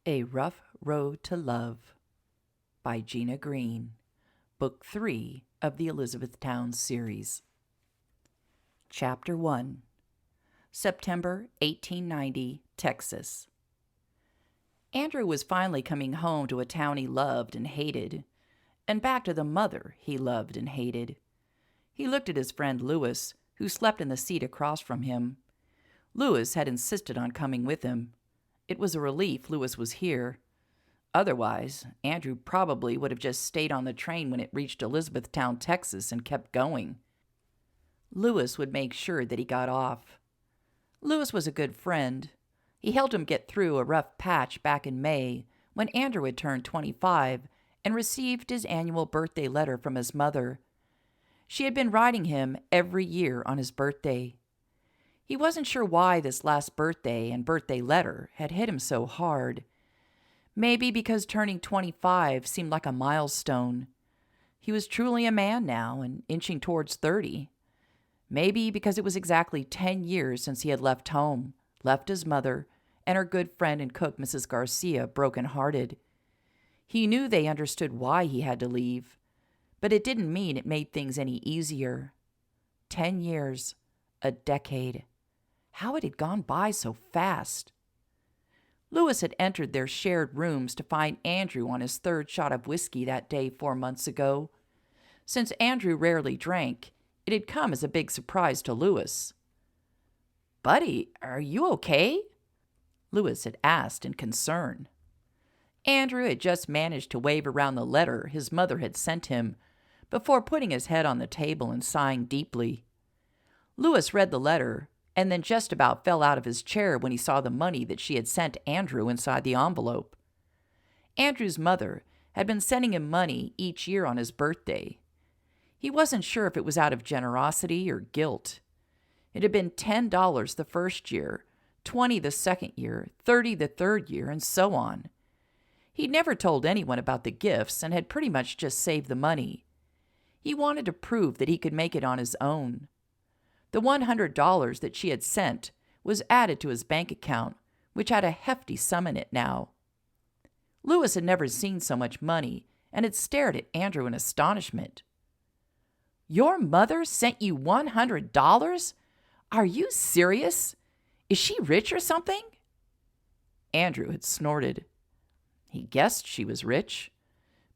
A Rough Road to Love by Gina Green, Book 3 of the Elizabethtown Series. Chapter 1. September 1890, Texas. Andrew was finally coming home to a town he loved and hated, and back to the mother he loved and hated. He looked at his friend Lewis, who slept in the seat across from him. Lewis had insisted on coming with him. It was a relief Lewis was here. Otherwise, Andrew probably would have just stayed on the train when it reached Elizabethtown, Texas, and kept going. Lewis would make sure that he got off. Lewis was a good friend. He helped him get through a rough patch back in May when Andrew had turned 25 and received his annual birthday letter from his mother. She had been writing him every year on his birthday. He wasn't sure why this last birthday and birthday letter had hit him so hard. Maybe because turning 25 seemed like a milestone. He was truly a man now and inching towards 30. Maybe because it was exactly 10 years since he had left home, left his mother, and her good friend and cook, Mrs. Garcia, broken-hearted. He knew they understood why he had to leave, but it didn't mean it made things any easier. 10 years, a decade. How it had gone by so fast. Lewis had entered their shared rooms to find Andrew on his third shot of whiskey that day 4 months ago. Since Andrew rarely drank, it had come as a big surprise to Lewis. "Buddy, are you okay?" Lewis had asked in concern. Andrew had just managed to wave around the letter his mother had sent him before putting his head on the table and sighing deeply. Lewis read the letter and then just about fell out of his chair when he saw the money that she had sent Andrew inside the envelope. Andrew's mother had been sending him money each year on his birthday. He wasn't sure if it was out of generosity or guilt. It had been $10 the first year, $20 the second year, $30 the third year, and so on. He'd never told anyone about the gifts and had pretty much just saved the money. He wanted to prove that he could make it on his own. The $100 that she had sent was added to his bank account, which had a hefty sum in it now. Lewis had never seen so much money and had stared at Andrew in astonishment. "Your mother sent you $100? Are you serious? Is she rich or something?" Andrew had snorted. He guessed she was rich,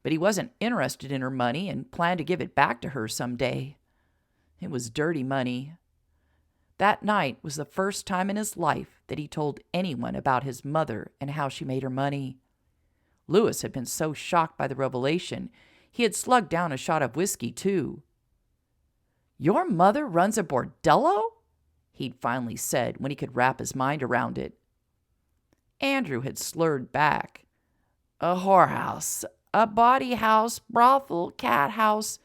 but he wasn't interested in her money and planned to give it back to her someday. It was dirty money. That night was the first time in his life that he told anyone about his mother and how she made her money. Lewis had been so shocked by the revelation, he had slugged down a shot of whiskey, too. "Your mother runs a bordello?" he'd finally said when he could wrap his mind around it. Andrew had slurred back. "A whorehouse, a bawdy house, brothel, cat house,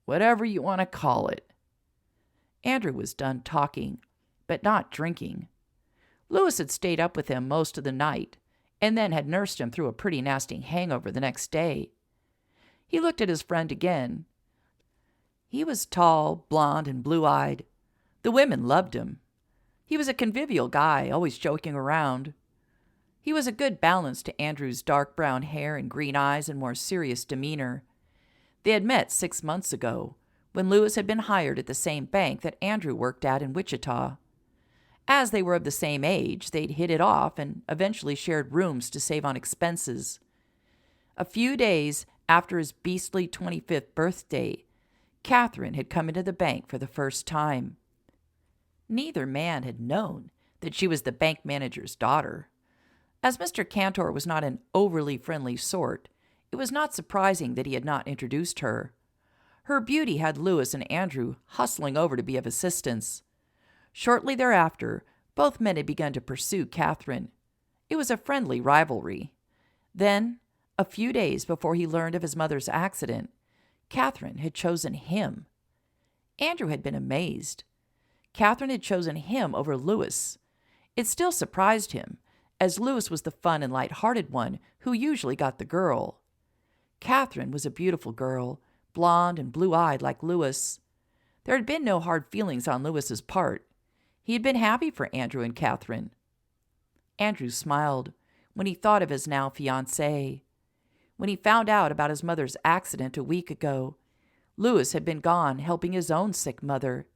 whatever you want to call it." Andrew was done talking, but not drinking. Lewis had stayed up with him most of the night, and then had nursed him through a pretty nasty hangover the next day. He looked at his friend again. He was tall, blond, and blue-eyed. The women loved him. He was a convivial guy, always joking around. He was a good balance to Andrew's dark brown hair and green eyes and more serious demeanor. They had met 6 months ago, when Lewis had been hired at the same bank that Andrew worked at in Wichita. As they were of the same age, they'd hit it off and eventually shared rooms to save on expenses. A few days after his beastly 25th birthday, Catherine had come into the bank for the first time. Neither man had known that she was the bank manager's daughter. As Mr. Cantor was not an overly friendly sort, it was not surprising that he had not introduced her. Her beauty had Lewis and Andrew hustling over to be of assistance. Shortly thereafter, both men had begun to pursue Catherine. It was a friendly rivalry. Then, a few days before he learned of his mother's accident, Catherine had chosen him. Andrew had been amazed. Catherine had chosen him over Lewis. It still surprised him, as Lewis was the fun and light-hearted one who usually got the girl. Catherine was a beautiful girl, blonde and blue-eyed like Lewis. There had been no hard feelings on Lewis's part. He had been happy for Andrew and Catherine. Andrew smiled. when he thought of his now fiancée. When he found out about his mother's accident a week ago, Louis had been gone helping his own sick mother.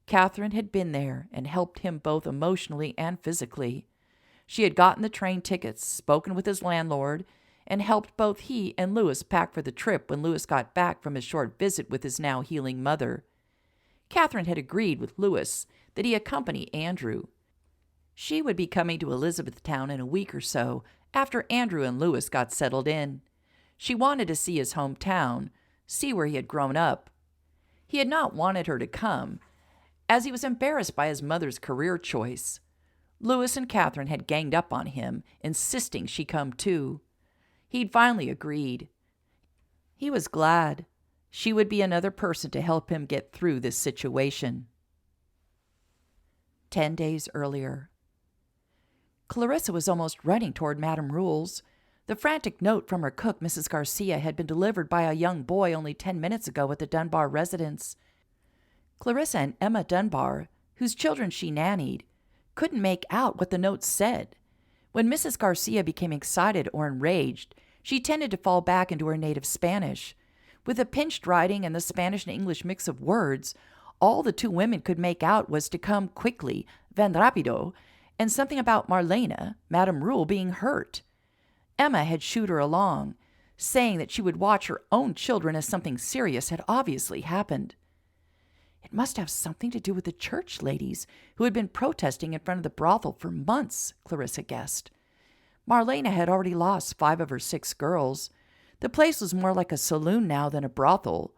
Catherine had been there and helped him both emotionally and physically. She had gotten the train tickets, spoken with his landlord, and helped both he and Louis pack for the trip when Louis got back from his short visit with his now healing mother. Catherine had agreed with Louis that he accompany Andrew. She would be coming to Elizabethtown in a week or so after Andrew and Louis got settled in. She wanted to see his hometown, see where he had grown up. He had not wanted her to come, as he was embarrassed by his mother's career choice. Louis and Catherine had ganged up on him, insisting she come too. He'd finally agreed. He was glad. She would be another person to help him get through this situation. 10 days earlier. Clarissa was almost running toward Madame Rule's. The frantic note from her cook, Mrs. Garcia, had been delivered by a young boy only 10 minutes ago at the Dunbar residence. Clarissa and Emma Dunbar, whose children she nannied, couldn't make out what the note said. When Mrs. Garcia became excited or enraged, she tended to fall back into her native Spanish. With the pinched writing and the Spanish and English mix of words, all the two women could make out was to come quickly, ven rapido, and something about Marlena, Madame Rule, being hurt. Emma had shooed her along, saying that she would watch her own children as something serious had obviously happened. It must have something to do with the church ladies who had been protesting in front of the brothel for months, Clarissa guessed. Marlena had already lost 5 of her 6 girls. The place was more like a saloon now than a brothel.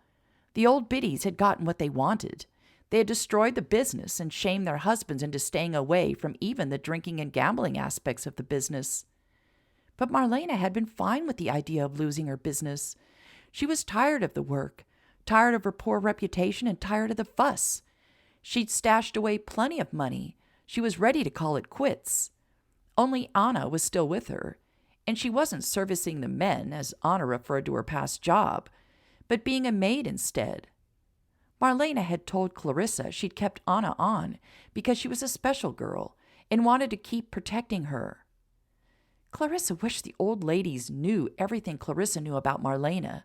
The old biddies had gotten what they wanted. They had destroyed the business and shamed their husbands into staying away from even the drinking and gambling aspects of the business. But Marlena had been fine with the idea of losing her business. She was tired of the work, tired of her poor reputation, and tired of the fuss. She'd stashed away plenty of money. She was ready to call it quits. Only Anna was still with her, and she wasn't servicing the men, as Anna referred to her past job, but being a maid instead. Marlena had told Clarissa she'd kept Anna on because she was a special girl and wanted to keep protecting her. Clarissa wished the old ladies knew everything Clarissa knew about Marlena.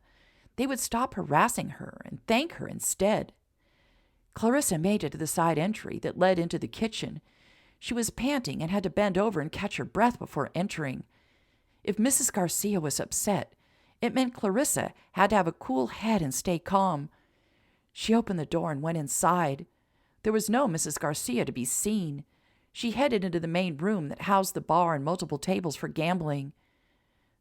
They would stop harassing her and thank her instead. Clarissa made it to the side entry that led into the kitchen. She was panting and had to bend over and catch her breath before entering. If Mrs. Garcia was upset, it meant Clarissa had to have a cool head and stay calm. She opened the door and went inside. There was no Mrs. Garcia to be seen. She headed into the main room that housed the bar and multiple tables for gambling.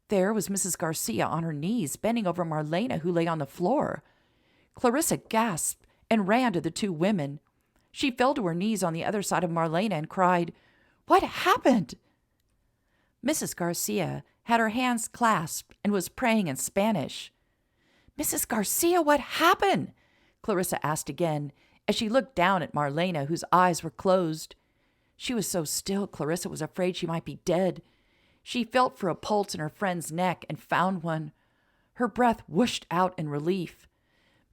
There was Mrs. Garcia on her knees, bending over Marlena, who lay on the floor. Clarissa gasped and ran to the two women. She fell to her knees on the other side of Marlena and cried, "What happened?" Mrs. Garcia had her hands clasped and was praying in Spanish. "Mrs. Garcia, what happened?" Clarissa asked again, as she looked down at Marlena, whose eyes were closed. She was so still, Clarissa was afraid she might be dead. She felt for a pulse in her friend's neck and found one. Her breath whooshed out in relief.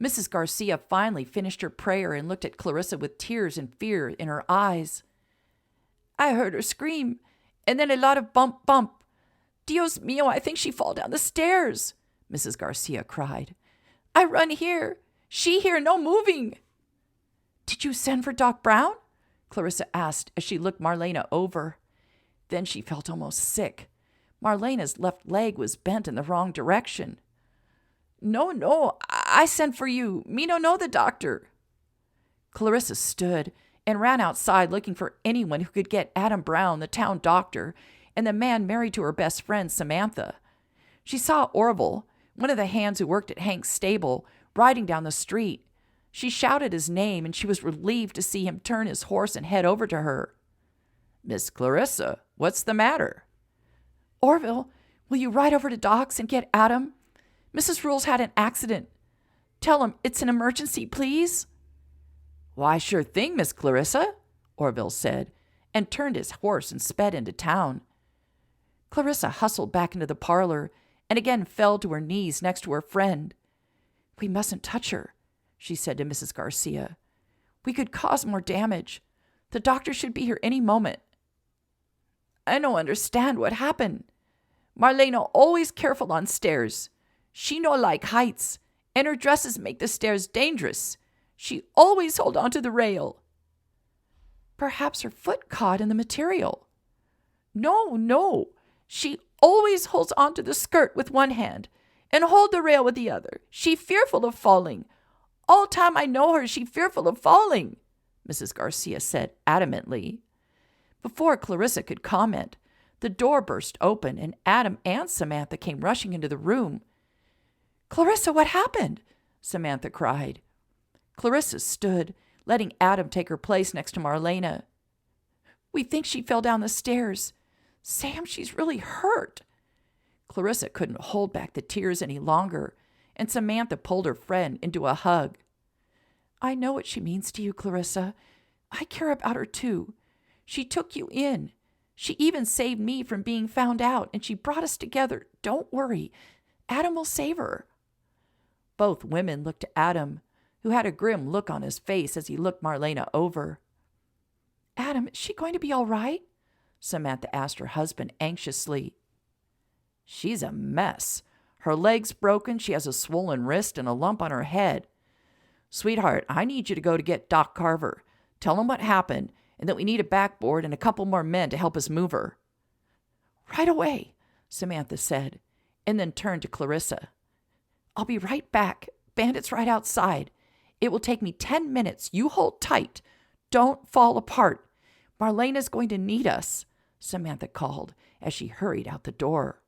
Mrs. Garcia finally finished her prayer and looked at Clarissa with tears and fear in her eyes. "I heard her scream, and then a lot of bump, bump. Dios mío, I think she fall down the stairs," Mrs. Garcia cried. "I run here. She here, no moving." "Did you send for Doc Brown?" Clarissa asked as she looked Marlena over. Then she felt almost sick. Marlena's left leg was bent in the wrong direction. No, I sent for you. Me no know the doctor." Clarissa stood and ran outside looking for anyone who could get Adam Brown, the town doctor, and the man married to her best friend, Samantha. She saw Orville, one of the hands who worked at Hank's stable, riding down the street. She shouted his name, and she was relieved to see him turn his horse and head over to her. "Miss Clarissa, what's the matter?" "Orville, will you ride over to Doc's and get Adam? Mrs. Rule's had an accident. Tell him it's an emergency, please." "Why, sure thing, Miss Clarissa," Orville said, and turned his horse and sped into town. Clarissa hustled back into the parlor and again fell to her knees next to her friend. "We mustn't touch her," she said to Mrs. Garcia. "We could cause more damage. The doctor should be here any moment." "I don't understand what happened," Marlena always careful on stairs. She no like heights, and her dresses make the stairs dangerous. She always hold on to the rail." "Perhaps her foot caught in the material." "No, no. She always holds on to the skirt with one hand and hold the rail with the other. She fearful of falling. All time I know her, she fearful of falling," Mrs. Garcia said adamantly. Before Clarissa could comment, the door burst open and Adam and Samantha came rushing into the room. "Clarissa, what happened?" Samantha cried. Clarissa stood, letting Adam take her place next to Marlena. "We think she fell down the stairs. Sam, she's really hurt." Clarissa couldn't hold back the tears any longer, and Samantha pulled her friend into a hug. "I know what she means to you, Clarissa. I care about her too. She took you in. She even saved me from being found out, and she brought us together. Don't worry. Adam will save her." Both women looked to Adam, who had a grim look on his face as he looked Marlena over. "Adam, is she going to be all right?" Samantha asked her husband anxiously. "She's a mess. Her leg's broken, she has a swollen wrist and a lump on her head. Sweetheart, I need you to go to get Doc Carver. Tell him what happened and that we need a backboard and a couple more men to help us move her." "Right away," Samantha said, and then turned to Clarissa. "I'll be right back. Bandit's right outside. It will take me 10 minutes. You hold tight. Don't fall apart. Marlena's going to need us," Samantha called as she hurried out the door.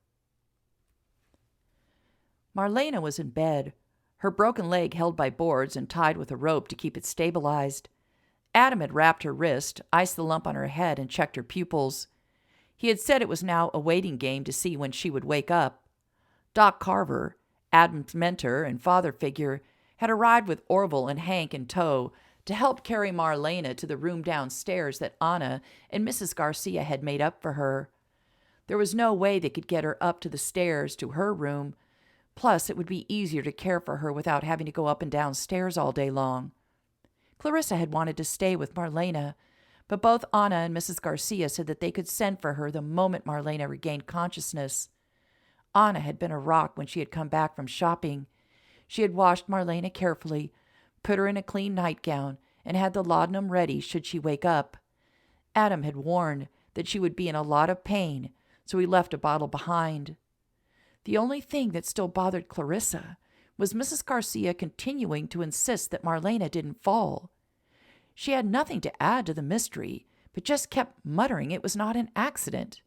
Marlena was in bed, her broken leg held by boards and tied with a rope to keep it stabilized. Adam had wrapped her wrist, iced the lump on her head, and checked her pupils. He had said it was now a waiting game to see when she would wake up. Doc Carver, Adam's mentor and father figure, had arrived with Orville and Hank in tow to help carry Marlena to the room downstairs that Anna and Mrs. Garcia had made up for her. There was no way they could get her up to the stairs to her room. Plus, it would be easier to care for her without having to go up and down stairs all day long. Clarissa had wanted to stay with Marlena, but both Anna and Mrs. Garcia said that they could send for her the moment Marlena regained consciousness. Anna had been a rock when she had come back from shopping. She had washed Marlena carefully, put her in a clean nightgown, and had the laudanum ready should she wake up. Adam had warned that she would be in a lot of pain, so he left a bottle behind. The only thing that still bothered Clarissa was Mrs. Garcia continuing to insist that Marlena didn't fall. She had nothing to add to the mystery, but just kept muttering it was not an accident.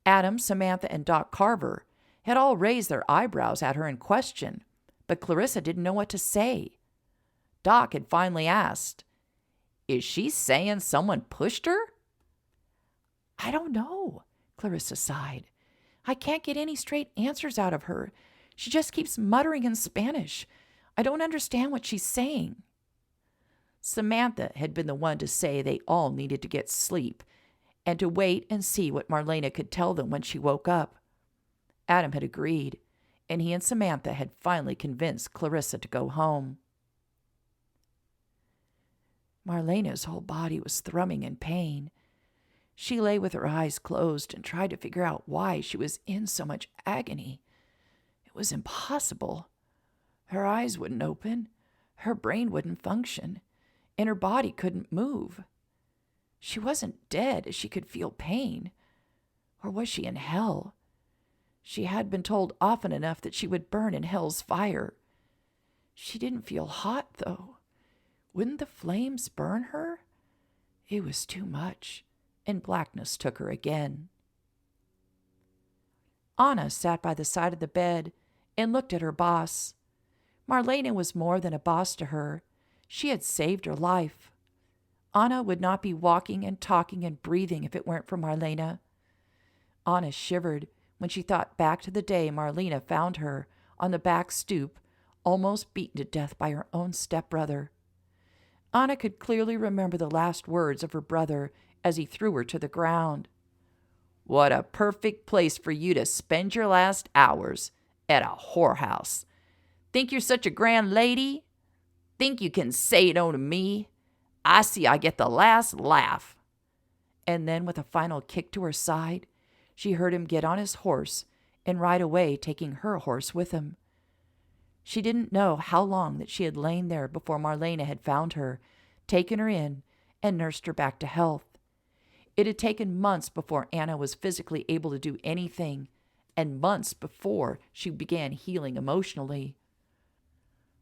Adam, Samantha, and Doc Carver had all raised their eyebrows at her in question, but Clarissa didn't know what to say. Doc had finally asked, "Is she saying someone pushed her?" "I don't know," Clarissa sighed. "I can't get any straight answers out of her. She just keeps muttering in Spanish. I don't understand what she's saying." Samantha had been the one to say they all needed to get sleep and to wait and see what Marlena could tell them when she woke up. Adam had agreed, and he and Samantha had finally convinced Clarissa to go home. Marlena's whole body was thrumming in pain. She lay with her eyes closed and tried to figure out why she was in so much agony. It was impossible. Her eyes wouldn't open, her brain wouldn't function, and her body couldn't move. She wasn't dead, she could feel pain. Or was she in hell? She had been told often enough that she would burn in hell's fire. She didn't feel hot, though. Wouldn't the flames burn her? It was too much, and blackness took her again. Anna sat by the side of the bed and looked at her boss. Marlena was more than a boss to her. She had saved her life. Anna would not be walking and talking and breathing if it weren't for Marlena. Anna shivered when she thought back to the day Marlena found her on the back stoop, almost beaten to death by her own stepbrother. Anna could clearly remember the last words of her brother as he threw her to the ground. "What a perfect place for you to spend your last hours, at a whorehouse. Think you're such a grand lady? Think you can say no to me? I see I get the last laugh." And then with a final kick to her side, she heard him get on his horse and right away taking her horse with him. She didn't know how long that she had lain there before Marlena had found her, taken her in, and nursed her back to health. It had taken months before Anna was physically able to do anything, and months before she began healing emotionally.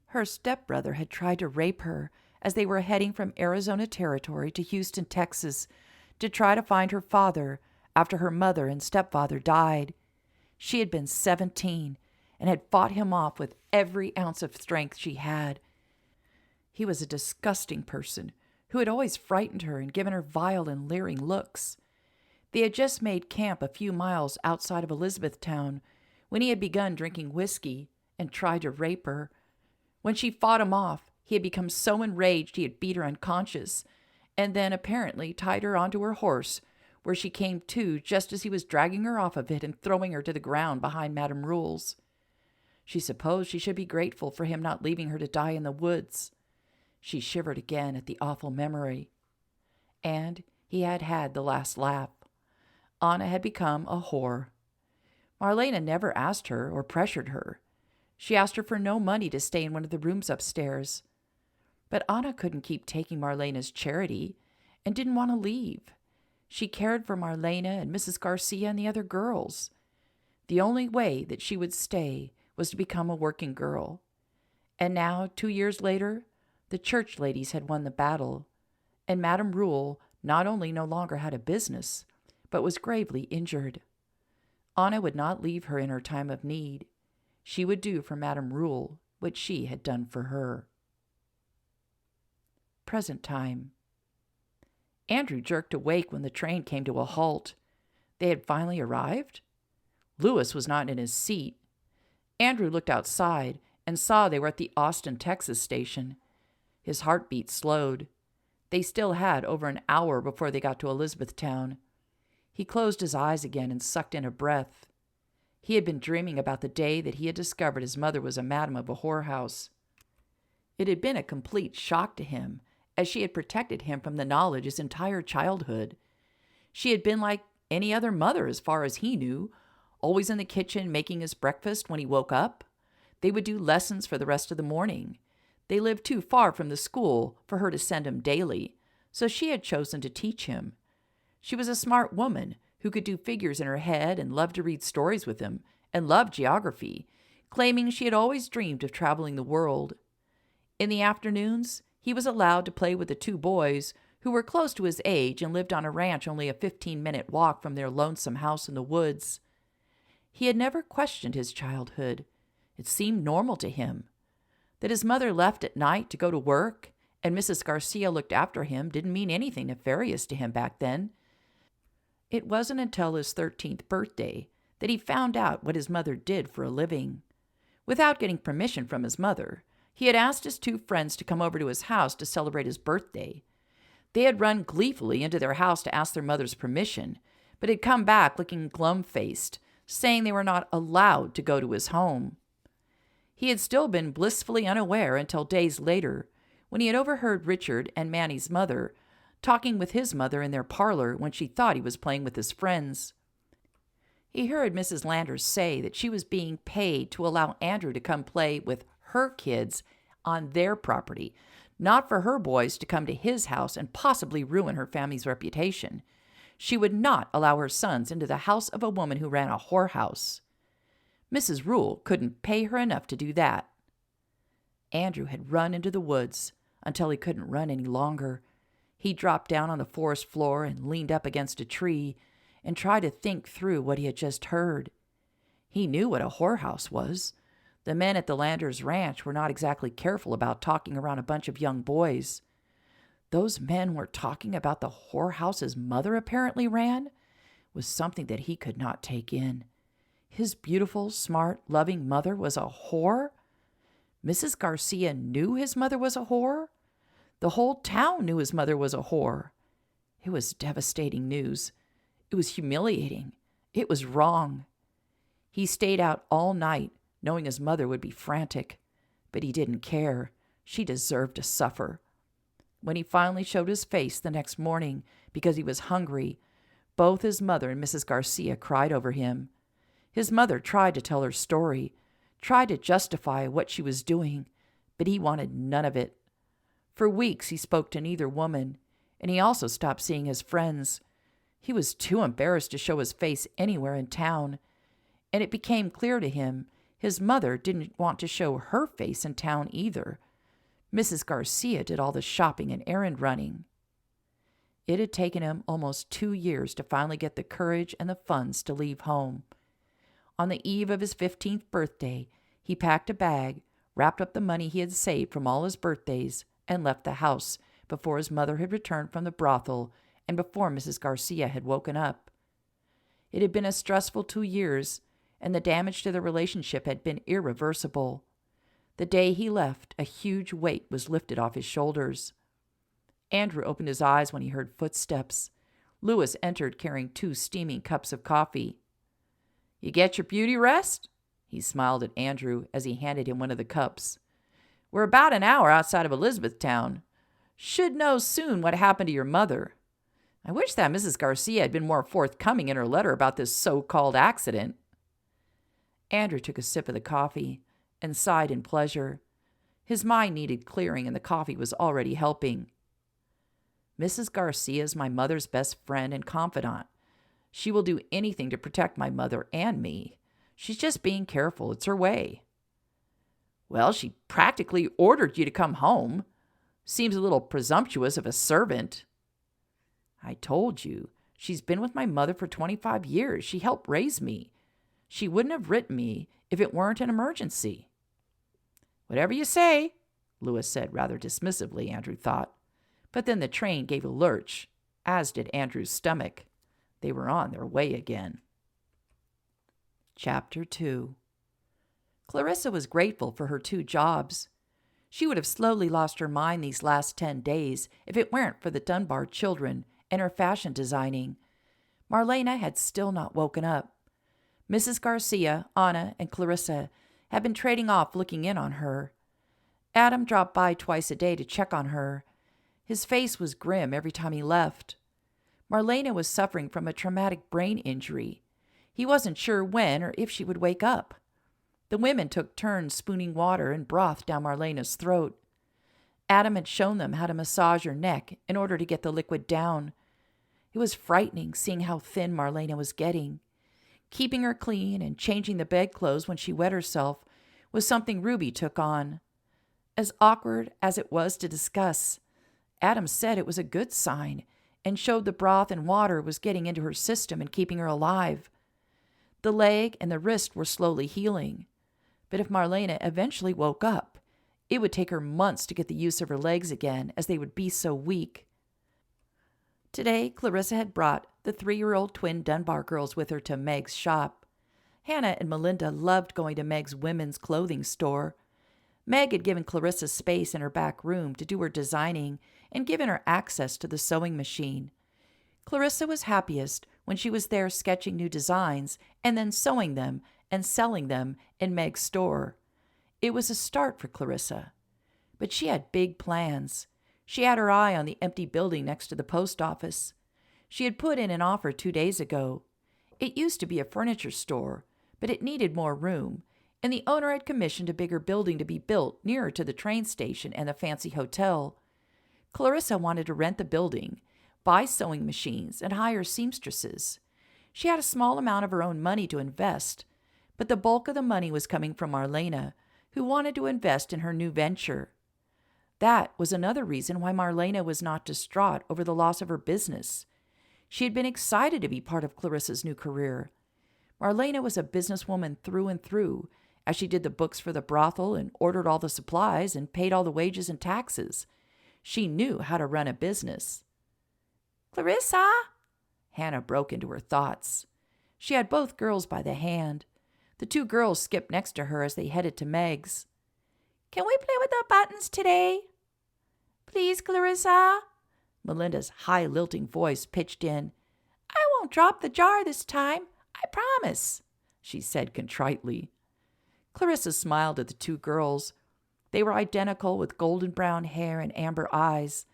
Her stepbrother had tried to rape her as they were heading from Arizona Territory to Houston, Texas, to try to find her father after her mother and stepfather died. She had been 17 and had fought him off with every ounce of strength she had. He was a disgusting person who had always frightened her and given her vile and leering looks. They had just made camp a few miles outside of Elizabethtown when he had begun drinking whiskey and tried to rape her. When she fought him off, he had become so enraged he had beat her unconscious, and then apparently tied her onto her horse, where she came to just as he was dragging her off of it and throwing her to the ground behind Madame Rule's. She supposed she should be grateful for him not leaving her to die in the woods. She shivered again at the awful memory. And he had had the last laugh. Anna had become a whore. Marlena never asked her or pressured her. She asked her for no money to stay in one of the rooms upstairs. But Anna couldn't keep taking Marlena's charity and didn't want to leave. She cared for Marlena and Mrs. Garcia and the other girls. The only way that she would stay was to become a working girl. And now, 2 years later, the church ladies had won the battle, and Madame Rule not only no longer had a business, but was gravely injured. Anna would not leave her in her time of need. She would do for Madame Rule what she had done for her. Present time. Andrew jerked awake when the train came to a halt. They had finally arrived? Louis was not in his seat. Andrew looked outside and saw they were at the Austin, Texas station. His heartbeat slowed. They still had over an hour before they got to Elizabethtown. He closed his eyes again and sucked in a breath. He had been dreaming about the day that he had discovered his mother was a madam of a whorehouse. It had been a complete shock to him, as she had protected him from the knowledge his entire childhood. She had been like any other mother as far as he knew, always in the kitchen making his breakfast when he woke up. They would do lessons for the rest of the morning. They lived too far from the school for her to send him daily, so she had chosen to teach him. She was a smart woman who could do figures in her head and loved to read stories with him and loved geography, claiming she had always dreamed of traveling the world. In the afternoons, he was allowed to play with the 2 boys who were close to his age and lived on a ranch only a 15-minute walk from their lonesome house in the woods. He had never questioned his childhood. It seemed normal to him. That his mother left at night to go to work and Mrs. Garcia looked after him didn't mean anything nefarious to him back then. It wasn't until his 13th birthday that he found out what his mother did for a living. Without getting permission from his mother, he had asked his 2 friends to come over to his house to celebrate his birthday. They had run gleefully into their house to ask their mother's permission, but had come back looking glum-faced, saying they were not allowed to go to his home. He had still been blissfully unaware until days later, when he had overheard Richard and Manny's mother talking with his mother in their parlor when she thought he was playing with his friends. He heard Mrs. Landers say that she was being paid to allow Andrew to come play with her kids on their property, not for her boys to come to his house and possibly ruin her family's reputation. She would not allow her sons into the house of a woman who ran a whorehouse. Mrs. Rule couldn't pay her enough to do that. Andrew had run into the woods until he couldn't run any longer. He dropped down on the forest floor and leaned up against a tree and tried to think through what he had just heard. He knew what a whorehouse was. The men at the Landers Ranch were not exactly careful about talking around a bunch of young boys. Those men were talking about the whorehouse his mother apparently ran, was something that he could not take in. His beautiful, smart, loving mother was a whore? Mrs. Garcia knew his mother was a whore? The whole town knew his mother was a whore. It was devastating news. It was humiliating. It was wrong. He stayed out all night, knowing his mother would be frantic. But he didn't care. She deserved to suffer. When he finally showed his face the next morning because he was hungry, both his mother and Mrs. Garcia cried over him. His mother tried to tell her story, tried to justify what she was doing, but he wanted none of it. For weeks he spoke to neither woman, and he also stopped seeing his friends. He was too embarrassed to show his face anywhere in town, and it became clear to him his mother didn't want to show her face in town either. Mrs. Garcia did all the shopping and errand running. It had taken him almost 2 years to finally get the courage and the funds to leave home. On the eve of his 15th birthday, he packed a bag, wrapped up the money he had saved from all his birthdays, and left the house before his mother had returned from the brothel and before Mrs. Garcia had woken up. It had been a stressful 2 years, and the damage to the relationship had been irreversible. The day he left, a huge weight was lifted off his shoulders. Andrew opened his eyes when he heard footsteps. Lewis entered carrying 2 steaming cups of coffee. "You get your beauty rest?" He smiled at Andrew as he handed him one of the cups. "We're about an hour outside of Elizabethtown. Should know soon what happened to your mother. I wish that Mrs. Garcia had been more forthcoming in her letter about this so-called accident." Andrew took a sip of the coffee and sighed in pleasure. His mind needed clearing, and the coffee was already helping. "Mrs. Garcia is my mother's best friend and confidant. She will do anything to protect my mother and me. She's just being careful. It's her way." "Well, she practically ordered you to come home. Seems a little presumptuous of a servant." "I told you. She's been with my mother for 25 years. She helped raise me. She wouldn't have written me if it weren't an emergency." "Whatever you say," Lewis said rather dismissively, Andrew thought. But then the train gave a lurch, as did Andrew's stomach. They were on their way again. Chapter 2. Clarissa was grateful for her 2 jobs. She would have slowly lost her mind these last 10 days if it weren't for the Dunbar children and her fashion designing. Marlena had still not woken up. Mrs. Garcia, Anna, and Clarissa had been trading off looking in on her. Adam dropped by twice a day to check on her. His face was grim every time he left. Marlena was suffering from a traumatic brain injury. He wasn't sure when or if she would wake up. The women took turns spooning water and broth down Marlena's throat. Adam had shown them how to massage her neck in order to get the liquid down. It was frightening seeing how thin Marlena was getting. Keeping her clean and changing the bedclothes when she wet herself was something Ruby took on. As awkward as it was to discuss, Adam said it was a good sign and showed the broth and water was getting into her system and keeping her alive. The leg and the wrist were slowly healing. But if Marlena eventually woke up, it would take her months to get the use of her legs again, as they would be so weak. Today, Clarissa had brought the 3-year-old twin Dunbar girls with her to Meg's shop. Hannah and Melinda loved going to Meg's women's clothing store. Meg had given Clarissa space in her back room to do her designing and given her access to the sewing machine. Clarissa was happiest when she was there sketching new designs and then sewing them and selling them in Meg's store. It was a start for Clarissa. But she had big plans. She had her eye on the empty building next to the post office. She had put in an offer 2 days ago. It used to be a furniture store, but it needed more room, and the owner had commissioned a bigger building to be built nearer to the train station and the fancy hotel. Clarissa wanted to rent the building, buy sewing machines, and hire seamstresses. She had a small amount of her own money to invest, but the bulk of the money was coming from Marlena, who wanted to invest in her new venture. That was another reason why Marlena was not distraught over the loss of her business. She had been excited to be part of Clarissa's new career. Marlena was a businesswoman through and through, as she did the books for the brothel and ordered all the supplies and paid all the wages and taxes. She knew how to run a business. "Clarissa!" Hannah broke into her thoughts. She had both girls by the hand. The 2 girls skipped next to her as they headed to Meg's. "Can we play with the buttons today?" "Please, Clarissa." Melinda's high, lilting voice pitched in. "I won't drop the jar this time, I promise," she said contritely. Clarissa smiled at the 2 girls. They were identical with golden brown hair and amber eyes.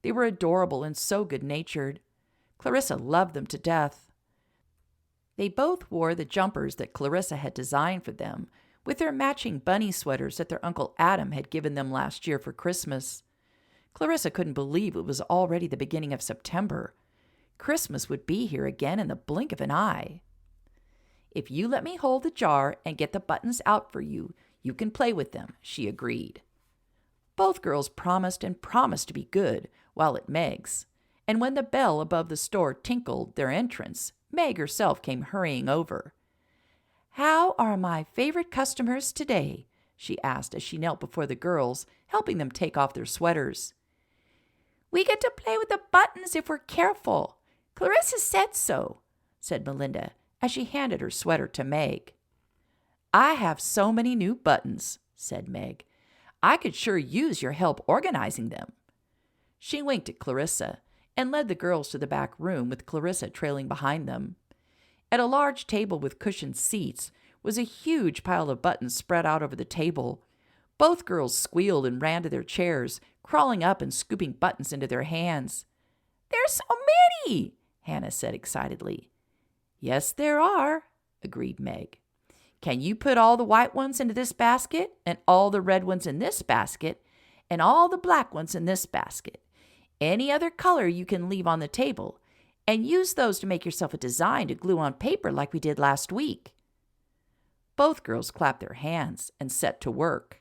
They were adorable and so good-natured. Clarissa loved them to death. They both wore the jumpers that Clarissa had designed for them, with their matching bunny sweaters that their Uncle Adam had given them last year for Christmas. Clarissa couldn't believe it was already the beginning of September. Christmas would be here again in the blink of an eye. "If you let me hold the jar and get the buttons out for you, you can play with them," she agreed. Both girls promised and promised to be good while at Meg's, and when the bell above the store tinkled their entrance, Meg herself came hurrying over. "How are my favorite customers today?" she asked as she knelt before the girls, helping them take off their sweaters. "We get to play with the buttons if we're careful. Clarissa said so," said Melinda as she handed her sweater to Meg. "I have so many new buttons," said Meg. "I could sure use your help organizing them." She winked at Clarissa and led the girls to the back room with Clarissa trailing behind them. At a large table with cushioned seats was a huge pile of buttons spread out over the table. Both girls squealed and ran to their chairs, crawling up and scooping buttons into their hands. "There's so many!" Hannah said excitedly. "Yes, there are," agreed Meg. "Can you put all the white ones into this basket, and all the red ones in this basket, and all the black ones in this basket? Any other color you can leave on the table, and use those to make yourself a design to glue on paper like we did last week." Both girls clapped their hands and set to work.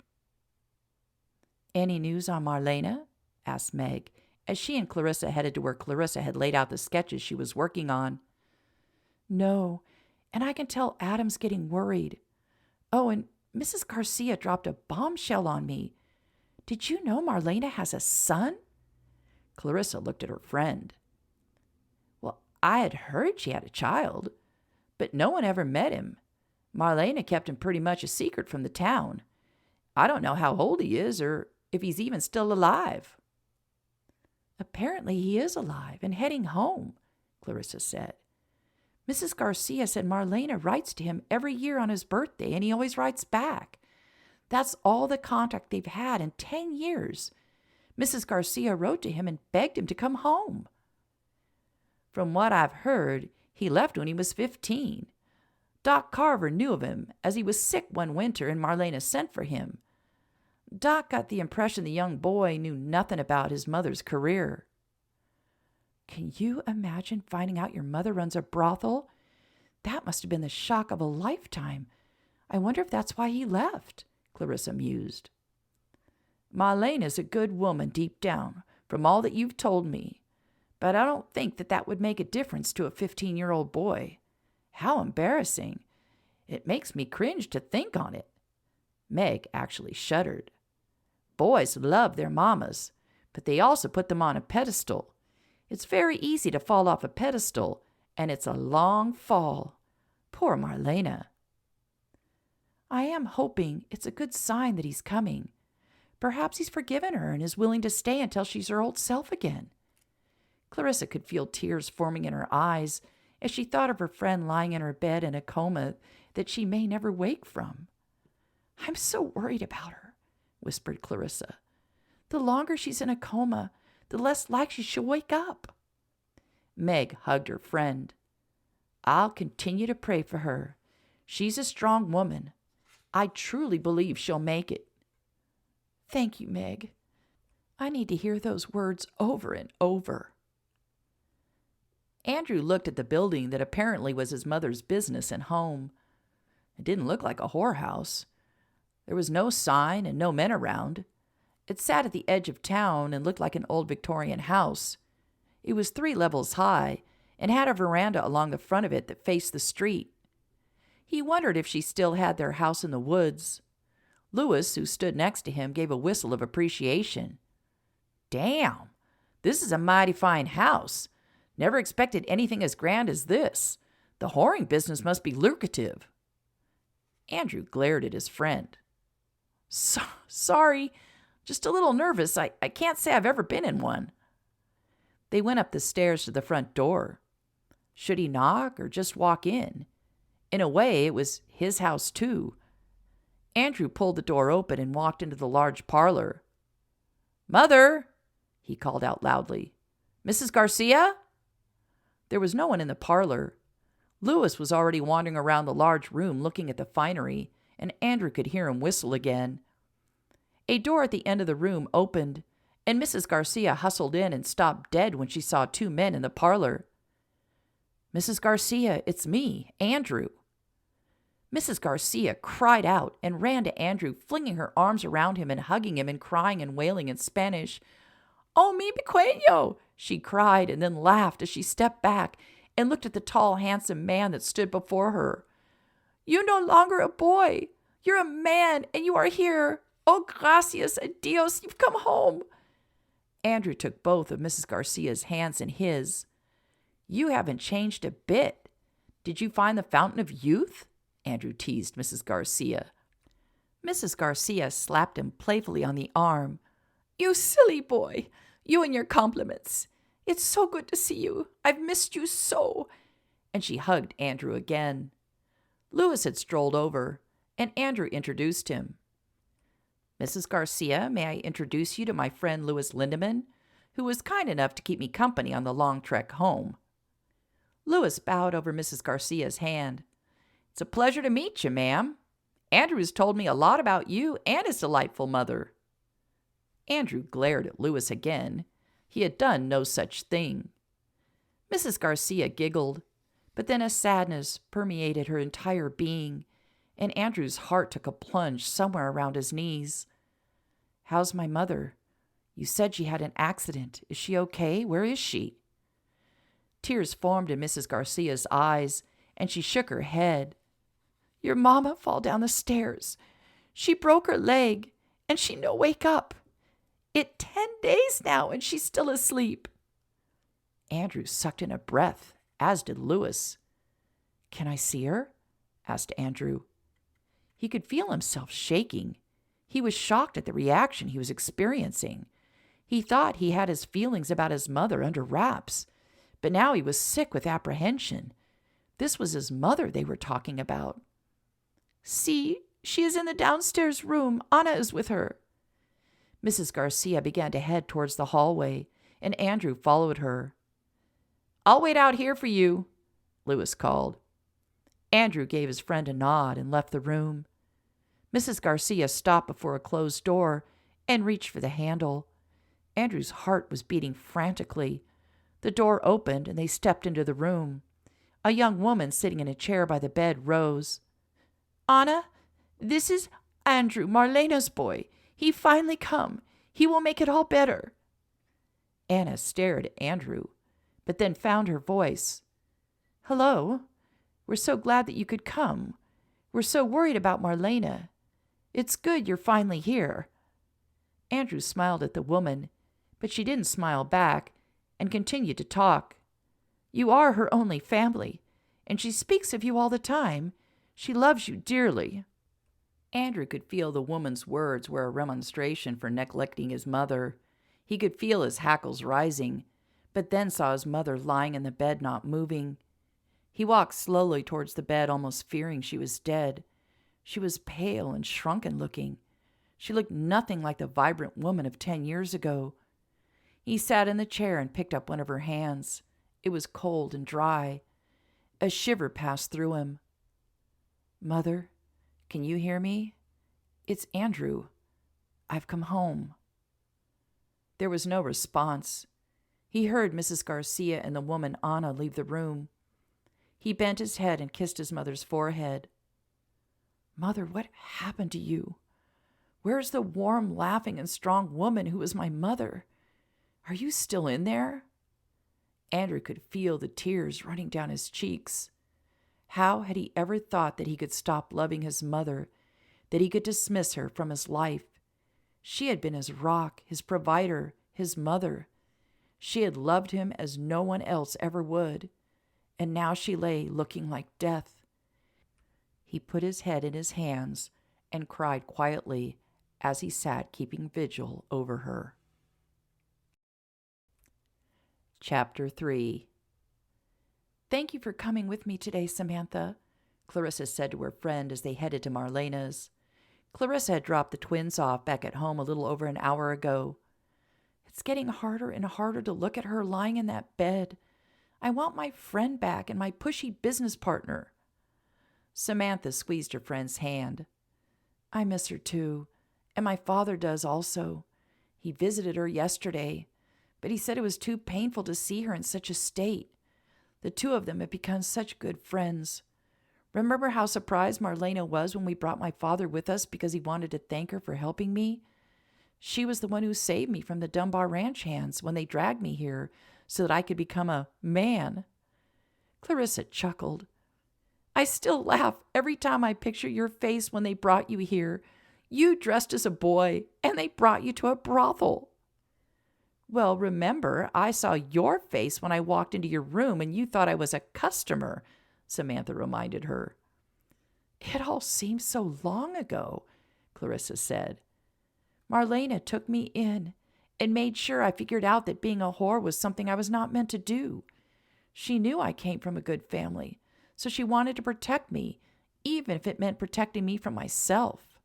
"Any news on Marlena?" asked Meg, as she and Clarissa headed to where Clarissa had laid out the sketches she was working on. "No, and I can tell Adam's getting worried. Oh, and Mrs. Garcia dropped a bombshell on me. Did you know Marlena has a son?" Clarissa looked at her friend. "Well, I had heard she had a child, but no one ever met him. Marlena kept him pretty much a secret from the town. I don't know how old he is or if he's even still alive." "Apparently he is alive and heading home," Clarissa said. "Mrs. Garcia said Marlena writes to him every year on his birthday, and he always writes back. That's all the contact they've had in 10 years. Mrs. Garcia wrote to him and begged him to come home." "From what I've heard, he left when he was 15. Doc Carver knew of him, as he was sick one winter and Marlena sent for him. Doc got the impression the young boy knew nothing about his mother's career." "Can you imagine finding out your mother runs a brothel? That must have been the shock of a lifetime. I wonder if that's why he left," Clarissa mused. "Marlena's a good woman deep down, from all that you've told me. But I don't think that would make a difference to a 15-year-old boy. How embarrassing. It makes me cringe to think on it." Meg actually shuddered. "Boys love their mamas, but they also put them on a pedestal. It's very easy to fall off a pedestal, and it's a long fall. Poor Marlena." "I am hoping it's a good sign that he's coming. Perhaps he's forgiven her and is willing to stay until she's her old self again." Clarissa could feel tears forming in her eyes as she thought of her friend lying in her bed in a coma that she may never wake from. "I'm so worried about her," whispered Clarissa. "The longer she's in a coma, the less likely she'll wake up." Meg hugged her friend. "I'll continue to pray for her. She's a strong woman. I truly believe she'll make it." "Thank you, Meg. I need to hear those words over and over." Andrew looked at the building that apparently was his mother's business and home. It didn't look like a whorehouse. There was no sign and no men around. It sat at the edge of town and looked like an old Victorian house. It was 3 levels high and had a veranda along the front of it that faced the street. He wondered if she still had their house in the woods. Lewis, who stood next to him, gave a whistle of appreciation. "Damn, this is a mighty fine house. Never expected anything as grand as this. The whoring business must be lucrative." Andrew glared at his friend. Sorry, just a little nervous. I can't say I've ever been in one." They went up the stairs to the front door. Should he knock or just walk in? In a way, it was his house too. Andrew pulled the door open and walked into the large parlor. "Mother," he called out loudly. "Mrs. Garcia?" There was no one in the parlor. Louis was already wandering around the large room looking at the finery, and Andrew could hear him whistle again. A door at the end of the room opened, and Mrs. Garcia hustled in and stopped dead when she saw two men in the parlor. "Mrs. Garcia, it's me, Andrew." Mrs. Garcia cried out and ran to Andrew, flinging her arms around him and hugging him and crying and wailing in Spanish. "Oh, mi pequeño!" she cried, and then laughed as she stepped back and looked at the tall, handsome man that stood before her. "You're no longer a boy. You're a man, and you are here. Oh, gracias a Dios, you've come home." Andrew took both of Mrs. Garcia's hands in his. "You haven't changed a bit. Did you find the fountain of youth?" Andrew teased Mrs. Garcia. Mrs. Garcia slapped him playfully on the arm. "You silly boy. You and your compliments. It's so good to see you. I've missed you so." And she hugged Andrew again. Louis had strolled over, and Andrew introduced him. "Mrs. Garcia, may I introduce you to my friend Louis Lindeman, who was kind enough to keep me company on the long trek home." Louis bowed over Mrs. Garcia's hand. "It's a pleasure to meet you, ma'am. Andrew has told me a lot about you and his delightful mother." Andrew glared at Louis again. He had done no such thing. Mrs. Garcia giggled, but then a sadness permeated her entire being, and Andrew's heart took a plunge somewhere around his knees. "How's my mother? You said she had an accident. Is she okay? Where is she?" Tears formed in Mrs. Garcia's eyes, and she shook her head. "Your mama fall down the stairs. She broke her leg, and she no wake up. It 10 days now, and she's still asleep." Andrew sucked in a breath, as did Louis. "Can I see her?" asked Andrew. He could feel himself shaking. He was shocked at the reaction he was experiencing. He thought he had his feelings about his mother under wraps, but now he was sick with apprehension. This was his mother they were talking about. "See, she is in the downstairs room. Anna is with her." Mrs. Garcia began to head towards the hallway, and Andrew followed her. "I'll wait out here for you," Louis called. Andrew gave his friend a nod and left the room. Mrs. Garcia stopped before a closed door and reached for the handle. Andrew's heart was beating frantically. The door opened, and they stepped into the room. A young woman sitting in a chair by the bed rose. "Anna, this is Andrew, Marlena's boy. He finally come. He will make it all better." Anna stared at Andrew, but then found her voice. "Hello. We're so glad that you could come. We're so worried about Marlena. It's good you're finally here." Andrew smiled at the woman, but she didn't smile back and continued to talk. "You are her only family, and she speaks of you all the time. She loves you dearly." Andrew could feel the woman's words were a remonstration for neglecting his mother. He could feel his hackles rising, but then saw his mother lying in the bed not moving. He walked slowly towards the bed, almost fearing she was dead. She was pale and shrunken looking. She looked nothing like the vibrant woman of 10 years ago. He sat in the chair and picked up one of her hands. It was cold and dry. A shiver passed through him. "Mother, can you hear me? It's Andrew. I've come home." There was no response. He heard Mrs. Garcia and the woman Anna leave the room. He bent his head and kissed his mother's forehead. "Mother, what happened to you? Where's the warm, laughing, and strong woman who was my mother? Are you still in there?" Andrew could feel the tears running down his cheeks. How had he ever thought that he could stop loving his mother, that he could dismiss her from his life? She had been his rock, his provider, his mother. She had loved him as no one else ever would, and now she lay looking like death. He put his head in his hands and cried quietly as he sat keeping vigil over her. Chapter 3. "Thank you for coming with me today, Samantha," Clarissa said to her friend as they headed to Marlena's. Clarissa had dropped the twins off back at home a little over an hour ago. "It's getting harder and harder to look at her lying in that bed. I want my friend back and my pushy business partner." Samantha squeezed her friend's hand. "I miss her too, and my father does also. He visited her yesterday, but he said it was too painful to see her in such a state. The two of them have become such good friends. Remember how surprised Marlena was when we brought my father with us because he wanted to thank her for helping me? She was the one who saved me from the Dunbar Ranch hands when they dragged me here so that I could become a man." Clarissa chuckled. "I still laugh every time I picture your face when they brought you here. You dressed as a boy, and they brought you to a brothel." "Well, remember, I saw your face when I walked into your room, and you thought I was a customer," Samantha reminded her. "It all seems so long ago," Clarissa said. "Marlena took me in and made sure I figured out that being a whore was something I was not meant to do. She knew I came from a good family, so she wanted to protect me, even if it meant protecting me from myself.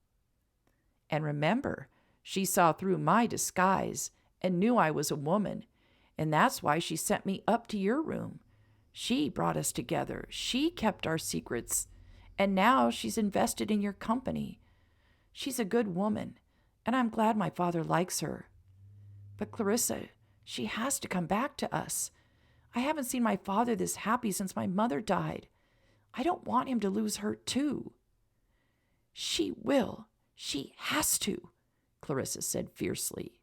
And remember, she saw through my disguise and knew I was a woman, and that's why she sent me up to your room. She brought us together. She kept our secrets, and now she's invested in your company. She's a good woman, and I'm glad my father likes her. But Clarissa, she has to come back to us. I haven't seen my father this happy since my mother died. I don't want him to lose her too." "She will. She has to," Clarissa said fiercely.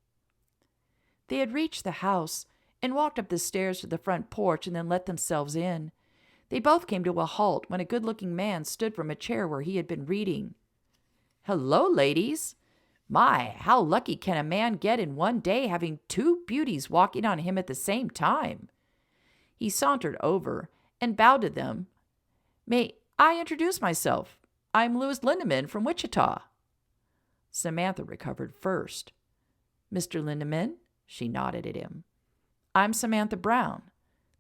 They had reached the house and walked up the stairs to the front porch and then let themselves in. They both came to a halt when a good-looking man stood from a chair where he had been reading. "Hello, ladies. My, how lucky can a man get in one day having two beauties walking on him at the same time?" He sauntered over and bowed to them. "May I introduce myself? I'm Louis Lindeman from Wichita." Samantha recovered first. "Mr. Lindeman?" She nodded at him. "I'm Samantha Brown.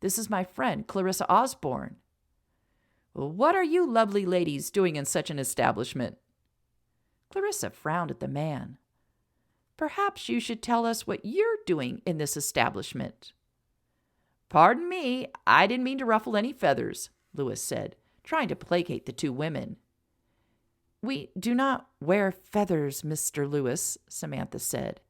This is my friend, Clarissa Osborne." "What are you lovely ladies doing in such an establishment?" Clarissa frowned at the man. "Perhaps you should tell us what you're doing in this establishment." "Pardon me, I didn't mean to ruffle any feathers," Louis said, trying to placate the two women. "We do not wear feathers, Mr. Louis," Samantha said.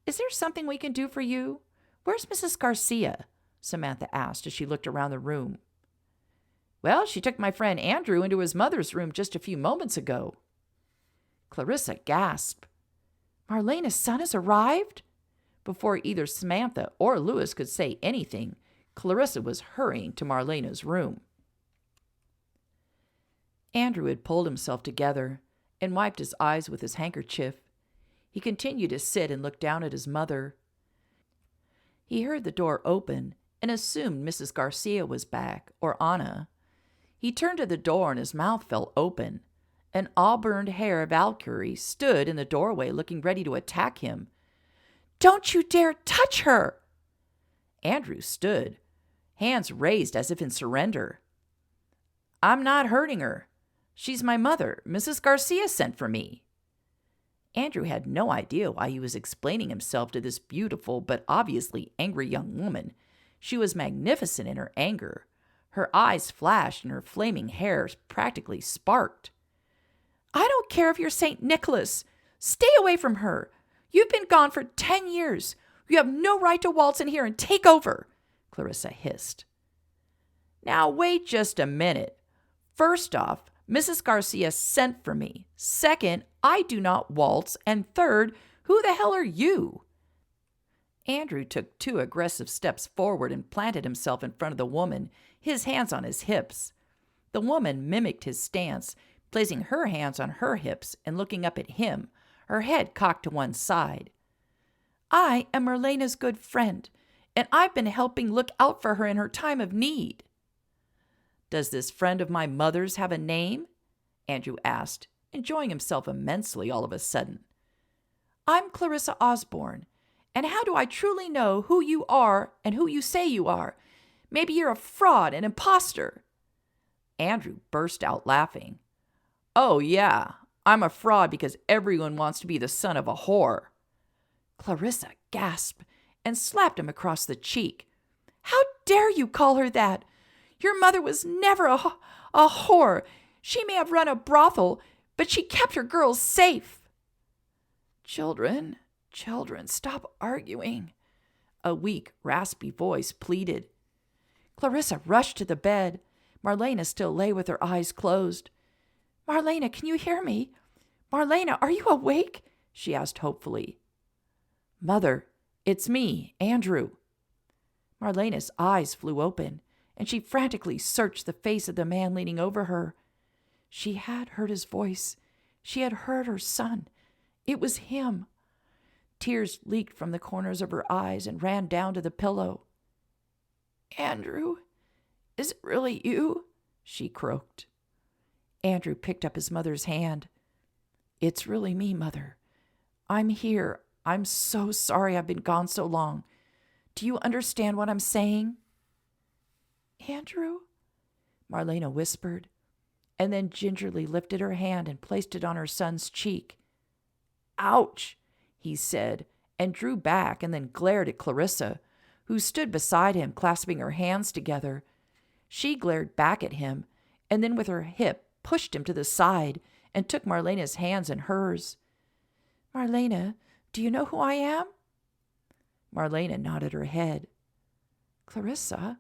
"Is there something we can do for you? Where's Mrs. Garcia?" Samantha asked as she looked around the room. "Well, she took my friend Andrew into his mother's room just a few moments ago." Clarissa gasped. "Marlena's son has arrived?" Before either Samantha or Louis could say anything, Clarissa was hurrying to Marlena's room. Andrew had pulled himself together and wiped his eyes with his handkerchief. He continued to sit and look down at his mother. He heard the door open and assumed Mrs. Garcia was back, or Anna. He turned to the door and his mouth fell open. An auburn-haired Valkyrie stood in the doorway looking ready to attack him. "Don't you dare touch her!" Andrew stood, hands raised as if in surrender. "I'm not hurting her. She's my mother. Mrs. Garcia sent for me." Andrew had no idea why he was explaining himself to this beautiful but obviously angry young woman. She was magnificent in her anger. Her eyes flashed and her flaming hair practically sparked. "I don't care if you're St. Nicholas. Stay away from her. You've been gone for 10 years. You have no right to waltz in here and take over," Clarissa hissed. "Now wait just a minute. First off, Mrs. Garcia sent for me. Second, I do not waltz. And third, who the hell are you?" Andrew took 2 aggressive steps forward and planted himself in front of the woman, his hands on his hips. The woman mimicked his stance, placing her hands on her hips and looking up at him, her head cocked to one side. "I am Marlena's good friend, and I've been helping look out for her in her time of need." "Does this friend of my mother's have a name?" Andrew asked, enjoying himself immensely all of a sudden. "I'm Clarissa Osborne, and how do I truly know who you are and who you say you are? Maybe you're a fraud, an imposter." Andrew burst out laughing. "Oh, yeah, I'm a fraud because everyone wants to be the son of a whore." Clarissa gasped and slapped him across the cheek. "How dare you call her that? Your mother was never a whore. She may have run a brothel, but she kept her girls safe." Children, stop arguing," a weak, raspy voice pleaded. Clarissa rushed to the bed. Marlena still lay with her eyes closed. "Marlena, can you hear me? Marlena, are you awake?" she asked hopefully. "Mother, it's me, Andrew." Marlena's eyes flew open, and she frantically searched the face of the man leaning over her. She had heard his voice. She had heard her son. It was him. Tears leaked from the corners of her eyes and ran down to the pillow. "Andrew, is it really you?" she croaked. Andrew picked up his mother's hand. "It's really me, Mother. I'm here. I'm so sorry I've been gone so long. Do you understand what I'm saying?" "Andrew?" Marlena whispered, and then gingerly lifted her hand and placed it on her son's cheek. "Ouch!" he said, and drew back and then glared at Clarissa, who stood beside him, clasping her hands together. She glared back at him, and then with her hip pushed him to the side and took Marlena's hands in hers. "Marlena, do you know who I am?" Marlena nodded her head. "Clarissa,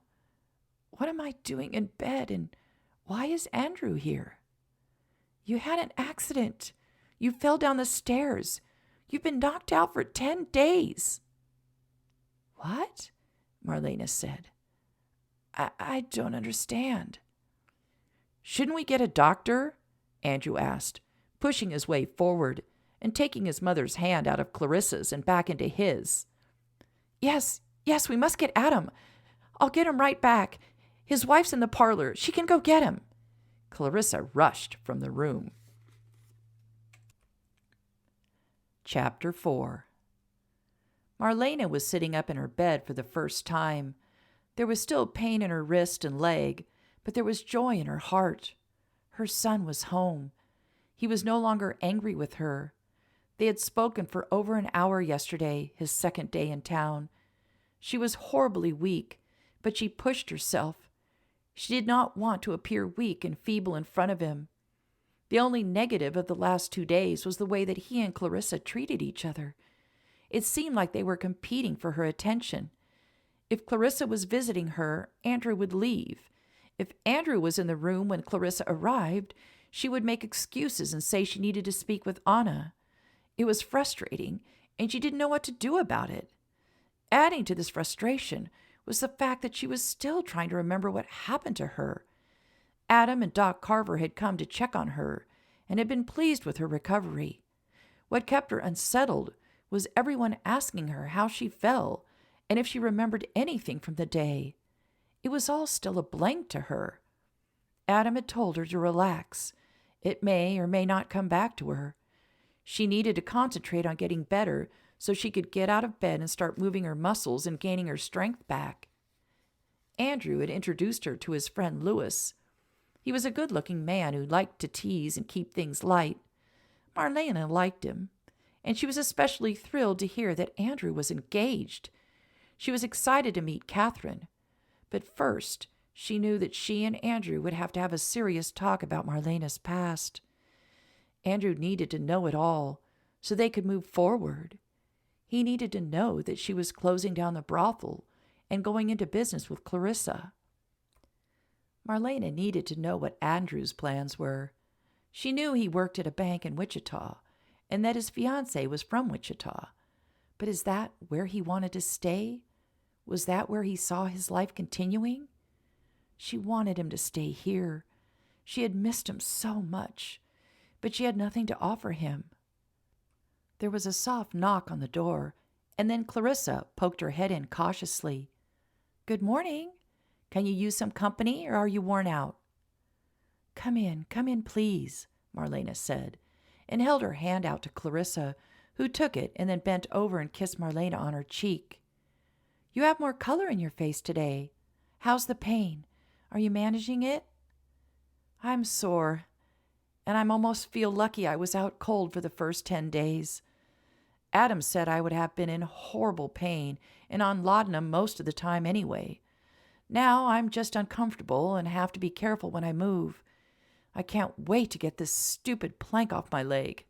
what am I doing in bed, and why is Andrew here?" "You had an accident. You fell down the stairs. You've been knocked out for 10 days. "What?" Marlena said. I don't understand." "Shouldn't we get a doctor?" Andrew asked, pushing his way forward and taking his mother's hand out of Clarissa's and back into his. Yes, we must get Adam. I'll get him right back. His wife's in the parlor. She can go get him." Clarissa rushed from the room. Chapter 4. Marlena was sitting up in her bed for the first time. There was still pain in her wrist and leg, but there was joy in her heart. Her son was home. He was no longer angry with her. They had spoken for over an hour yesterday, his second day in town. She was horribly weak, but she pushed herself. She did not want to appear weak and feeble in front of him. The only negative of the last 2 days was the way that he and Clarissa treated each other. It seemed like they were competing for her attention. If Clarissa was visiting her, Andrew would leave. If Andrew was in the room when Clarissa arrived, she would make excuses and say she needed to speak with Anna. It was frustrating, and she didn't know what to do about it. Adding to this frustration was the fact that she was still trying to remember what happened to her. Adam and Doc Carver had come to check on her and had been pleased with her recovery. What kept her unsettled was everyone asking her how she felt and if she remembered anything from the day. It was all still a blank to her. Adam had told her to relax. It may or may not come back to her. She needed to concentrate on getting better so she could get out of bed and start moving her muscles and gaining her strength back. Andrew had introduced her to his friend Louis. He was a good-looking man who liked to tease and keep things light. Marlena liked him, and she was especially thrilled to hear that Andrew was engaged. She was excited to meet Catherine, but first she knew that she and Andrew would have to have a serious talk about Marlena's past. Andrew needed to know it all so they could move forward. He needed to know that she was closing down the brothel and going into business with Clarissa. Marlena needed to know what Andrew's plans were. She knew he worked at a bank in Wichita and that his fiancée was from Wichita. But is that where he wanted to stay? Was that where he saw his life continuing? She wanted him to stay here. She had missed him so much, but she had nothing to offer him. There was a soft knock on the door, and then Clarissa poked her head in cautiously. "Good morning. Can you use some company, or are you worn out?" Come in, please," Marlena said, and held her hand out to Clarissa, who took it and then bent over and kissed Marlena on her cheek. "You have more color in your face today. How's the pain? Are you managing it?" "I'm sore, and I almost feel lucky I was out cold for the first 10 days. Adam said I would have been in horrible pain and on laudanum most of the time anyway. Now I'm just uncomfortable and have to be careful when I move. I can't wait to get this stupid plank off my leg.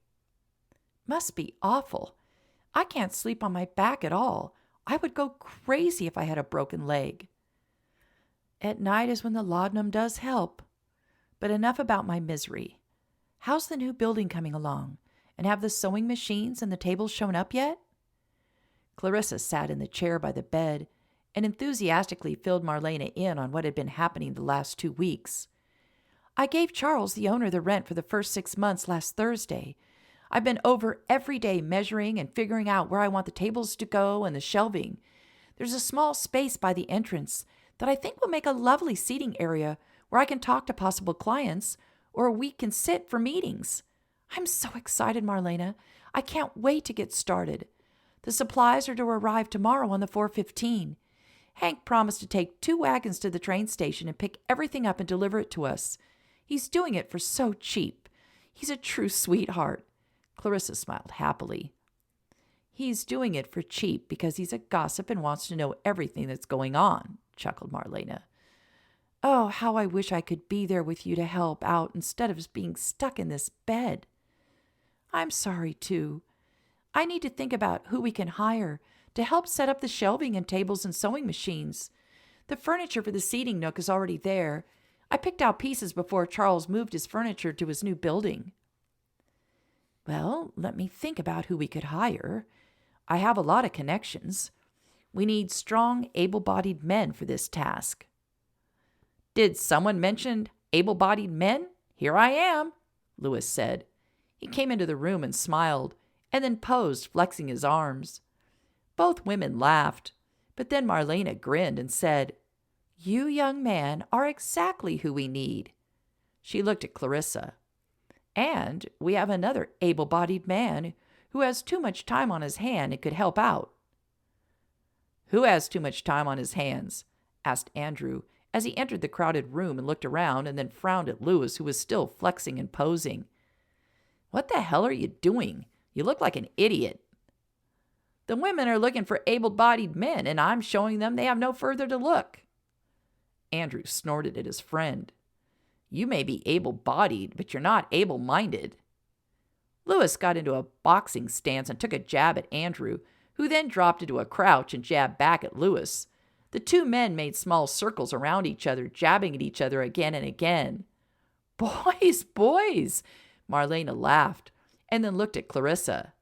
Must be awful. I can't sleep on my back at all. I would go crazy if I had a broken leg. At night is when the laudanum does help. But enough about my misery. How's the new building coming along? And have the sewing machines and the tables shown up yet? Clarissa sat in the chair by the bed and enthusiastically filled Marlena in on what had been happening the last 2 weeks. I gave Charles, the owner, the rent for the first 6 months last Thursday. I've been over every day measuring and figuring out where I want the tables to go and the shelving. There's a small space by the entrance that I think will make a lovely seating area where I can talk to possible clients or we can sit for meetings. I'm so excited, Marlena. I can't wait to get started. The supplies are to arrive tomorrow on the 4:15. Hank promised to take 2 wagons to the train station and pick everything up and deliver it to us. He's doing it for so cheap. He's a true sweetheart. Clarissa smiled happily. He's doing it for cheap because he's a gossip and wants to know everything that's going on, chuckled Marlena. Oh, how I wish I could be there with you to help out instead of being stuck in this bed. I'm sorry, too. I need to think about who we can hire to help set up the shelving and tables and sewing machines. The furniture for the seating nook is already there. I picked out pieces before Charles moved his furniture to his new building. Well, let me think about who we could hire. I have a lot of connections. We need strong, able-bodied men for this task. Did someone mention able-bodied men? Here I am, Lewis said. He came into the room and smiled, and then posed, flexing his arms. Both women laughed, but then Marlena grinned and said, You, young man, are exactly who we need. She looked at Clarissa. And we have another able-bodied man who has too much time on his hand and could help out. Who has too much time on his hands? Asked Andrew as he entered the crowded room and looked around and then frowned at Lewis, who was still flexing and posing. What the hell are you doing? You look like an idiot. The women are looking for able-bodied men, and I'm showing them they have no further to look. Andrew snorted at his friend. You may be able-bodied, but you're not able-minded. Lewis got into a boxing stance and took a jab at Andrew, who then dropped into a crouch and jabbed back at Lewis. The 2 men made small circles around each other, jabbing at each other again and again. Boys, boys, Marlena laughed, and then looked at Clarissa.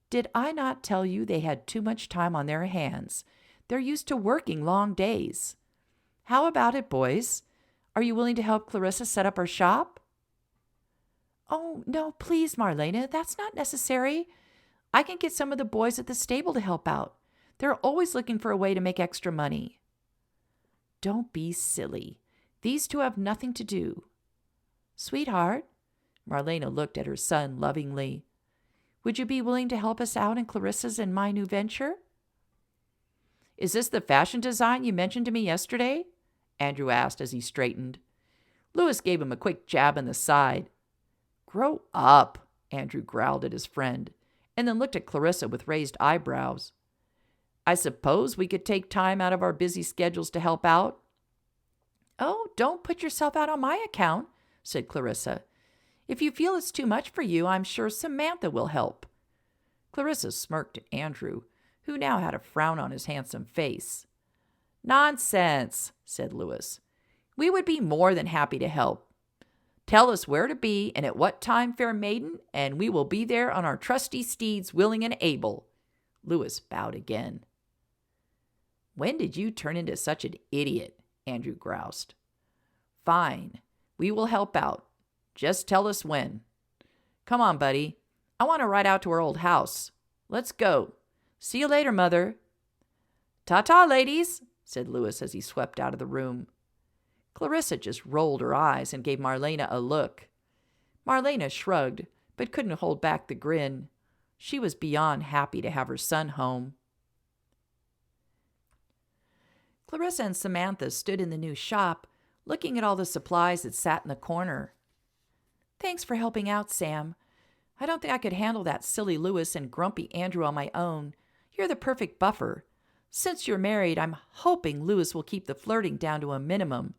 Did I not tell you they had too much time on their hands? They're used to working long days. How about it, boys? Are you willing to help Clarissa set up her shop? Oh, no, please, Marlena, that's not necessary. I can get some of the boys at the stable to help out. They're always looking for a way to make extra money. Don't be silly. These 2 have nothing to do. Sweetheart, Marlena looked at her son lovingly. Would you be willing to help us out in Clarissa's and my new venture? Is this the fashion design you mentioned to me yesterday? Andrew asked as he straightened. Lewis gave him a quick jab in the side. Grow up, Andrew growled at his friend, and then looked at Clarissa with raised eyebrows. I suppose we could take time out of our busy schedules to help out? Oh, don't put yourself out on my account, said Clarissa. If you feel it's too much for you, I'm sure Samantha will help. Clarissa smirked at Andrew, who now had a frown on his handsome face. Nonsense, said Lewis. We would be more than happy to help. Tell us where to be and at what time, fair maiden, and we will be there on our trusty steeds, willing and able. Lewis bowed again. When did you turn into such an idiot? Andrew groused. Fine, we will help out. Just tell us when. Come on, buddy. I want to ride out to our old house. Let's go. See you later, Mother. Ta-ta, ladies, said Lewis as he swept out of the room. Clarissa just rolled her eyes and gave Marlena a look. Marlena shrugged, but couldn't hold back the grin. She was beyond happy to have her son home. Clarissa and Samantha stood in the new shop, looking at all the supplies that sat in the corner. Thanks for helping out, Sam. I don't think I could handle that silly Lewis and grumpy Andrew on my own. You're the perfect buffer. Since you're married, I'm hoping Louis will keep the flirting down to a minimum,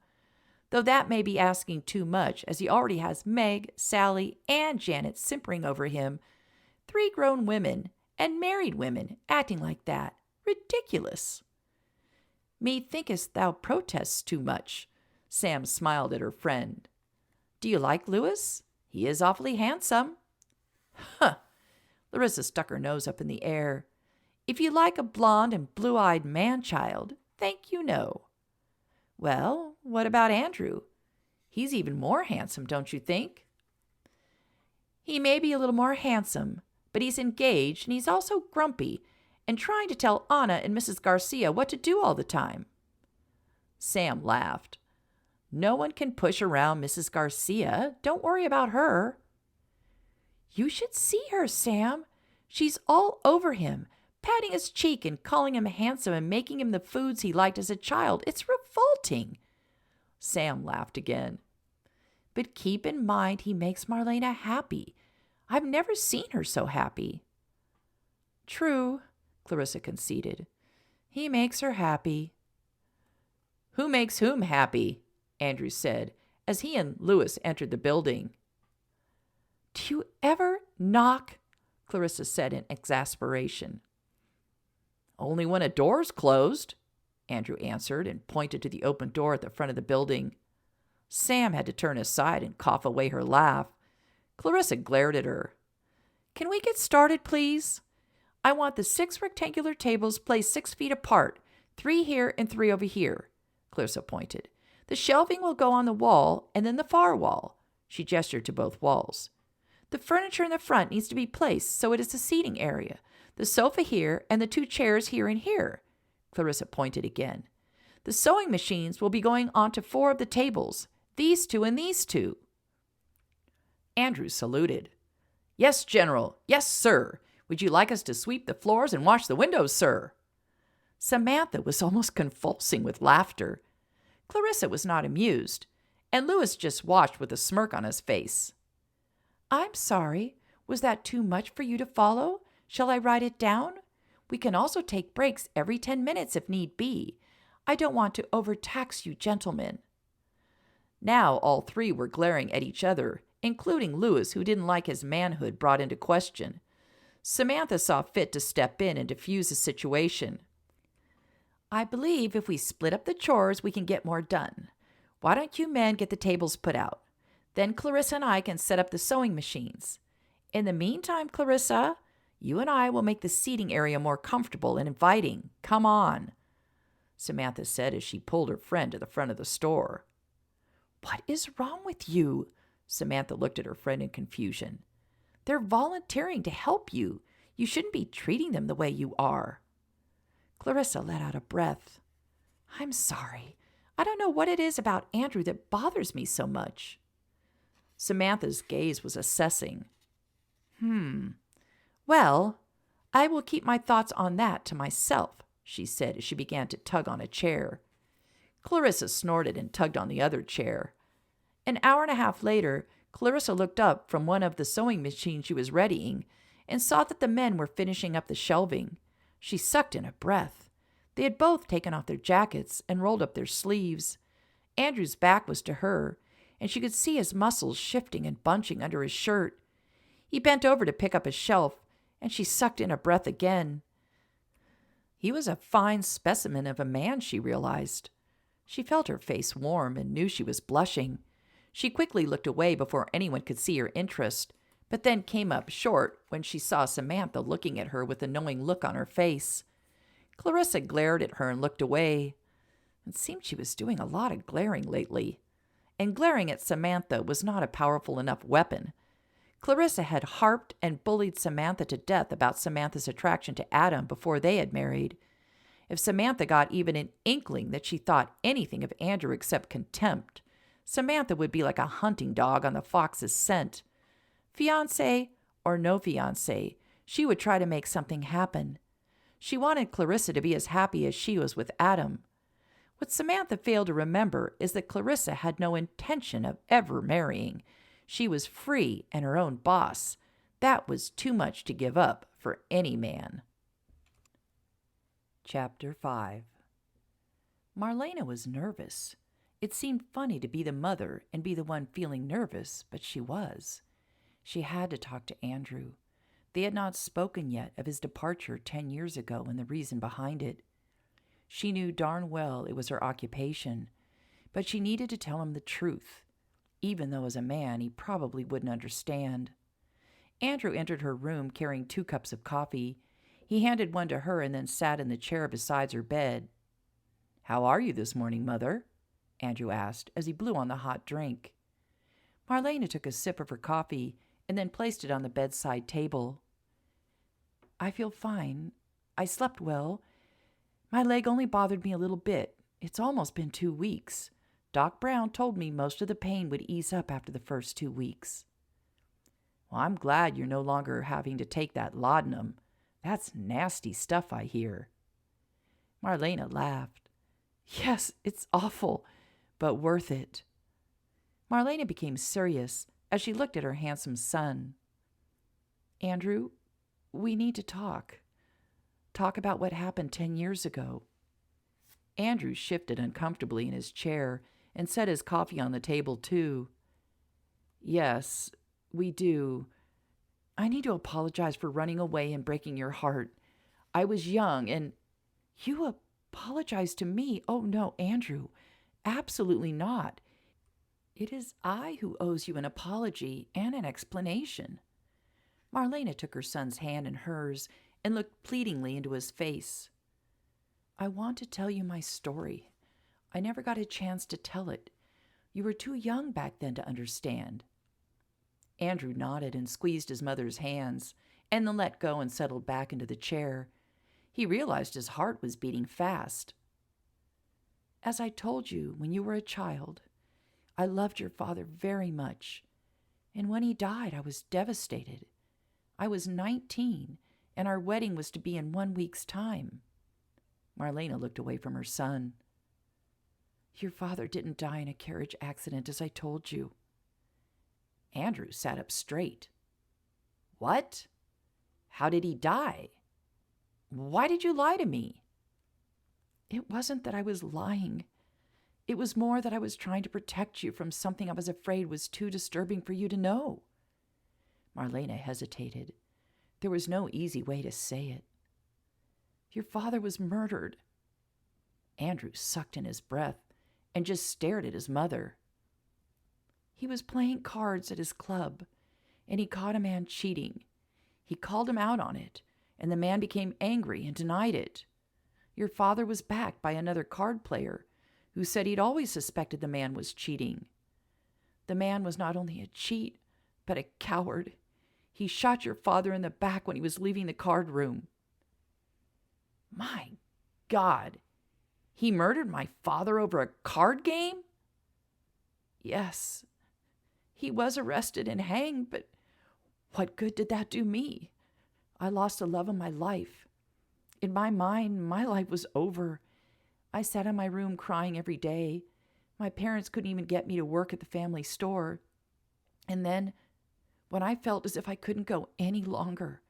though that may be asking too much, as he already has Meg, Sally, and Janet simpering over him. 3 grown women, and married women, acting like that. Ridiculous. Methinkest thou protestest too much. Sam smiled at her friend. Do you like Louis? He is awfully handsome. Huh. Larissa stuck her nose up in the air. If you like a blonde and blue-eyed man-child, think you know. Well, what about Andrew? He's even more handsome, don't you think? He may be a little more handsome, but he's engaged and he's also grumpy and trying to tell Anna and Mrs. Garcia what to do all the time. Sam laughed. No one can push around Mrs. Garcia. Don't worry about her. You should see her, Sam. She's all over him, patting his cheek and calling him handsome and making him the foods he liked as a child. It's revolting. Sam laughed again. But keep in mind he makes Marlena happy. I've never seen her so happy. True, Clarissa conceded. He makes her happy. Who makes whom happy? Andrew said, as he and Louis entered the building. Do you ever knock? Clarissa said in exasperation. Only when a door's closed, Andrew answered and pointed to the open door at the front of the building. Sam had to turn aside and cough away her laugh. Clarissa glared at her. Can we get started, please? I want the 6 rectangular tables placed 6 feet apart, 3 here and 3 over here, Clarissa pointed. The shelving will go on the wall and then the far wall. She gestured to both walls. The furniture in the front needs to be placed so it is a seating area. The sofa here and the 2 chairs here and here. Clarissa pointed again. The sewing machines will be going onto 4 of the tables, these 2 and these 2. Andrew saluted. Yes, General. Yes, sir. Would you like us to sweep the floors and wash the windows, sir? Samantha was almost convulsing with laughter. Clarissa was not amused, and Louis just watched with a smirk on his face. I'm sorry. Was that too much for you to follow? Shall I write it down? We can also take breaks every 10 minutes if need be. I don't want to overtax you gentlemen. Now all 3 were glaring at each other, including Louis, who didn't like his manhood brought into question. Samantha saw fit to step in and defuse the situation. I believe if we split up the chores, we can get more done. Why don't you men get the tables put out? Then Clarissa and I can set up the sewing machines. In the meantime, Clarissa, you and I will make the seating area more comfortable and inviting. Come on, Samantha said as she pulled her friend to the front of the store. What is wrong with you? Samantha looked at her friend in confusion. They're volunteering to help you. You shouldn't be treating them the way you are. Clarissa let out a breath. I'm sorry. I don't know what it is about Andrew that bothers me so much. Samantha's gaze was assessing. Well, I will keep my thoughts on that to myself, she said as she began to tug on a chair. Clarissa snorted and tugged on the other chair. An hour and a half later, Clarissa looked up from one of the sewing machines she was readying and saw that the men were finishing up the shelving. She sucked in a breath. They had both taken off their jackets and rolled up their sleeves. Andrew's back was to her, and she could see his muscles shifting and bunching under his shirt. He bent over to pick up a shelf, and she sucked in a breath again. He was a fine specimen of a man, she realized. She felt her face warm and knew she was blushing. She quickly looked away before anyone could see her interest, but then came up short when she saw Samantha looking at her with a knowing look on her face. Clarissa glared at her and looked away. It seemed she was doing a lot of glaring lately, and glaring at Samantha was not a powerful enough weapon. Clarissa had harped and bullied Samantha to death about Samantha's attraction to Adam before they had married. If Samantha got even an inkling that she thought anything of Andrew except contempt, Samantha would be like a hunting dog on the fox's scent. Fiancé or no fiancé, she would try to make something happen. She wanted Clarissa to be as happy as she was with Adam. What Samantha failed to remember is that Clarissa had no intention of ever marrying. She was free and her own boss. That was too much to give up for any man. Chapter 5. Marlena was nervous. It seemed funny to be the mother and be the one feeling nervous, but she was. She had to talk to Andrew. They had not spoken yet of his departure 10 years ago and the reason behind it. She knew darn well it was her occupation, but she needed to tell him the truth, even though as a man he probably wouldn't understand. Andrew entered her room carrying 2 cups of coffee. He handed one to her and then sat in the chair beside her bed. "How are you this morning, Mother?" Andrew asked as he blew on the hot drink. Marlena took a sip of her coffee and then placed it on the bedside table. "I feel fine. I slept well. My leg only bothered me a little bit. It's almost been 2 weeks. Doc Brown told me most of the pain would ease up after the first 2 weeks." "Well, I'm glad you're no longer having to take that laudanum. That's nasty stuff, I hear." Marlena laughed. "Yes, it's awful, but worth it." Marlena became serious as she looked at her handsome son. "Andrew, we need to talk. Talk about what happened 10 years ago." Andrew shifted uncomfortably in his chair and set his coffee on the table, too. "Yes, we do. I need to apologize for running away and breaking your heart. I was young and—" "You apologize to me? Oh, no, Andrew. Absolutely not. It is I who owes you an apology and an explanation." Marlena took her son's hand in hers and looked pleadingly into his face. "I want to tell you my story. I never got a chance to tell it. You were too young back then to understand." Andrew nodded and squeezed his mother's hands, and then let go and settled back into the chair. He realized his heart was beating fast. "As I told you when you were a child, I loved your father very much, and when he died I was devastated. I was 19, and our wedding was to be in 1 week's time." Marlena looked away from her son. "Your father didn't die in a carriage accident, as I told you." Andrew sat up straight. "What? How did he die? Why did you lie to me?" "It wasn't that I was lying. It was more that I was trying to protect you from something I was afraid was too disturbing for you to know." Marlena hesitated. There was no easy way to say it. "Your father was murdered." Andrew sucked in his breath and just stared at his mother. "He was playing cards at his club, and he caught a man cheating. He called him out on it, and the man became angry and denied it. Your father was backed by another card player who said he'd always suspected the man was cheating. The man was not only a cheat, but a coward. He shot your father in the back when he was leaving the card room." "My God! He murdered my father over a card game?" "Yes. He was arrested and hanged, but what good did that do me? I lost the love of my life. In my mind, my life was over. I sat in my room crying every day. My parents couldn't even get me to work at the family store. And then, when I felt as if I couldn't go any longer,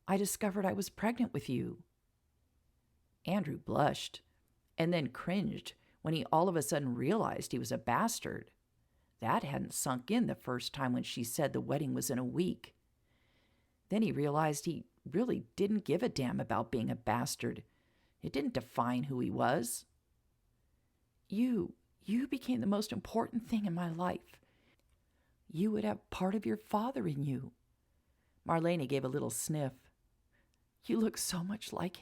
I discovered I was pregnant with you." Andrew blushed and then cringed when he all of a sudden realized he was a bastard. That hadn't sunk in the first time when she said the wedding was in a week. Then he realized he really didn't give a damn about being a bastard. It didn't define who he was. You became the most important thing in my life. You would have part of your father in you." Marlena gave a little sniff. "You look so much like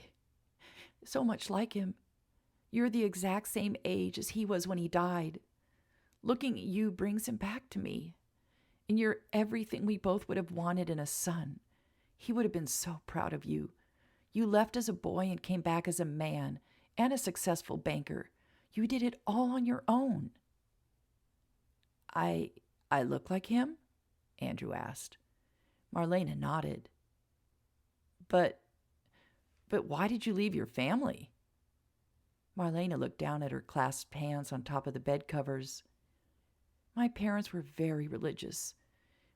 him. You're the exact same age as he was when he died. Looking at you brings him back to me. And you're everything we both would have wanted in a son. He would have been so proud of you. You left as a boy and came back as a man and a successful banker. You did it all on your own." I look like him?" Andrew asked. Marlena nodded. But why did you leave your family?" Marlena looked down at her clasped hands on top of the bed covers. "My parents were very religious.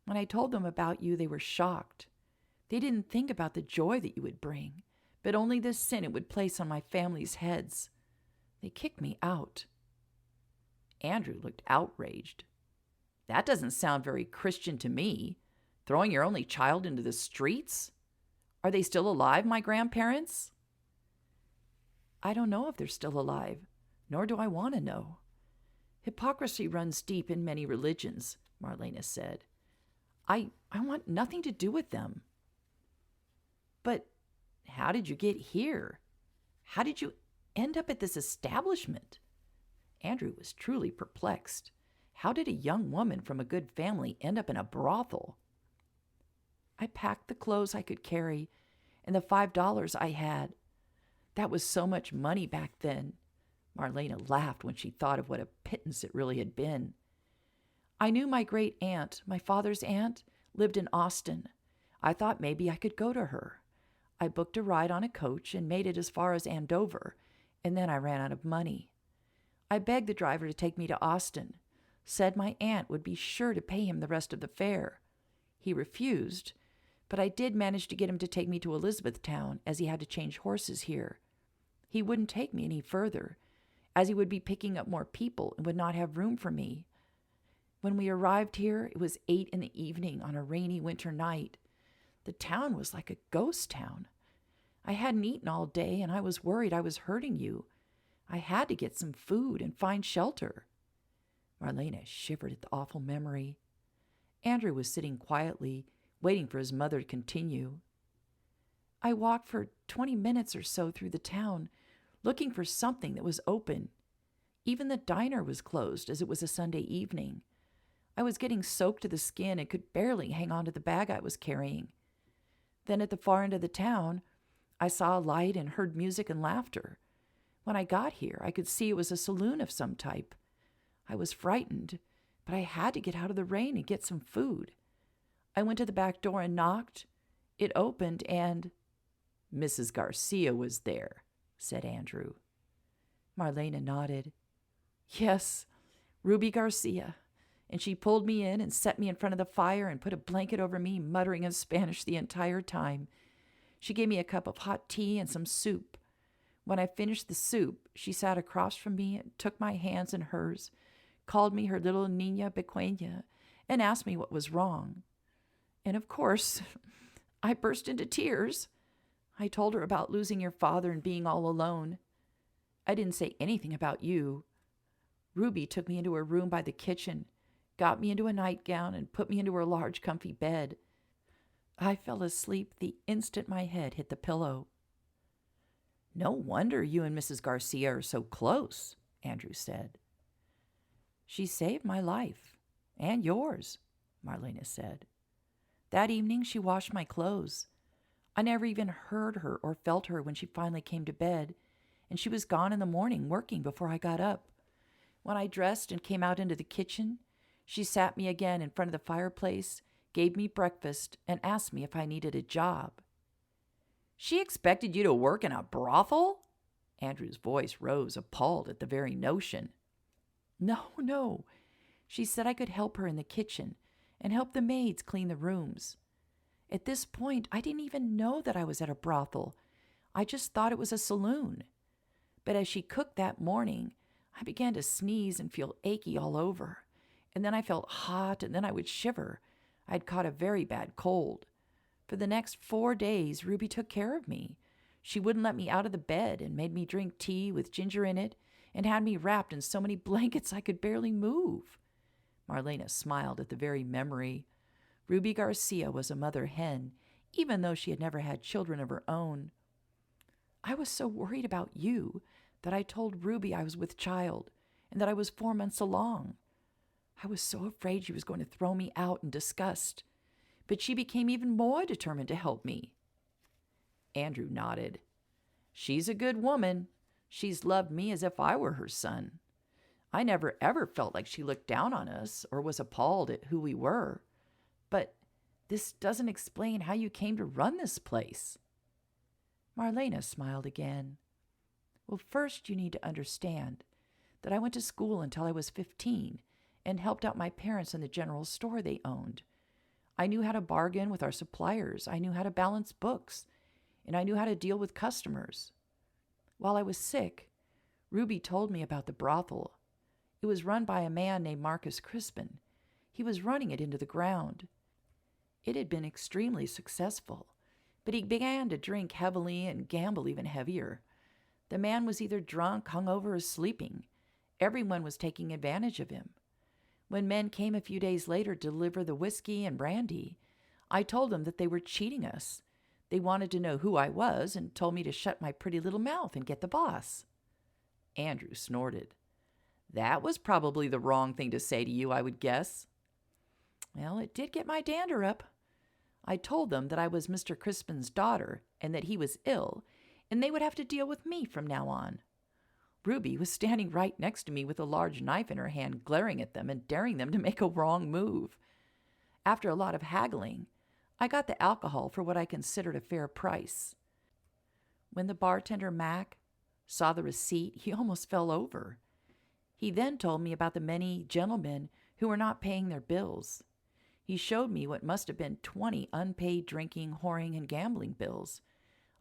When I told them about you, they were shocked. They didn't think about the joy that you would bring, but only the sin it would place on my family's heads. They kicked me out." Andrew looked outraged. "That doesn't sound very Christian to me. Throwing your only child into the streets? Are they still alive, my grandparents?" "I don't know if they're still alive, nor do I want to know. Hypocrisy runs deep in many religions," Marlena said. I want nothing to do with them." "But how did you get here? How did you end up at this establishment?" Andrew was truly perplexed. How did a young woman from a good family end up in a brothel? "I packed the clothes I could carry and the $5 I had. That was so much money back then." Marlena laughed when she thought of what a pittance it really had been. "I knew my great-aunt, my father's aunt, lived in Austin. I thought maybe I could go to her. I booked a ride on a coach and made it as far as Andover, and then I ran out of money. I begged the driver to take me to Austin, said my aunt would be sure to pay him the rest of the fare. He refused, but I did manage to get him to take me to Elizabethtown, as he had to change horses here. He wouldn't take me any further, as he would be picking up more people and would not have room for me. When we arrived here, it was 8 in the evening on a rainy winter night. The town was like a ghost town. I hadn't eaten all day, and I was worried I was hurting you. I had to get some food and find shelter." Marlena shivered at the awful memory. Andrew was sitting quietly, waiting for his mother to continue. "I walked for 20 minutes or so through the town, looking for something that was open. Even the diner was closed, as it was a Sunday evening. I was getting soaked to the skin and could barely hang on to the bag I was carrying. Then at the far end of the town, I saw a light and heard music and laughter. When I got here, I could see it was a saloon of some type. I was frightened, but I had to get out of the rain and get some food. I went to the back door and knocked. It opened and—" "Mrs. Garcia was there," said Andrew. Marlena nodded. "Yes, Ruby Garcia. And she pulled me in and set me in front of the fire and put a blanket over me, muttering in Spanish the entire time. She gave me a cup of hot tea and some soup. When I finished the soup, she sat across from me and took my hands in hers, called me her little niña pequeña, and asked me what was wrong. And of course, I burst into tears. I told her about losing your father and being all alone. I didn't say anything about you. Ruby took me into her room by the kitchen, got me into a nightgown, and put me into her large, comfy bed. I fell asleep the instant my head hit the pillow." "No wonder you and Mrs. Garcia are so close," Andrew said. "She saved my life, and yours," Marlena said. "That evening she washed my clothes. I never even heard her or felt her when she finally came to bed, and she was gone in the morning working before I got up. When I dressed and came out into the kitchen, she sat me again in front of the fireplace, gave me breakfast, and asked me if I needed a job." "She expected you to work in a brothel?" Andrew's voice rose, appalled at the very notion. No. She said I could help her in the kitchen and help the maids clean the rooms. At this point, I didn't even know that I was at a brothel. I just thought it was a saloon. But as she cooked that morning, I began to sneeze and feel achy all over. And then I felt hot, and then I would shiver. I'd caught a very bad cold. For the next 4 days, Ruby took care of me. She wouldn't let me out of the bed and made me drink tea with ginger in it and had me wrapped in so many blankets I could barely move." Marlena smiled at the very memory. Ruby Garcia was a mother hen, even though she had never had children of her own. "I was so worried about you that I told Ruby I was with child and that I was 4 months along. I was so afraid she was going to throw me out in disgust, but she became even more determined to help me." Andrew nodded. "She's a good woman. She's loved me as if I were her son. I never ever felt like she looked down on us or was appalled at who we were. But this doesn't explain how you came to run this place." Marlena smiled again. "Well, first you need to understand that I went to school until I was 15 and helped out my parents in the general store they owned. I knew how to bargain with our suppliers. I knew how to balance books. and I knew how to deal with customers. While I was sick, Ruby told me about the brothel. It was run by a man named Marcus Crispin. He was running it into the ground. It had been extremely successful, but he began to drink heavily and gamble even heavier. The man was either drunk, hungover, or sleeping. Everyone was taking advantage of him. When men came a few days later to deliver the whiskey and brandy, I told them that they were cheating us. They wanted to know who I was and told me to shut my pretty little mouth and get the boss. Andrew snorted. That was probably the wrong thing to say to you, I would guess. Well, it did get my dander up. I told them that I was Mr. Crispin's daughter and that he was ill, and they would have to deal with me from now on. Ruby was standing right next to me with a large knife in her hand, glaring at them and daring them to make a wrong move. After a lot of haggling, I got the alcohol for what I considered a fair price. When the bartender, Mac, saw the receipt, he almost fell over. He then told me about the many gentlemen who were not paying their bills. He showed me what must have been 20 unpaid drinking, whoring, and gambling bills.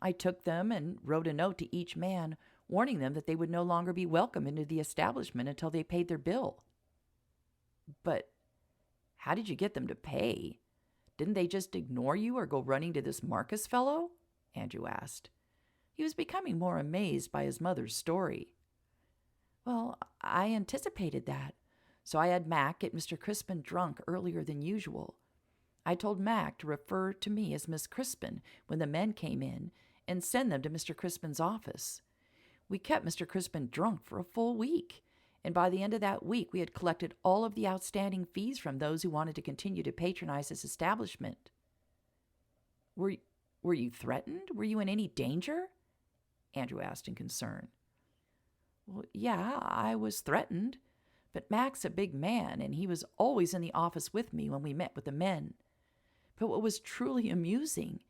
I took them and wrote a note to each man, warning them that they would no longer be welcome into the establishment until they paid their bill. But how did you get them to pay? Didn't they just ignore you or go running to this Marcus fellow? Andrew asked. He was becoming more amazed by his mother's story. Well, I anticipated that, so I had Mac get Mr. Crispin drunk earlier than usual. I told Mac to refer to me as Miss Crispin when the men came in and send them to Mr. Crispin's office. We kept Mr. Crispin drunk for a full week, and by the end of that week we had collected all of the outstanding fees from those who wanted to continue to patronize his establishment. Were you threatened? Were you in any danger? Andrew asked in concern. Well, yeah, I was threatened, but Mac's a big man, and he was always in the office with me when we met with the men. But what was truly amusing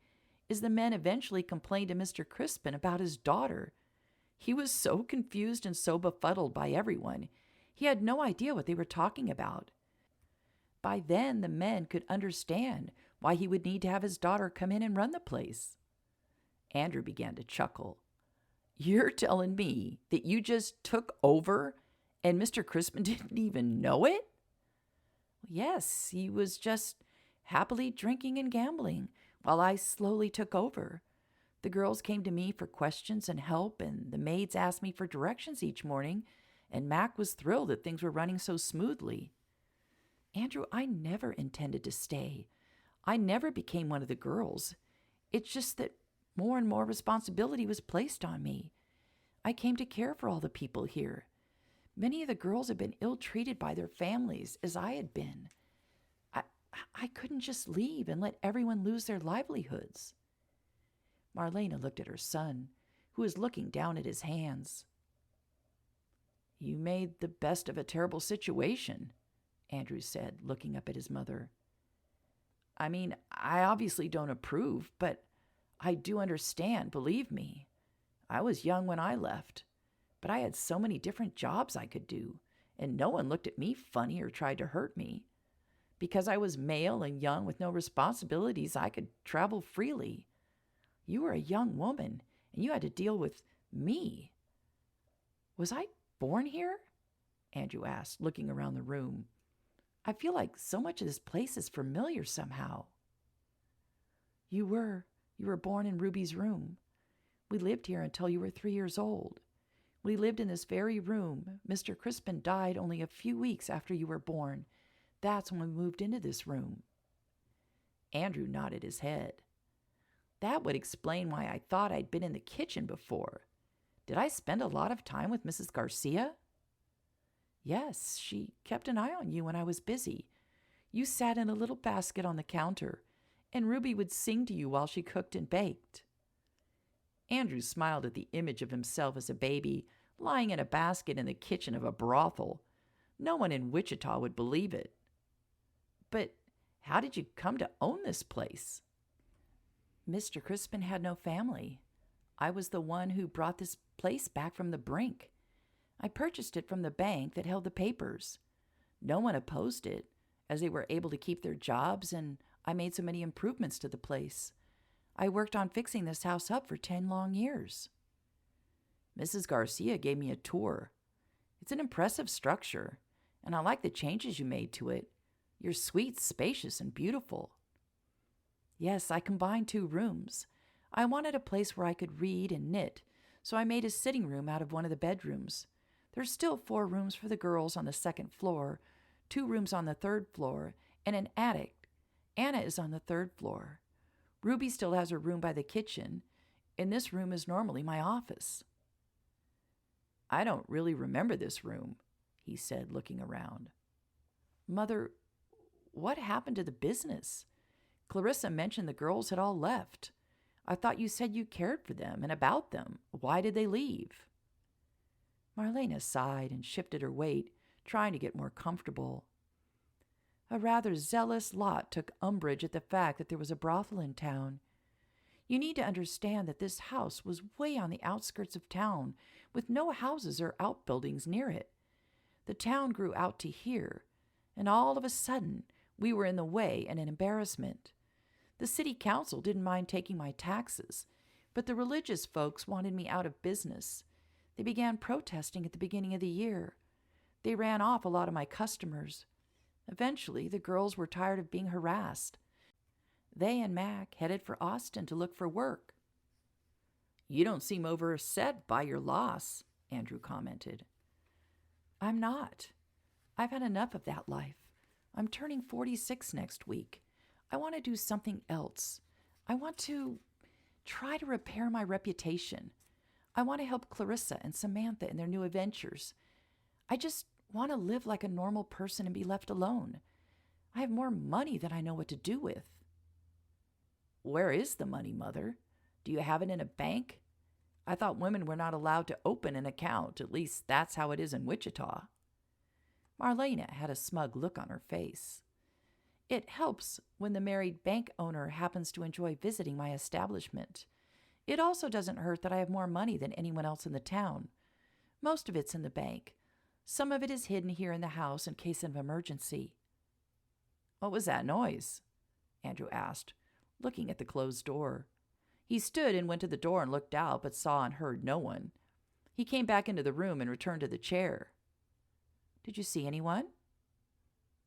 is the men eventually complained to Mr. Crispin about his daughter. He was so confused and so befuddled by everyone, he had no idea what they were talking about. By then, the men could understand why he would need to have his daughter come in and run the place. Andrew began to chuckle. You're telling me that you just took over and Mr. Crispin didn't even know it? Yes, he was just happily drinking and gambling while I slowly took over. The girls came to me for questions and help, and the maids asked me for directions each morning, and Mac was thrilled that things were running so smoothly. Andrew, I never intended to stay. I never became one of the girls. It's just that more and more responsibility was placed on me. I came to care for all the people here. Many of the girls had been ill-treated by their families, as I had been. I couldn't just leave and let everyone lose their livelihoods. Marlena looked at her son, who was looking down at his hands. You made the best of a terrible situation, Andrew said, looking up at his mother. I mean, I obviously don't approve, but I do understand, believe me. I was young when I left, but I had so many different jobs I could do, and no one looked at me funny or tried to hurt me. Because I was male and young with no responsibilities, I could travel freely. You were a young woman, and you had to deal with me. Was I born here? Andrew asked, looking around the room. I feel like so much of this place is familiar somehow. You were born in Ruby's room. We lived here until you were 3 years old. We lived in this very room. Mr. Crispin died only a few weeks after you were born. That's when we moved into this room. Andrew nodded his head. That would explain why I thought I'd been in the kitchen before. Did I spend a lot of time with Mrs. Garcia? Yes, she kept an eye on you when I was busy. You sat in a little basket on the counter, and Ruby would sing to you while she cooked and baked. Andrew smiled at the image of himself as a baby, lying in a basket in the kitchen of a brothel. No one in Wichita would believe it. But how did you come to own this place? Mr. Crispin had no family. I was the one who brought this place back from the brink. I purchased it from the bank that held the papers. No one opposed it, as they were able to keep their jobs, and I made so many improvements to the place. I worked on fixing this house up for 10 long years. Mrs. Garcia gave me a tour. It's an impressive structure, and I like the changes you made to it. Your suite's spacious and beautiful. Yes, I combined 2 rooms. I wanted a place where I could read and knit, so I made a sitting room out of one of the bedrooms. There's still 4 rooms for the girls on the 2nd floor, 2 rooms on the 3rd floor, and an attic. Anna is on the 3rd floor. Ruby still has her room by the kitchen, and this room is normally my office. I don't really remember this room, he said, looking around. Mother, what happened to the business? Clarissa mentioned the girls had all left. I thought you said you cared for them and about them. Why did they leave? Marlena sighed and shifted her weight, trying to get more comfortable. A rather zealous lot took umbrage at the fact that there was a brothel in town. You need to understand that this house was way on the outskirts of town, with no houses or outbuildings near it. The town grew out to here, and all of a sudden we were in the way and an embarrassment. The city council didn't mind taking my taxes, but the religious folks wanted me out of business. They began protesting at the beginning of the year. They ran off a lot of my customers. Eventually, the girls were tired of being harassed. They and Mac headed for Austin to look for work. You don't seem overset by your loss, Andrew commented. I'm not. I've had enough of that life. I'm turning 46 next week. I want to do something else. I want to try to repair my reputation. I want to help Clarissa and Samantha in their new adventures. I just want to live like a normal person and be left alone. I have more money than I know what to do with. Where is the money, Mother? Do you have it in a bank? I thought women were not allowed to open an account. At least that's how it is in Wichita. Marlena had a smug look on her face. It helps when the married bank owner happens to enjoy visiting my establishment. It also doesn't hurt that I have more money than anyone else in the town. Most of it's in the bank. Some of it is hidden here in the house in case of emergency. What was that noise? Andrew asked, looking at the closed door. He stood and went to the door and looked out, but saw and heard no one. He came back into the room and returned to the chair. Did you see anyone?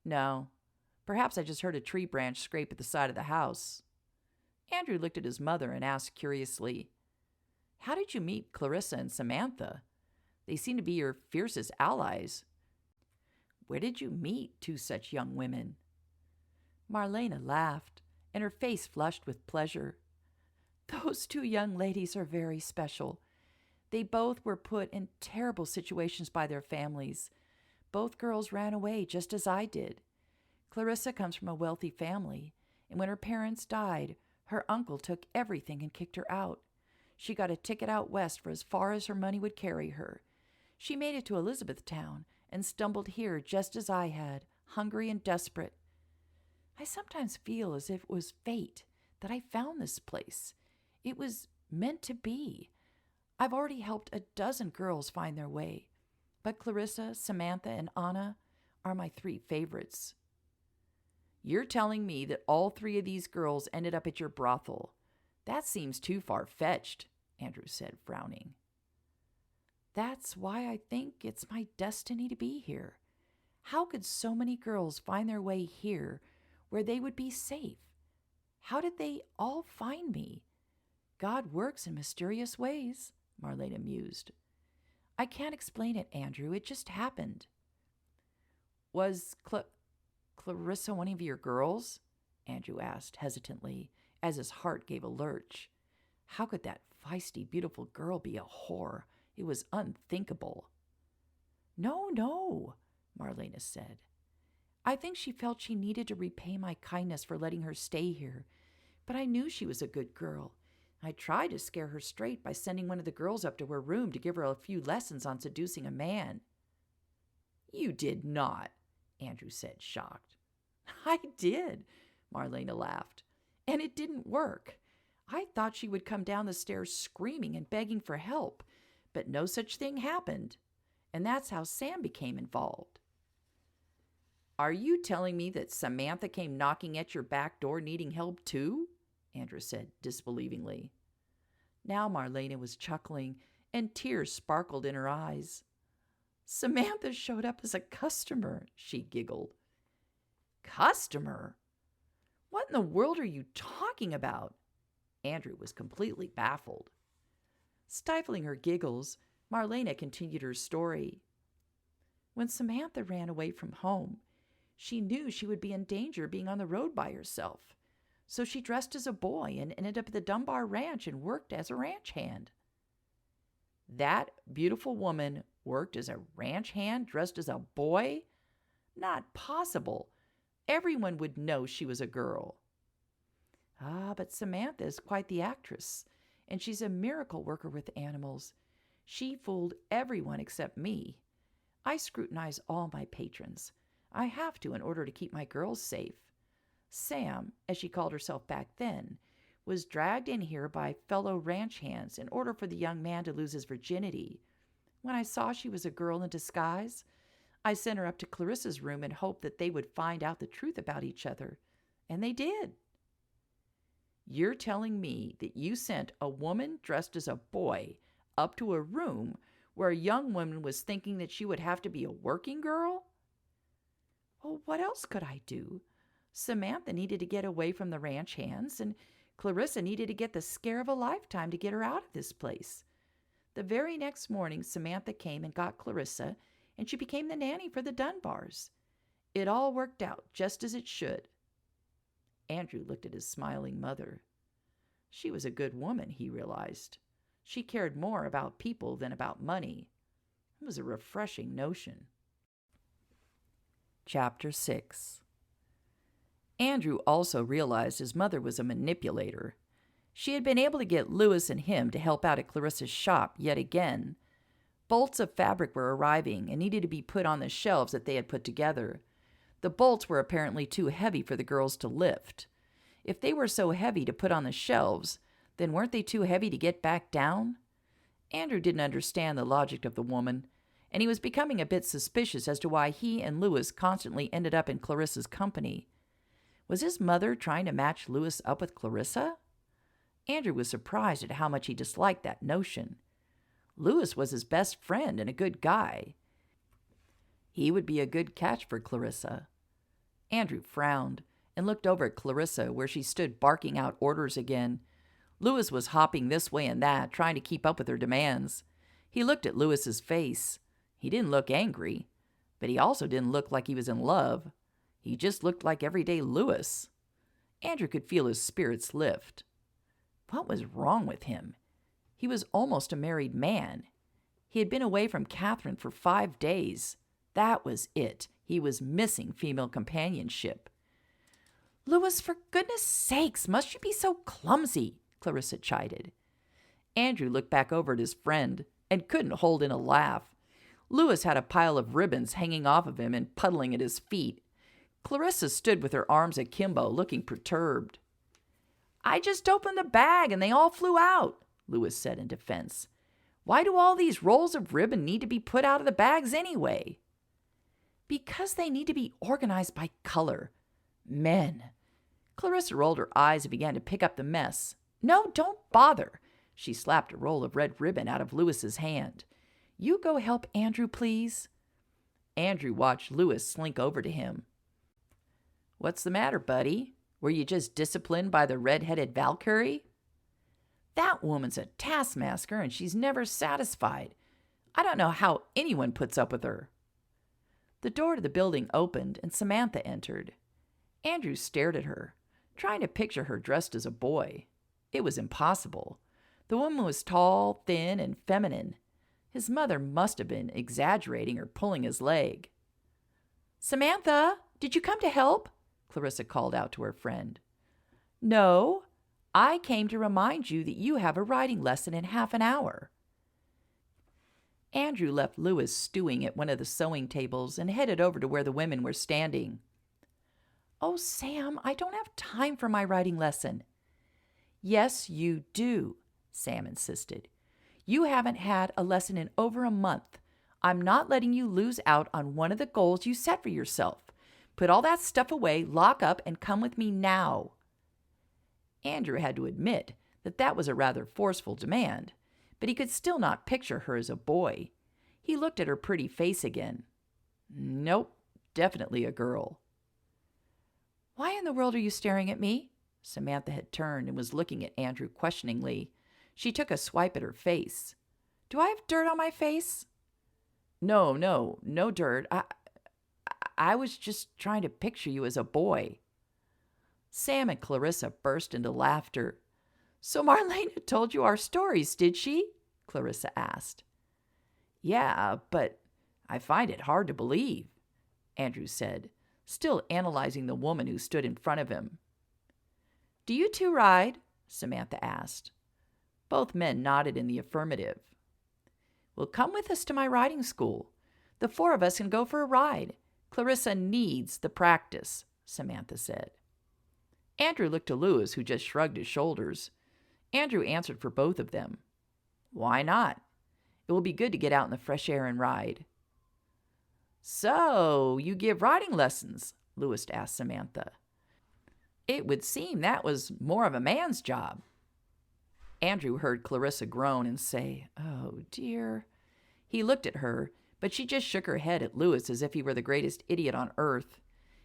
No. Perhaps I just heard a tree branch scrape at the side of the house. Andrew looked at his mother and asked curiously, How did you meet Clarissa and Samantha? They seem to be your fiercest allies. Where did you meet 2 such young women? Marlena laughed, and her face flushed with pleasure. Those 2 young ladies are very special. They both were put in terrible situations by their families. Both girls ran away just as I did. Clarissa comes from a wealthy family, and when her parents died, her uncle took everything and kicked her out. She got a ticket out west for as far as her money would carry her. She made it to Elizabethtown and stumbled here just as I had, hungry and desperate. I sometimes feel as if it was fate that I found this place. It was meant to be. I've already helped a dozen girls find their way, but Clarissa, Samantha, and Anna are my 3 favorites. You're telling me that all 3 of these girls ended up at your brothel. That seems too far-fetched, Andrew said, frowning. That's why I think it's my destiny to be here. How could so many girls find their way here where they would be safe? How did they all find me? God works in mysterious ways, Marlena mused. I can't explain it, Andrew. It just happened. Was Clarissa one of your girls? Andrew asked hesitantly, as his heart gave a lurch. How could that feisty, beautiful girl be a whore? It was unthinkable. No, Marlena said. I think she felt she needed to repay my kindness for letting her stay here, but I knew she was a good girl. I tried to scare her straight by sending one of the girls up to her room to give her a few lessons on seducing a man. You did not, Andrew said, shocked. I did, Marlena laughed, and it didn't work. I thought she would come down the stairs screaming and begging for help, but no such thing happened, and that's how Sam became involved. Are you telling me that Samantha came knocking at your back door needing help too? Andrew said disbelievingly. Now Marlena was chuckling, and tears sparkled in her eyes. Samantha showed up as a customer, she giggled. Customer? What in the world are you talking about? Andrew was completely baffled. Stifling her giggles, Marlena continued her story. When Samantha ran away from home, she knew she would be in danger being on the road by herself. So she dressed as a boy and ended up at the Dunbar Ranch and worked as a ranch hand. That beautiful woman worked as a ranch hand dressed as a boy? Not possible. Everyone would know she was a girl. Ah, but Samantha is quite the actress, and she's a miracle worker with animals. She fooled everyone except me. I scrutinize all my patrons. I have to in order to keep my girls safe. Sam, as she called herself back then, was dragged in here by fellow ranch hands in order for the young man to lose his virginity. When I saw she was a girl in disguise, I sent her up to Clarissa's room in hope that they would find out the truth about each other. And they did. You're telling me that you sent a woman dressed as a boy up to a room where a young woman was thinking that she would have to be a working girl? Well, what else could I do? Samantha needed to get away from the ranch hands, and Clarissa needed to get the scare of a lifetime to get her out of this place. The very next morning, Samantha came and got Clarissa, and she became the nanny for the Dunbars. It all worked out just as it should. Andrew looked at his smiling mother. She was a good woman, he realized. She cared more about people than about money. It was a refreshing notion. Chapter 6. Andrew also realized his mother was a manipulator. She had been able to get Lewis and him to help out at Clarissa's shop yet again. Bolts of fabric were arriving and needed to be put on the shelves that they had put together. The bolts were apparently too heavy for the girls to lift. If they were so heavy to put on the shelves, then weren't they too heavy to get back down? Andrew didn't understand the logic of the woman, and he was becoming a bit suspicious as to why he and Lewis constantly ended up in Clarissa's company. Was his mother trying to match Lewis up with Clarissa? Andrew was surprised at how much he disliked that notion. Lewis was his best friend and a good guy. He would be a good catch for Clarissa. Andrew frowned and looked over at Clarissa where she stood barking out orders again. Lewis was hopping this way and that, trying to keep up with her demands. He looked at Lewis's face. He didn't look angry, but he also didn't look like he was in love. He just looked like everyday Lewis. Andrew could feel his spirits lift. What was wrong with him? He was almost a married man. He had been away from Catherine for 5 days. That was it. He was missing female companionship. Lewis, for goodness sakes, must you be so clumsy? Clarissa chided. Andrew looked back over at his friend and couldn't hold in a laugh. Lewis had a pile of ribbons hanging off of him and puddling at his feet. Clarissa stood with her arms akimbo, looking perturbed. I just opened the bag and they all flew out, Lewis said in defense. Why do all these rolls of ribbon need to be put out of the bags anyway? Because they need to be organized by color. Men. Clarissa rolled her eyes and began to pick up the mess. No, don't bother. She slapped a roll of red ribbon out of Lewis's hand. You go help Andrew, please. Andrew watched Lewis slink over to him. What's the matter, buddy? Were you just disciplined by the red-headed Valkyrie? That woman's a taskmaster and she's never satisfied. I don't know how anyone puts up with her. The door to the building opened and Samantha entered. Andrew stared at her, trying to picture her dressed as a boy. It was impossible. The woman was tall, thin, and feminine. His mother must have been exaggerating or pulling his leg. Samantha, did you come to help? Clarissa called out to her friend. No, I came to remind you that you have a writing lesson in half an hour. Andrew left Lewis stewing at one of the sewing tables and headed over to where the women were standing. Oh, Sam, I don't have time for my writing lesson. Yes, you do, Sam insisted. You haven't had a lesson in over a month. I'm not letting you lose out on one of the goals you set for yourself. Put all that stuff away, lock up, and come with me now. Andrew had to admit that that was a rather forceful demand, but he could still not picture her as a boy. He looked at her pretty face again. Nope, definitely a girl. Why in the world are you staring at me? Samantha had turned and was looking at Andrew questioningly. She took a swipe at her face. Do I have dirt on my face? No dirt. I was just trying to picture you as a boy. Sam and Clarissa burst into laughter. So Marlena told you our stories, did she? Clarissa asked. Yeah, but I find it hard to believe, Andrew said, still analyzing the woman who stood in front of him. Do you two ride? Samantha asked. Both men nodded in the affirmative. Well, come with us to my riding school. The four of us can go for a ride. Clarissa needs the practice, Samantha said. Andrew looked to Lewis, who just shrugged his shoulders. Andrew answered for both of them. Why not? It will be good to get out in the fresh air and ride. So, you give riding lessons? Lewis asked Samantha. It would seem that was more of a man's job. Andrew heard Clarissa groan and say, Oh, dear. He looked at her, but she just shook her head at Lewis as if he were the greatest idiot on earth.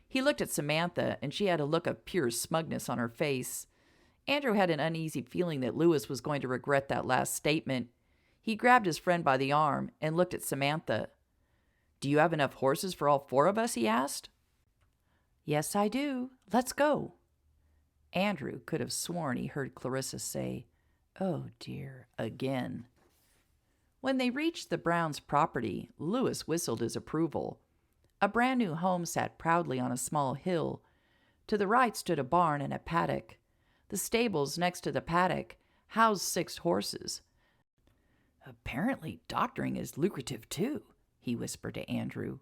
He looked at Samantha, and she had a look of pure smugness on her face. Andrew had an uneasy feeling that Lewis was going to regret that last statement. He grabbed his friend by the arm and looked at Samantha. Do you have enough horses for all four of us? He asked. Yes, I do. Let's go. Andrew could have sworn he heard Clarissa say, Oh, dear, again. When they reached the Browns' property, Lewis whistled his approval. A brand-new home sat proudly on a small hill. To the right stood a barn and a paddock. The stables next to the paddock housed 6 horses. Apparently doctoring is lucrative too, he whispered to Andrew.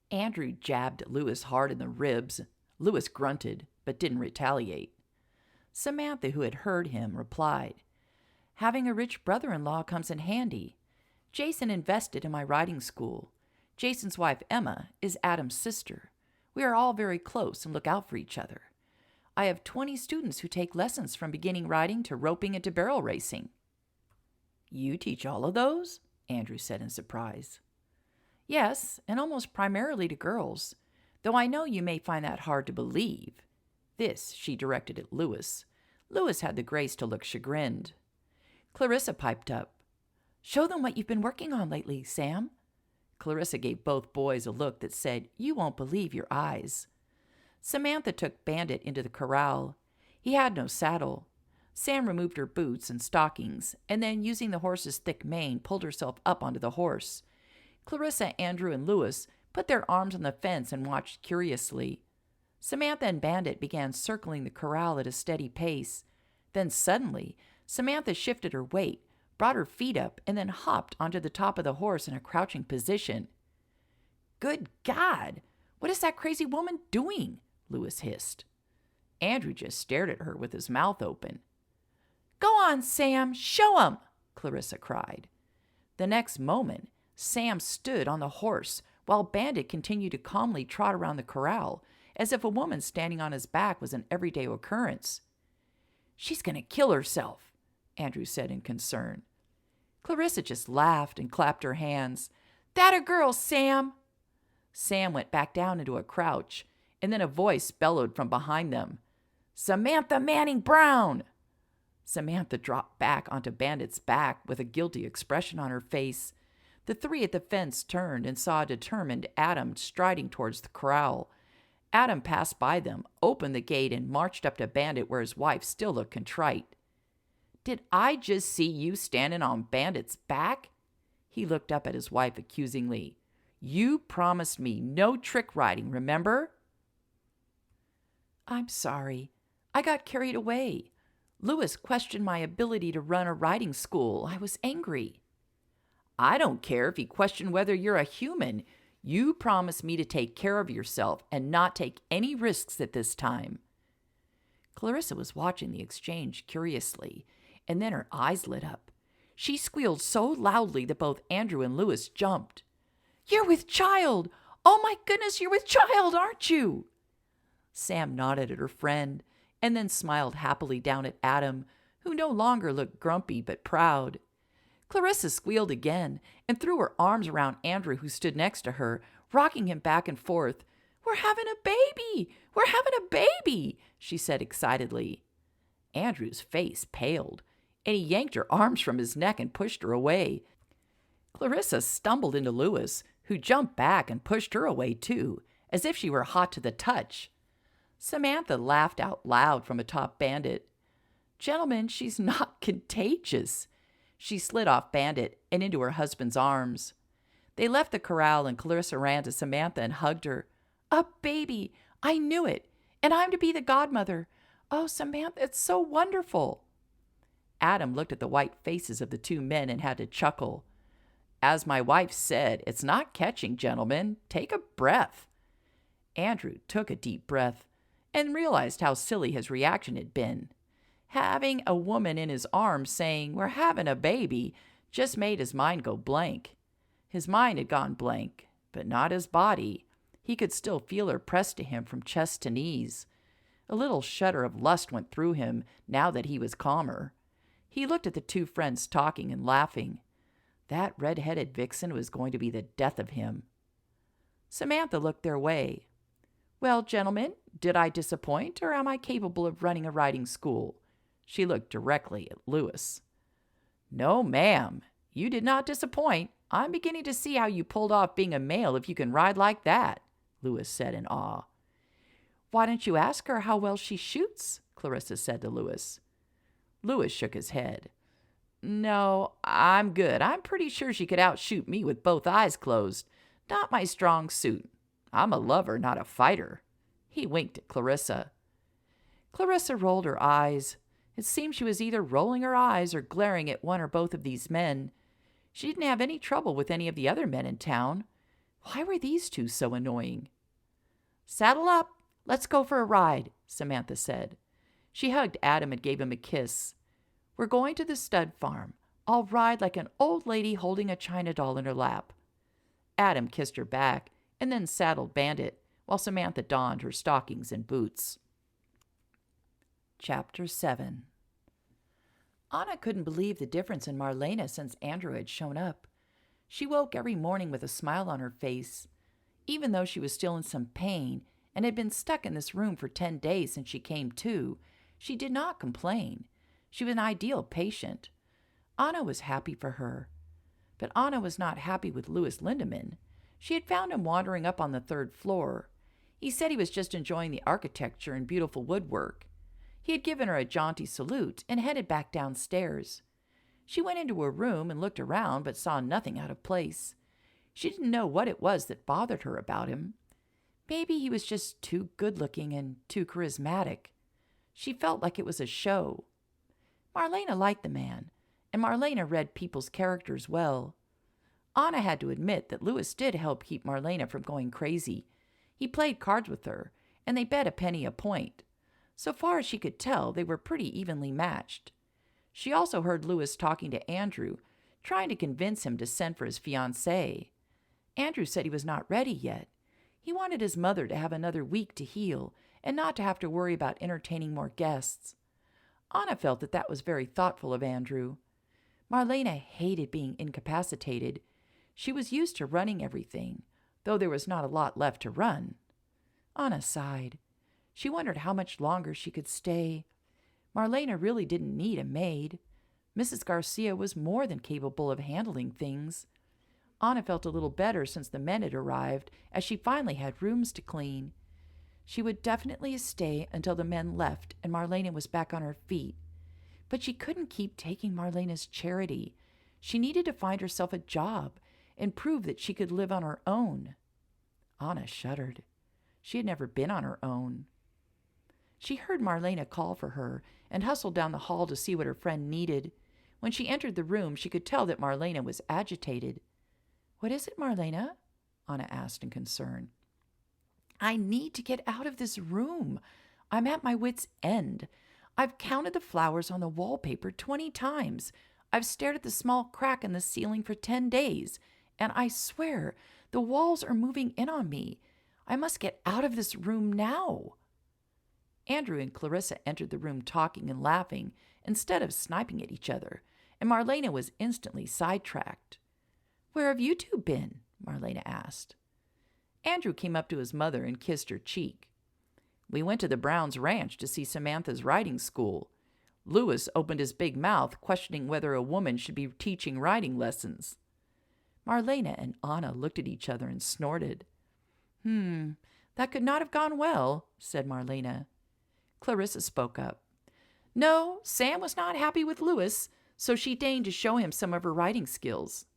Andrew jabbed Lewis hard in the ribs. Lewis grunted, but didn't retaliate. Samantha, who had heard him, replied, Having a rich brother-in-law comes in handy. Jason invested in my riding school. Jason's wife, Emma, is Adam's sister. We are all very close and look out for each other. I have 20 students who take lessons from beginning riding to roping and to barrel racing. You teach all of those? Andrew said in surprise. Yes, and almost primarily to girls, though I know you may find that hard to believe. This she directed at Lewis. Lewis had the grace to look chagrined. Clarissa piped up. Show them what you've been working on lately, Sam. Clarissa gave both boys a look that said, You won't believe your eyes. Samantha took Bandit into the corral. He had no saddle. Sam removed her boots and stockings, and then, using the horse's thick mane, pulled herself up onto the horse. Clarissa, Andrew, and Lewis put their arms on the fence and watched curiously. Samantha and Bandit began circling the corral at a steady pace. Then suddenly, Samantha shifted her weight, brought her feet up, and then hopped onto the top of the horse in a crouching position. Good God! What is that crazy woman doing? Lewis hissed. Andrew just stared at her with his mouth open. Go on, Sam, show 'em! Clarissa cried. The next moment, Sam stood on the horse while Bandit continued to calmly trot around the corral as if a woman standing on his back was an everyday occurrence. She's going to kill herself, Andrew said in concern. Clarissa just laughed and clapped her hands. That a girl, Sam! Sam went back down into a crouch, and then a voice bellowed from behind them. Samantha Manning Brown! Samantha dropped back onto Bandit's back with a guilty expression on her face. The 3 at the fence turned and saw a determined Adam striding towards the corral. Adam passed by them, opened the gate, and marched up to Bandit where his wife still looked contrite. Did I just see you standing on Bandit's back? He looked up at his wife accusingly. You promised me no trick riding, remember? I'm sorry. I got carried away. Lewis questioned my ability to run a riding school. I was angry. I don't care if he questioned whether you're a human. You promised me to take care of yourself and not take any risks at this time. Clarissa was watching the exchange curiously, and then her eyes lit up. She squealed so loudly that both Andrew and Lewis jumped. You're with child! Oh my goodness, you're with child, aren't you? Sam nodded at her friend, and then smiled happily down at Adam, who no longer looked grumpy but proud. Clarissa squealed again and threw her arms around Andrew, who stood next to her, rocking him back and forth. "We're having a baby! We're having a baby!" she said excitedly. Andrew's face paled, and he yanked her arms from his neck and pushed her away. Clarissa stumbled into Lewis, who jumped back and pushed her away too, as if she were hot to the touch. Samantha laughed out loud from atop Bandit. "Gentlemen, she's not contagious." She slid off Bandit and into her husband's arms. They left the corral and Clarissa ran to Samantha and hugged her. "A baby! I knew it! And I'm to be the godmother! Oh, Samantha, it's so wonderful!" Adam looked at the white faces of the two men and had to chuckle. "As my wife said, it's not catching, gentlemen. Take a breath." Andrew took a deep breath and realized how silly his reaction had been. Having a woman in his arms saying, "We're having a baby," just made his mind go blank. His mind had gone blank, but not his body. He could still feel her pressed to him from chest to knees. A little shudder of lust went through him now that he was calmer. He looked at the two friends talking and laughing. That red-headed vixen was going to be the death of him. Samantha looked their way. "Well, gentlemen, did I disappoint, or am I capable of running a riding school?" She looked directly at Lewis. "No, ma'am, you did not disappoint. I'm beginning to see how you pulled off being a male if you can ride like that," Lewis said in awe. "Why don't you ask her how well she shoots?" Clarissa said to Lewis. Lewis shook his head. "No, I'm good. I'm pretty sure she could outshoot me with both eyes closed. Not my strong suit. I'm a lover, not a fighter." He winked at Clarissa. Clarissa rolled her eyes. It seemed she was either rolling her eyes or glaring at one or both of these men. She didn't have any trouble with any of the other men in town. Why were these two so annoying? "Saddle up. Let's go for a ride," Samantha said. She hugged Adam and gave him a kiss. "We're going to the stud farm. I'll ride like an old lady holding a china doll in her lap." Adam kissed her back and then saddled Bandit, while Samantha donned her stockings and boots. Chapter 7. Anna couldn't believe the difference in Marlena since Andrew had shown up. She woke every morning with a smile on her face. Even though she was still in some pain and had been stuck in this room for 10 days since she came to, she did not complain. She was an ideal patient. Anna was happy for her. But Anna was not happy with Louis Lindemann. She had found him wandering up on the 3rd floor. He said he was just enjoying the architecture and beautiful woodwork. He had given her a jaunty salute and headed back downstairs. She went into her room and looked around but saw nothing out of place. She didn't know what it was that bothered her about him. Maybe he was just too good-looking and too charismatic. She felt like it was a show. Marlena liked the man, and Marlena read people's characters well. Anna had to admit that Louis did help keep Marlena from going crazy. He played cards with her, and they bet a penny a point. So far as she could tell, they were pretty evenly matched. She also heard Louis talking to Andrew, trying to convince him to send for his fiancée. Andrew said he was not ready yet. He wanted his mother to have another week to heal and not to have to worry about entertaining more guests. Anna felt that that was very thoughtful of Andrew. Marlena hated being incapacitated. She was used to running everything, though there was not a lot left to run. Anna sighed. She wondered how much longer she could stay. Marlena really didn't need a maid. Mrs. Garcia was more than capable of handling things. Anna felt a little better since the men had arrived, as she finally had rooms to clean. She would definitely stay until the men left and Marlena was back on her feet. But she couldn't keep taking Marlena's charity. She needed to find herself a job and prove that she could live on her own. Anna shuddered. She had never been on her own. She heard Marlena call for her and hustled down the hall to see what her friend needed. When she entered the room, she could tell that Marlena was agitated. "What is it, Marlena?" Anna asked in concern. "I need to get out of this room. I'm at my wit's end. I've counted the flowers on the wallpaper 20 times. I've stared at the small crack in the ceiling for 10 days. And I swear, the walls are moving in on me. I must get out of this room now." Andrew and Clarissa entered the room talking and laughing instead of sniping at each other, and Marlena was instantly sidetracked. "Where have you two been?" Marlena asked. Andrew came up to his mother and kissed her cheek. "We went to the Browns' ranch to see Samantha's riding school. Louis opened his big mouth, questioning whether a woman should be teaching riding lessons." Marlena and Anna looked at each other and snorted. That could not have gone well," said Marlena. Clarissa spoke up. "No, Sam was not happy with Louis, so she deigned to show him some of her riding skills."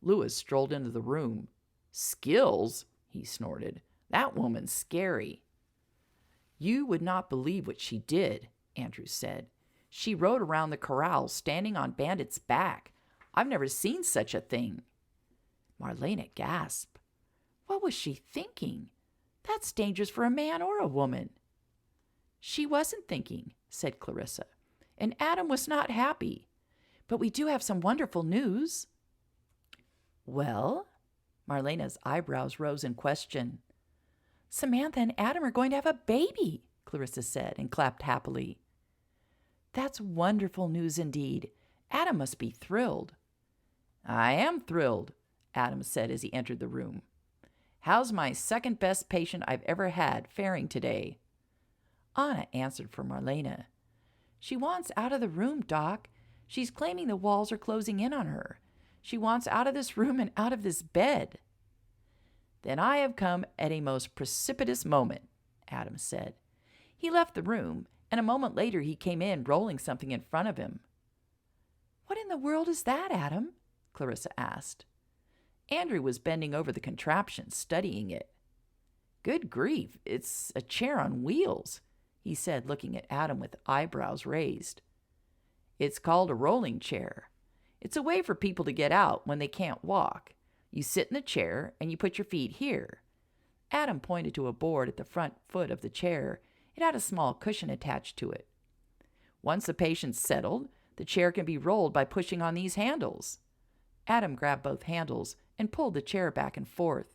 Louis strolled into the room. "Skills?" he snorted. "That woman's scary." "You would not believe what she did," Andrew said. "She rode around the corral standing on Bandit's back. I've never seen such a thing." Marlena gasped. What was she thinking? That's dangerous for a man or a woman. "She wasn't thinking," said Clarissa, "and Adam was not happy. But we do have some wonderful news." "Well?" Marlena's eyebrows rose in question. "Samantha and Adam are going to have a baby," Clarissa said, and clapped happily. "That's wonderful news indeed. Adam must be thrilled." "I am thrilled," Adam said as he entered the room. "How's my second best patient I've ever had faring today?" Anna answered for Marlena. "She wants out of the room, Doc. She's claiming the walls are closing in on her. She wants out of this room and out of this bed." "Then I have come at a most precipitous moment," Adam said. He left the room, and a moment later he came in rolling something in front of him. "What in the world is that, Adam?" Clarissa asked. Andrew was bending over the contraption, studying it. "Good grief, it's a chair on wheels," he said, looking at Adam with eyebrows raised. "It's called a rolling chair. It's a way for people to get out when they can't walk. You sit in the chair and you put your feet here." Adam pointed to a board at the front foot of the chair. It had a small cushion attached to it. "Once the patient's settled, the chair can be rolled by pushing on these handles." Adam grabbed both handles and pulled the chair back and forth.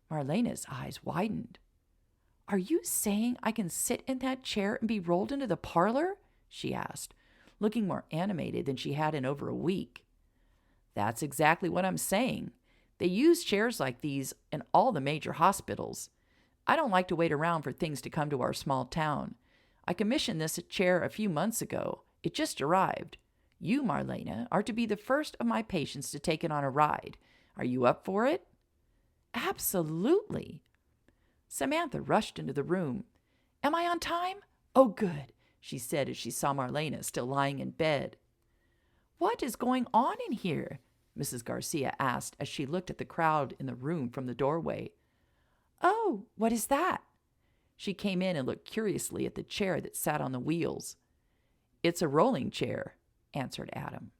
Marlena's eyes widened. "Are you saying I can sit in that chair and be rolled into the parlor?" she asked, looking more animated than she had in over a week. "That's exactly what I'm saying. They use chairs like these in all the major hospitals. I don't like to wait around for things to come to our small town. I commissioned this chair a few months ago. It just arrived. You, Marlena, are to be the first of my patients to take it on a ride. Are you up for it?" "Absolutely." Samantha rushed into the room. "Am I on time? Oh, good," she said as she saw Marlena still lying in bed. "What is going on in here?" Mrs. Garcia asked as she looked at the crowd in the room from the doorway. "Oh, what is that?" She came in and looked curiously at the chair that sat on the wheels. "It's a rolling chair," answered Adam.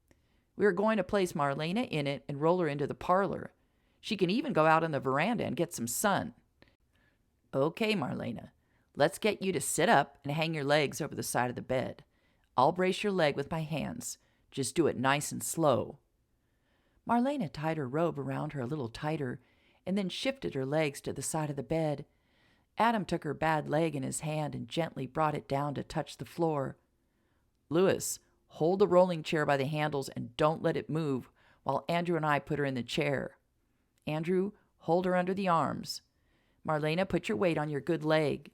"We are going to place Marlena in it and roll her into the parlor. She can even go out on the veranda and get some sun." "Okay, Marlena, let's get you to sit up and hang your legs over the side of the bed. I'll brace your leg with my hands. Just do it nice and slow." Marlena tied her robe around her a little tighter and then shifted her legs to the side of the bed. Adam took her bad leg in his hand and gently brought it down to touch the floor. "Louis, hold the rolling chair by the handles and don't let it move while Andrew and I put her in the chair. Andrew, hold her under the arms. Marlena, put your weight on your good leg."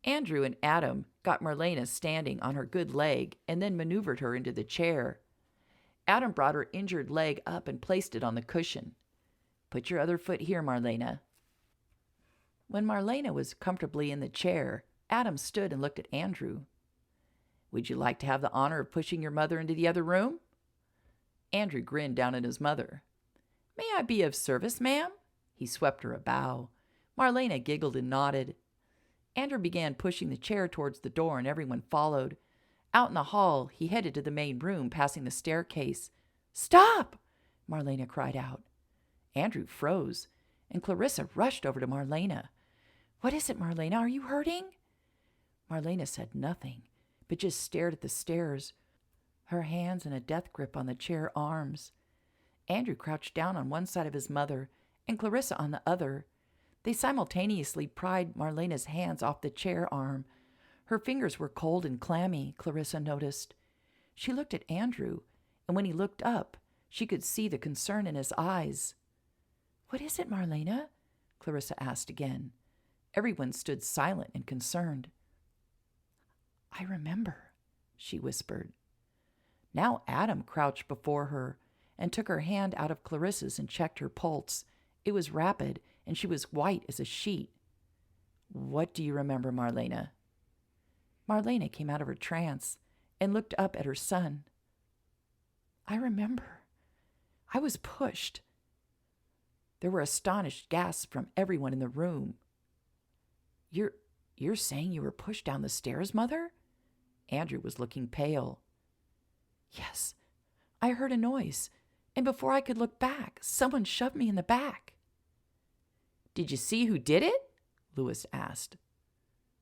Andrew and Adam got Marlena standing on her good leg and then maneuvered her into the chair. Adam brought her injured leg up and placed it on the cushion. "Put your other foot here, Marlena." When Marlena was comfortably in the chair, Adam stood and looked at Andrew. "Would you like to have the honor of pushing your mother into the other room?" Andrew grinned down at his mother. "May I be of service, ma'am?" He swept her a bow. Marlena giggled and nodded. Andrew began pushing the chair towards the door, and everyone followed. Out in the hall, he headed to the main room, passing the staircase. "Stop!" Marlena cried out. Andrew froze, and Clarissa rushed over to Marlena. "What is it, Marlena? Are you hurting?" Marlena said nothing, but just stared at the stairs, her hands in a death grip on the chair arms. Andrew crouched down on one side of his mother and Clarissa on the other. They simultaneously pried Marlena's hands off the chair arm. Her fingers were cold and clammy, Clarissa noticed. She looked at Andrew, and when he looked up, she could see the concern in his eyes. "What is it, Marlena?" Clarissa asked again. Everyone stood silent and concerned. "I remember," she whispered. Now Adam crouched before her and took her hand out of Clarissa's and checked her pulse. It was rapid, and she was white as a sheet. "What do you remember, Marlena?" Marlena came out of her trance and looked up at her son. "I remember. I was pushed." There were astonished gasps from everyone in the room. You're saying you were pushed down the stairs, Mother?" Andrew was looking pale. "Yes, I heard a noise, and before I could look back, someone shoved me in the back." "Did you see who did it?" Lewis asked.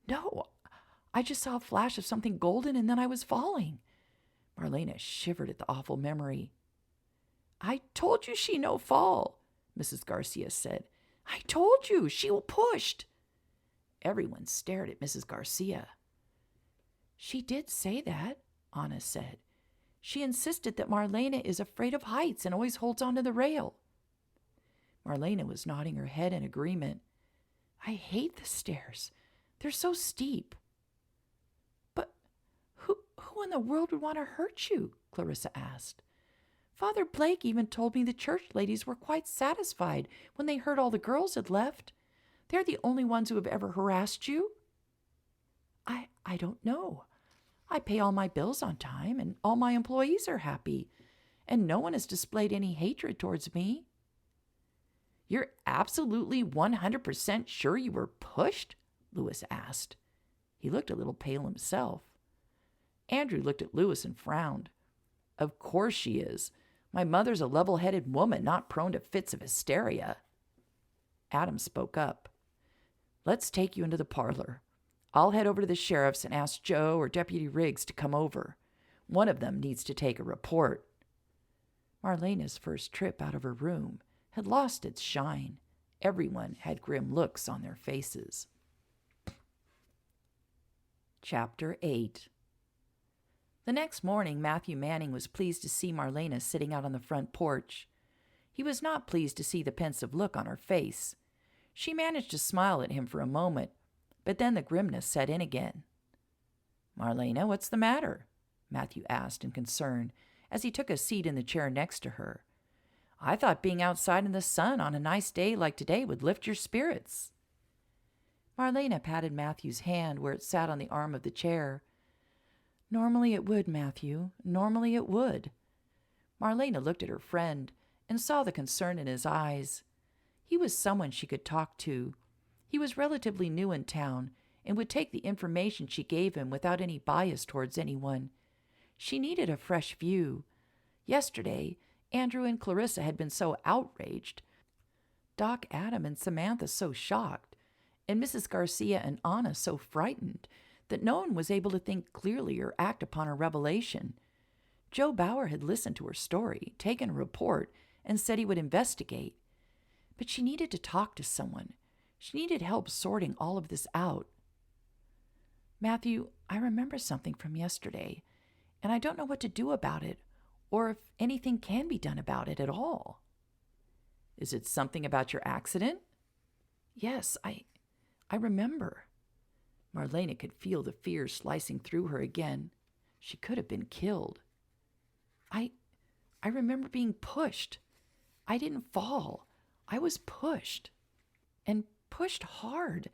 "No, I just saw a flash of something golden, and then I was falling." Marlena shivered at the awful memory. "I told you she no fall," Mrs. Garcia said. "I told you, she pushed." Everyone stared at Mrs. Garcia. "She did say that," Anna said. "She insisted that Marlena is afraid of heights and always holds onto the rail." Marlena was nodding her head in agreement. "I hate the stairs. They're so steep." "But who in the world would want to hurt you?" Clarissa asked. "Father Blake even told me the church ladies were quite satisfied when they heard all the girls had left. They're the only ones who have ever harassed you." I don't know. I pay all my bills on time, and all my employees are happy, and no one has displayed any hatred towards me." "You're absolutely 100% sure you were pushed?" Lewis asked. He looked a little pale himself. Andrew looked at Lewis and frowned. "Of course she is. My mother's a level-headed woman, not prone to fits of hysteria." Adam spoke up. "Let's take you into the parlor. I'll head over to the sheriff's and ask Joe or Deputy Riggs to come over. One of them needs to take a report." Marlena's first trip out of her room had lost its shine. Everyone had grim looks on their faces. Chapter 8. The next morning, Matthew Manning was pleased to see Marlena sitting out on the front porch. He was not pleased to see the pensive look on her face. She managed to smile at him for a moment, but then the grimness set in again. "Marlena, what's the matter?" Matthew asked in concern as he took a seat in the chair next to her. "I thought being outside in the sun on a nice day like today would lift your spirits." Marlena patted Matthew's hand where it sat on the arm of the chair. "Normally it would, Matthew. Normally it would." Marlena looked at her friend and saw the concern in his eyes. He was someone she could talk to. He was relatively new in town and would take the information she gave him without any bias towards anyone. She needed a fresh view. Yesterday, Andrew and Clarissa had been so outraged, Doc, Adam, and Samantha so shocked, and Mrs. Garcia and Anna so frightened that no one was able to think clearly or act upon her revelation. Joe Bauer had listened to her story, taken a report, and said he would investigate. But she needed to talk to someone. She needed help sorting all of this out. "Matthew, I remember something from yesterday, and I don't know what to do about it, or if anything can be done about it at all." "Is it something about your accident?" "Yes, I remember." Marlena could feel the fear slicing through her again. She could have been killed. I remember being pushed. I didn't fall. I was pushed. And pushed hard.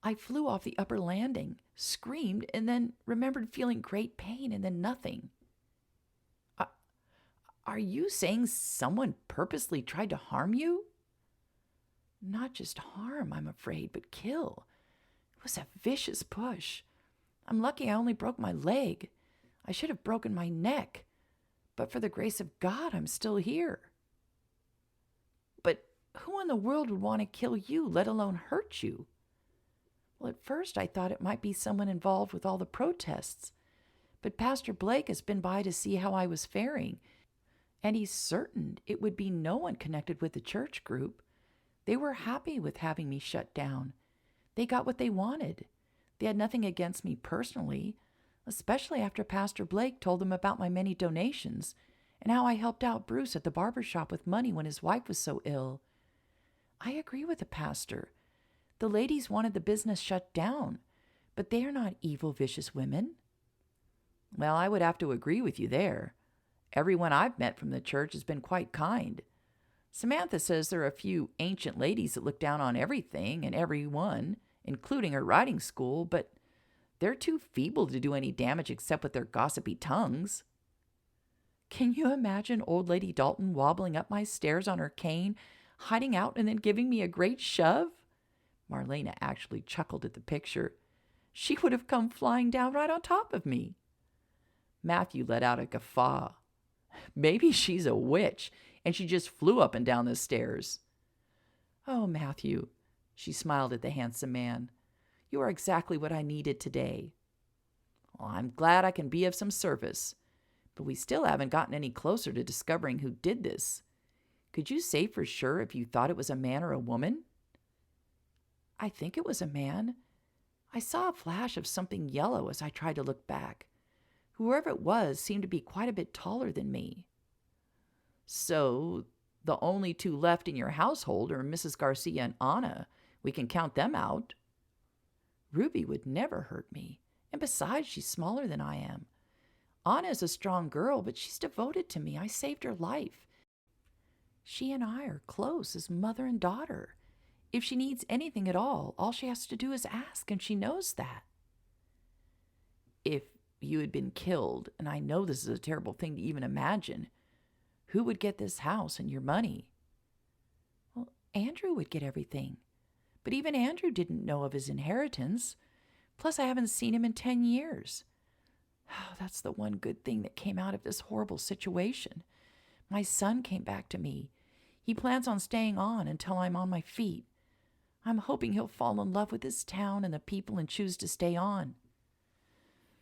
I flew off the upper landing, screamed, and then remembered feeling great pain and then nothing." Are you saying someone purposely tried to harm you?" "Not just harm, I'm afraid, but kill. It was a vicious push. I'm lucky I only broke my leg. I should have broken my neck. But for the grace of God, I'm still here." "But who in the world would want to kill you, let alone hurt you?" "Well, at first I thought it might be someone involved with all the protests. But Pastor Blake has been by to see how I was faring, and he's certain it would be no one connected with the church group. They were happy with having me shut down. They got what they wanted. They had nothing against me personally, especially after Pastor Blake told them about my many donations and how I helped out Bruce at the barber shop with money when his wife was so ill. I agree with the pastor. The ladies wanted the business shut down, but they are not evil, vicious women. Well, I would have to agree with you there. Everyone I've met from the church has been quite kind. Samantha says there are a few ancient ladies that look down on everything and everyone, including her riding school, but they're too feeble to do any damage except with their gossipy tongues. Can you imagine old Lady Dalton wobbling up my stairs on her cane, hiding out and then giving me a great shove? Marlena actually chuckled at the picture. She would have come flying down right on top of me. Matthew let out a guffaw. Maybe she's a witch, and she just flew up and down the stairs. Oh, Matthew, she smiled at the handsome man. You are exactly what I needed today. Well, I'm glad I can be of some service, but we still haven't gotten any closer to discovering who did this. Could you say for sure if you thought it was a man or a woman? I think it was a man. I saw a flash of something yellow as I tried to look back. Whoever it was seemed to be quite a bit taller than me. So, the only two left in your household are Mrs. Garcia and Anna. We can count them out. Ruby would never hurt me, and besides, she's smaller than I am. Anna is a strong girl, but she's devoted to me. I saved her life. She and I are close as mother and daughter. If she needs anything at all she has to do is ask, and she knows that. If you had been killed, and I know this is a terrible thing to even imagine, who would get this house and your money? Well, Andrew would get everything. But even Andrew didn't know of his inheritance. Plus, I haven't seen him in 10 years. Oh, that's the one good thing that came out of this horrible situation. My son came back to me. He plans on staying on until I'm on my feet. I'm hoping he'll fall in love with this town and the people and choose to stay on.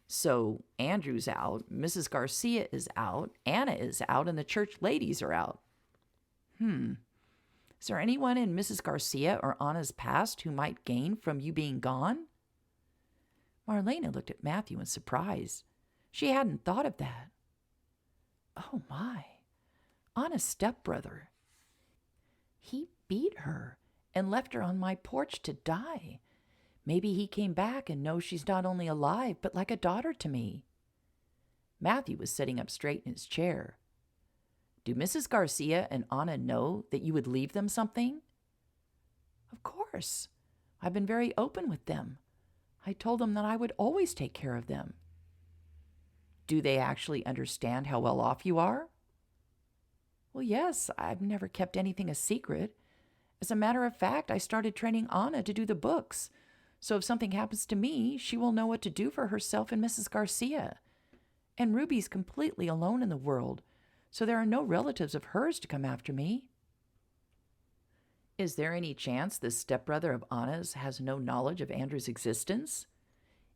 So Andrew's out, Mrs. Garcia is out, Anna is out, and the church ladies are out. Is there anyone in Mrs. Garcia or Anna's past who might gain from you being gone? Marlena looked at Matthew in surprise. She hadn't thought of that. Oh my, Anna's stepbrother. He beat her and left her on my porch to die. Maybe he came back and knows she's not only alive, but like a daughter to me. Matthew was sitting up straight in his chair. Do Mrs. Garcia and Anna know that you would leave them something? Of course. I've been very open with them. I told them that I would always take care of them. Do they actually understand how well off you are? Well, yes, I've never kept anything a secret. As a matter of fact, I started training Anna to do the books. So if something happens to me, she will know what to do for herself and Mrs. Garcia. And Ruby's completely alone in the world, so there are no relatives of hers to come after me. Is there any chance this stepbrother of Anna's has no knowledge of Andrew's existence?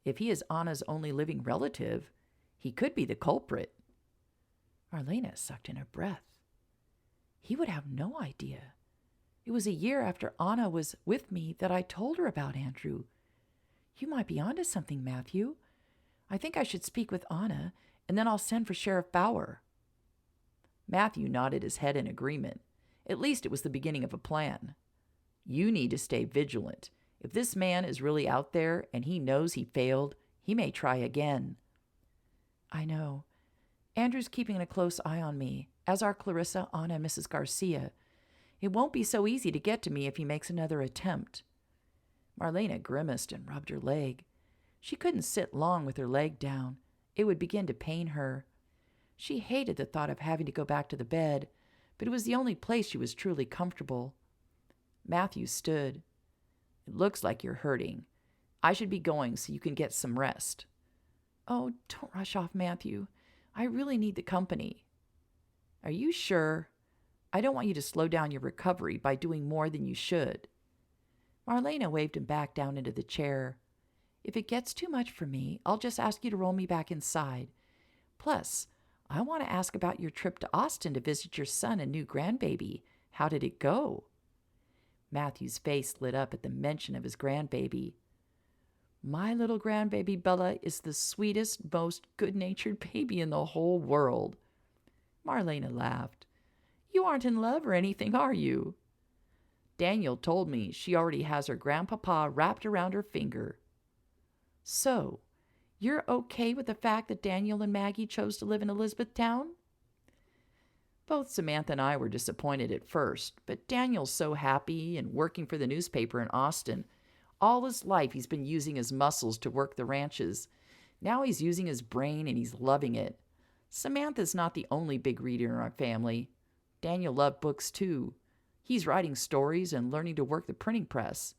If he is Anna's only living relative, he could be the culprit. Marlena sucked in a breath. He would have no idea. It was a year after Anna was with me that I told her about Andrew. You might be onto something, Matthew. I think I should speak with Anna, and then I'll send for Sheriff Bauer. Matthew nodded his head in agreement. At least it was the beginning of a plan. You need to stay vigilant. If this man is really out there and he knows he failed, he may try again. I know. Andrew's keeping a close eye on me, as are Clarissa, Anna, and Mrs. Garcia. It won't be so easy to get to me if he makes another attempt. Marlena grimaced and rubbed her leg. She couldn't sit long with her leg down. It would begin to pain her. She hated the thought of having to go back to the bed, but it was the only place she was truly comfortable. Matthew stood. It looks like you're hurting. I should be going so you can get some rest. Oh, don't rush off, Matthew. I really need the company. Are you sure? I don't want you to slow down your recovery by doing more than you should. Marlena waved him back down into the chair. If it gets too much for me, I'll just ask you to roll me back inside. Plus, I want to ask about your trip to Austin to visit your son and new grandbaby. How did it go? Matthew's face lit up at the mention of his grandbaby. My little grandbaby Bella is the sweetest, most good-natured baby in the whole world. Marlena laughed. You aren't in love or anything, are you? Daniel told me she already has her grandpapa wrapped around her finger. So, you're okay with the fact that Daniel and Maggie chose to live in Elizabethtown? Both Samantha and I were disappointed at first, but Daniel's so happy and working for the newspaper in Austin. All his life he's been using his muscles to work the ranches. Now he's using his brain and he's loving it. Samantha's not the only big reader in our family. Daniel loved books too. He's writing stories and learning to work the printing press.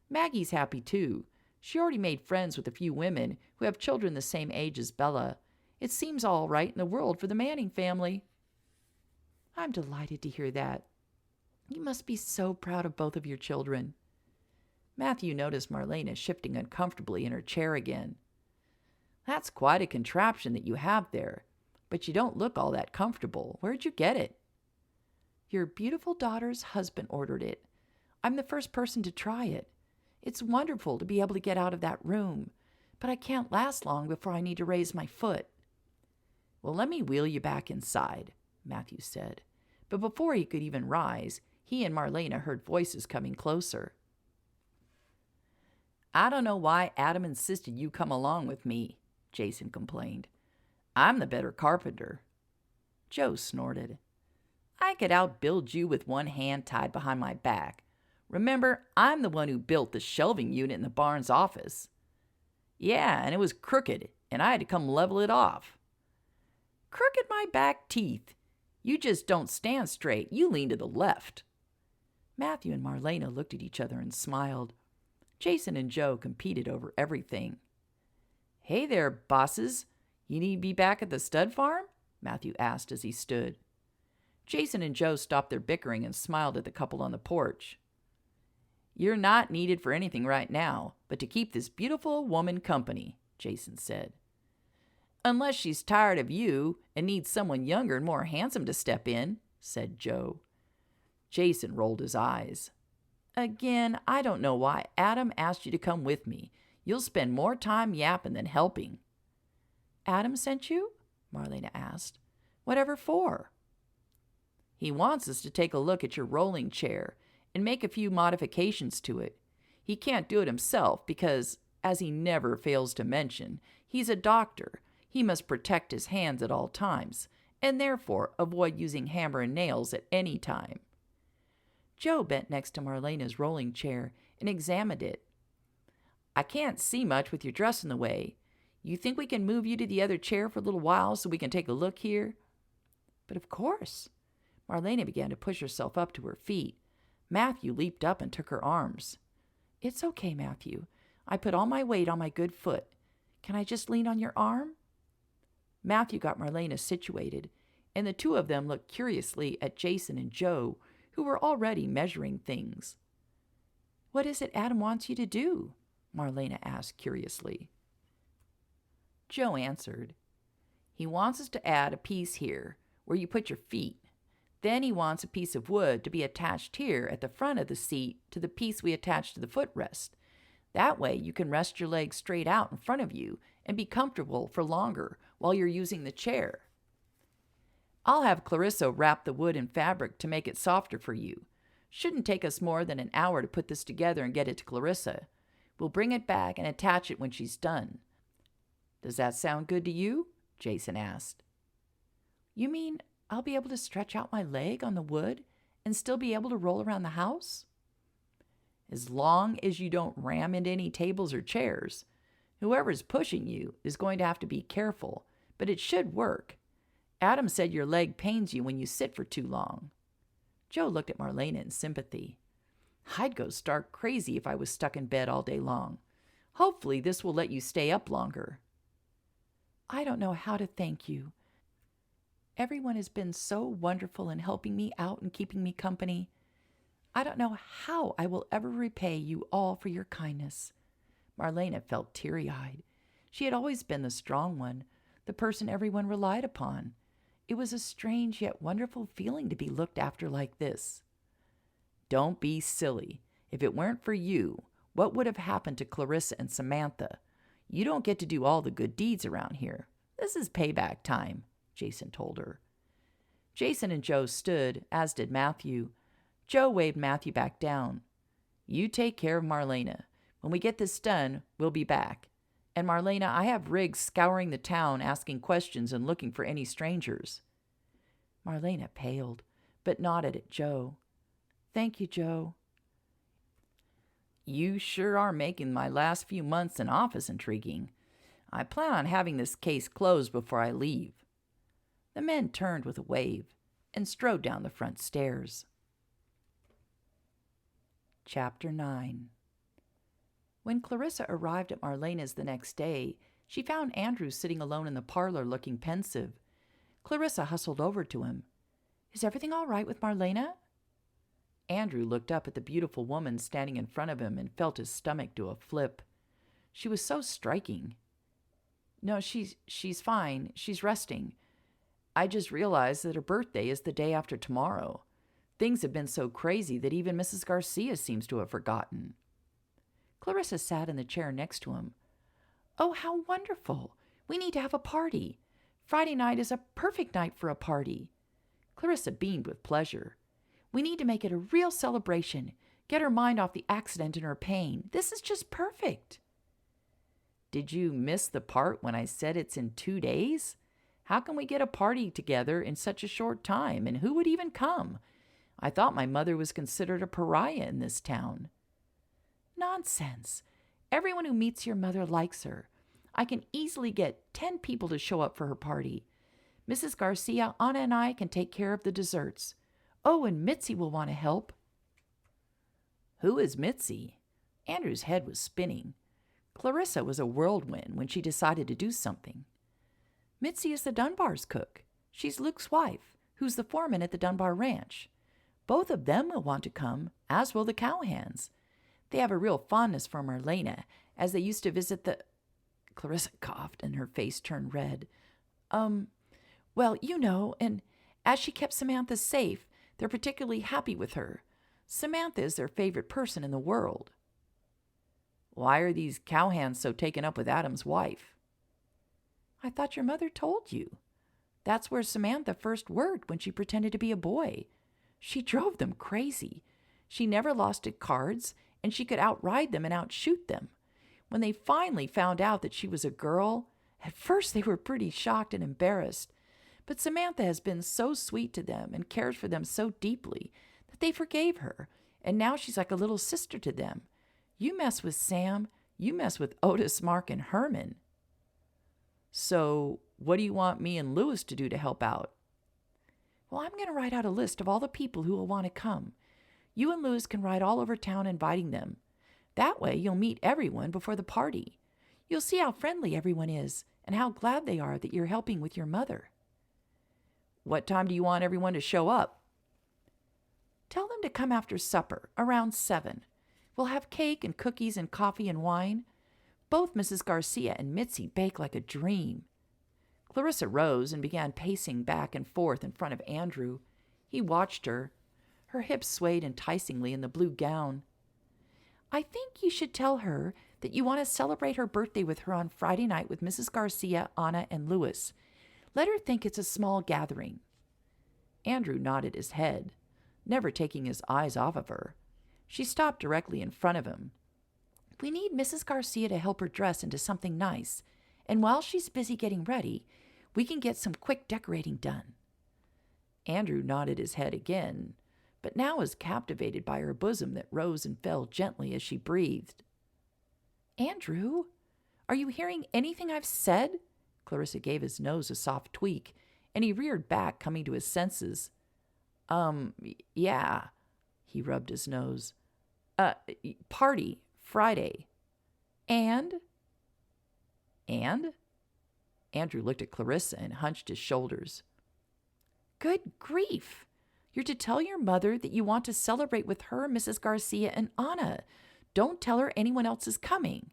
Maggie's happy too. She already made friends with a few women who have children the same age as Bella. It seems all right in the world for the Manning family. I'm delighted to hear that. You must be so proud of both of your children. Matthew noticed Marlena shifting uncomfortably in her chair again. That's quite a contraption that you have there, but you don't look all that comfortable. Where'd you get it? Your beautiful daughter's husband ordered it. I'm the first person to try it. It's wonderful to be able to get out of that room, but I can't last long before I need to raise my foot. Well, let me wheel you back inside, Matthew said. But before he could even rise, he and Marlena heard voices coming closer. I don't know why Adam insisted you come along with me, Jason complained. I'm the better carpenter. Joe snorted. I could outbuild you with one hand tied behind my back. Remember, I'm the one who built the shelving unit in the barn's office. Yeah, and it was crooked, and I had to come level it off. Crooked my back teeth. You just don't stand straight. You lean to the left. Matthew and Marlena looked at each other and smiled. Jason and Joe competed over everything. Hey there, bosses. You need to be back at the stud farm? Matthew asked as he stood. Jason and Joe stopped their bickering and smiled at the couple on the porch. You're not needed for anything right now, but to keep this beautiful woman company, Jason said. Unless she's tired of you and needs someone younger and more handsome to step in, said Joe. Jason rolled his eyes. Again, I don't know why Adam asked you to come with me. You'll spend more time yapping than helping. Adam sent you? Marlena asked. Whatever for? He wants us to take a look at your rolling chair and make a few modifications to it. He can't do it himself because, as he never fails to mention, he's a doctor. He must protect his hands at all times, and therefore avoid using hammer and nails at any time. Joe bent next to Marlena's rolling chair and examined it. I can't see much with your dress in the way. You think we can move you to the other chair for a little while so we can take a look here? But of course. Marlena began to push herself up to her feet. Matthew leaped up and took her arms. It's okay, Matthew. I put all my weight on my good foot. Can I just lean on your arm? Matthew got Marlena situated, and the two of them looked curiously at Jason and Joe, who were already measuring things. What is it Adam wants you to do? Marlena asked curiously. Joe answered. He wants us to add a piece here, where you put your feet. Then he wants a piece of wood to be attached here at the front of the seat to the piece we attach to the footrest. That way you can rest your legs straight out in front of you and be comfortable for longer while you're using the chair. I'll have Clarissa wrap the wood in fabric to make it softer for you. Shouldn't take us more than an hour to put this together and get it to Clarissa. We'll bring it back and attach it when she's done. Does that sound good to you? Jason asked. You mean I'll be able to stretch out my leg on the wood and still be able to roll around the house? As long as you don't ram into any tables or chairs. Whoever's pushing you is going to have to be careful, but it should work. Adam said your leg pains you when you sit for too long. Joe looked at Marlena in sympathy. I'd go stark crazy if I was stuck in bed all day long. Hopefully this will let you stay up longer. I don't know how to thank you. Everyone has been so wonderful in helping me out and keeping me company. I don't know how I will ever repay you all for your kindness. Marlena felt teary-eyed. She had always been the strong one, the person everyone relied upon. It was a strange yet wonderful feeling to be looked after like this. Don't be silly. If it weren't for you, what would have happened to Clarissa and Samantha? You don't get to do all the good deeds around here. This is payback time, Jason told her. Jason and Joe stood, as did Matthew. Joe waved Matthew back down. You take care of Marlena. When we get this done, we'll be back. And Marlena, I have Riggs scouring the town, asking questions and looking for any strangers. Marlena paled, but nodded at Joe. Thank you, Joe. You sure are making my last few months in office intriguing. I plan on having this case closed before I leave. The men turned with a wave and strode down the front stairs. Chapter 9. When Clarissa arrived at Marlena's the next day, she found Andrew sitting alone in the parlor looking pensive. Clarissa hustled over to him. Is everything all right with Marlena? Andrew looked up at the beautiful woman standing in front of him and felt his stomach do a flip. She was so striking. No, she's fine. She's resting. I just realized that her birthday is the day after tomorrow. Things have been so crazy that even Mrs. Garcia seems to have forgotten. Clarissa sat in the chair next to him. Oh, how wonderful. We need to have a party. Friday night is a perfect night for a party. Clarissa beamed with pleasure. We need to make it a real celebration. Get her mind off the accident and her pain. This is just perfect. Did you miss the part when I said it's in 2 days? How can we get a party together in such a short time, and who would even come? I thought my mother was considered a pariah in this town. Nonsense. Everyone who meets your mother likes her. I can easily get 10 people to show up for her party. Mrs. Garcia, Anna, and I can take care of the desserts. Oh, and Mitzi will want to help. Who is Mitzi? Andrew's head was spinning. Clarissa was a whirlwind when she decided to do something. Mitzi is the Dunbar's cook. She's Luke's wife, who's the foreman at the Dunbar Ranch. Both of them will want to come, as will the Cowhands. They have a real fondness for Marlena, as they used to visit the... Clarissa coughed, and her face turned red. Well, you know, and as she kept Samantha safe, they're particularly happy with her. Samantha is their favorite person in the world. Why are these Cowhands so taken up with Adam's wife? I thought your mother told you. That's where Samantha first worked when she pretended to be a boy. She drove them crazy. She never lost at cards, and she could outride them and outshoot them. When they finally found out that she was a girl, at first they were pretty shocked and embarrassed. But Samantha has been so sweet to them and cares for them so deeply that they forgave her, and now she's like a little sister to them. You mess with Sam, you mess with Otis, Mark, and Herman. So, what do you want me and Louis to do to help out? Well, I'm going to write out a list of all the people who will want to come. You and Louis can ride all over town inviting them. That way you'll meet everyone before the party. You'll see how friendly everyone is and how glad they are that you're helping with your mother. What time do you want everyone to show up? Tell them to come after supper, around 7. We'll have cake and cookies and coffee and wine. Both Mrs. Garcia and Mitzi bake like a dream. Clarissa rose and began pacing back and forth in front of Andrew. He watched her. Her hips swayed enticingly in the blue gown. I think you should tell her that you want to celebrate her birthday with her on Friday night with Mrs. Garcia, Anna, and Louis. Let her think it's a small gathering. Andrew nodded his head, never taking his eyes off of her. She stopped directly in front of him. We need Mrs. Garcia to help her dress into something nice, and while she's busy getting ready, we can get some quick decorating done. Andrew nodded his head again, but now was captivated by her bosom that rose and fell gently as she breathed. Andrew, are you hearing anything I've said? Clarissa gave his nose a soft tweak, and he reared back, coming to his senses. Yeah, he rubbed his nose. Party, Friday. And? Andrew looked at Clarissa and hunched his shoulders. Good grief! You're to tell your mother that you want to celebrate with her, Mrs. Garcia, and Anna. Don't tell her anyone else is coming.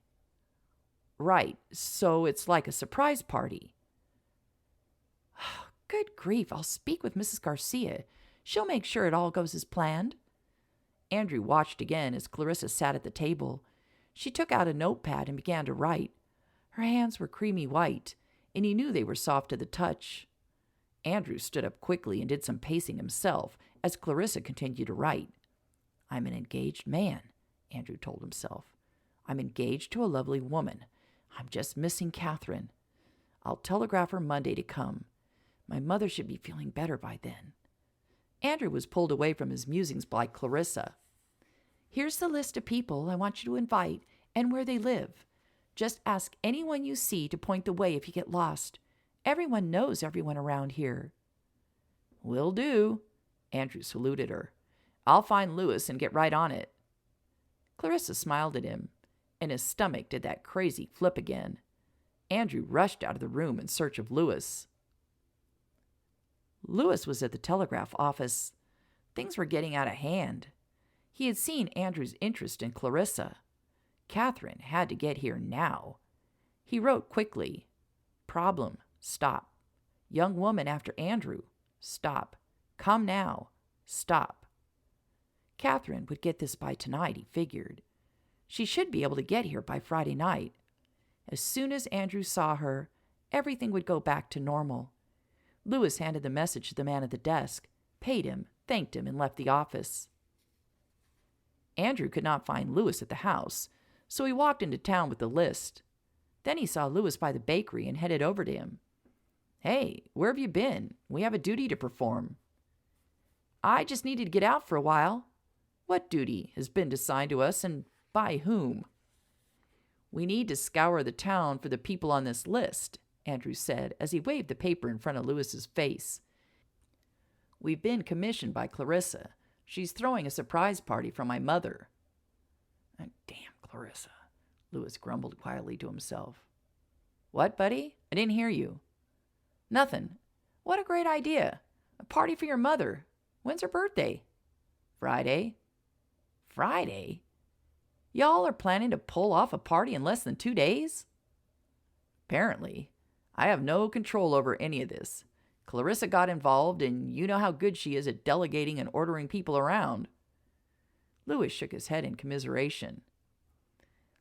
Right, so it's like a surprise party. Good grief, I'll speak with Mrs. Garcia. She'll make sure it all goes as planned. Andrew watched again as Clarissa sat at the table. She took out a notepad and began to write. Her hands were creamy white, and he knew they were soft to the touch. Andrew stood up quickly and did some pacing himself as Clarissa continued to write. "I'm an engaged man," Andrew told himself. "I'm engaged to a lovely woman. I'm just missing Catherine. I'll telegraph her Monday to come. My mother should be feeling better by then." Andrew was pulled away from his musings by Clarissa. "Here's the list of people I want you to invite and where they live. Just ask anyone you see to point the way if you get lost. Everyone knows everyone around here." "Will do," Andrew saluted her. "I'll find Lewis and get right on it." Clarissa smiled at him, and his stomach did that crazy flip again. Andrew rushed out of the room in search of Lewis. Lewis was at the telegraph office. Things were getting out of hand. He had seen Andrew's interest in Clarissa. Catherine had to get here now. He wrote quickly. "Problem, stop. Young woman after Andrew, stop. Come now, stop." Catherine would get this by tonight, he figured. She should be able to get here by Friday night. As soon as Andrew saw her, everything would go back to normal. Lewis handed the message to the man at the desk, paid him, thanked him, and left the office. Andrew could not find Lewis at the house, so he walked into town with the list. Then he saw Lewis by the bakery and headed over to him. "Hey, where have you been? We have a duty to perform." "I just needed to get out for a while." "What duty has been assigned to us, and by whom?" "We need to scour the town for the people on this list," Andrew said as he waved the paper in front of Lewis's face. "We've been commissioned by Clarissa. She's throwing a surprise party for my mother." "Damn Clarissa," Lewis grumbled quietly to himself. "What, buddy? I didn't hear you." "Nothing. What a great idea. A party for your mother. When's her birthday?" "Friday." "Friday? Y'all are planning to pull off a party in less than 2 days?" "Apparently. I have no control over any of this. Clarissa got involved, and you know how good she is at delegating and ordering people around." Lewis shook his head in commiseration.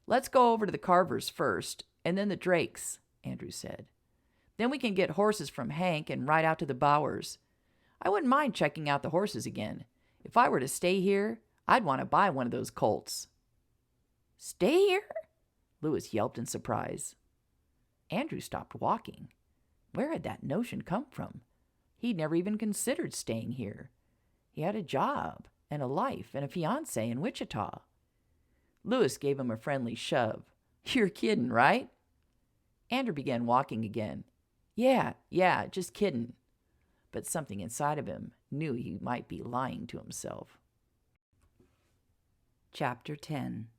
"Let's go over to the Carvers first, and then the Drakes," Andrew said. "Then we can get horses from Hank and ride out to the Bowers. I wouldn't mind checking out the horses again. If I were to stay here, I'd want to buy one of those colts." "Stay here?" Lewis yelped in surprise. Andrew stopped walking. Where had that notion come from? He'd never even considered staying here. He had a job and a life and a fiancée in Wichita. Lewis gave him a friendly shove. "You're kidding, right?" Andrew began walking again. Yeah, just kidding." But something inside of him knew he might be lying to himself. Chapter 10.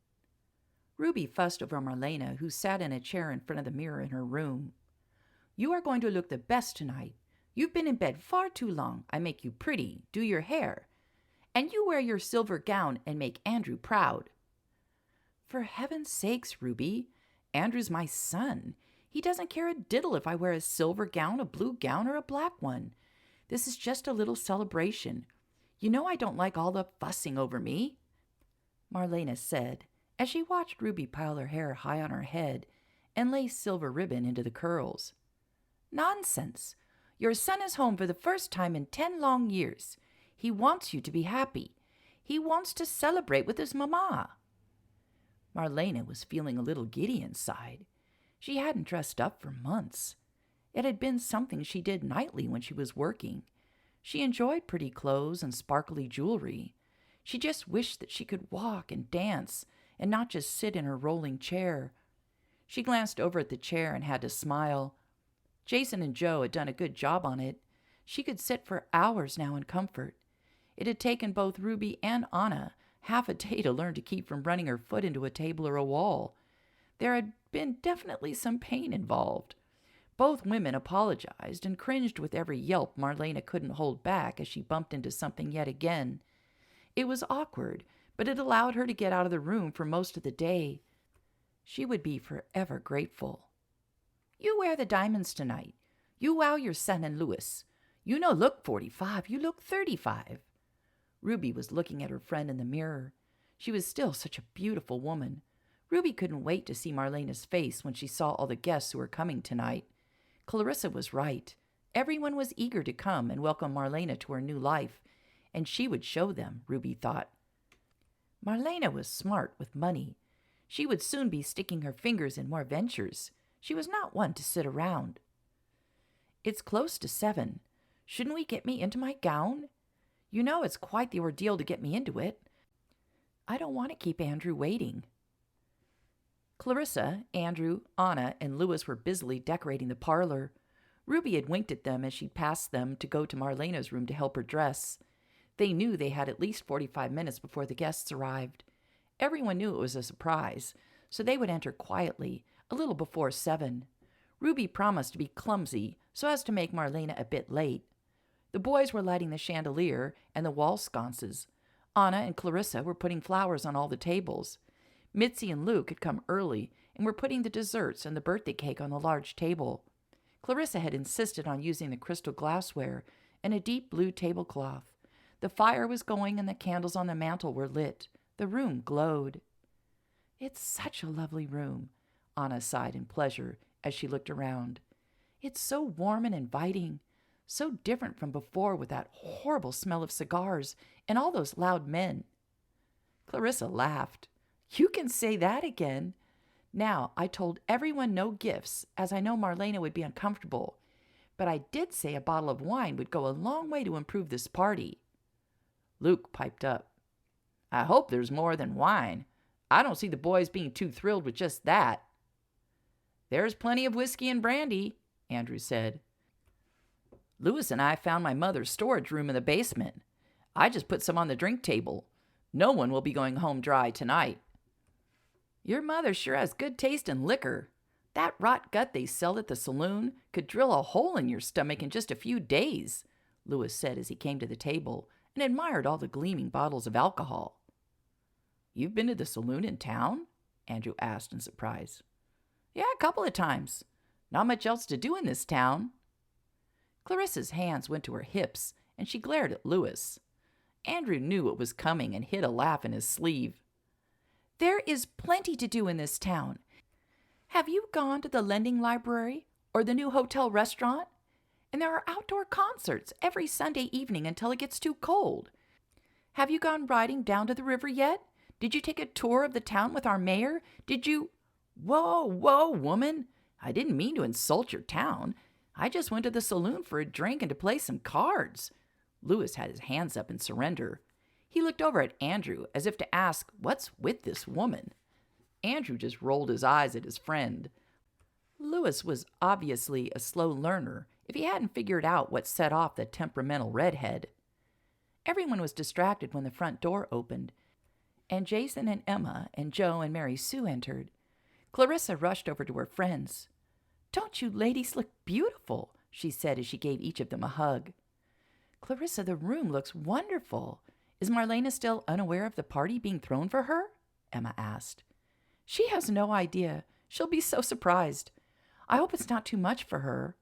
Ruby fussed over Marlena, who sat in a chair in front of the mirror in her room. "You are going to look the best tonight. You've been in bed far too long. I make you pretty, do your hair. And you wear your silver gown and make Andrew proud." "For heaven's sakes, Ruby. Andrew's my son. He doesn't care a diddle if I wear a silver gown, a blue gown, or a black one. This is just a little celebration. You know I don't like all the fussing over me," Marlena said, as she watched Ruby pile her hair high on her head and lace silver ribbon into the curls. "Nonsense. Your son is home for the first time in 10 long years. He wants you to be happy. He wants to celebrate with his mama." Marlena was feeling a little giddy inside. She hadn't dressed up for months. It had been something she did nightly when she was working. She enjoyed pretty clothes and sparkly jewelry. She just wished that she could walk and dance and not just sit in her rolling chair. She glanced over at the chair and had to smile. Jason and Joe had done a good job on it. She could sit for hours now in comfort. It had taken both Ruby and Anna half a day to learn to keep from running her foot into a table or a wall. There had been definitely some pain involved. Both women apologized and cringed with every yelp Marlena couldn't hold back as she bumped into something yet again. It was awkward, but it allowed her to get out of the room for most of the day. She would be forever grateful. "You wear the diamonds tonight. You wow your son and Lewis. You no look 45, you look 35. Ruby was looking at her friend in the mirror. She was still such a beautiful woman. Ruby couldn't wait to see Marlena's face when she saw all the guests who were coming tonight. Clarissa was right. Everyone was eager to come and welcome Marlena to her new life, and she would show them, Ruby thought. Marlena was smart with money. She would soon be sticking her fingers in more ventures. She was not one to sit around. It's close to 7. Shouldn't we get me into my gown? You know it's quite the ordeal to get me into it. I don't want to keep Andrew waiting. Clarissa, Andrew, Anna, and Louis were busily decorating the parlor. Ruby had winked at them as she passed them to go to Marlena's room to help her dress. They knew they had at least 45 minutes before the guests arrived. Everyone knew it was a surprise, so they would enter quietly, a little before 7. Ruby promised to be clumsy so as to make Marlena a bit late. The boys were lighting the chandelier and the wall sconces. Anna and Clarissa were putting flowers on all the tables. Mitzi and Luke had come early and were putting the desserts and the birthday cake on the large table. Clarissa had insisted on using the crystal glassware and a deep blue tablecloth. The fire was going and the candles on the mantel were lit. The room glowed. It's such a lovely room, Anna sighed in pleasure as she looked around. It's so warm and inviting, so different from before with that horrible smell of cigars and all those loud men. Clarissa laughed. You can say that again. Now, I told everyone no gifts, as I know Marlena would be uncomfortable, but I did say a bottle of wine would go a long way to improve this party. Luke piped up. I hope there's more than wine. I don't see the boys being too thrilled with just that. There's plenty of whiskey and brandy, Andrew said. Louis and I found my mother's storage room in the basement. I just put some on the drink table. No one will be going home dry tonight. Your mother sure has good taste in liquor. That rot gut they sell at the saloon could drill a hole in your stomach in just a few days, Louis said as he came to the table and admired all the gleaming bottles of alcohol. You've been to the saloon in town? Andrew asked in surprise. Yeah, a couple of times. Not much else to do in this town. Clarissa's hands went to her hips, and she glared at Louis. Andrew knew what was coming and hid a laugh in his sleeve. There is plenty to do in this town. Have you gone to the lending library or the new hotel restaurant? And there are outdoor concerts every Sunday evening until it gets too cold. Have you gone riding down to the river yet? Did you take a tour of the town with our mayor? Did you... Whoa, woman. I didn't mean to insult your town. I just went to the saloon for a drink and to play some cards. Louis had his hands up in surrender. He looked over at Andrew as if to ask, what's with this woman? Andrew just rolled his eyes at his friend. Louis was obviously a slow learner if he hadn't figured out what set off the temperamental redhead. Everyone was distracted when the front door opened, and Jason and Emma and Joe and Mary Sue entered. Clarissa rushed over to her friends. Don't you ladies look beautiful, she said as she gave each of them a hug. Clarissa, the room looks wonderful. Is Marlena still unaware of the party being thrown for her? Emma asked. She has no idea. She'll be so surprised. I hope it's not too much for her.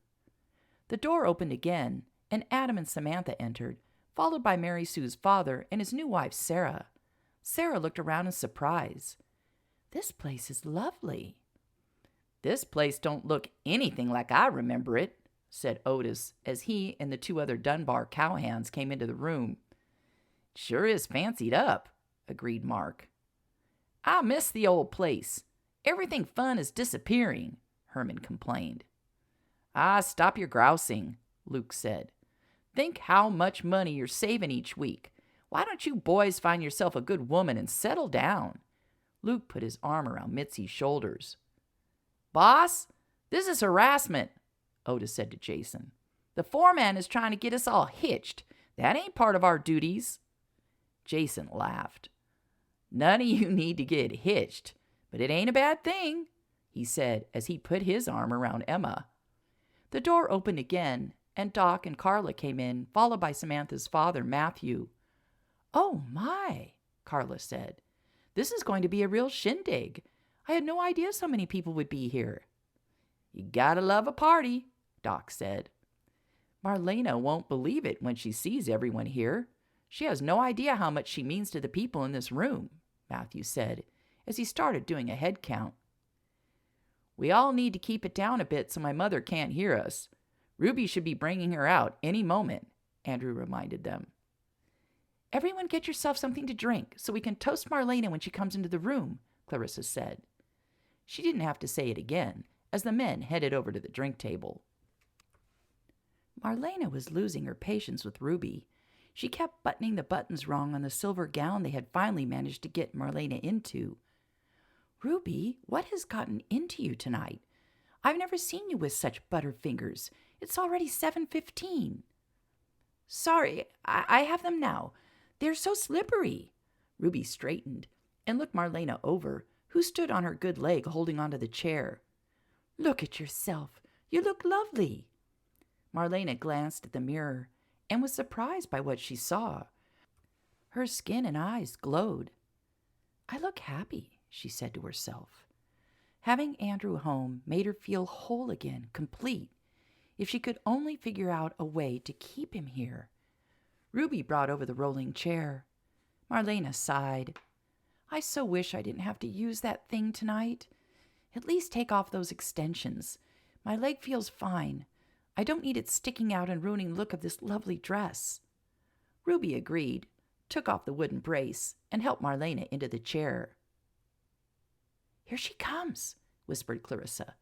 The door opened again, and Adam and Samantha entered, followed by Mary Sue's father and his new wife, Sarah. Sarah looked around in surprise. This place is lovely. This place don't look anything like I remember it, said Otis as he and the 2 other Dunbar cowhands came into the room. Sure is fancied up, agreed Mark. I miss the old place. Everything fun is disappearing, Herman complained. Ah, stop your grousing, Luke said. Think how much money you're saving each week. Why don't you boys find yourself a good woman and settle down? Luke put his arm around Mitzi's shoulders. Boss, this is harassment, Otis said to Jason. The foreman is trying to get us all hitched. That ain't part of our duties. Jason laughed. None of you need to get hitched, but it ain't a bad thing, he said as he put his arm around Emma. The door opened again, and Doc and Carla came in, followed by Samantha's father, Matthew. Oh, my, Carla said. This is going to be a real shindig. I had no idea so many people would be here. You gotta love a party, Doc said. Marlena won't believe it when she sees everyone here. She has no idea how much she means to the people in this room, Matthew said, as he started doing a head count. We all need to keep it down a bit so my mother can't hear us. Ruby should be bringing her out any moment, Andrew reminded them. Everyone get yourself something to drink so we can toast Marlena when she comes into the room, Clarissa said. She didn't have to say it again, as the men headed over to the drink table. Marlena was losing her patience with Ruby. She kept buttoning the buttons wrong on the silver gown they had finally managed to get Marlena into. Ruby, what has gotten into you tonight? I've never seen you with such butterfingers. It's already 7:15. Sorry, I have them now. They're so slippery. Ruby straightened and looked Marlena over, who stood on her good leg holding onto the chair. Look at yourself. You look lovely. Marlena glanced at the mirror and was surprised by what she saw. Her skin and eyes glowed. I look happy, she said to herself. Having Andrew home made her feel whole again, complete. If she could only figure out a way to keep him here. Ruby brought over the rolling chair. Marlena sighed. I so wish I didn't have to use that thing tonight. At least take off those extensions. My leg feels fine. I don't need it sticking out and ruining the look of this lovely dress. Ruby agreed, took off the wooden brace, and helped Marlena into the chair. Here she comes, whispered Clarissa.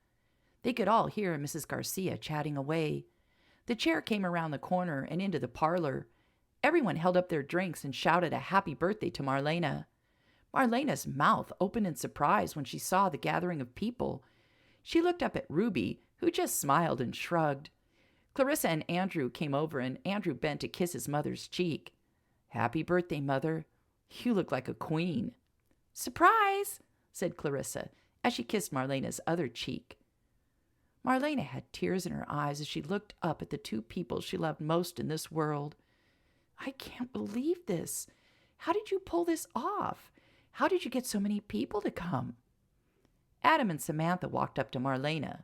They could all hear Mrs. Garcia chatting away. The chair came around the corner and into the parlor. Everyone held up their drinks and shouted a happy birthday to Marlena. Marlena's mouth opened in surprise when she saw the gathering of people. She looked up at Ruby, who just smiled and shrugged. Clarissa and Andrew came over, and Andrew bent to kiss his mother's cheek. Happy birthday, Mother. You look like a queen. Surprise, said Clarissa, as she kissed Marlena's other cheek. Marlena had tears in her eyes as she looked up at the two people she loved most in this world. I can't believe this. How did you pull this off? How did you get so many people to come? Adam and Samantha walked up to Marlena.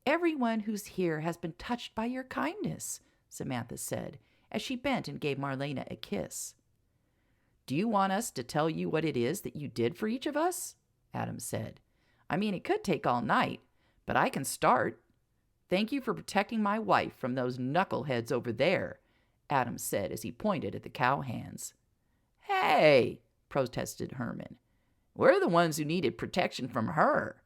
Everyone who's here has been touched by your kindness, Samantha said, as she bent and gave Marlena a kiss. Do you want us to tell you what it is that you did for each of us? Adam said. I mean, it could take all night, but I can start. Thank you for protecting my wife from those knuckleheads over there, Adam said as he pointed at the cowhands. Hey, protested Herman. We're the ones who needed protection from her.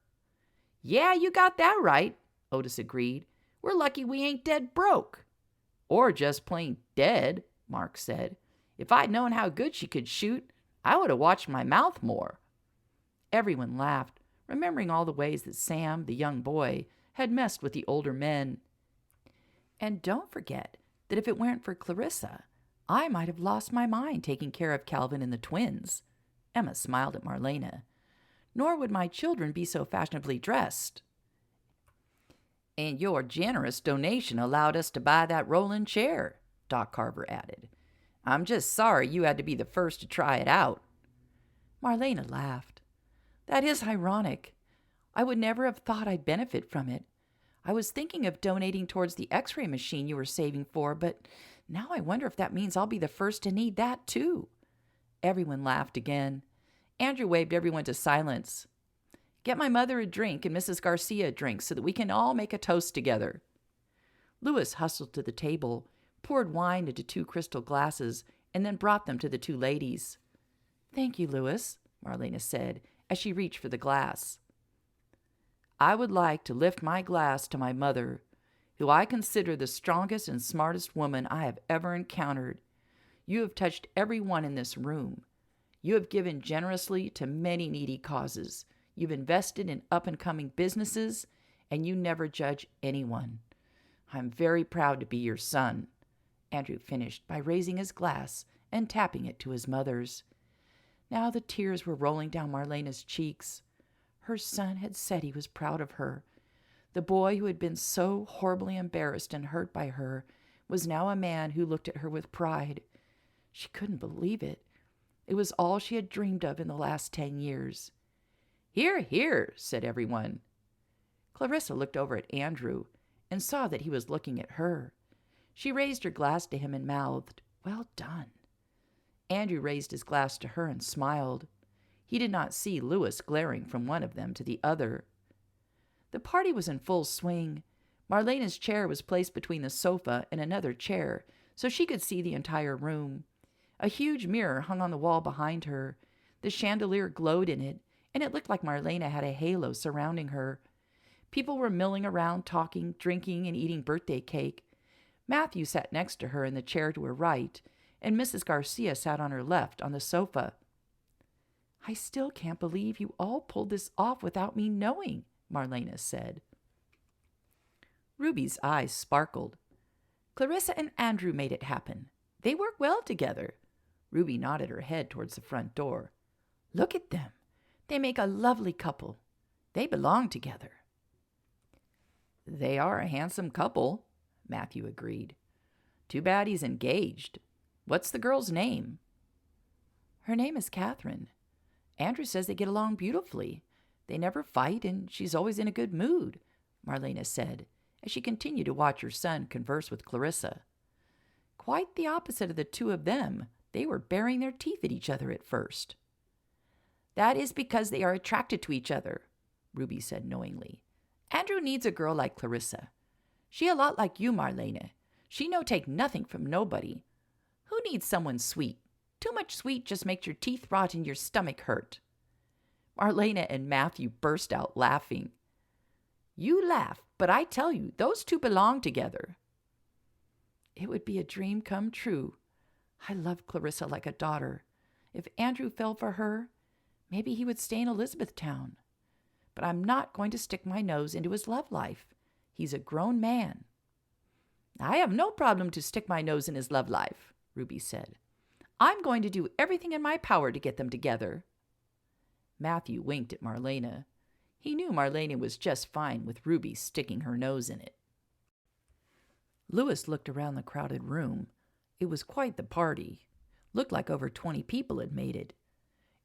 Yeah, you got that right, Otis agreed. We're lucky we ain't dead broke. Or just plain dead, Mark said. If I'd known how good she could shoot, I would have watched my mouth more. Everyone laughed, remembering all the ways that Sam, the young boy, had messed with the older men. And don't forget that if it weren't for Clarissa, I might have lost my mind taking care of Calvin and the twins. Emma smiled at Marlena. Nor would my children be so fashionably dressed. And your generous donation allowed us to buy that rolling chair, Doc Carver added. I'm just sorry you had to be the first to try it out. Marlena laughed. That is ironic. I would never have thought I'd benefit from it. I was thinking of donating towards the x-ray machine you were saving for, but now I wonder if that means I'll be the first to need that too. Everyone laughed again. Andrew waved everyone to silence. Get my mother a drink and Mrs. Garcia a drink so that we can all make a toast together. Louis hustled to the table, poured wine into 2 crystal glasses, and then brought them to the 2 ladies. Thank you, Louis, Marlena said as she reached for the glass. I would like to lift my glass to my mother, who I consider the strongest and smartest woman I have ever encountered. You have touched every one in this room. You have given generously to many needy causes. You've invested in up-and-coming businesses, and you never judge anyone. I'm very proud to be your son. Andrew finished by raising his glass and tapping it to his mother's. Now the tears were rolling down Marlena's cheeks. Her son had said he was proud of her. The boy who had been so horribly embarrassed and hurt by her was now a man who looked at her with pride. She couldn't believe it. It was all she had dreamed of in the last 10 years. Hear, hear, said everyone. Clarissa looked over at Andrew and saw that he was looking at her. She raised her glass to him and mouthed, Well done." Andrew raised his glass to her and smiled. He did not see Louis glaring from one of them to the other. The party was in full swing. Marlena's chair was placed between the sofa and another chair, so she could see the entire room. A huge mirror hung on the wall behind her. The chandelier glowed in it, and it looked like Marlena had a halo surrounding her. People were milling around, talking, drinking, and eating birthday cake. Matthew sat next to her in the chair to her right, and Mrs. Garcia sat on her left on the sofa. "I still can't believe you all pulled this off without me knowing," Marlena said. Ruby's eyes sparkled. "Clarissa and Andrew made it happen. They work well together." Ruby nodded her head towards the front door. "Look at them. They make a lovely couple. They belong together." "They are a handsome couple," Matthew agreed. "Too bad he's engaged. What's the girl's name?" "Her name is Catherine. Andrew says they get along beautifully. They never fight, and she's always in a good mood," Marlena said, as she continued to watch her son converse with Clarissa. "Quite the opposite of the two of them. They were baring their teeth at each other at first." "That is because they are attracted to each other," Ruby said knowingly. "Andrew needs a girl like Clarissa. She a lot like you, Marlena. She no take nothing from nobody. Who needs someone sweet? Too much sweet just makes your teeth rot and your stomach hurt." Marlena and Matthew burst out laughing. "You laugh, but I tell you, those two belong together." "It would be a dream come true. I love Clarissa like a daughter. If Andrew fell for her, maybe he would stay in Elizabethtown. But I'm not going to stick my nose into his love life. He's a grown man." "I have no problem to stick my nose in his love life," Ruby said. "I'm going to do everything in my power to get them together." Matthew winked at Marlena. He knew Marlena was just fine with Ruby sticking her nose in it. Louis looked around the crowded room. It was quite the party. Looked like over 20 people had made it.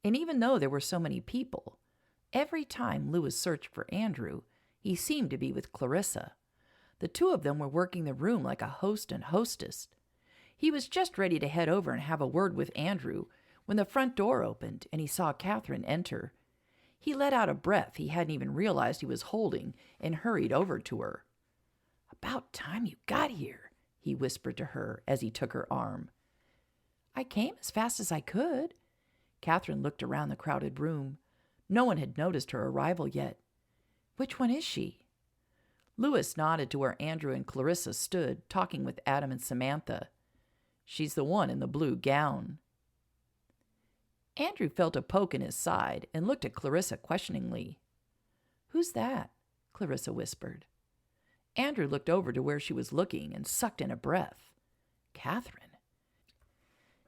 And even though there were so many people, every time Louis searched for Andrew, he seemed to be with Clarissa. The two of them were working the room like a host and hostess. He was just ready to head over and have a word with Andrew when the front door opened and he saw Catherine enter. He let out a breath he hadn't even realized he was holding and hurried over to her. "About time you got here," he whispered to her as he took her arm. "I came as fast as I could." Catherine looked around the crowded room. No one had noticed her arrival yet. "Which one is she?" Louis nodded to where Andrew and Clarissa stood, talking with Adam and Samantha. "She's the one in the blue gown." Andrew felt a poke in his side and looked at Clarissa questioningly. "Who's that?" Clarissa whispered. Andrew looked over to where she was looking and sucked in a breath. Catherine.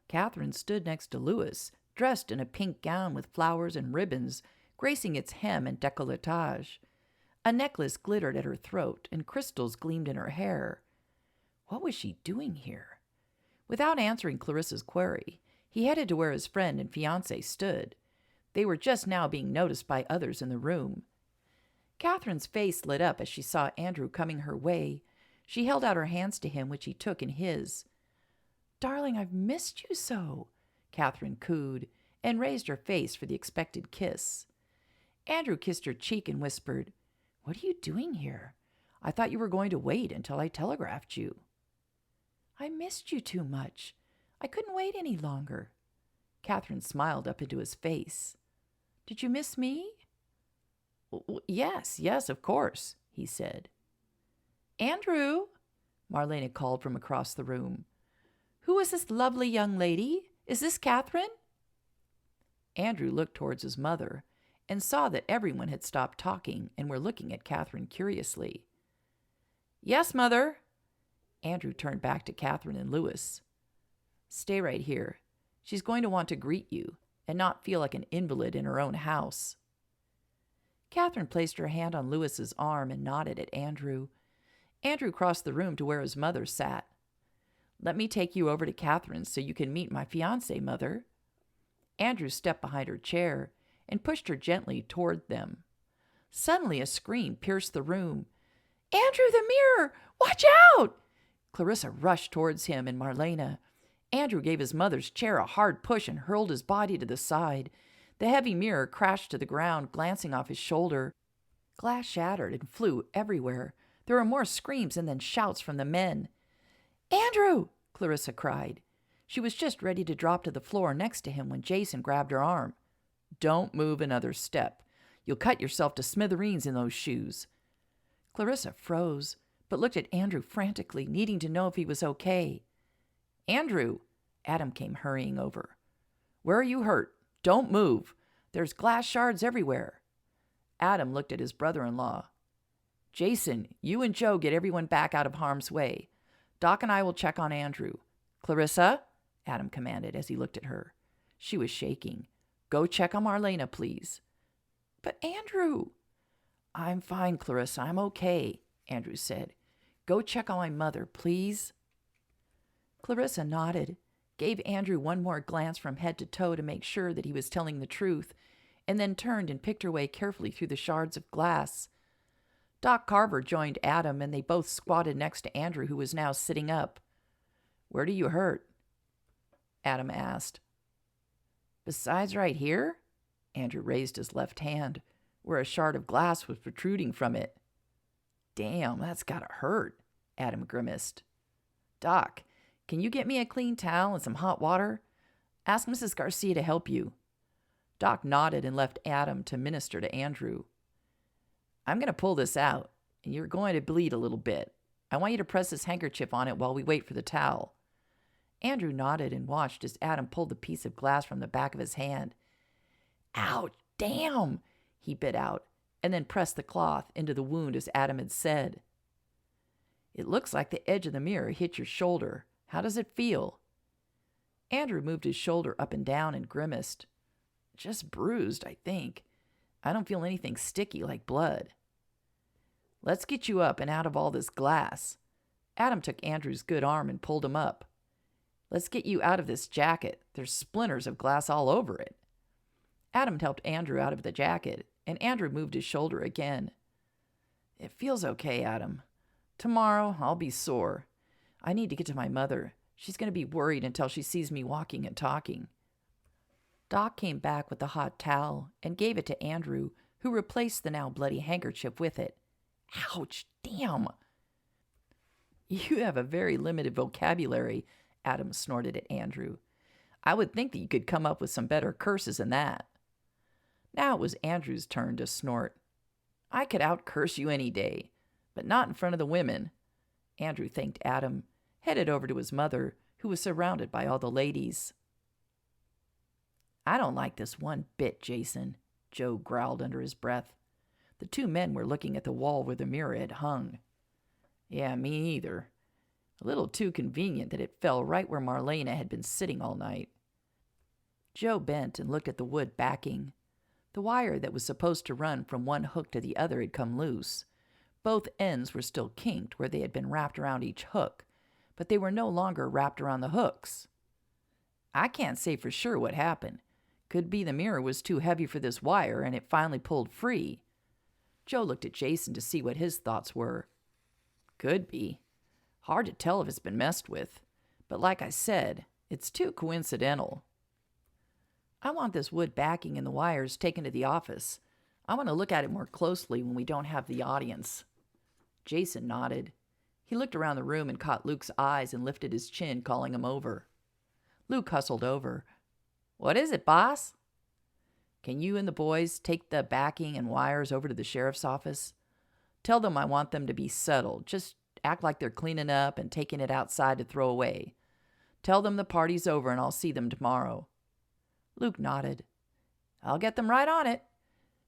Catherine stood next to Louis, dressed in a pink gown with flowers and ribbons gracing its hem and décolletage. A necklace glittered at her throat and crystals gleamed in her hair. What was she doing here? Without answering Clarissa's query, he headed to where his friend and fiancé stood. They were just now being noticed by others in the room. Catherine's face lit up as she saw Andrew coming her way. She held out her hands to him, which he took in his. "Darling, I've missed you so," Catherine cooed, and raised her face for the expected kiss. Andrew kissed her cheek and whispered, "What are you doing here? I thought you were going to wait until I telegraphed you." "I missed you too much. I couldn't wait any longer." Catherine smiled up into his face. "Did you miss me?" Yes, of course," he said. "Andrew," Marlena called from across the room. "Who is this lovely young lady? Is this Catherine?" Andrew looked towards his mother and saw that everyone had stopped talking and were looking at Catherine curiously. "Yes, Mother." Andrew turned back to Catherine and Louis. "Stay right here. She's going to want to greet you and not feel like an invalid in her own house." Catherine placed her hand on Louis's arm and nodded at Andrew. Andrew crossed the room to where his mother sat. "Let me take you over to Catherine's so you can meet my fiancé, Mother." Andrew stepped behind her chair and pushed her gently toward them. Suddenly a scream pierced the room. "Andrew, the mirror! Watch out!" Clarissa rushed towards him and Marlena. Andrew gave his mother's chair a hard push and hurled his body to the side. The heavy mirror crashed to the ground, glancing off his shoulder. Glass shattered and flew everywhere. There were more screams and then shouts from the men. "Andrew!" Clarissa cried. She was just ready to drop to the floor next to him when Jason grabbed her arm. "Don't move another step. You'll cut yourself to smithereens in those shoes." Clarissa froze, but looked at Andrew frantically, needing to know if he was okay. "Andrew!" Adam came hurrying over. "Where are you hurt? Don't move. There's glass shards everywhere." Adam looked at his brother-in-law. "Jason, you and Joe get everyone back out of harm's way. Doc and I will check on Andrew. Clarissa," Adam commanded as he looked at her. She was shaking. "Go check on Marlena, please." "But Andrew—" "I'm fine, Clarissa. I'm okay," Andrew said. "Go check on my mother, please." Clarissa nodded, gave Andrew one more glance from head to toe to make sure that he was telling the truth, and then turned and picked her way carefully through the shards of glass. Doc Carver joined Adam, and they both squatted next to Andrew, who was now sitting up. "Where do you hurt?" Adam asked. "Besides right here?" Andrew raised his left hand, where a shard of glass was protruding from it. "Damn, that's gotta hurt," Adam grimaced. "Doc, can you get me a clean towel and some hot water? Ask Mrs. Garcia to help you." Doc nodded and left Adam to minister to Andrew. "I'm going to pull this out, and you're going to bleed a little bit. I want you to press this handkerchief on it while we wait for the towel." Andrew nodded and watched as Adam pulled the piece of glass from the back of his hand. "Ouch, damn," he bit out, and then pressed the cloth into the wound as Adam had said. "It looks like the edge of the mirror hit your shoulder. How does it feel?" Andrew moved his shoulder up and down and grimaced. "Just bruised, I think. I don't feel anything sticky like blood." "Let's get you up and out of all this glass." Adam took Andrew's good arm and pulled him up. "Let's get you out of this jacket. There's splinters of glass all over it." Adam helped Andrew out of the jacket, and Andrew moved his shoulder again. "It feels okay, Adam. Tomorrow I'll be sore. I need to get to my mother. She's going to be worried until she sees me walking and talking." Doc came back with the hot towel and gave it to Andrew, who replaced the now bloody handkerchief with it. "Ouch, damn." "You have a very limited vocabulary," Adam snorted at Andrew. "I would think that you could come up with some better curses than that." Now it was Andrew's turn to snort. "I could out-curse you any day, but not in front of the women." Andrew thanked Adam, headed over to his mother, who was surrounded by all the ladies. "I don't like this one bit, Jason," Joe growled under his breath. The two men were looking at the wall where the mirror had hung. "Yeah, me either. A little too convenient that it fell right where Marlena had been sitting all night." Joe bent and looked at the wood backing. The wire that was supposed to run from one hook to the other had come loose. Both ends were still kinked where they had been wrapped around each hook, but they were no longer wrapped around the hooks. "I can't say for sure what happened. Could be the mirror was too heavy for this wire and it finally pulled free." Joe looked at Jason to see what his thoughts were. "Could be. Hard to tell if it's been messed with. But like I said, it's too coincidental." "I want this wood backing and the wires taken to the office. I want to look at it more closely when we don't have the audience." Jason nodded. He looked around the room and caught Luke's eyes and lifted his chin, calling him over. Luke hustled over. "What is it, boss?" "Can you and the boys take the backing and wires over to the sheriff's office? Tell them I want them to be settled. Just act like they're cleaning up and taking it outside to throw away. Tell them the party's over and I'll see them tomorrow." Luke nodded. "I'll get them right on it.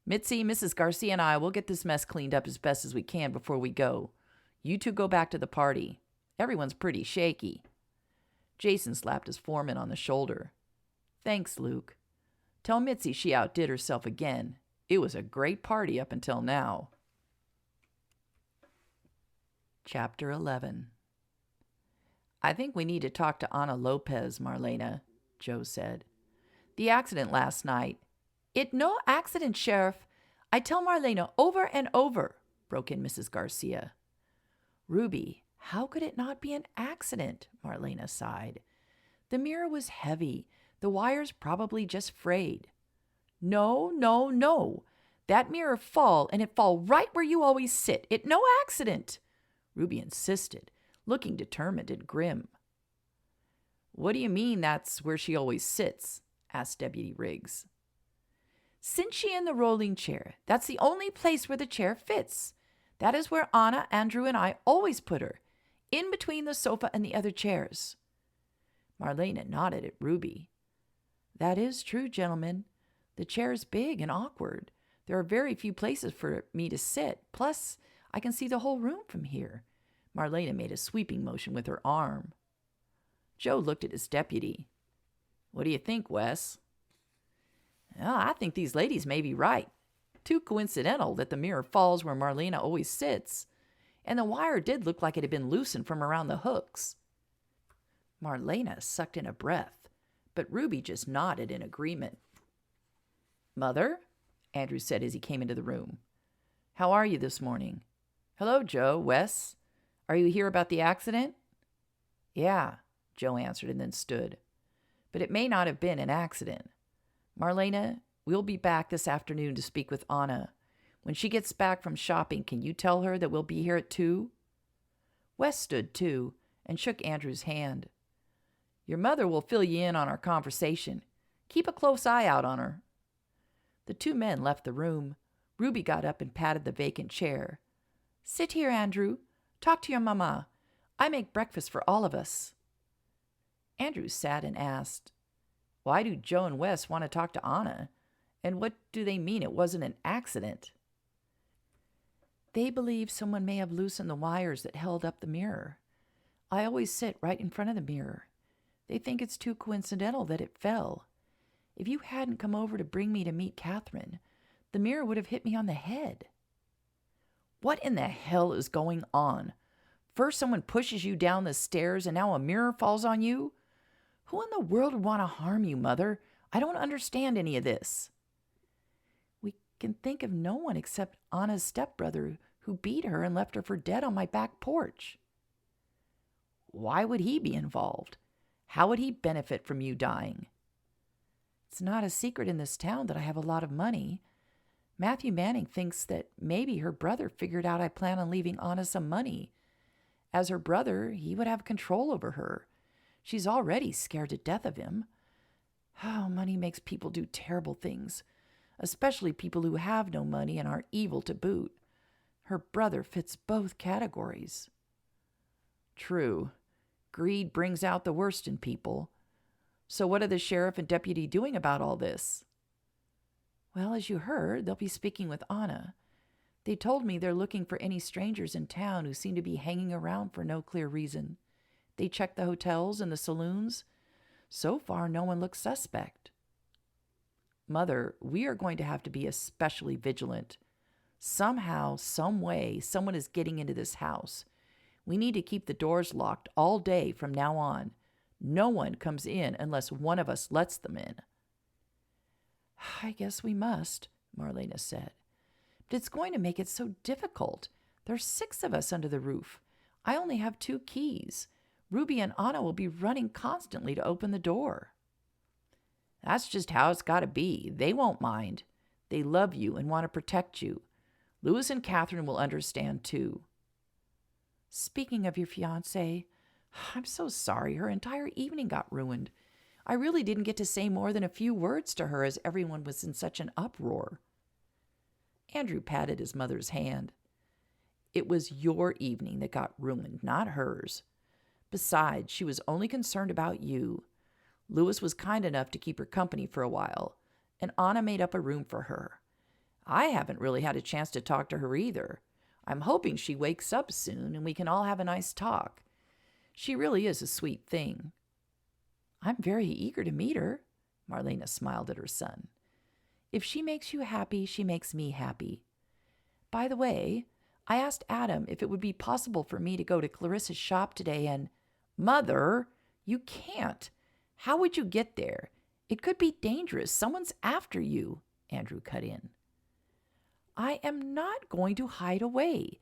Mitzi, Mrs. Garcia, and I will get this mess cleaned up as best as we can before we go. You two go back to the party. Everyone's pretty shaky." Jason slapped his foreman on the shoulder. "Thanks, Luke. Tell Mitzi she outdid herself again. It was a great party up until now." Chapter 11. "I think we need to talk to Ana Lopez, Marlena," Joe said. "The accident last night—" "It no accident, Sheriff. I tell Marlena over and over," broke in Mrs. Garcia. "Ruby, how could it not be an accident?" Marlena sighed. The mirror was heavy. The wires probably just frayed. No, no, no. That mirror fall, and it fall right where you always sit. It no accident, Ruby insisted, looking determined and grim. What do you mean that's where she always sits? Asked Deputy Riggs. Since she in the rolling chair, that's the only place where the chair fits. That is where Anna, Andrew, and I always put her, in between the sofa and the other chairs. Marlena nodded at Ruby. That is true, gentlemen. The chair is big and awkward. There are very few places for me to sit. Plus, I can see the whole room from here. Marlena made a sweeping motion with her arm. Joe looked at his deputy. What do you think, Wes? Well, I think these ladies may be right. Too coincidental that the mirror falls where Marlena always sits. And the wire did look like it had been loosened from around the hooks. Marlena sucked in a breath, but Ruby just nodded in agreement. Mother, Andrew said as he came into the room. How are you this morning? Hello, Joe, Wes. Are you here about the accident? Yeah, Joe answered and then stood. But it may not have been an accident. Marlena, we'll be back this afternoon to speak with Anna. When she gets back from shopping, can you tell her that we'll be here at 2? Wes stood too and shook Andrew's hand. Your mother will fill you in on our conversation. Keep a close eye out on her. The two men left the room. Ruby got up and patted the vacant chair. Sit here, Andrew. Talk to your mama. I make breakfast for all of us. Andrew sat and asked, Why do Joe and Wes want to talk to Anna? And what do they mean it wasn't an accident? They believe someone may have loosened the wires that held up the mirror. I always sit right in front of the mirror. They think it's too coincidental that it fell. If you hadn't come over to bring me to meet Catherine, the mirror would have hit me on the head. What in the hell is going on? First someone pushes you down the stairs and now a mirror falls on you? Who in the world would want to harm you, Mother? I don't understand any of this. We can think of no one except Anna's stepbrother who beat her and left her for dead on my back porch. Why would he be involved? How would he benefit from you dying? It's not a secret in this town that I have a lot of money. Matthew Manning thinks that maybe her brother figured out I plan on leaving Anna some money. As her brother, he would have control over her. She's already scared to death of him. Oh, money makes people do terrible things, especially people who have no money and are evil to boot. Her brother fits both categories. True. Greed brings out the worst in people. So what are the sheriff and deputy doing about all this? Well, as you heard, they'll be speaking with Anna. They told me they're looking for any strangers in town who seem to be hanging around for no clear reason. They checked the hotels and the saloons. So far, no one looks suspect. Mother, we are going to have to be especially vigilant. Somehow, some way, someone is getting into this house. We need to keep the doors locked all day from now on. No one comes in unless one of us lets them in. I guess we must, Marlena said. But it's going to make it so difficult. There's 6 of us under the roof. I only have 2 keys. Ruby and Anna will be running constantly to open the door. That's just how it's got to be. They won't mind. They love you and want to protect you. Louis and Catherine will understand too. Speaking of your fiancée, I'm so sorry her entire evening got ruined. I really didn't get to say more than a few words to her as everyone was in such an uproar. Andrew patted his mother's hand. It was your evening that got ruined, not hers. Besides, she was only concerned about you. Louis was kind enough to keep her company for a while, and Anna made up a room for her. I haven't really had a chance to talk to her either. I'm hoping she wakes up soon and we can all have a nice talk. She really is a sweet thing. I'm very eager to meet her, Marlena smiled at her son. If she makes you happy, she makes me happy. By the way, I asked Adam if it would be possible for me to go to Clarissa's shop today and... Mother, you can't. How would you get there? It could be dangerous. Someone's after you, Andrew cut in. I am not going to hide away.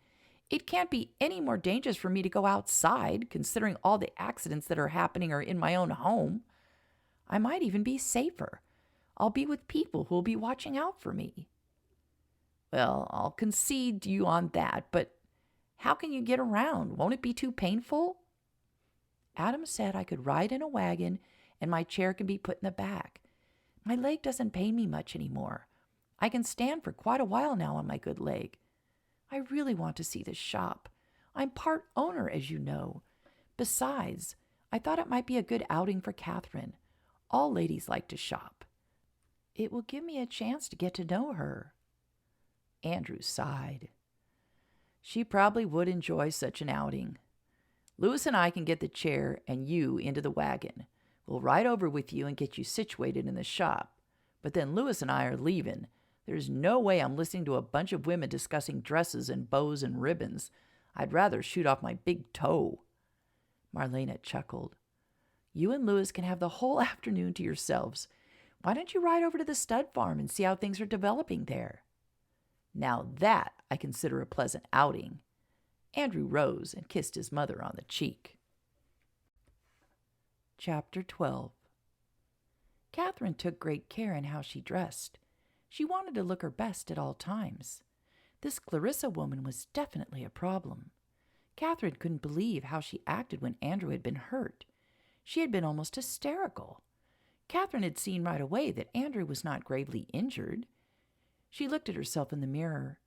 It can't be any more dangerous for me to go outside, considering all the accidents that are happening are in my own home. I might even be safer. I'll be with people who will be watching out for me. Well, I'll concede to you on that, but how can you get around? Won't it be too painful? Adam said I could ride in a wagon and my chair can be put in the back. My leg doesn't pain me much anymore. I can stand for quite a while now on my good leg. I really want to see this shop. I'm part owner, as you know. Besides, I thought it might be a good outing for Catherine. All ladies like to shop. It will give me a chance to get to know her. Andrew sighed. She probably would enjoy such an outing. Louis and I can get the chair and you into the wagon. We'll ride over with you and get you situated in the shop. But then Louis and I are leaving. There's no way I'm listening to a bunch of women discussing dresses and bows and ribbons. I'd rather shoot off my big toe. Marlena chuckled. You and Louis can have the whole afternoon to yourselves. Why don't you ride over to the stud farm and see how things are developing there? Now that I consider a pleasant outing. Andrew rose and kissed his mother on the cheek. Chapter 12. Catherine took great care in how she dressed. She wanted to look her best at all times. This Clarissa woman was definitely a problem. Catherine couldn't believe how she acted when Andrew had been hurt. She had been almost hysterical. Catherine had seen right away that Andrew was not gravely injured. She looked at herself in the mirror.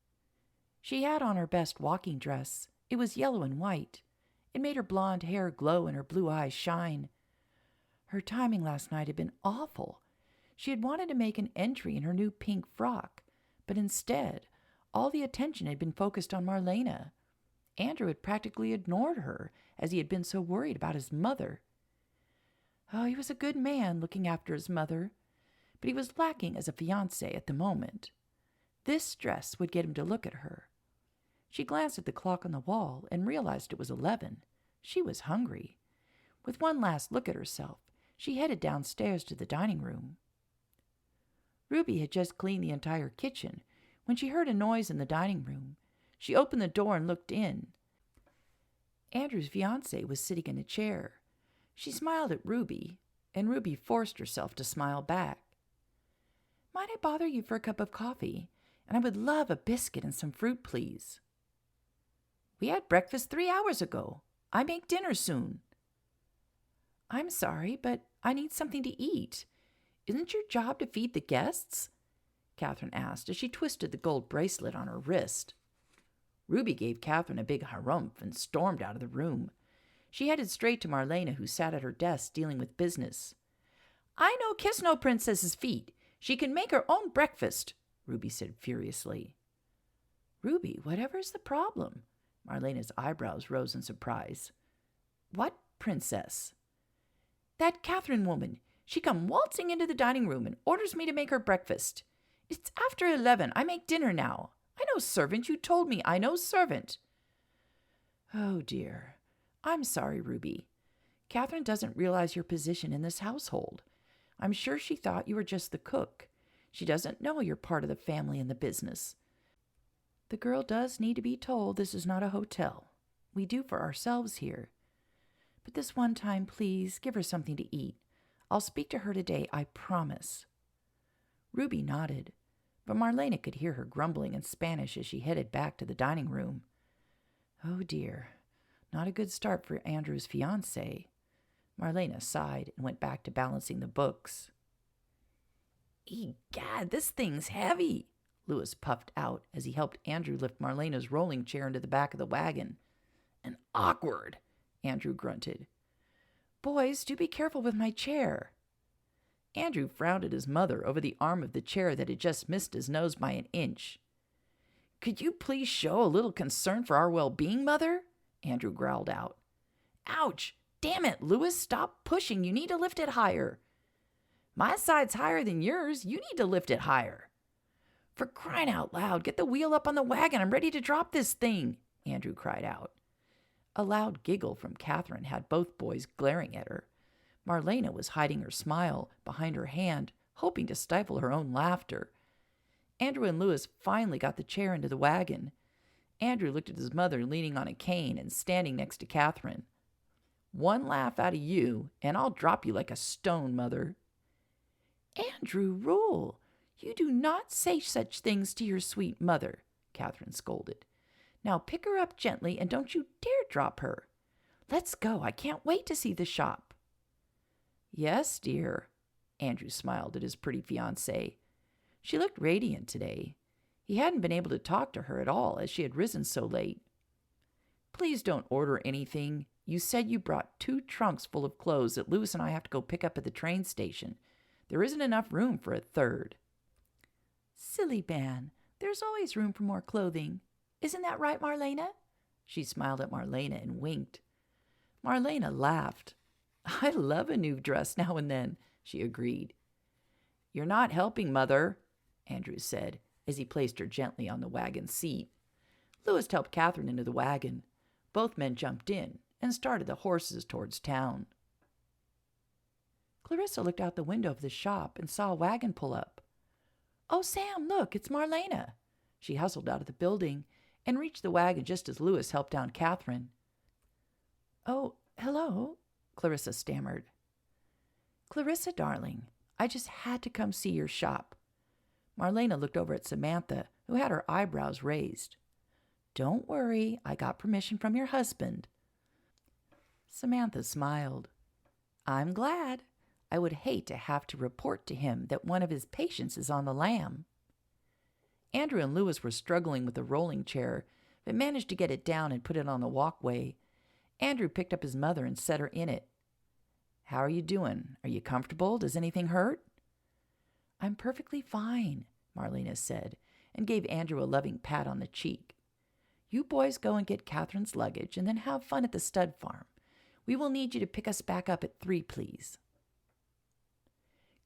She had on her best walking dress. It was yellow and white. It made her blonde hair glow and her blue eyes shine. Her timing last night had been awful. She had wanted to make an entry in her new pink frock, but instead, all the attention had been focused on Marlena. Andrew had practically ignored her, as he had been so worried about his mother. Oh, he was a good man looking after his mother, but he was lacking as a fiancé at the moment. This dress would get him to look at her. She glanced at the clock on the wall and realized it was 11. She was hungry. With one last look at herself, she headed downstairs to the dining room. Ruby had just cleaned the entire kitchen when she heard a noise in the dining room. She opened the door and looked in. Andrew's fiancée was sitting in a chair. She smiled at Ruby, and Ruby forced herself to smile back. Might I bother you for a cup of coffee? And I would love a biscuit and some fruit, please. We had breakfast 3 hours ago. I make dinner soon. I'm sorry, but I need something to eat. Isn't your job to feed the guests? Catherine asked as she twisted the gold bracelet on her wrist. Ruby gave Catherine a big harumph and stormed out of the room. She headed straight to Marlena, who sat at her desk dealing with business. I no kiss no princess's feet. She can make her own breakfast, Ruby said furiously. Ruby, whatever's the problem? Marlena's eyebrows rose in surprise. What princess? That Catherine woman. She come waltzing into the dining room and orders me to make her breakfast. It's after 11. I make dinner now. I know servant. You told me I know servant. Oh, dear. I'm sorry, Ruby. Catherine doesn't realize your position in this household. I'm sure she thought you were just the cook. She doesn't know you're part of the family and the business. The girl does need to be told this is not a hotel. We do for ourselves here. But this one time, please, give her something to eat. I'll speak to her today, I promise. Ruby nodded, but Marlena could hear her grumbling in Spanish as she headed back to the dining room. Oh, dear. Not a good start for Andrew's fiancée. Marlena sighed and went back to balancing the books. Egad, this thing's heavy, Louis puffed out as he helped Andrew lift Marlena's rolling chair into the back of the wagon. And awkward, Andrew grunted. Boys, do be careful with my chair. Andrew frowned at his mother over the arm of the chair that had just missed his nose by an inch. Could you please show a little concern for our well-being, Mother? Andrew growled out. Ouch! Damn it, Louis, stop pushing. You need to lift it higher. My side's higher than yours. You need to lift it higher. For crying out loud, get the wheel up on the wagon. I'm ready to drop this thing, Andrew cried out. A loud giggle from Catherine had both boys glaring at her. Marlena was hiding her smile behind her hand, hoping to stifle her own laughter. Andrew and Louis finally got the chair into the wagon. Andrew looked at his mother leaning on a cane and standing next to Catherine. "One laugh out of you, and I'll drop you like a stone, Mother." "Andrew Rule, you do not say such things to your sweet mother," Catherine scolded. "Now pick her up gently and don't you dare drop her. Let's go. I can't wait to see the shop." "Yes, dear." Andrew smiled at his pretty fiancée. She looked radiant today. He hadn't been able to talk to her at all as she had risen so late. "Please don't order anything. You said you brought 2 trunks full of clothes that Louis and I have to go pick up at the train station. There isn't enough room for a 3rd. "Silly man, there's always room for more clothing. Isn't that right, Marlena?" She smiled at Marlena and winked. Marlena laughed. "I love a new dress now and then," she agreed. "You're not helping, Mother," Andrew said, as he placed her gently on the wagon seat. Louis helped Catherine into the wagon. Both men jumped in and started the horses towards town. Clarissa looked out the window of the shop and saw a wagon pull up. "Oh, Sam, look, it's Marlena." She hustled out of the building and reached the wagon just as Louis helped down Catherine. "Oh, hello," Clarissa stammered. "Clarissa, darling, I just had to come see your shop." Marlena looked over at Samantha, who had her eyebrows raised. "Don't worry, I got permission from your husband." Samantha smiled. "I'm glad. I would hate to have to report to him that one of his patients is on the lam." Andrew and Louis were struggling with the rolling chair, but managed to get it down and put it on the walkway. Andrew picked up his mother and set her in it. "How are you doing? Are you comfortable? Does anything hurt?" "I'm perfectly fine," Marlena said, and gave Andrew a loving pat on the cheek. "You boys go and get Catherine's luggage and then have fun at the stud farm. We will need you to pick us back up at 3, please."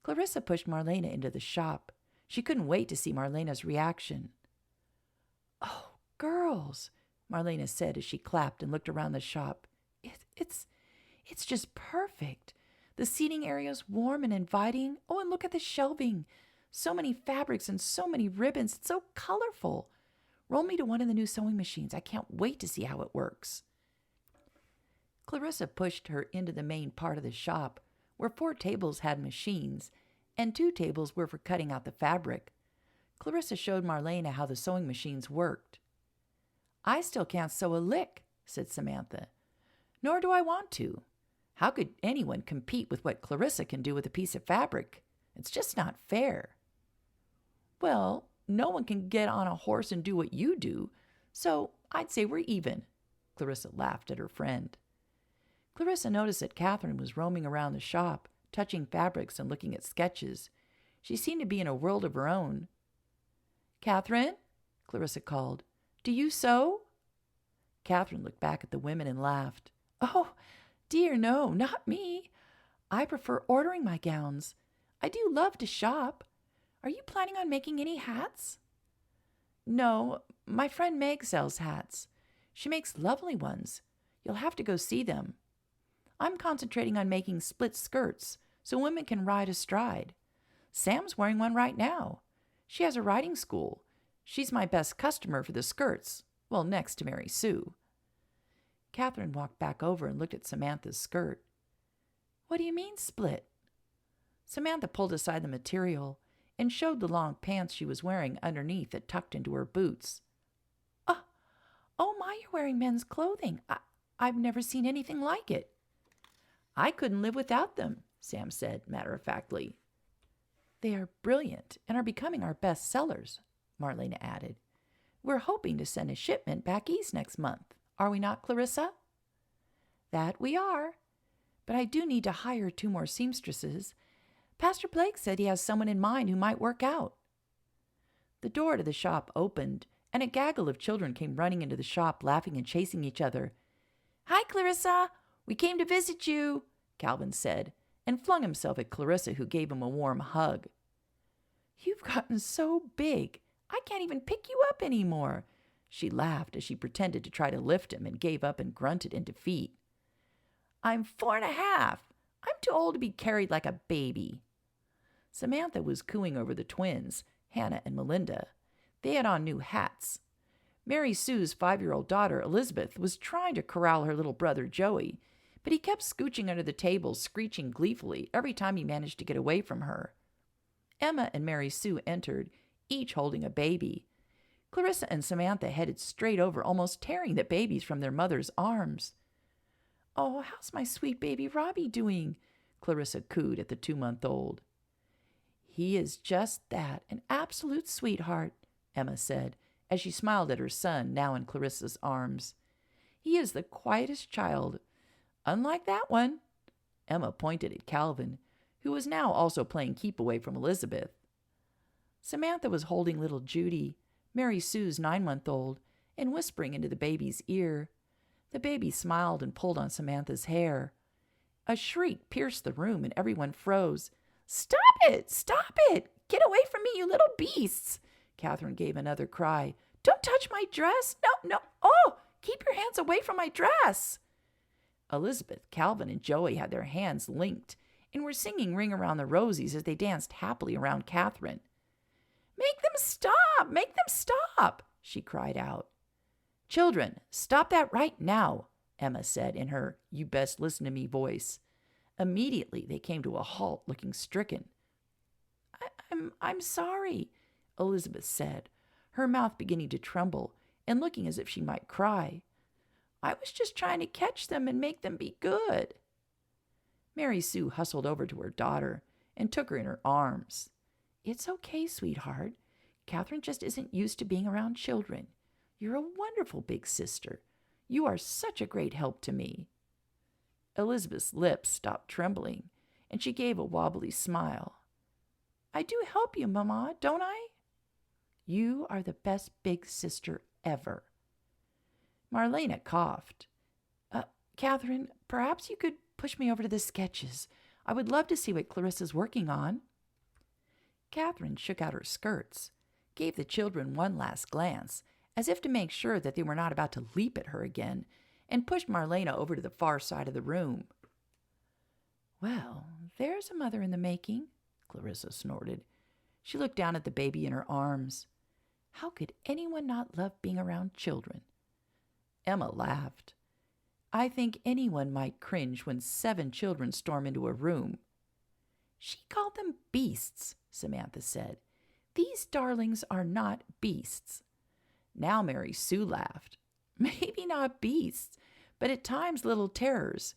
Clarissa pushed Marlena into the shop. She couldn't wait to see Marlena's reaction. "Oh, girls," Marlena said as she clapped and looked around the shop. It's just perfect. The seating area is warm and inviting. Oh, and look at the shelving. So many fabrics and so many ribbons. It's so colorful. Roll me to one of the new sewing machines. I can't wait to see how it works." Clarissa pushed her into the main part of the shop, where 4 tables had machines, and 2 tables were for cutting out the fabric. Clarissa showed Marlena how the sewing machines worked. "I still can't sew a lick," said Samantha. "Nor do I want to. How could anyone compete with what Clarissa can do with a piece of fabric? It's just not fair." "Well, no one can get on a horse and do what you do, so I'd say we're even." Clarissa laughed at her friend. Clarissa noticed that Catherine was roaming around the shop, touching fabrics and looking at sketches. She seemed to be in a world of her own. "Catherine," Clarissa called, "do you sew?" Catherine looked back at the women and laughed. "Oh, dear, no, not me. I prefer ordering my gowns. I do love to shop. Are you planning on making any hats?" "No, my friend Meg sells hats. She makes lovely ones. You'll have to go see them. I'm concentrating on making split skirts so women can ride astride. Sam's wearing one right now. She has a riding school. She's my best customer for the skirts, well, next to Mary Sue." Catherine walked back over and looked at Samantha's skirt. "What do you mean, split?" Samantha pulled aside the material and showed the long pants she was wearing underneath that tucked into her boots. Oh my, you're wearing men's clothing. I've never seen anything like it." "I couldn't live without them," Sam said matter-of-factly. "They are brilliant and are becoming our best sellers," Marlena added. "We're hoping to send a shipment back east next month. Are we not, Clarissa?" "That we are. But I do need to hire 2 more seamstresses. Pastor Blake said he has someone in mind who might work out." The door to the shop opened, and a gaggle of children came running into the shop, laughing and chasing each other. "Hi, Clarissa. We came to visit you," Calvin said, and flung himself at Clarissa, who gave him a warm hug. "You've gotten so big, I can't even pick you up anymore." She laughed as she pretended to try to lift him and gave up and grunted in defeat. "I'm 4.5. I'm too old to be carried like a baby." Samantha was cooing over the twins, Hannah and Melinda. They had on new hats. Mary Sue's 5-year-old daughter, Elizabeth, was trying to corral her little brother, Joey, but he kept scooching under the table, screeching gleefully every time he managed to get away from her. Emma and Mary Sue entered, each holding a baby. Clarissa and Samantha headed straight over, almost tearing the babies from their mother's arms. "Oh, how's my sweet baby Robbie doing?" Clarissa cooed at the 2-month-old. "He is just that, an absolute sweetheart," Emma said, as she smiled at her son, now in Clarissa's arms. "He is the quietest child. Unlike that one." Emma pointed at Calvin, who was now also playing keep away from Elizabeth. Samantha was holding little Judy, Mary Sue's 9-month-old, and whispering into the baby's ear. The baby smiled and pulled on Samantha's hair. A shriek pierced the room, and everyone froze. "Stop it! Stop it! Get away from me, you little beasts!" Catherine gave another cry. "Don't touch my dress! No, no! Oh, keep your hands away from my dress!" Elizabeth, Calvin, and Joey had their hands linked and were singing Ring Around the Rosies as they danced happily around Catherine. "Make them stop! Make them stop!" she cried out. "Children, stop that right now," Emma said in her "you best listen to me" voice. Immediately they came to a halt, looking stricken. I'm sorry," Elizabeth said, her mouth beginning to tremble and looking as if she might cry. "I was just trying to catch them and make them be good." Mary Sue hustled over to her daughter and took her in her arms. "It's okay, sweetheart. Catherine just isn't used to being around children. You're a wonderful big sister. You are such a great help to me." Elizabeth's lips stopped trembling, and she gave a wobbly smile. "I do help you, Mama, don't I?" "You are the best big sister ever." Marlena coughed. Catherine, perhaps you could push me over to the sketches. I would love to see what Clarissa's working on." Catherine shook out her skirts, gave the children one last glance, as if to make sure that they were not about to leap at her again, and pushed Marlena over to the far side of the room. "Well, there's a mother in the making," Clarissa snorted. She looked down at the baby in her arms. How could anyone not love being around children? Emma laughed. "I think anyone might cringe when 7 children storm into a room." "She called them beasts," Samantha said. "These darlings are not beasts." Now Mary Sue laughed. "Maybe not beasts, but at times little terrors.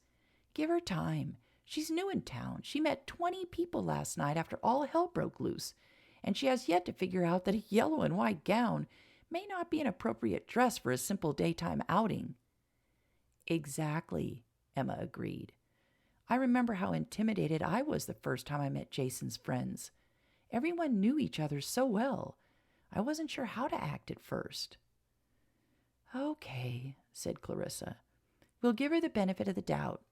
Give her time. She's new in town. She met 20 people last night after all hell broke loose, and she has yet to figure out that a yellow and white gown may not be an appropriate dress for a simple daytime outing." "Exactly," Emma agreed. "I remember how intimidated I was the first time I met Jason's friends. Everyone knew each other so well. I wasn't sure how to act at first." "Okay," said Clarissa. "We'll give her the benefit of the doubt."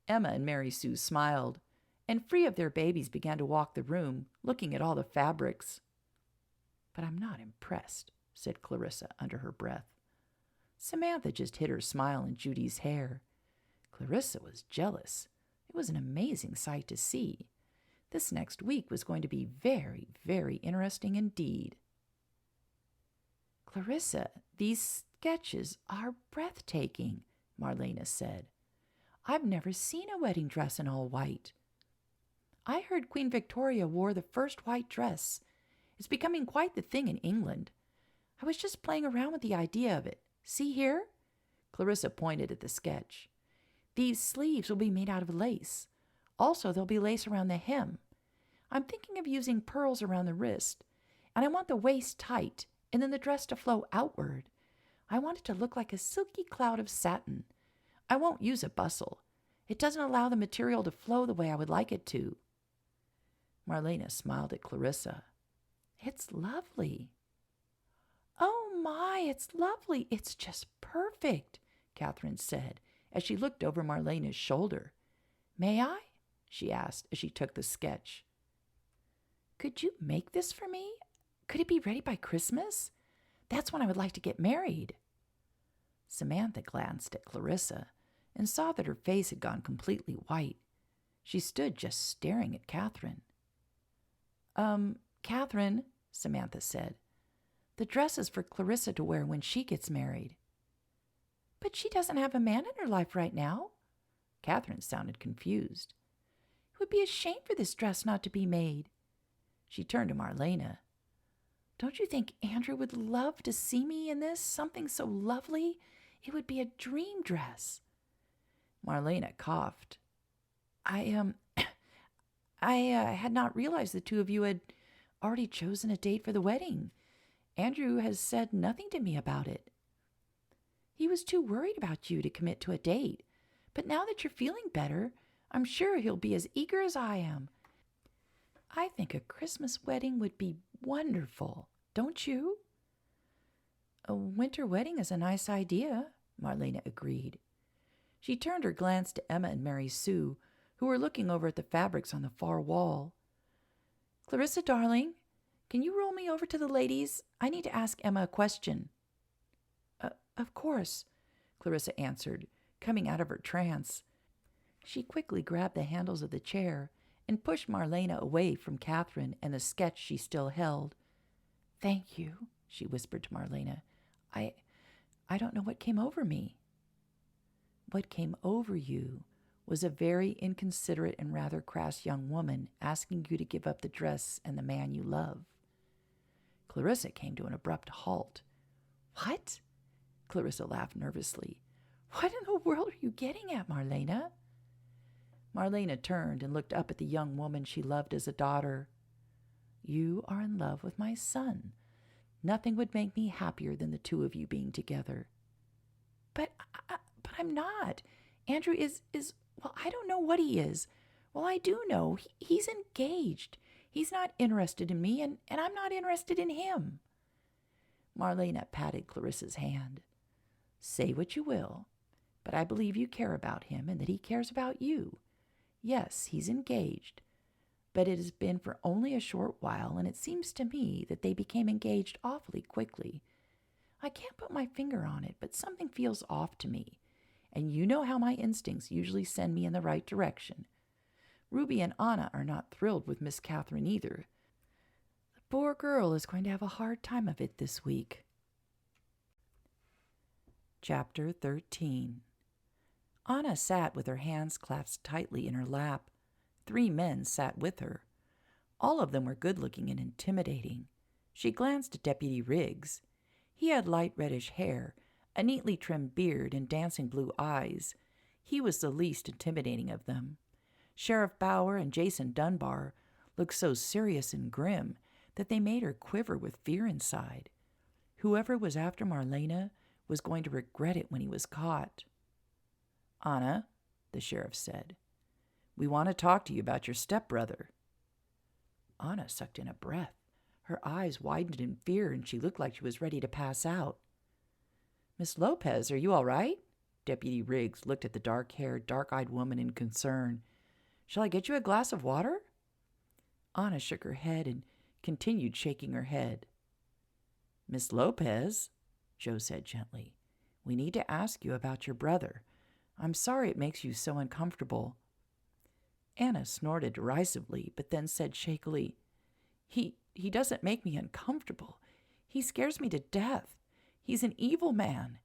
Emma and Mary Sue smiled, and free of their babies began to walk the room, looking at all the fabrics. "But I'm not impressed," said Clarissa under her breath. Samantha just hid her smile in Judy's hair. Clarissa was jealous. It was an amazing sight to see. This next week was going to be very, very interesting indeed. "Clarissa, these sketches are breathtaking," Marlena said. "I've never seen a wedding dress in all white." "I heard Queen Victoria wore the first white dress. It's becoming quite the thing in England. I was just playing around with the idea of it. See here?" Clarissa pointed at the sketch. "These sleeves will be made out of lace. Also, there'll be lace around the hem. I'm thinking of using pearls around the wrist, and I want the waist tight and then the dress to flow outward. I want it to look like a silky cloud of satin. I won't use a bustle. It doesn't allow the material to flow the way I would like it to." Marlena smiled at Clarissa. "It's lovely." "Oh my, it's lovely. It's just perfect," Catherine said as she looked over Marlena's shoulder. "May I?" she asked as she took the sketch. "Could you make this for me? Could it be ready by Christmas? That's when I would like to get married." Samantha glanced at Clarissa and saw that her face had gone completely white. She stood just staring at Catherine. Catherine," Samantha said, The dress is for Clarissa to wear when she gets married." "But she doesn't have a man in her life right now." Catherine sounded confused. "It would be a shame for this dress not to be made." She turned to Marlena. "Don't you think Andrew would love to see me in this? Something so lovely. It would be a dream dress." Marlena coughed. I had not realized the two of you had already chosen a date for the wedding. Andrew has said nothing to me about it." "He was too worried about you to commit to a date. But now that you're feeling better, I'm sure he'll be as eager as I am. I think a Christmas wedding would be wonderful, don't you?" "A winter wedding is a nice idea," Marlena agreed. She turned her glance to Emma and Mary Sue, who were looking over at the fabrics on the far wall. "Clarissa, darling, can you roll me over to the ladies? I need to ask Emma a question." Of course," Clarissa answered, coming out of her trance. She quickly grabbed the handles of the chair and pushed Marlena away from Catherine and the sketch she still held. "Thank you," she whispered to Marlena. I don't know what came over me." "What came over you was a very inconsiderate and rather crass young woman asking you to give up the dress and the man you love." Clarissa came to an abrupt halt. "What?" Clarissa laughed nervously. "What in the world are you getting at, Marlena?" Marlena turned and looked up at the young woman she loved as a daughter. "You are in love with my son. Nothing would make me happier than the two of you being together." But I'm not. Andrew is, well, I don't know what he is. Well, I do know. He's engaged. He's not interested in me, and I'm not interested in him." Marlena patted Clarissa's hand. "Say what you will, but I believe you care about him and that he cares about you. Yes, he's engaged, but it has been for only a short while, and it seems to me that they became engaged awfully quickly. I can't put my finger on it, but something feels off to me, and you know how my instincts usually send me in the right direction. Ruby and Anna are not thrilled with Miss Catherine either. The poor girl is going to have a hard time of it this week." Chapter 13. Anna sat with her hands clasped tightly in her lap. 3 men sat with her. All of them were good-looking and intimidating. She glanced at Deputy Riggs. He had light reddish hair, a neatly trimmed beard, and dancing blue eyes. He was the least intimidating of them. Sheriff Bauer and Jason Dunbar looked so serious and grim that they made her quiver with fear inside. Whoever was after Marlena was going to regret it when he was caught. "Anna," the sheriff said, "we want to talk to you about your stepbrother." Anna sucked in a breath. Her eyes widened in fear, and she looked like she was ready to pass out. "Miss Lopez, are you all right?" Deputy Riggs looked at the dark-haired, dark-eyed woman in concern. "Shall I get you a glass of water?" Anna shook her head and continued shaking her head. "Miss Lopez," Joe said gently, "we need to ask you about your brother. I'm sorry it makes you so uncomfortable." Anna snorted derisively, but then said shakily, He doesn't make me uncomfortable. He scares me to death. He's an evil man."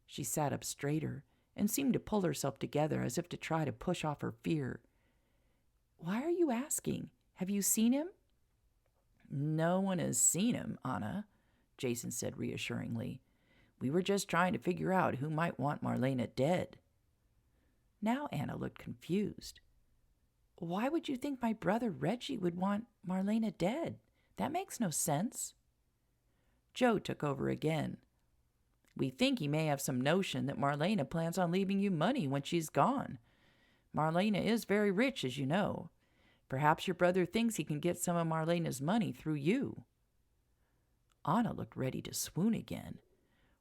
She sat up straighter and seemed to pull herself together as if to try to push off her fear. "Why are you asking? Have you seen him?" "No one has seen him, Anna," Jason said reassuringly. "We were just trying to figure out who might want Marlena dead." Now Anna looked confused. "Why would you think my brother Reggie would want Marlena dead? That makes no sense." Joe took over again. "We think he may have some notion that Marlena plans on leaving you money when she's gone. Marlena is very rich, as you know. Perhaps your brother thinks he can get some of Marlena's money through you." Anna looked ready to swoon again.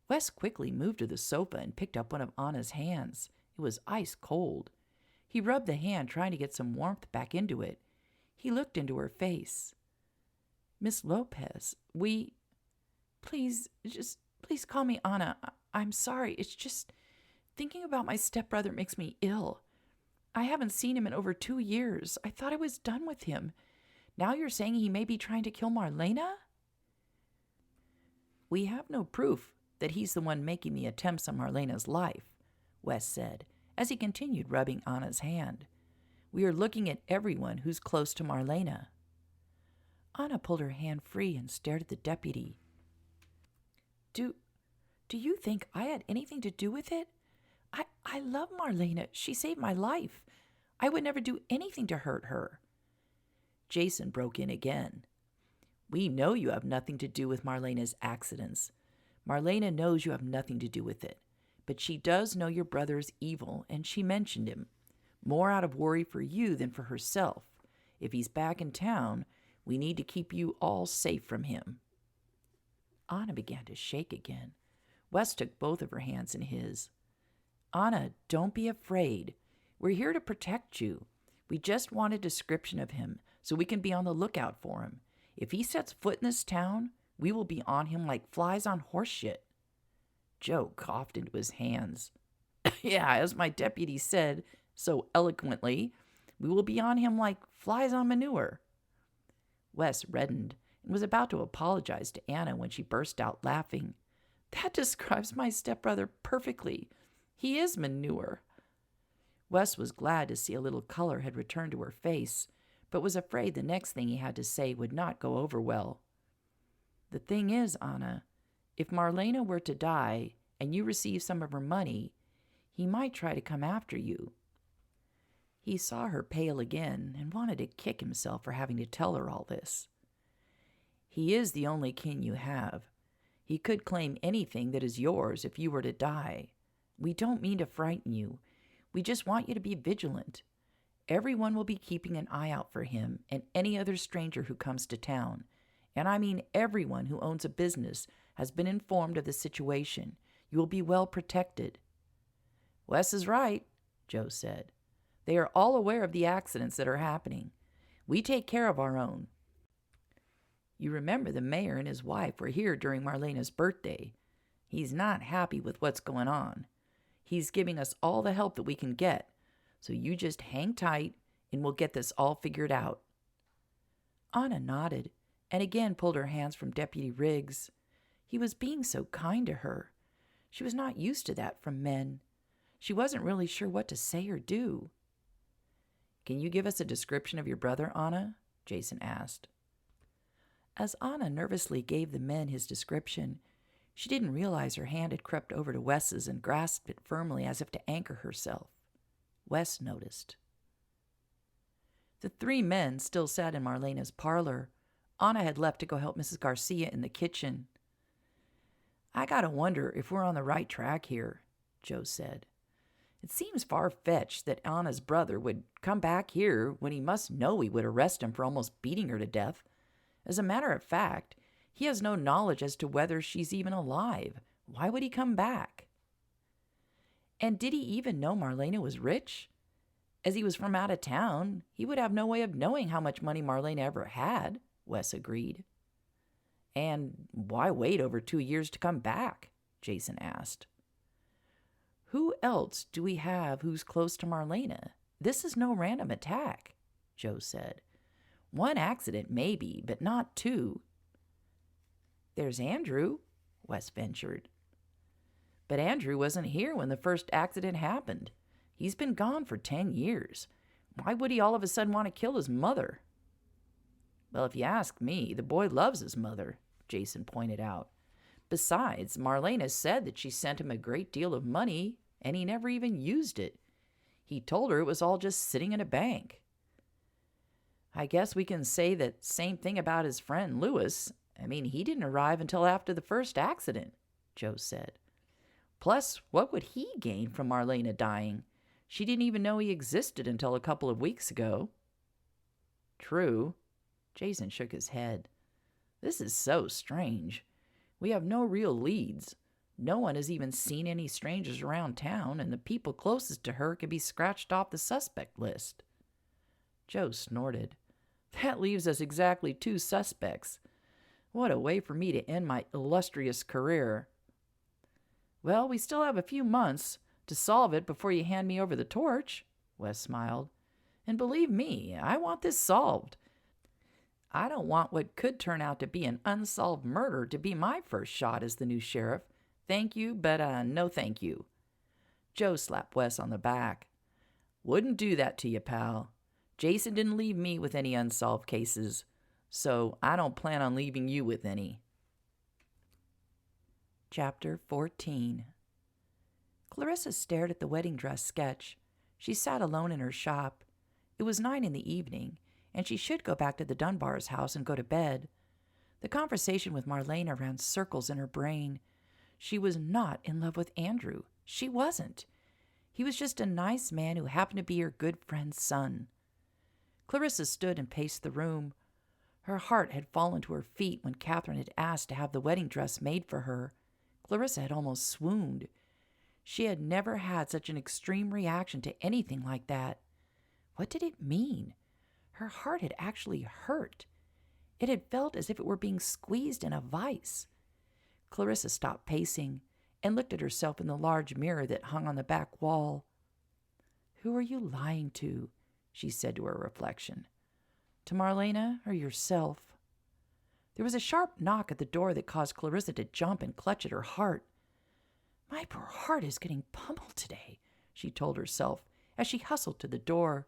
Wes quickly moved to the sofa and picked up one of Anna's hands. It was ice cold. He rubbed the hand, trying to get some warmth back into it. He looked into her face. "Miss Lopez, Please call me Anna. I'm sorry. It's just thinking about my stepbrother makes me ill. I haven't seen him in over 2 years. I thought I was done with him. Now you're saying he may be trying to kill Marlena?" We have no proof that he's the one making the attempts on Marlena's life, Wes said, as he continued rubbing Anna's hand. We are looking at everyone who's close to Marlena. Anna pulled her hand free and stared at the deputy. Do you think I had anything to do with it? I love Marlena. She saved my life. I would never do anything to hurt her. Jason broke in again. We know you have nothing to do with Marlena's accidents. Marlena knows you have nothing to do with it. But she does know your brother is evil, and she mentioned him. More out of worry for you than for herself. If he's back in town, we need to keep you all safe from him. Anna began to shake again. Wes took both of her hands in his. Anna, don't be afraid. We're here to protect you. We just want a description of him so we can be on the lookout for him. If he sets foot in this town, we will be on him like flies on horse shit. Joe coughed into his hands. Yeah, as my deputy said so eloquently, we will be on him like flies on manure. Wes reddened and was about to apologize to Anna when she burst out laughing. That describes my stepbrother perfectly. He is manure. Wes was glad to see a little color had returned to her face, but was afraid the next thing he had to say would not go over well. The thing is, Anna, if Marlena were to die and you receive some of her money, he might try to come after you. He saw her pale again and wanted to kick himself for having to tell her all this. He is the only kin you have. He could claim anything that is yours if you were to die. We don't mean to frighten you. We just want you to be vigilant. Everyone will be keeping an eye out for him and any other stranger who comes to town. And I mean everyone who owns a business has been informed of the situation. You will be well protected. Wes is right, Joe said. They are all aware of the accidents that are happening. We take care of our own. You remember the mayor and his wife were here during Marlena's birthday. He's not happy with what's going on. He's giving us all the help that we can get. So you just hang tight and we'll get this all figured out. Anna nodded and again pulled her hands from Deputy Riggs. He was being so kind to her. She was not used to that from men. She wasn't really sure what to say or do. Can you give us a description of your brother, Anna? Jason asked. As Anna nervously gave the men his description, she didn't realize her hand had crept over to Wes's and grasped it firmly as if to anchor herself. Wes noticed. The three men still sat in Marlena's parlor. Anna had left to go help Mrs. Garcia in the kitchen. I gotta wonder if we're on the right track here, Joe said. It seems far-fetched that Anna's brother would come back here when he must know we would arrest him for almost beating her to death. As a matter of fact, he has no knowledge as to whether she's even alive. Why would he come back? And did he even know Marlena was rich? As he was from out of town, he would have no way of knowing how much money Marlena ever had, Wes agreed. And why wait over 2 years to come back? Jason asked. Who else do we have who's close to Marlena? This is no random attack, Joe said. One accident maybe, but not two. There's Andrew, Wes ventured. But Andrew wasn't here when the first accident happened. He's been gone for 10 years. Why would he all of a sudden want to kill his mother? Well, if you ask me, the boy loves his mother, Jason pointed out. Besides, Marlena said that she sent him a great deal of money, and he never even used it. He told her it was all just sitting in a bank. I guess we can say that same thing about his friend Lewis. I mean, he didn't arrive until after the first accident, Joe said. Plus, what would he gain from Marlena dying? She didn't even know he existed until a couple of weeks ago. True. Jason shook his head. This is so strange. We have no real leads. No one has even seen any strangers around town, and the people closest to her can be scratched off the suspect list. Joe snorted. That leaves us exactly 2 suspects. What a way for me to end my illustrious career. Well, we still have a few months to solve it before you hand me over the torch, Wes smiled. And believe me, I want this solved. I don't want what could turn out to be an unsolved murder to be my first shot as the new sheriff. Thank you, but no thank you. Joe slapped Wes on the back. Wouldn't do that to you, pal. Jason didn't leave me with any unsolved cases, so I don't plan on leaving you with any. Chapter 14. Clarissa stared at the wedding dress sketch. She sat alone in her shop. It was 9 in the evening, and she should go back to the Dunbars' house and go to bed. The conversation with Marlena ran circles in her brain. She was not in love with Andrew. She wasn't. He was just a nice man who happened to be her good friend's son. Clarissa stood and paced the room. Her heart had fallen to her feet when Catherine had asked to have the wedding dress made for her. Clarissa had almost swooned. She had never had such an extreme reaction to anything like that. What did it mean? Her heart had actually hurt. It had felt as if it were being squeezed in a vice. Clarissa stopped pacing and looked at herself in the large mirror that hung on the back wall. "Who are you lying to?" she said to her reflection. "To Marlena or yourself?" There was a sharp knock at the door that caused Clarissa to jump and clutch at her heart. "My poor heart is getting pummeled today," she told herself as she hustled to the door.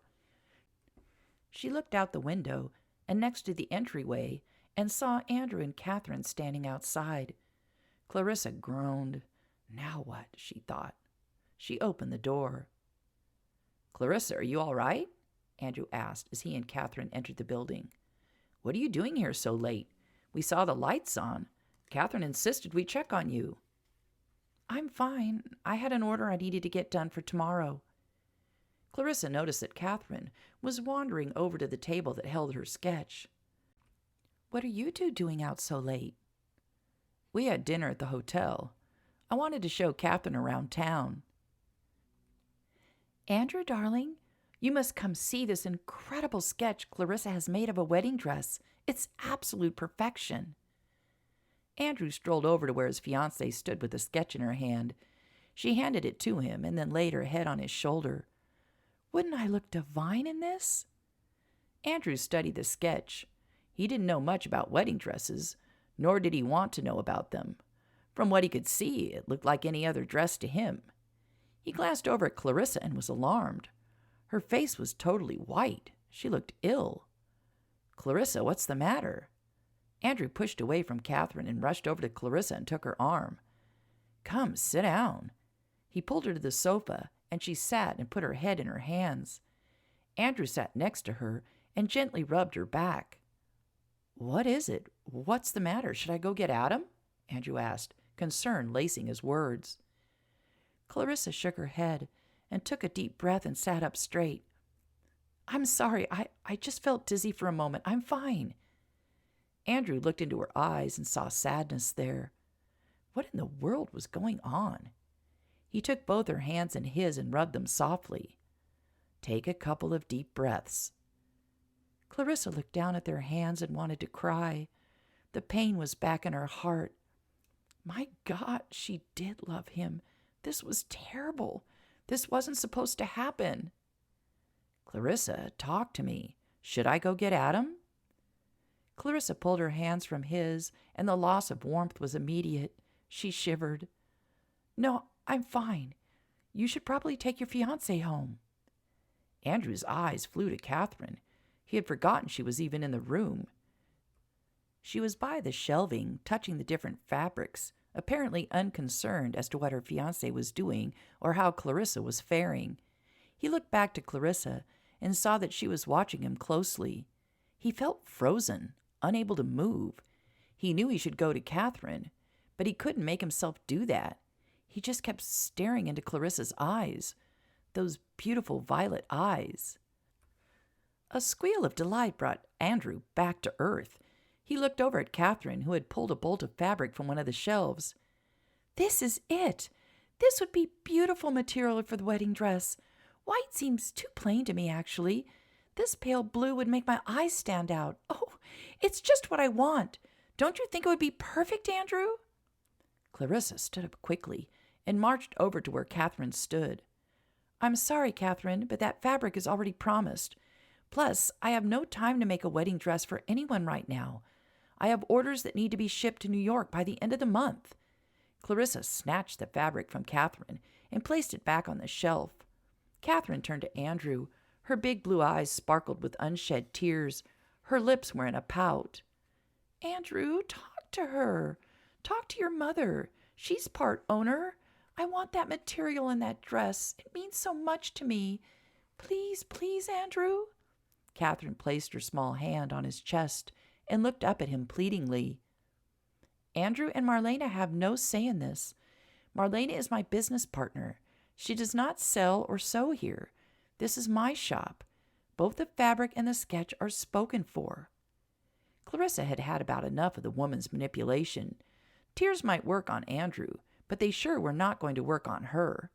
She looked out the window and next to the entryway and saw Andrew and Catherine standing outside. Clarissa groaned. Now what? She thought. She opened the door. "Clarissa, are you all right?" Andrew asked as he and Catherine entered the building. "What are you doing here so late? We saw the lights on. Catherine insisted we check on you." "I'm fine. I had an order I needed to get done for tomorrow." Clarissa noticed that Catherine was wandering over to the table that held her sketch. "What are you two doing out so late?" "We had dinner at the hotel. I wanted to show Catherine around town." "Andrew, darling, you must come see this incredible sketch Clarissa has made of a wedding dress. It's absolute perfection." Andrew strolled over to where his fiancée stood with the sketch in her hand. She handed it to him and then laid her head on his shoulder. "Wouldn't I look divine in this?" Andrew studied the sketch. He didn't know much about wedding dresses, nor did he want to know about them. From what he could see, it looked like any other dress to him. He glanced over at Clarissa and was alarmed. Her face was totally white. She looked ill. "Clarissa, what's the matter?" Andrew pushed away from Catherine and rushed over to Clarissa and took her arm. "Come, sit down." He pulled her to the sofa, and she sat and put her head in her hands. Andrew sat next to her and gently rubbed her back. "What is it? What's the matter? Should I go get Adam?" Andrew asked, concern lacing his words. Clarissa shook her head and took a deep breath and sat up straight. "I'm sorry. I just felt dizzy for a moment. I'm fine." Andrew looked into her eyes and saw sadness there. What in the world was going on? He took both her hands in his and rubbed them softly. "Take a couple of deep breaths." Clarissa looked down at their hands and wanted to cry. The pain was back in her heart. My God, she did love him. This was terrible. This wasn't supposed to happen. "Clarissa, talk to me. Should I go get Adam?" Clarissa pulled her hands from his, and the loss of warmth was immediate. She shivered. "No, I'm fine. You should probably take your fiancé home." Andrew's eyes flew to Catherine. He had forgotten she was even in the room. She was by the shelving, touching the different fabrics, apparently unconcerned as to what her fiancé was doing or how Clarissa was faring. He looked back to Clarissa and saw that she was watching him closely. He felt frozen, unable to move. He knew he should go to Catherine, but he couldn't make himself do that. He just kept staring into Clarissa's eyes, those beautiful violet eyes. A squeal of delight brought Andrew back to earth. He looked over at Catherine, who had pulled a bolt of fabric from one of the shelves. "This is it. This would be beautiful material for the wedding dress. White seems too plain to me, actually. This pale blue would make my eyes stand out. Oh, it's just what I want. Don't you think it would be perfect, Andrew?" Clarissa stood up quickly and marched over to where Catherine stood. "I'm sorry, Catherine, but that fabric is already promised. Plus, I have no time to make a wedding dress for anyone right now. I have orders that need to be shipped to New York by the end of the month." Clarissa snatched the fabric from Catherine and placed it back on the shelf. Catherine turned to Andrew. Her big blue eyes sparkled with unshed tears. Her lips were in a pout. "Andrew, talk to her. Talk to your mother. She's part owner. I want that material in that dress. It means so much to me. Please, please, Andrew." Catherine placed her small hand on his chest and looked up at him pleadingly. "Andrew and Marlena have no say in this. Marlena is my business partner. She does not sell or sew here. This is my shop. Both the fabric and the sketch are spoken for." Clarissa had had about enough of the woman's manipulation. Tears might work on Andrew, but they sure were not going to work on her.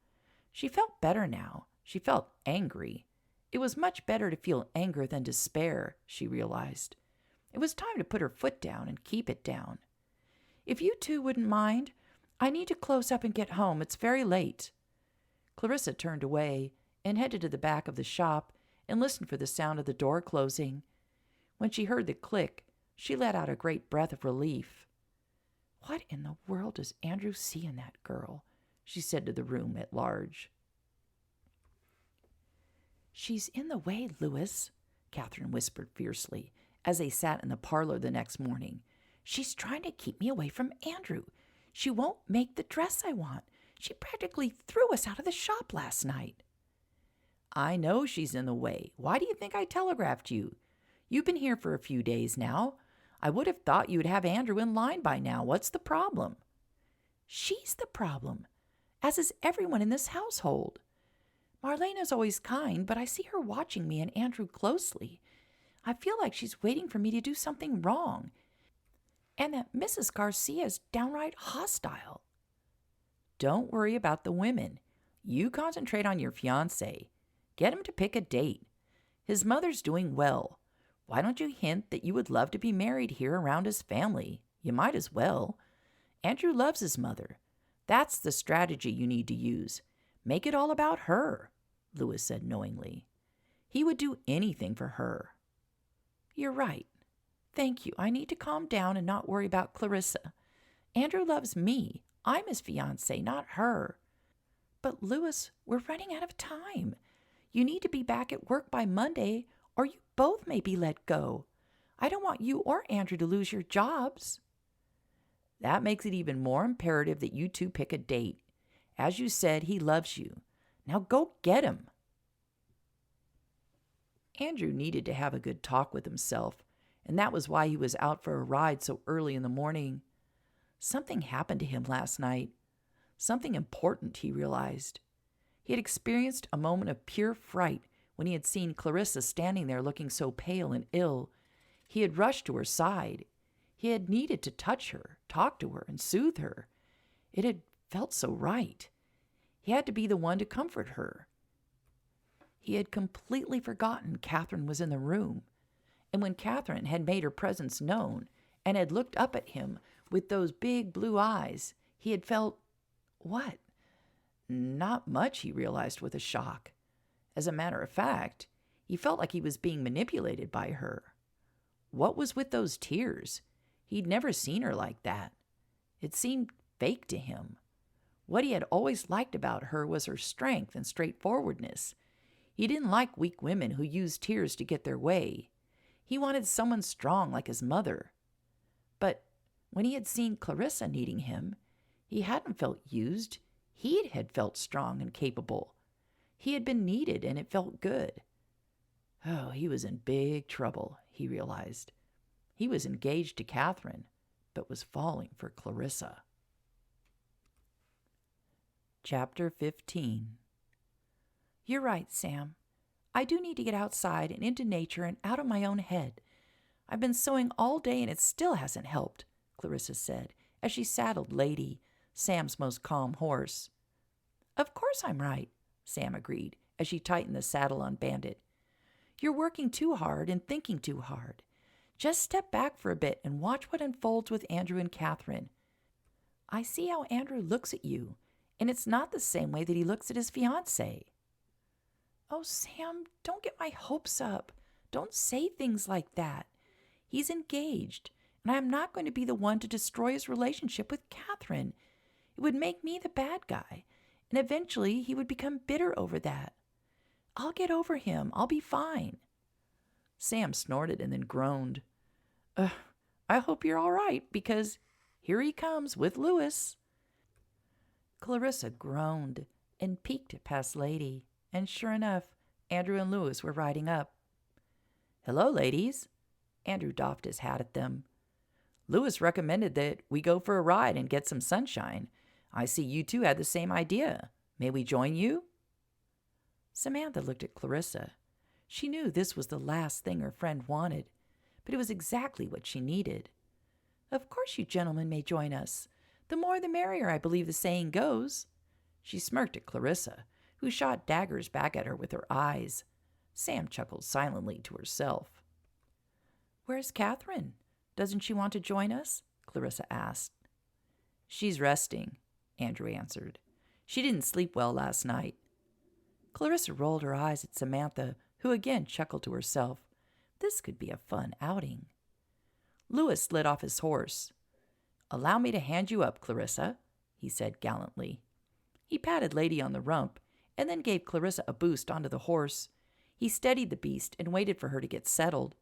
She felt better now. She felt angry. It was much better to feel anger than despair, she realized. It was time to put her foot down and keep it down. "If you two wouldn't mind, I need to close up and get home. It's very late." Clarissa turned away and headed to the back of the shop and listened for the sound of the door closing. When she heard the click, she let out a great breath of relief. "What in the world does Andrew see in that girl?" she said to the room at large. "She's in the way, Louis," Catherine whispered fiercely as they sat in the parlor the next morning. "She's trying to keep me away from Andrew. She won't make the dress I want. She practically threw us out of the shop last night." "I know she's in the way. Why do you think I telegraphed you? You've been here for a few days now. I would have thought you'd have Andrew in line by now. What's the problem?" "She's the problem, as is everyone in this household. Marlena's always kind, but I see her watching me and Andrew closely. I feel like she's waiting for me to do something wrong, and that Mrs. Garcia is downright hostile." "Don't worry about the women. You concentrate on your fiancé. Get him to pick a date. His mother's doing well. Why don't you hint that you would love to be married here around his family? You might as well. Andrew loves his mother. That's the strategy you need to use. Make it all about her," Louis said knowingly. "He would do anything for her." "You're right. Thank you. I need to calm down and not worry about Clarissa. Andrew loves me. I'm his fiancé, not her." "But Louis, we're running out of time. You need to be back at work by Monday, or you both may be let go. I don't want you or Andrew to lose your jobs." "That makes it even more imperative that you two pick a date. As you said, he loves you. Now go get him." Andrew needed to have a good talk with himself, and that was why he was out for a ride so early in the morning. Something happened to him last night. Something important, he realized. He had experienced a moment of pure fright when he had seen Clarissa standing there looking so pale and ill. He had rushed to her side. He had needed to touch her, talk to her, and soothe her. It had felt so right. He had to be the one to comfort her. He had completely forgotten Catherine was in the room. And when Catherine had made her presence known and had looked up at him with those big blue eyes, he had felt, what? Not much, he realized with a shock. As a matter of fact, he felt like he was being manipulated by her. What was with those tears? He'd never seen her like that. It seemed fake to him. What he had always liked about her was her strength and straightforwardness. He didn't like weak women who used tears to get their way. He wanted someone strong like his mother. But when he had seen Clarissa needing him, he hadn't felt used. He had felt strong and capable. He had been needed, and it felt good. Oh, he was in big trouble, he realized. He was engaged to Catherine, but was falling for Clarissa. Chapter 15. You're right, Sam. I do need to get outside and into nature and out of my own head. I've been sewing all day and it still hasn't helped, Clarissa said, as she saddled Lady, Sam's most calm horse. Of course I'm right, Sam agreed, as she tightened the saddle on Bandit. You're working too hard and thinking too hard. Just step back for a bit and watch what unfolds with Andrew and Catherine. I see how Andrew looks at you, and it's not the same way that he looks at his fiancée. Oh, Sam, don't get my hopes up. Don't say things like that. He's engaged, and I am not going to be the one to destroy his relationship with Catherine. It would make me the bad guy, and eventually he would become bitter over that. I'll get over him. I'll be fine." Sam snorted and then groaned. I hope you're all right, because here he comes with Louis." Clarissa groaned and peeked past Lady, and sure enough, Andrew and Louis were riding up. "Hello, ladies." Andrew doffed his hat at them. "Louis recommended that we go for a ride and get some sunshine. I see you two had the same idea. May we join you?" Samantha looked at Clarissa. She knew this was the last thing her friend wanted, but it was exactly what she needed. "Of course you gentlemen may join us. The more the merrier, I believe the saying goes." She smirked at Clarissa, who shot daggers back at her with her eyes. Sam chuckled silently to herself. "Where's Catherine? Doesn't she want to join us?" Clarissa asked. "She's resting," Andrew answered. "She didn't sleep well last night." Clarissa rolled her eyes at Samantha, who again chuckled to herself. This could be a fun outing. Louis slid off his horse. "Allow me to hand you up, Clarissa," he said gallantly. He patted Lady on the rump and then gave Clarissa a boost onto the horse. He steadied the beast and waited for her to get settled.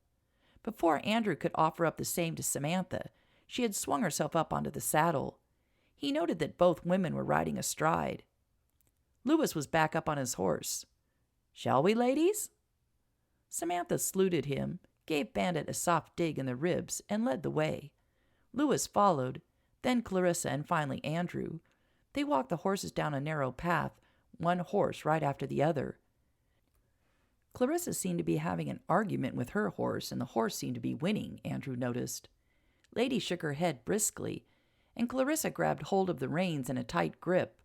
Before Andrew could offer up the same to Samantha, she had swung herself up onto the saddle. He noted that both women were riding astride. Louis was back up on his horse. "Shall we, ladies?" Samantha saluted him, gave Bandit a soft dig in the ribs, and led the way. Louis followed, then Clarissa, and finally Andrew. They walked the horses down a narrow path, one horse right after the other. Clarissa seemed to be having an argument with her horse, and the horse seemed to be winning, Andrew noticed. Lady shook her head briskly, and Clarissa grabbed hold of the reins in a tight grip.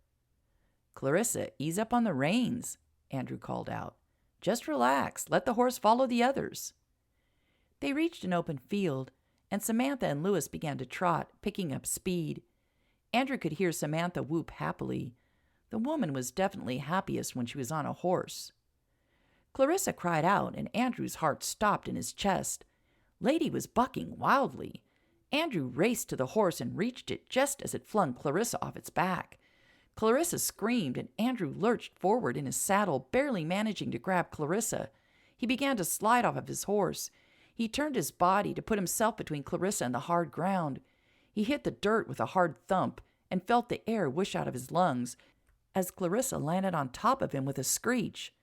"Clarissa, ease up on the reins," Andrew called out. "Just relax. Let the horse follow the others." They reached an open field, and Samantha and Louis began to trot, picking up speed. Andrew could hear Samantha whoop happily. The woman was definitely happiest when she was on a horse. Clarissa cried out, and Andrew's heart stopped in his chest. Lady was bucking wildly. Andrew raced to the horse and reached it just as it flung Clarissa off its back. Clarissa screamed, and Andrew lurched forward in his saddle, barely managing to grab Clarissa. He began to slide off of his horse. He turned his body to put himself between Clarissa and the hard ground. He hit the dirt with a hard thump and felt the air whoosh out of his lungs as Clarissa landed on top of him with a screech.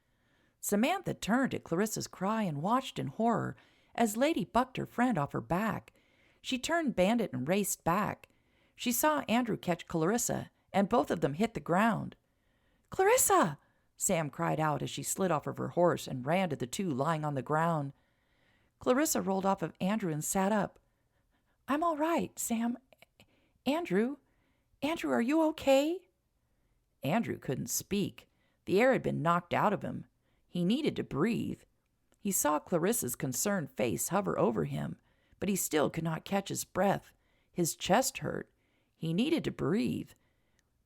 Samantha turned at Clarissa's cry and watched in horror as Lady bucked her friend off her back. She turned Bandit and raced back. She saw Andrew catch Clarissa, and both of them hit the ground. "Clarissa!" Sam cried out as she slid off of her horse and ran to the two lying on the ground. Clarissa rolled off of Andrew and sat up. "I'm all right, Sam. Andrew, are you okay?" Andrew couldn't speak. The air had been knocked out of him. He needed to breathe. He saw Clarissa's concerned face hover over him, but he still could not catch his breath. His chest hurt. He needed to breathe.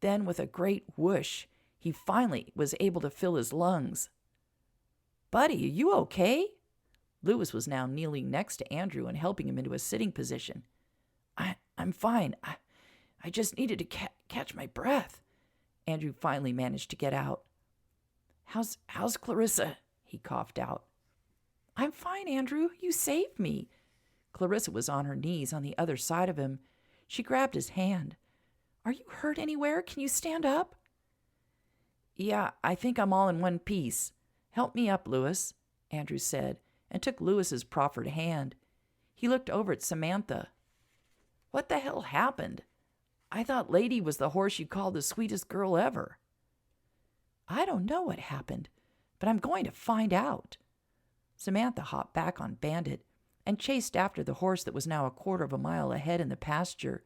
Then, with a great whoosh, he finally was able to fill his lungs. "Buddy, are you okay?" Louis was now kneeling next to Andrew and helping him into a sitting position. I'm fine. I just needed to catch my breath," Andrew finally managed to get out. How's Clarissa?" he coughed out. "I'm fine, Andrew. You saved me." Clarissa was on her knees on the other side of him. She grabbed his hand. "Are you hurt anywhere? Can you stand up?" "Yeah, I think I'm all in one piece. Help me up, Louis," Andrew said, and took Louis's proffered hand. He looked over at Samantha. "What the hell happened? I thought Lady was the horse you called the sweetest girl ever." "I don't know what happened, but I'm going to find out." Samantha hopped back on Bandit and chased after the horse that was now a quarter of a mile ahead in the pasture.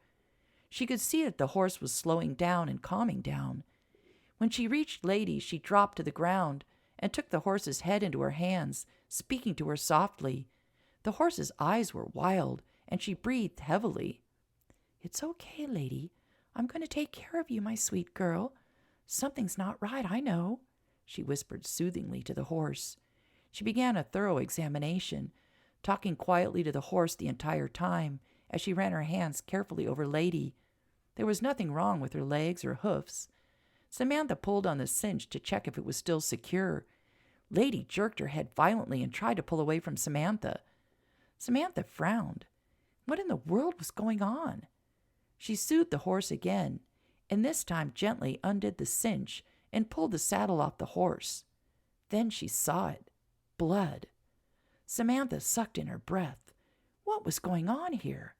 She could see that the horse was slowing down and calming down. When she reached Lady, she dropped to the ground and took the horse's head into her hands, speaking to her softly. The horse's eyes were wild, and she breathed heavily. "It's okay, Lady. I'm going to take care of you, my sweet girl. Something's not right, I know," she whispered soothingly to the horse. She began a thorough examination, talking quietly to the horse the entire time as she ran her hands carefully over Lady. There was nothing wrong with her legs or hoofs. Samantha pulled on the cinch to check if it was still secure. Lady jerked her head violently and tried to pull away from Samantha. Samantha frowned. What in the world was going on? She soothed the horse again, and this time gently undid the cinch and pulled the saddle off the horse. Then she saw it. Blood. Samantha sucked in her breath. What was going on here?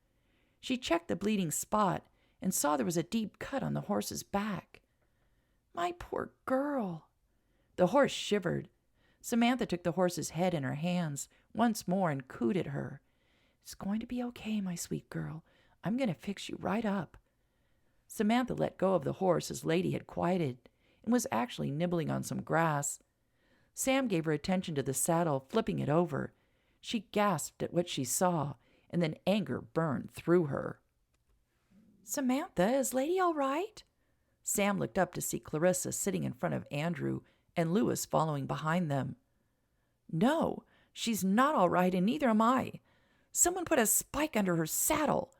She checked the bleeding spot and saw there was a deep cut on the horse's back. My poor girl. The horse shivered. Samantha took the horse's head in her hands once more and cooed at her. It's going to be okay, my sweet girl. I'm going to fix you right up. Samantha let go of the horse as Lady had quieted and was actually nibbling on some grass. Sam gave her attention to the saddle, flipping it over. She gasped at what she saw, and then anger burned through her. Samantha, is Lady all right? Sam looked up to see Clarissa sitting in front of Andrew and Lewis following behind them. No, she's not all right, and neither am I. Someone put a spike under her saddle.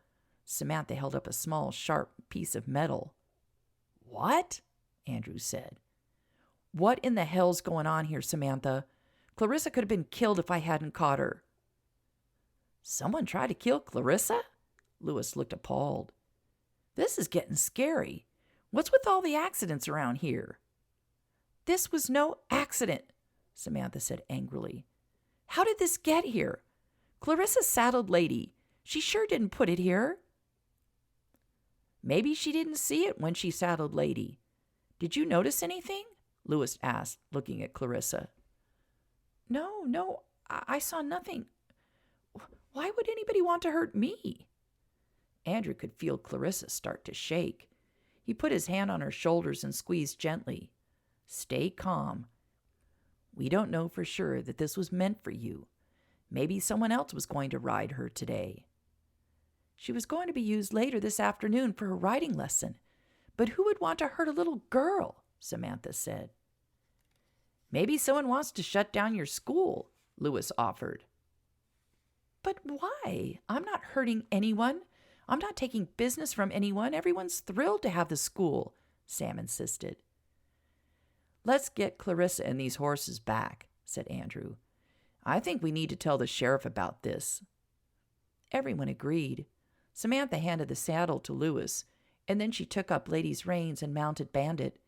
Samantha held up a small, sharp piece of metal. What? Andrew said. What in the hell's going on here, Samantha? Clarissa could have been killed if I hadn't caught her. Someone tried to kill Clarissa? Lewis looked appalled. This is getting scary. What's with all the accidents around here? This was no accident, Samantha said angrily. How did this get here? Clarissa saddled Lady. She sure didn't put it here. Maybe she didn't see it when she saddled Lady. Did you notice anything? Lewis asked, looking at Clarissa. No, I saw nothing. Why would anybody want to hurt me? Andrew could feel Clarissa start to shake. He put his hand on her shoulders and squeezed gently. Stay calm. We don't know for sure that this was meant for you. Maybe someone else was going to ride her today. She was going to be used later this afternoon for a riding lesson. But who would want to hurt a little girl? Samantha said. Maybe someone wants to shut down your school, Lewis offered. But why? I'm not hurting anyone. I'm not taking business from anyone. Everyone's thrilled to have the school, Sam insisted. Let's get Clarissa and these horses back, said Andrew. I think we need to tell the sheriff about this. Everyone agreed. Samantha handed the saddle to Lewis, and then she took up Lady's reins and mounted Bandit.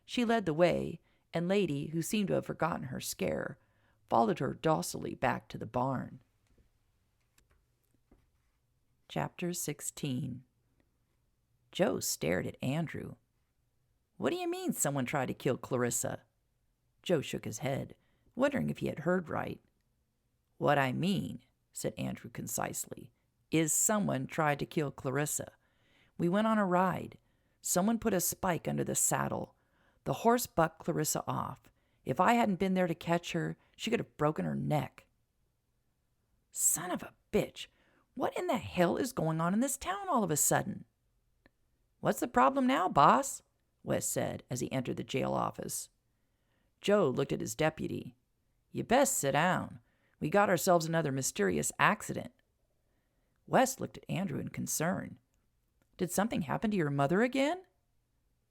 She led the way, and Lady, who seemed to have forgotten her scare, followed her docilely back to the barn. Chapter 16. Joe stared at Andrew. What do you mean someone tried to kill Clarissa? Joe shook his head, wondering if he had heard right. What I mean, said Andrew concisely, is someone tried to kill Clarissa. We went on a ride. Someone put a spike under the saddle. The horse bucked Clarissa off. If I hadn't been there to catch her, she could have broken her neck. Son of a bitch! What in the hell is going on in this town all of a sudden? What's the problem now, boss? Wes said as he entered the jail office. Joe looked at his deputy. You best sit down. We got ourselves another mysterious accident. Wes looked at Andrew in concern. Did something happen to your mother again?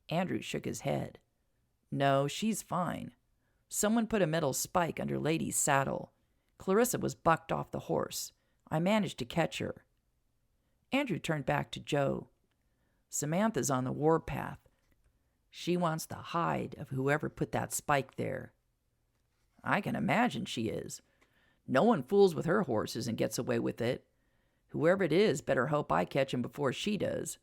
Andrew shook his head. No, she's fine. Someone put a metal spike under Lady's saddle. Clarissa was bucked off the horse. I managed to catch her. Andrew turned back to Joe. Samantha's on the warpath. She wants the hide of whoever put that spike there. I can imagine she is. No one fools with her horses and gets away with it. Whoever it is better hope I catch him before she does.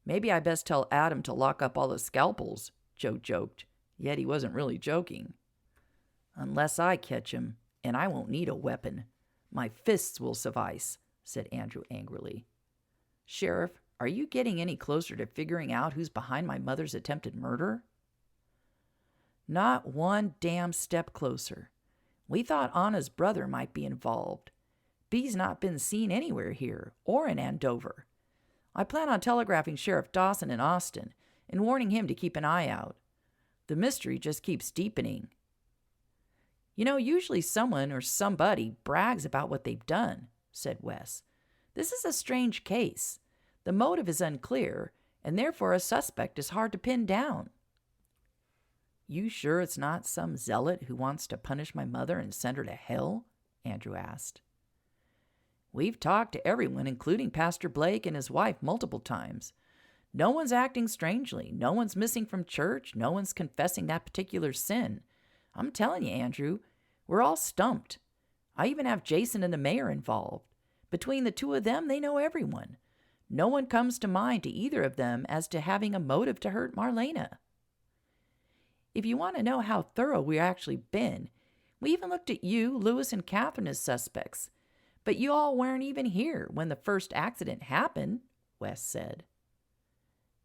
Maybe I best tell Adam to lock up all the scalpels, Joe joked, yet he wasn't really joking. Unless I catch him, and I won't need a weapon. My fists will suffice, said Andrew angrily. Sheriff, are you getting any closer to figuring out who's behind my mother's attempted murder? Not one damn step closer. We thought Anna's brother might be involved. B's not been seen anywhere here, or in Andover. I plan on telegraphing Sheriff Dawson in Austin and warning him to keep an eye out. The mystery just keeps deepening. Usually someone or somebody brags about what they've done, said Wes. This is a strange case. The motive is unclear, and therefore a suspect is hard to pin down. You sure it's not some zealot who wants to punish my mother and send her to hell? Andrew asked. We've talked to everyone, including Pastor Blake and his wife, multiple times. No one's acting strangely. No one's missing from church. No one's confessing that particular sin. I'm telling you, Andrew, we're all stumped. I even have Jason and the mayor involved. Between the two of them, they know everyone. No one comes to mind to either of them as to having a motive to hurt Marlena. If you want to know how thorough we've actually been, we even looked at you, Lewis, and Catherine as suspects. But you all weren't even here when the first accident happened, Wes said.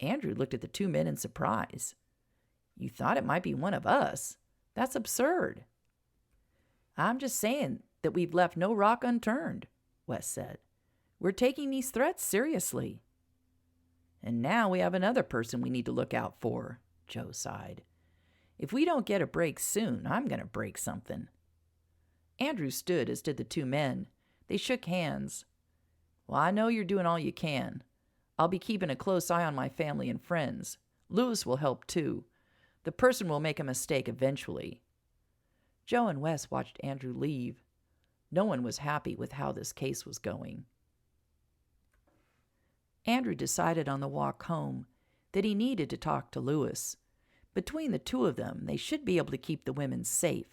Andrew looked at the two men in surprise. You thought it might be one of us? That's absurd. I'm just saying that we've left no rock unturned, Wes said. We're taking these threats seriously. And now we have another person we need to look out for, Joe sighed. If we don't get a break soon, I'm going to break something. Andrew stood, as did the two men. They shook hands. Well, I know you're doing all you can. I'll be keeping a close eye on my family and friends. Lewis will help too. The person will make a mistake eventually. Joe and Wes watched Andrew leave. No one was happy with how this case was going. Andrew decided on the walk home that he needed to talk to Lewis. Between the two of them, they should be able to keep the women safe.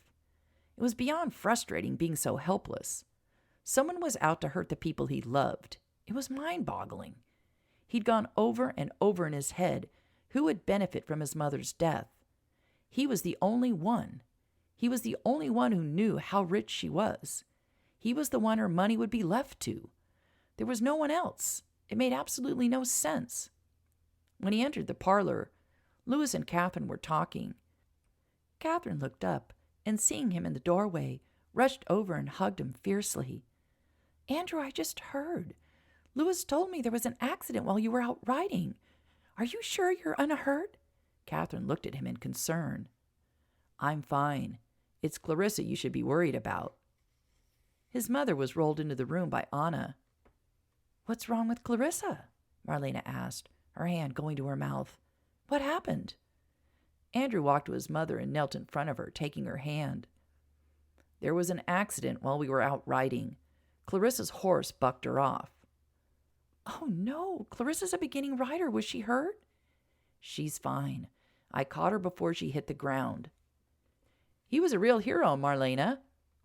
It was beyond frustrating being so helpless. Someone was out to hurt the people he loved. It was mind-boggling. He'd gone over and over in his head who would benefit from his mother's death. He was the only one. He was the only one who knew how rich she was. He was the one her money would be left to. There was no one else. It made absolutely no sense. When he entered the parlor, Lewis and Catherine were talking. Catherine looked up and, seeing him in the doorway, rushed over and hugged him fiercely. Andrew, I just heard. Lewis told me there was an accident while you were out riding. Are you sure you're unhurt? Catherine looked at him in concern. I'm fine. It's Clarissa you should be worried about. His mother was rolled into the room by Anna. What's wrong with Clarissa? Marlena asked, her hand going to her mouth. What happened? Andrew walked to his mother and knelt in front of her, taking her hand. There was an accident while we were out riding. Clarissa's horse bucked her off. Oh, no. Clarissa's a beginning rider. Was she hurt? She's fine. I caught her before she hit the ground. He was a real hero, Marlena,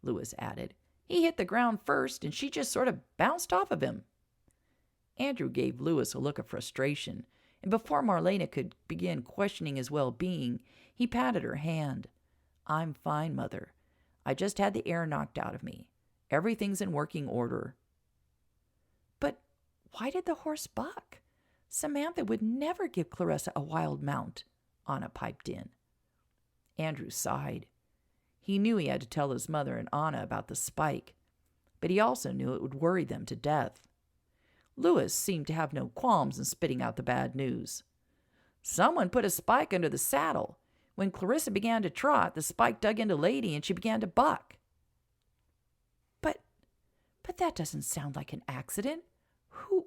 Lewis added. He hit the ground first, and she just sort of bounced off of him. Andrew gave Lewis a look of frustration, and before Marlena could begin questioning his well-being, he patted her hand. I'm fine, Mother. I just had the air knocked out of me. Everything's in working order. But why did the horse buck? Samantha would never give Clarissa a wild mount, Anna piped in. Andrew sighed. He knew he had to tell his mother and Anna about the spike, but he also knew it would worry them to death. Lewis seemed to have no qualms in spitting out the bad news. Someone put a spike under the saddle. When Clarissa began to trot, the spike dug into Lady and she began to buck. But that doesn't sound like an accident.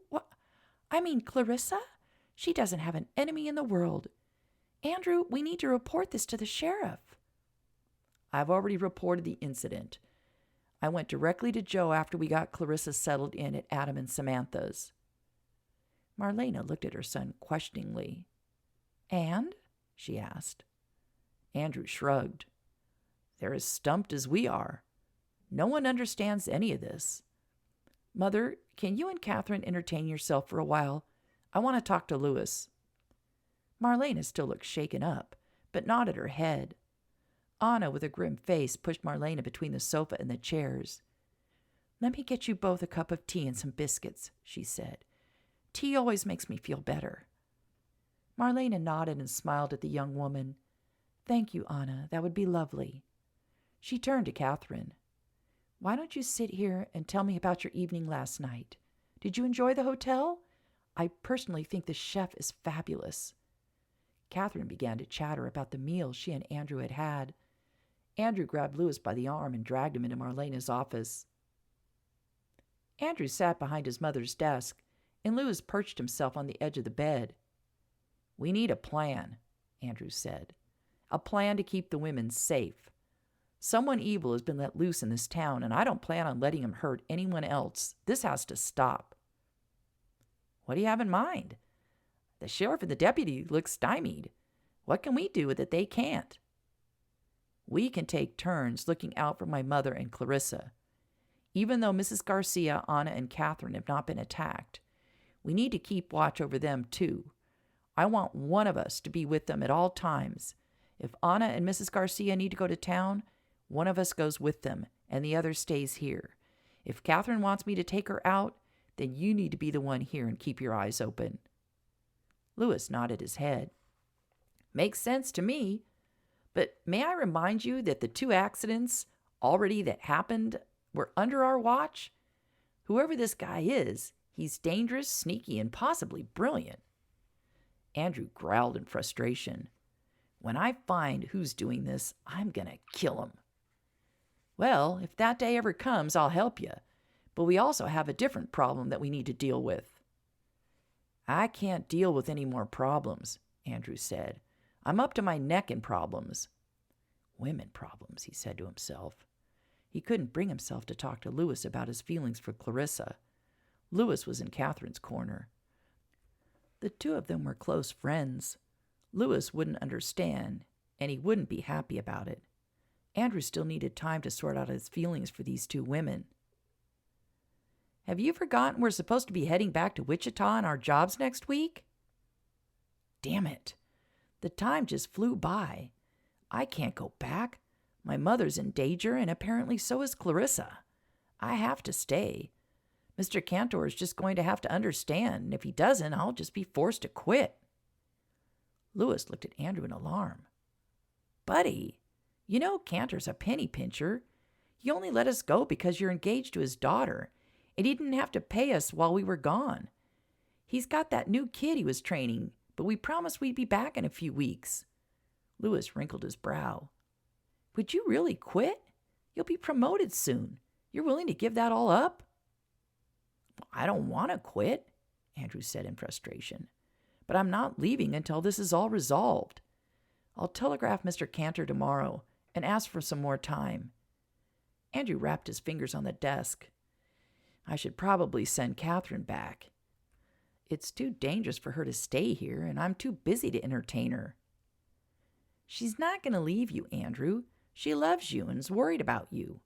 What? I mean, Clarissa? She doesn't have an enemy in the world. Andrew, we need to report this to the sheriff. I've already reported the incident. I went directly to Joe after we got Clarissa settled in at Adam and Samantha's. Marlena looked at her son questioningly. And? She asked. Andrew shrugged. They're as stumped as we are. No one understands any of this. Mother, can you and Catherine entertain yourself for a while? I want to talk to Lewis. Marlena still looked shaken up, but nodded her head. Anna, with a grim face, pushed Marlena between the sofa and the chairs. Let me get you both a cup of tea and some biscuits, she said. Tea always makes me feel better. Marlena nodded and smiled at the young woman. Thank you, Anna. That would be lovely. She turned to Catherine. Why don't you sit here and tell me about your evening last night? Did you enjoy the hotel? I personally think the chef is fabulous. Catherine began to chatter about the meal she and Andrew had had. Andrew grabbed Louis by the arm and dragged him into Marlena's office. Andrew sat behind his mother's desk, and Louis perched himself on the edge of the bed. "We need a plan," Andrew said. "A plan to keep the women safe. Someone evil has been let loose in this town, and I don't plan on letting him hurt anyone else. This has to stop." "What do you have in mind?" "The sheriff and the deputy look stymied. What can we do that they can't?" "We can take turns looking out for my mother and Clarissa. Even though Mrs. Garcia, Anna, and Catherine have not been attacked, we need to keep watch over them too. I want one of us to be with them at all times. If Anna and Mrs. Garcia need to go to town, one of us goes with them and the other stays here. If Catherine wants me to take her out, then you need to be the one here and keep your eyes open." Louis nodded his head. "Makes sense to me. But may I remind you that the 2 accidents already that happened were under our watch? Whoever this guy is, he's dangerous, sneaky, and possibly brilliant." Andrew growled in frustration. "When I find who's doing this, I'm going to kill him." "Well, if that day ever comes, I'll help you. But we also have a different problem that we need to deal with." "I can't deal with any more problems," Andrew said. "I'm up to my neck in problems." Women problems, he said to himself. He couldn't bring himself to talk to Louis about his feelings for Clarissa. Louis was in Catherine's corner. The 2 of them were close friends. Louis wouldn't understand, and he wouldn't be happy about it. Andrew still needed time to sort out his feelings for these 2 women. "Have you forgotten we're supposed to be heading back to Wichita on our jobs next week?" "Damn it. The time just flew by. I can't go back. My mother's in danger, and apparently so is Clarissa. I have to stay. Mr. Cantor is just going to have to understand, and if he doesn't, I'll just be forced to quit." Louis looked at Andrew in alarm. "Buddy, you know Cantor's a penny pincher. He only let us go because you're engaged to his daughter, and he didn't have to pay us while we were gone. He's got that new kid he was training, but we promised we'd be back in a few weeks." Louis wrinkled his brow. "Would you really quit? You'll be promoted soon. You're willing to give that all up?" "I don't want to quit," Andrew said in frustration. "But I'm not leaving until this is all resolved. I'll telegraph Mr. Cantor tomorrow and ask for some more time." Andrew rapped his fingers on the desk. "I should probably send Catherine back. It's too dangerous for her to stay here, and I'm too busy to entertain her." "She's not going to leave you, Andrew. She loves you and is worried about you.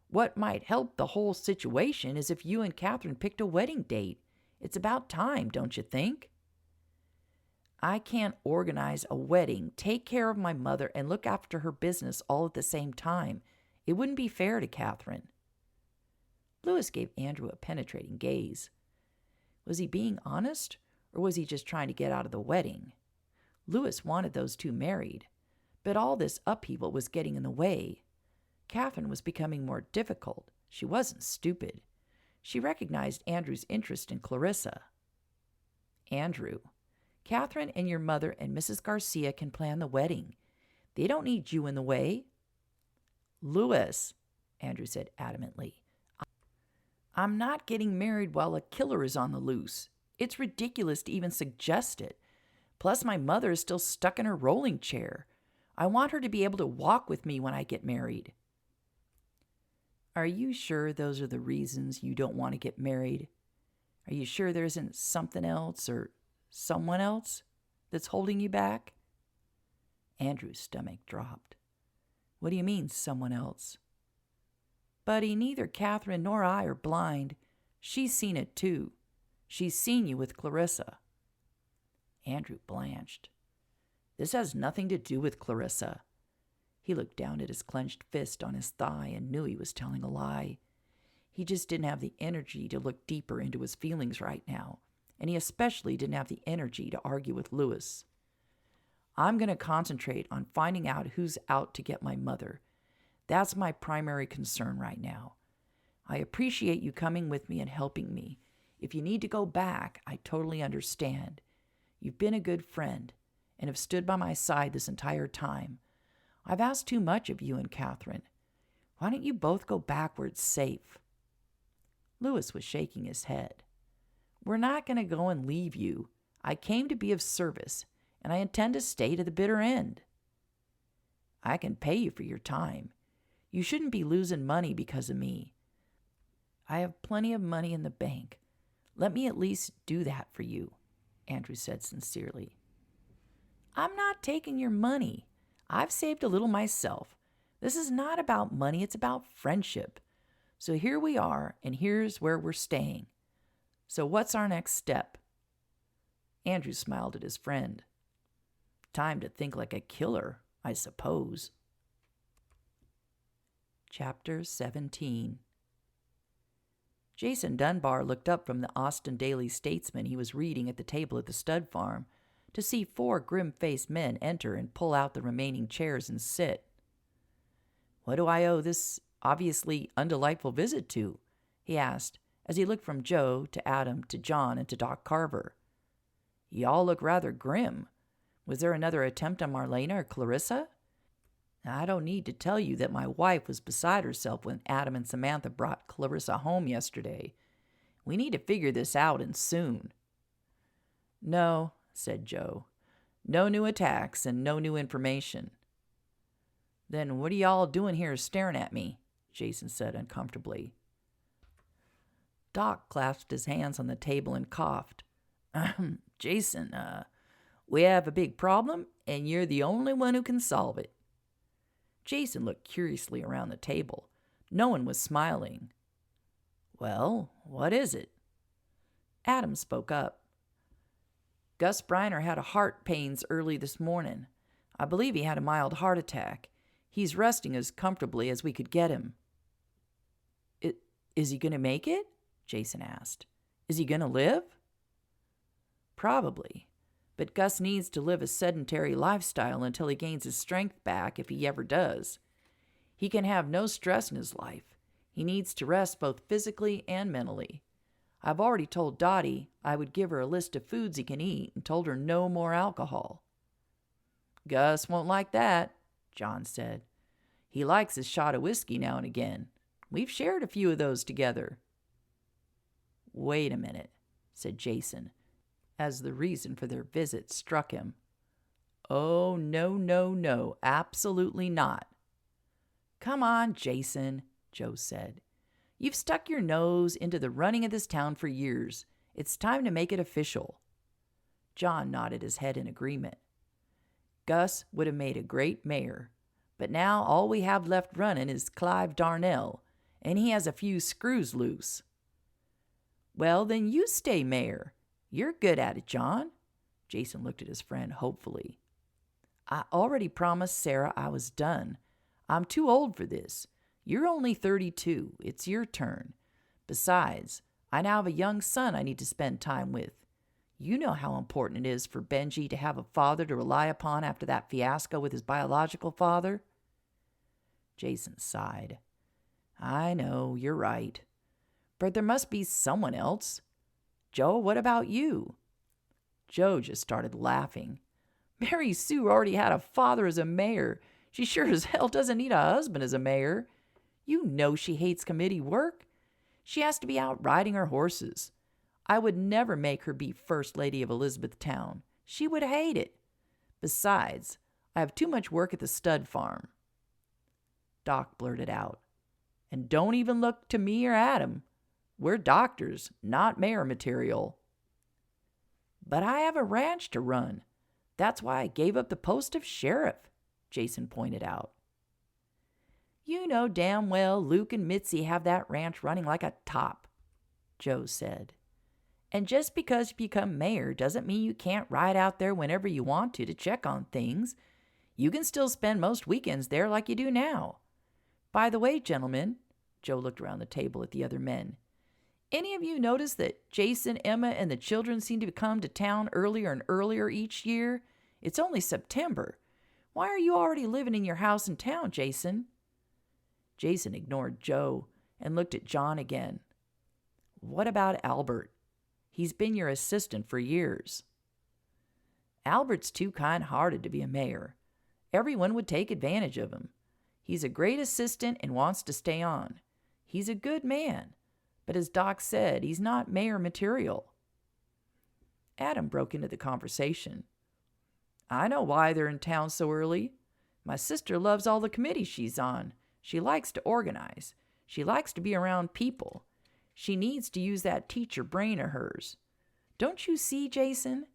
What might help the whole situation is if you and Catherine picked a wedding date. It's about time, don't you think?" "I can't organize a wedding, take care of my mother, and look after her business all at the same time. It wouldn't be fair to Catherine." Louis gave Andrew a penetrating gaze. Was he being honest, or was he just trying to get out of the wedding? Louis wanted those 2 married, but all this upheaval was getting in the way. Catherine was becoming more difficult. She wasn't stupid. She recognized Andrew's interest in Clarissa. "Andrew, Catherine and your mother and Mrs. Garcia can plan the wedding. They don't need you in the way." "Louis," Andrew said adamantly, "I'm not getting married while a killer is on the loose. It's ridiculous to even suggest it. Plus, my mother is still stuck in her rolling chair. I want her to be able to walk with me when I get married." "Are you sure those are the reasons you don't want to get married? Are you sure there isn't something else or someone else that's holding you back?" Andrew's stomach dropped. "What do you mean, someone else?" "Buddy, neither Catherine nor I are blind. She's seen it too. She's seen you with Clarissa." Andrew blanched. "This has nothing to do with Clarissa." He looked down at his clenched fist on his thigh and knew he was telling a lie. He just didn't have the energy to look deeper into his feelings right now, and he especially didn't have the energy to argue with Louis. "I'm going to concentrate on finding out who's out to get my mother. That's my primary concern right now. I appreciate you coming with me and helping me. If you need to go back, I totally understand. You've been a good friend and have stood by my side this entire time. I've asked too much of you and Catherine. Why don't you both go backwards safe?" Louis was shaking his head. "We're not going to go and leave you. I came to be of service, and I intend to stay to the bitter end." "I can pay you for your time. You shouldn't be losing money because of me. I have plenty of money in the bank. Let me at least do that for you," Andrew said sincerely. "I'm not taking your money. I've saved a little myself. This is not about money, it's about friendship. So here we are, and here's where we're staying. So what's our next step?" Andrew smiled at his friend. "Time to think like a killer, I suppose." Chapter 17. Jason Dunbar looked up from the Austin Daily Statesman he was reading at the table at the stud farm to see 4 grim-faced men enter and pull out the remaining chairs and sit. "What do I owe this obviously undelightful visit to?" he asked as he looked from Joe to Adam to John and to Doc Carver. "You all look rather grim. Was there another attempt on Marlena or Clarissa? I don't need to tell you that my wife was beside herself when Adam and Samantha brought Clarissa home yesterday. We need to figure this out, and soon." "No," said Joe. "No new attacks and no new information." "Then what are y'all doing here staring at me?" Jason said uncomfortably. Doc clasped his hands on the table and coughed. "Jason, we have a big problem, and you're the only one who can solve it." Jason looked curiously around the table. No one was smiling. "Well, what is it?" Adam spoke up. "Gus Briner had a heart pains early this morning. I believe he had a mild heart attack. He's resting as comfortably as we could get him." Is he going to make it?" Jason asked. "Is he going to live?" "Probably. But Gus needs to live a sedentary lifestyle until he gains his strength back, if he ever does. He can have no stress in his life. He needs to rest both physically and mentally. I've already told Dottie I would give her a list of foods he can eat and told her no more alcohol." "Gus won't like that," John said. "He likes his shot of whiskey now and again. We've shared a few of those together." "Wait a minute," said Jason, as the reason for their visit struck him. "Oh, no, no, no, absolutely not." "Come on, Jason," Joe said. "You've stuck your nose into the running of this town for years. It's time to make it official." John nodded his head in agreement. "Gus would have made a great mayor, but now all we have left running is Clive Darnell, and he has a few screws loose." "Well, then you stay mayor. You're good at it, John." Jason looked at his friend hopefully. "I already promised Sarah I was done. I'm too old for this. You're only 32. It's your turn. Besides, I now have a young son I need to spend time with. You know how important it is for Benji to have a father to rely upon after that fiasco with his biological father." Jason sighed. "I know, you're right. But there must be someone else. Joe, what about you?" Joe just started laughing. "Mary Sue already had a father as a mayor. She sure as hell doesn't need a husband as a mayor. You know she hates committee work. She has to be out riding her horses. I would never make her be First Lady of Elizabethtown. She would hate it. Besides, I have too much work at the stud farm." Doc blurted out, "And don't even look to me or Adam. We're doctors, not mayor material." "But I have a ranch to run. That's why I gave up the post of sheriff," Jason pointed out. "You know damn well Luke and Mitzi have that ranch running like a top," Joe said. "And just because you become mayor doesn't mean you can't ride out there whenever you want to check on things. You can still spend most weekends there like you do now. By the way, gentlemen," Joe looked around the table at the other men, "any of you notice that Jason, Emma, and the children seem to come to town earlier and earlier each year? It's only September. Why are you already living in your house in town, Jason?" Jason ignored Joe and looked at John again. "What about Albert? He's been your assistant for years." "Albert's too kind-hearted to be a mayor. Everyone would take advantage of him. He's a great assistant and wants to stay on. He's a good man, but as Doc said, he's not mayor material." Adam broke into the conversation. "I know why they're in town so early. My sister loves all the committees she's on. She likes to organize. She likes to be around people. She needs to use that teacher brain of hers. Don't you see, Jason?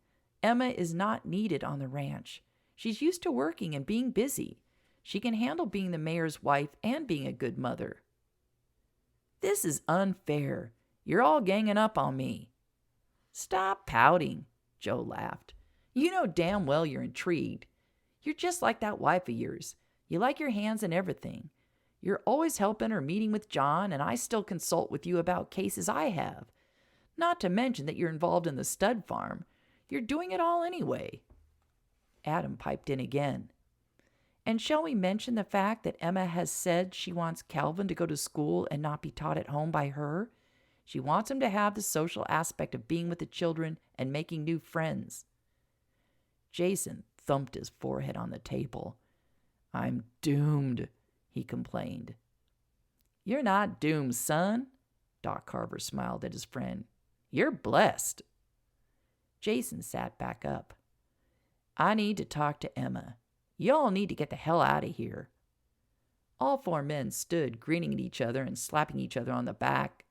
Emma is not needed on the ranch. She's used to working and being busy. She can handle being the mayor's wife and being a good mother." "This is unfair. You're all ganging up on me." "Stop pouting," Joe laughed. "You know damn well you're intrigued. You're just like that wife of yours. You like your hands in everything. You're always helping or meeting with John, and I still consult with you about cases I have. Not to mention that you're involved in the stud farm. You're doing it all anyway." Adam piped in again. "And shall we mention the fact that Emma has said she wants Calvin to go to school and not be taught at home by her? She wants him to have the social aspect of being with the children and making new friends." Jason thumped his forehead on the table. "I'm doomed," he complained. "You're not doomed, son." Doc Carver smiled at his friend. "You're blessed." Jason sat back up. "I need to talk to Emma. Y'all need to get the hell out of here." All four men stood grinning at each other and slapping each other on the back.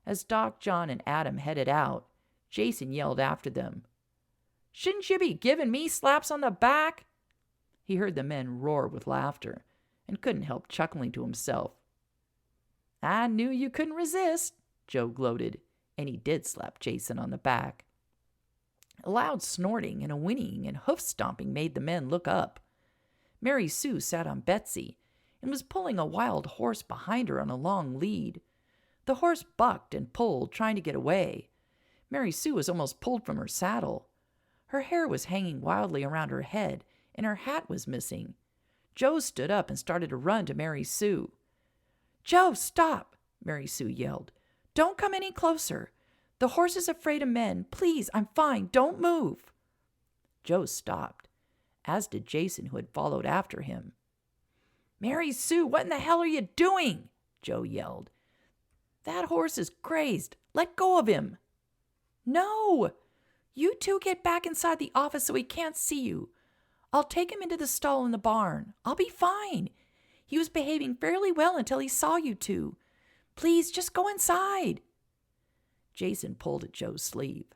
As Doc, John, and Adam headed out, Jason yelled after them, "Shouldn't you be giving me slaps on the back?" He heard the men roar with laughter and couldn't help chuckling to himself. "I knew you couldn't resist," Joe gloated, and he did slap Jason on the back. A loud snorting and a whinnying and hoof-stomping made the men look up. Mary Sue sat on Betsy and was pulling a wild horse behind her on a long lead. The horse bucked and pulled, trying to get away. Mary Sue was almost pulled from her saddle. Her hair was hanging wildly around her head, and her hat was missing. Joe stood up and started to run to Mary Sue. "Joe, stop!" Mary Sue yelled. "Don't come any closer. The horse is afraid of men. Please, I'm fine. Don't move." Joe stopped, as did Jason, who had followed after him. "Mary Sue, what in the hell are you doing?" Joe yelled. "That horse is crazed. Let go of him." "No! You two get back inside the office so he can't see you. I'll take him into the stall in the barn. I'll be fine. He was behaving fairly well until he saw you two. Please, just go inside." Jason pulled at Joe's sleeve.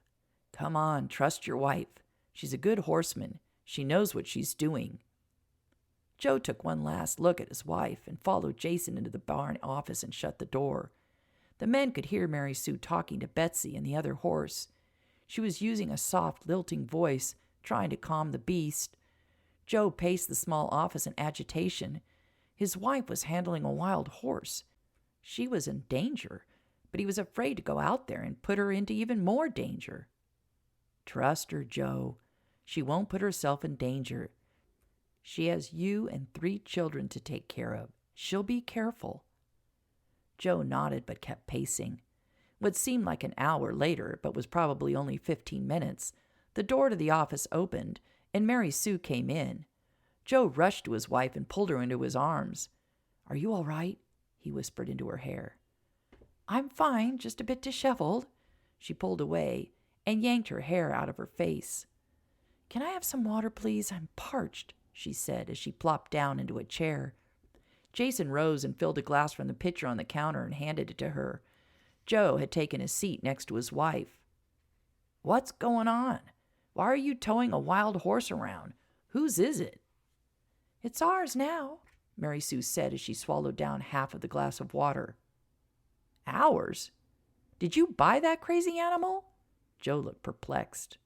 "Come on, trust your wife. She's a good horseman. She knows what she's doing." Joe took one last look at his wife and followed Jason into the barn office and shut the door. The men could hear Mary Sue talking to Betsy and the other horse. She was using a soft, lilting voice, trying to calm the beast. Joe paced the small office in agitation. His wife was handling a wild horse. She was in danger, but he was afraid to go out there and put her into even more danger. "Trust her, Joe. She won't put herself in danger. She has you and 3 children to take care of. She'll be careful." Joe nodded but kept pacing. What seemed like an hour later, but was probably only 15 minutes, the door to the office opened, and Mary Sue came in. Joe rushed to his wife and pulled her into his arms. "Are you all right?" he whispered into her hair. "I'm fine, just a bit disheveled." She pulled away and yanked her hair out of her face. "Can I have some water, please? I'm parched," she said as she plopped down into a chair. Jason rose and filled a glass from the pitcher on the counter and handed it to her. Joe had taken a seat next to his wife. "What's going on? Why are you towing a wild horse around? Whose is it?" "It's ours now," Mary Sue said as she swallowed down half of the glass of water. "Ours? Did you buy that crazy animal?" Joe looked perplexed.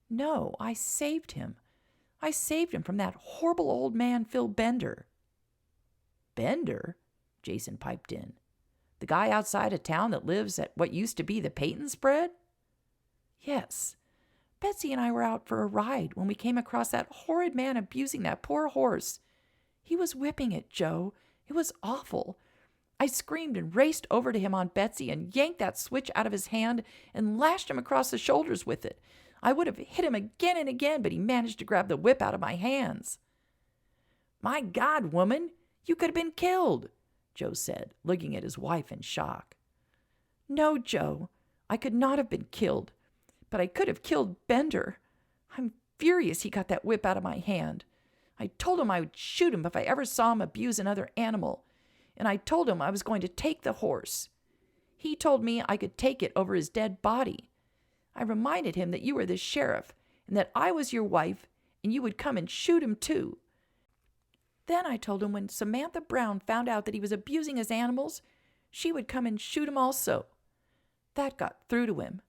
"No, I saved him. I saved him from that horrible old man, Phil Bender." "Bender?" Jason piped in. "The guy outside of town that lives at what used to be the Peyton spread?" "Yes. Betsy and I were out for a ride when we came across that horrid man abusing that poor horse. He was whipping it, Joe. It was awful. I screamed and raced over to him on Betsy and yanked that switch out of his hand and lashed him across the shoulders with it. I would have hit him again and again, but he managed to grab the whip out of my hands." "My God, woman, you could have been killed," Joe said, looking at his wife in shock. "No, Joe, I could not have been killed, but I could have killed Bender. I'm furious he got that whip out of my hand. I told him I would shoot him if I ever saw him abuse another animal, and I told him I was going to take the horse. He told me I could take it over his dead body. I reminded him that you were the sheriff and that I was your wife and you would come and shoot him too. Then I told him when Samantha Brown found out that he was abusing his animals, she would come and shoot him also. That got through to him.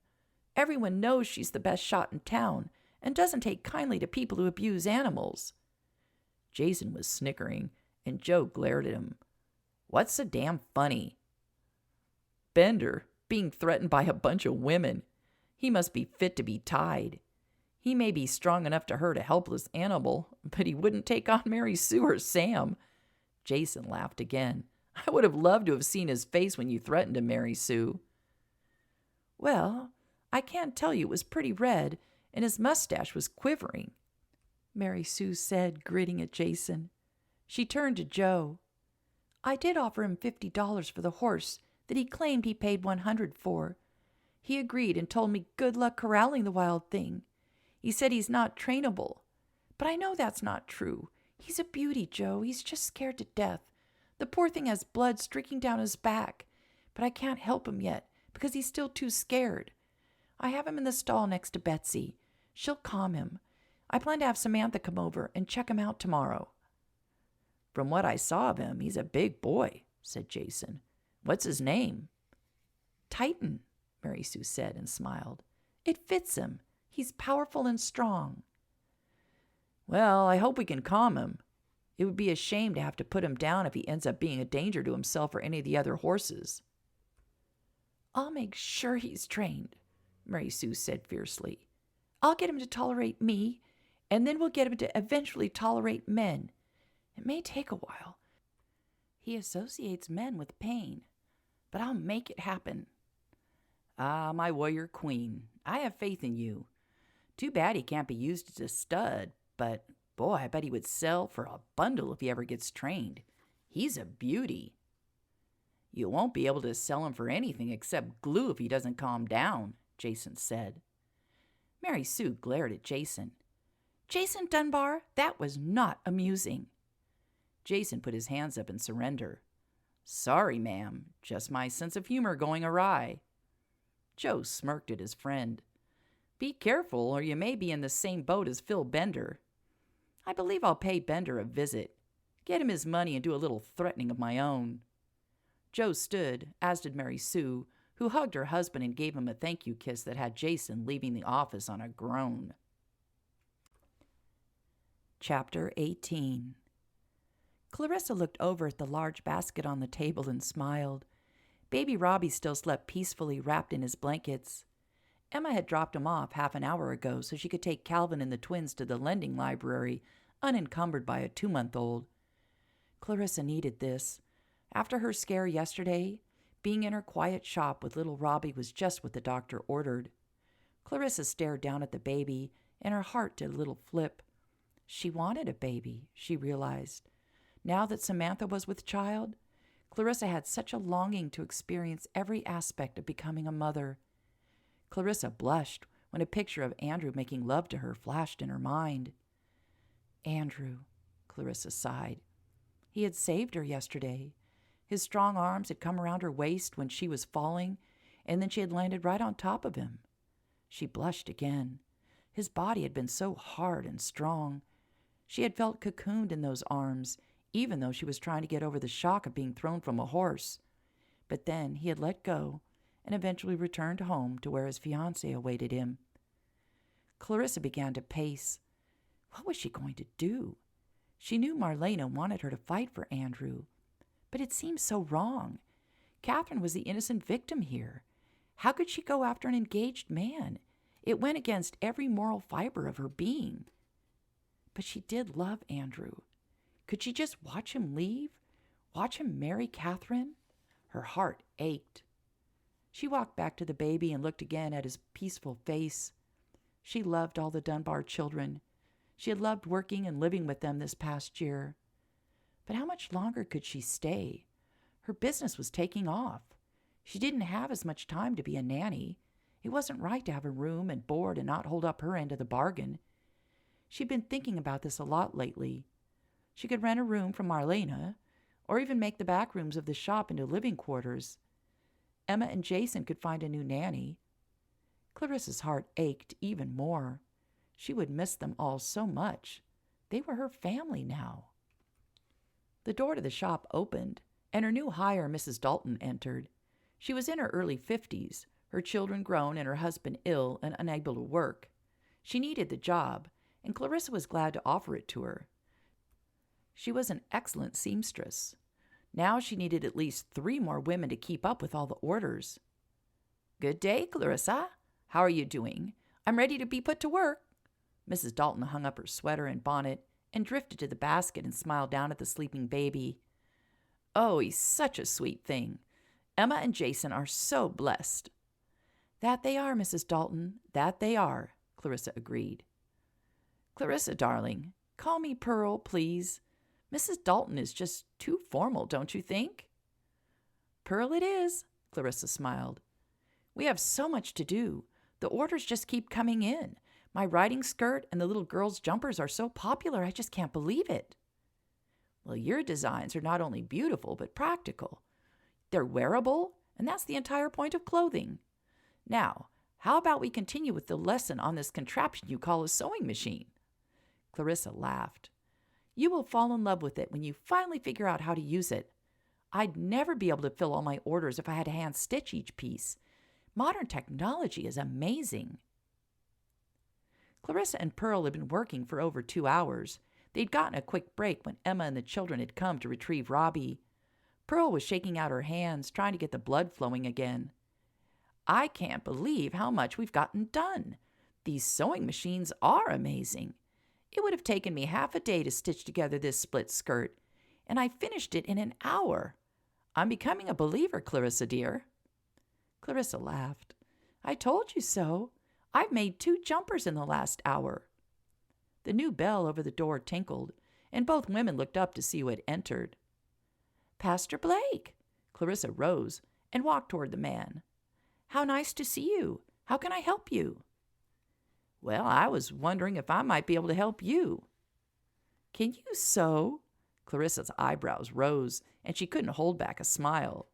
Everyone knows she's the best shot in town and doesn't take kindly to people who abuse animals." Jason was snickering, and Joe glared at him. "What's so damn funny?" "Bender being threatened by a bunch of women. He must be fit to be tied. He may be strong enough to hurt a helpless animal, but he wouldn't take on Mary Sue or Sam." Jason laughed again. "I would have loved to have seen his face when you threatened him, Mary Sue." "Well, I can't tell you it was pretty red, and his mustache was quivering," Mary Sue said, grinning at Jason. She turned to Joe. "I did offer him $50 for the horse that he claimed he paid $100 for. He agreed and told me good luck corralling the wild thing. He said he's not trainable. But I know that's not true. He's a beauty, Joe. He's just scared to death. The poor thing has blood streaking down his back. But I can't help him yet because he's still too scared. I have him in the stall next to Betsy. She'll calm him. I plan to have Samantha come over and check him out tomorrow." "From what I saw of him, he's a big boy," said Jason. "What's his name?" "Titan," Mary Sue said and smiled. "It fits him. He's powerful and strong." "Well, I hope we can calm him. It would be a shame to have to put him down if he ends up being a danger to himself or any of the other horses." "I'll make sure he's trained," Mary Sue said fiercely. "I'll get him to tolerate me, and then we'll get him to eventually tolerate men. It may take a while. He associates men with pain, but I'll make it happen." "Ah, my warrior queen, I have faith in you. Too bad he can't be used as a stud, but boy, I bet he would sell for a bundle if he ever gets trained. He's a beauty." "You won't be able to sell him for anything except glue if he doesn't calm down," Jason said. Mary Sue glared at Jason. "Jason Dunbar, that was not amusing." Jason put his hands up in surrender. "Sorry, ma'am. Just my sense of humor going awry." Joe smirked at his friend. "Be careful, or you may be in the same boat as Phil Bender. I believe I'll pay Bender a visit. Get him his money and do a little threatening of my own." Joe stood, as did Mary Sue, who hugged her husband and gave him a thank you kiss that had Jason leaving the office on a groan. Chapter 18. Clarissa looked over at the large basket on the table and smiled. Baby Robbie still slept peacefully wrapped in his blankets. Emma had dropped him off half an hour ago so she could take Calvin and the twins to the lending library, unencumbered by a 2-month-old. Clarissa needed this. After her scare yesterday, being in her quiet shop with little Robbie was just what the doctor ordered. Clarissa stared down at the baby, and her heart did a little flip. She wanted a baby, she realized. Now that Samantha was with child, Clarissa had such a longing to experience every aspect of becoming a mother. Clarissa blushed when a picture of Andrew making love to her flashed in her mind. Andrew, Clarissa sighed. He had saved her yesterday. His strong arms had come around her waist when she was falling, and then she had landed right on top of him. She blushed again. His body had been so hard and strong. She had felt cocooned in those arms, even though she was trying to get over the shock of being thrown from a horse. But then he had let go and eventually returned home to where his fiancée awaited him. Clarissa began to pace. What was she going to do? She knew Marlena wanted her to fight for Andrew, but it seemed so wrong. Catherine was the innocent victim here. How could she go after an engaged man? It went against every moral fiber of her being. But she did love Andrew. Could she just watch him leave? Watch him marry Catherine? Her heart ached. She walked back to the baby and looked again at his peaceful face. She loved all the Dunbar children. She had loved working and living with them this past year. But how much longer could she stay? Her business was taking off. She didn't have as much time to be a nanny. It wasn't right to have a room and board and not hold up her end of the bargain. She'd been thinking about this a lot lately. She could rent a room from Marlena, or even make the back rooms of the shop into living quarters. Emma and Jason could find a new nanny. Clarissa's heart ached even more. She would miss them all so much. They were her family now. The door to the shop opened, and her new hire, Mrs. Dalton, entered. She was in her early 50s, her children grown and her husband ill and unable to work. She needed the job, and Clarissa was glad to offer it to her. She was an excellent seamstress. Now she needed at least 3 more women to keep up with all the orders. "Good day, Clarissa. How are you doing? I'm ready to be put to work." Mrs. Dalton hung up her sweater and bonnet and drifted to the basket and smiled down at the sleeping baby. "Oh, he's such a sweet thing. Emma and Jason are so blessed." "That they are, Mrs. Dalton, that they are," Clarissa agreed. "Clarissa, darling, call me Pearl, please. Mrs. Dalton is just too formal, don't you think?" "Pearl it is," Clarissa smiled. "We have so much to do. The orders just keep coming in. My riding skirt and the little girls' jumpers are so popular, I just can't believe it." "Well, your designs are not only beautiful, but practical. They're wearable, and that's the entire point of clothing. Now, how about we continue with the lesson on this contraption you call a sewing machine?" Clarissa laughed. "You will fall in love with it when you finally figure out how to use it. I'd never be able to fill all my orders if I had to hand stitch each piece. Modern technology is amazing." Clarissa and Pearl had been working for over 2 hours. They'd gotten a quick break when Emma and the children had come to retrieve Robbie. Pearl was shaking out her hands, trying to get the blood flowing again. "I can't believe how much we've gotten done. These sewing machines are amazing. It would have taken me half a day to stitch together this split skirt, and I finished it in an hour. I'm becoming a believer, Clarissa dear." Clarissa laughed. "I told you so. I've made 2 jumpers in the last hour." The new bell over the door tinkled, and both women looked up to see who had entered. "Pastor Blake." Clarissa rose and walked toward the man. "How nice to see you. How can I help you?" "Well, I was wondering if I might be able to help you." "Can you sew?" Clarissa's eyebrows rose, and she couldn't hold back a smile.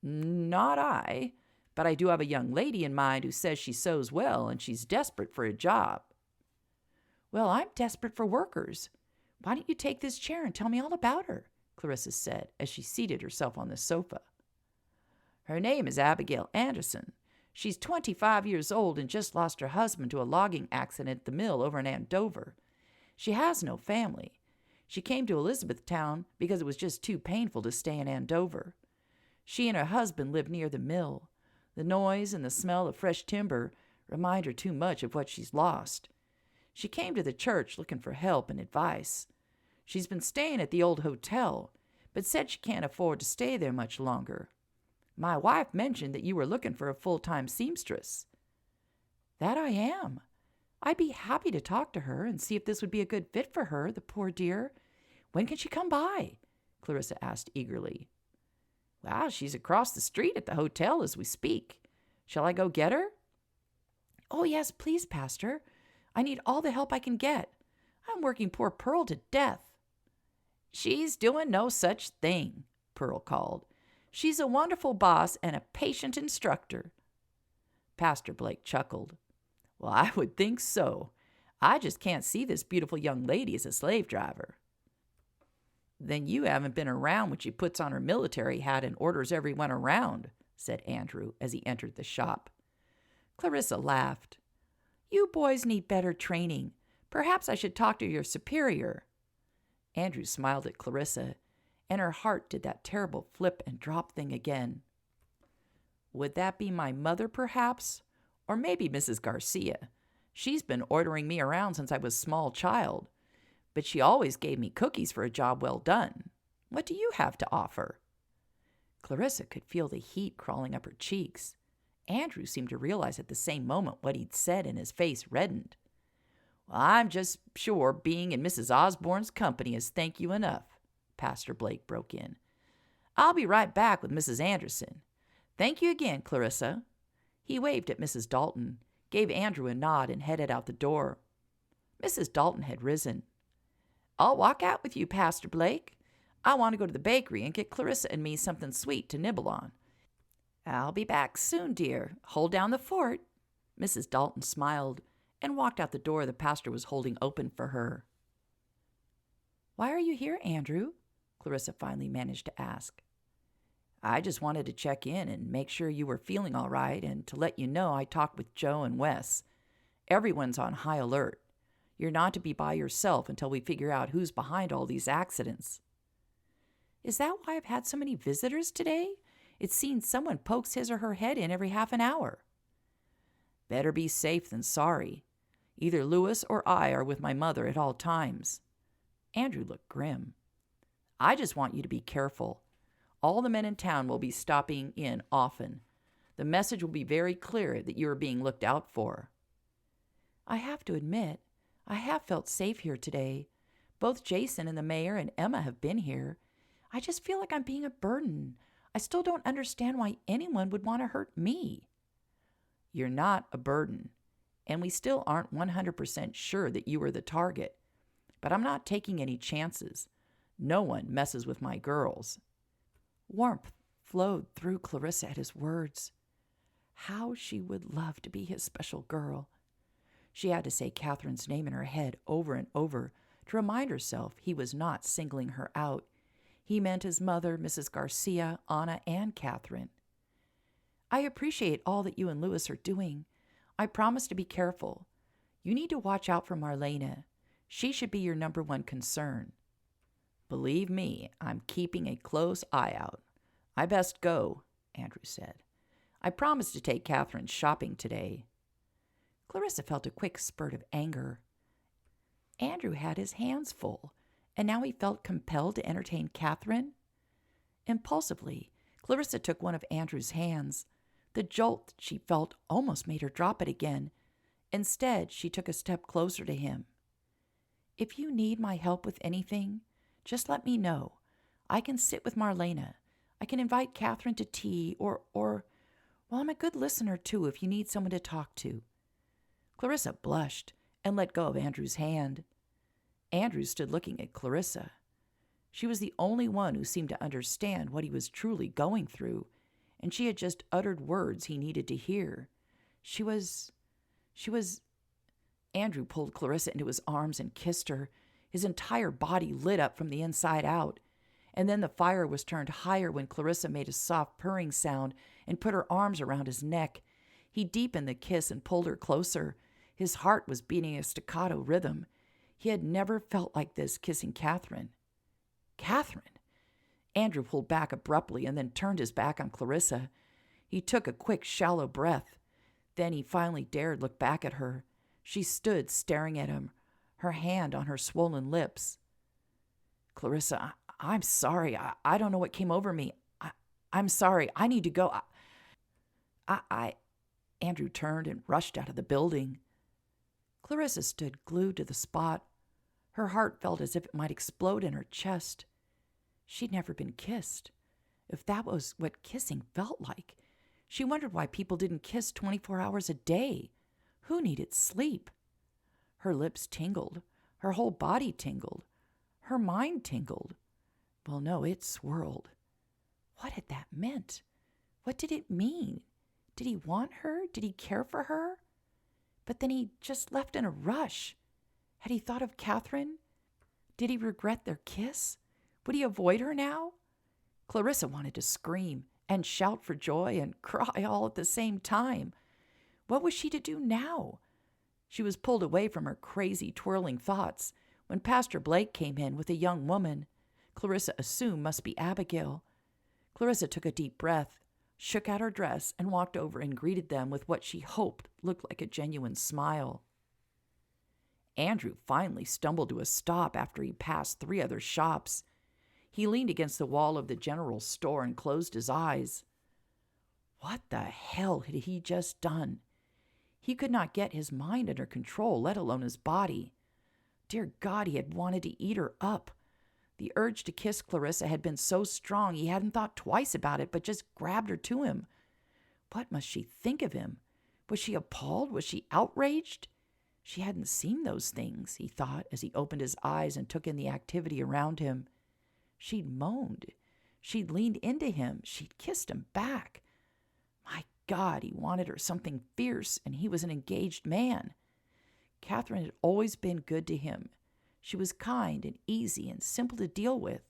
"Not I, but I do have a young lady in mind who says she sews well and she's desperate for a job." "Well, I'm desperate for workers. Why don't you take this chair and tell me all about her?" Clarissa said as she seated herself on the sofa. "Her name is Abigail Anderson. She's 25 years old and just lost her husband to a logging accident at the mill over in Andover. She has no family. She came to Elizabethtown because it was just too painful to stay in Andover. She and her husband live near the mill. The noise and the smell of fresh timber remind her too much of what she's lost. She came to the church looking for help and advice. She's been staying at the old hotel, but said she can't afford to stay there much longer. My wife mentioned that you were looking for a full-time seamstress." "That I am. I'd be happy to talk to her and see if this would be a good fit for her, the poor dear. When can she come by?" Clarissa asked eagerly. "Well, she's across the street at the hotel as we speak. Shall I go get her?" "Oh, yes, please, Pastor. I need all the help I can get. I'm working poor Pearl to death." "She's doing no such thing," Pearl called. "She's a wonderful boss and a patient instructor." Pastor Blake chuckled. "Well, I would think so. I just can't see this beautiful young lady as a slave driver." "Then you haven't been around when she puts on her military hat and orders everyone around," said Andrew as he entered the shop. Clarissa laughed. "You boys need better training. Perhaps I should talk to your superior." Andrew smiled at Clarissa, and her heart did that terrible flip and drop thing again. "Would that be my mother, perhaps? Or maybe Mrs. Garcia. She's been ordering me around since I was a small child. But she always gave me cookies for a job well done. What do you have to offer?" Clarissa could feel the heat crawling up her cheeks. Andrew seemed to realize at the same moment what he'd said, and his face reddened. "Well, I'm just sure being in Mrs. Osborne's company is thank you enough," Pastor Blake broke in. "I'll be right back with Mrs. Anderson. Thank you again, Clarissa." He waved at Mrs. Dalton, gave Andrew a nod, and headed out the door. Mrs. Dalton had risen. "I'll walk out with you, Pastor Blake. I want to go to the bakery and get Clarissa and me something sweet to nibble on." "I'll be back soon, dear. Hold down the fort." Mrs. Dalton smiled and walked out the door the pastor was holding open for her. "Why are you here, Andrew?" Clarissa finally managed to ask. "I just wanted to check in and make sure you were feeling all right, and to let you know I talked with Joe and Wes. Everyone's on high alert. You're not to be by yourself until we figure out who's behind all these accidents." "Is that why I've had so many visitors today? It seems someone pokes his or her head in every half an hour." "Better be safe than sorry. Either Lewis or I are with my mother at all times." Andrew looked grim. "I just want you to be careful. All the men in town will be stopping in often. The message will be very clear that you are being looked out for." "I have to admit, I have felt safe here today. Both Jason and the mayor and Emma have been here. I just feel like I'm being a burden. I still don't understand why anyone would want to hurt me." "You're not a burden, and we still aren't 100% sure that you are the target. But I'm not taking any chances. No one messes with my girls." Warmth flowed through Clarissa at his words. How she would love to be his special girl. She had to say Catherine's name in her head over and over to remind herself he was not singling her out. He meant his mother, Mrs. Garcia, Anna, and Catherine. "I appreciate all that you and Lewis are doing. I promise to be careful. You need to watch out for Marlena. She should be your number one concern." "Believe me, I'm keeping a close eye out. I best go," Andrew said. "I promised to take Catherine shopping today." Clarissa felt a quick spurt of anger. Andrew had his hands full, and now he felt compelled to entertain Catherine. Impulsively, Clarissa took one of Andrew's hands. The jolt she felt almost made her drop it again. Instead, she took a step closer to him. "If you need my help with anything, just let me know. I can sit with Marlena. I can invite Catherine to tea well, I'm a good listener, too, if you need someone to talk to." Clarissa blushed and let go of Andrew's hand. Andrew stood looking at Clarissa. She was the only one who seemed to understand what he was truly going through, and she had just uttered words he needed to hear. She was... Andrew pulled Clarissa into his arms and kissed her. His entire body lit up from the inside out. And then the fire was turned higher when Clarissa made a soft purring sound and put her arms around his neck. He deepened the kiss and pulled her closer. His heart was beating a staccato rhythm. He had never felt like this kissing Catherine. Catherine! Andrew pulled back abruptly and then turned his back on Clarissa. He took a quick, shallow breath. Then he finally dared look back at her. She stood staring at him, her hand on her swollen lips. "Clarissa, I'm sorry. I don't know what came over me. I'm sorry. I need to go. Andrew turned and rushed out of the building. Clarissa stood glued to the spot. Her heart felt as if it might explode in her chest. She'd never been kissed. If that was what kissing felt like, she wondered why people didn't kiss 24 hours a day. Who needed sleep? Her lips tingled. Her whole body tingled. Her mind tingled. Well, no, it swirled. What had that meant? What did it mean? Did he want her? Did he care for her? But then he just left in a rush. Had he thought of Catherine? Did he regret their kiss? Would he avoid her now? Clarissa wanted to scream and shout for joy and cry all at the same time. What was she to do now? She was pulled away from her crazy, twirling thoughts when Pastor Blake came in with a young woman Clarissa assumed must be Abigail. Clarissa took a deep breath, shook out her dress, and walked over and greeted them with what she hoped looked like a genuine smile. Andrew finally stumbled to a stop after he passed 3 other shops. He leaned against the wall of the general store and closed his eyes. What the hell had he just done? He could not get his mind under control, let alone his body. Dear God, he had wanted to eat her up. The urge to kiss Clarissa had been so strong he hadn't thought twice about it, but just grabbed her to him. What must she think of him? Was she appalled? Was she outraged? She hadn't seen those things, he thought, as he opened his eyes and took in the activity around him. She'd moaned. She'd leaned into him. She'd kissed him back. My God, he wanted her something fierce, and he was an engaged man. Catherine had always been good to him. She was kind and easy and simple to deal with.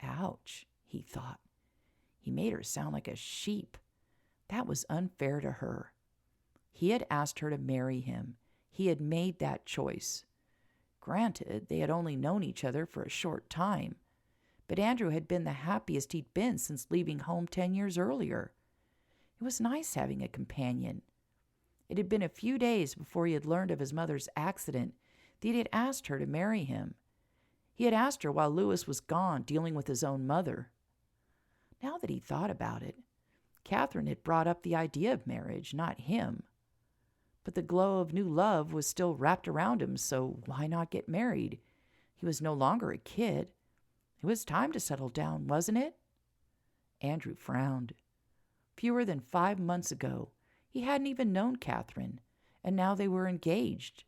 Ouch, he thought. He made her sound like a sheep. That was unfair to her. He had asked her to marry him. He had made that choice. Granted, they had only known each other for a short time, but Andrew had been the happiest he'd been since leaving home 10 years earlier. It was nice having a companion. It had been a few days before he had learned of his mother's accident that he had asked her to marry him. He had asked her while Louis was gone dealing with his own mother. Now that he thought about it, Catherine had brought up the idea of marriage, not him. But the glow of new love was still wrapped around him, so why not get married? He was no longer a kid. It was time to settle down, wasn't it? Andrew frowned. Fewer than 5 months ago, he hadn't even known Catherine, and now they were engaged.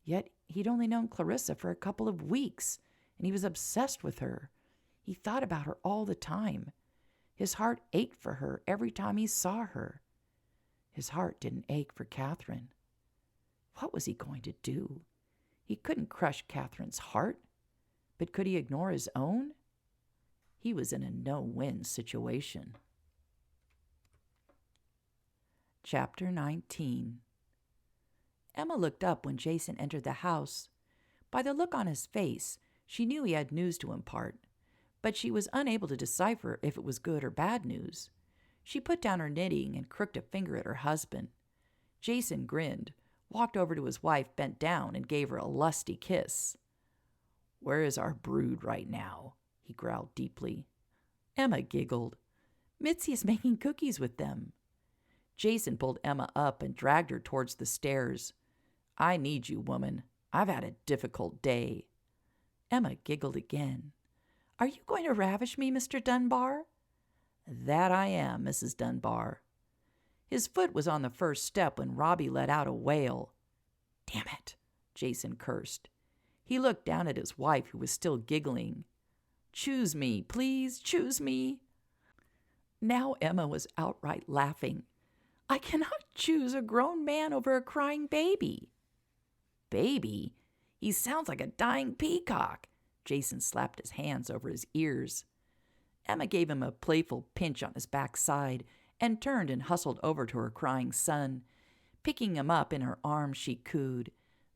Yet he'd only known Clarissa for a couple of weeks, and he was obsessed with her. He thought about her all the time. His heart ached for her every time he saw her. His heart didn't ache for Catherine. What was he going to do? He couldn't crush Catherine's heart, but could he ignore his own? He was in a no-win situation. Chapter 19. Emma looked up when Jason entered the house. By the look on his face, she knew he had news to impart, but she was unable to decipher if it was good or bad news. She put down her knitting and crooked a finger at her husband. Jason grinned, walked over to his wife, bent down, and gave her a lusty kiss. "Where is our brood right now?" he growled deeply. Emma giggled. "Mitzi is making cookies with them." Jason pulled Emma up and dragged her towards the stairs. "I need you, woman. I've had a difficult day." Emma giggled again. "Are you going to ravish me, Mr. Dunbar?" "That I am, Mrs. Dunbar." His foot was on the first step when Robbie let out a wail. "Damn it," Jason cursed. He looked down at his wife, who was still giggling. "Choose me, please, choose me." Now Emma was outright laughing. "I cannot choose a grown man over a crying baby." "Baby? He sounds like a dying peacock." Jason slapped his hands over his ears. Emma gave him a playful pinch on his backside and turned and hustled over to her crying son. Picking him up in her arms, she cooed,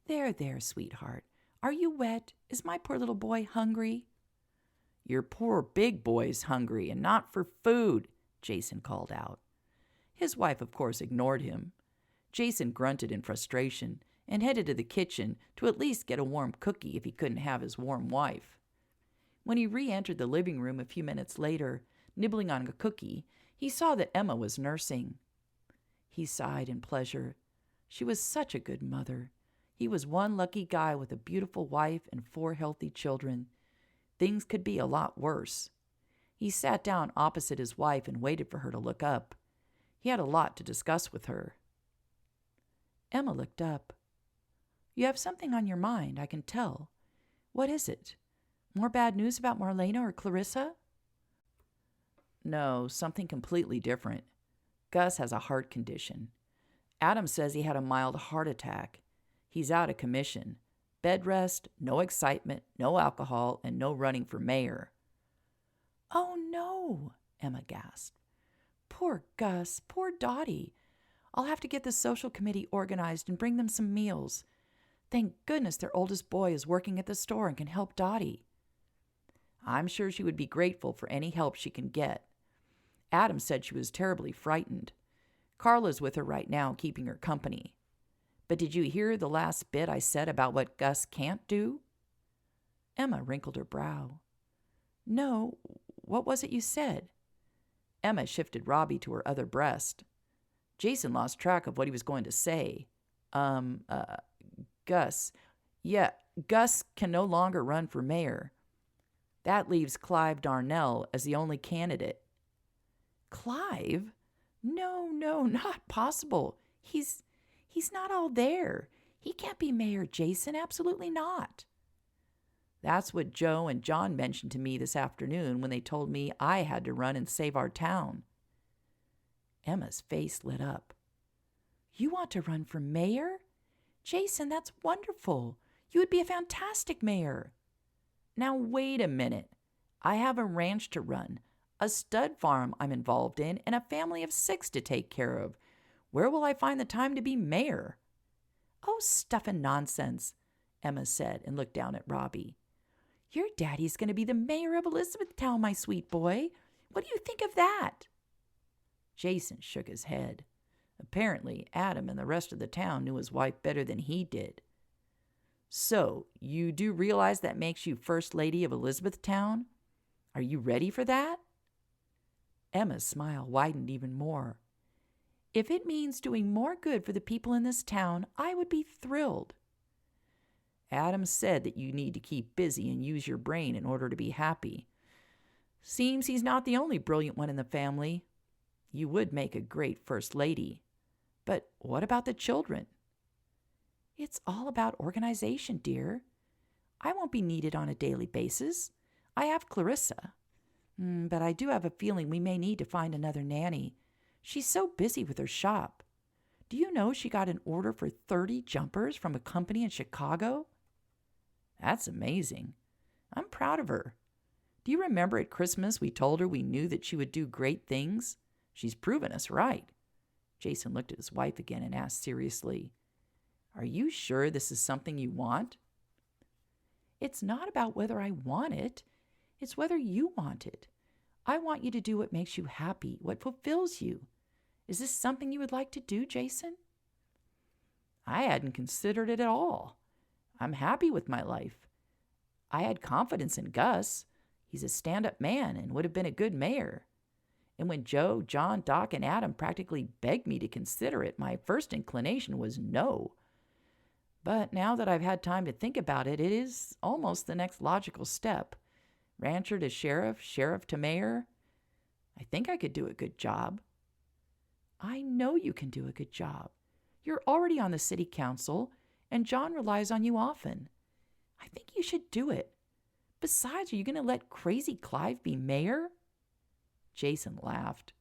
There, there, sweetheart. Are you wet? Is my poor little boy hungry?" "Your poor big boy's hungry, and not for food," Jason called out. His wife, of course, ignored him. Jason grunted in frustration and headed to the kitchen to at least get a warm cookie if he couldn't have his warm wife. When he re-entered the living room a few minutes later, nibbling on a cookie, he saw that Emma was nursing. He sighed in pleasure. She was such a good mother. He was one lucky guy with a beautiful wife and 4 healthy children. Things could be a lot worse. He sat down opposite his wife and waited for her to look up. He had a lot to discuss with her. Emma looked up. "You have something on your mind, I can tell. What is it? More bad news about Marlena or Clarissa?" "No, something completely different. Gus has a heart condition. Adam says he had a mild heart attack. He's out of commission. Bed rest, no excitement, no alcohol, and no running for mayor." "Oh, no," Emma gasped. "Poor Gus, poor Dottie. I'll have to get the social committee organized and bring them some meals. Thank goodness their oldest boy is working at the store and can help Dottie." "I'm sure she would be grateful for any help she can get. Adam said she was terribly frightened. Carla's with her right now, keeping her company. But did you hear the last bit I said about what Gus can't do?" Emma wrinkled her brow. "No, what was it you said?" Emma shifted Robbie to her other breast. Jason lost track of what he was going to say. Gus. Yeah, Gus can no longer run for mayor." That leaves Clive Darnell as the only candidate. Clive? No, not possible. He's not all there. He can't be mayor, Jason. Absolutely not. That's what Joe and John mentioned to me this afternoon when they told me I had to run and save our town. Emma's face lit up. You want to run for mayor? Jason, that's wonderful. You would be a fantastic mayor. Now, wait a minute. I have a ranch to run, a stud farm I'm involved in, and a family of 6 to take care of. Where will I find the time to be mayor? Oh, stuff and nonsense, Emma said and looked down at Robbie. Your daddy's going to be the mayor of Elizabethtown, my sweet boy. What do you think of that? Jason shook his head. Apparently, Adam and the rest of the town knew his wife better than he did. So, you do realize that makes you First Lady of Elizabethtown? Are you ready for that? Emma's smile widened even more. If it means doing more good for the people in this town, I would be thrilled. Adam said that you need to keep busy and use your brain in order to be happy. Seems he's not the only brilliant one in the family. You would make a great First Lady. But what about the children? It's all about organization, dear. I won't be needed on a daily basis. I have Clarissa. But I do have a feeling we may need to find another nanny. She's so busy with her shop. Do you know she got an order for 30 jumpers from a company in Chicago? That's amazing. I'm proud of her. Do you remember at Christmas we told her we knew that she would do great things? She's proven us right. Jason looked at his wife again and asked seriously, Are you sure this is something you want? It's not about whether I want it. It's whether you want it. I want you to do what makes you happy, what fulfills you. Is this something you would like to do, Jason? I hadn't considered it at all. I'm happy with my life. I had confidence in Gus. He's a stand-up man and would have been a good mayor. And when Joe, John, Doc, and Adam practically begged me to consider it, my first inclination was no. But now that I've had time to think about it, it is almost the next logical step. Rancher to sheriff, sheriff to mayor. I think I could do a good job. I know you can do a good job. You're already on the city council, and John relies on you often. I think you should do it. Besides, are you going to let crazy Clive be mayor? Jason laughed.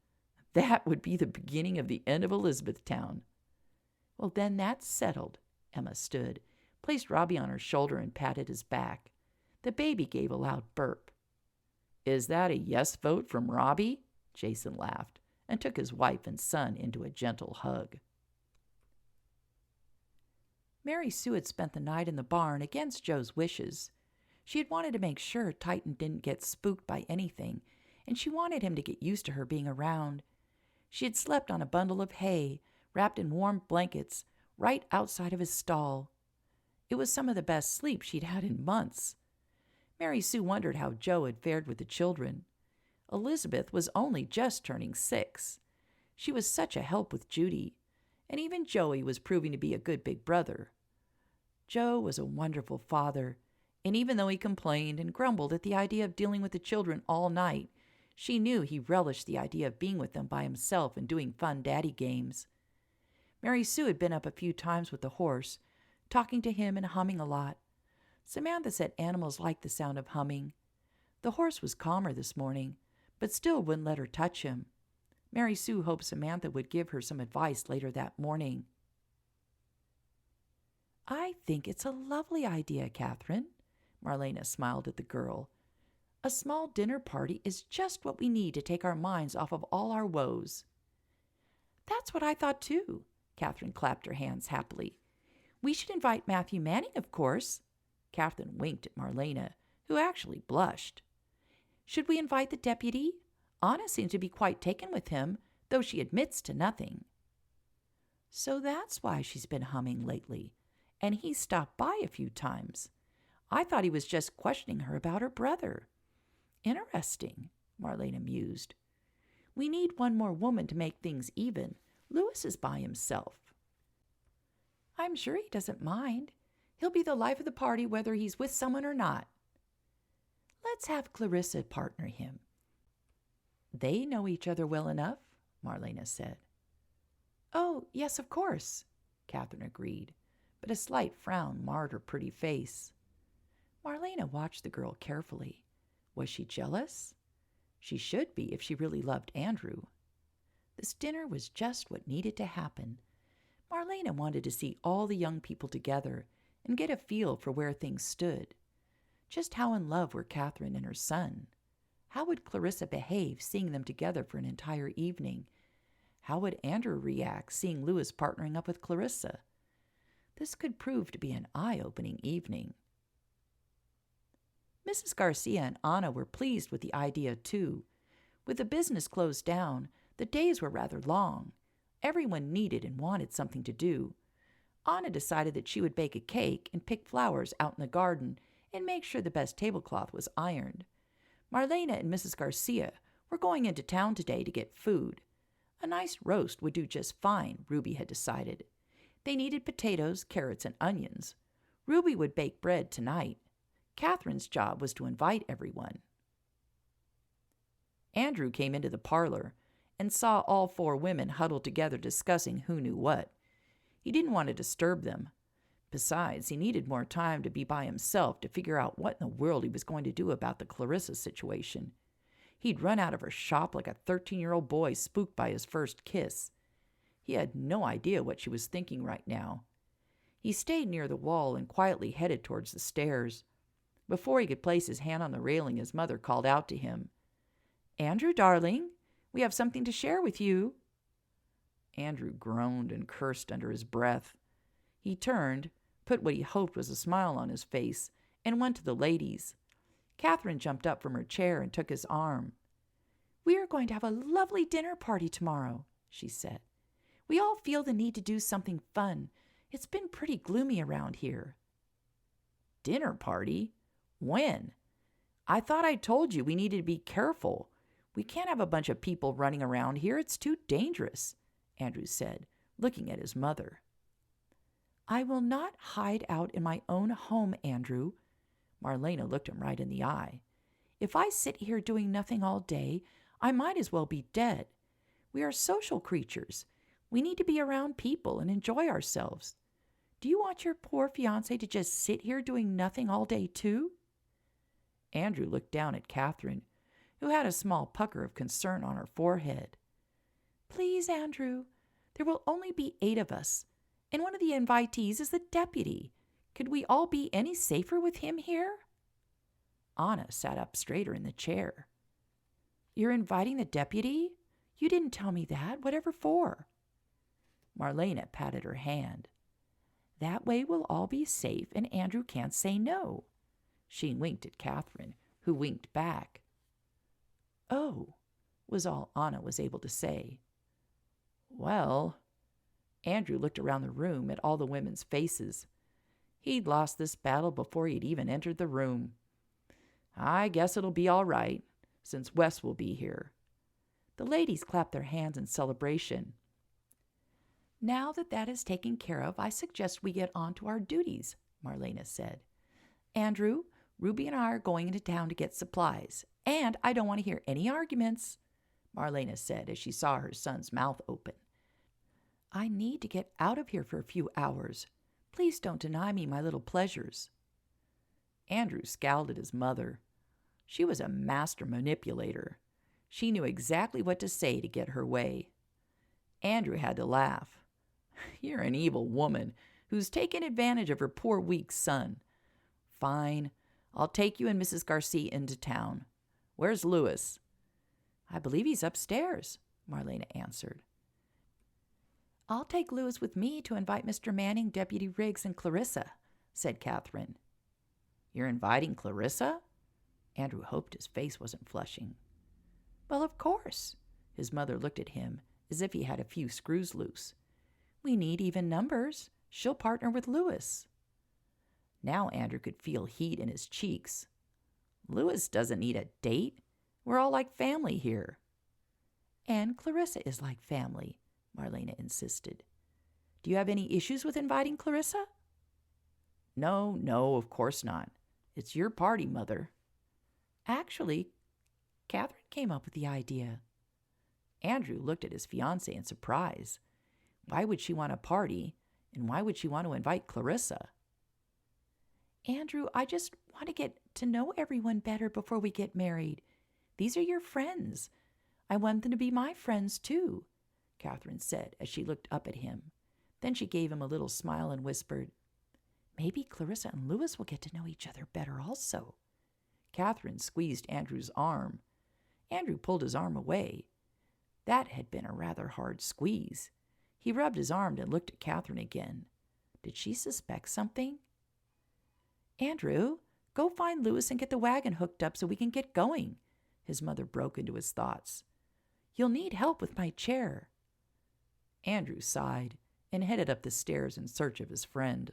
That would be the beginning of the end of Elizabethtown. Well, then that's settled. Emma stood, placed Robbie on her shoulder, and patted his back. The baby gave a loud burp. Is that a yes vote from Robbie? Jason laughed and took his wife and son into a gentle hug. Mary Sue had spent the night in the barn against Joe's wishes. She had wanted to make sure Titan didn't get spooked by anything, and she wanted him to get used to her being around. She had slept on a bundle of hay, wrapped in warm blankets, right outside of his stall. It was some of the best sleep she'd had in months. Mary Sue wondered how Joe had fared with the children. Elizabeth was only just turning 6. She was such a help with Judy, and even Joey was proving to be a good big brother. Joe was a wonderful father, and even though he complained and grumbled at the idea of dealing with the children all night, she knew he relished the idea of being with them by himself and doing fun daddy games. Mary Sue had been up a few times with the horse, talking to him and humming a lot. Samantha said animals liked the sound of humming. The horse was calmer this morning, but still wouldn't let her touch him. Mary Sue hoped Samantha would give her some advice later that morning. I think it's a lovely idea, Catherine. Marlena smiled at the girl. A small dinner party is just what we need to take our minds off of all our woes. That's what I thought too. Catherine clapped her hands happily. We should invite Matthew Manning, of course. Catherine winked at Marlena, who actually blushed. Should we invite the deputy? Anna seems to be quite taken with him, though she admits to nothing. So that's why she's been humming lately, and he stopped by a few times. I thought he was just questioning her about her brother. Interesting, Marlena mused. We need one more woman to make things even. Louis is by himself. I'm sure he doesn't mind. He'll be the life of the party whether he's with someone or not. Let's have Clarissa partner him. They know each other well enough, Marlena said. Oh, yes, of course, Catherine agreed, but a slight frown marred her pretty face. Marlena watched the girl carefully. Was she jealous? She should be if she really loved Andrew. This dinner was just what needed to happen. Marlena wanted to see all the young people together and get a feel for where things stood. Just how in love were Catherine and her son? How would Clarissa behave seeing them together for an entire evening? How would Andrew react seeing Louis partnering up with Clarissa? This could prove to be an eye-opening evening. Mrs. Garcia and Anna were pleased with the idea, too. With the business closed down, the days were rather long. Everyone needed and wanted something to do. Anna decided that she would bake a cake and pick flowers out in the garden and make sure the best tablecloth was ironed. Marlena and Mrs. Garcia were going into town today to get food. A nice roast would do just fine, Ruby had decided. They needed potatoes, carrots, and onions. Ruby would bake bread tonight. Catherine's job was to invite everyone. Andrew came into the parlor and saw all four women huddled together discussing who knew what. He didn't want to disturb them. Besides, he needed more time to be by himself to figure out what in the world he was going to do about the Clarissa situation. He'd run out of her shop like a 13-year-old boy spooked by his first kiss. He had no idea what she was thinking right now. He stayed near the wall and quietly headed towards the stairs. Before he could place his hand on the railing, his mother called out to him, "Andrew, darling, we have something to share with you." Andrew groaned and cursed under his breath. He turned, put what he hoped was a smile on his face, and went to the ladies. Catherine jumped up from her chair and took his arm. "We are going to have a lovely dinner party tomorrow," she said. "We all feel the need to do something fun. It's been pretty gloomy around here." "Dinner party? When? I thought I told you we needed to be careful. We can't have a bunch of people running around here. It's too dangerous," Andrew said, looking at his mother. "I will not hide out in my own home, Andrew." Marlena looked him right in the eye. "If I sit here doing nothing all day, I might as well be dead. We are social creatures. We need to be around people and enjoy ourselves. Do you want your poor fiancé to just sit here doing nothing all day, too?" Andrew looked down at Catherine, who had a small pucker of concern on her forehead. "Please, Andrew, there will only be 8 of us, and one of the invitees is the deputy. Could we all be any safer with him here?" Anna sat up straighter in the chair. "You're inviting the deputy? You didn't tell me that. Whatever for?" Marlena patted her hand. "That way we'll all be safe and Andrew can't say no." She winked at Catherine, who winked back. "Oh," was all Anna was able to say. "Well," Andrew looked around the room at all the women's faces. He'd lost this battle before he'd even entered the room. "I guess it'll be all right, since Wes will be here." The ladies clapped their hands in celebration. "Now that is taken care of, I suggest we get on to our duties," Marlena said. "Andrew, Ruby and I are going into town to get supplies, and I don't want to hear any arguments," Marlena said as she saw her son's mouth open. "I need to get out of here for a few hours. Please don't deny me my little pleasures." Andrew scowled at his mother. She was a master manipulator. She knew exactly what to say to get her way. Andrew had to laugh. "You're an evil woman who's taken advantage of her poor weak son. Fine. I'll take you and Mrs. Garcia into town. Where's Louis?" "I believe he's upstairs," Marlena answered. "I'll take Louis with me to invite Mr. Manning, Deputy Riggs, and Clarissa," said Catherine. "You're inviting Clarissa?" Andrew hoped his face wasn't flushing. "Well, of course." His mother looked at him as if he had a few screws loose. "We need even numbers. She'll partner with Louis." Now Andrew could feel heat in his cheeks. "Louis doesn't need a date. We're all like family here." "And Clarissa is like family," Marlena insisted. "Do you have any issues with inviting Clarissa?" No, of course not. It's your party, Mother." Actually, Catherine came up with the idea. Andrew looked at his fiancée in surprise. Why would she want a party, and why would she want to invite Clarissa? Andrew, I just want to get to know everyone better before we get married. These are your friends. I want them to be my friends, too, Catherine said as she looked up at him. Then she gave him a little smile and whispered, Maybe Clarissa and Louis will get to know each other better also. Catherine squeezed Andrew's arm. Andrew pulled his arm away. That had been a rather hard squeeze. He rubbed his arm and looked at Catherine again. Did she suspect something? Andrew, go find Louis and get the wagon hooked up so we can get going. His mother broke into his thoughts. You'll need help with my chair. Andrew sighed and headed up the stairs in search of his friend.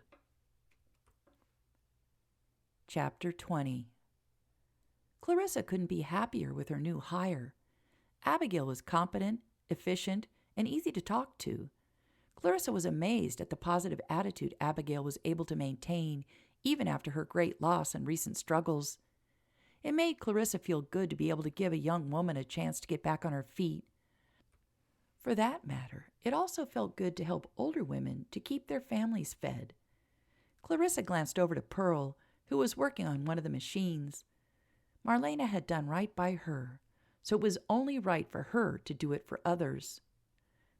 Chapter 20. Clarissa couldn't be happier with her new hire. Abigail was competent, efficient, and easy to talk to. Clarissa was amazed at the positive attitude Abigail was able to maintain even after her great loss and recent struggles. It made Clarissa feel good to be able to give a young woman a chance to get back on her feet. For that matter, it also felt good to help older women to keep their families fed. Clarissa glanced over to Pearl, who was working on one of the machines. Marlena had done right by her, so it was only right for her to do it for others.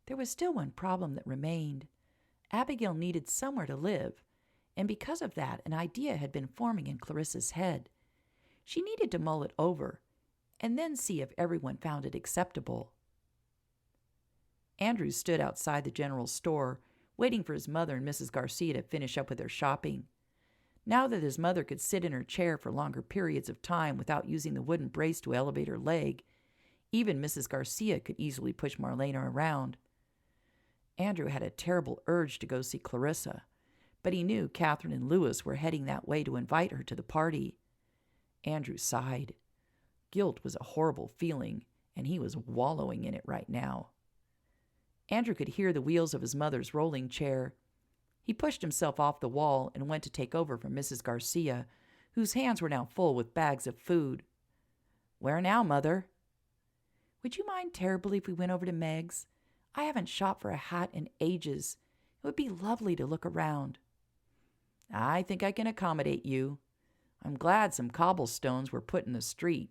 There was still one problem that remained. Abigail needed somewhere to live, and because of that, an idea had been forming in Clarissa's head. She needed to mull it over, and then see if everyone found it acceptable. Andrew stood outside the general store, waiting for his mother and Mrs. Garcia to finish up with their shopping. Now that his mother could sit in her chair for longer periods of time without using the wooden brace to elevate her leg, even Mrs. Garcia could easily push Marlena around. Andrew had a terrible urge to go see Clarissa, but he knew Catherine and Louis were heading that way to invite her to the party. Andrew sighed. Guilt was a horrible feeling, and he was wallowing in it right now. Andrew could hear the wheels of his mother's rolling chair. He pushed himself off the wall and went to take over from Mrs. Garcia, whose hands were now full with bags of food. Where now, Mother? Would you mind terribly if we went over to Meg's? I haven't shopped for a hat in ages. It would be lovely to look around. I think I can accommodate you. I'm glad some cobblestones were put in the street.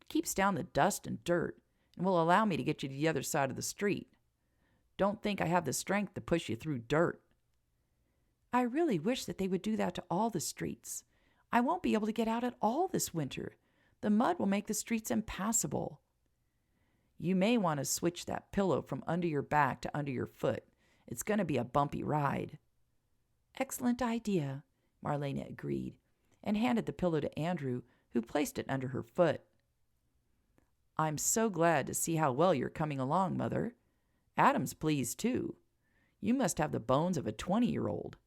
It keeps down the dust and dirt and will allow me to get you to the other side of the street. Don't think I have the strength to push you through dirt. I really wish that they would do that to all the streets. I won't be able to get out at all this winter. The mud will make the streets impassable. You may want to switch that pillow from under your back to under your foot. It's going to be a bumpy ride. Excellent idea, Marlena agreed, and handed the pillow to Andrew, who placed it under her foot. I'm so glad to see how well you're coming along, Mother. Adam's pleased, too. You must have the bones of a 20-year-old.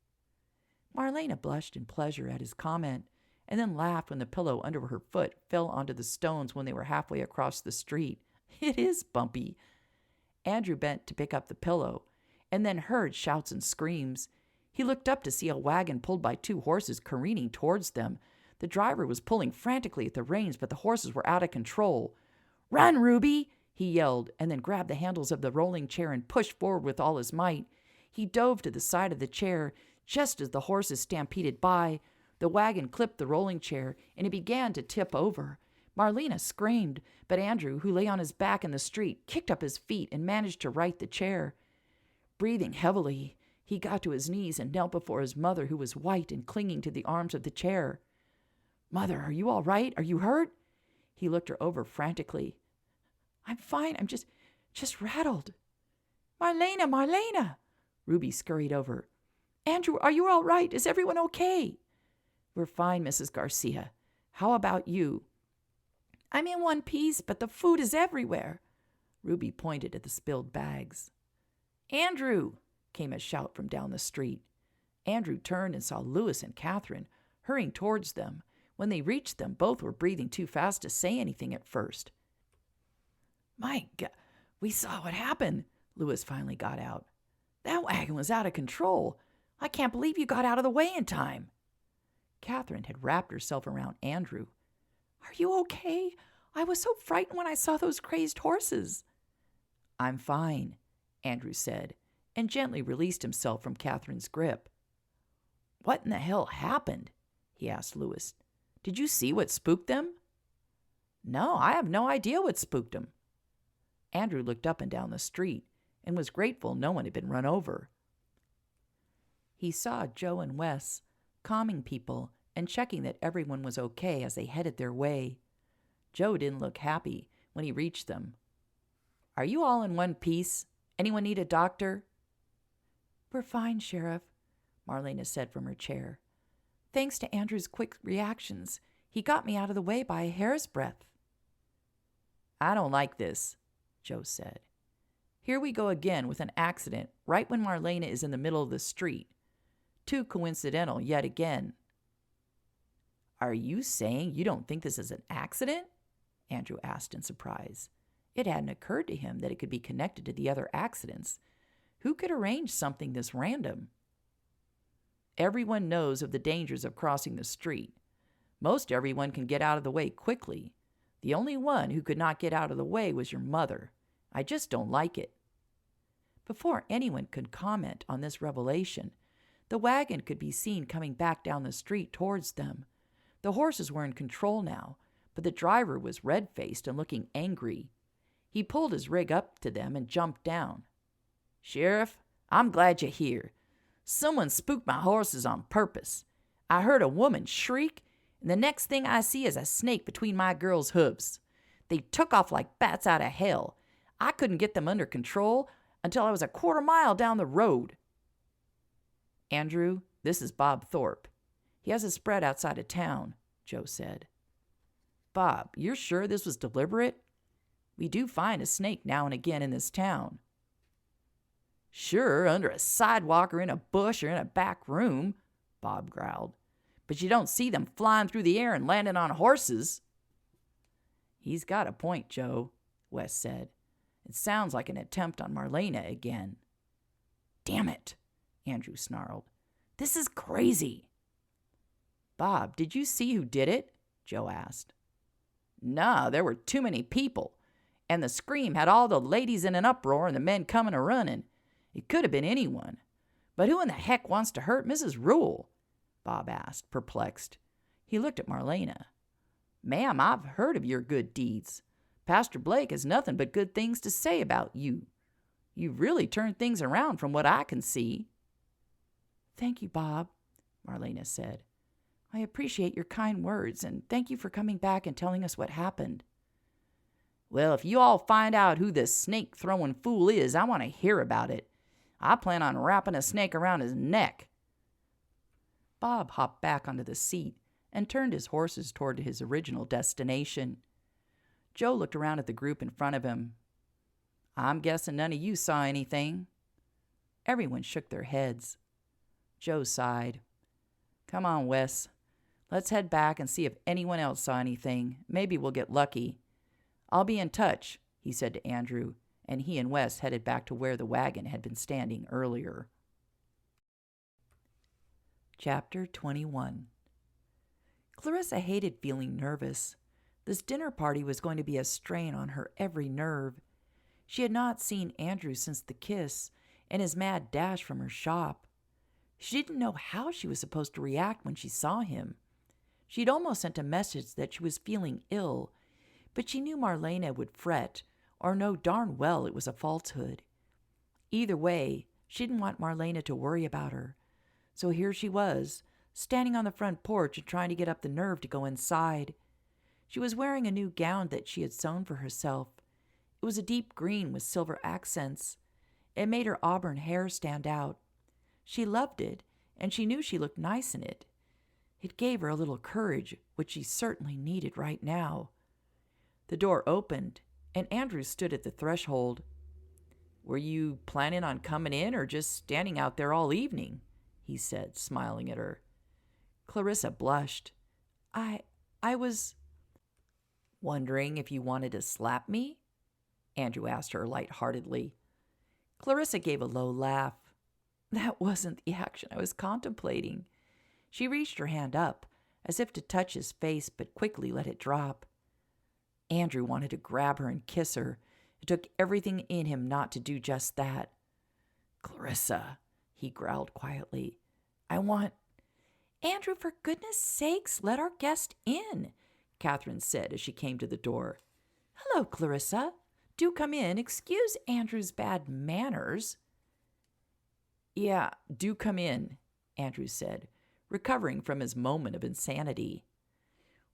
Marlena blushed in pleasure at his comment, and then laughed when the pillow under her foot fell onto the stones when they were halfway across the street. It is bumpy. Andrew bent to pick up the pillow, and then heard shouts and screams. He looked up to see a wagon pulled by 2 horses careening towards them. The driver was pulling frantically at the reins, but the horses were out of control. Run, Ruby! He yelled, and then grabbed the handles of the rolling chair and pushed forward with all his might. He dove to the side of the chair. Just as the horses stampeded by, the wagon clipped the rolling chair, and it began to tip over. Marlena screamed, but Andrew, who lay on his back in the street, kicked up his feet and managed to right the chair. Breathing heavily, he got to his knees and knelt before his mother, who was white and clinging to the arms of the chair. Mother, are you all right? Are you hurt? He looked her over frantically. I'm fine. I'm just rattled. Marlena! Ruby scurried over. Andrew, are you all right? Is everyone okay? We're fine, Mrs. Garcia. How about you? I'm in one piece, but the food is everywhere. Ruby pointed at the spilled bags. Andrew! Came a shout from down the street. Andrew turned and saw Louis and Catherine hurrying towards them. When they reached them, both were breathing too fast to say anything at first. My God, we saw what happened, Louis finally got out. That wagon was out of control. I can't believe you got out of the way in time. Catherine had wrapped herself around Andrew. "Are you okay? I was so frightened when I saw those crazed horses." "I'm fine," Andrew said, and gently released himself from Catherine's grip. "What in the hell happened?" he asked Lewis. "Did you see what spooked them?" "No, I have no idea what spooked them." Andrew looked up and down the street and was grateful no one had been run over. He saw Joe and Wes calming people and checking that everyone was okay as they headed their way. Joe didn't look happy when he reached them. "Are you all in one piece? Anyone need a doctor?" "We're fine, Sheriff," Marlena said from her chair. "Thanks to Andrew's quick reactions, he got me out of the way by a hair's breadth." "I don't like this," Joe said. "Here we go again with an accident right when Marlena is in the middle of the street. Too coincidental yet again." "Are you saying you don't think this is an accident?" Andrew asked in surprise. It hadn't occurred to him that it could be connected to the other accidents. Who could arrange something this random? "Everyone knows of the dangers of crossing the street. Most everyone can get out of the way quickly. The only one who could not get out of the way was your mother. I just don't like it." Before anyone could comment on this revelation, the wagon could be seen coming back down the street towards them. The horses were in control now, but the driver was red-faced and looking angry. He pulled his rig up to them and jumped down. "Sheriff, I'm glad you're here. Someone spooked my horses on purpose. I heard a woman shriek, and the next thing I see is a snake between my girls' hooves. They took off like bats out of hell. I couldn't get them under control until I was a quarter-mile down the road." "Andrew, this is Bob Thorpe. He has a spread outside of town," Joe said. "Bob, you're sure this was deliberate? We do find a snake now and again in this town." "Sure, under a sidewalk or in a bush or in a back room," Bob growled. "But you don't see them flying through the air and landing on horses." "He's got a point, Joe," Wes said. "It sounds like an attempt on Marlena again." "Damn it," Andrew snarled. "This is crazy." "Bob, did you see who did it?" Joe asked. "Nah, there were too many people, and the scream had all the ladies in an uproar and the men coming a-running. It could have been anyone. But who in the heck wants to hurt Mrs. Rule?" Bob asked, perplexed. He looked at Marlena. "Ma'am, I've heard of your good deeds. Pastor Blake has nothing but good things to say about you. You've really turned things around from what I can see." "Thank you, Bob," Marlena said. "I appreciate your kind words, and thank you for coming back and telling us what happened." "Well, if you all find out who this snake-throwing fool is, I want to hear about it. I plan on wrapping a snake around his neck." Bob hopped back onto the seat and turned his horses toward his original destination. Joe looked around at the group in front of him. "I'm guessing none of you saw anything." Everyone shook their heads. Joe sighed. "Come on, Wes. Let's head back and see if anyone else saw anything. Maybe we'll get lucky. I'll be in touch," he said to Andrew, and he and Wes headed back to where the wagon had been standing earlier. Chapter 21. Clarissa hated feeling nervous. This dinner party was going to be a strain on her every nerve. She had not seen Andrew since the kiss and his mad dash from her shop. She didn't know how she was supposed to react when she saw him. She'd almost sent a message that she was feeling ill, but she knew Marlena would fret or know darn well it was a falsehood. Either way, she didn't want Marlena to worry about her. So here she was, standing on the front porch and trying to get up the nerve to go inside. She was wearing a new gown that she had sewn for herself. It was a deep green with silver accents. It made her auburn hair stand out. She loved it, and she knew she looked nice in it. It gave her a little courage, which she certainly needed right now. The door opened, and Andrew stood at the threshold. "Were you planning on coming in or just standing out there all evening?" he said, smiling at her. Clarissa blushed. I was wondering if you wanted to slap me?" Andrew asked her lightheartedly. Clarissa gave a low laugh. "That wasn't the action I was contemplating." She reached her hand up, as if to touch his face, but quickly let it drop. Andrew wanted to grab her and kiss her. It took everything in him not to do just that. "Clarissa," he growled quietly, "I want—" "Andrew, for goodness sakes, let our guest in," Catherine said as she came to the door. "Hello, Clarissa. Do come in. Excuse Andrew's bad manners." "Yeah, do come in," Andrew said, recovering from his moment of insanity.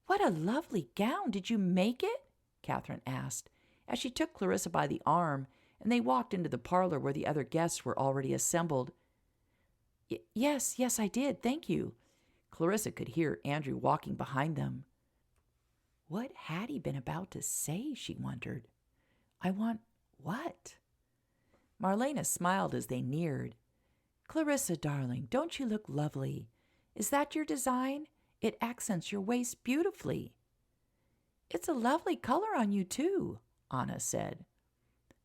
"What a lovely gown. Did you make it?" Catherine asked, as she took Clarissa by the arm, and they walked into the parlor where the other guests were already assembled. Yes, I did. Thank you." Clarissa could hear Andrew walking behind them. What had he been about to say, she wondered. "I want what?" Marlena smiled as they neared. "Clarissa, darling, don't you look lovely? Is that your design? It accents your waist beautifully." "It's a lovely color on you, too," Anna said.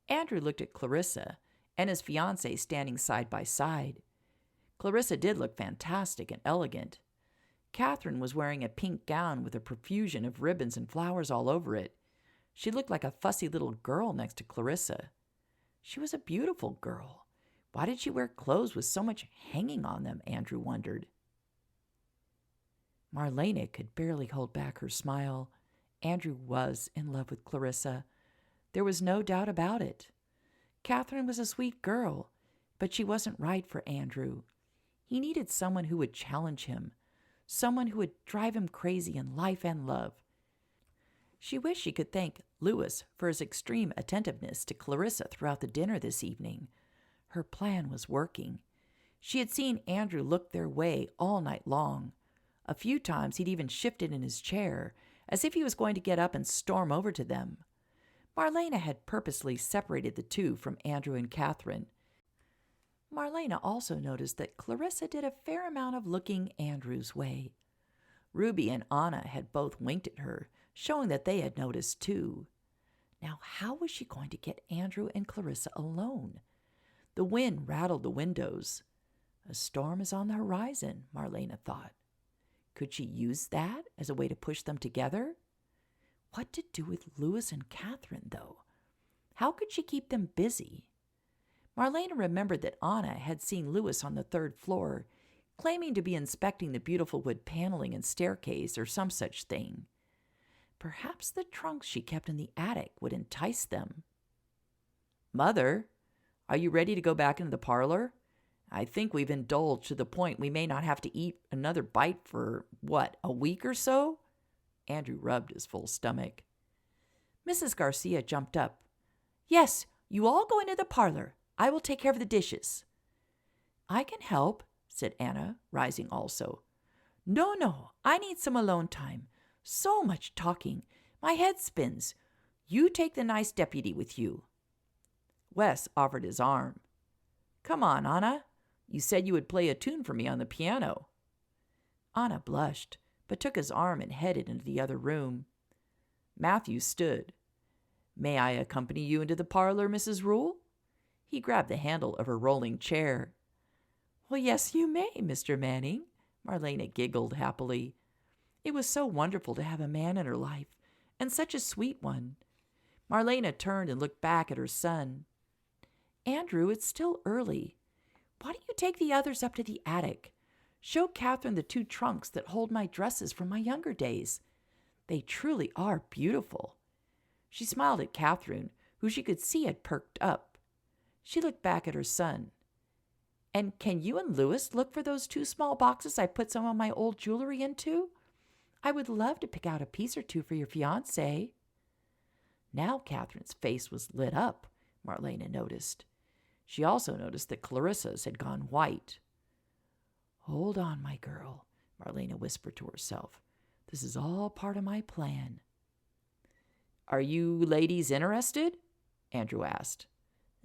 Andrew looked at Clarissa and his fiancée standing side by side. Clarissa did look fantastic and elegant. Catherine was wearing a pink gown with a profusion of ribbons and flowers all over it. She looked like a fussy little girl next to Clarissa. She was a beautiful girl. Why did she wear clothes with so much hanging on them, Andrew wondered. Marlena could barely hold back her smile. Andrew was in love with Clarissa. There was no doubt about it. Catherine was a sweet girl, but she wasn't right for Andrew. He needed someone who would challenge him, someone who would drive him crazy in life and love. She wished she could thank Louis for his extreme attentiveness to Clarissa throughout the dinner this evening. Her plan was working. She had seen Andrew look their way all night long. A few times he'd even shifted in his chair, as if he was going to get up and storm over to them. Marlena had purposely separated the two from Andrew and Catherine. Marlena also noticed that Clarissa did a fair amount of looking Andrew's way. Ruby and Anna had both winked at her, showing that they had noticed too. Now, how was she going to get Andrew and Clarissa alone? The wind rattled the windows. A storm is on the horizon, Marlena thought. Could she use that as a way to push them together? What to do with Louis and Catherine, though? How could she keep them busy? Marlena remembered that Anna had seen Louis on the third floor, claiming to be inspecting the beautiful wood paneling and staircase or some such thing. Perhaps the trunks she kept in the attic would entice them. "Mother, are you ready to go back into the parlor? I think we've indulged to the point we may not have to eat another bite for, a week or so?" Andrew rubbed his full stomach. Mrs. Garcia jumped up. "Yes, you all go into the parlor. I will take care of the dishes." "I can help," said Anna, rising also. No, I need some alone time. So much talking. My head spins. You take the nice deputy with you." Wes offered his arm. "Come on, Anna. You said you would play a tune for me on the piano." Anna blushed, but took his arm and headed into the other room. Matthew stood. "May I accompany you into the parlor, Mrs. Rule?" He grabbed the handle of her rolling chair. "Well, yes, you may, Mr. Manning." Marlena giggled happily. It was so wonderful to have a man in her life, and such a sweet one. Marlena turned and looked back at her son. "Andrew, it's still early. Why don't you take the others up to the attic? Show Catherine the 2 trunks that hold my dresses from my younger days. They truly are beautiful." She smiled at Catherine, who she could see had perked up. She looked back at her son. "And can you and Louis look for those 2 small boxes I put some of my old jewelry into? I would love to pick out a piece or 2 for your fiancé." Now Catherine's face was lit up, Marlena noticed. She also noticed that Clarissa's had gone white. "Hold on, my girl," Marlena whispered to herself. "This is all part of my plan." "Are you ladies interested?" Andrew asked.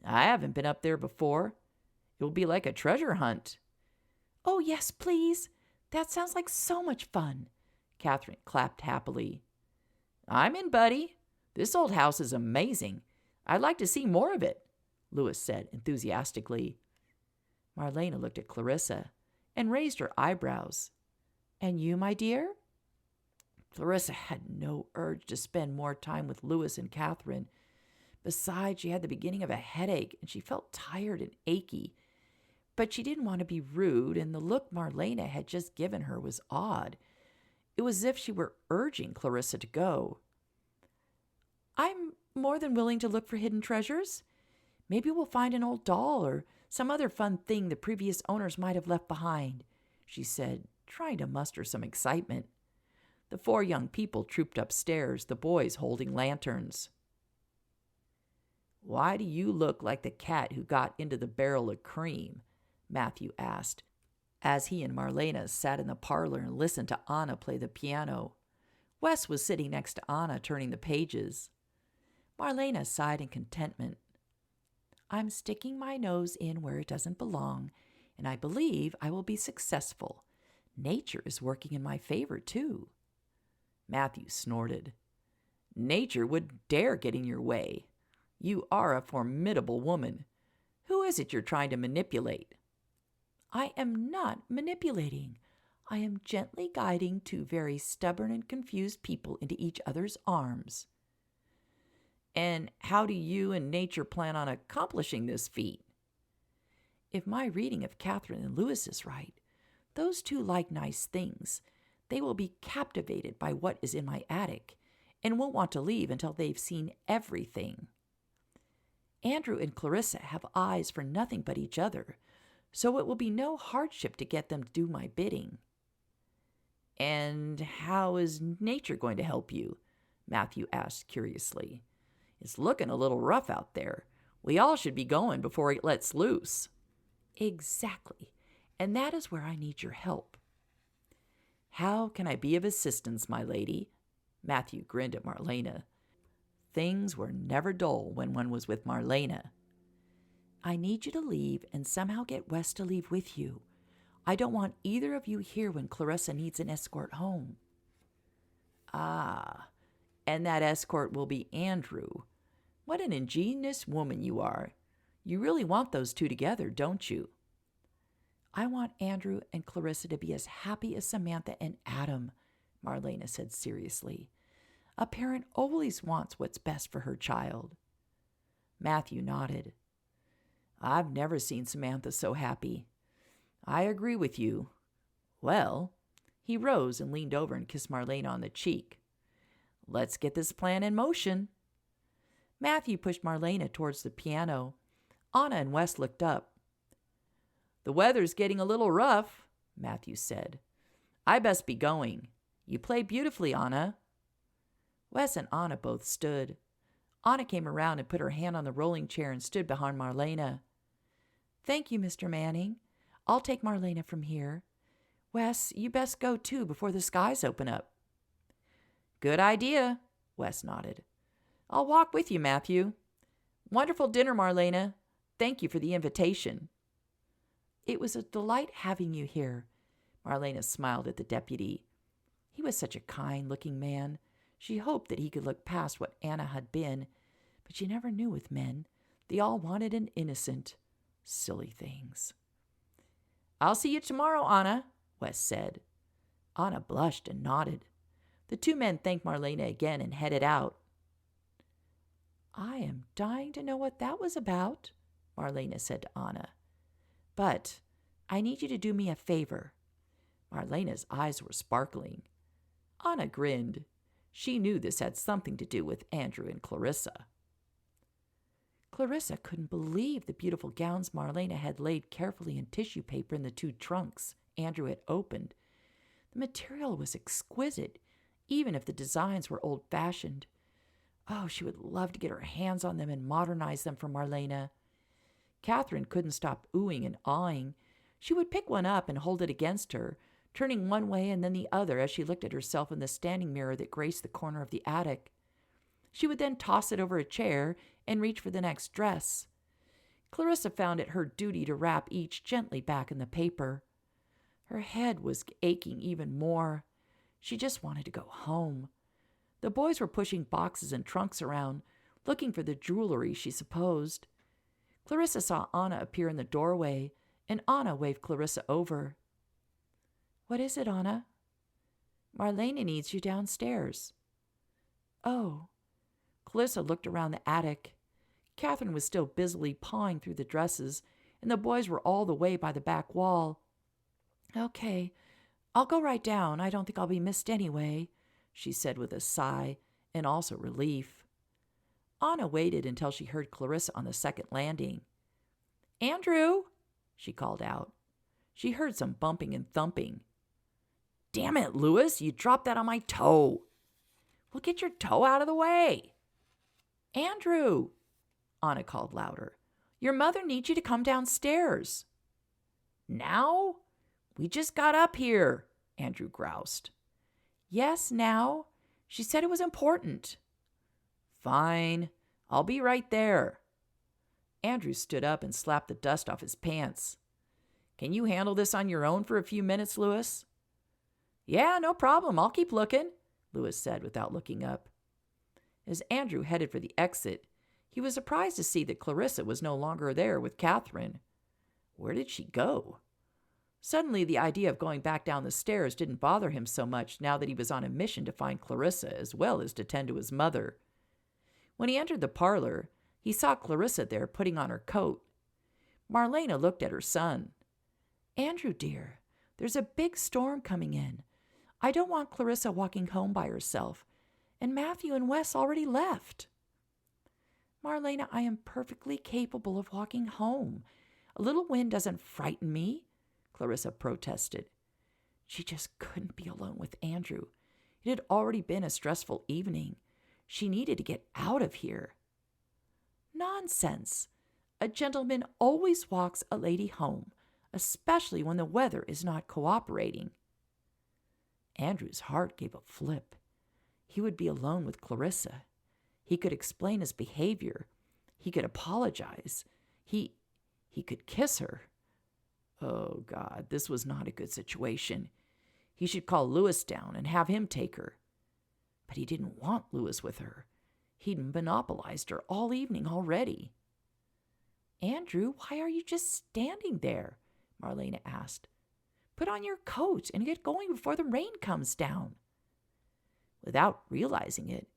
"I haven't been up there before. It will be like a treasure hunt." "Oh, yes, please. That sounds like so much fun." Catherine clapped happily. "I'm in, buddy. This old house is amazing. I'd like to see more of it," Louis said enthusiastically. Marlena looked at Clarissa and raised her eyebrows. "And you, my dear?" Clarissa had no urge to spend more time with Louis and Catherine. Besides, she had the beginning of a headache, and she felt tired and achy. But she didn't want to be rude, and the look Marlena had just given her was odd. It was as if she were urging Clarissa to go. "I'm more than willing to look for hidden treasures. Maybe we'll find an old doll or some other fun thing the previous owners might have left behind," she said, trying to muster some excitement. The 4 young people trooped upstairs, the boys holding lanterns. "Why do you look like the cat who got into the barrel of cream?" Matthew asked, as he and Marlena sat in the parlor and listened to Anna play the piano. Wes was sitting next to Anna, turning the pages. Marlena sighed in contentment. "I'm sticking my nose in where it doesn't belong, and I believe I will be successful. Nature is working in my favor, too." Matthew snorted. "Nature would dare get in your way. You are a formidable woman. Who is it you're trying to manipulate?" "I am not manipulating. I am gently guiding 2 very stubborn and confused people into each other's arms." "And how do you and nature plan on accomplishing this feat?" "If my reading of Catherine and Louis is right, those 2 like nice things. They will be captivated by what is in my attic and won't want to leave until they've seen everything. Andrew and Clarissa have eyes for nothing but each other, so it will be no hardship to get them to do my bidding." "And how is nature going to help you?" Matthew asked curiously. "It's looking a little rough out there. We all should be going before it lets loose." "Exactly, and that is where I need your help." "How can I be of assistance, my lady?" Matthew grinned at Marlena. Things were never dull when one was with Marlena. "I need you to leave and somehow get Wes to leave with you. I don't want either of you here when Clarissa needs an escort home." "Ah, and that escort will be Andrew. What an ingenious woman you are. You really want those 2 together, don't you?" "I want Andrew and Clarissa to be as happy as Samantha and Adam," Marlena said seriously. "A parent always wants what's best for her child." Matthew nodded. "I've never seen Samantha so happy. I agree with you. Well," he rose and leaned over and kissed Marlena on the cheek. "Let's get this plan in motion." Matthew pushed Marlena towards the piano. Anna and Wes looked up. "The weather's getting a little rough," Matthew said. "I best be going. You play beautifully, Anna." Wes and Anna both stood. Anna came around and put her hand on the rolling chair and stood behind Marlena. "Thank you, Mr. Manning. I'll take Marlena from here. Wes, you best go too before the skies open up." "Good idea," Wes nodded. "I'll walk with you, Matthew. Wonderful dinner, Marlena. Thank you for the invitation." "It was a delight having you here." Marlena smiled at the deputy. He was such a kind-looking man. She hoped that he could look past what Anna had been, but she never knew with men. They all wanted an innocent. Silly things. "I'll see you tomorrow, Anna," Wes said. Anna blushed and nodded. The 2 men thanked Marlena again and headed out. "I am dying to know what that was about," Marlena said to Anna. "But I need you to do me a favor." Marlena's eyes were sparkling. Anna grinned. She knew this had something to do with Andrew and Clarissa. Clarissa couldn't believe the beautiful gowns Marlena had laid carefully in tissue paper in the 2 trunks Andrew had opened. The material was exquisite, even if the designs were old-fashioned. Oh, she would love to get her hands on them and modernize them for Marlena. Catherine couldn't stop oohing and awing. She would pick one up and hold it against her, turning one way and then the other as she looked at herself in the standing mirror that graced the corner of the attic. She would then toss it over a chair and reach for the next dress. Clarissa found it her duty to wrap each gently back in the paper. Her head was aching even more. She just wanted to go home. The boys were pushing boxes and trunks around, looking for the jewelry, she supposed. Clarissa saw Anna appear in the doorway, and Anna waved Clarissa over. "What is it, Anna?" Marlena needs you downstairs." "Oh." Clarissa looked around the attic. Catherine was still busily pawing through the dresses, and the boys were all the way by the back wall. "Okay, I'll go right down. I don't think I'll be missed anyway," she said with a sigh and also relief. Anna waited until she heard Clarissa on the second landing. "Andrew," she called out. She heard some bumping and thumping. "Damn it, Louis, you dropped that on my toe." "Well, get your toe out of the way." "Andrew," Anna called louder, "your mother needs you to come downstairs." "Now? We just got up here," Andrew groused. "Yes, now. She said it was important." "Fine. I'll be right there." Andrew stood up and slapped the dust off his pants. "Can you handle this on your own for a few minutes, Louis?" "Yeah, no problem. I'll keep looking," Louis said without looking up. As Andrew headed for the exit, he was surprised to see that Clarissa was no longer there with Catherine. Where did she go? Suddenly, the idea of going back down the stairs didn't bother him so much now that he was on a mission to find Clarissa as well as to tend to his mother. When he entered the parlor, he saw Clarissa there putting on her coat. Marlena looked at her son. "Andrew, dear, there's a big storm coming in. I don't want Clarissa walking home by herself, and Matthew and Wes already left." "Marlena, I am perfectly capable of walking home. A little wind doesn't frighten me," Clarissa protested. She just couldn't be alone with Andrew. It had already been a stressful evening. She needed to get out of here. "Nonsense. A gentleman always walks a lady home, especially when the weather is not cooperating." Andrew's heart gave a flip. He would be alone with Clarissa. He could explain his behavior. He could apologize. He could kiss her. Oh, God, this was not a good situation. He should call Louis down and have him take her. But he didn't want Louis with her. He'd monopolized her all evening already. "Andrew, why are you just standing there?" Marlena asked. "Put on your coat and get going before the rain comes down." Without realizing it,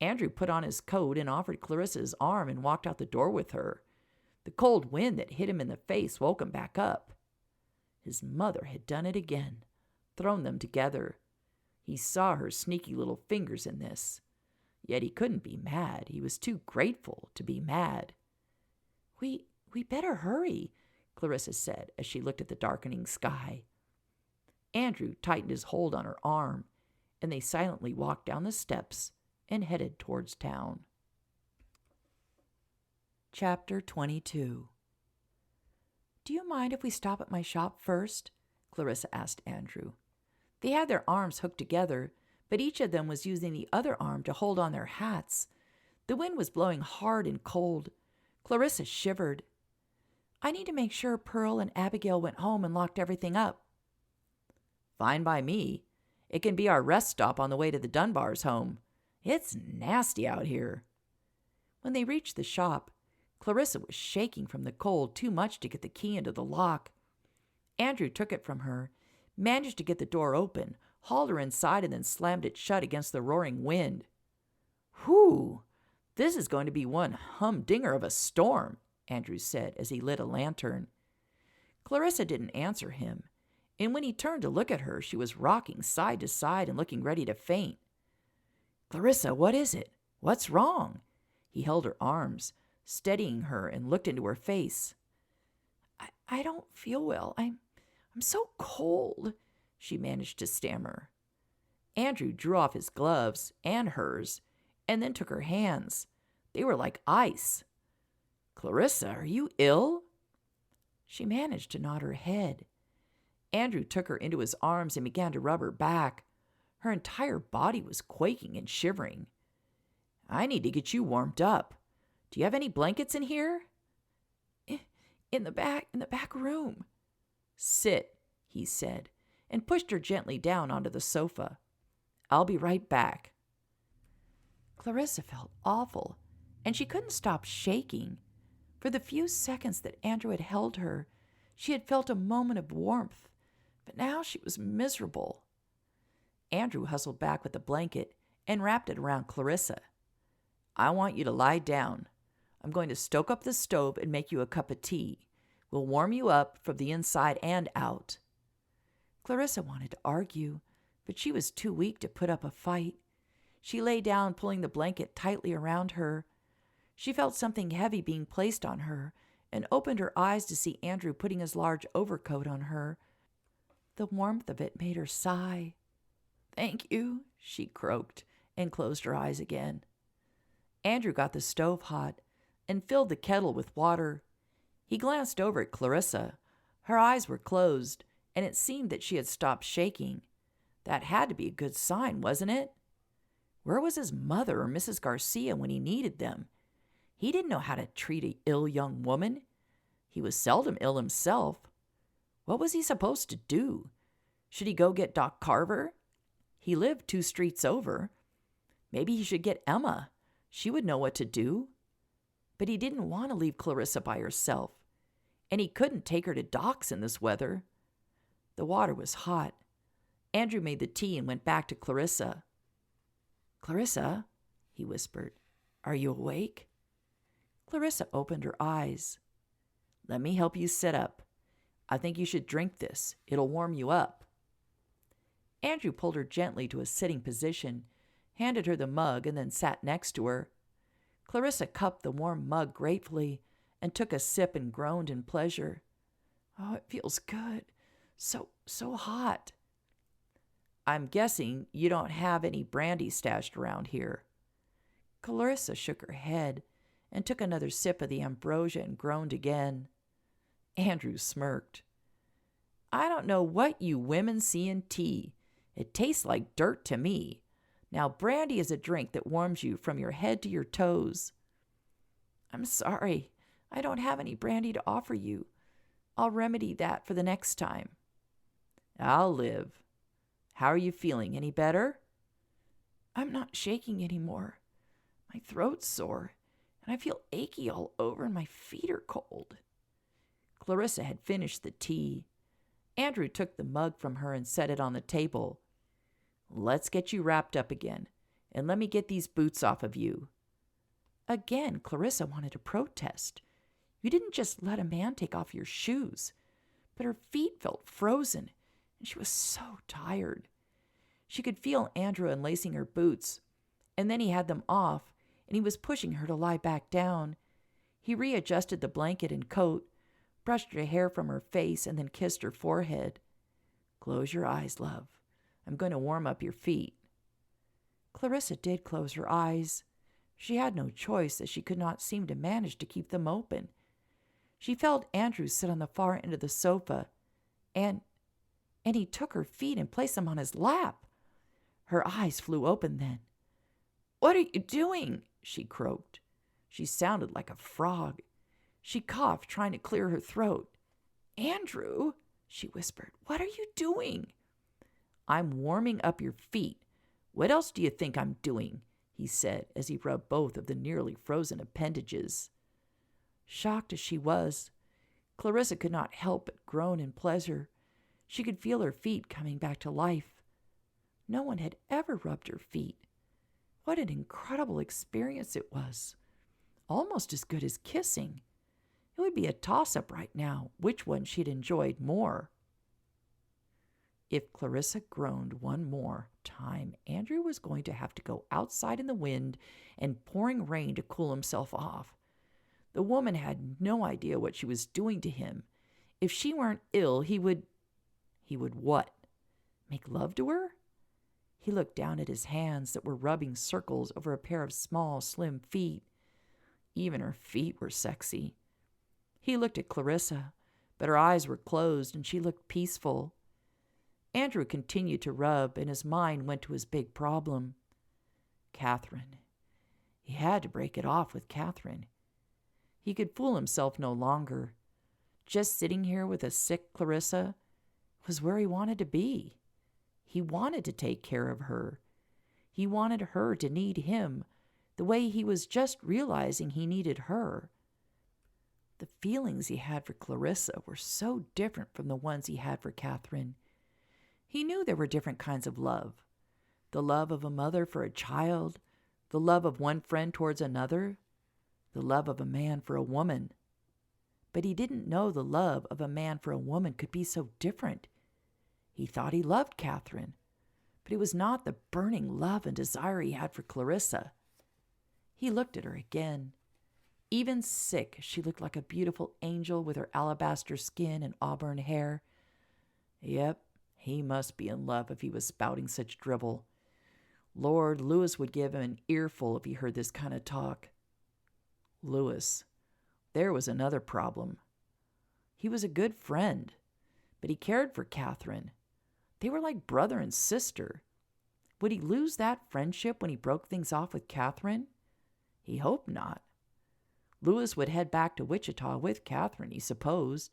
Andrew put on his coat and offered Clarissa his arm and walked out the door with her. The cold wind that hit him in the face woke him back up. His mother had done it again, thrown them together. He saw her sneaky little fingers in this. Yet he couldn't be mad. He was too grateful to be mad. We better hurry," Clarissa said as she looked at the darkening sky. Andrew tightened his hold on her arm, and they silently walked down the steps and headed towards town. Chapter 22. "Do you mind if we stop at my shop first?" Clarissa asked Andrew. They had their arms hooked together, but each of them was using the other arm to hold on their hats. The wind was blowing hard and cold. Clarissa shivered. "I need to make sure Pearl and Abigail went home and locked everything up." "Fine by me. It can be our rest stop on the way to the Dunbars' home. It's nasty out here." When they reached the shop, Clarissa was shaking from the cold too much to get the key into the lock. Andrew took it from her, managed to get the door open, hauled her inside, and then slammed it shut against the roaring wind. "Whew! This is going to be one humdinger of a storm," Andrew said as he lit a lantern. Clarissa didn't answer him, and when he turned to look at her, she was rocking side to side and looking ready to faint. "Clarissa, what is it? What's wrong?" He held her arms, steadying her, and looked into her face. I don't feel well. I'm so cold," she managed to stammer. Andrew drew off his gloves and hers, and then took her hands. They were like ice. "Clarissa, are you ill?" She managed to nod her head. Andrew took her into his arms and began to rub her back. Her entire body was quaking and shivering. "I need to get you warmed up. Do you have any blankets in here?" In the back room." "Sit," he said, and pushed her gently down onto the sofa. "I'll be right back." Clarissa felt awful, and she couldn't stop shaking. For the few seconds that Andrew had held her, she had felt a moment of warmth, but now she was miserable. Andrew hustled back with the blanket and wrapped it around Clarissa. I want you to lie down. I'm going to stoke up the stove and make you a cup of tea. We'll warm you up from the inside and out. Clarissa wanted to argue, but she was too weak to put up a fight. She lay down, pulling the blanket tightly around her. She felt something heavy being placed on her and opened her eyes to see Andrew putting his large overcoat on her. The warmth of it made her sigh. Thank you, she croaked and closed her eyes again. Andrew got the stove hot and filled the kettle with water. He glanced over at Clarissa. Her eyes were closed, and it seemed that she had stopped shaking. That had to be a good sign, wasn't it? Where was his mother or Mrs. Garcia when he needed them? He didn't know how to treat an ill young woman. He was seldom ill himself. What was he supposed to do? Should he go get Doc Carver? He lived 2 streets over. Maybe he should get Emma. She would know what to do. But he didn't want to leave Clarissa by herself, and he couldn't take her to Doc's in this weather. The water was hot. Andrew made the tea and went back to Clarissa. Clarissa, he whispered, are you awake? Clarissa opened her eyes. Let me help you sit up. I think you should drink this. It'll warm you up. Andrew pulled her gently to a sitting position, handed her the mug, and then sat next to her. Clarissa cupped the warm mug gratefully and took a sip and groaned in pleasure. Oh, it feels good. So hot. I'm guessing you don't have any brandy stashed around here. Clarissa shook her head and took another sip of the ambrosia and groaned again. Andrew smirked. I don't know what you women see in tea. It tastes like dirt to me. Now, brandy is a drink that warms you from your head to your toes. I'm sorry. I don't have any brandy to offer you. I'll remedy that for the next time. I'll live. How are you feeling? Any better? I'm not shaking anymore. My throat's sore, and I feel achy all over, and my feet are cold. Clarissa had finished the tea. Andrew took the mug from her and set it on the table. Let's get you wrapped up again, and let me get these boots off of you. Again, Clarissa wanted to protest. You didn't just let a man take off your shoes. But her feet felt frozen, and she was so tired. She could feel Andrew unlacing her boots, and then he had them off, and he was pushing her to lie back down. He readjusted the blanket and coat, brushed her hair from her face, and then kissed her forehead. Close your eyes, love. I'm going to warm up your feet. Clarissa did close her eyes. She had no choice, as she could not seem to manage to keep them open. She felt Andrew sit on the far end of the sofa, and he took her feet and placed them on his lap. Her eyes flew open then. What are you doing? She croaked. She sounded like a frog. She coughed, trying to clear her throat. Andrew, she whispered, what are you doing? I'm warming up your feet. What else do you think I'm doing? He said as he rubbed both of the nearly frozen appendages. Shocked as she was, Clarissa could not help but groan in pleasure. She could feel her feet coming back to life. No one had ever rubbed her feet. What an incredible experience it was. Almost as good as kissing. It would be a toss-up right now which one she'd enjoyed more. If Clarissa groaned one more time, Andrew was going to have to go outside in the wind and pouring rain to cool himself off. The woman had no idea what she was doing to him. If she weren't ill, he would what? Make love to her? He looked down at his hands that were rubbing circles over a pair of small, slim feet. Even her feet were sexy. He looked at Clarissa, but her eyes were closed and she looked peaceful. Andrew continued to rub, and his mind went to his big problem. Catherine. He had to break it off with Catherine. He could fool himself no longer. Just sitting here with a sick Clarissa was where he wanted to be. He wanted to take care of her. He wanted her to need him the way he was just realizing he needed her. The feelings he had for Clarissa were so different from the ones he had for Catherine. He knew there were different kinds of love. the love of a mother for a child, the love of one friend towards another, the love of a man for a woman. But he didn't know the love of a man for a woman could be so different. He thought he loved Catherine, but it was not the burning love and desire he had for Clarissa. He looked at her again. Even sick, she looked like a beautiful angel with her alabaster skin and auburn hair. Yep, he must be in love if he was spouting such drivel. Lord, Lewis would give him an earful if he heard this kind of talk. Lewis. There was another problem. He was a good friend, but he cared for Catherine. They were like brother and sister. Would he lose that friendship when he broke things off with Catherine? He hoped not. Lewis would head back to Wichita with Catherine, he supposed.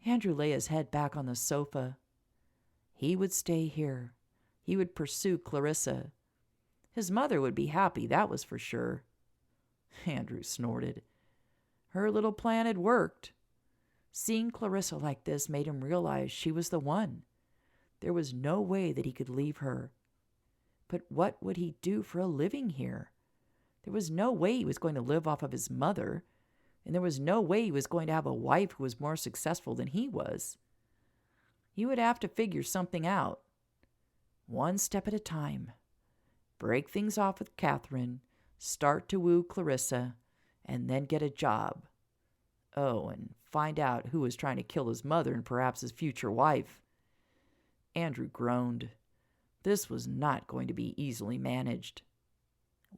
Andrew lay his head back on the sofa. He would stay here. He would pursue Clarissa. His mother would be happy, that was for sure. Andrew snorted. Her little plan had worked. Seeing Clarissa like this made him realize she was the one. There was no way that he could leave her. But what would he do for a living here? There was no way he was going to live off of his mother, and there was no way he was going to have a wife who was more successful than he was. He would have to figure something out. One step at a time. Break things off with Catherine, start to woo Clarissa, and then get a job. Oh, and find out who was trying to kill his mother and perhaps his future wife. Andrew groaned. This was not going to be easily managed.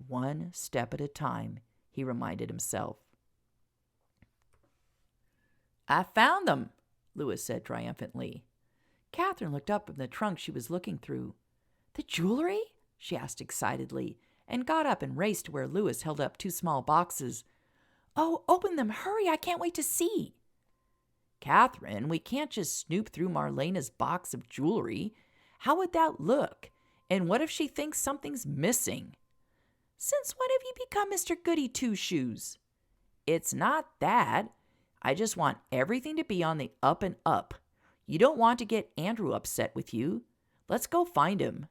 One step at a time, he reminded himself. I found them, Lewis said triumphantly. Catherine looked up from the trunk she was looking through. The jewelry? She asked excitedly, and got up and raced to where Lewis held up 2 small boxes. Oh, open them, hurry, I can't wait to see. Catherine, we can't just snoop through Marlena's box of jewelry. How would that look? And what if she thinks something's missing? Since when have you become Mr. Goody Two-Shoes? It's not that. I just want everything to be on the up and up. You don't want to get Andrew upset with you. Let's go find him.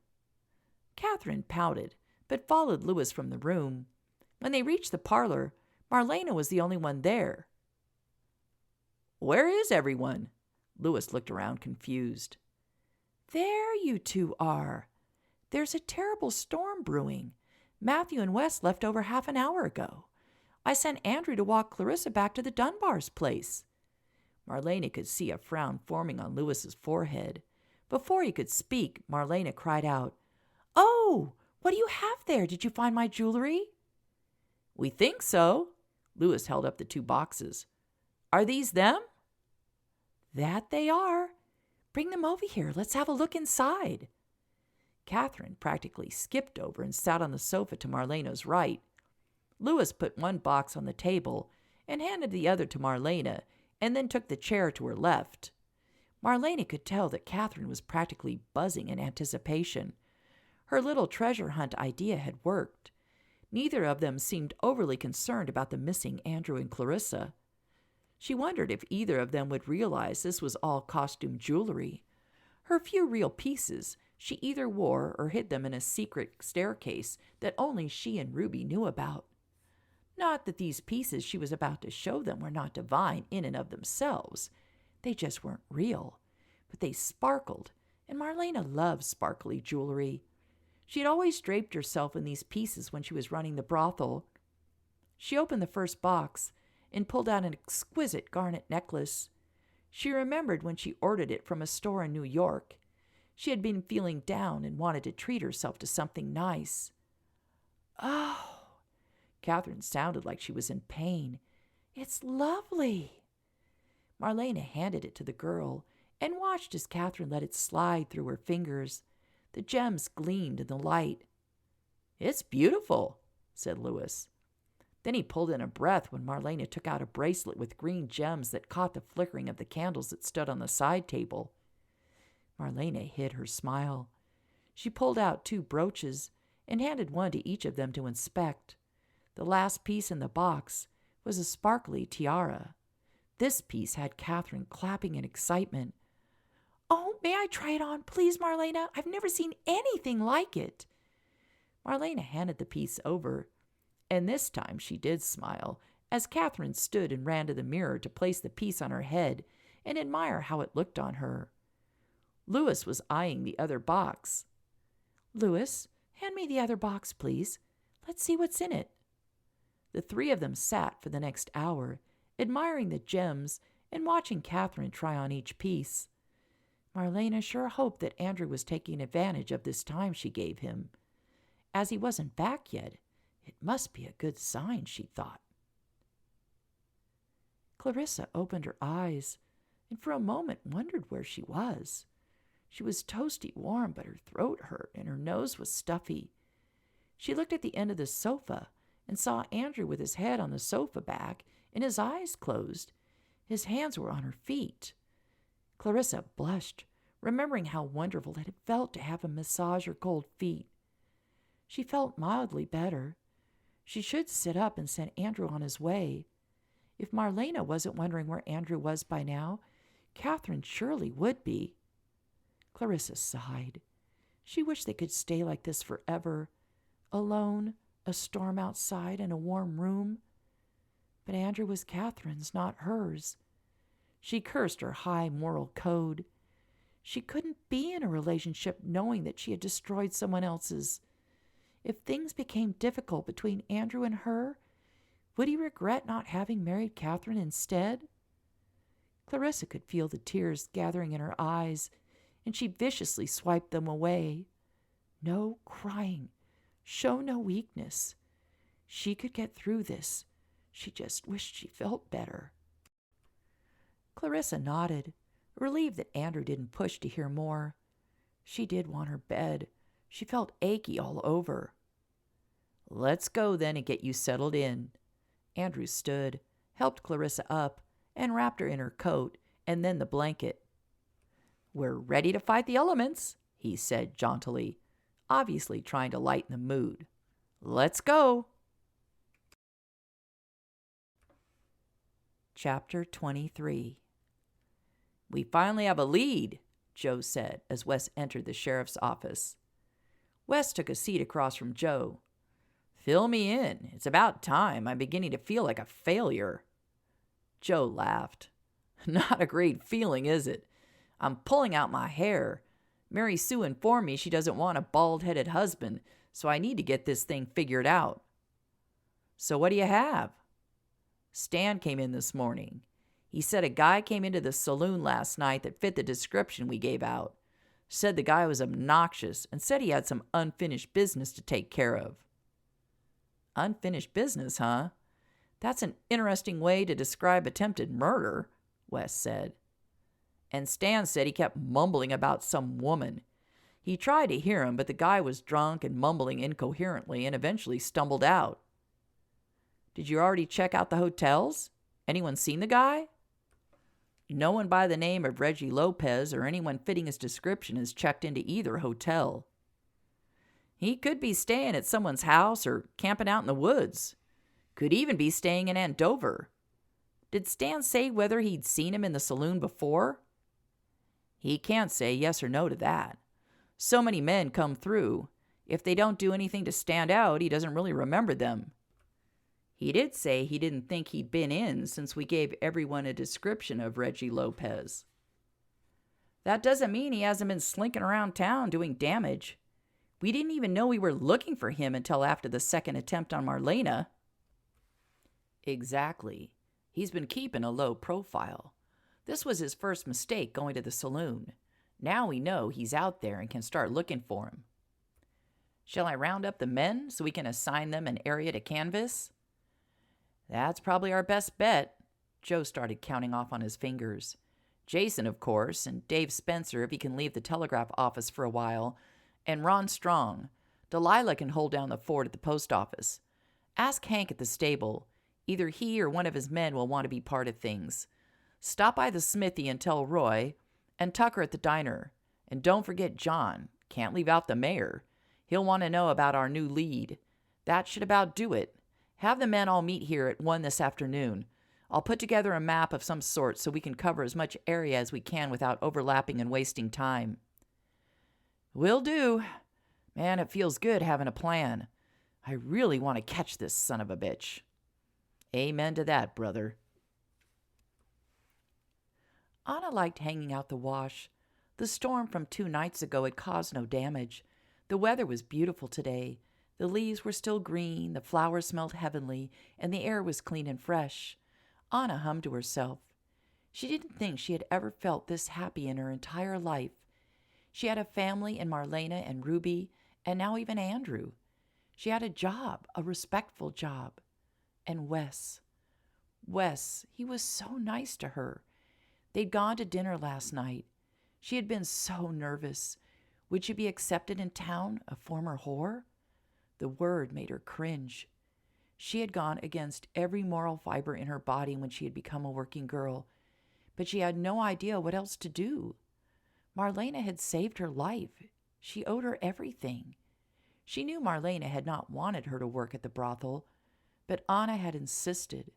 Catherine pouted, but followed Lewis from the room. When they reached the parlor, Marlena was the only one there. Where is everyone? Lewis looked around confused. There you two are. There's a terrible storm brewing. Matthew and Wes left over half an hour ago. I sent Andrew to walk Clarissa back to the Dunbars' place. Marlena could see a frown forming on Lewis's forehead. Before he could speak, Marlena cried out, Oh, what do you have there? Did you find my jewelry? We think so. Lewis held up the 2 boxes. Are these them? That they are. Bring them over here. Let's have a look inside. Catherine practically skipped over and sat on the sofa to Marlena's right. Lewis put 1 box on the table and handed the other to Marlena, and then took the chair to her left. Marlena could tell that Catherine was practically buzzing in anticipation. Her little treasure hunt idea had worked. Neither of them seemed overly concerned about the missing Andrew and Clarissa. She wondered if either of them would realize this was all costume jewelry. Her few real pieces she either wore or hid them in a secret staircase that only she and Ruby knew about. Not that these pieces she was about to show them were not divine in and of themselves. They just weren't real. But they sparkled, and Marlena loved sparkly jewelry. She had always draped herself in these pieces when she was running the brothel. She opened the first box and pulled out an exquisite garnet necklace. She remembered when she ordered it from a store in New York. She had been feeling down and wanted to treat herself to something nice. Oh! Catherine sounded like she was in pain. It's lovely. Marlena handed it to the girl and watched as Catherine let it slide through her fingers. The gems gleamed in the light. It's beautiful, said Lewis. Then he pulled in a breath when Marlena took out a bracelet with green gems that caught the flickering of the candles that stood on the side table. Marlena hid her smile. She pulled out 2 brooches and handed one to each of them to inspect. The last piece in the box was a sparkly tiara. This piece had Catherine clapping in excitement. Oh, may I try it on, please, Marlena? I've never seen anything like it." Marlena handed the piece over, and this time she did smile as Catherine stood and ran to the mirror to place the piece on her head and admire how it looked on her. Louis was eyeing the other box. "Louis, hand me the other box, please. Let's see what's in it." The three of them sat for the next hour, admiring the gems and watching Catherine try on each piece. Marlena sure hoped that Andrew was taking advantage of this time she gave him. As he wasn't back yet, it must be a good sign, she thought. Clarissa opened her eyes and for a moment wondered where she was. She was toasty warm, but her throat hurt and her nose was stuffy. She looked at the end of the sofa and saw Andrew with his head on the sofa back and his eyes closed. His hands were on her feet. Clarissa blushed, remembering how wonderful it had felt to have him massage her cold feet. She felt mildly better. She should sit up and send Andrew on his way. If Marlena wasn't wondering where Andrew was by now, Catherine surely would be. Clarissa sighed. She wished they could stay like this forever, alone, a storm outside, and a warm room. But Andrew was Catherine's, not hers. She cursed her high moral code. She couldn't be in a relationship knowing that she had destroyed someone else's. If things became difficult between Andrew and her, would he regret not having married Catherine instead? Clarissa could feel the tears gathering in her eyes, and she viciously swiped them away. No crying. Show no weakness. She could get through this. She just wished she felt better. Clarissa nodded, relieved that Andrew didn't push to hear more. She did want her bed. She felt achy all over. "Let's go then and get you settled in." Andrew stood, helped Clarissa up, and wrapped her in her coat and then the blanket. "We're ready to fight the elements," he said jauntily, obviously trying to lighten the mood. "Let's go." Chapter 23. "We finally have a lead," Joe said as Wes entered the sheriff's office. Wes took a seat across from Joe. "Fill me in. It's about time. I'm beginning to feel like a failure." Joe laughed. "Not a great feeling, is it? I'm pulling out my hair. Mary Sue informed me she doesn't want a bald-headed husband, so I need to get this thing figured out." "So what do you have?" "Stan came in this morning. He said a guy came into the saloon last night that fit the description we gave out. Said the guy was obnoxious and said he had some unfinished business to take care of." "Unfinished business, huh? That's an interesting way to describe attempted murder," Wes said. "And Stan said he kept mumbling about some woman. He tried to hear him, but the guy was drunk and mumbling incoherently and eventually stumbled out." "Did you already check out the hotels? Anyone seen the guy?" "No one by the name of Reggie Lopez or anyone fitting his description has checked into either hotel." "He could be staying at someone's house or camping out in the woods. Could even be staying in Andover. Did Stan say whether he'd seen him in the saloon before?" "He can't say yes or no to that. So many men come through. If they don't do anything to stand out, he doesn't really remember them. He did say he didn't think he'd been in since we gave everyone a description of Reggie Lopez." "That doesn't mean he hasn't been slinking around town doing damage. We didn't even know we were looking for him until after the second attempt on Marlena." "Exactly. He's been keeping a low profile. This was his first mistake going to the saloon. Now we know he's out there and can start looking for him." "Shall I round up the men so we can assign them an area to canvass?" "That's probably our best bet." Joe started counting off on his fingers. "Jason, of course, and Dave Spencer if he can leave the telegraph office for a while, and Ron Strong. Delilah can hold down the fort at the post office. Ask Hank at the stable. Either he or one of his men will want to be part of things. Stop by the smithy and tell Roy, and Tucker at the diner. And don't forget John. Can't leave out the mayor. He'll want to know about our new lead. That should about do it. Have the men all meet here at 1 this afternoon. I'll put together a map of some sort so we can cover as much area as we can without overlapping and wasting time." "Will do. Man, it feels good having a plan. I really want to catch this son of a bitch." "Amen to that, brother." Anna liked hanging out the wash. The storm from 2 nights ago had caused no damage. The weather was beautiful today. The leaves were still green, the flowers smelled heavenly, and the air was clean and fresh. Anna hummed to herself. She didn't think she had ever felt this happy in her entire life. She had a family in Marlena and Ruby, and now even Andrew. She had a job, a respectful job. And Wes. Wes, he was so nice to her. They'd gone to dinner last night. She had been so nervous. Would she be accepted in town, a former whore? The word made her cringe. She had gone against every moral fiber in her body when she had become a working girl, but she had no idea what else to do. Marlena had saved her life. She owed her everything. She knew Marlena had not wanted her to work at the brothel, but Anna had insisted.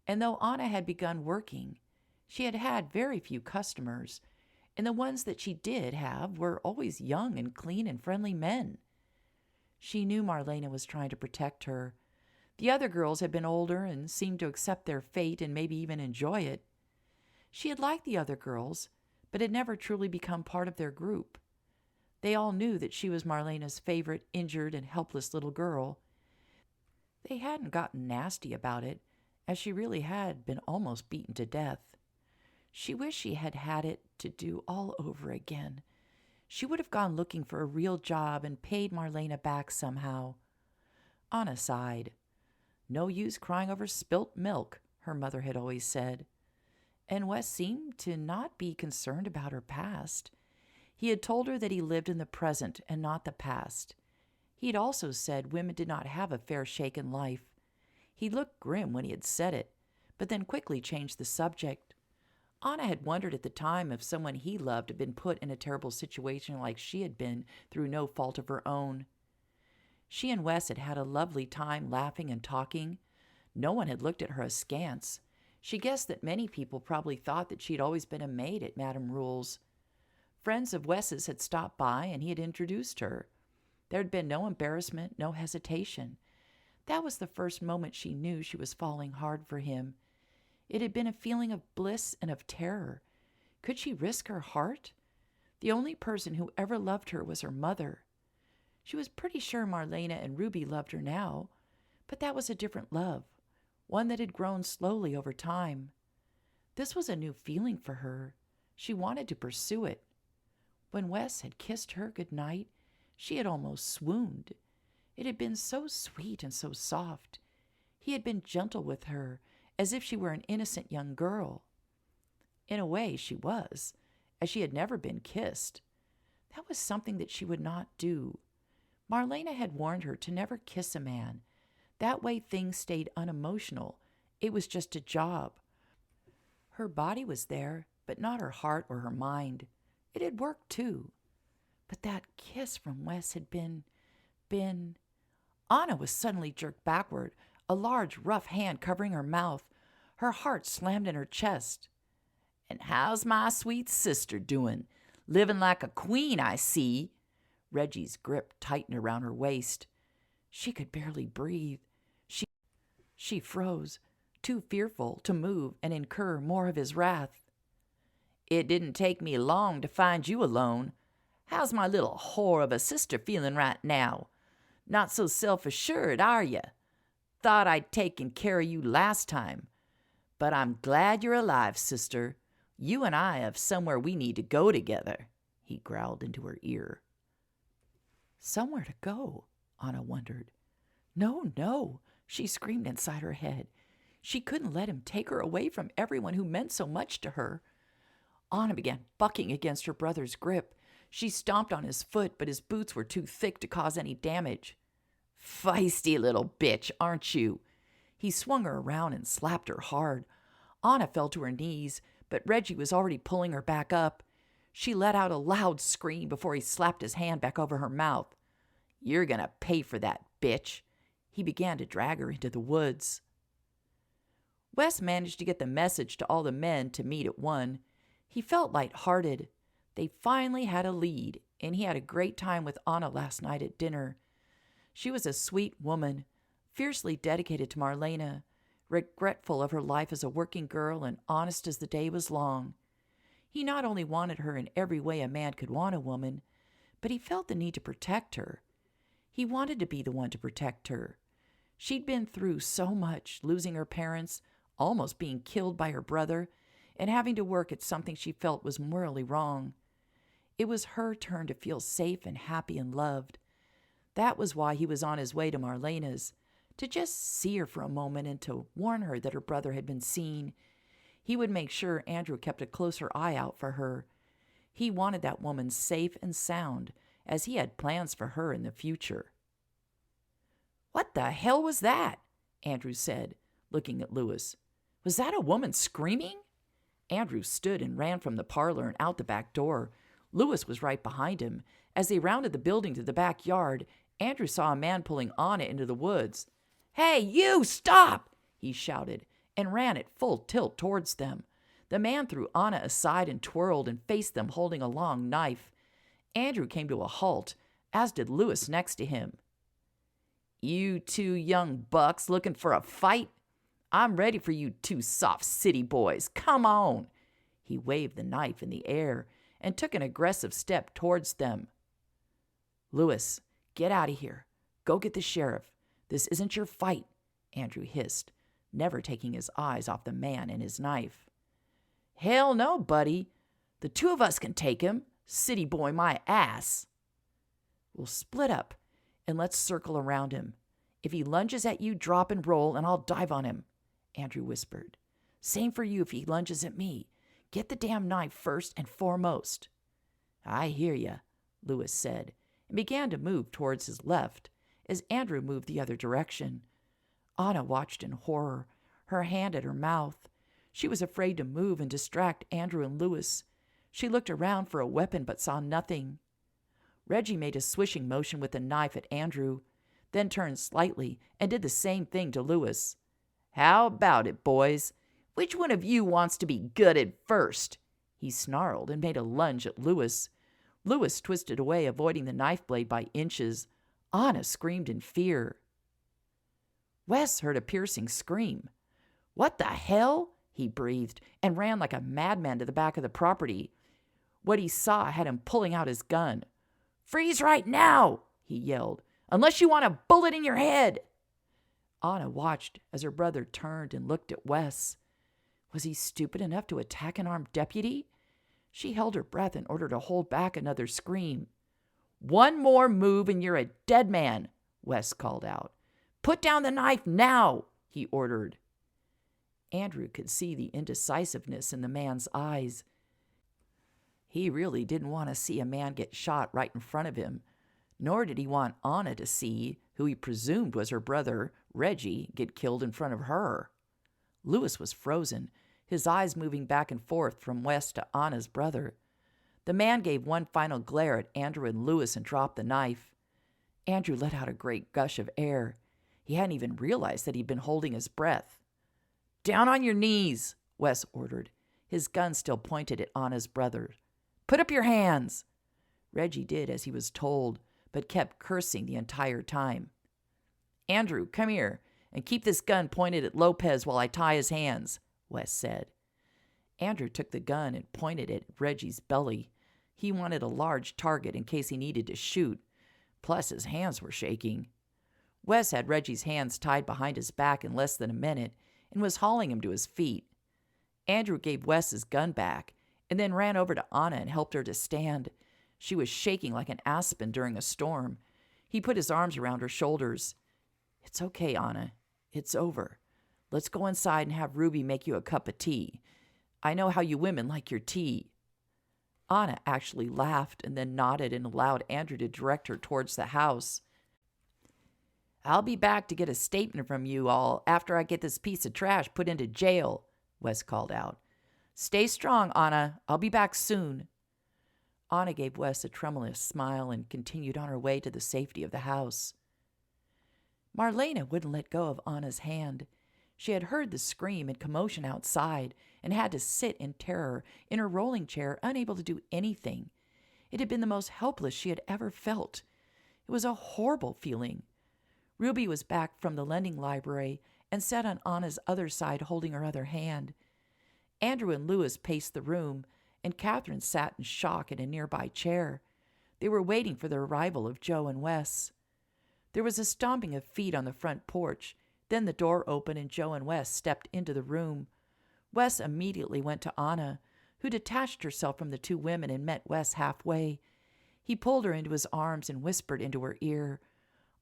And though Anna had begun working, she had had very few customers, and the ones that she did have were always young and clean and friendly men. She knew Marlena was trying to protect her. The other girls had been older and seemed to accept their fate and maybe even enjoy it. She had liked the other girls, but had never truly become part of their group. They all knew that she was Marlena's favorite injured and helpless little girl. They hadn't gotten nasty about it, as she really had been almost beaten to death. She wished she had had it to do all over again. She would have gone looking for a real job and paid Marlena back somehow. Anna sighed. No use crying over spilt milk, her mother had always said. And Wes seemed to not be concerned about her past. He had told her that he lived in the present and not the past. He had also said women did not have a fair shake in life. He looked grim when he had said it, but then quickly changed the subject. Anna had wondered at the time if someone he loved had been put in a terrible situation like she had been through no fault of her own. She and Wes had had a lovely time laughing and talking. No one had looked at her askance. She guessed that many people probably thought that she had always been a maid at Madame Rule's. Friends of Wes's had stopped by, and he had introduced her. There had been no embarrassment, no hesitation. That was the first moment she knew she was falling hard for him. It had been a feeling of bliss and of terror. Could she risk her heart? The only person who ever loved her was her mother. She was pretty sure Marlena and Ruby loved her now, but that was a different love, one that had grown slowly over time. This was a new feeling for her. She wanted to pursue it. When Wes had kissed her good night, she had almost swooned. It had been so sweet and so soft. He had been gentle with her, as if she were an innocent young girl. In a way, she was, as she had never been kissed. That was something that she would not do. Marlena had warned her to never kiss a man. That way things stayed unemotional. It was just a job. Her body was there, but not her heart or her mind. It had worked too. But that kiss from Wes had been... Anna was suddenly jerked backward, a large, rough hand covering her mouth. Her heart slammed in her chest. "And how's my sweet sister doing? Living like a queen, I see." Reggie's grip tightened around her waist. She could barely breathe. She froze, too fearful to move and incur more of his wrath. "It didn't take me long to find you alone. How's my little whore of a sister feeling right now? Not so self-assured, are you? Thought I'd taken care of you last time. But I'm glad you're alive, sister. You and I have somewhere we need to go together," he growled into her ear. Somewhere to go, Anna wondered. No, no, she screamed inside her head. She couldn't let him take her away from everyone who meant so much to her. Anna began bucking against her brother's grip. She stomped on his foot, but his boots were too thick to cause any damage. "Feisty little bitch, aren't you?" He swung her around and slapped her hard. Anna fell to her knees, but Reggie was already pulling her back up. She let out a loud scream before he slapped his hand back over her mouth. "You're gonna pay for that, bitch." He began to drag her into the woods. Wes managed to get the message to all the men to meet at 1. He felt lighthearted. They finally had a lead, and he had a great time with Anna last night at dinner. She was a sweet woman, fiercely dedicated to Marlena, regretful of her life as a working girl and honest as the day was long. He not only wanted her in every way a man could want a woman, but he felt the need to protect her. He wanted to be the one to protect her. She'd been through so much, losing her parents, almost being killed by her brother, and having to work at something she felt was morally wrong. It was her turn to feel safe and happy and loved. That was why he was on his way to Marlena's, to just see her for a moment and to warn her that her brother had been seen. He would make sure Andrew kept a closer eye out for her. He wanted that woman safe and sound, as he had plans for her in the future. "What the hell was that?" Andrew said, looking at Lewis. "Was that a woman screaming?" Andrew stood and ran from the parlor and out the back door. Lewis was right behind him. As they rounded the building to the backyard, Andrew saw a man pulling Anna into the woods. "Hey, you, stop!" he shouted, and ran at full tilt towards them. The man threw Anna aside and twirled and faced them holding a long knife. Andrew came to a halt, as did Lewis next to him. "You two young bucks looking for a fight? I'm ready for you two soft city boys. Come on!" He waved the knife in the air and took an aggressive step towards them. "Lewis, get out of here. Go get the sheriff. This isn't your fight," Andrew hissed, never taking his eyes off the man and his knife. "Hell no, buddy. The two of us can take him. City boy my ass." "We'll split up, and let's circle around him. If he lunges at you, drop and roll, and I'll dive on him," Andrew whispered. "Same for you if he lunges at me. Get the damn knife first and foremost." "I hear ya," Lewis said, and began to move towards his left as Andrew moved the other direction. Anna watched in horror, her hand at her mouth. She was afraid to move and distract Andrew and Lewis. She looked around for a weapon but saw nothing. Reggie made a swishing motion with the knife at Andrew, then turned slightly and did the same thing to Lewis. "How about it, boys? Which one of you wants to be gutted first?" He snarled and made a lunge at Lewis. Lewis twisted away, avoiding the knife blade by inches. Anna screamed in fear. Wes heard a piercing scream. "What the hell?" he breathed, and ran like a madman to the back of the property. What he saw had him pulling out his gun. "Freeze right now!" he yelled, "unless you want a bullet in your head!" Anna watched as her brother turned and looked at Wes. Was he stupid enough to attack an armed deputy? She held her breath in order to hold back another scream. "One more move and you're a dead man," Wes called out. "Put down the knife now," he ordered. Andrew could see the indecisiveness in the man's eyes. He really didn't want to see a man get shot right in front of him, nor did he want Anna to see who he presumed was her brother, Reggie, get killed in front of her. Lewis was frozen, his eyes moving back and forth from Wes to Anna's brother. The man gave one final glare at Andrew and Lewis and dropped the knife. Andrew let out a great gush of air. He hadn't even realized that he'd been holding his breath. "Down on your knees," Wes ordered, his gun still pointed at Anna's brother. "Put up your hands." Reggie did as he was told, but kept cursing the entire time. "Andrew, come here, and keep this gun pointed at Lopez while I tie his hands," Wes said. Andrew took the gun and pointed it at Reggie's belly. He wanted a large target in case he needed to shoot. Plus, his hands were shaking. Wes had Reggie's hands tied behind his back in less than a minute and was hauling him to his feet. Andrew gave Wes his gun back and then ran over to Anna and helped her to stand. She was shaking like an aspen during a storm. He put his arms around her shoulders. "It's okay, Anna. It's over. Let's go inside and have Ruby make you a cup of tea. I know how you women like your tea." Anna actually laughed and then nodded and allowed Andrew to direct her towards the house. "I'll be back to get a statement from you all after I get this piece of trash put into jail," Wes called out. "Stay strong, Anna. I'll be back soon." Anna gave Wes a tremulous smile and continued on her way to the safety of the house. Marlena wouldn't let go of Anna's hand. She had heard the scream and commotion outside and had to sit in terror in her rolling chair, unable to do anything. It had been the most helpless she had ever felt. It was a horrible feeling. Ruby was back from the lending library and sat on Anna's other side holding her other hand. Andrew and Louis paced the room, and Catherine sat in shock in a nearby chair. They were waiting for the arrival of Joe and Wes. There was a stomping of feet on the front porch. Then the door opened and Joe and Wes stepped into the room. Wes immediately went to Anna, who detached herself from the two women and met Wes halfway. He pulled her into his arms and whispered into her ear.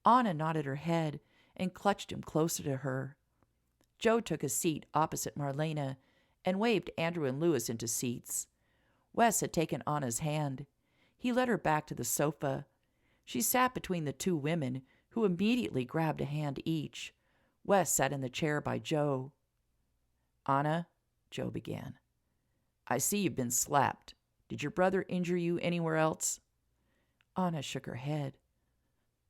Anna nodded her head and clutched him closer to her. Joe took a seat opposite Marlena and waved Andrew and Louis into seats. Wes had taken Anna's hand. He led her back to the sofa. She sat between the two women, who immediately grabbed a hand each. Wes sat in the chair by Joe. "Anna," Joe began, "I see you've been slapped. Did your brother injure you anywhere else?" Anna shook her head.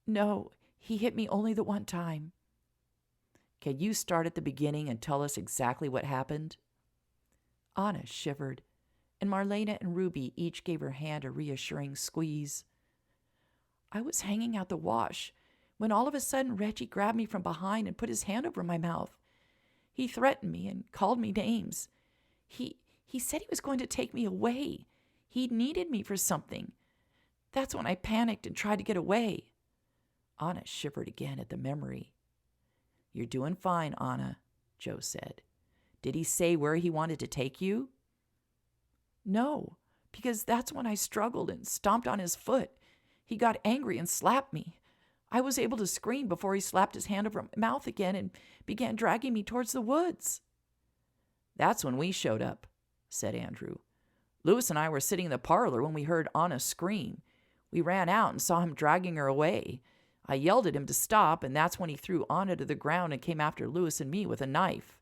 "No, he hit me only the one time." "Can you start at the beginning and tell us exactly what happened?" Anna shivered, and Marlena and Ruby each gave her hand a reassuring squeeze. "I was hanging out the wash when all of a sudden Reggie grabbed me from behind and put his hand over my mouth. He threatened me and called me names. He said he was going to take me away. He needed me for something. That's when I panicked and tried to get away." Anna shivered again at the memory. "You're doing fine, Anna," Joe said. "Did he say where he wanted to take you?" "No, because that's when I struggled and stomped on his foot. He got angry and slapped me. I was able to scream before he slapped his hand over my mouth again and began dragging me towards the woods." "That's when we showed up," said Andrew. "Louis and I were sitting in the parlor when we heard Anna scream. We ran out and saw him dragging her away. I yelled at him to stop, and that's when he threw Anna to the ground and came after Louis and me with a knife."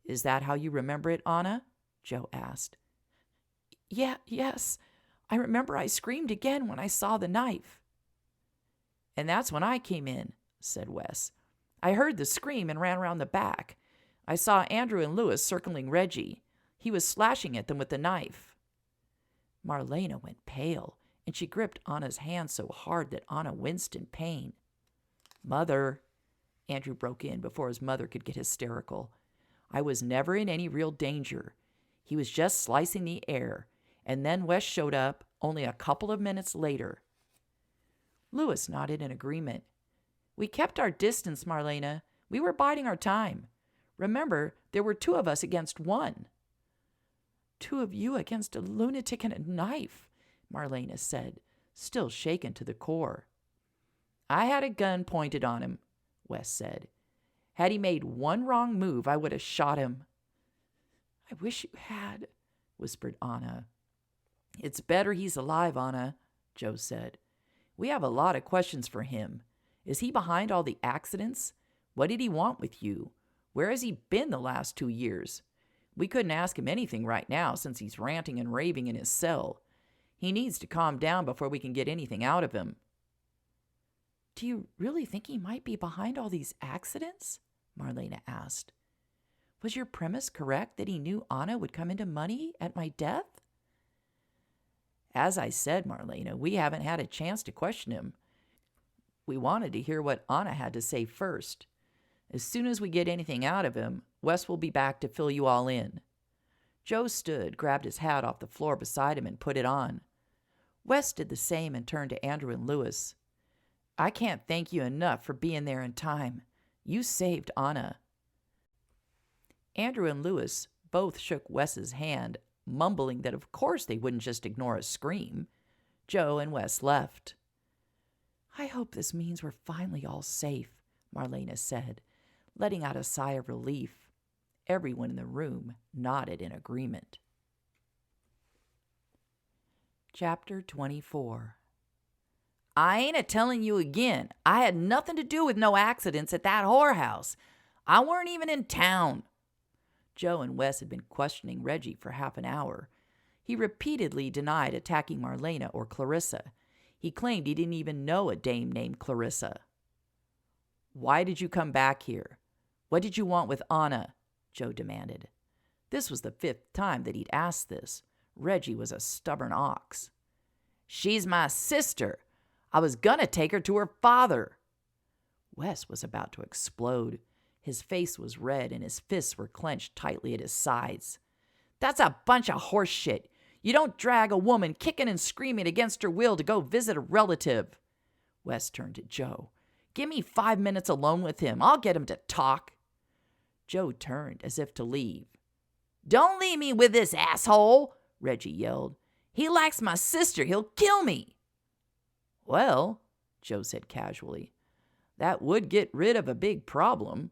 "Is that how you remember it, Anna?" Joe asked. Yes. I remember I screamed again when I saw the knife." "And that's when I came in," said Wes. "I heard the scream and ran around the back. I saw Andrew and Louis circling Reggie. He was slashing at them with the knife." Marlena went pale, and she gripped Anna's hand so hard that Anna winced in pain. "Mother," Andrew broke in before his mother could get hysterical, "I was never in any real danger. He was just slicing the air, and then Wes showed up only a couple of minutes later." Louis nodded in agreement. "We kept our distance, Marlena. We were biding our time. Remember, there were two of us against one." "Two of you against a lunatic and a knife," Marlena said, still shaken to the core. "I had a gun pointed on him," Wes said. "Had he made one wrong move, I would have shot him." "I wish you had," whispered Anna. "It's better he's alive, Anna," Joe said. "We have a lot of questions for him. Is he behind all the accidents? What did he want with you? Where has he been the last 2 years? We couldn't ask him anything right now since he's ranting and raving in his cell. He needs to calm down before we can get anything out of him." "Do you really think he might be behind all these accidents?" Marlena asked. "Was your premise correct that he knew Anna would come into money at my death?" "As I said, Marlena, we haven't had a chance to question him. We wanted to hear what Anna had to say first. As soon as we get anything out of him, Wes will be back to fill you all in." Joe stood, grabbed his hat off the floor beside him, and put it on. Wes did the same and turned to Andrew and Louis. "I can't thank you enough for being there in time. You saved Anna." Andrew and Louis both shook Wes's hand, mumbling that of course they wouldn't just ignore a scream. Joe and Wes left. "I hope this means we're finally all safe," Marlena said, letting out a sigh of relief. Everyone in the room nodded in agreement. Chapter 24. "I ain't a-telling you again. I had nothing to do with no accidents at that whorehouse. I weren't even in town." Joe and Wes had been questioning Reggie for half an hour. He repeatedly denied attacking Marlena or Clarissa. He claimed he didn't even know a dame named Clarissa. "Why did you come back here? "What did you want with Anna?" Joe demanded. This was the 5th time that he'd asked this. Reggie was a stubborn ox. "She's my sister. I was gonna take her to her father." Wes was about to explode. His face was red and his fists were clenched tightly at his sides. "That's a bunch of horse shit. You don't drag a woman kicking and screaming against her will to go visit a relative." Wes turned to Joe. "Give me 5 minutes alone with him. I'll get him to talk." Joe turned as if to leave. "Don't leave me with this asshole," Reggie yelled. "He likes my sister. He'll kill me." "Well," Joe said casually, "that would get rid of a big problem."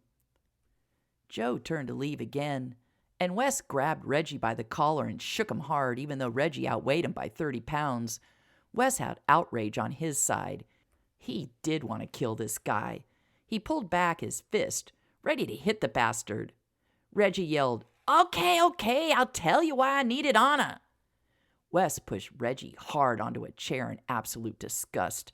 Joe turned to leave again, and Wes grabbed Reggie by the collar and shook him hard, even though Reggie outweighed him by 30 pounds. Wes had outrage on his side. He did want to kill this guy. He pulled back his fist, ready to hit the bastard. Reggie yelled, Okay, I'll tell you why I needed Anna." Wes pushed Reggie hard onto a chair in absolute disgust.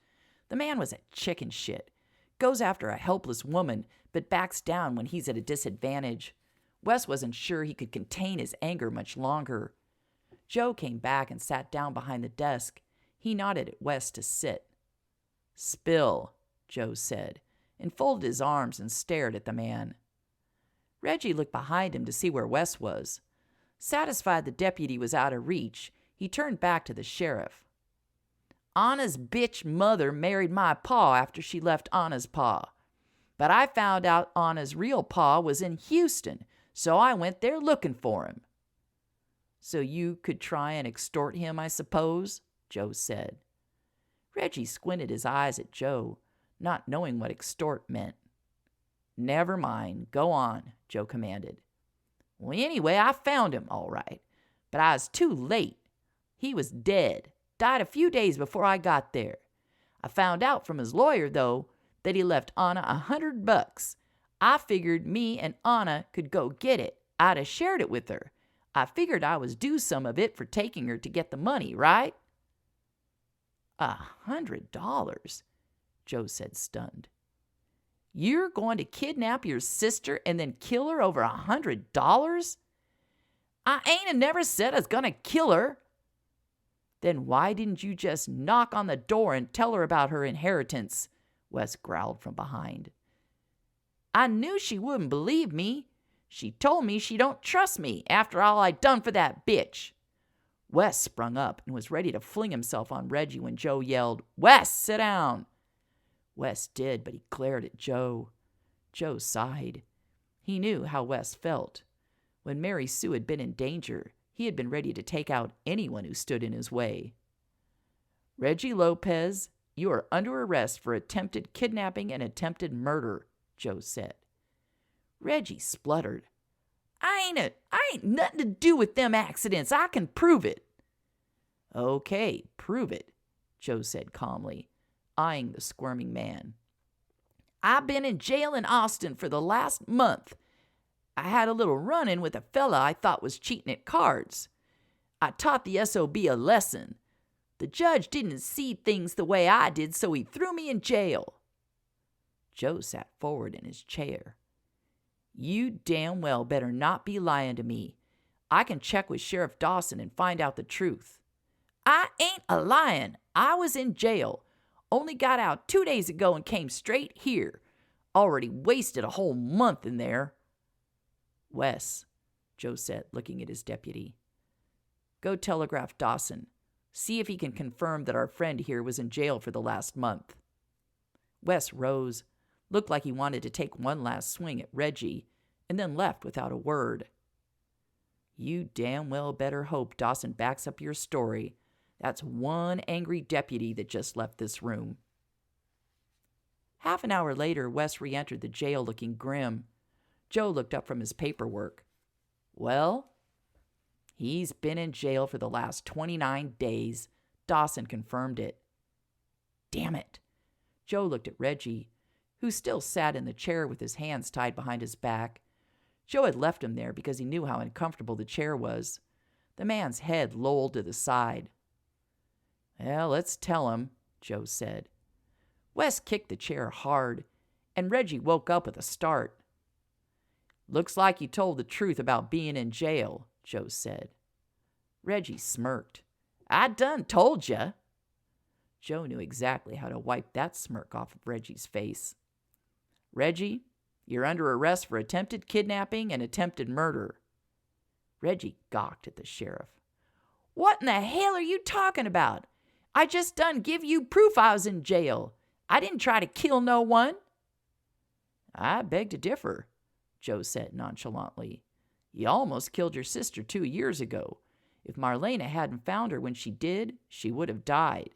The man was a chicken shit. Goes after a helpless woman, but backs down when he's at a disadvantage. Wes wasn't sure he could contain his anger much longer. Joe came back and sat down behind the desk. He nodded at Wes to sit. "Spill," Joe said, and folded his arms and stared at the man. Reggie looked behind him to see where Wes was. Satisfied the deputy was out of reach, he turned back to the sheriff. "Anna's bitch mother married my pa after she left Anna's pa. But I found out Anna's real pa was in Houston, so I went there looking for him." "So you could try and extort him, I suppose?" Joe said. Reggie squinted his eyes at Joe, not knowing what extort meant. "Never mind, go on," Joe commanded. "Well, anyway, I found him, all right. But I was too late. He was dead. Died a few days before I got there. I found out from his lawyer, though, that he left Anna $100. I figured me and Anna could go get it. I'd have shared it with her. I figured I was due some of it for taking her to get the money, right?" $100, Joe said, stunned. "You're going to kidnap your sister and then kill her over $100? I ain't never said I was going to kill her." "Then why didn't you just knock on the door and tell her about her inheritance?" Wes growled from behind. "I knew she wouldn't believe me. She told me she don't trust me after all I done for that bitch." Wes sprung up and was ready to fling himself on Reggie when Joe yelled, "Wes, sit down." Wes did, but he glared at Joe. Joe sighed. He knew how Wes felt. When Mary Sue had been in danger, he had been ready to take out anyone who stood in his way. "Reggie Lopez, you are under arrest for attempted kidnapping and attempted murder," Joe said. Reggie spluttered. I ain't nothing to do with them accidents. I can prove it." "Okay, prove it," Joe said calmly, eyeing the squirming man. "I've been in jail in Austin for the last month. I had a little run-in with a fella I thought was cheating at cards. I taught the SOB a lesson. The judge didn't see things the way I did, so he threw me in jail." Joe sat forward in his chair. "You damn well better not be lying to me. I can check with Sheriff Dawson and find out the truth." "I ain't a-lying. I was in jail. Only got out 2 days ago and came straight here. Already wasted a whole month in there." "Wes," Joe said, looking at his deputy, "go telegraph Dawson. See if he can confirm that our friend here was in jail for the last month." Wes rose, looked like he wanted to take one last swing at Reggie, and then left without a word. "You damn well better hope Dawson backs up your story. That's one angry deputy that just left this room." Half an hour later, Wes re-entered the jail looking grim. Joe looked up from his paperwork. "Well?" "He's been in jail for the last 29 days. Dawson confirmed it." "Damn it." Joe looked at Reggie, who still sat in the chair with his hands tied behind his back. Joe had left him there because he knew how uncomfortable the chair was. The man's head lolled to the side. "Well, let's tell him," Joe said. Wes kicked the chair hard, and Reggie woke up with a start. Looks like you told the truth about being in jail, Joe said. Reggie smirked. I done told ya. Joe knew exactly how to wipe that smirk off of Reggie's face. Reggie, you're under arrest for attempted kidnapping and attempted murder. Reggie gawked at the sheriff. What in the hell are you talking about? I just done give you proof I was in jail. I didn't try to kill no one. I beg to differ, Joe said nonchalantly. You almost killed your sister 2 years ago. If Marlena hadn't found her when she did, she would have died.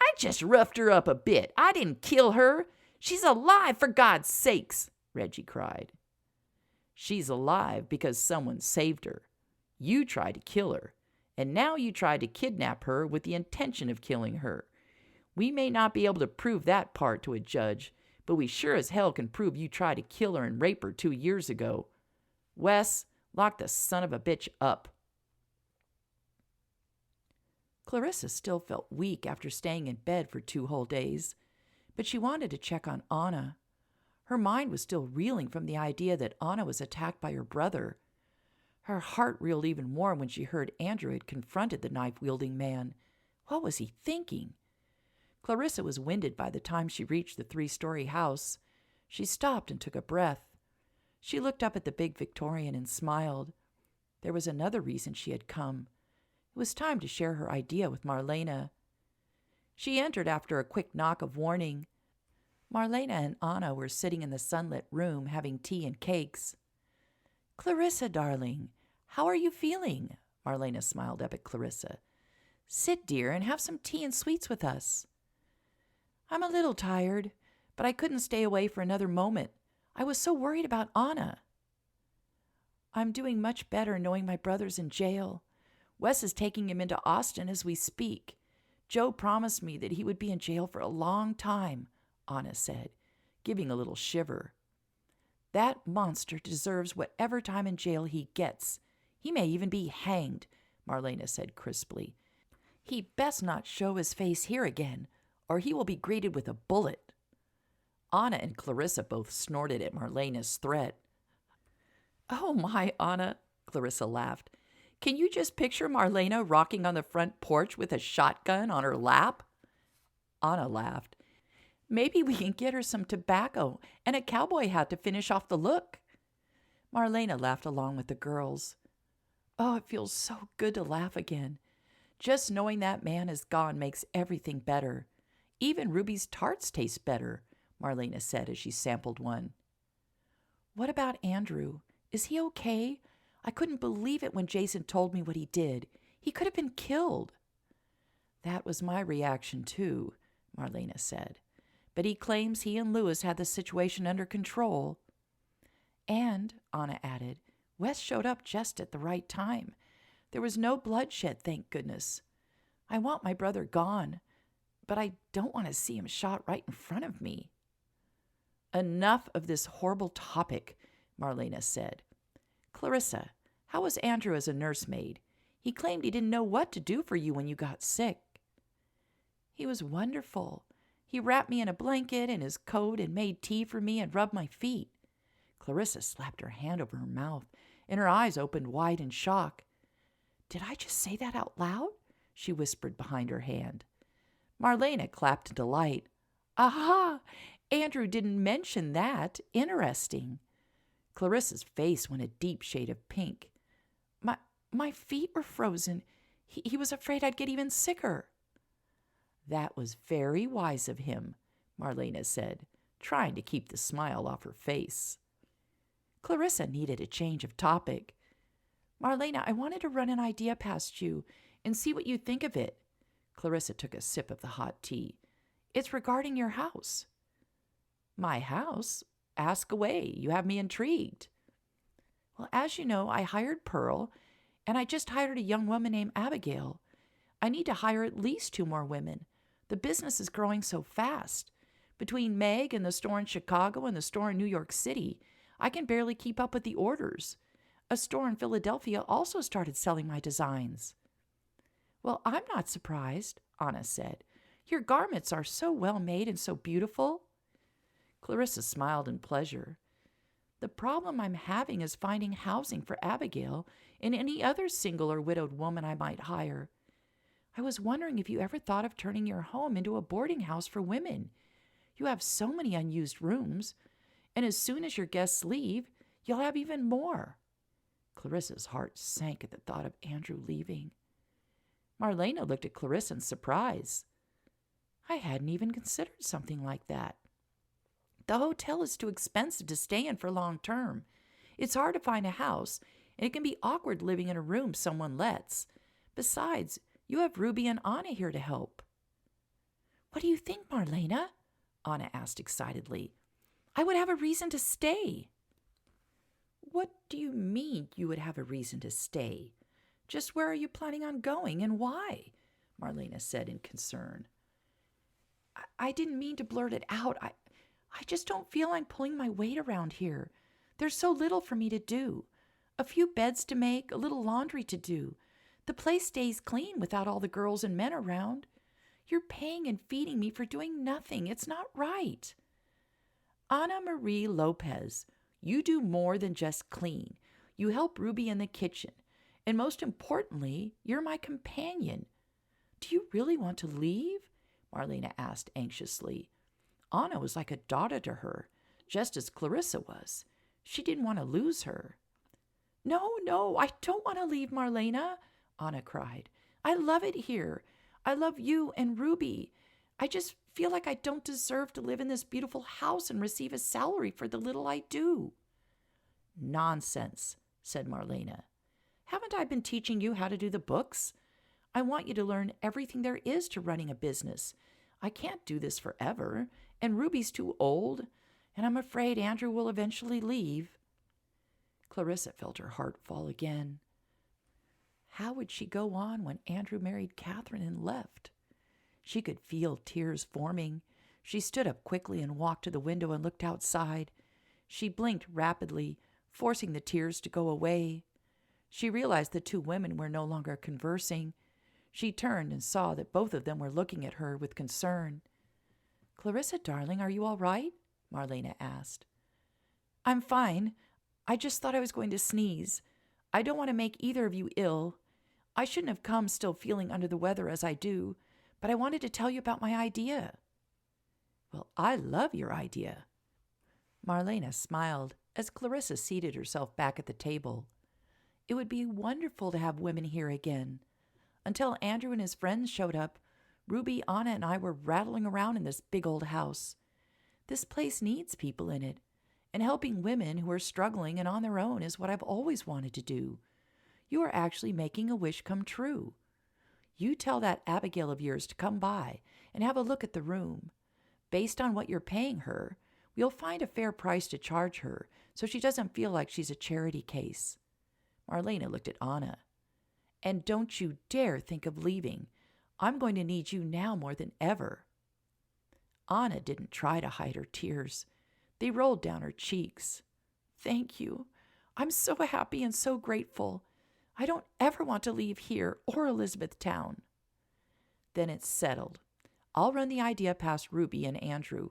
I just roughed her up a bit. I didn't kill her. She's alive, for God's sakes, Reggie cried. She's alive because someone saved her. You tried to kill her, and now you tried to kidnap her with the intention of killing her. We may not be able to prove that part to a judge, but we sure as hell can prove you tried to kill her and rape her 2 years ago. Wes, lock the son of a bitch up. Clarissa still felt weak after staying in bed for 2 whole days, but she wanted to check on Anna. Her mind was still reeling from the idea that Anna was attacked by her brother. Her heart reeled even more when she heard Andrew had confronted the knife-wielding man. What was he thinking? Clarissa was winded by the time she reached the 3-story house. She stopped and took a breath. She looked up at the big Victorian and smiled. There was another reason she had come. It was time to share her idea with Marlena. She entered after a quick knock of warning. Marlena and Anna were sitting in the sunlit room having tea and cakes. Clarissa, darling, how are you feeling? Marlena smiled up at Clarissa. Sit, dear, and have some tea and sweets with us. I'm a little tired, but I couldn't stay away for another moment. I was so worried about Anna. I'm doing much better knowing my brother's in jail. Wes is taking him into Austin as we speak. Joe promised me that he would be in jail for a long time, Anna said, giving a little shiver. That monster deserves whatever time in jail he gets. He may even be hanged, Marlena said crisply. He best not show his face here again, or he will be greeted with a bullet. Anna and Clarissa both snorted at Marlena's threat. Oh my, Anna, Clarissa laughed. Can you just picture Marlena rocking on the front porch with a shotgun on her lap? Anna laughed. Maybe we can get her some tobacco and a cowboy hat to finish off the look. Marlena laughed along with the girls. Oh, it feels so good to laugh again. Just knowing that man is gone makes everything better. Even Ruby's tarts taste better, Marlena said as she sampled one. What about Andrew? Is he okay? I couldn't believe it when Jason told me what he did. He could have been killed. That was my reaction too, Marlena said. But he claims he and Lewis had the situation under control. And, Anna added, Wes showed up just at the right time. There was no bloodshed, thank goodness. I want my brother gone, but I don't want to see him shot right in front of me. Enough of this horrible topic, Marlena said. Clarissa, how was Andrew as a nursemaid? He claimed he didn't know what to do for you when you got sick. He was wonderful. He wrapped me in a blanket and his coat and made tea for me and rubbed my feet. Clarissa slapped her hand over her mouth, and her eyes opened wide in shock. Did I just say that out loud? She whispered behind her hand. Marlena clapped in delight. Aha! Andrew didn't mention that. Interesting. Clarissa's face went a deep shade of pink. My feet were frozen. He was afraid I'd get even sicker. That was very wise of him, Marlena said, trying to keep the smile off her face. Clarissa needed a change of topic. Marlena, I wanted to run an idea past you and see what you think of it. Clarissa took a sip of the hot tea. It's regarding your house. My house? Ask away. You have me intrigued. Well, as you know, I hired Pearl, and I just hired a young woman named Abigail. I need to hire at least 2 more women. The business is growing so fast. Between Meg and the store in Chicago and the store in New York City, I can barely keep up with the orders. A store in Philadelphia also started selling my designs. Well, I'm not surprised, Anna said. Your garments are so well made and so beautiful. Clarissa smiled in pleasure. The problem I'm having is finding housing for Abigail and any other single or widowed woman I might hire. I was wondering if you ever thought of turning your home into a boarding house for women. You have so many unused rooms, and as soon as your guests leave, you'll have even more." Clarissa's heart sank at the thought of Andrew leaving. Marlena looked at Clarissa in surprise. "I hadn't even considered something like that. The hotel is too expensive to stay in for long term. It's hard to find a house, and it can be awkward living in a room someone lets. Besides, you have Ruby and Anna here to help." "What do you think, Marlena?" Anna asked excitedly. "I would have a reason to stay." "What do you mean you would have a reason to stay? Just where are you planning on going and why?" Marlena said in concern. I didn't mean to blurt it out. I just don't feel I'm pulling my weight around here. There's so little for me to do. A few beds to make, a little laundry to do. The place stays clean without all the girls and men around. You're paying and feeding me for doing nothing. It's not right." "Ana Marie Lopez, you do more than just clean. You help Ruby in the kitchen. And most importantly, you're my companion. Do you really want to leave?" Marlena asked anxiously. Anna was like a daughter to her, just as Clarissa was. She didn't want to lose her. No, I don't want to leave, Marlena," Anna cried. "I love it here. I love you and Ruby. I just feel like I don't deserve to live in this beautiful house and receive a salary for the little I do." "Nonsense," said Marlena. "Haven't I been teaching you how to do the books? I want you to learn everything there is to running a business. I can't do this forever, and Ruby's too old, and I'm afraid Andrew will eventually leave." Clarissa felt her heart fall again. How would she go on when Andrew married Catherine and left? She could feel tears forming. She stood up quickly and walked to the window and looked outside. She blinked rapidly, forcing the tears to go away. She realized the two women were no longer conversing. She turned and saw that both of them were looking at her with concern. "Clarissa, darling, are you all right?" Marlena asked. "I'm fine. I just thought I was going to sneeze. I don't want to make either of you ill. I shouldn't have come still feeling under the weather as I do, but I wanted to tell you about my idea." "Well, I love your idea." Marlena smiled as Clarissa seated herself back at the table. It would be wonderful to have women here again. Until Andrew and his friends showed up, Ruby, Anna, and I were rattling around in this big old house. This place needs people in it, and helping women who are struggling and on their own is what I've always wanted to do. You are actually making a wish come true. You tell that Abigail of yours to come by and have a look at the room. Based on what you're paying her, we'll find a fair price to charge her so she doesn't feel like she's a charity case." Marlena looked at Anna. "And don't you dare think of leaving. I'm going to need you now more than ever." Anna didn't try to hide her tears. They rolled down her cheeks. "Thank you. I'm so happy and so grateful. I don't ever want to leave here or Elizabethtown." "Then it's settled. I'll run the idea past Ruby and Andrew.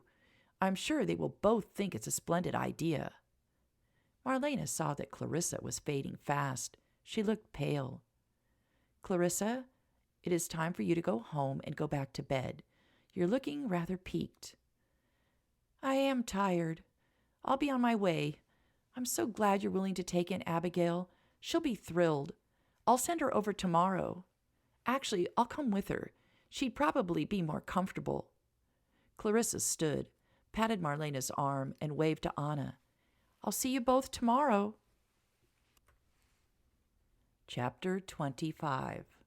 I'm sure they will both think it's a splendid idea." Marlena saw that Clarissa was fading fast. She looked pale. "Clarissa, it is time for you to go home and go back to bed. You're looking rather peaked." "I am tired. I'll be on my way. I'm so glad you're willing to take in Abigail. She'll be thrilled. I'll send her over tomorrow. Actually, I'll come with her. She'd probably be more comfortable." Clarissa stood, patted Marlena's arm, and waved to Anna. "I'll see you both tomorrow." Chapter 25.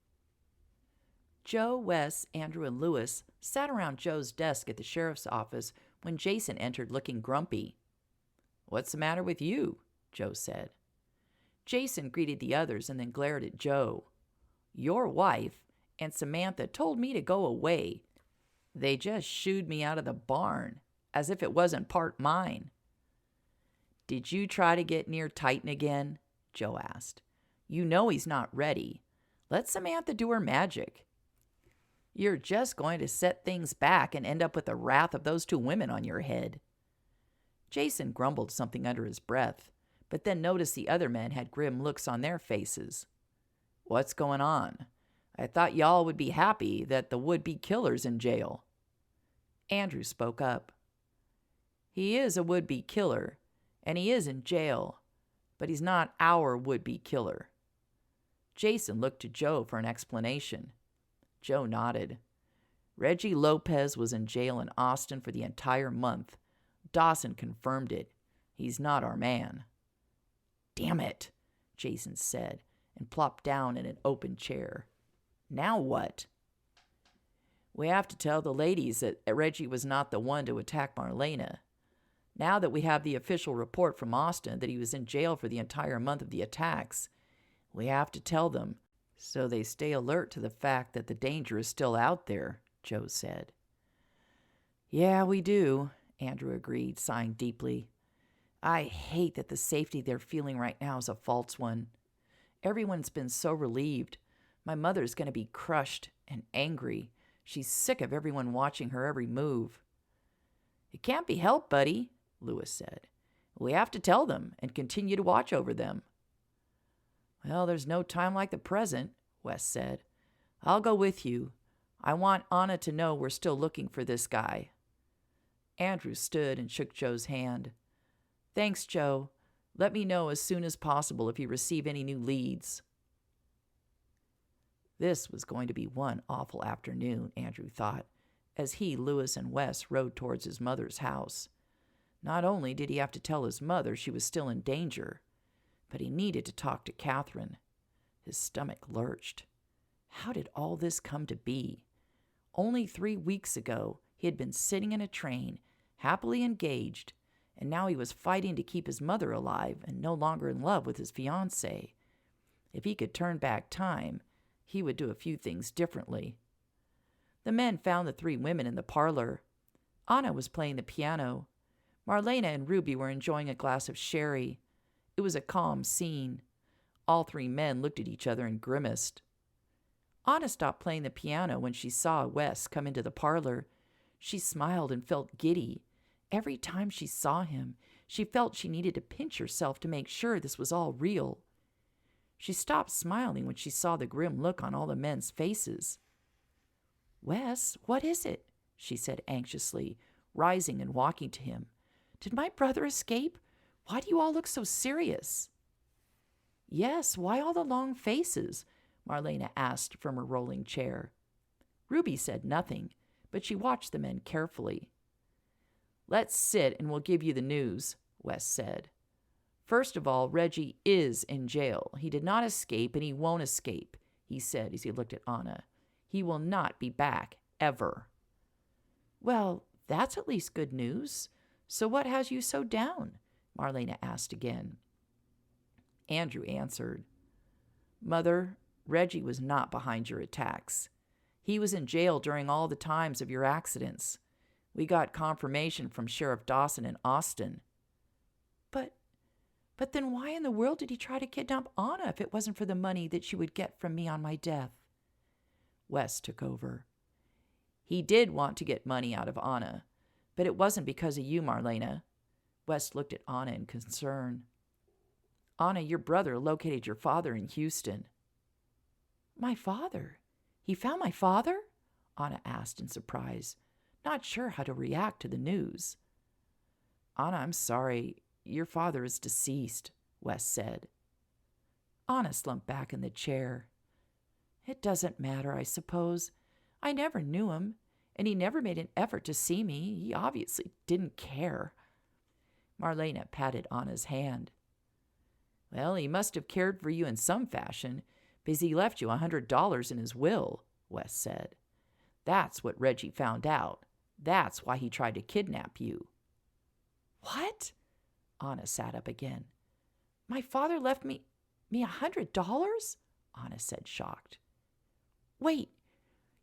Joe, Wes, Andrew, and Lewis sat around Joe's desk at the sheriff's office when Jason entered looking grumpy. "What's the matter with you?" Joe said. Jason greeted the others and then glared at Joe. "Your wife and Samantha told me to go away. They just shooed me out of the barn, as if it wasn't part mine." "Did you try to get near Titan again?" Joe asked. "You know he's not ready. Let Samantha do her magic. You're just going to set things back and end up with the wrath of those two women on your head." Jason grumbled something under his breath, but then noticed the other men had grim looks on their faces. "What's going on? I thought y'all would be happy that the would-be killer's in jail." Andrew spoke up. "He is a would-be killer, and he is in jail, but he's not our would-be killer." Jason looked to Joe for an explanation. Joe nodded. "Reggie Lopez was in jail in Austin for the entire month. Dawson confirmed it. He's not our man." "Damn it," Jason said, and plopped down in an open chair. "Now what?" "We have to tell the ladies that Reggie was not the one to attack Marlena. Now that we have the official report from Austin that he was in jail for the entire month of the attacks, we have to tell them so they stay alert to the fact that the danger is still out there," Joe said. "Yeah, we do," Andrew agreed, sighing deeply. "I hate that the safety they're feeling right now is a false one. Everyone's been so relieved. My mother's going to be crushed and angry. She's sick of everyone watching her every move." "It can't be helped, buddy," Lewis said. "We have to tell them and continue to watch over them." "Well, there's no time like the present," Wes said. "I'll go with you. I want Anna to know we're still looking for this guy." Andrew stood and shook Joe's hand. "Thanks, Joe. Let me know as soon as possible if you receive any new leads." This was going to be one awful afternoon, Andrew thought, as he, Lewis, and Wes rode towards his mother's house. Not only did he have to tell his mother she was still in danger, but he needed to talk to Catherine. His stomach lurched. How did all this come to be? Only 3 weeks ago, he had been sitting in a train, happily engaged, and now he was fighting to keep his mother alive and no longer in love with his fiancée. If he could turn back time, he would do a few things differently. The men found the 3 women in the parlor. Anna was playing the piano. Marlena and Ruby were enjoying a glass of sherry. It was a calm scene. All 3 men looked at each other and grimaced. Anna stopped playing the piano when she saw Wes come into the parlor. She smiled and felt giddy. Every time she saw him, she felt she needed to pinch herself to make sure this was all real. She stopped smiling when she saw the grim look on all the men's faces. "Wes, what is it?" she said anxiously, rising and walking to him. "Did my brother escape? Why do you all look so serious?" "Yes, why all the long faces?" Marlena asked from her rolling chair. Ruby said nothing, but she watched the men carefully. "Let's sit and we'll give you the news," Wes said. "First of all, Reggie is in jail. He did not escape and he won't escape," he said as he looked at Anna. "He will not be back, ever." "Well, that's at least good news. So what has you so down?" Marlena asked again. Andrew answered, "Mother, Reggie was not behind your attacks. He was in jail during all the times of your accidents. We got confirmation from Sheriff Dawson in Austin." But then why in the world did he try to kidnap Anna if it wasn't for the money that she would get from me on my death?" Wes took over. "He did want to get money out of Anna, but it wasn't because of you, Marlena." Wes looked at Anna in concern. "Anna, your brother located your father in Houston." "My father? He found my father?" Anna asked in surprise, not sure how to react to the news. "Anna, I'm sorry. Your father is deceased," Wes said. Anna slumped back in the chair. "It doesn't matter, I suppose. I never knew him, and he never made an effort to see me. He obviously didn't care." Marlena patted Anna's hand. "Well, he must have cared for you in some fashion, because he left you $100 in his will," Wes said. "That's what Reggie found out. That's why he tried to kidnap you." "What?" Anna sat up again. "My father left me $100? Anna said, shocked. "Wait,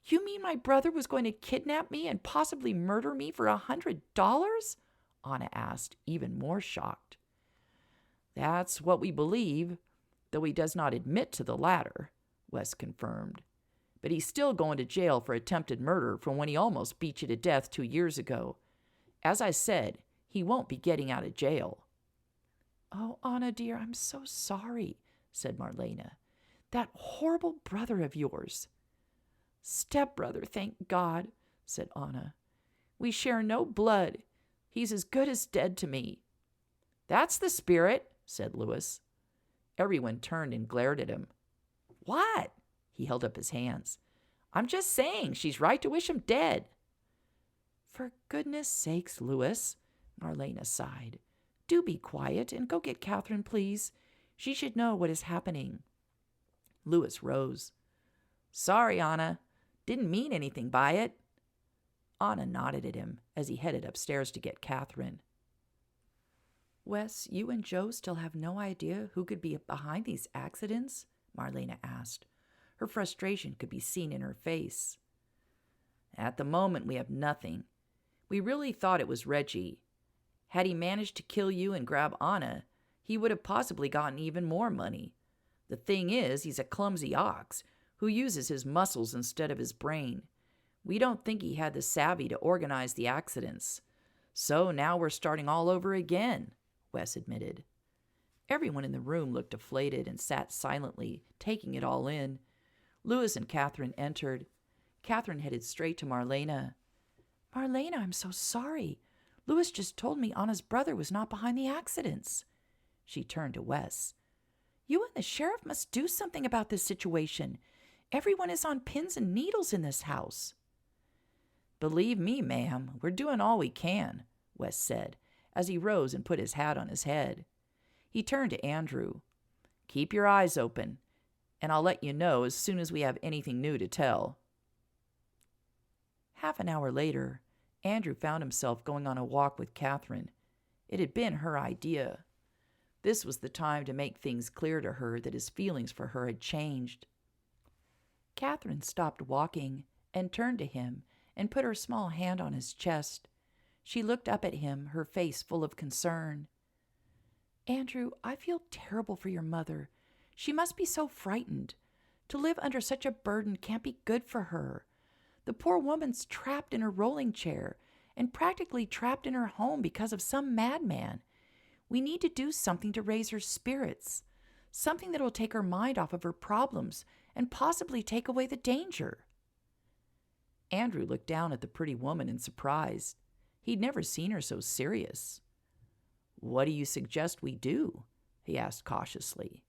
you mean my brother was going to kidnap me and possibly murder me for $100? Anna asked, even more shocked. "That's what we believe, though he does not admit to the latter," Wes confirmed. "But he's still going to jail for attempted murder from when he almost beat you to death 2 years ago. As I said, He won't be getting out of jail." "Oh, Anna, dear, I'm so sorry," said Marlena. "That horrible brother of yours." "Stepbrother, thank God," said Anna. "We share no blood. He's as good as dead to me." "That's the spirit," said Louis. Everyone turned and glared at him. "What?" He held up his hands. "I'm just saying she's right to wish him dead." "For goodness sakes, Louis," Marlena sighed. "Do be quiet and go get Catherine, please. She should know what is happening." Louis rose. "Sorry, Anna. Didn't mean anything by it." Anna nodded at him as he headed upstairs to get Catherine. "Wes, you and Joe still have no idea who could be behind these accidents?" Marlena asked. Her frustration could be seen in her face. "At the moment, we have nothing. We really thought it was Reggie. Had he managed to kill you and grab Anna, he would have possibly gotten even more money. The thing is, he's a clumsy ox who uses his muscles instead of his brain. We don't think he had the savvy to organize the accidents. So now we're starting all over again," Wes admitted. Everyone in the room looked deflated and sat silently, taking it all in. Louis and Catherine entered. Catherine headed straight to Marlena. "Marlena, I'm so sorry. Louis just told me Anna's brother was not behind the accidents." She turned to Wes. "You and the sheriff must do something about this situation. Everyone is on pins and needles in this house." "Believe me, ma'am, we're doing all we can," Wes said, as he rose and put his hat on his head. He turned to Andrew. "Keep your eyes open, and I'll let you know as soon as we have anything new to tell." Half an hour later, Andrew found himself going on a walk with Catherine. It had been her idea. This was the time to make things clear to her that his feelings for her had changed. Catherine stopped walking and turned to him and put her small hand on his chest. She looked up at him, her face full of concern. "Andrew, I feel terrible for your mother. She must be so frightened. To live under such a burden can't be good for her. The poor woman's trapped in her rolling chair and practically trapped in her home because of some madman. We need to do something to raise her spirits, something that will take her mind off of her problems and possibly take away the danger." Andrew looked down at the pretty woman in surprise. He'd never seen her so serious. "What do you suggest we do?" he asked cautiously.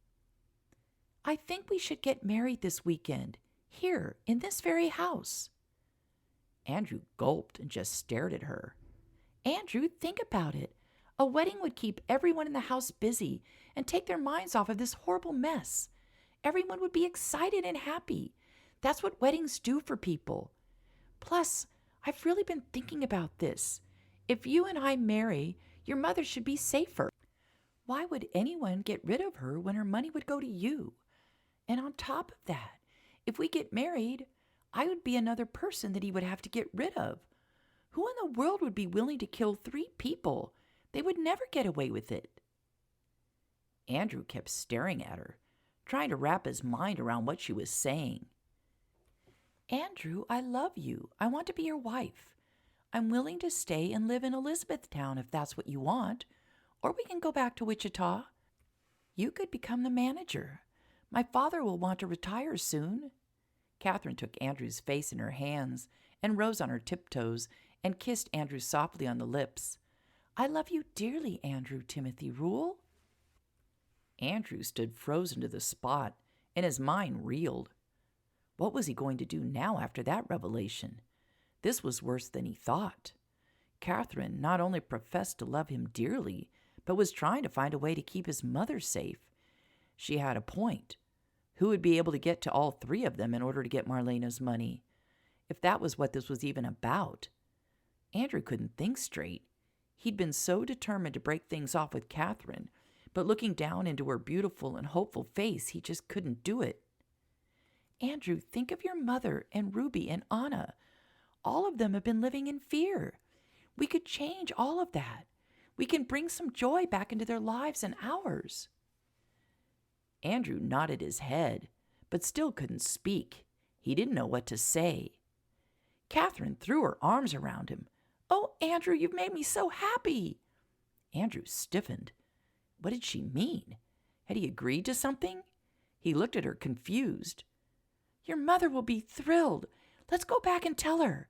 "I think we should get married this weekend, here, in this very house." Andrew gulped and just stared at her. "Andrew, think about it. A wedding would keep everyone in the house busy and take their minds off of this horrible mess. Everyone would be excited and happy. That's what weddings do for people. Plus, I've really been thinking about this. If you and I marry, your mother should be safer. Why would anyone get rid of her when her money would go to you? And on top of that, if we get married, I would be another person that he would have to get rid of. Who in the world would be willing to kill 3 people? They would never get away with it." Andrew kept staring at her, trying to wrap his mind around what she was saying. "Andrew, I love you. I want to be your wife. I'm willing to stay and live in Elizabethtown if that's what you want. Or we can go back to Wichita. You could become the manager. My father will want to retire soon." Catherine took Andrew's face in her hands and rose on her tiptoes and kissed Andrew softly on the lips. "I love you dearly, Andrew Timothy Rule." Andrew stood frozen to the spot, and his mind reeled. What was he going to do now after that revelation? This was worse than he thought. Catherine not only professed to love him dearly, but was trying to find a way to keep his mother safe. She had a point. Who would be able to get to all 3 of them in order to get Marlena's money? If that was what this was even about. Andrew couldn't think straight. He'd been so determined to break things off with Catherine, but looking down into her beautiful and hopeful face, he just couldn't do it. "Andrew, think of your mother and Ruby and Anna. All of them have been living in fear. We could change all of that. We can bring some joy back into their lives and ours." Andrew nodded his head, but still couldn't speak. He didn't know what to say. Catherine threw her arms around him. "Oh, Andrew, you've made me so happy." Andrew stiffened. What did she mean? Had he agreed to something? He looked at her confused. Your mother will be thrilled. Let's go back and tell her.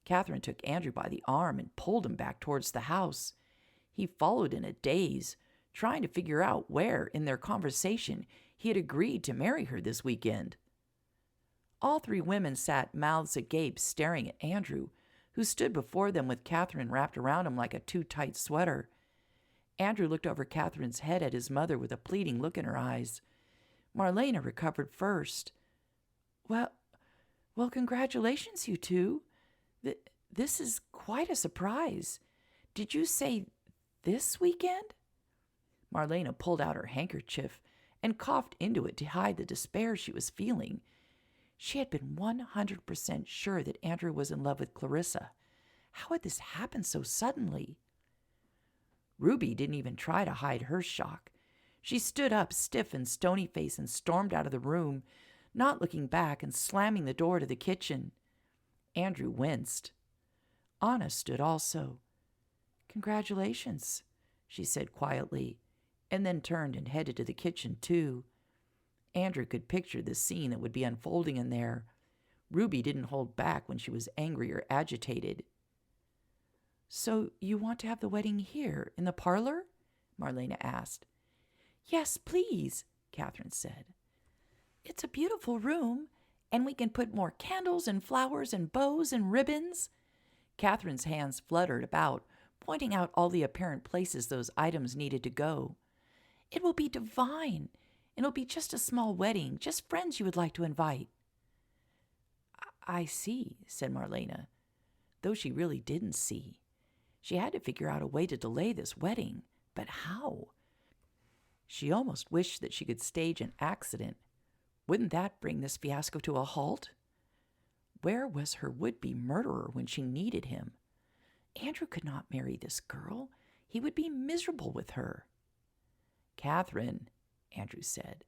Catherine took Andrew by the arm and pulled him back towards the house. He followed in a daze, trying to figure out where, in their conversation, he had agreed to marry her this weekend. All three women sat mouths agape staring at Andrew, who stood before them with Catherine wrapped around him like a too-tight sweater. Andrew looked over Catherine's head at his mother with a pleading look in her eyes. Marlena recovered first. Well, congratulations, you two. This is quite a surprise. Did you say this weekend? Marlena pulled out her handkerchief and coughed into it to hide the despair she was feeling. She had been 100% sure that Andrew was in love with Clarissa. How had this happened so suddenly? Ruby didn't even try to hide her shock. She stood up, stiff and stony-faced, and stormed out of the room, not looking back and slamming the door to the kitchen. Andrew winced. Anna stood also. Congratulations, she said quietly, and then turned and headed to the kitchen too. Andrew could picture the scene that would be unfolding in there. Ruby didn't hold back when she was angry or agitated. So you want to have the wedding here, in the parlor? Marlena asked. Yes, please, Catherine said. It's a beautiful room, and we can put more candles and flowers and bows and ribbons. Catherine's hands fluttered about, pointing out all the apparent places those items needed to go. It will be divine. It'll be just a small wedding, just friends you would like to invite. I see, said Marlena, though she really didn't see. She had to figure out a way to delay this wedding, but how? She almost wished that she could stage an accident. Wouldn't that bring this fiasco to a halt? Where was her would-be murderer when she needed him? Andrew could not marry this girl. He would be miserable with her. Catherine, Andrew said,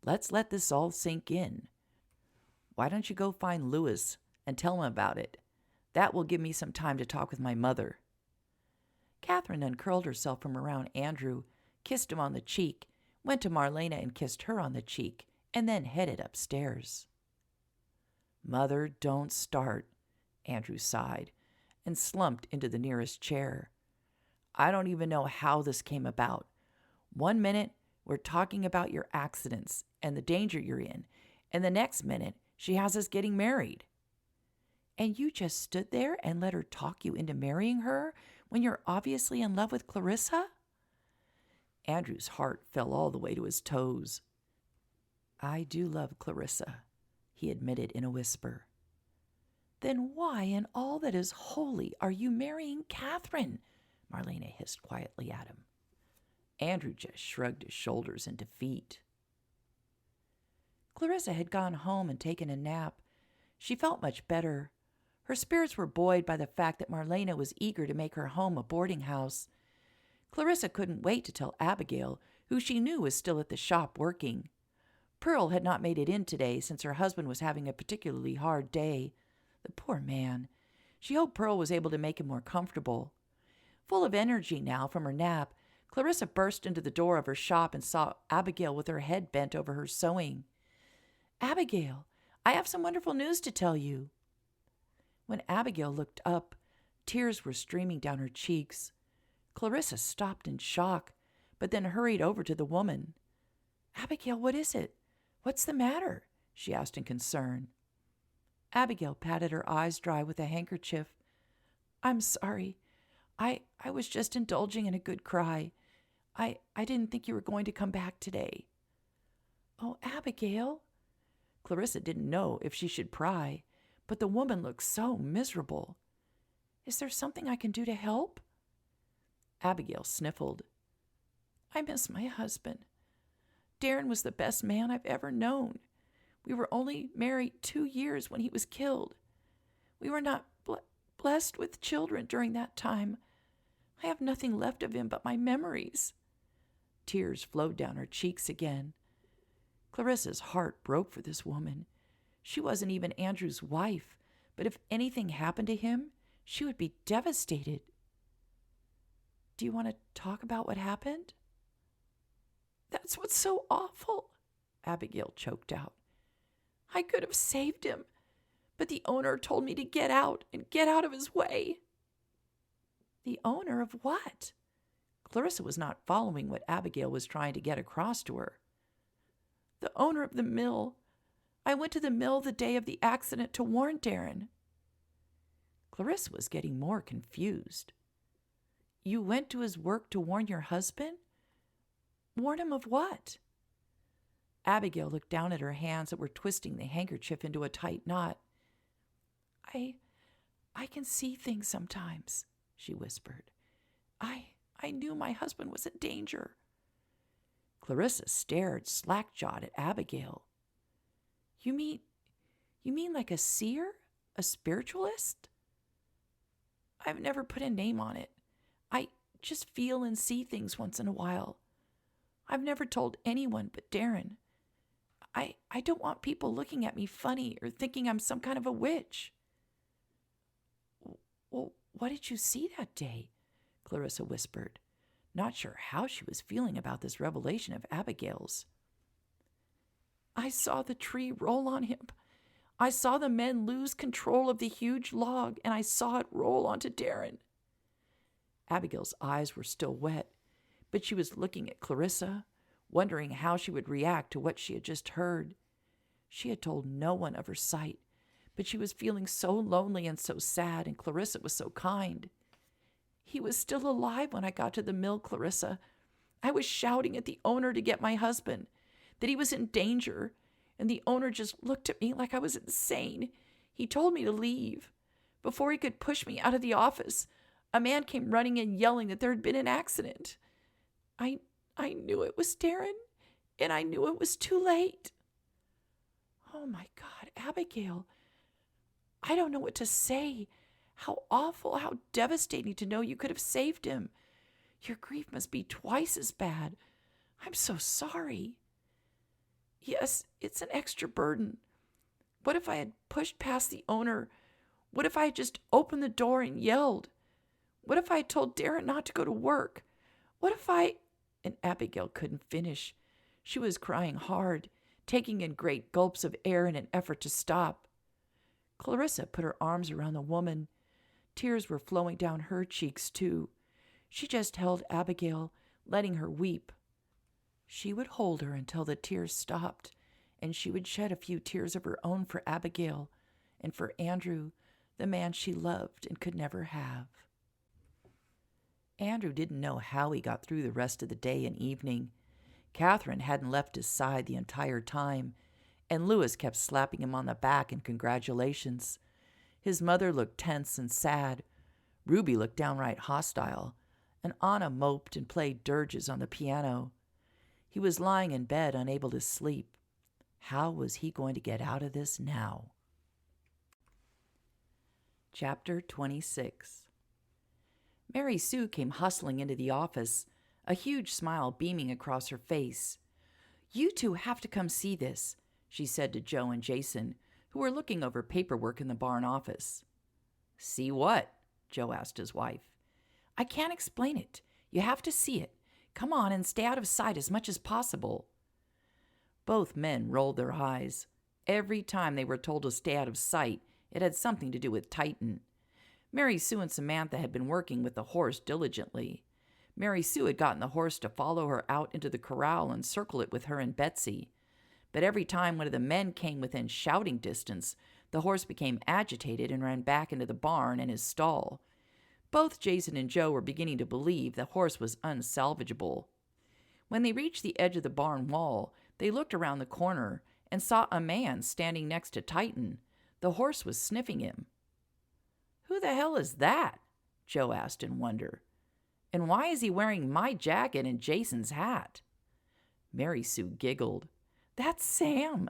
let's let this all sink in. Why don't you go find Louis and tell him about it? That will give me some time to talk with my mother. Catherine uncurled herself from around Andrew, kissed him on the cheek, went to Marlena and kissed her on the cheek, and then headed upstairs. Mother, don't start, Andrew sighed, and slumped into the nearest chair. I don't even know how this came about. 1 minute, we're talking about your accidents and the danger you're in, and the next minute, she has us getting married. And you just stood there and let her talk you into marrying her when you're obviously in love with Clarissa? Andrew's heart fell all the way to his toes. I do love Clarissa, he admitted in a whisper. Then why in all that is holy are you marrying Catherine? Marlena hissed quietly at him. Andrew just shrugged his shoulders in defeat. Clarissa had gone home and taken a nap. She felt much better. Her spirits were buoyed by the fact that Marlena was eager to make her home a boarding house. Clarissa couldn't wait to tell Abigail, who she knew was still at the shop working. Pearl had not made it in today since her husband was having a particularly hard day. The poor man. She hoped Pearl was able to make him more comfortable. Full of energy now from her nap, Clarissa burst into the door of her shop and saw Abigail with her head bent over her sewing. Abigail, I have some wonderful news to tell you. When Abigail looked up, tears were streaming down her cheeks. Clarissa stopped in shock, but then hurried over to the woman. Abigail, what is it? What's the matter? She asked in concern. Abigail patted her eyes dry with a handkerchief. I'm sorry. I was just indulging in a good cry. I didn't think you were going to come back today. Oh, Abigail. Clarissa didn't know if she should pry, but the woman looked so miserable. Is there something I can do to help? Abigail sniffled. I miss my husband. Darren was the best man I've ever known. We were only married 2 years when he was killed. We were not blessed with children during that time. I have nothing left of him but my memories. Tears flowed down her cheeks again. Clarissa's heart broke for this woman. She wasn't even Andrew's wife, but if anything happened to him, she would be devastated. Do you want to talk about what happened?" "That's what's so awful," Abigail choked out. "I could have saved him, but the owner told me to get out and get out of his way." "The owner of what?" Clarissa was not following what Abigail was trying to get across to her. "The owner of the mill. I went to the mill the day of the accident to warn Darren." Clarissa was getting more confused. "You went to his work to warn your husband? Warn him of what?" Abigail looked down at her hands that were twisting the handkerchief into a tight knot. I can see things sometimes," she whispered. I knew my husband was in danger." Clarissa stared slack-jawed at Abigail. You mean like a seer? A spiritualist?" "I've never put a name on it. I just feel and see things once in a while. I've never told anyone but Darren. I don't want people looking at me funny or thinking I'm some kind of a witch." "Well, what did you see that day?" Clarissa whispered, not sure how she was feeling about this revelation of Abigail's. "I saw the tree roll on him. I saw the men lose control of the huge log, and I saw it roll onto Darren." Abigail's eyes were still wet, but she was looking at Clarissa, wondering how she would react to what she had just heard. She had told no one of her sight, but she was feeling so lonely and so sad, and Clarissa was so kind. "He was still alive when I got to the mill, Clarissa. I was shouting at the owner to get my husband, that he was in danger, and the owner just looked at me like I was insane. He told me to leave. Before he could push me out of the office, a man came running in yelling that there had been an accident. I knew it was Darren, and I knew it was too late." "Oh my God, Abigail, I don't know what to say. How awful, how devastating to know you could have saved him. Your grief must be twice as bad. I'm so sorry." "Yes, it's an extra burden. What if I had pushed past the owner? What if I had just opened the door and yelled? What if I had told Darren not to go to work? What if I—" And Abigail couldn't finish. She was crying hard, taking in great gulps of air in an effort to stop. Clarissa put her arms around the woman. Tears were flowing down her cheeks, too. She just held Abigail, letting her weep. She would hold her until the tears stopped, and she would shed a few tears of her own for Abigail and for Andrew, the man she loved and could never have. Andrew didn't know how he got through the rest of the day and evening. Catherine hadn't left his side the entire time, and Louis kept slapping him on the back in congratulations. His mother looked tense and sad. Ruby looked downright hostile, and Anna moped and played dirges on the piano. He was lying in bed, unable to sleep. How was he going to get out of this now? Chapter 26. Mary Sue came hustling into the office, a huge smile beaming across her face. "You two have to come see this," she said to Joe and Jason, who were looking over paperwork in the barn office. "See what?" Joe asked his wife. "I can't explain it. You have to see it. Come on and stay out of sight as much as possible." Both men rolled their eyes. Every time they were told to stay out of sight, it had something to do with Titan. Mary Sue and Samantha had been working with the horse diligently. Mary Sue had gotten the horse to follow her out into the corral and circle it with her and Betsy. But every time one of the men came within shouting distance, the horse became agitated and ran back into the barn and his stall. Both Jason and Joe were beginning to believe the horse was unsalvageable. When they reached the edge of the barn wall, they looked around the corner and saw a man standing next to Titan. The horse was sniffing him. "Who the hell is that?" Joe asked in wonder. "And why is he wearing my jacket and Jason's hat?" Mary Sue giggled. "That's Sam.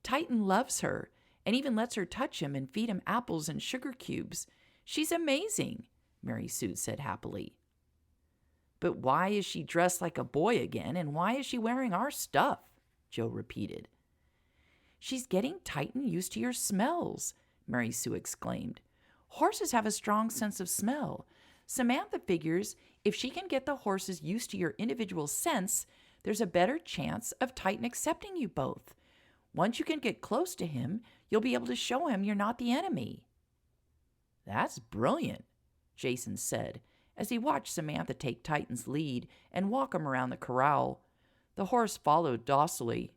Titan loves her and even lets her touch him and feed him apples and sugar cubes. She's amazing," Mary Sue said happily. "But why is she dressed like a boy again, and why is she wearing our stuff?" Joe repeated. "She's getting Titan used to your smells," Mary Sue exclaimed. "Horses have a strong sense of smell. Samantha figures if she can get the horses used to your individual scents, there's a better chance of Titan accepting you both. Once you can get close to him, you'll be able to show him you're not the enemy." "That's brilliant," Jason said as he watched Samantha take Titan's lead and walk him around the corral. The horse followed docilely.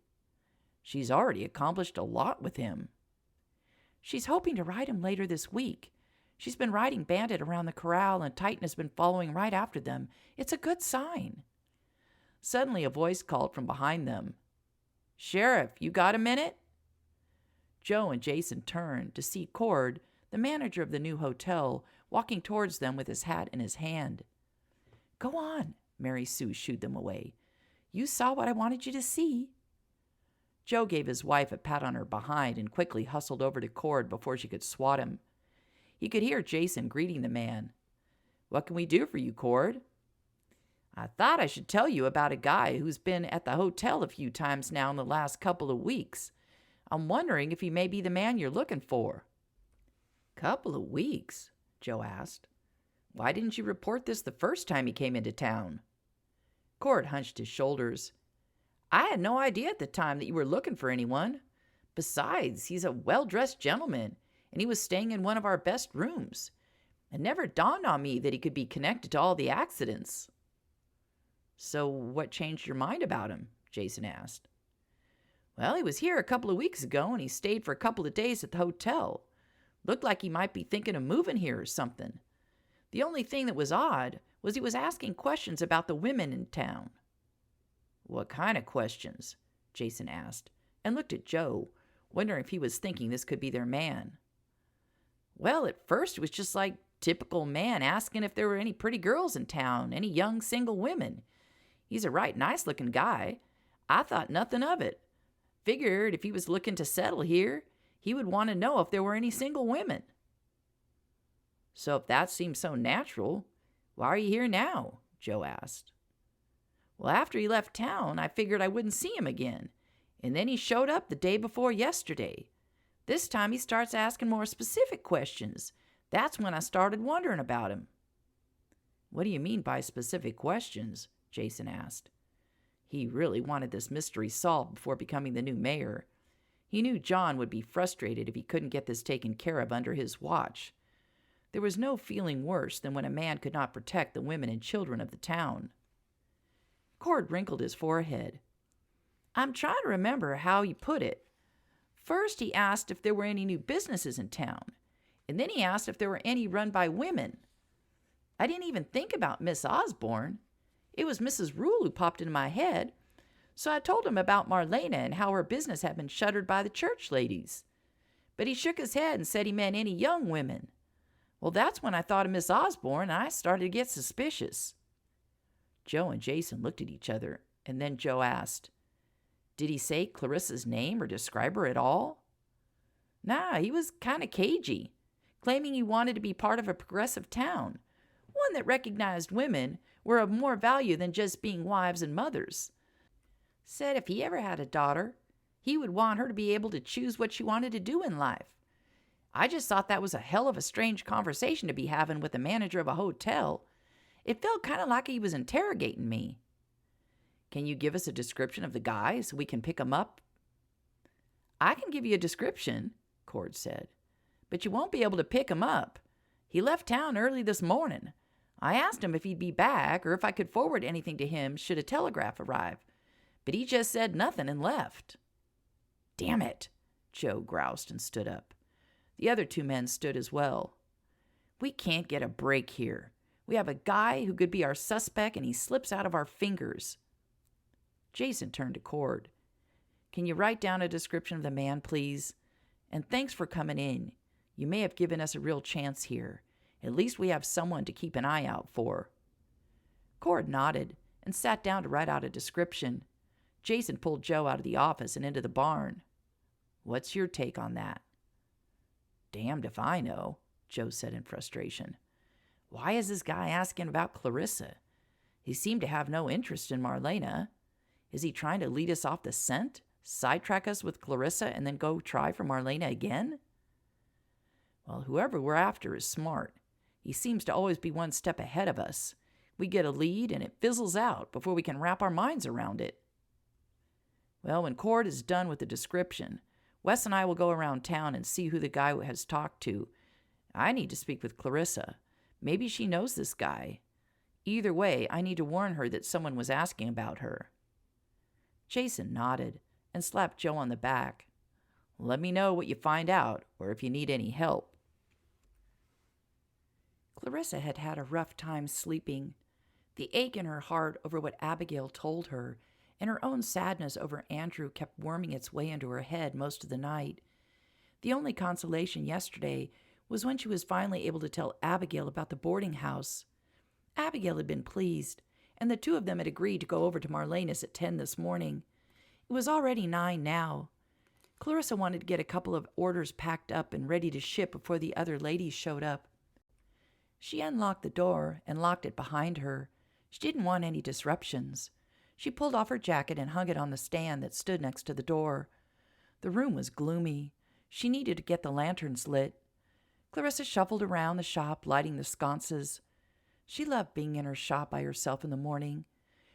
"She's already accomplished a lot with him." "She's hoping to ride him later this week. She's been riding Bandit around the corral, and Titan has been following right after them. It's a good sign." Suddenly a voice called from behind them. "Sheriff, you got a minute?" Joe and Jason turned to see Cord, the manager of the new hotel, walking towards them with his hat in his hand. "Go on," Mary Sue shooed them away. "You saw what I wanted you to see." Joe gave his wife a pat on her behind and quickly hustled over to Cord before she could swat him. He could hear Jason greeting the man. "What can we do for you, Cord?" "I thought I should tell you about a guy who's been at the hotel a few times now in the last couple of weeks. I'm wondering if he may be the man you're looking for." "Couple of weeks?" Joe asked. "Why didn't you report this the first time he came into town?" Cord hunched his shoulders. "I had no idea at the time that you were looking for anyone. Besides, he's a well-dressed gentleman, and he was staying in one of our best rooms. It never dawned on me that he could be connected to all the accidents." "So what changed your mind about him?" Jason asked. "Well, he was here a couple of weeks ago, and he stayed for a couple of days at the hotel. Looked like he might be thinking of moving here or something. The only thing that was odd was he was asking questions about the women in town." "What kind of questions?" Jason asked, and looked at Joe, wondering if he was thinking this could be their man. "Well, at first it was just like typical man asking if there were any pretty girls in town, any young single women. He's a right nice-looking guy. I thought nothing of it. Figured if he was looking to settle here, he would want to know if there were any single women." "So if that seems so natural, why are you here now?" Joe asked. "Well, after he left town, I figured I wouldn't see him again. And then he showed up the day before yesterday. This time he starts asking more specific questions. That's when I started wondering about him." "What do you mean by specific questions?" Jason asked. He really wanted this mystery solved before becoming the new mayor. He knew John would be frustrated if he couldn't get this taken care of under his watch. There was no feeling worse than when a man could not protect the women and children of the town. Cord wrinkled his forehead. "I'm trying to remember how he put it. First, he asked if there were any new businesses in town, and then he asked if there were any run by women. I didn't even think about Miss Osborne. It was Mrs. Rule who popped into my head, so I told him about Marlena and how her business had been shuttered by the church ladies. But he shook his head and said he meant any young women. Well, that's when I thought of Miss Osborne, and I started to get suspicious." Joe and Jason looked at each other, and then Joe asked, "Did he say Clarissa's name or describe her at all?" "Nah, he was kind of cagey, claiming he wanted to be part of a progressive town, one that recognized women were of more value than just being wives and mothers. Said if he ever had a daughter, he would want her to be able to choose what she wanted to do in life. I just thought that was a hell of a strange conversation to be having with the manager of a hotel. It felt kind of like he was interrogating me." "Can you give us a description of the guy so we can pick him up?" "I can give you a description," Cord said, "but you won't be able to pick him up. He left town early this morning. I asked him if he'd be back or if I could forward anything to him should a telegraph arrive, but he just said nothing and left." "Damn it," Joe groused and stood up. The other two men stood as well. "We can't get a break here. We have a guy who could be our suspect and he slips out of our fingers." Jason turned to Cord. "Can you write down a description of the man, please? And thanks for coming in. You may have given us a real chance here. At least we have someone to keep an eye out for." Cord nodded and sat down to write out a description. Jason pulled Joe out of the office and into the barn. "What's your take on that?" "Damned if I know," Joe said in frustration. "Why is this guy asking about Clarissa? He seemed to have no interest in Marlena. Is he trying to lead us off the scent, sidetrack us with Clarissa, and then go try for Marlena again?" "Well, whoever we're after is smart. He seems to always be one step ahead of us. We get a lead and it fizzles out before we can wrap our minds around it. Well, when Cord is done with the description, Wes and I will go around town and see who the guy has talked to. I need to speak with Clarissa. Maybe she knows this guy. Either way, I need to warn her that someone was asking about her. Jason nodded and slapped Joe on the back. Let me know what you find out, or if you need any help. Clarissa had had a rough time sleeping. The ache in her heart over what Abigail told her and her own sadness over Andrew kept worming its way into her head most of the night. The only consolation yesterday was when she was finally able to tell Abigail about the boarding house. Abigail had been pleased, and the two of them had agreed to go over to Marlena's at 10 this morning. It was already 9 now. Clarissa wanted to get a couple of orders packed up and ready to ship before the other ladies showed up. She unlocked the door and locked it behind her. She didn't want any disruptions. She pulled off her jacket and hung it on the stand that stood next to the door. The room was gloomy. She needed to get the lanterns lit. Clarissa shuffled around the shop, lighting the sconces. She loved being in her shop by herself in the morning.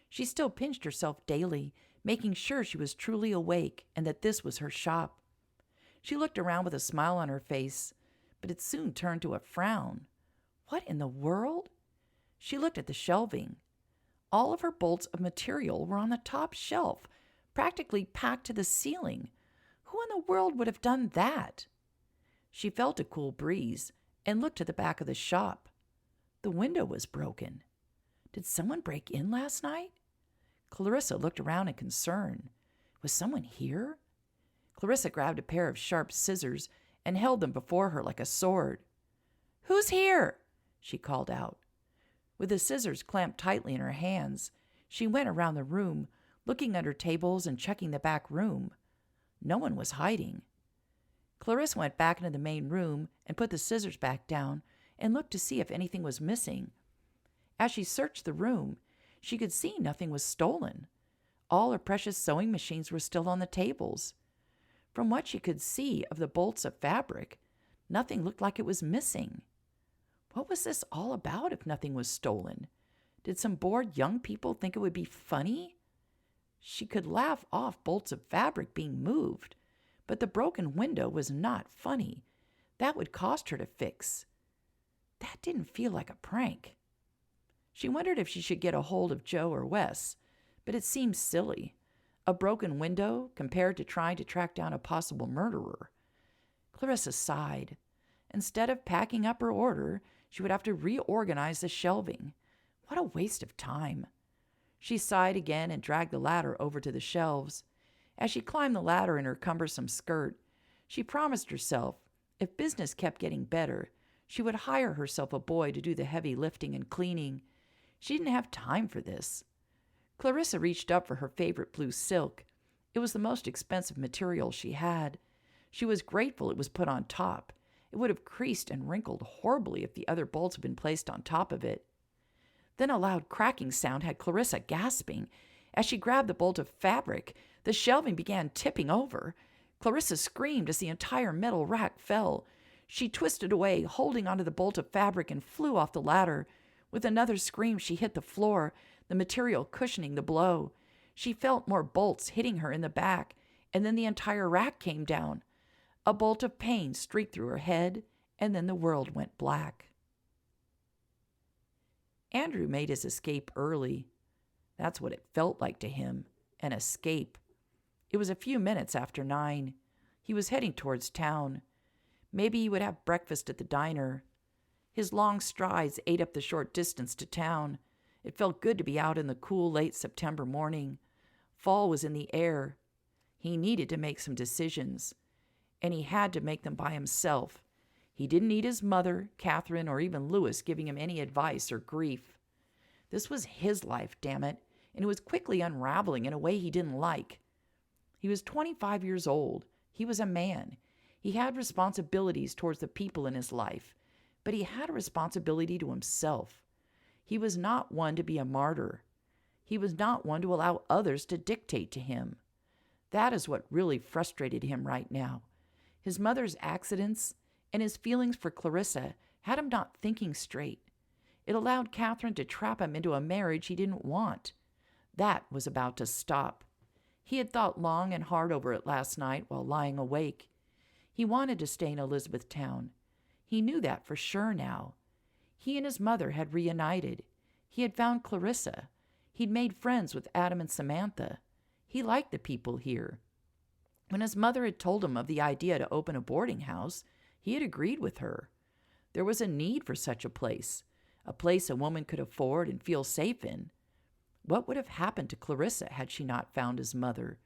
She still pinched herself daily, making sure she was truly awake and that this was her shop. She looked around with a smile on her face, but it soon turned to a frown. What in the world? She looked at the shelving. All of her bolts of material were on the top shelf, practically packed to the ceiling. Who in the world would have done that? She felt a cool breeze and looked to the back of the shop. The window was broken. Did someone break in last night? Clarissa looked around in concern. Was someone here? Clarissa grabbed a pair of sharp scissors and held them before her like a sword. "Who's here?" she called out. With the scissors clamped tightly in her hands, she went around the room, looking under tables and checking the back room. No one was hiding. Clarissa went back into the main room and put the scissors back down and looked to see if anything was missing. As she searched the room, she could see nothing was stolen. All her precious sewing machines were still on the tables. From what she could see of the bolts of fabric, nothing looked like it was missing. What was this all about if nothing was stolen? Did some bored young people think it would be funny? She could laugh off bolts of fabric being moved, but the broken window was not funny. That would cost her to fix. That didn't feel like a prank. She wondered if she should get a hold of Joe or Wes, but it seemed silly. A broken window compared to trying to track down a possible murderer. Clarissa sighed. Instead of packing up her order, she would have to reorganize the shelving. What a waste of time. She sighed again and dragged the ladder over to the shelves. As she climbed the ladder in her cumbersome skirt, she promised herself, if business kept getting better, she would hire herself a boy to do the heavy lifting and cleaning. She didn't have time for this. Clarissa reached up for her favorite blue silk. It was the most expensive material she had. She was grateful it was put on top. It would have creased and wrinkled horribly if the other bolts had been placed on top of it. Then a loud cracking sound had Clarissa gasping. As she grabbed the bolt of fabric, the shelving began tipping over. Clarissa screamed as the entire metal rack fell. She twisted away, holding onto the bolt of fabric, and flew off the ladder. With another scream, she hit the floor, the material cushioning the blow. She felt more bolts hitting her in the back, and then the entire rack came down. A bolt of pain streaked through her head, and then the world went black. Andrew made his escape early. That's what it felt like to him, an escape. It was a few minutes after 9. He was heading towards town. Maybe he would have breakfast at the diner. His long strides ate up the short distance to town. It felt good to be out in the cool, late September morning. Fall was in the air. He needed to make some decisions, and he had to make them by himself. He didn't need his mother, Catherine, or even Louis giving him any advice or grief. This was his life, damn it, and it was quickly unraveling in a way he didn't like. He was 25 years old. He was a man. He had responsibilities towards the people in his life, but he had a responsibility to himself. He was not one to be a martyr. He was not one to allow others to dictate to him. That is what really frustrated him right now. His mother's accidents and his feelings for Clarissa had him not thinking straight. It allowed Catherine to trap him into a marriage he didn't want. That was about to stop. He had thought long and hard over it last night while lying awake. He wanted to stay in Elizabethtown. He knew that for sure now. He and his mother had reunited. He had found Clarissa. He'd made friends with Adam and Samantha. He liked the people here. When his mother had told him of the idea to open a boarding house, he had agreed with her. There was a need for such a place a woman could afford and feel safe in. What would have happened to Clarissa had she not found his mother?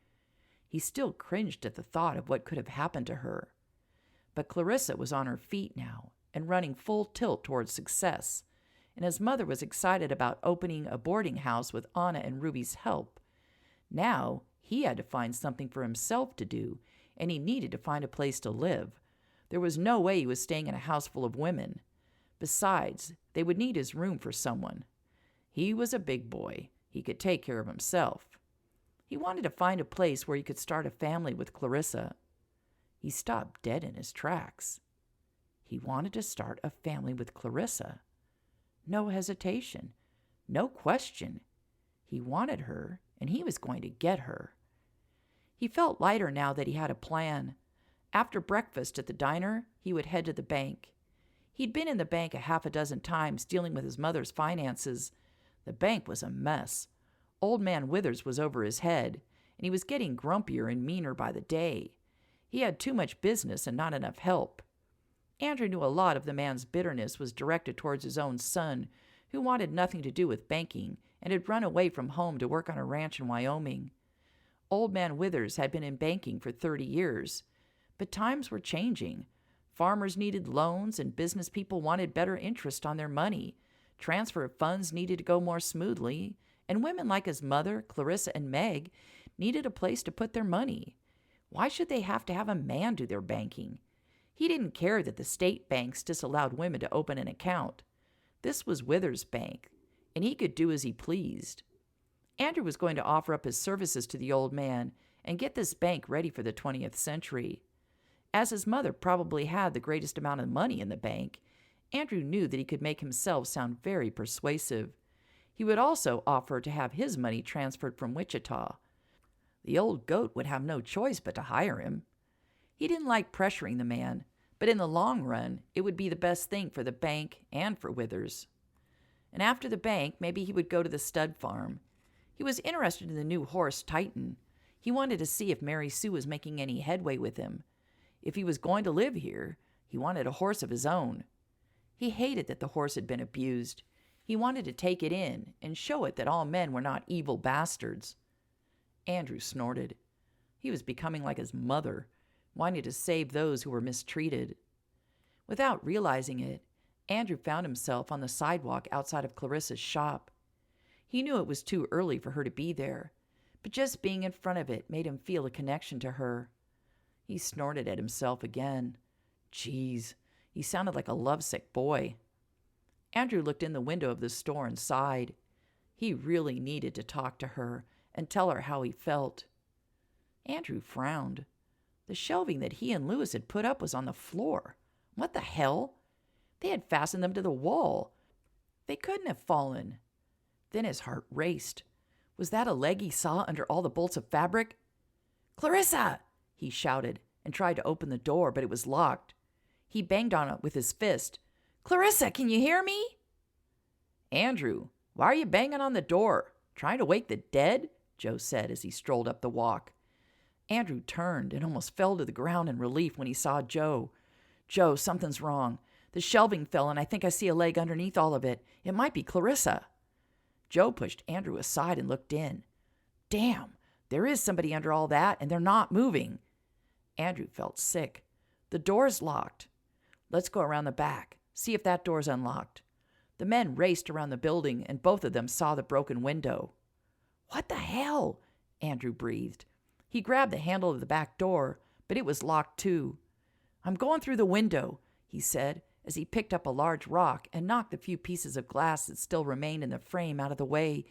He still cringed at the thought of what could have happened to her. But Clarissa was on her feet now and running full tilt towards success, and his mother was excited about opening a boarding house with Anna and Ruby's help. Now he had to find something for himself to do, and he needed to find a place to live. There was no way he was staying in a house full of women. Besides, they would need his room for someone. He was a big boy. He could take care of himself. He wanted to find a place where he could start a family with Clarissa. He stopped dead in his tracks. He wanted to start a family with Clarissa. No hesitation, no question. He wanted her, and he was going to get her. He felt lighter now that he had a plan. After breakfast at the diner, he would head to the bank. He'd been in the bank a half a dozen times dealing with his mother's finances. The bank was a mess. Old man Withers was over his head, and he was getting grumpier and meaner by the day. He had too much business and not enough help. Andrew knew a lot of the man's bitterness was directed towards his own son, who wanted nothing to do with banking and had run away from home to work on a ranch in Wyoming. Old man Withers had been in banking for 30 years, but times were changing. Farmers needed loans and business people wanted better interest on their money. Transfer of funds needed to go more smoothly, and women like his mother, Clarissa, and Meg needed a place to put their money. Why should they have to have a man do their banking? He didn't care that the state banks disallowed women to open an account. This was Withers' bank, and he could do as he pleased. Andrew was going to offer up his services to the old man and get this bank ready for the 20th century. As his mother probably had the greatest amount of money in the bank, Andrew knew that he could make himself sound very persuasive. He would also offer to have his money transferred from Wichita. The old goat would have no choice but to hire him. He didn't like pressuring the man, but in the long run, it would be the best thing for the bank and for Withers. And after the bank, maybe he would go to the stud farm. He was interested in the new horse, Titan. He wanted to see if Mary Sue was making any headway with him. If he was going to live here, he wanted a horse of his own. He hated that the horse had been abused. He wanted to take it in and show it that all men were not evil bastards. Andrew snorted. He was becoming like his mother, wanting to save those who were mistreated. Without realizing it, Andrew found himself on the sidewalk outside of Clarissa's shop. He knew it was too early for her to be there, but just being in front of it made him feel a connection to her. He snorted at himself again. Geez, he sounded like a lovesick boy. Andrew looked in the window of the store and sighed. He really needed to talk to her and tell her how he felt. Andrew frowned. The shelving that he and Lewis had put up was on the floor. What the hell? They had fastened them to the wall. They couldn't have fallen. Then his heart raced. Was that a leg he saw under all the bolts of fabric? "Clarissa!" he shouted, and tried to open the door, but it was locked. He banged on it with his fist. "Clarissa, can you hear me?" "Andrew, why are you banging on the door? Trying to wake the dead?" Joe said as he strolled up the walk. Andrew turned and almost fell to the ground in relief when he saw Joe. "Joe, something's wrong. The shelving fell, and I think I see a leg underneath all of it. It might be Clarissa." Joe pushed Andrew aside and looked in. "Damn, there is somebody under all that, and they're not moving." Andrew felt sick. "The door's locked." "Let's go around the back. See if that door's unlocked." The men raced around the building, and both of them saw the broken window. "What the hell?" Andrew breathed. He grabbed the handle of the back door, but it was locked too. "I'm going through the window," he said, as he picked up a large rock and knocked the few pieces of glass that still remained in the frame out of the way.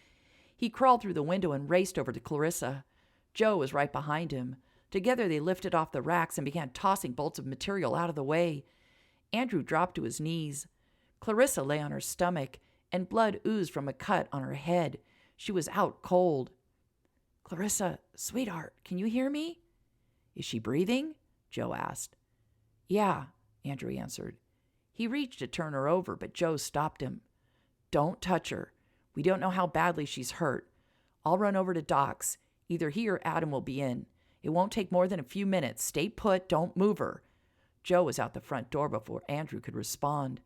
He crawled through the window and raced over to Clarissa. Joe was right behind him. Together they lifted off the racks and began tossing bolts of material out of the way. Andrew dropped to his knees. Clarissa lay on her stomach, and blood oozed from a cut on her head. She was out cold. "Clarissa, sweetheart, can you hear me?" "Is she breathing?" Joe asked. "Yeah," Andrew answered. He reached to turn her over, but Joe stopped him. "Don't touch her. We don't know how badly she's hurt. I'll run over to Doc's. Either he or Adam will be in. It won't take more than a few minutes. Stay put. Don't move her." Joe was out the front door before Andrew could respond.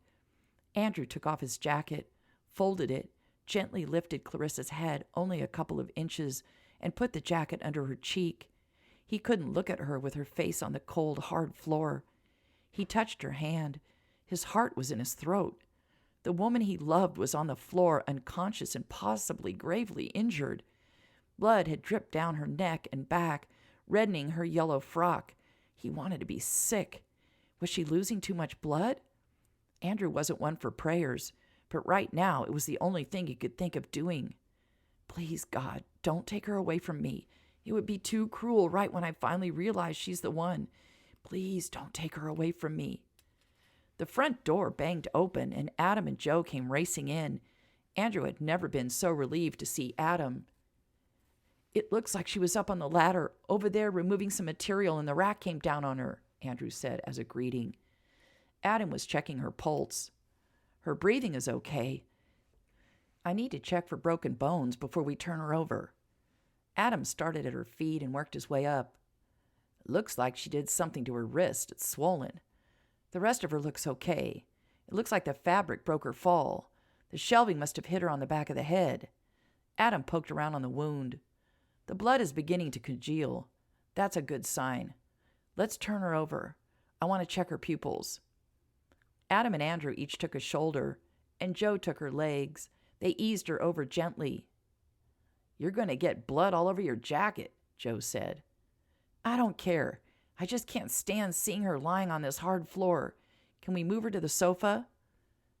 Andrew took off his jacket, folded it, gently lifted Clarissa's head only a couple of inches, and put the jacket under her cheek. He couldn't look at her with her face on the cold, hard floor. He touched her hand. His heart was in his throat. The woman he loved was on the floor, unconscious and possibly gravely injured. Blood had dripped down her neck and back, reddening her yellow frock. He wanted to be sick. Was she losing too much blood? Andrew wasn't one for prayers, but right now it was the only thing he could think of doing. "Please, God, don't take her away from me. It would be too cruel right when I finally realize she's the one. Please don't take her away from me." The front door banged open, and Adam and Joe came racing in. Andrew had never been so relieved to see Adam. "It looks like she was up on the ladder, over there removing some material, and the rack came down on her," Andrew said as a greeting. Adam was checking her pulse. "Her breathing is okay. I need to check for broken bones before we turn her over." Adam started at her feet and worked his way up. "Looks like she did something to her wrist. It's swollen. The rest of her looks okay. It looks like the fabric broke her fall. The shelving must have hit her on the back of the head." Adam poked around on the wound. "The blood is beginning to congeal. That's a good sign. Let's turn her over. I want to check her pupils." Adam and Andrew each took a shoulder, and Joe took her legs. They eased her over gently. "You're going to get blood all over your jacket," Joe said. "I don't care. I just can't stand seeing her lying on this hard floor. Can we move her to the sofa?"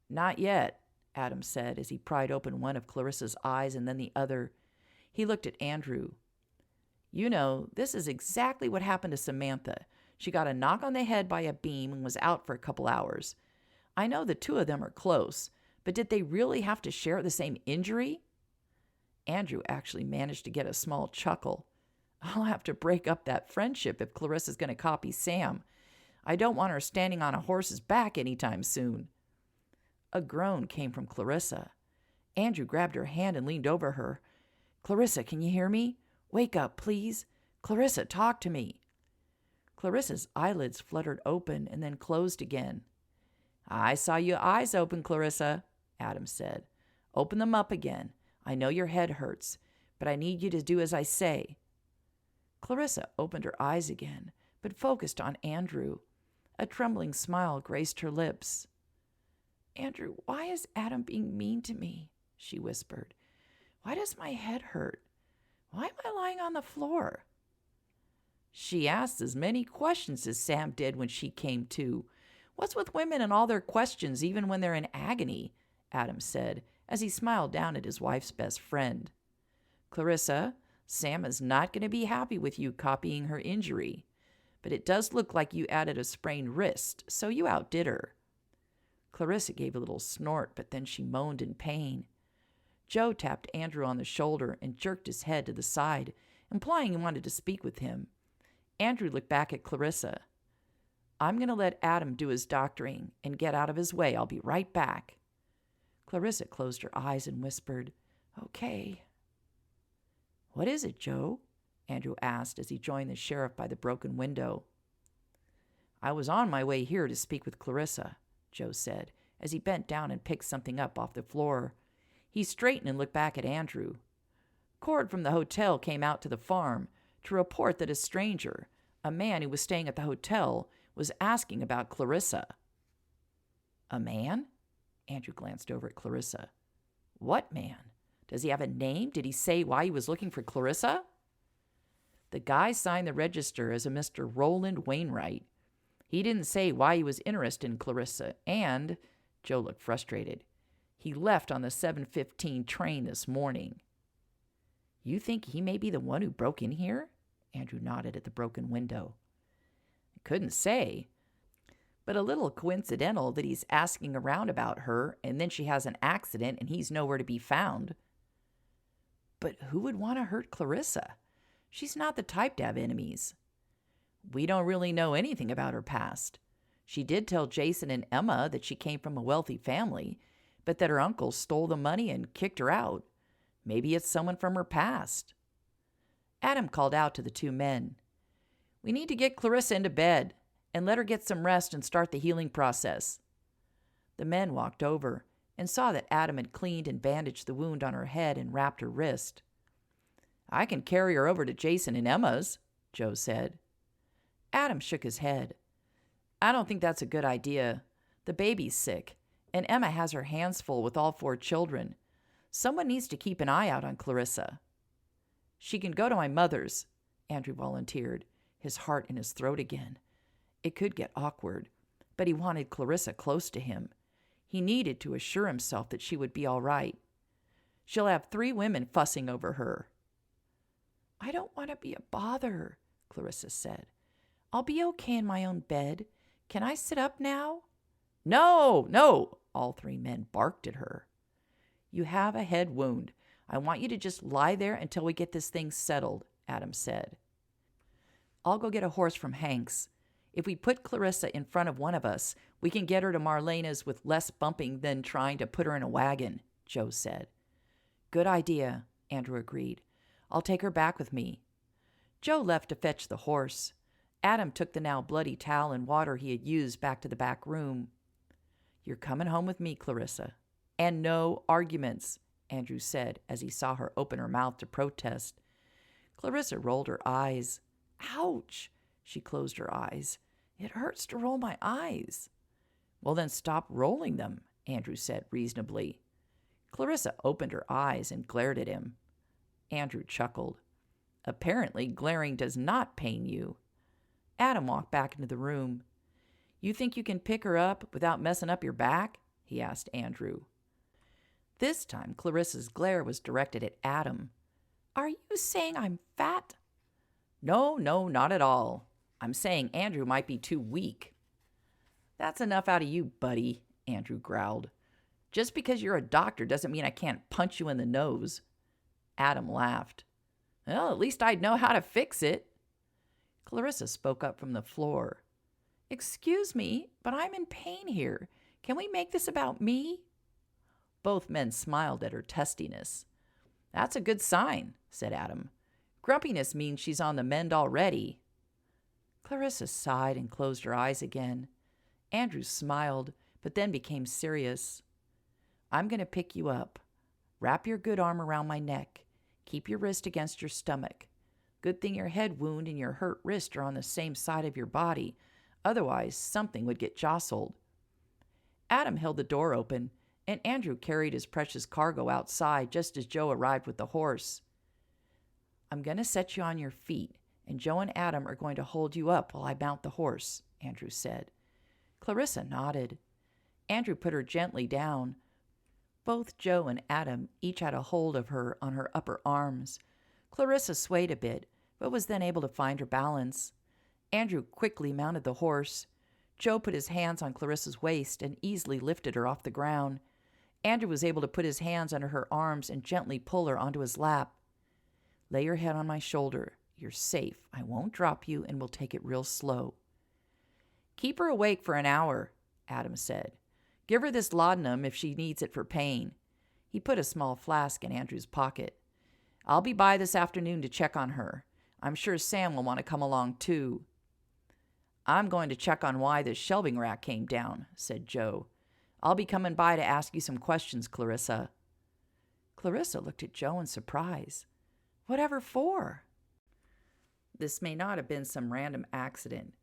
"Not yet," Adam said as he pried open one of Clarissa's eyes and then the other. He looked at Andrew. "You know, this is exactly what happened to Samantha. She got a knock on the head by a beam and was out for a couple hours. I know the two of them are close, but did they really have to share the same injury?" Andrew actually managed to get a small chuckle. "I'll have to break up that friendship if Clarissa's going to copy Sam. I don't want her standing on a horse's back anytime soon." A groan came from Clarissa. Andrew grabbed her hand and leaned over her. "Clarissa, can you hear me? Wake up, please. Clarissa, talk to me." Clarissa's eyelids fluttered open and then closed again. "I saw your eyes open, Clarissa," Adam said. "Open them up again. I know your head hurts, but I need you to do as I say." Clarissa opened her eyes again, but focused on Andrew. A trembling smile graced her lips. "Andrew, why is Adam being mean to me?" she whispered. "Why does my head hurt? Why am I lying on the floor?" "She asked as many questions as Sam did when she came to. What's with women and all their questions, even when they're in agony?" Adam said, as he smiled down at his wife's best friend. "Clarissa, Sam is not going to be happy with you copying her injury. But it does look like you added a sprained wrist, so you outdid her." Clarissa gave a little snort, but then she moaned in pain. Joe tapped Andrew on the shoulder and jerked his head to the side, implying he wanted to speak with him. Andrew looked back at Clarissa. "I'm going to let Adam do his doctoring and get out of his way. I'll be right back." Clarissa closed her eyes and whispered, "Okay." "What is it, Joe?" Andrew asked as he joined the sheriff by the broken window. "I was on my way here to speak with Clarissa," Joe said, as he bent down and picked something up off the floor. He straightened and looked back at Andrew. Cord from the hotel came out to the farm to report that a stranger, a man who was staying at the hotel, was asking about Clarissa. "A man?" Andrew glanced over at Clarissa. "What man? Does he have a name? Did he say why he was looking for Clarissa?" "The guy signed the register as a Mr. Roland Wainwright. He didn't say why he was interested in Clarissa, and," Joe looked frustrated, "he left on the 7:15 train this morning." "You think he may be the one who broke in here?" Andrew nodded at the broken window. "I couldn't say. but a little coincidental that he's asking around about her and then she has an accident and he's nowhere to be found. But who would want to hurt Clarissa? She's not the type to have enemies. We don't really know anything about her past. She did tell Jason and Emma that she came from a wealthy family, but that her uncle stole the money and kicked her out. Maybe it's someone from her past. Adam called out to the two men. We need to get Clarissa into bed and let her get some rest and start the healing process. The men walked over and saw that Adam had cleaned and bandaged the wound on her head and wrapped her wrist. I can carry her over to Jason and Emma's, Joe said. Adam shook his head. I don't think that's a good idea. The baby's sick, and Emma has her hands full with all 4 children. Someone needs to keep an eye out on Clarissa. She can go to my mother's, Andrew volunteered, his heart in his throat again. It could get awkward, but he wanted Clarissa close to him. He needed to assure himself that she would be all right. She'll have 3 women fussing over her. I don't want to be a bother, Clarissa said. I'll be okay in my own bed. Can I sit up now? No, no, all 3 men barked at her. You have a head wound. I want you to just lie there until we get this thing settled, Adam said. I'll go get a horse from Hank's. If we put Clarissa in front of one of us, we can get her to Marlena's with less bumping than trying to put her in a wagon, Joe said. Good idea, Andrew agreed. I'll take her back with me. Joe left to fetch the horse. Adam took the now bloody towel and water he had used back to the back room. You're coming home with me, Clarissa. And no arguments, Andrew said as he saw her open her mouth to protest. Clarissa rolled her eyes. Ouch! She closed her eyes. It hurts to roll my eyes. Well, then stop rolling them, Andrew said reasonably. Clarissa opened her eyes and glared at him. Andrew chuckled. Apparently, glaring does not pain you. Adam walked back into the room. You think you can pick her up without messing up your back? He asked Andrew. This time, Clarissa's glare was directed at Adam. Are you saying I'm fat? No, not at all. I'm saying Andrew might be too weak. That's enough out of you, buddy, Andrew growled. Just because you're a doctor doesn't mean I can't punch you in the nose. Adam laughed. Well, at least I'd know how to fix it. Clarissa spoke up from the floor. Excuse me, but I'm in pain here. Can we make this about me? Both men smiled at her testiness. That's a good sign, said Adam. Grumpiness means she's on the mend already. Clarissa sighed and closed her eyes again. Andrew smiled, but then became serious. I'm going to pick you up. Wrap your good arm around my neck. Keep your wrist against your stomach. Good thing your head wound and your hurt wrist are on the same side of your body. Otherwise, something would get jostled. Adam held the door open, and Andrew carried his precious cargo outside just as Joe arrived with the horse. I'm going to set you on your feet, and Joe and Adam are going to hold you up while I mount the horse, Andrew said. Clarissa nodded. Andrew put her gently down. Both Joe and Adam each had a hold of her on her upper arms. Clarissa swayed a bit, but was then able to find her balance. Andrew quickly mounted the horse. Joe put his hands on Clarissa's waist and easily lifted her off the ground. Andrew was able to put his hands under her arms and gently pull her onto his lap. Lay your head on my shoulder. You're safe. I won't drop you, and we'll take it real slow. Keep her awake for an hour, Adam said. Give her this laudanum if she needs it for pain. He put a small flask in Andrew's pocket. I'll be by this afternoon to check on her. I'm sure Sam will want to come along too. I'm going to check on why the shelving rack came down, said Joe. I'll be coming by to ask you some questions, Clarissa. Clarissa looked at Joe in surprise. Whatever for? This may not have been some random accident.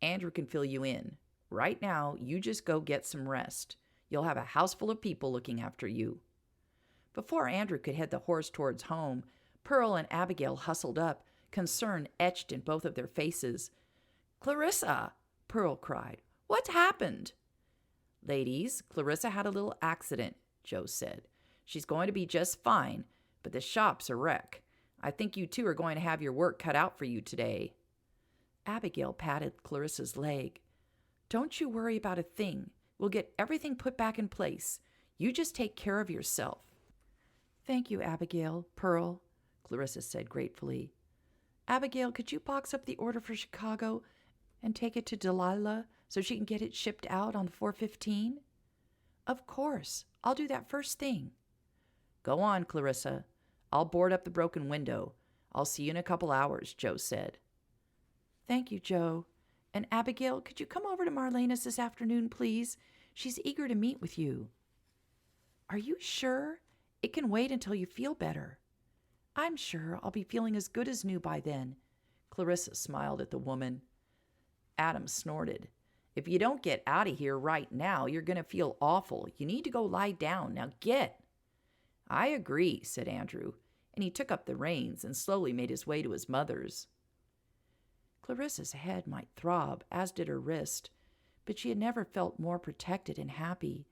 Andrew can fill you in. Right now, you just go get some rest. You'll have a house full of people looking after you. Before Andrew could head the horse towards home, Pearl and Abigail hustled up, concern etched in both of their faces. Clarissa, Pearl cried. What's happened? Ladies, Clarissa had a little accident, Joe said. She's going to be just fine, but the shop's a wreck. I think you two are going to have your work cut out for you today. Abigail patted Clarissa's leg. Don't you worry about a thing. We'll get everything put back in place. You just take care of yourself." "Thank you, Abigail, Pearl," Clarissa said gratefully. "Abigail, could you box up the order for Chicago and take it to Delilah so she can get it shipped out on the 4:15? "Of course. I'll do that first thing." "Go on, Clarissa. I'll board up the broken window. I'll see you in a couple hours," Joe said. "Thank you, Joe. And Abigail, could you come over to Marlena's this afternoon, please? She's eager to meet with you." "Are you sure? It can wait until you feel better." "I'm sure I'll be feeling as good as new by then." Clarissa smiled at the woman. Adam snorted. "If you don't get out of here right now, you're going to feel awful. You need to go lie down. Now get." "I agree," said Andrew, and he took up the reins and slowly made his way to his mother's. Clarissa's head might throb, as did her wrist, but she had never felt more protected and happy.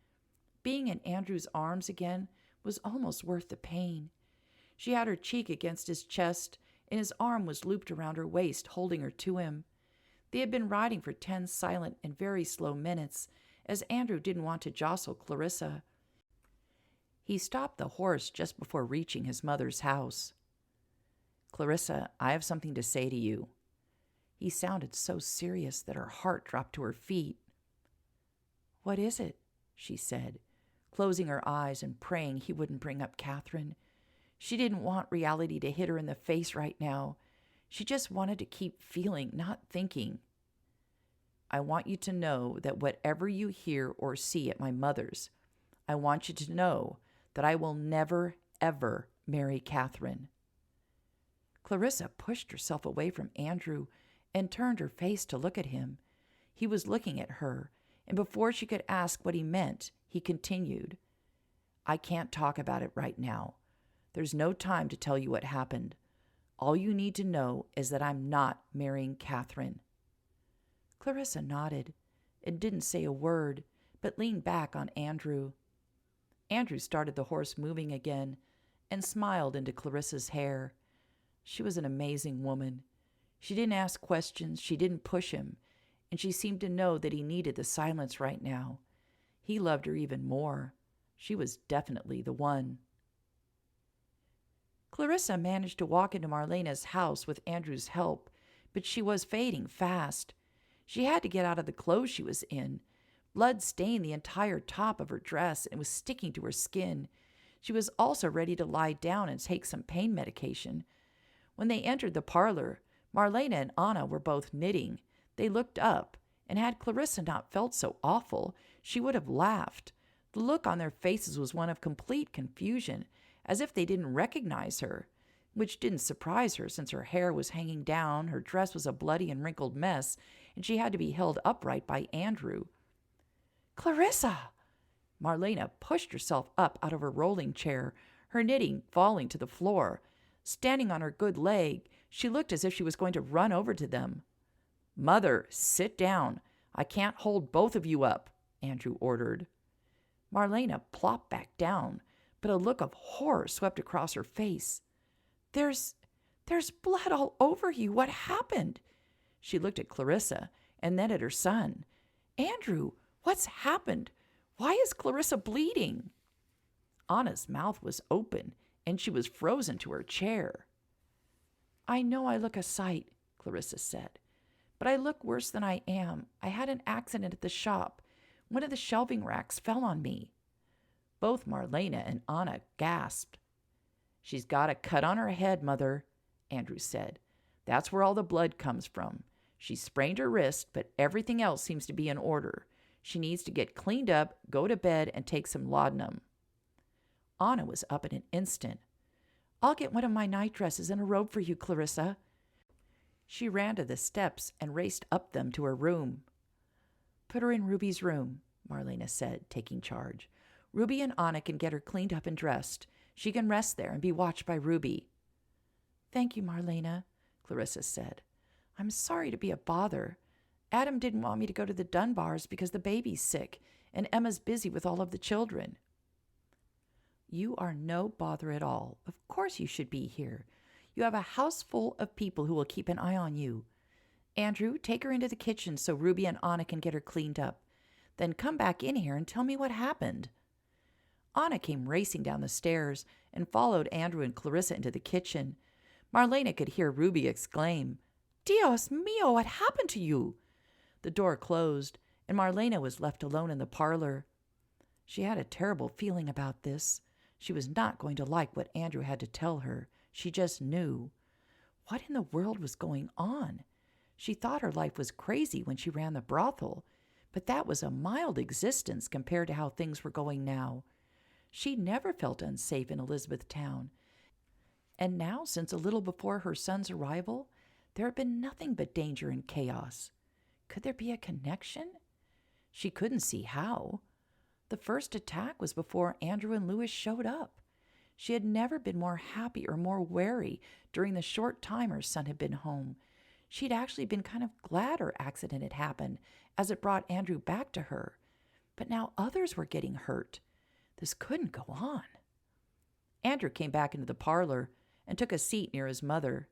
Being in Andrew's arms again was almost worth the pain. She had her cheek against his chest, and his arm was looped around her waist, holding her to him. They had been riding for 10 silent and very slow minutes, as Andrew didn't want to jostle Clarissa. He stopped the horse just before reaching his mother's house. "Clarissa, I have something to say to you." He sounded so serious that her heart dropped to her feet. "What is it?" she said, closing her eyes and praying he wouldn't bring up Catherine. She didn't want reality to hit her in the face right now. She just wanted to keep feeling, not thinking. "I want you to know that whatever you hear or see at my mother's, I want you to know that I will never, ever marry Catherine." Clarissa pushed herself away from Andrew and turned her face to look at him. He was looking at her, and before she could ask what he meant, he continued, "I can't talk about it right now. There's no time to tell you what happened. All you need to know is that I'm not marrying Catherine." Clarissa nodded and didn't say a word, but leaned back on Andrew. Andrew started the horse moving again and smiled into Clarissa's hair. She was an amazing woman. She didn't ask questions, she didn't push him, and she seemed to know that he needed the silence right now. He loved her even more. She was definitely the one. Clarissa managed to walk into Marlena's house with Andrew's help, but she was fading fast. She had to get out of the clothes she was in. Blood stained the entire top of her dress and was sticking to her skin. She was also ready to lie down and take some pain medication. When they entered the parlor, Marlena and Anna were both knitting. They looked up, and had Clarissa not felt so awful, she would have laughed. The look on their faces was one of complete confusion, as if they didn't recognize her, which didn't surprise her since her hair was hanging down, her dress was a bloody and wrinkled mess, and she had to be held upright by Andrew. "Clarissa!" Marlena pushed herself up out of her rolling chair, her knitting falling to the floor. Standing on her good leg, she looked as if she was going to run over to them. "Mother, sit down. I can't hold both of you up," Andrew ordered. Marlena plopped back down, but a look of horror swept across her face. There's blood all over you. What happened?" She looked at Clarissa and then at her son. "Andrew, what's happened? Why is Clarissa bleeding?" Anna's mouth was open, and she was frozen to her chair. "I know I look a sight," Clarissa said, "but I look worse than I am. I had an accident at the shop. One of the shelving racks fell on me." Both Marlena and Anna gasped. "She's got a cut on her head, Mother," Andrew said. "That's where all the blood comes from. She sprained her wrist, but everything else seems to be in order. She needs to get cleaned up, go to bed, and take some laudanum." Anna was up in an instant. "I'll get one of my night dresses and a robe for you, Clarissa." She ran to the steps and raced up them to her room. "Put her in Ruby's room," Marlena said, taking charge. "Ruby and Anna can get her cleaned up and dressed. She can rest there and be watched by Ruby." "Thank you, Marlena," Clarissa said. "I'm sorry to be a bother. Adam didn't want me to go to the Dunbars because the baby's sick, and Emma's busy with all of the children." "You are no bother at all. Of course you should be here. You have a house full of people who will keep an eye on you. Andrew, take her into the kitchen so Ruby and Anna can get her cleaned up. Then come back in here and tell me what happened. Anna came racing down the stairs and followed Andrew and Clarissa into the kitchen. Marlena could hear Ruby exclaim, "Dios mío, what happened to you?" The door closed, and Marlena was left alone in the parlor. She had a terrible feeling about this. She was not going to like what Andrew had to tell her. She just knew. What in the world was going on? She thought her life was crazy when she ran the brothel, but that was a mild existence compared to how things were going now. She never felt unsafe in Elizabethtown. And now, since a little before her son's arrival, there had been nothing but danger and chaos. Could there be a connection? She couldn't see how. The first attack was before Andrew and Louis showed up. She had never been more happy or more wary during the short time her son had been home. She'd actually been kind of glad her accident had happened, as it brought Andrew back to her. But now others were getting hurt. This couldn't go on. Andrew came back into the parlor and took a seat near his mother.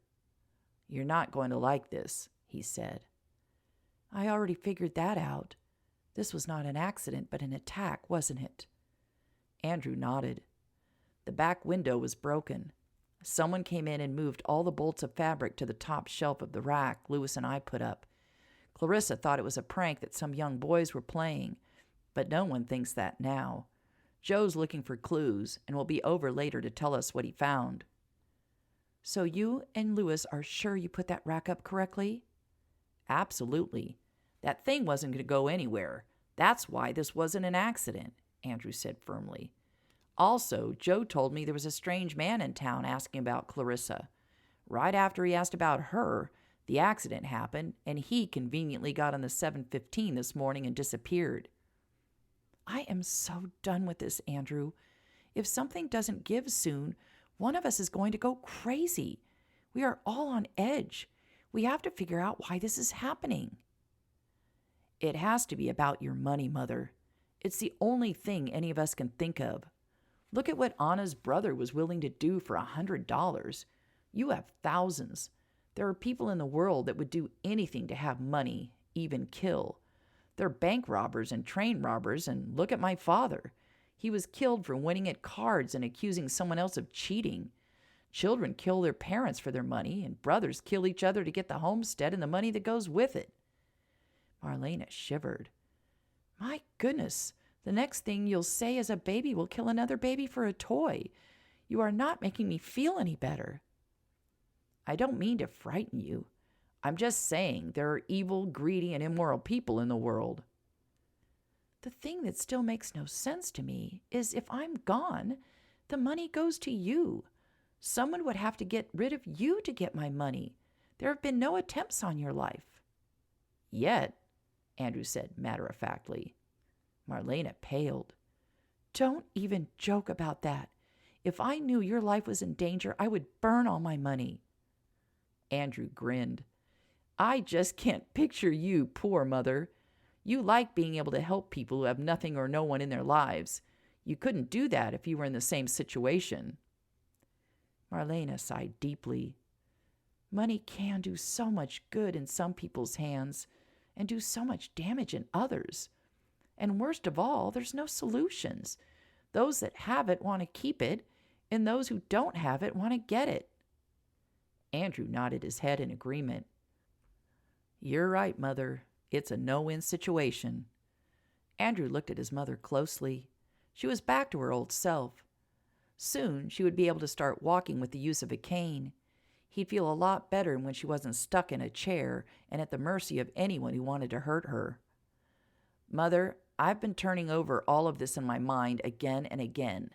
"You're not going to like this," he said. "I already figured that out. This was not an accident, but an attack, wasn't it?" Andrew nodded. The back window was broken. Someone came in and moved all the bolts of fabric to the top shelf of the rack Louis and I put up. Clarissa thought it was a prank that some young boys were playing, but no one thinks that now. Joe's looking for clues and will be over later to tell us what he found. "So you and Louis are sure you put that rack up correctly?" "Absolutely. That thing wasn't going to go anywhere. That's why this wasn't an accident," Andrew said firmly. "Also, Joe told me there was a strange man in town asking about Clarissa. Right after he asked about her, the accident happened, and he conveniently got on the 7:15 this morning and disappeared." "I am so done with this, Andrew. If something doesn't give soon, one of us is going to go crazy. We are all on edge. We have to figure out why this is happening." "It has to be about your money, Mother. It's the only thing any of us can think of. Look at what Anna's brother was willing to do for $100. You have thousands. There are people in the world that would do anything to have money, even kill. They're bank robbers and train robbers, and look at my father. He was killed for winning at cards and accusing someone else of cheating. Children kill their parents for their money, and brothers kill each other to get the homestead and the money that goes with it." Marlena shivered. "My goodness, the next thing you'll say is a baby will kill another baby for a toy. You are not making me feel any better." "I don't mean to frighten you. I'm just saying there are evil, greedy, and immoral people in the world." "The thing that still makes no sense to me is if I'm gone, the money goes to you. Someone would have to get rid of you to get my money. There have been no attempts on your life." "Yet," Andrew said matter-of-factly. Marlena paled. "Don't even joke about that. If I knew your life was in danger, I would burn all my money." Andrew grinned. "I just can't picture you, poor mother. You like being able to help people who have nothing or no one in their lives. You couldn't do that if you were in the same situation." Marlena sighed deeply. "Money can do so much good in some people's hands and do so much damage in others. And worst of all, there's no solutions. Those that have it want to keep it, and those who don't have it want to get it." Andrew nodded his head in agreement. "You're right, Mother. It's a no-win situation." Andrew looked at his mother closely. She was back to her old self. Soon she would be able to start walking with the use of a cane. He'd feel a lot better when she wasn't stuck in a chair and at the mercy of anyone who wanted to hurt her. "Mother, I've been turning over all of this in my mind again and again.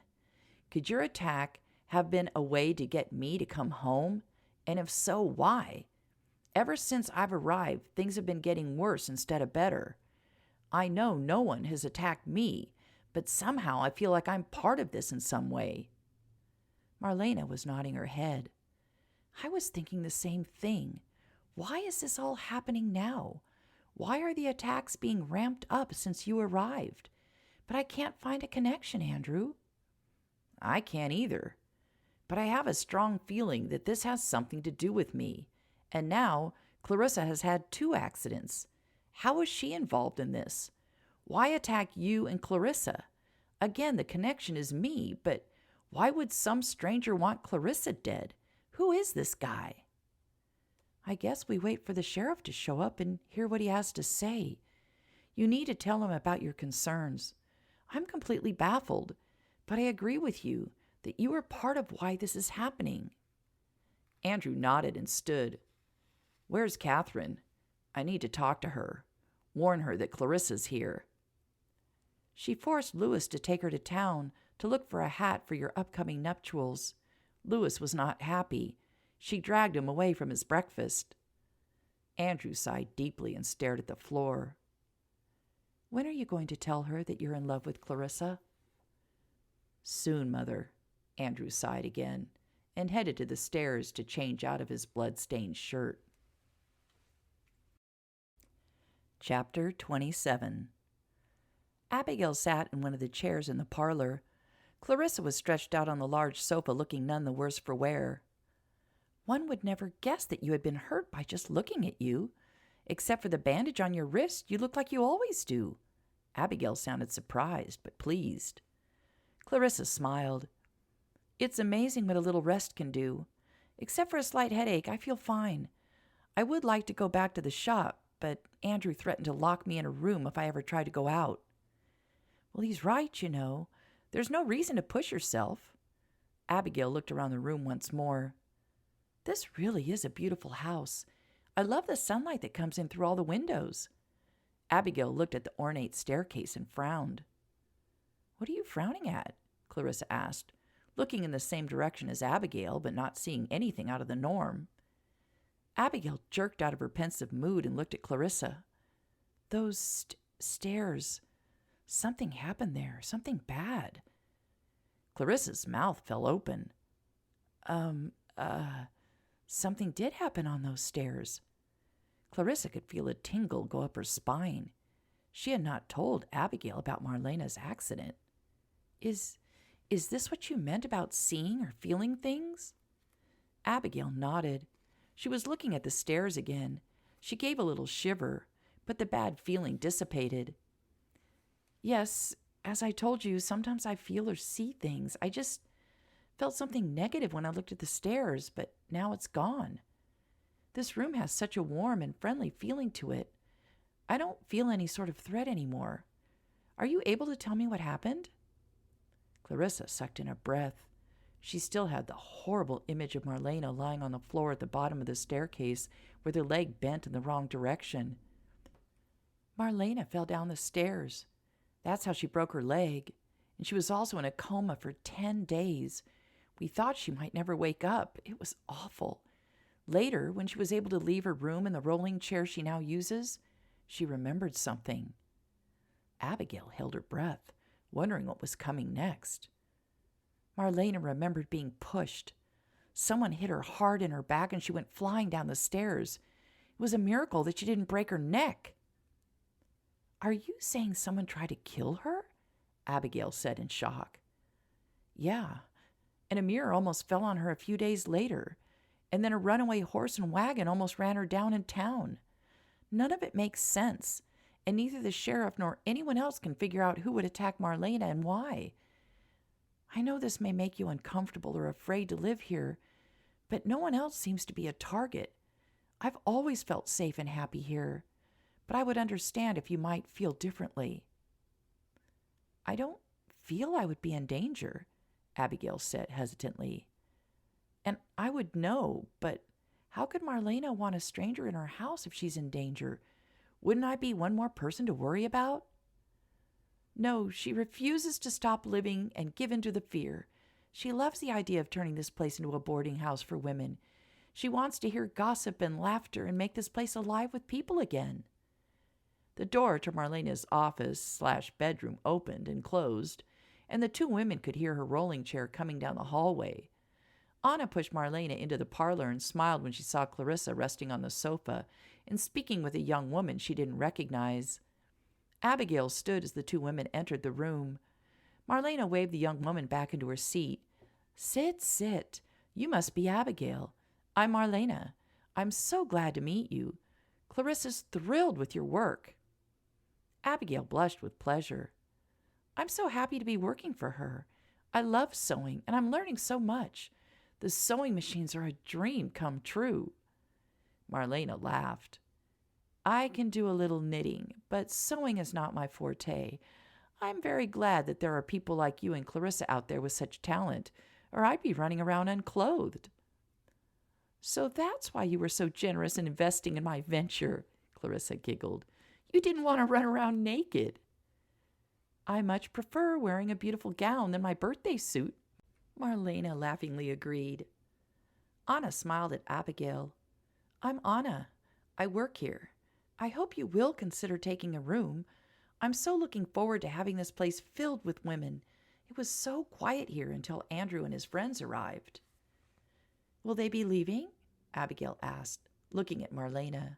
Could your attack have been a way to get me to come home? And if so, why? Ever since I've arrived, things have been getting worse instead of better. I know no one has attacked me, but somehow I feel like I'm part of this in some way." Marlena was nodding her head. "I was thinking the same thing. Why is this all happening now? Why are the attacks being ramped up since you arrived? But I can't find a connection, Andrew." "I can't either. But I have a strong feeling that this has something to do with me. And now Clarissa has had 2 accidents. How is she involved in this? Why attack you and Clarissa? Again, the connection is me, but why would some stranger want Clarissa dead? Who is this guy? I guess we wait for the sheriff to show up and hear what he has to say. You need to tell him about your concerns. I'm completely baffled, but I agree with you that you are part of why this is happening. Andrew nodded and stood. Where's Catherine? I need to talk to her. Warn her that Clarissa's here. She forced Lewis to take her to town to look for a hat for your upcoming nuptials. Lewis was not happy. She dragged him away from his breakfast. Andrew sighed deeply and stared at the floor. When are you going to tell her that you're in love with Clarissa? Soon, Mother. Andrew sighed again and headed to the stairs to change out of his blood-stained shirt. Chapter 27. Abigail sat in one of the chairs in the parlor. Clarissa was stretched out on the large sofa, looking none the worse for wear. One would never guess that you had been hurt by just looking at you. Except for the bandage on your wrist, you look like you always do. Abigail sounded surprised, but pleased. Clarissa smiled. It's amazing what a little rest can do. Except for a slight headache, I feel fine. I would like to go back to the shop, but Andrew threatened to lock me in a room if I ever tried to go out. Well, he's right, you know. There's no reason to push yourself. Abigail looked around the room once more. This really is a beautiful house. I love the sunlight that comes in through all the windows. Abigail looked at the ornate staircase and frowned. What are you frowning at? Clarissa asked, looking in the same direction as Abigail, but not seeing anything out of the norm. Abigail jerked out of her pensive mood and looked at Clarissa. Those stairs. Something happened there, something bad. Clarissa's mouth fell open. Something did happen on those stairs. Clarissa could feel a tingle go up her spine. She had not told Abigail about Marlena's accident. Is this what you meant about seeing or feeling things? Abigail nodded. She was looking at the stairs again. She gave a little shiver, but the bad feeling dissipated. Yes, as I told you, sometimes I feel or see things. I just felt something negative when I looked at the stairs, but now it's gone. This room has such a warm and friendly feeling to it. I don't feel any sort of threat anymore. Are you able to tell me what happened? Clarissa sucked in a breath. She still had the horrible image of Marlena lying on the floor at the bottom of the staircase with her leg bent in the wrong direction. Marlena fell down the stairs. That's how she broke her leg, and she was also in a coma for 10 days. We thought she might never wake up. It was awful. Later, when she was able to leave her room in the rolling chair she now uses, she remembered something. Abigail held her breath, wondering what was coming next. Marlena remembered being pushed. Someone hit her hard in her back and she went flying down the stairs. It was a miracle that she didn't break her neck. Are you saying someone tried to kill her? Abigail said in shock. Yeah, and a mirror almost fell on her a few days later, and then a runaway horse and wagon almost ran her down in town. None of it makes sense, and neither the sheriff nor anyone else can figure out who would attack Marlena and why. I know this may make you uncomfortable or afraid to live here, but no one else seems to be a target. I've always felt safe and happy here, but I would understand if you might feel differently. I don't feel I would be in danger, Abigail said hesitantly. And I would know, but how could Marlena want a stranger in her house if she's in danger? Wouldn't I be one more person to worry about? No, she refuses to stop living and give in to the fear. She loves the idea of turning this place into a boarding house for women. She wants to hear gossip and laughter and make this place alive with people again. The door to Marlena's office/bedroom opened and closed, and the 2 women could hear her rolling chair coming down the hallway. Anna pushed Marlena into the parlor and smiled when she saw Clarissa resting on the sofa and speaking with a young woman she didn't recognize. Abigail stood as the 2 women entered the room. Marlena waved the young woman back into her seat. Sit. You must be Abigail. I'm Marlena. I'm so glad to meet you. Clarissa's thrilled with your work." Abigail blushed with pleasure. "I'm so happy to be working for her. I love sewing, and I'm learning so much. The sewing machines are a dream come true." Marlena laughed. "I can do a little knitting, but sewing is not my forte. I'm very glad that there are people like you and Clarissa out there with such talent, or I'd be running around unclothed." "So that's why you were so generous in investing in my venture," Clarissa giggled. "You didn't want to run around naked." "I much prefer wearing a beautiful gown than my birthday suit," Marlena laughingly agreed. Anna smiled at Abigail. "I'm Anna. I work here. I hope you will consider taking a room. I'm so looking forward to having this place filled with women. It was so quiet here until Andrew and his friends arrived." "Will they be leaving?" Abigail asked, looking at Marlena.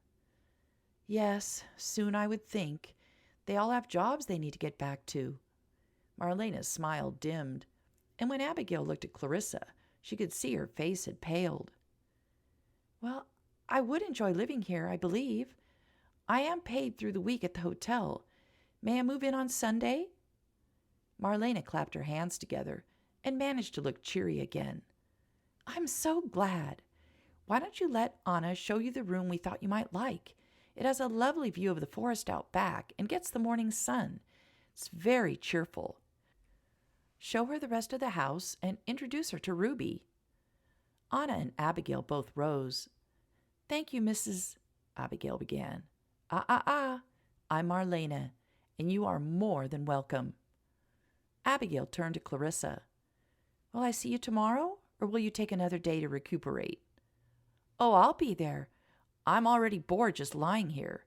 "Yes, soon I would think. They all have jobs they need to get back to." Marlena's smile dimmed, and when Abigail looked at Clarissa, she could see her face had paled. "Well, I would enjoy living here, I believe. I am paid through the week at the hotel. May I move in on Sunday?" Marlena clapped her hands together and managed to look cheery again. "I'm so glad. Why don't you let Anna show you the room we thought you might like? It has a lovely view of the forest out back and gets the morning sun. It's very cheerful. Show her the rest of the house and introduce her to Ruby." Anna and Abigail both rose. "Thank you, Mrs. Abigail began. I'm Marlena, and you are more than welcome." Abigail turned to Clarissa. "Will I see you tomorrow, or will you take another day to recuperate?" "Oh, I'll be there. I'm already bored just lying here.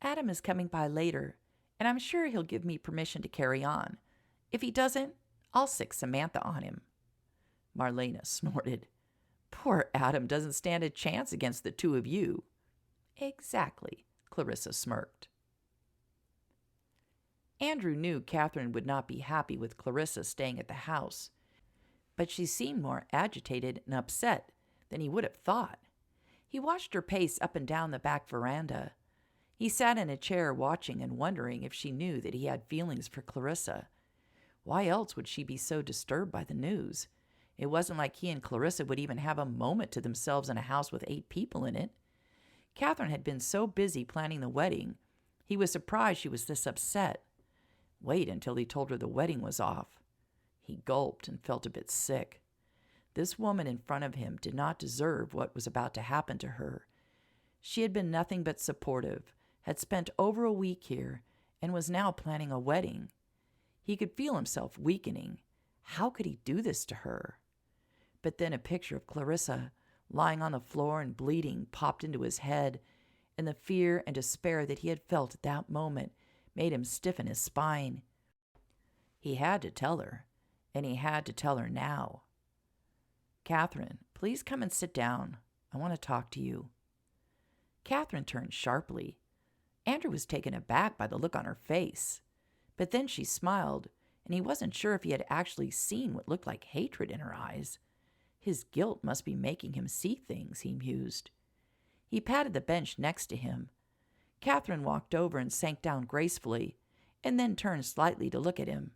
Adam is coming by later, and I'm sure he'll give me permission to carry on. If he doesn't, I'll sick Samantha on him." Marlena snorted. "Poor Adam doesn't stand a chance against the two of you." "Exactly," Clarissa smirked. Andrew knew Catherine would not be happy with Clarissa staying at the house, but she seemed more agitated and upset than he would have thought. He watched her pace up and down the back veranda. He sat in a chair watching and wondering if she knew that he had feelings for Clarissa. Why else would she be so disturbed by the news? It wasn't like he and Clarissa would even have a moment to themselves in a house with 8 people in it. Catherine had been so busy planning the wedding, he was surprised she was this upset. Wait until he told her the wedding was off. He gulped and felt a bit sick. This woman in front of him did not deserve what was about to happen to her. She had been nothing but supportive, had spent over a week here, and was now planning a wedding. He could feel himself weakening. How could he do this to her? But then a picture of Clarissa, lying on the floor and bleeding, popped into his head, and the fear and despair that he had felt at that moment made him stiffen his spine. He had to tell her, and he had to tell her now. "Catherine, please come and sit down. I want to talk to you." Catherine turned sharply. Andrew was taken aback by the look on her face. But then she smiled, and he wasn't sure if he had actually seen what looked like hatred in her eyes. His guilt must be making him see things, he mused. He patted the bench next to him. Catherine walked over and sank down gracefully, and then turned slightly to look at him.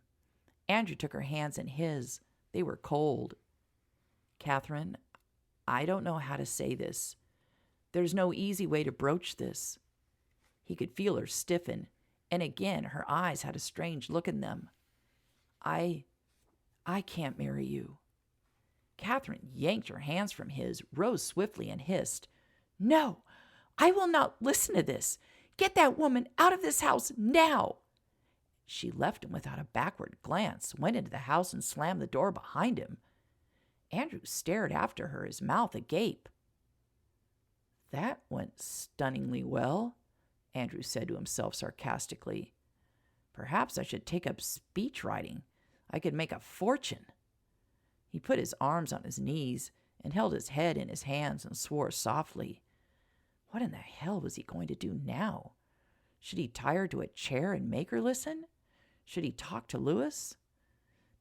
Andrew took her hands in his. They were cold. "Catherine, I don't know how to say this. There's no easy way to broach this." He could feel her stiffen, and again her eyes had a strange look in them. I can't marry you." Catherine yanked her hands from his, rose swiftly, and hissed, "No, I will not listen to this. Get that woman out of this house now." She left him without a backward glance, went into the house, and slammed the door behind him. Andrew stared after her, his mouth agape. "That went stunningly well," Andrew said to himself sarcastically. "Perhaps I should take up speech writing. I could make a fortune." He put his arms on his knees and held his head in his hands and swore softly. What in the hell was he going to do now? Should he tie her to a chair and make her listen? Should he talk to Louis?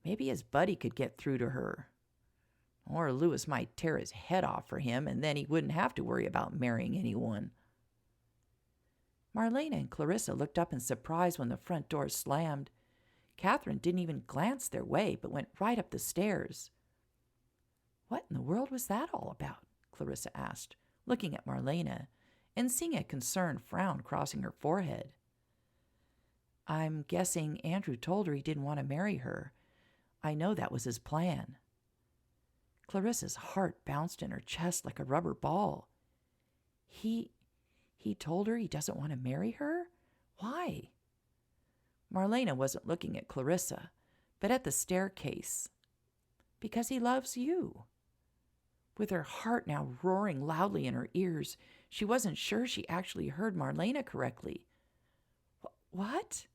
Maybe his buddy could get through to her. Or Louis might tear his head off for him, and then he wouldn't have to worry about marrying anyone. Marlena and Clarissa looked up in surprise when the front door slammed. Catherine didn't even glance their way, but went right up the stairs. "What in the world was that all about?" Clarissa asked, looking at Marlena and seeing a concerned frown crossing her forehead. "I'm guessing Andrew told her he didn't want to marry her. I know that was his plan." Clarissa's heart bounced in her chest like a rubber ball. He told her he doesn't want to marry her? Why? Marlena wasn't looking at Clarissa, but at the staircase. "Because he loves you." With her heart now roaring loudly in her ears, she wasn't sure she actually heard Marlena correctly. "What?"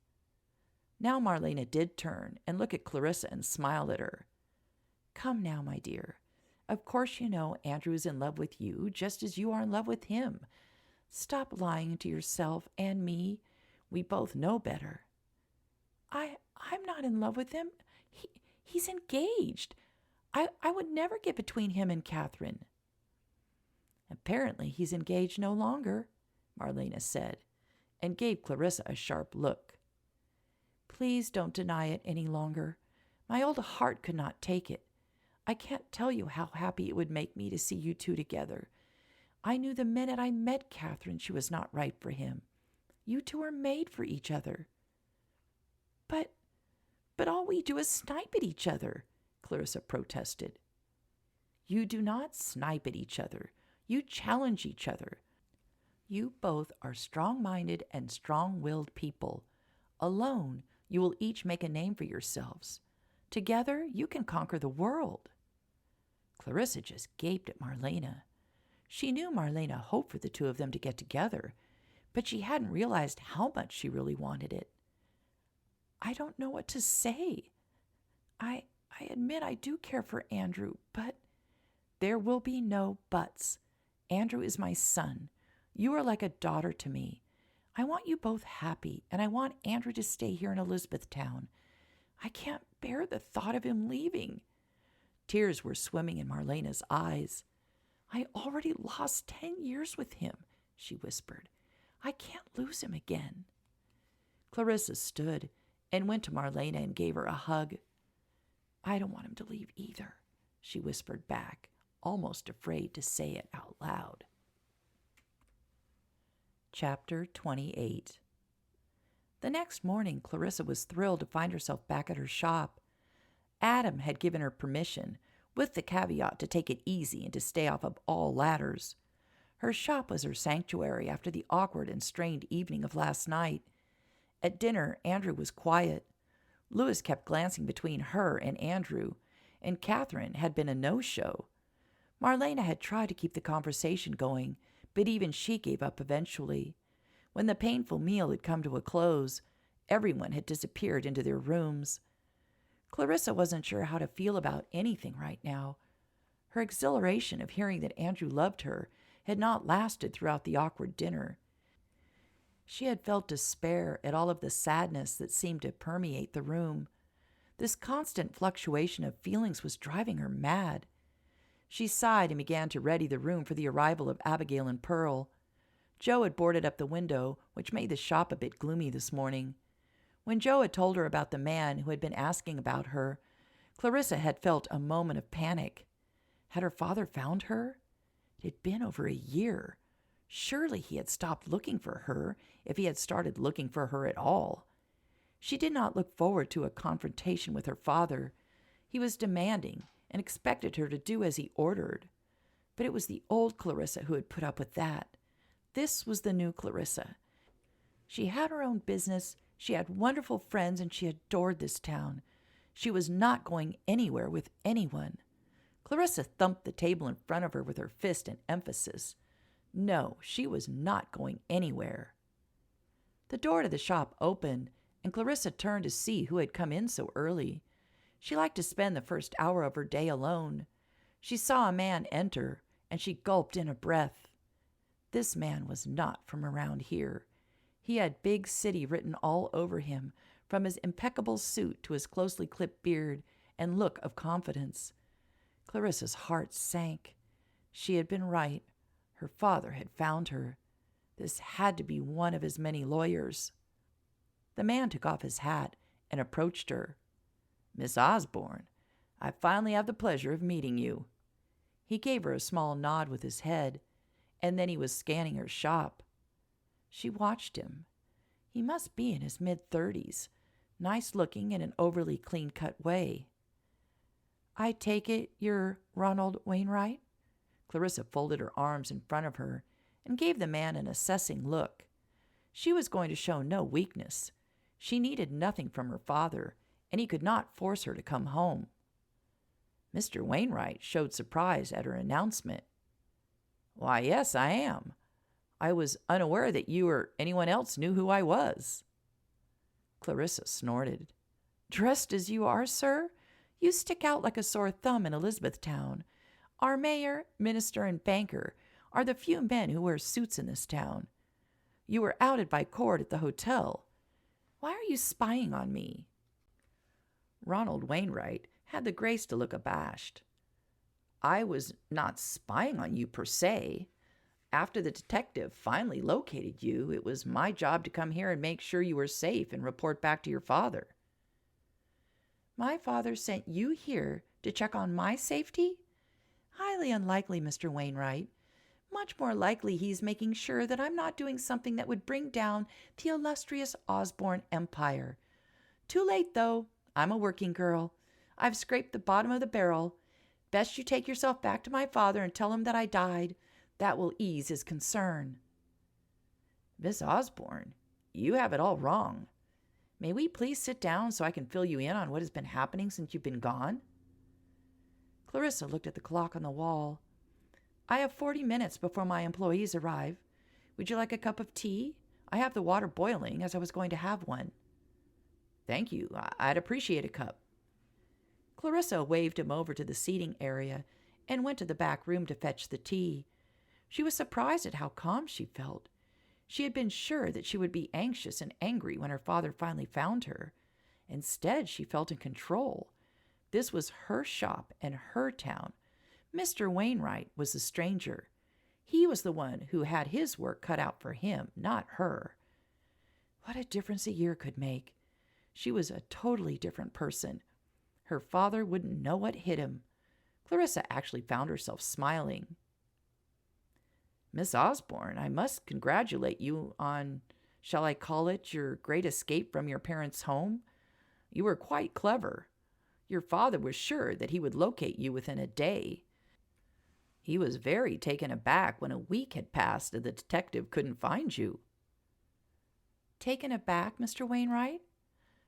Now Marlena did turn and look at Clarissa and smile at her. "Come now, my dear. Of course you know Andrew is in love with you, just as you are in love with him. Stop lying to yourself and me. We both know better." I'm not in love with him. He's engaged. I would never get between him and Catherine." "Apparently he's engaged no longer," Marlena said, and gave Clarissa a sharp look. "Please don't deny it any longer. My old heart could not take it. I can't tell you how happy it would make me to see you two together. I knew the minute I met Catherine she was not right for him. You two are made for each other." But all we do is snipe at each other," Clarissa protested. "You do not snipe at each other. You challenge each other. You both are strong-minded and strong-willed people. Alone, you will each make a name for yourselves. Together, you can conquer the world." Clarissa just gaped at Marlena. She knew Marlena hoped for the two of them to get together, but she hadn't realized how much she really wanted it. "I don't know what to say. I admit I do care for Andrew, but—" "There will be no buts. Andrew is my son. You are like a daughter to me. I want you both happy, and I want Andrew to stay here in Elizabethtown. I can't bear the thought of him leaving." Tears were swimming in Marlena's eyes. "I already lost 10 years with him," she whispered. "I can't lose him again." Clarissa stood and went to Marlena and gave her a hug. "I don't want him to leave either," she whispered back, almost afraid to say it out loud. Chapter 28. The next morning, Clarissa was thrilled to find herself back at her shop. Adam had given her permission, with the caveat to take it easy and to stay off of all ladders. Her shop was her sanctuary after the awkward and strained evening of last night. At dinner, Andrew was quiet. Louis kept glancing between her and Andrew, and Catherine had been a no-show. Marlena had tried to keep the conversation going, but even she gave up eventually. When the painful meal had come to a close, everyone had disappeared into their rooms. Clarissa wasn't sure how to feel about anything right now. Her exhilaration of hearing that Andrew loved her had not lasted throughout the awkward dinner. She had felt despair at all of the sadness that seemed to permeate the room. This constant fluctuation of feelings was driving her mad. She sighed and began to ready the room for the arrival of Abigail and Pearl. Joe had boarded up the window, which made the shop a bit gloomy this morning. When Joe had told her about the man who had been asking about her, Clarissa had felt a moment of panic. Had her father found her? It had been over a year. Surely he had stopped looking for her, if he had started looking for her at all. She did not look forward to a confrontation with her father. He was demanding and expected her to do as he ordered. But it was the old Clarissa who had put up with that. This was the new Clarissa. She had her own business, she had wonderful friends, and she adored this town. She was not going anywhere with anyone. Clarissa thumped the table in front of her with her fist in emphasis. No, she was not going anywhere. The door to the shop opened, and Clarissa turned to see who had come in so early. She liked to spend the first hour of her day alone. She saw a man enter, and she gulped in a breath. This man was not from around here. He had big city written all over him, from his impeccable suit to his closely clipped beard and look of confidence. Clarissa's heart sank. She had been right. Her father had found her. This had to be one of his many lawyers. The man took off his hat and approached her. "Miss Osborne, I finally have the pleasure of meeting you." He gave her a small nod with his head, and then he was scanning her shop. She watched him. He must be in his mid-30s, nice-looking in an overly clean-cut way. "I take it you're Ronald Wainwright?" Clarissa folded her arms in front of her and gave the man an assessing look. She was going to show no weakness. She needed nothing from her father, and he could not force her to come home. Mr. Wainwright showed surprise at her announcement. "Why, yes, I am. I was unaware that you or anyone else knew who I was." Clarissa snorted. "Dressed as you are, sir? You stick out like a sore thumb in Elizabethtown. Our mayor, minister, and banker are the few men who wear suits in this town. You were outed by court at the hotel. Why are you spying on me?" Ronald Wainwright had the grace to look abashed. "I was not spying on you per se. After the detective finally located you, it was my job to come here and make sure you were safe and report back to your father." "My father sent you here to check on my safety? Highly unlikely, Mr. Wainwright. Much more likely he's making sure that I'm not doing something that would bring down the illustrious Osborne empire. Too late, though. I'm a working girl. I've scraped the bottom of the barrel. Best you take yourself back to my father and tell him that I died. That will ease his concern." "Miss Osborne, you have it all wrong. May we please sit down so I can fill you in on what has been happening since you've been gone?" Clarissa looked at the clock on the wall. "I have 40 minutes before my employees arrive. Would you like a cup of tea? I have the water boiling, as I was going to have one." "Thank you. I'd appreciate a cup." Clarissa waved him over to the seating area and went to the back room to fetch the tea. She was surprised at how calm she felt. She had been sure that she would be anxious and angry when her father finally found her. Instead, she felt in control. This was her shop and her town. Mr. Wainwright was the stranger. He was the one who had his work cut out for him, not her. What a difference a year could make. She was a totally different person. Her father wouldn't know what hit him. Clarissa actually found herself smiling. "Miss Osborne, I must congratulate you on, shall I call it, your great escape from your parents' home. You were quite clever. Your father was sure that he would locate you within a day. He was very taken aback when a week had passed and the detective couldn't find you." "Taken aback, Mr. Wainwright?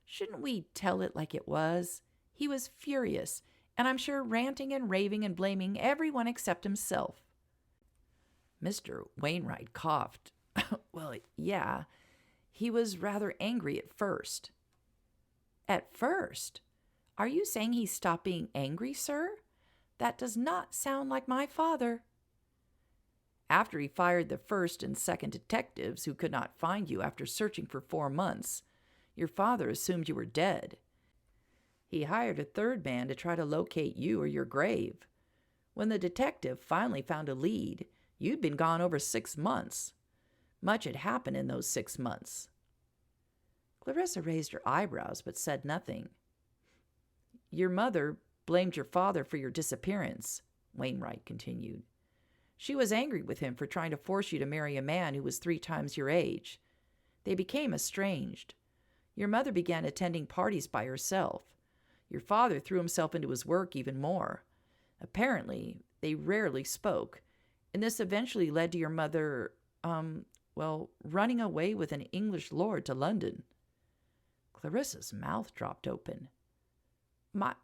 Shouldn't we tell it like it was? He was furious, and I'm sure ranting and raving and blaming everyone except himself." Mr. Wainwright coughed. "Well, yeah, he was rather angry at first." "At first? Are you saying he stopped being angry, sir? That does not sound like my father." "After he fired the first and second detectives who could not find you after searching for 4 months, your father assumed you were dead. He hired a third man to try to locate you or your grave. When the detective finally found a lead, you'd been gone over 6 months. Much had happened in those 6 months." Clarissa raised her eyebrows but said nothing. "Your mother blamed your father for your disappearance," Wainwright continued. "She was angry with him for trying to force you to marry a man who was 3 times your age. They became estranged. Your mother began attending parties by herself. Your father threw himself into his work even more. Apparently, they rarely spoke, and this eventually led to your mother, running away with an English lord to London." Clarissa's mouth dropped open. My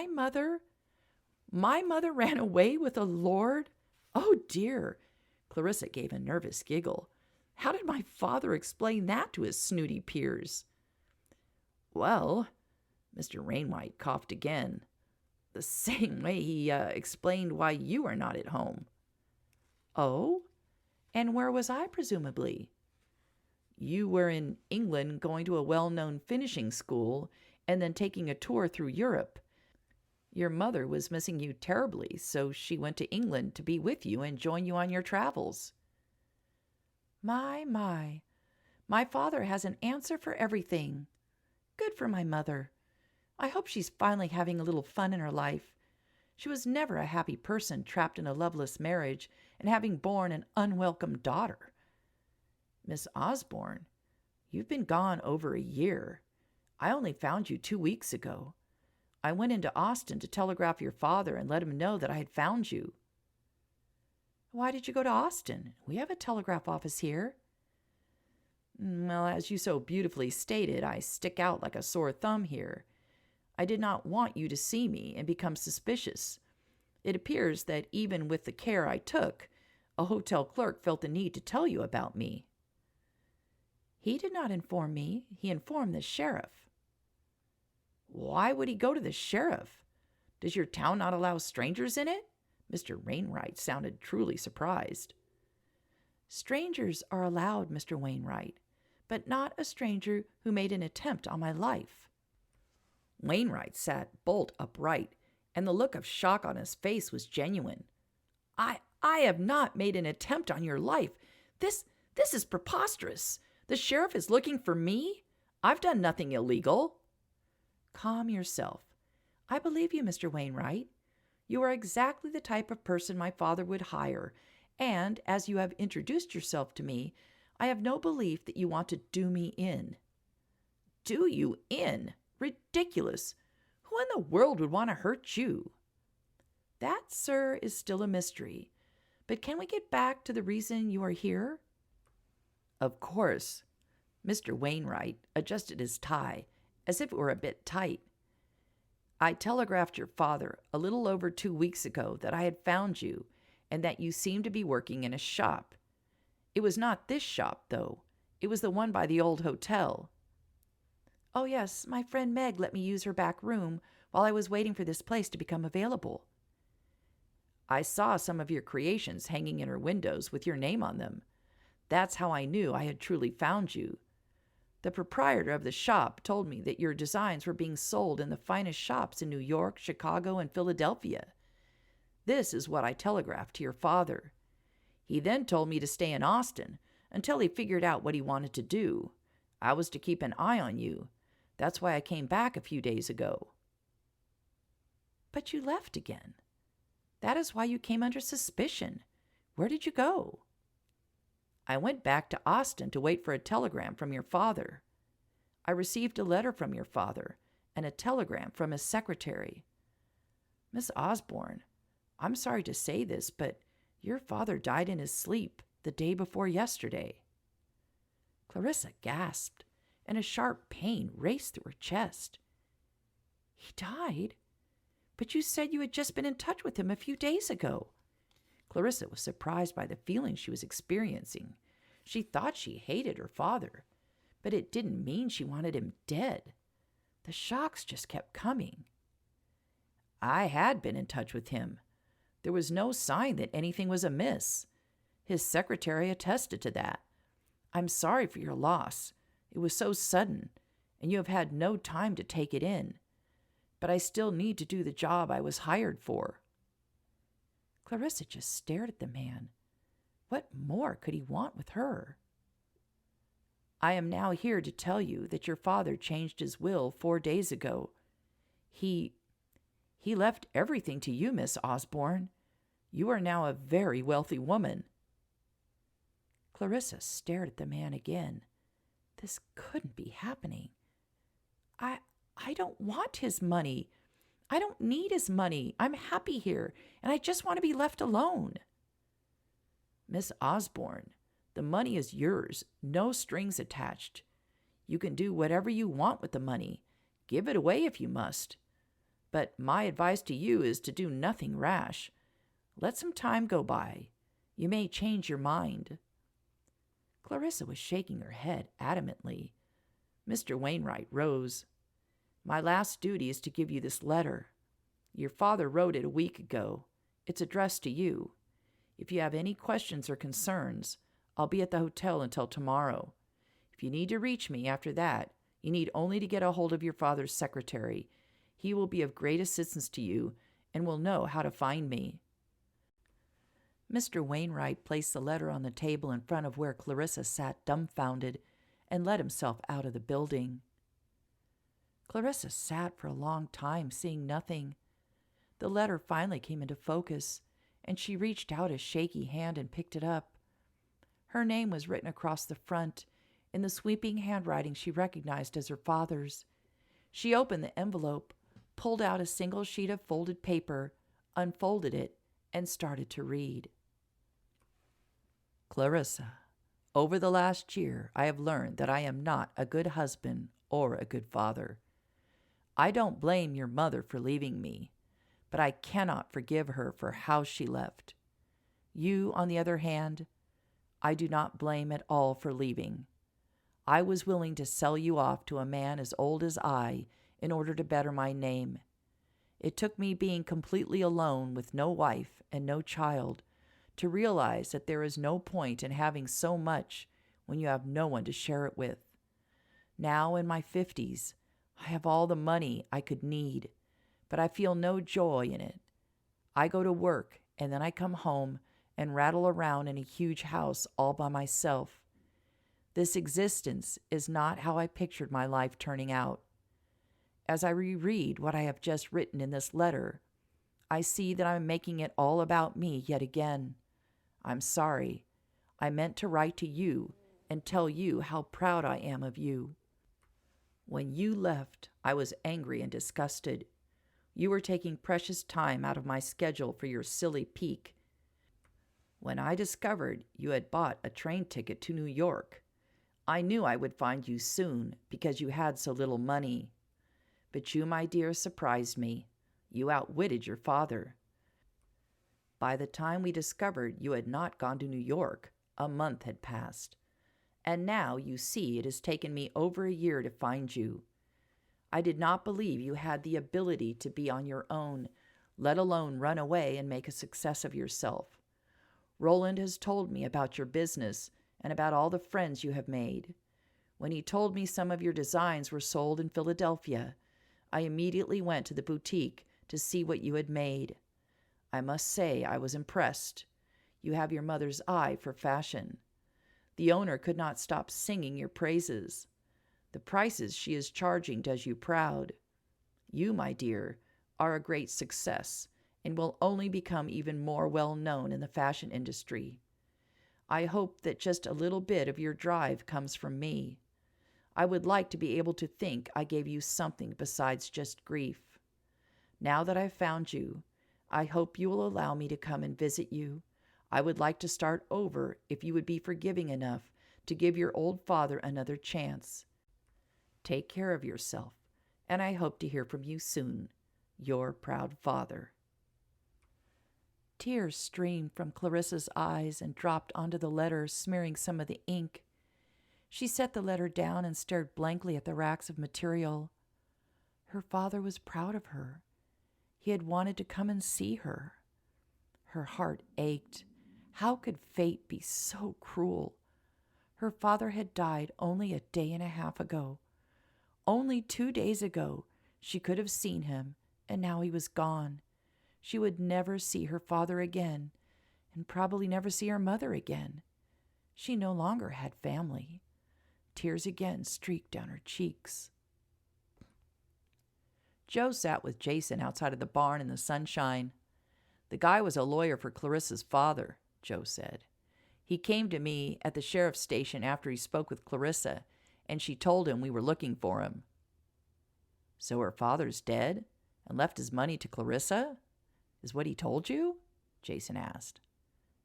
mother? My mother ran away with a lord? Oh, dear." Clarissa gave a nervous giggle. How did my father explain that to his snooty peers? "Well," Mr. Wainwright coughed again, "the same way he explained why you are not at home." "Oh? And where was I, presumably?" "You were in England going to a well-known finishing school and then taking a tour through Europe. Your mother was missing you terribly, so she went to England to be with you and join you on your travels." My. My father has an answer for everything. Good for my mother. I hope she's finally having a little fun in her life. She was never a happy person, trapped in a loveless marriage and having borne an unwelcome daughter. Miss Osborne, you've been gone over a year. I only found you 2 weeks ago. I went into Austin to telegraph your father and let him know that I had found you. Why did you go to Austin? We have a telegraph office here. Well, as you so beautifully stated, I stick out like a sore thumb here. I did not want you to see me and become suspicious. It appears that even with the care I took, a hotel clerk felt the need to tell you about me. He did not inform me. He informed the sheriff. Why would he go to the sheriff? Does your town not allow strangers in it? Mr. Wainwright sounded truly surprised. Strangers are allowed, Mr. Wainwright, but not a stranger who made an attempt on my life. Wainwright sat bolt upright, and the look of shock on his face was genuine. I have not made an attempt on your life. This is preposterous. The sheriff is looking for me? I've done nothing illegal. Calm yourself. I believe you, Mr. Wainwright. You are exactly the type of person my father would hire, and as you have introduced yourself to me, I have no belief that you want to do me in. Do you in? Ridiculous. Who in the world would want to hurt you? That, sir, is still a mystery. But can we get back to the reason you are here? Of course. Mr. Wainwright adjusted his tie, as if it were a bit tight. I telegraphed your father a little over 2 weeks ago that I had found you and that you seemed to be working in a shop. It was not this shop, though. It was the one by the old hotel. Oh, yes, my friend Meg let me use her back room while I was waiting for this place to become available. I saw some of your creations hanging in her windows with your name on them. That's how I knew I had truly found you. The proprietor of the shop told me that your designs were being sold in the finest shops in New York, Chicago, and Philadelphia. This is what I telegraphed to your father. He then told me to stay in Austin until he figured out what he wanted to do. I was to keep an eye on you. That's why I came back a few days ago. But you left again. That is why you came under suspicion. Where did you go? I went back to Austin to wait for a telegram from your father. I received a letter from your father and a telegram from his secretary. Miss Osborne, I'm sorry to say this, but your father died in his sleep the day before yesterday. Clarissa gasped, and a sharp pain raced through her chest. He died? But you said you had just been in touch with him a few days ago. Clarissa was surprised by the feeling she was experiencing. She thought she hated her father, but it didn't mean she wanted him dead. The shocks just kept coming. I had been in touch with him. There was no sign that anything was amiss. His secretary attested to that. I'm sorry for your loss. It was so sudden, and you have had no time to take it in. But I still need to do the job I was hired for. Clarissa just stared at the man. What more could he want with her? I am now here to tell you that your father changed his will 4 days ago. He left everything to you, Miss Osborne. You are now a very wealthy woman. Clarissa stared at the man again. This couldn't be happening. I don't want his money. I don't need his money. I'm happy here, and I just want to be left alone. Miss Osborne, the money is yours, no strings attached. You can do whatever you want with the money. Give it away if you must. But my advice to you is to do nothing rash. Let some time go by. You may change your mind. Clarissa was shaking her head adamantly. Mr. Wainwright rose. My last duty is to give you this letter. Your father wrote it a week ago. It's addressed to you. If you have any questions or concerns, I'll be at the hotel until tomorrow. If you need to reach me after that, you need only to get a hold of your father's secretary. He will be of great assistance to you and will know how to find me." Mr. Wainwright placed the letter on the table in front of where Clarissa sat dumbfounded and let himself out of the building. Clarissa sat for a long time, seeing nothing. The letter finally came into focus, and she reached out a shaky hand and picked it up. Her name was written across the front, in the sweeping handwriting she recognized as her father's. She opened the envelope, pulled out a single sheet of folded paper, unfolded it, and started to read. "Clarissa, over the last year I have learned that I am not a good husband or a good father. I don't blame your mother for leaving me, but I cannot forgive her for how she left. You, on the other hand, I do not blame at all for leaving. I was willing to sell you off to a man as old as I in order to better my name. It took me being completely alone with no wife and no child to realize that there is no point in having so much when you have no one to share it with. Now, in my 50s, I have all the money I could need, but I feel no joy in it. I go to work and then I come home and rattle around in a huge house all by myself. This existence is not how I pictured my life turning out. As I reread what I have just written in this letter, I see that I'm making it all about me yet again. I'm sorry. I meant to write to you and tell you how proud I am of you. When you left, I was angry and disgusted. You were taking precious time out of my schedule for your silly pique. When I discovered you had bought a train ticket to New York, I knew I would find you soon because you had so little money. But you, my dear, surprised me. You outwitted your father. By the time we discovered you had not gone to New York, a month had passed. And now you see it has taken me over a year to find you. I did not believe you had the ability to be on your own, let alone run away and make a success of yourself. Roland has told me about your business and about all the friends you have made. When he told me some of your designs were sold in Philadelphia, I immediately went to the boutique to see what you had made. I must say I was impressed. You have your mother's eye for fashion. The owner could not stop singing your praises. The prices she is charging does you proud. You, my dear, are a great success and will only become even more well known in the fashion industry. I hope that just a little bit of your drive comes from me. I would like to be able to think I gave you something besides just grief. Now that I've found you, I hope you will allow me to come and visit you. I would like to start over if you would be forgiving enough to give your old father another chance. Take care of yourself, and I hope to hear from you soon. Your proud father." Tears streamed from Clarissa's eyes and dropped onto the letter, smearing some of the ink. She set the letter down and stared blankly at the racks of material. Her father was proud of her. He had wanted to come and see her. Her heart ached. How could fate be so cruel? Her father had died only a day and a half ago. Only 2 days ago she could have seen him, and now he was gone. She would never see her father again, and probably never see her mother again. She no longer had family. Tears again streaked down her cheeks. Joe sat with Jason outside of the barn in the sunshine. "The guy was a lawyer for Clarissa's father," Joe said. "He came to me at the sheriff's station after he spoke with Clarissa, and she told him we were looking for him." "So her father's dead and left his money to Clarissa? Is what he told you?" Jason asked.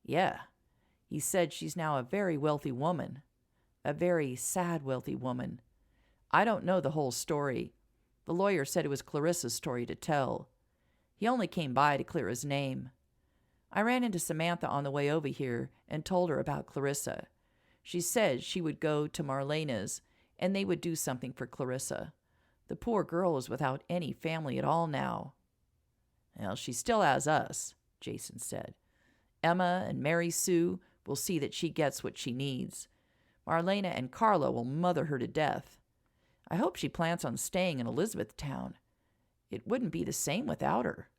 "Yeah. He said she's now a very wealthy woman. A very sad wealthy woman. I don't know the whole story. The lawyer said it was Clarissa's story to tell. He only came by to clear his name. I ran into Samantha on the way over here and told her about Clarissa. She said she would go to Marlena's and they would do something for Clarissa. The poor girl is without any family at all now." "Well, she still has us," Jason said. "Emma and Mary Sue will see that she gets what she needs. Marlena and Carla will mother her to death. I hope she plans on staying in Elizabethtown. It wouldn't be the same without her."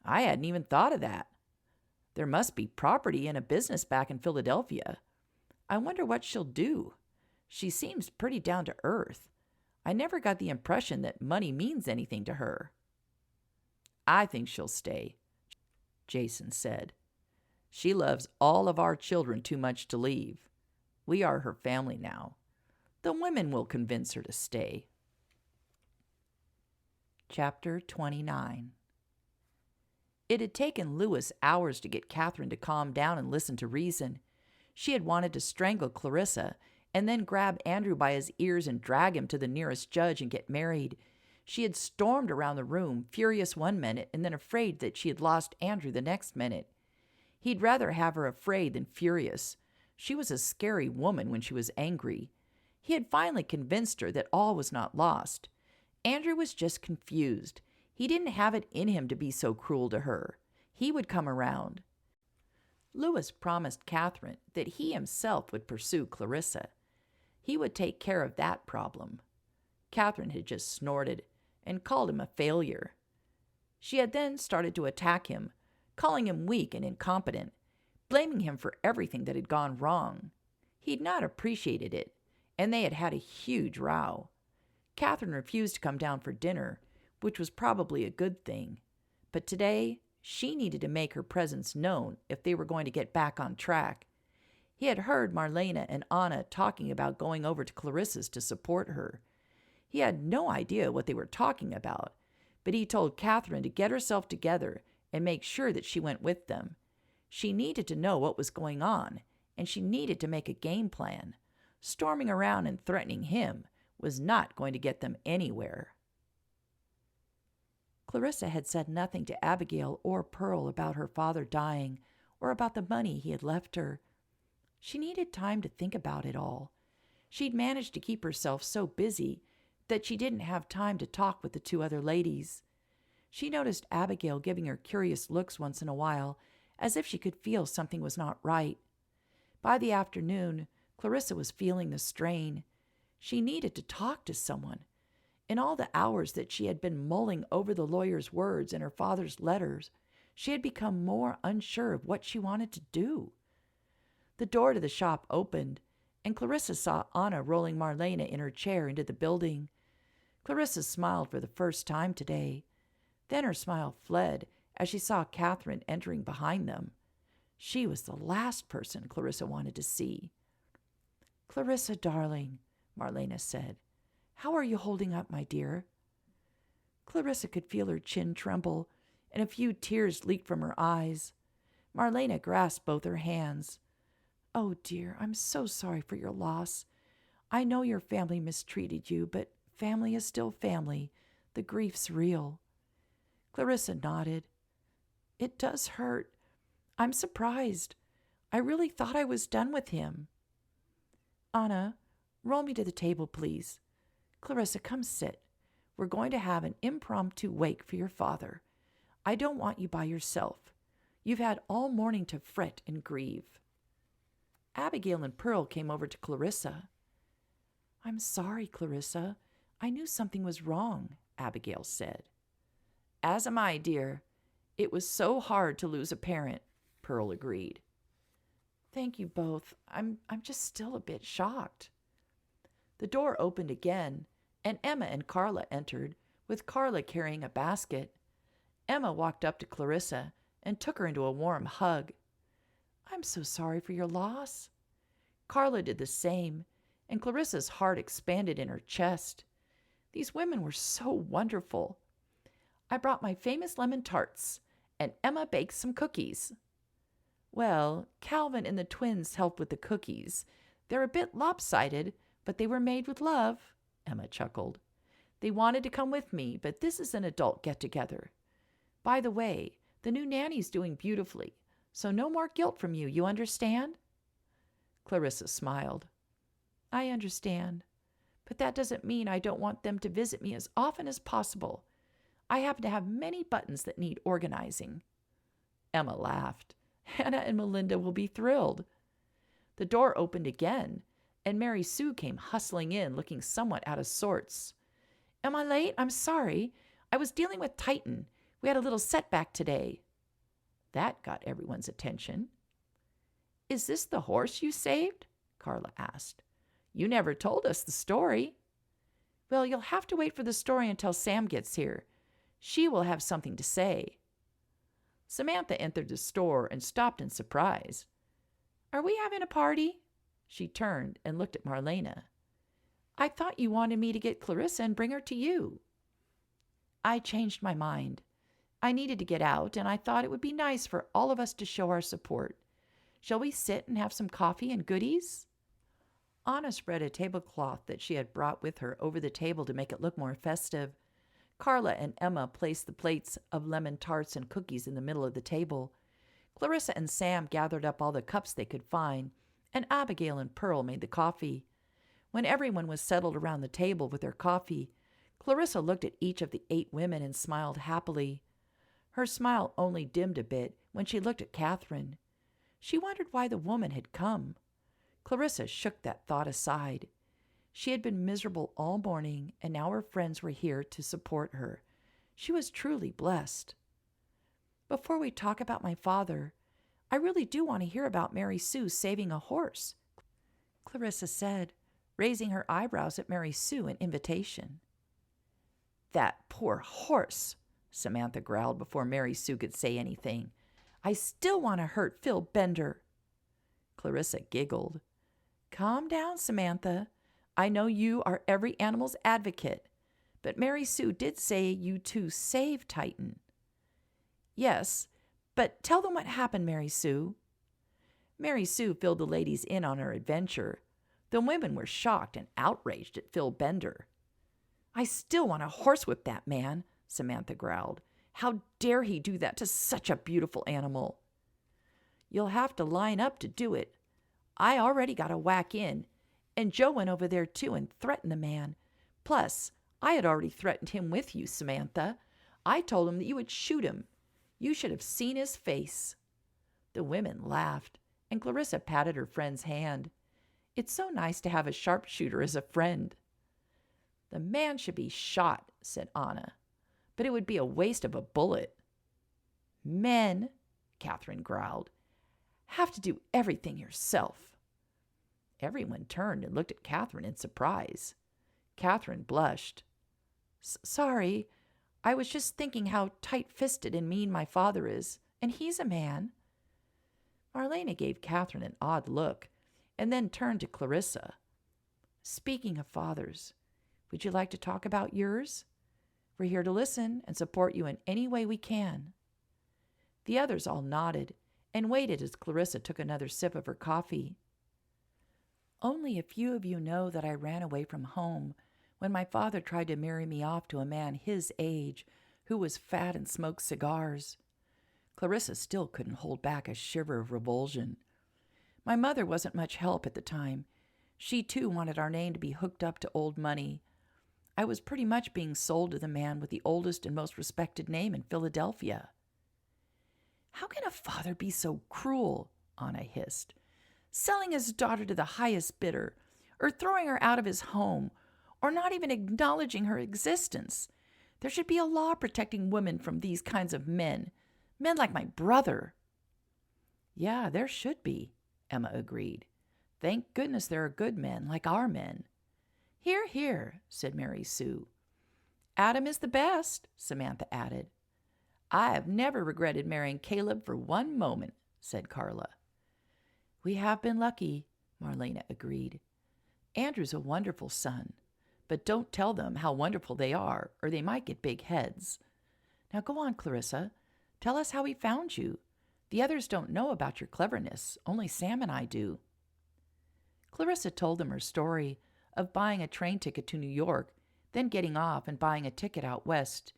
"I hadn't even thought of that. There must be property and a business back in Philadelphia. I wonder what she'll do. She seems pretty down to earth. I never got the impression that money means anything to her." "I think she'll stay," Jason said. "She loves all of our children too much to leave. We are her family now. The women will convince her to stay." Chapter 29. It had taken Lewis hours to get Catherine to calm down and listen to reason. She had wanted to strangle Clarissa and then grab Andrew by his ears and drag him to the nearest judge and get married. She had stormed around the room, furious one minute and then afraid that she had lost Andrew the next minute. He'd rather have her afraid than furious. She was a scary woman when she was angry. He had finally convinced her that all was not lost. Andrew was just confused. He didn't have it in him to be so cruel to her. He would come around. Lewis promised Catherine that he himself would pursue Clarissa. He would take care of that problem. Catherine had just snorted and called him a failure. She had then started to attack him, calling him weak and incompetent, blaming him for everything that had gone wrong. He'd not appreciated it, and they had had a huge row. Catherine refused to come down for dinner, which was probably a good thing. But today, she needed to make her presence known if they were going to get back on track. He had heard Marlena and Anna talking about going over to Clarissa's to support her. He had no idea what they were talking about, but he told Catherine to get herself together and make sure that she went with them. She needed to know what was going on, and she needed to make a game plan. Storming around and threatening him was not going to get them anywhere. Clarissa had said nothing to Abigail or Pearl about her father dying or about the money he had left her. She needed time to think about it all. She'd managed to keep herself so busy that she didn't have time to talk with the two other ladies. She noticed Abigail giving her curious looks once in a while, as if she could feel something was not right. By the afternoon, Clarissa was feeling the strain. She needed to talk to someone. In all the hours that she had been mulling over the lawyer's words and her father's letters, she had become more unsure of what she wanted to do. The door to the shop opened, and Clarissa saw Anna rolling Marlena in her chair into the building. Clarissa smiled for the first time today. Then her smile fled as she saw Catherine entering behind them. She was the last person Clarissa wanted to see. "Clarissa, darling," Marlena said, "how are you holding up, my dear?" Clarissa could feel her chin tremble, and a few tears leaked from her eyes. Marlena grasped both her hands. "Oh, dear, I'm so sorry for your loss. I know your family mistreated you, but family is still family. The grief's real." Clarissa nodded. "It does hurt. I'm surprised. I really thought I was done with him." "Anna, roll me to the table, please. Clarissa, come sit. We're going to have an impromptu wake for your father. I don't want you by yourself. You've had all morning to fret and grieve." Abigail and Pearl came over to Clarissa. "I'm sorry, Clarissa. I knew something was wrong," Abigail said. "As am I, dear. It was so hard to lose a parent," Pearl agreed. "Thank you both. I'm just still a bit shocked." The door opened again, and Emma and Carla entered, with Carla carrying a basket. Emma walked up to Clarissa and took her into a warm hug. "I'm so sorry for your loss." Carla did the same, and Clarissa's heart expanded in her chest. These women were so wonderful. "I brought my famous lemon tarts, and Emma baked some cookies." "Well, Calvin and the twins helped with the cookies. They're a bit lopsided, but they were made with love," Emma chuckled. "They wanted to come with me, but this is an adult get-together. By the way, the new nanny's doing beautifully, so no more guilt from you, you understand?" Clarissa smiled. "I understand, but that doesn't mean I don't want them to visit me as often as possible. I happen to have many buttons that need organizing." Emma laughed. "Hannah and Melinda will be thrilled." The door opened again, and Mary Sue came hustling in, looking somewhat out of sorts. "Am I late? I'm sorry. I was dealing with Titan. We had a little setback today." That got everyone's attention. "Is this the horse you saved?" Carla asked. "You never told us the story." "Well, you'll have to wait for the story until Sam gets here. She will have something to say." Samantha entered the store and stopped in surprise. "Are we having a party?" She turned and looked at Marlena. "I thought you wanted me to get Clarissa and bring her to you." "I changed my mind. I needed to get out, and I thought it would be nice for all of us to show our support. Shall we sit and have some coffee and goodies?" Anna spread a tablecloth that she had brought with her over the table to make it look more festive. Carla and Emma placed the plates of lemon tarts and cookies in the middle of the table. Clarissa and Sam gathered up all the cups they could find, and Abigail and Pearl made the coffee. When everyone was settled around the table with their coffee, Clarissa looked at each of the 8 women and smiled happily. Her smile only dimmed a bit when she looked at Catherine. She wondered why the woman had come. Clarissa shook that thought aside. She had been miserable all morning, and now her friends were here to support her. She was truly blessed. "Before we talk about my father, I really do want to hear about Mary Sue saving a horse," Clarissa said, raising her eyebrows at Mary Sue in invitation. "That poor horse," Samantha growled before Mary Sue could say anything. "I still want to hurt Phil Bender." Clarissa giggled. "Calm down, Samantha. I know you are every animal's advocate, but Mary Sue did say you two saved Titan." "Yes, but tell them what happened, Mary Sue." Mary Sue filled the ladies in on her adventure. The women were shocked and outraged at Phil Bender. "I still want to horsewhip that man," Samantha growled. "How dare he do that to such a beautiful animal?" "You'll have to line up to do it. I already got a whack in, and Joe went over there too and threatened the man. Plus, I had already threatened him with you, Samantha. I told him that you would shoot him. You should have seen his face." The women laughed, and Clarissa patted her friend's hand. "It's so nice to have a sharpshooter as a friend." "The man should be shot," said Anna, "but it would be a waste of a bullet." "Men," Catherine growled, "have to do everything yourself." Everyone turned and looked at Catherine in surprise. Catherine blushed. Sorry, I was just thinking how tight-fisted and mean my father is, and he's a man." Marlena gave Catherine an odd look and then turned to Clarissa. "Speaking of fathers, would you like to talk about yours? We're here to listen and support you in any way we can." The others all nodded and waited as Clarissa took another sip of her coffee. "Only a few of you know that I ran away from home when my father tried to marry me off to a man his age who was fat and smoked cigars." Clarissa still couldn't hold back a shiver of revulsion. "My mother wasn't much help at the time. She too wanted our name to be hooked up to old money. I was pretty much being sold to the man with the oldest and most respected name in Philadelphia." "How can a father be so cruel?" Anna hissed. "Selling his daughter to the highest bidder, or throwing her out of his home, or not even acknowledging her existence. There should be a law protecting women from these kinds of men like my brother." "Yeah, there should be," Emma agreed. "Thank goodness there are good men like our men." "Hear, hear," said Mary Sue. "Adam is the best," Samantha added. "I have never regretted marrying Caleb for one moment," said Carla. "We have been lucky," Marlena agreed. "Andrew's a wonderful son, but don't tell them how wonderful they are, or they might get big heads. Now go on, Clarissa. Tell us how he found you. The others don't know about your cleverness. Only Sam and I do." Clarissa told them her story of buying a train ticket to New York, then getting off and buying a ticket out west.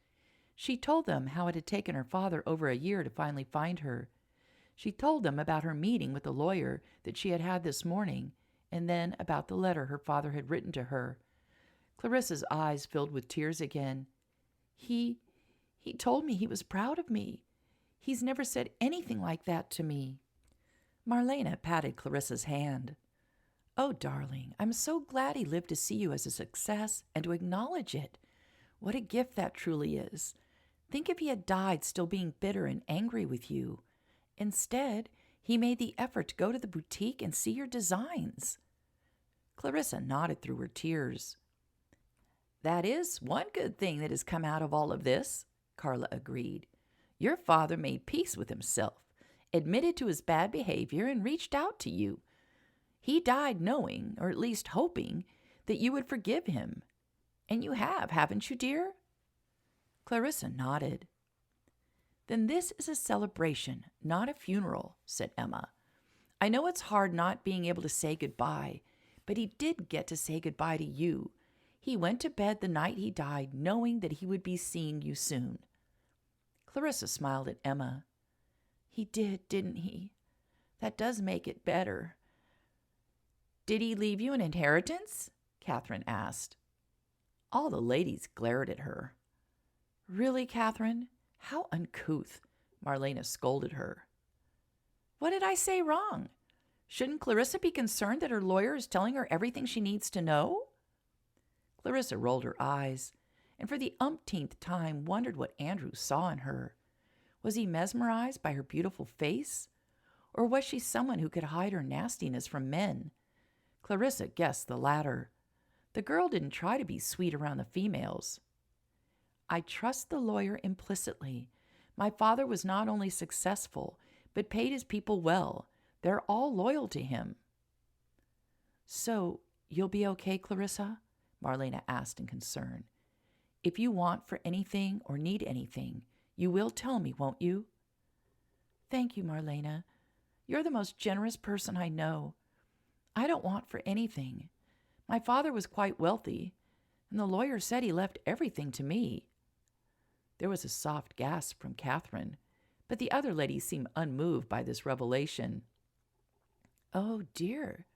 She told them how it had taken her father over a year to finally find her. She told them about her meeting with the lawyer that she had had this morning, and then about the letter her father had written to her. Clarissa's eyes filled with tears again. He told me he was proud of me. He's never said anything like that to me." Marlena patted Clarissa's hand. "Oh, darling, I'm so glad he lived to see you as a success and to acknowledge it. What a gift that truly is. Think if he had died still being bitter and angry with you. Instead, he made the effort to go to the boutique and see your designs. Clarissa nodded through her tears. That is one good thing that has come out of all of this, Carla agreed. Your father made peace with himself, admitted to his bad behavior, and reached out to you. He died knowing, or at least hoping, that you would forgive him. And you have, haven't you, dear? Clarissa nodded. Then this is a celebration, not a funeral, said Emma. I know it's hard not being able to say goodbye, but he did get to say goodbye to you. He went to bed the night he died knowing that he would be seeing you soon. Clarissa smiled at Emma. He did, didn't he? That does make it better. Did he leave you an inheritance? Catherine asked. All the ladies glared at her. Really, Catherine? How uncouth, Marlena scolded her. What did I say wrong? Shouldn't Clarissa be concerned that her lawyer is telling her everything she needs to know? Clarissa rolled her eyes, and for the umpteenth time wondered what Andrew saw in her. Was he mesmerized by her beautiful face? Or was she someone who could hide her nastiness from men? Clarissa guessed the latter. The girl didn't try to be sweet around the females. I trust the lawyer implicitly. My father was not only successful, but paid his people well. They're all loyal to him. So, you'll be okay, Clarissa? Marlena asked in concern. If you want for anything or need anything, you will tell me, won't you? Thank you, Marlena. You're the most generous person I know. I don't want for anything. My father was quite wealthy, and the lawyer said he left everything to me. There was a soft gasp from Catherine, but the other ladies seemed unmoved by this revelation. Oh, dear.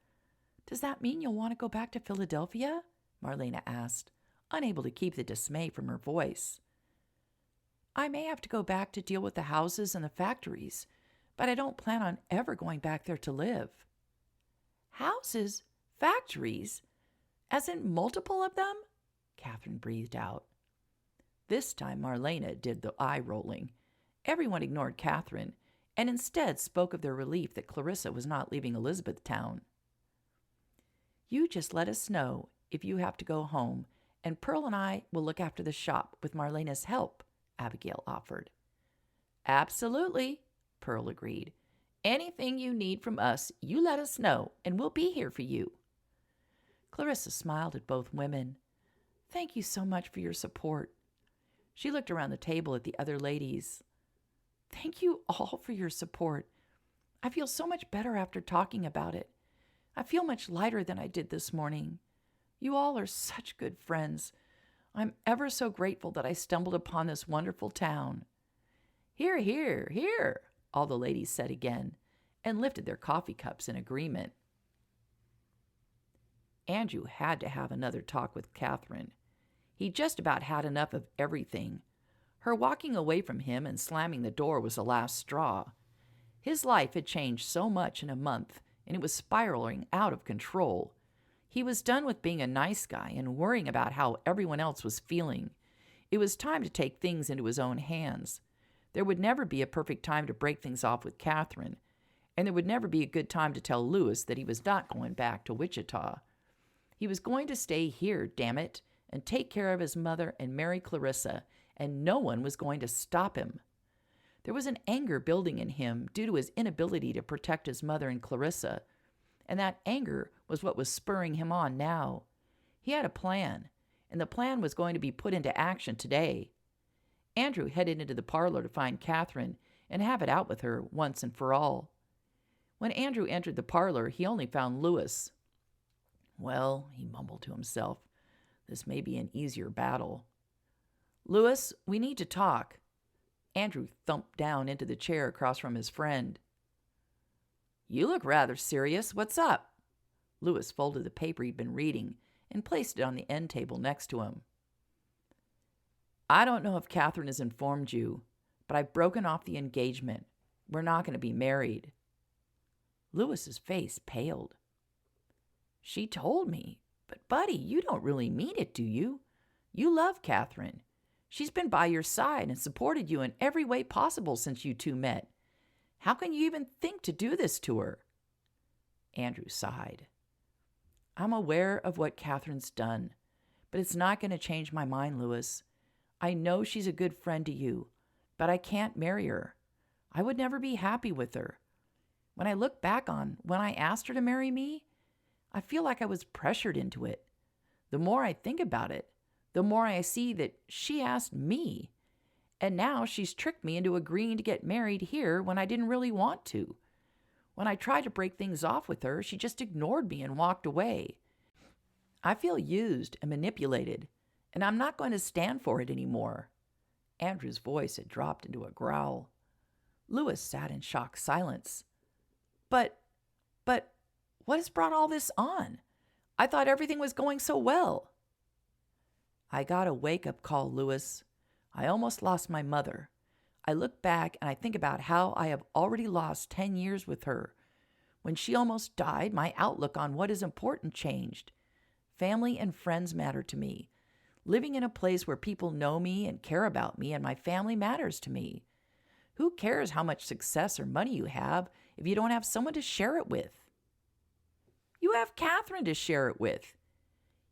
Does that mean you'll want to go back to Philadelphia? Marlena asked, unable to keep the dismay from her voice. I may have to go back to deal with the houses and the factories, but I don't plan on ever going back there to live. Houses? Factories? As in multiple of them? Catherine breathed out. This time Marlena did the eye-rolling. Everyone ignored Catherine, and instead spoke of their relief that Clarissa was not leaving Elizabethtown. You just let us know if you have to go home, and Pearl and I will look after the shop with Marlena's help, Abigail offered. Absolutely, Pearl agreed. Anything you need from us, you let us know, and we'll be here for you. Clarissa smiled at both women. Thank you so much for your support. She looked around the table at the other ladies. Thank you all for your support. I feel so much better after talking about it. I feel much lighter than I did this morning. You all are such good friends. I'm ever so grateful that I stumbled upon this wonderful town. Hear, hear, hear, all the ladies said again, and lifted their coffee cups in agreement. Andrew had to have another talk with Catherine. He just about had enough of everything. Her walking away from him and slamming the door was the last straw. His life had changed so much in a month, and it was spiraling out of control. He was done with being a nice guy and worrying about how everyone else was feeling. It was time to take things into his own hands. There would never be a perfect time to break things off with Catherine, and there would never be a good time to tell Louis that he was not going back to Wichita. He was going to stay here, damn it, and take care of his mother and marry Clarissa, and no one was going to stop him. There was an anger building in him due to his inability to protect his mother and Clarissa, and that anger was what was spurring him on now. He had a plan, and the plan was going to be put into action today. Andrew headed into the parlor to find Catherine and have it out with her once and for all. When Andrew entered the parlor, he only found Louis. Well, he mumbled to himself, this may be an easier battle. Louis, we need to talk. Andrew thumped down into the chair across from his friend. You look rather serious. What's up? Louis folded the paper he'd been reading and placed it on the end table next to him. I don't know if Catherine has informed you, but I've broken off the engagement. We're not going to be married. Louis's face paled. She told me, but buddy, you don't really mean it, do you? You love Catherine. She's been by your side and supported you in every way possible since you two met. How can you even think to do this to her?" Andrew sighed. "I'm aware of what Catherine's done, but it's not going to change my mind, Louis. I know she's a good friend to you, but I can't marry her. I would never be happy with her. When I look back on when I asked her to marry me, I feel like I was pressured into it. The more I think about it, the more I see that she asked me. And now she's tricked me into agreeing to get married here when I didn't really want to. When I tried to break things off with her, she just ignored me and walked away. I feel used and manipulated, and I'm not going to stand for it anymore." Andrew's voice had dropped into a growl. Louis sat in shocked silence. But, what has brought all this on? I thought everything was going so well." "I got a wake-up call, Louis. I almost lost my mother. I look back and I think about how I have already lost 10 years with her. When she almost died, my outlook on what is important changed. Family and friends matter to me. Living in a place where people know me and care about me and my family matters to me. Who cares how much success or money you have if you don't have someone to share it with?" "You have Catherine to share it with.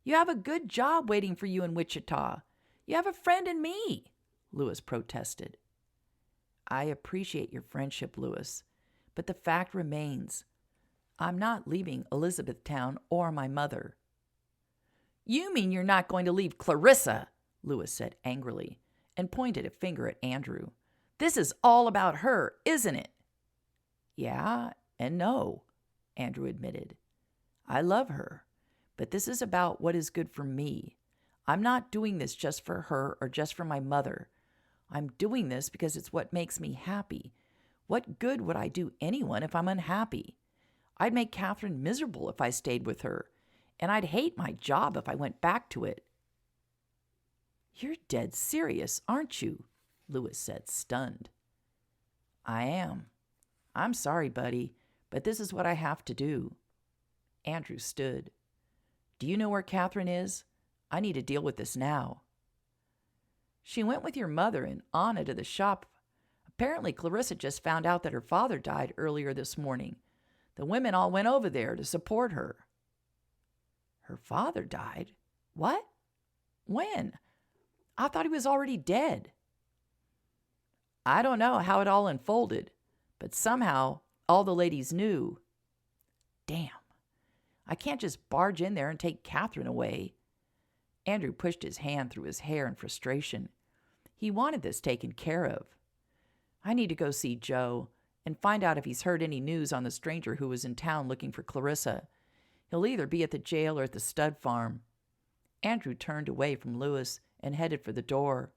You have a good job waiting for you in Wichita. You have a friend in me," Louis protested. "I appreciate your friendship, Louis, but the fact remains, I'm not leaving Elizabethtown or my mother." "You mean you're not going to leave Clarissa?" Louis said angrily, and pointed a finger at Andrew. "This is all about her, isn't it?" "Yeah and no," Andrew admitted. "I love her, but this is about what is good for me. I'm not doing this just for her or just for my mother. I'm doing this because it's what makes me happy. What good would I do anyone if I'm unhappy? I'd make Catherine miserable if I stayed with her, and I'd hate my job if I went back to it." "You're dead serious, aren't you?" Louis said, stunned. "I am. I'm sorry, buddy, but this is what I have to do." Andrew stood. "Do you know where Catherine is? I need to deal with this now." "She went with your mother and Anna to the shop. Apparently Clarissa just found out that her father died earlier this morning. The women all went over there to support her." "Her father died? What? When? I thought he was already dead." "I don't know how it all unfolded, but somehow all the ladies knew. Damn. I can't just barge in there and take Catherine away." Andrew pushed his hand through his hair in frustration. He wanted this taken care of. "I need to go see Joe and find out if he's heard any news on the stranger who was in town looking for Clarissa. He'll either be at the jail or at the stud farm." Andrew turned away from Louis and headed for the door.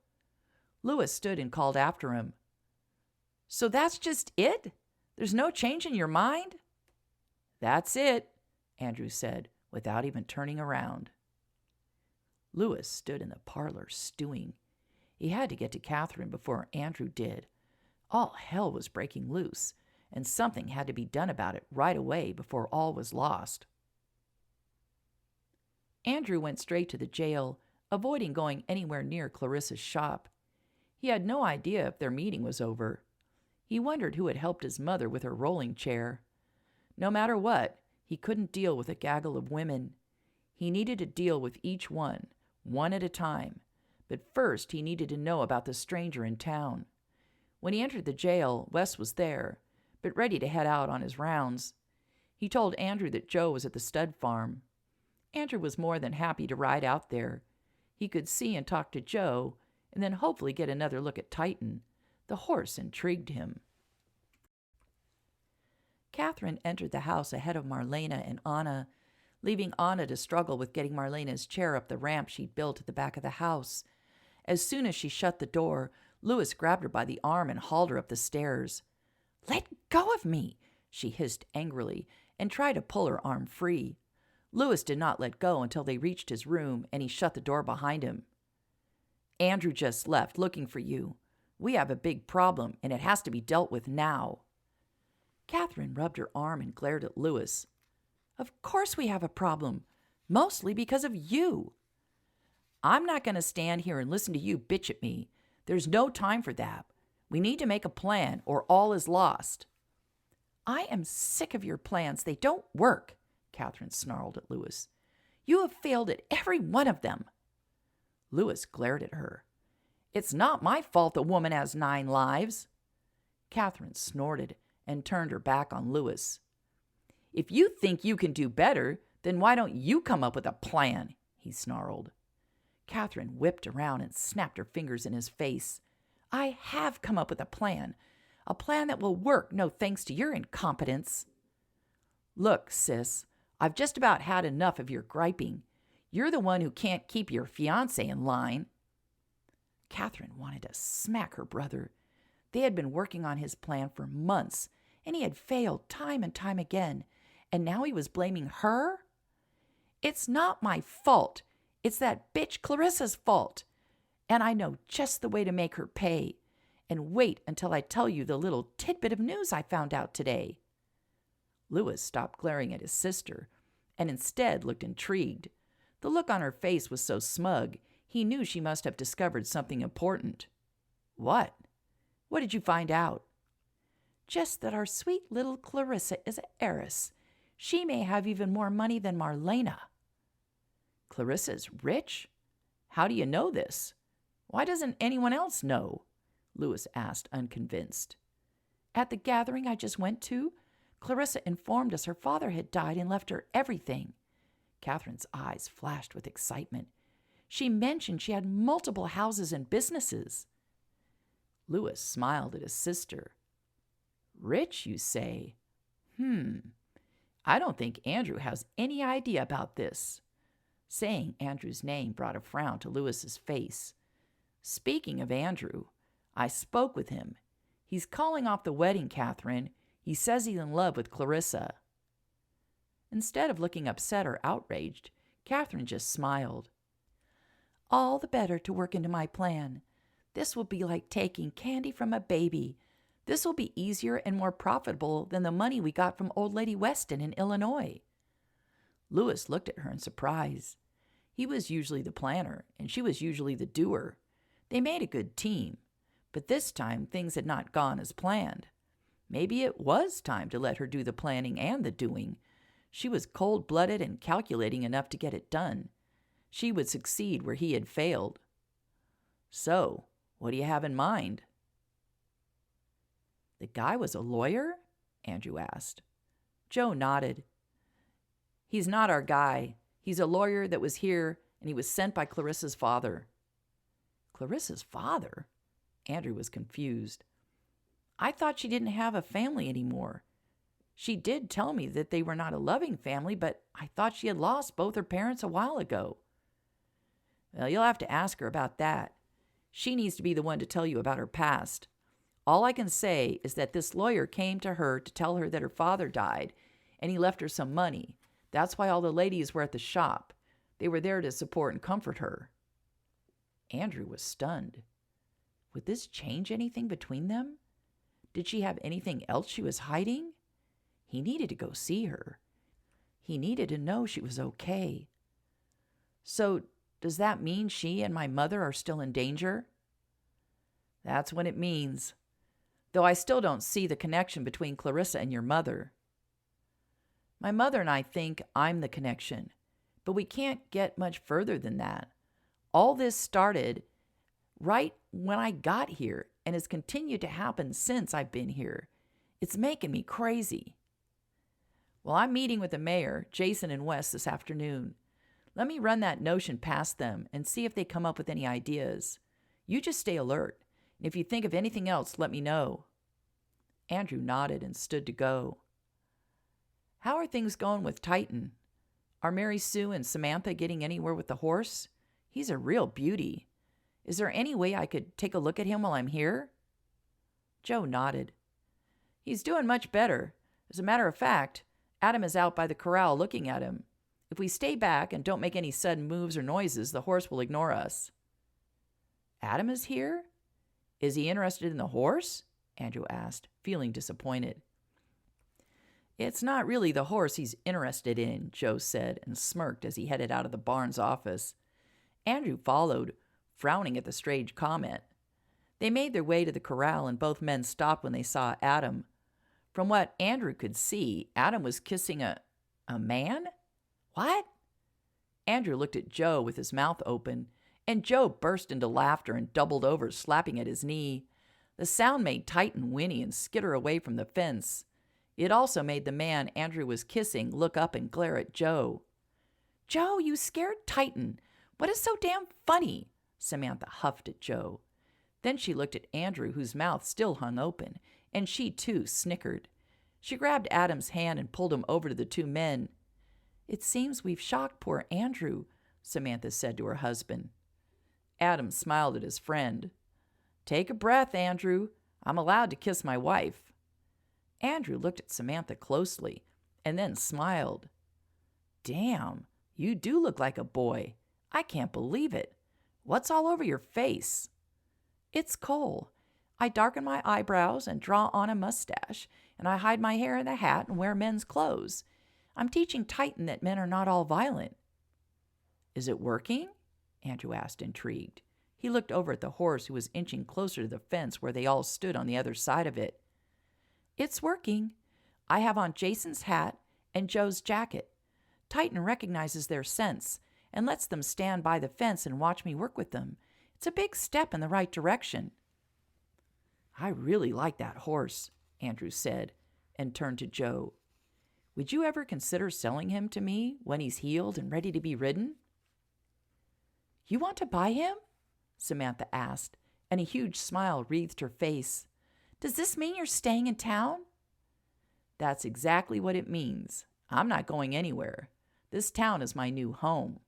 Louis stood and called after him. "So that's just it? There's no change in your mind?" "That's it," Andrew said, without even turning around. Louis stood in the parlor, stewing. He had to get to Catherine before Andrew did. All hell was breaking loose, and something had to be done about it right away before all was lost. Andrew went straight to the jail, avoiding going anywhere near Clarissa's shop. He had no idea if their meeting was over. He wondered who had helped his mother with her rolling chair. No matter what, he couldn't deal with a gaggle of women. He needed to deal with each one at a time. But first he needed to know about the stranger in town. When he entered the jail, Wes was there, but ready to head out on his rounds. He told Andrew that Joe was at the stud farm. Andrew was more than happy to ride out there. He could see and talk to Joe, and then hopefully get another look at Titan. The horse intrigued him. Catherine entered the house ahead of Marlena and Anna, leaving Anna to struggle with getting Marlena's chair up the ramp she'd built at the back of the house. As soon as she shut the door, Louis grabbed her by the arm and hauled her up the stairs. "Let go of me!" she hissed angrily, and tried to pull her arm free. Louis did not let go until they reached his room, and he shut the door behind him. "Andrew just left looking for you. We have a big problem, and it has to be dealt with now." Catherine rubbed her arm and glared at Louis. "Of course we have a problem. Mostly because of you." I'm not going to stand here and listen to you bitch at me. There's no time for that. We need to make a plan or all is lost. I am sick of your plans. They don't work, Catherine snarled at Lewis. You have failed at every one of them. Lewis glared at her. It's not my fault the woman has 9 lives. Catherine snorted and turned her back on Lewis. If you think you can do better, then why don't you come up with a plan? He snarled. Catherine whipped around and snapped her fingers in his face. I have come up with a plan that will work, no thanks to your incompetence. Look, sis, I've just about had enough of your griping. You're the one who can't keep your fiancé in line. Catherine wanted to smack her brother. They had been working on his plan for months, and he had failed time and time again, and now he was blaming her? It's not my fault. It's that bitch Clarissa's fault. And I know just the way to make her pay. And wait until I tell you the little tidbit of news I found out today. Lewis stopped glaring at his sister and instead looked intrigued. The look on her face was so smug, he knew she must have discovered something important. What? What did you find out? Just that our sweet little Clarissa is an heiress. She may have even more money than Marlena. Clarissa's rich? How do you know this? Why doesn't anyone else know? Lewis asked, unconvinced. At the gathering I just went to, Clarissa informed us her father had died and left her everything. Catherine's eyes flashed with excitement. She mentioned she had multiple houses and businesses. Lewis smiled at his sister. Rich, you say? I don't think Andrew has any idea about this. Saying Andrew's name brought a frown to Lewis's face. Speaking of Andrew, I spoke with him. He's calling off the wedding, Catherine. He says he's in love with Clarissa. Instead of looking upset or outraged, Catherine just smiled. All the better to work into my plan. This will be like taking candy from a baby. This will be easier and more profitable than the money we got from Old Lady Weston in Illinois. Lewis looked at her in surprise. He was usually the planner, and she was usually the doer. They made a good team, but this time things had not gone as planned. Maybe it was time to let her do the planning and the doing. She was cold-blooded and calculating enough to get it done. She would succeed where he had failed. So, what do you have in mind? The guy was a lawyer? Andrew asked. Joe nodded. He's not our guy. He's a lawyer that was here, and he was sent by Clarissa's father. Clarissa's father? Andrew was confused. I thought she didn't have a family anymore. She did tell me that they were not a loving family, but I thought she had lost both her parents a while ago. Well, you'll have to ask her about that. She needs to be the one to tell you about her past. All I can say is that this lawyer came to her to tell her that her father died, and he left her some money. That's why all the ladies were at the shop. They were there to support and comfort her. Andrew was stunned. Would this change anything between them? Did she have anything else she was hiding? He needed to go see her. He needed to know she was okay. So, does that mean she and my mother are still in danger? That's what it means. Though I still don't see the connection between Clarissa and your mother. My mother and I think I'm the connection, but we can't get much further than that. All this started right when I got here and has continued to happen since I've been here. It's making me crazy. Well, I'm meeting with the mayor, Jason and Wes, this afternoon. Let me run that notion past them and see if they come up with any ideas. You just stay alert, and if you think of anything else, let me know. Andrew nodded and stood to go. How are things going with Titan? Are Mary Sue and Samantha getting anywhere with the horse? He's a real beauty. Is there any way I could take a look at him while I'm here? Joe nodded. He's doing much better. As a matter of fact, Adam is out by the corral looking at him. If we stay back and don't make any sudden moves or noises, the horse will ignore us. Adam is here? Is he interested in the horse? Andrew asked, feeling disappointed. It's not really the horse he's interested in, Joe said and smirked as he headed out of the barn's office. Andrew followed, frowning at the strange comment. They made their way to the corral, and both men stopped when they saw Adam. From what Andrew could see, Adam was kissing a man? What? Andrew looked at Joe with his mouth open, and Joe burst into laughter and doubled over, slapping at his knee. The sound made Titan whinny and skitter away from the fence. It also made the man Andrew was kissing look up and glare at Joe. "Joe, you scared Titan. What is so damn funny?" Samantha huffed at Joe. Then she looked at Andrew, whose mouth still hung open, and she too snickered. She grabbed Adam's hand and pulled him over to the two men. "It seems we've shocked poor Andrew," Samantha said to her husband. Adam smiled at his friend. "Take a breath, Andrew. I'm allowed to kiss my wife." Andrew looked at Samantha closely and then smiled. "Damn, you do look like a boy. I can't believe it. What's all over your face?" "It's coal. I darken my eyebrows and draw on a mustache, and I hide my hair in a hat and wear men's clothes. I'm teaching Titan that men are not all violent." "Is it working?" Andrew asked, intrigued. He looked over at the horse, who was inching closer to the fence where they all stood on the other side of it. "It's working. I have on Jason's hat and Joe's jacket. Titan recognizes their scents and lets them stand by the fence and watch me work with them. It's a big step in the right direction." "I really like that horse," Andrew said, and turned to Joe. "Would you ever consider selling him to me when he's healed and ready to be ridden?" "You want to buy him?" Samantha asked, and a huge smile wreathed her face. "Does this mean you're staying in town?" "That's exactly what it means. I'm not going anywhere. This town is my new home."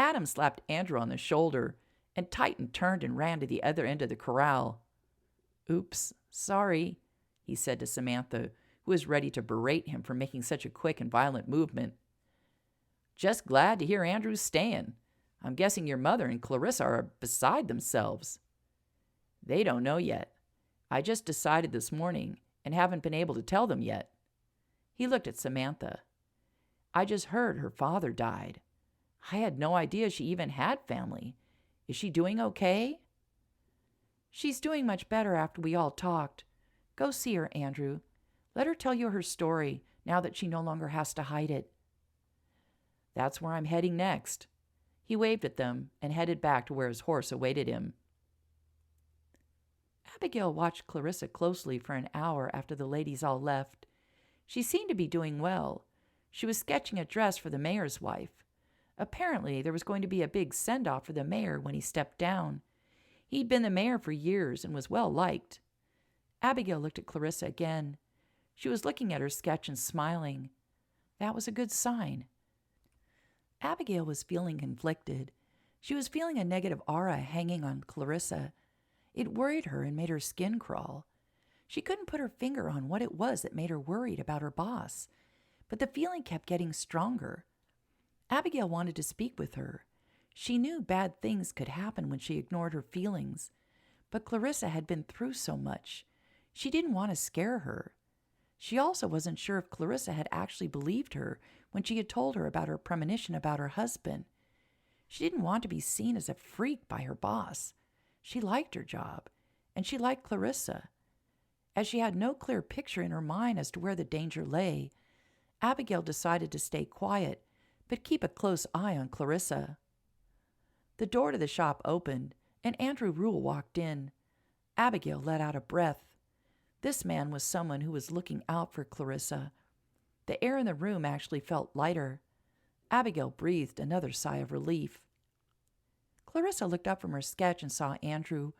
Adam slapped Andrew on the shoulder, and Titan turned and ran to the other end of the corral. "Oops, sorry," he said to Samantha, who was ready to berate him for making such a quick and violent movement. "Just glad to hear Andrew's staying. I'm guessing your mother and Clarissa are beside themselves." "They don't know yet. I just decided this morning and haven't been able to tell them yet." He looked at Samantha. "I just heard her father died. I had no idea she even had family. Is she doing okay?" "She's doing much better after we all talked. Go see her, Andrew. Let her tell you her story now that she no longer has to hide it." "That's where I'm heading next." He waved at them and headed back to where his horse awaited him. Abigail watched Clarissa closely for an hour after the ladies all left. She seemed to be doing well. She was sketching a dress for the mayor's wife. Apparently, there was going to be a big send-off for the mayor when he stepped down. He'd been the mayor for years and was well liked. Abigail looked at Clarissa again. She was looking at her sketch and smiling. That was a good sign. Abigail was feeling conflicted. She was feeling a negative aura hanging on Clarissa. It worried her and made her skin crawl. She couldn't put her finger on what it was that made her worried about her boss, but the feeling kept getting stronger. Abigail wanted to speak with her. She knew bad things could happen when she ignored her feelings, but Clarissa had been through so much. She didn't want to scare her. She also wasn't sure if Clarissa had actually believed her when she had told her about her premonition about her husband. She didn't want to be seen as a freak by her boss. She liked her job, and she liked Clarissa. As she had no clear picture in her mind as to where the danger lay, Abigail decided to stay quiet, but keep a close eye on Clarissa. The door to the shop opened, and Andrew Rule walked in. Abigail let out a breath. This man was someone who was looking out for Clarissa. The air in the room actually felt lighter. Abigail breathed another sigh of relief. Clarissa looked up from her sketch and saw Andrew.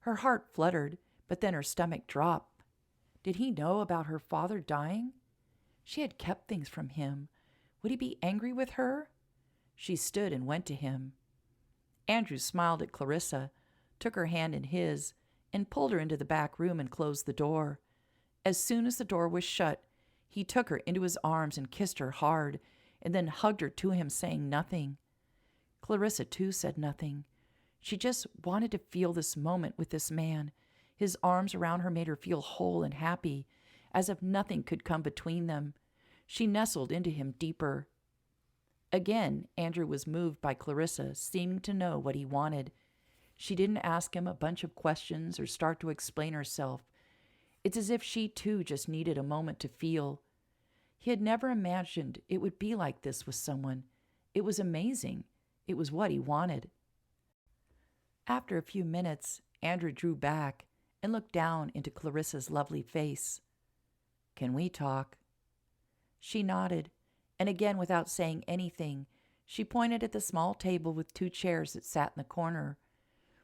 Her heart fluttered, but then her stomach dropped. Did he know about her father dying? She had kept things from him. Would he be angry with her? She stood and went to him. Andrew smiled at Clarissa, took her hand in his, and pulled her into the back room and closed the door. As soon as the door was shut, he took her into his arms and kissed her hard, and then hugged her to him, saying nothing. Clarissa, too, said nothing. She just wanted to feel this moment with this man. His arms around her made her feel whole and happy, as if nothing could come between them. She nestled into him deeper. Again, Andrew was moved by Clarissa seeming to know what he wanted. She didn't ask him a bunch of questions or start to explain herself. It's as if she too just needed a moment to feel. He had never imagined it would be like this with someone. It was amazing. It was what he wanted. After a few minutes, Andrew drew back and looked down into Clarissa's lovely face. "Can we talk?" She nodded, and again without saying anything, she pointed at the small table with 2 chairs that sat in the corner.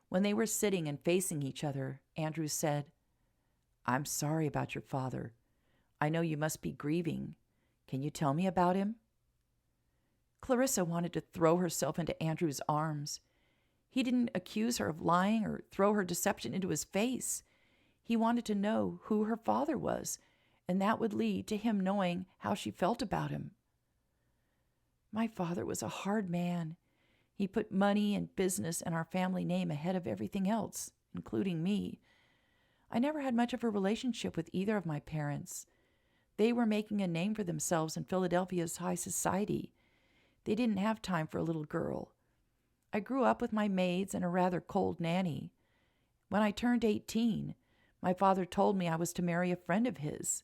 When they were sitting and facing each other, Andrew said, "I'm sorry about your father. I know you must be grieving. Can you tell me about him?" Clarissa wanted to throw herself into Andrew's arms. He didn't accuse her of lying or throw her deception into his face. He wanted to know who her father was, and that would lead to him knowing how she felt about him. "My father was a hard man. He put money and business and our family name ahead of everything else, including me. I never had much of a relationship with either of my parents. They were making a name for themselves in Philadelphia's high society. They didn't have time for a little girl. I grew up with my maids and a rather cold nanny. When I turned 18, my father told me I was to marry a friend of his.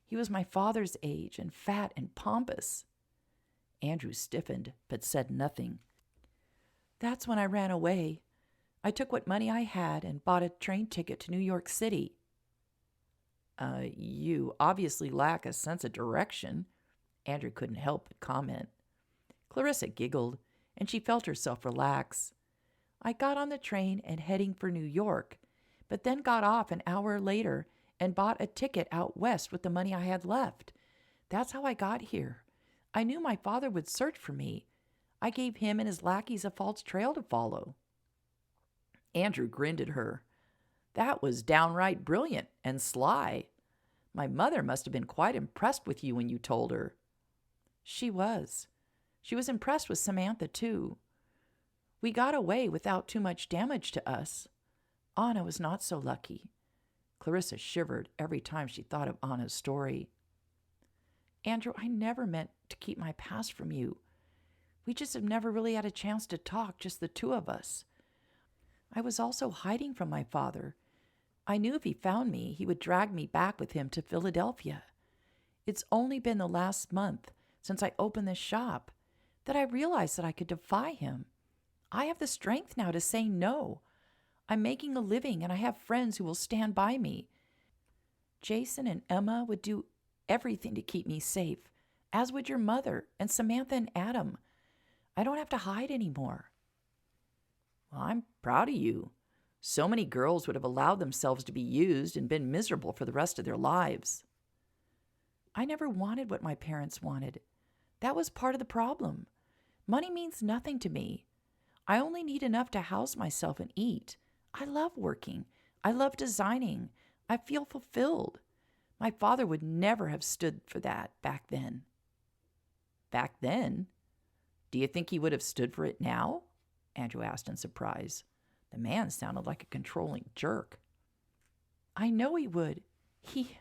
He was my father's age and fat and pompous." Andrew stiffened, but said nothing. "That's when I ran away. I took what money I had and bought a train ticket to New York City." You obviously lack a sense of direction," Andrew couldn't help but comment. Clarissa giggled, and she felt herself relax. "I got on the train and heading for New York, but then got off an hour later and bought a ticket out west with the money I had left. That's how I got here. I knew my father would search for me. I gave him and his lackeys a false trail to follow." Andrew grinned at her. "That was downright brilliant and sly. My mother must have been quite impressed with you when you told her." "She was. She was impressed with Samantha, too. We got away without too much damage to us. Anna was not so lucky." Clarissa shivered every time she thought of Anna's story. "Andrew, I never meant to keep my past from you. We just have never really had a chance to talk, just the 2 of us. I was also hiding from my father. I knew if he found me, he would drag me back with him to Philadelphia. It's only been the last month, since I opened this shop, that I realized that I could defy him. I have the strength now to say no. I'm making a living, and I have friends who will stand by me. Jason and Emma would do everything to keep me safe, as would your mother and Samantha and Adam. I don't have to hide anymore." "Well, I'm proud of you. So many girls would have allowed themselves to be used and been miserable for the rest of their lives." "I never wanted what my parents wanted. That was part of the problem. Money means nothing to me. I only need enough to house myself and eat. I love working. I love designing. I feel fulfilled. My father would never have stood for that back then." "Back then? Do you think he would have stood for it now?" Andrew asked in surprise. The man sounded like a controlling jerk. "I know he would. He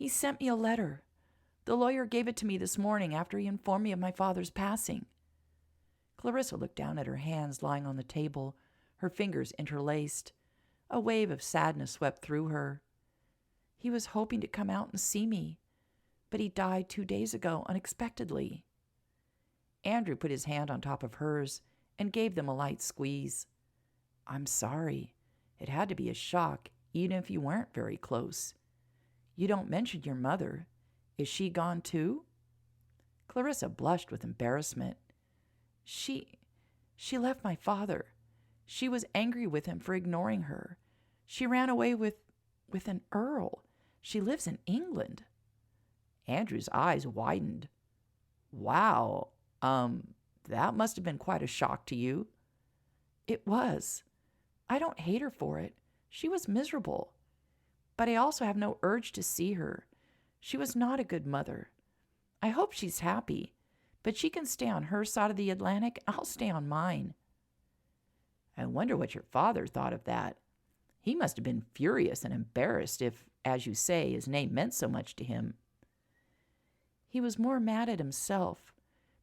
sent me a letter. The lawyer gave it to me this morning after he informed me of my father's passing." Clarissa looked down at her hands lying on the table, her fingers interlaced. A wave of sadness swept through her. "He was hoping to come out and see me, but he died 2 days ago unexpectedly." Andrew put his hand on top of hers and gave them a light squeeze. "I'm sorry. It had to be a shock, even if you weren't very close. You don't mention your mother. Is she gone too?" Clarissa blushed with embarrassment. She left my father. She was angry with him for ignoring her. She ran away with an earl. She lives in England." Andrew's eyes widened. "Wow, that must have been quite a shock to you." "It was. I don't hate her for it. She was miserable. But I also have no urge to see her. She was not a good mother. I hope she's happy, but she can stay on her side of the Atlantic, and I'll stay on mine." "I wonder what your father thought of that. He must have been furious and embarrassed if, as you say, his name meant so much to him." "He was more mad at himself,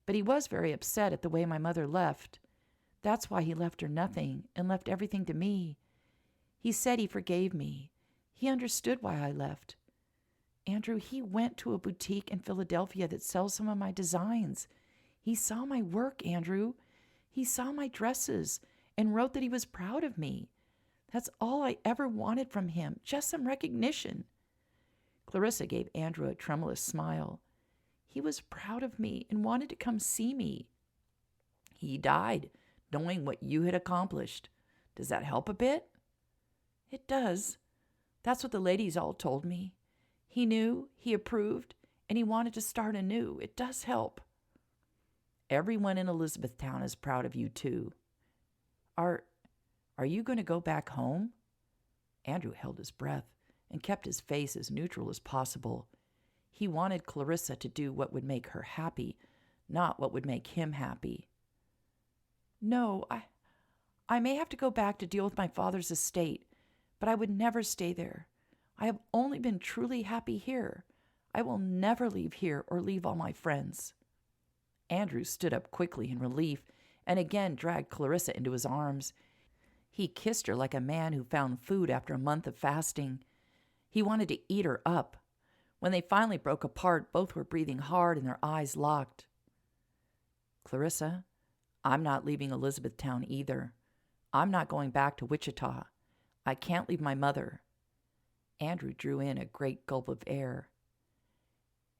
But he was very upset at the way my mother left. That's why he left her nothing and left everything to me. He said he forgave me. He understood why I left. Andrew, he went to a boutique in Philadelphia that sells some of my designs. He saw my work, Andrew. He saw my dresses and wrote that he was proud of me. That's all I ever wanted from him, just some recognition. Clarissa gave Andrew a tremulous smile. He was proud of me and wanted to come see me. He died knowing what you had accomplished. Does that help a bit? It does. That's what the ladies all told me. He knew, he approved, and he wanted to start anew. It does help. Everyone in Elizabethtown is proud of you, too. Are you going to go back home? Andrew held his breath and kept his face as neutral as possible. He wanted Clarissa to do what would make her happy, not what would make him happy. No, I may have to go back to deal with my father's estate, but I would never stay there. I have only been truly happy here. I will never leave here or leave all my friends. Andrew stood up quickly in relief and again dragged Clarissa into his arms. He kissed her like a man who found food after a month of fasting. He wanted to eat her up. When they finally broke apart, both were breathing hard and their eyes locked. Clarissa, I'm not leaving Elizabethtown either. I'm not going back to Wichita. I can't leave my mother. Andrew drew in a great gulp of air.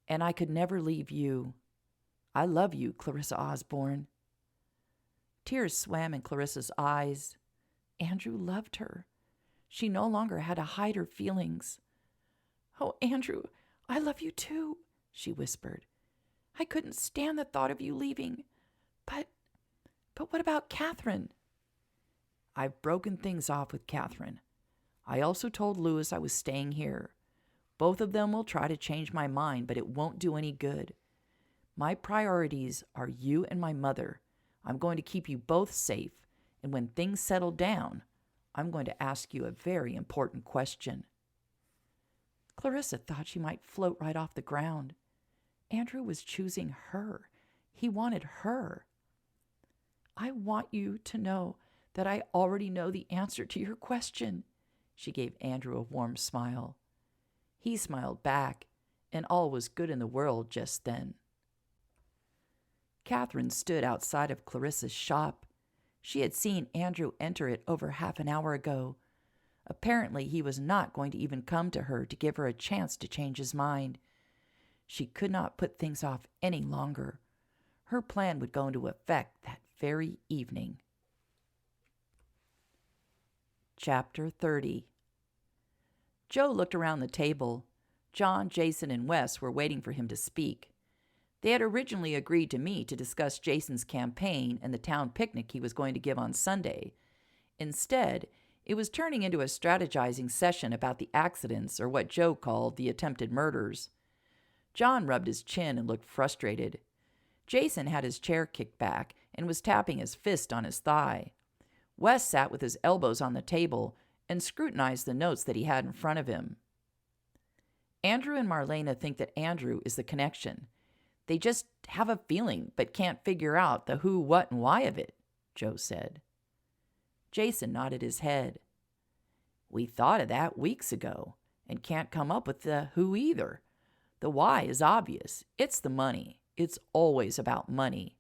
And I could never leave you. I love you, Clarissa Osborne. Tears swam in Clarissa's eyes. Andrew loved her. She no longer had to hide her feelings. Oh, Andrew, I love you too, she whispered. I couldn't stand the thought of you leaving. But what about Catherine? I've broken things off with Catherine. I also told Louis I was staying here. Both of them will try to change my mind, but it won't do any good. My priorities are you and my mother. I'm going to keep you both safe, and when things settle down, I'm going to ask you a very important question. Clarissa thought she might float right off the ground. Andrew was choosing her. He wanted her. I want you to know that I already know the answer to your question. She gave Andrew a warm smile. He smiled back, and all was good in the world just then. Catherine stood outside of Clarissa's shop. She had seen Andrew enter it over half an hour ago. Apparently, he was not going to even come to her to give her a chance to change his mind. She could not put things off any longer. Her plan would go into effect that very evening. Chapter 30. Joe looked around the table. John, Jason, and Wes were waiting for him to speak. They had originally agreed to meet to discuss Jason's campaign and the town picnic he was going to give on Sunday. Instead, it was turning into a strategizing session about the accidents, or what Joe called the attempted murders. John rubbed his chin and looked frustrated. Jason had his chair kicked back and was tapping his fist on his thigh. Wes sat with his elbows on the table and scrutinized the notes that he had in front of him. Andrew and Marlena think that Andrew is the connection. They just have a feeling but can't figure out the who, what, and why of it, Joe said. Jason nodded his head. We thought of that weeks ago and can't come up with the who either. The why is obvious. It's the money. It's always about money.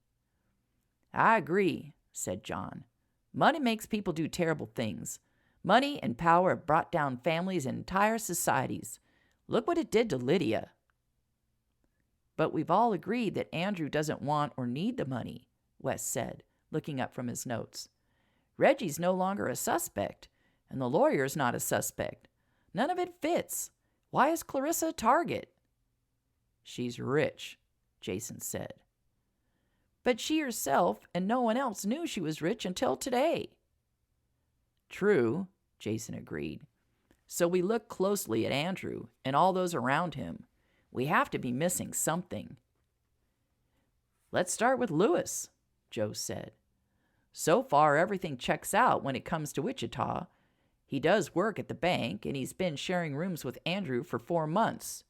I agree, said John. Money makes people do terrible things. Money and power have brought down families and entire societies. Look what it did to Lydia. But we've all agreed that Andrew doesn't want or need the money, Wes said, looking up from his notes. Reggie's no longer a suspect, and the lawyer's not a suspect. None of it fits. Why is Clarissa a target? She's rich, Jason said. But she herself and no one else knew she was rich until today. True, Jason agreed. So we look closely at Andrew and all those around him. We have to be missing something. Let's start with Louis, Joe said. So far, everything checks out when it comes to Wichita. He does work at the bank, and he's been sharing rooms with Andrew for 4 months.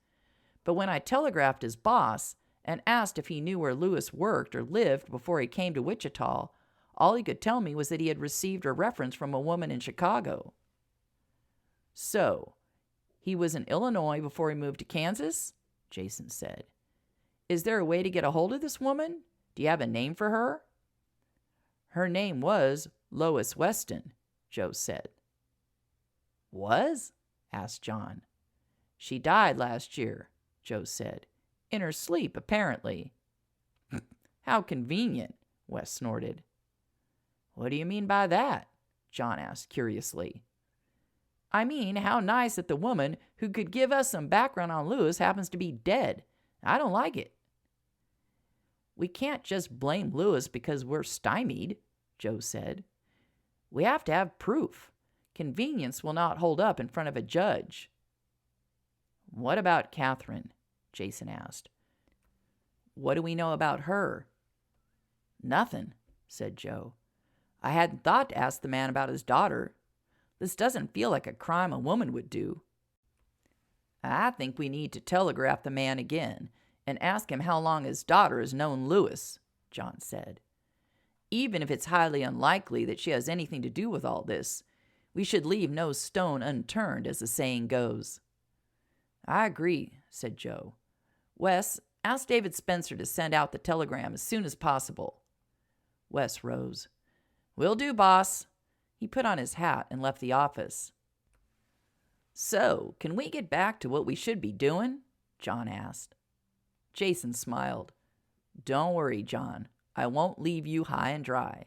But when I telegraphed his boss, and asked if he knew where Lewis worked or lived before he came to Wichita. All he could tell me was that he had received a reference from a woman in Chicago. So, he was in Illinois before he moved to Kansas? Jason said. Is there a way to get a hold of this woman? Do you have a name for her? Her name was Lois Weston, Joe said. Was? Asked John. She died last year, Joe said. In her sleep, apparently. How convenient, Wes snorted. What do you mean by that? John asked curiously. I mean, how nice that the woman who could give us some background on Lewis happens to be dead. I don't like it. We can't just blame Lewis because we're stymied, Joe said. We have to have proof. Convenience will not hold up in front of a judge. What about Catherine? Jason asked. What do we know about her? Nothing, said Joe. I hadn't thought to ask the man about his daughter. This doesn't feel like a crime a woman would do. I think we need to telegraph the man again and ask him how long his daughter has known Lewis, John said. Even if it's highly unlikely that she has anything to do with all this, we should leave no stone unturned, as the saying goes. I agree, said Joe. Wes, ask David Spencer to send out the telegram as soon as possible. Wes rose. Will do, boss. He put on his hat and left the office. So, can we get back to what we should be doing? John asked. Jason smiled. Don't worry, John. I won't leave you high and dry.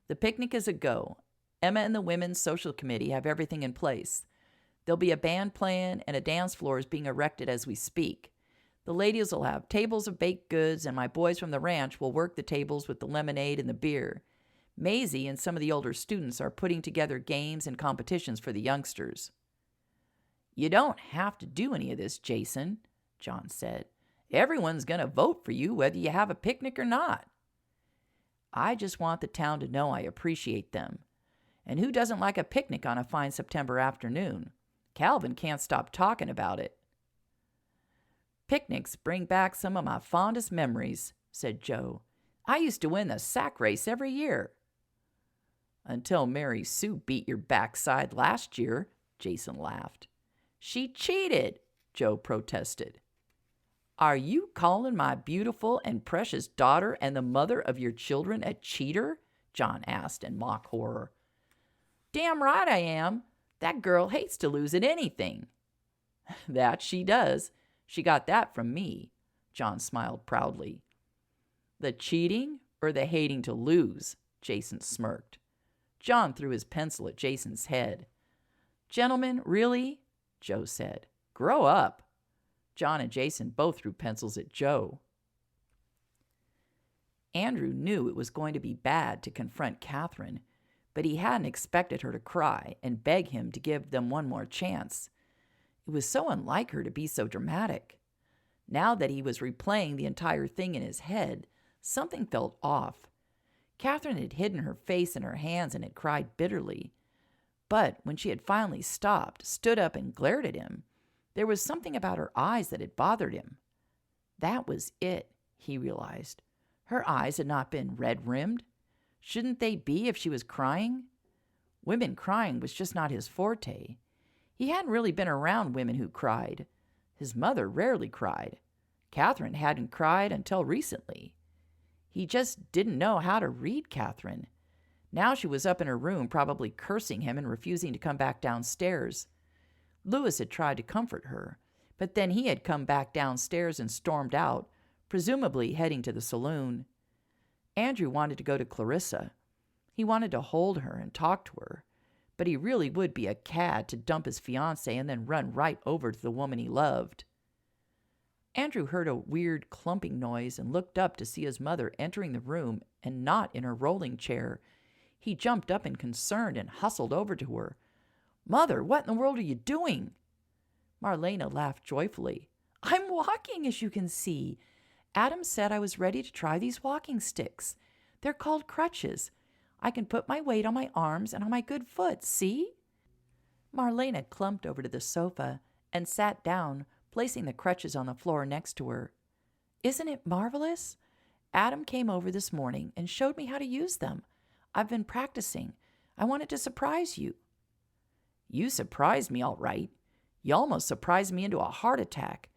The picnic is a go. Emma and the Women's Social Committee have everything in place. There'll be a band playing and a dance floor is being erected as we speak. The ladies will have tables of baked goods, and my boys from the ranch will work the tables with the lemonade and the beer. Maisie and some of the older students are putting together games and competitions for the youngsters. You don't have to do any of this, Jason, John said. Everyone's going to vote for you whether you have a picnic or not. I just want the town to know I appreciate them. And who doesn't like a picnic on a fine September afternoon? Calvin can't stop talking about it. Picnics bring back some of my fondest memories, said Joe. I used to win the sack race every year. Until Mary Sue beat your backside last year, Jason laughed. She cheated, Joe protested. Are you calling my beautiful and precious daughter and the mother of your children a cheater? John asked in mock horror. Damn right I am. That girl hates to lose at anything. That she does. She got that from me, John smiled proudly. The cheating or the hating to lose? Jason smirked. John threw his pencil at Jason's head. Gentlemen, really? Joe said. Grow up. John and Jason both threw pencils at Joe. Andrew knew it was going to be bad to confront Catherine, but he hadn't expected her to cry and beg him to give them one more chance. It was so unlike her to be so dramatic. Now that he was replaying the entire thing in his head, something felt off. Catherine had hidden her face in her hands and had cried bitterly. But when she had finally stopped, stood up and glared at him, there was something about her eyes that had bothered him. That was it, he realized. Her eyes had not been red-rimmed. Shouldn't they be if she was crying? Women crying was just not his forte. He hadn't really been around women who cried. His mother rarely cried. Catherine hadn't cried until recently. He just didn't know how to read Catherine. Now she was up in her room, probably cursing him and refusing to come back downstairs. Lewis had tried to comfort her, but then he had come back downstairs and stormed out, presumably heading to the saloon. Andrew wanted to go to Clarissa. He wanted to hold her and talk to her, but he really would be a cad to dump his fiancée and then run right over to the woman he loved. Andrew heard a weird clumping noise and looked up to see his mother entering the room and not in her rolling chair. He jumped up in concern and hustled over to her. Mother, what in the world are you doing? Marlena laughed joyfully. I'm walking, as you can see. Adam said I was ready to try these walking sticks. They're called crutches. I can put my weight on my arms and on my good foot, see? Marlena clumped over to the sofa and sat down, placing the crutches on the floor next to her. Isn't it marvelous? Adam came over this morning and showed me how to use them. I've been practicing. I wanted to surprise you. You surprised me all right. You almost surprised me into a heart attack.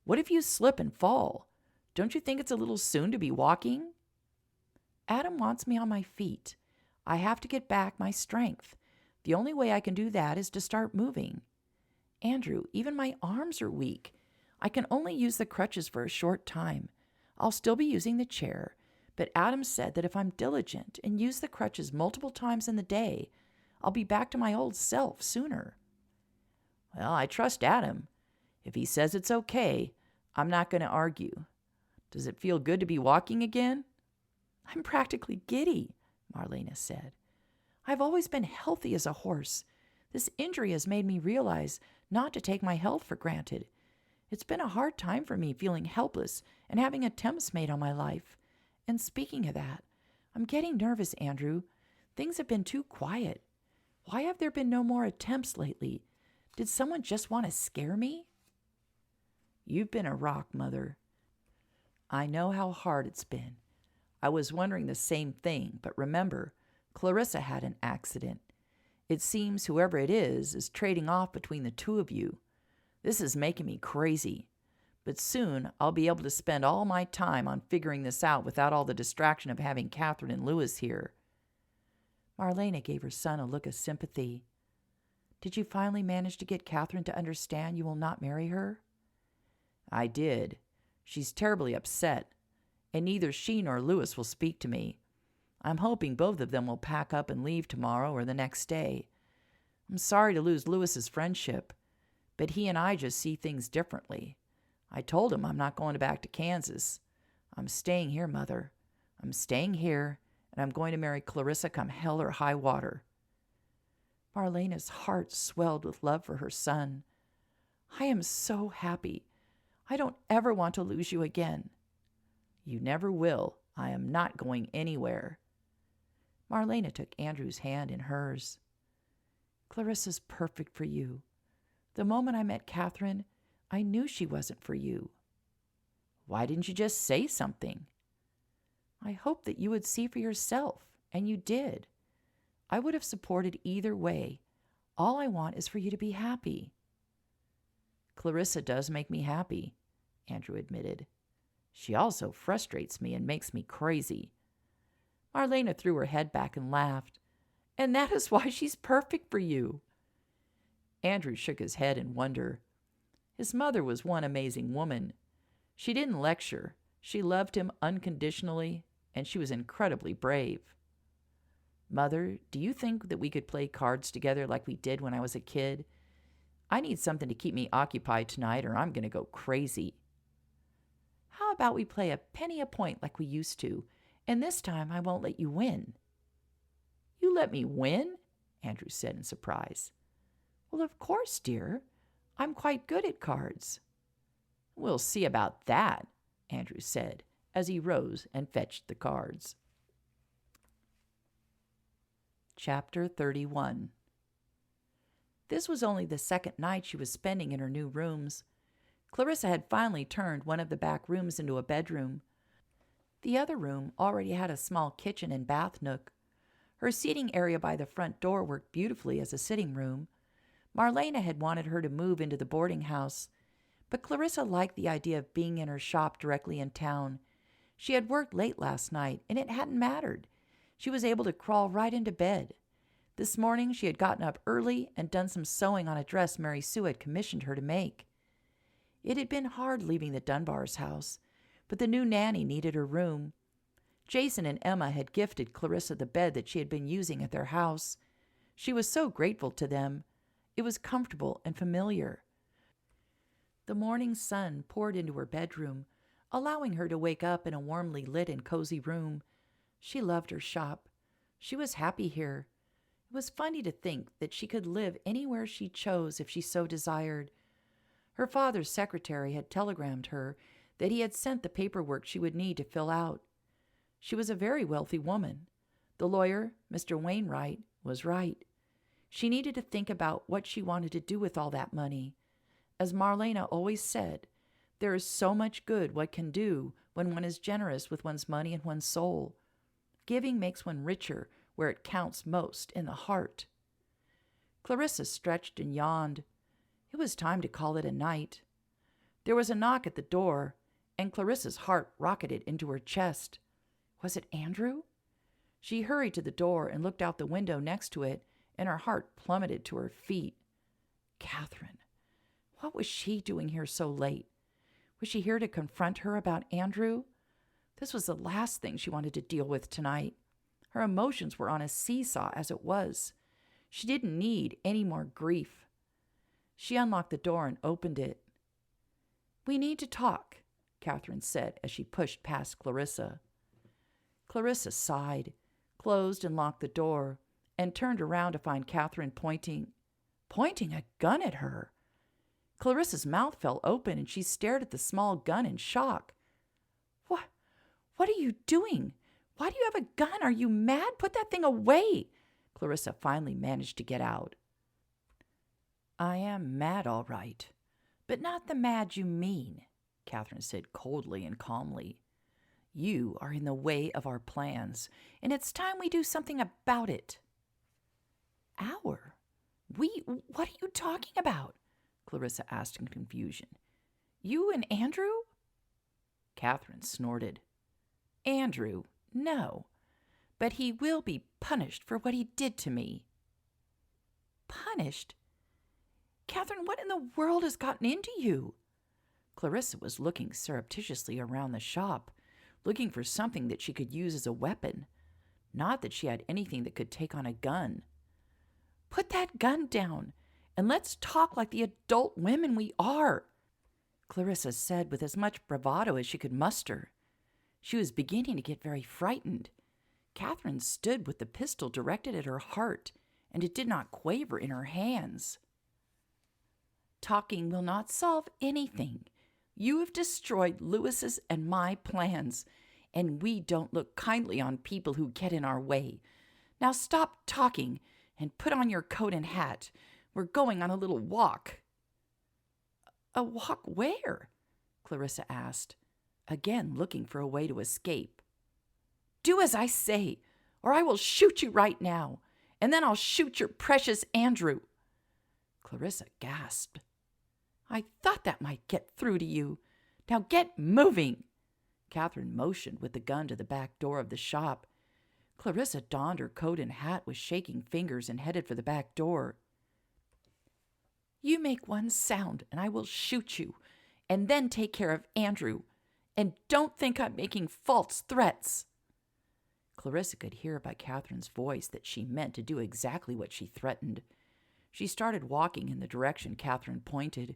What if you slip and fall? Don't you think it's a little soon to be walking? Adam wants me on my feet. I have to get back my strength. The only way I can do that is to start moving. Andrew, even my arms are weak. I can only use the crutches for a short time. I'll still be using the chair, but Adam said that if I'm diligent and use the crutches multiple times in the day, I'll be back to my old self sooner. Well, I trust Adam. If he says it's okay, I'm not going to argue. Does it feel good to be walking again? I'm practically giddy, Marlena said. I've always been healthy as a horse. This injury has made me realize not to take my health for granted. It's been a hard time for me feeling helpless and having attempts made on my life. And speaking of that, I'm getting nervous, Andrew. Things have been too quiet. Why have there been no more attempts lately? Did someone just want to scare me? You've been a rock, Mother. I know how hard it's been. I was wondering the same thing, but remember, Clarissa had an accident. It seems whoever it is trading off between the two of you. This is making me crazy. But soon I'll be able to spend all my time on figuring this out without all the distraction of having Catherine and Louis here. Marlena gave her son a look of sympathy. Did you finally manage to get Catherine to understand you will not marry her? I did. She's terribly upset, and neither she nor Louis will speak to me. I'm hoping both of them will pack up and leave tomorrow or the next day. I'm sorry to lose Louis's friendship, but he and I just see things differently. I told him I'm not going back to Kansas. I'm staying here, Mother. I'm staying here, and I'm going to marry Clarissa come hell or high water. Marlena's heart swelled with love for her son. I am so happy. I don't ever want to lose you again. You never will. I am not going anywhere. Marlena took Andrew's hand in hers. Clarissa's perfect for you. The moment I met Catherine, I knew she wasn't for you. Why didn't you just say something? I hoped that you would see for yourself, and you did. I would have supported either way. All I want is for you to be happy. Clarissa does make me happy, Andrew admitted. She also frustrates me and makes me crazy. Marlena threw her head back and laughed. And that is why she's perfect for you. Andrew shook his head in wonder. His mother was one amazing woman. She didn't lecture. She loved him unconditionally, and she was incredibly brave. Mother, do you think that we could play cards together like we did when I was a kid? I need something to keep me occupied tonight, or I'm going to go crazy. How about we play a penny a point like we used to, and this time I won't let you win. You let me win? Andrew said in surprise. Well, of course, dear. I'm quite good at cards. We'll see about that, Andrew said as he rose and fetched the cards. Chapter 31. This was only the second night she was spending in her new rooms. Clarissa had finally turned one of the back rooms into a bedroom. The other room already had a small kitchen and bath nook. Her seating area by the front door worked beautifully as a sitting room. Marlena had wanted her to move into the boarding house, but Clarissa liked the idea of being in her shop directly in town. She had worked late last night, and it hadn't mattered. She was able to crawl right into bed. This morning she had gotten up early and done some sewing on a dress Mary Sue had commissioned her to make. It had been hard leaving the Dunbars' house, but the new nanny needed her room. Jason and Emma had gifted Clarissa the bed that she had been using at their house. She was so grateful to them. It was comfortable and familiar. The morning sun poured into her bedroom, allowing her to wake up in a warmly lit and cozy room. She loved her shop. She was happy here. It was funny to think that she could live anywhere she chose if she so desired. Her father's secretary had telegrammed her that he had sent the paperwork she would need to fill out. She was a very wealthy woman. The lawyer, Mr. Wainwright, was right. She needed to think about what she wanted to do with all that money. As Marlena always said, There is so much good one can do when one is generous with one's money and one's soul. Giving makes one richer where it counts most, in the heart. Clarissa stretched and yawned. It was time to call it a night. There was a knock at the door, and Clarissa's heart rocketed into her chest. Was it Andrew? She hurried to the door and looked out the window next to it, and her heart plummeted to her feet. Catherine. What was she doing here so late? Was she here to confront her about Andrew? This was the last thing she wanted to deal with tonight. Her emotions were on a seesaw as it was. She didn't need any more grief. She unlocked the door and opened it. We need to talk, Catherine said as she pushed past Clarissa. Clarissa sighed, closed and locked the door, and turned around to find Catherine pointing a gun at her. Clarissa's mouth fell open and she stared at the small gun in shock. What are you doing? Why do you have a gun? Are you mad? Put that thing away, Clarissa finally managed to get out. I am mad, all right, but not the mad you mean, Catherine said coldly and calmly. You are in the way of our plans, and it's time we do something about it. Our? What are you talking about? Clarissa asked in confusion. You and Andrew? Catherine snorted. Andrew, no, but he will be punished for what he did to me. Punished? Catherine, what in the world has gotten into you? Clarissa was looking surreptitiously around the shop, looking for something that she could use as a weapon. Not that she had anything that could take on a gun. Put that gun down, and let's talk like the adult women we are, Clarissa said with as much bravado as she could muster. She was beginning to get very frightened. Catherine stood with the pistol directed at her heart, and it did not quaver in her hands. Talking will not solve anything. You have destroyed Lewis's and my plans, and we don't look kindly on people who get in our way. Now stop talking and put on your coat and hat. We're going on a little walk. A walk where? Clarissa asked, again looking for a way to escape. Do as I say, or I will shoot you right now, and then I'll shoot your precious Andrew. Clarissa gasped. I thought that might get through to you. Now get moving. Catherine motioned with the gun to the back door of the shop. Clarissa donned her coat and hat with shaking fingers and headed for the back door. You make one sound and I will shoot you, and then take care of Andrew. And don't think I'm making false threats. Clarissa could hear by Catherine's voice that she meant to do exactly what she threatened. She started walking in the direction Catherine pointed.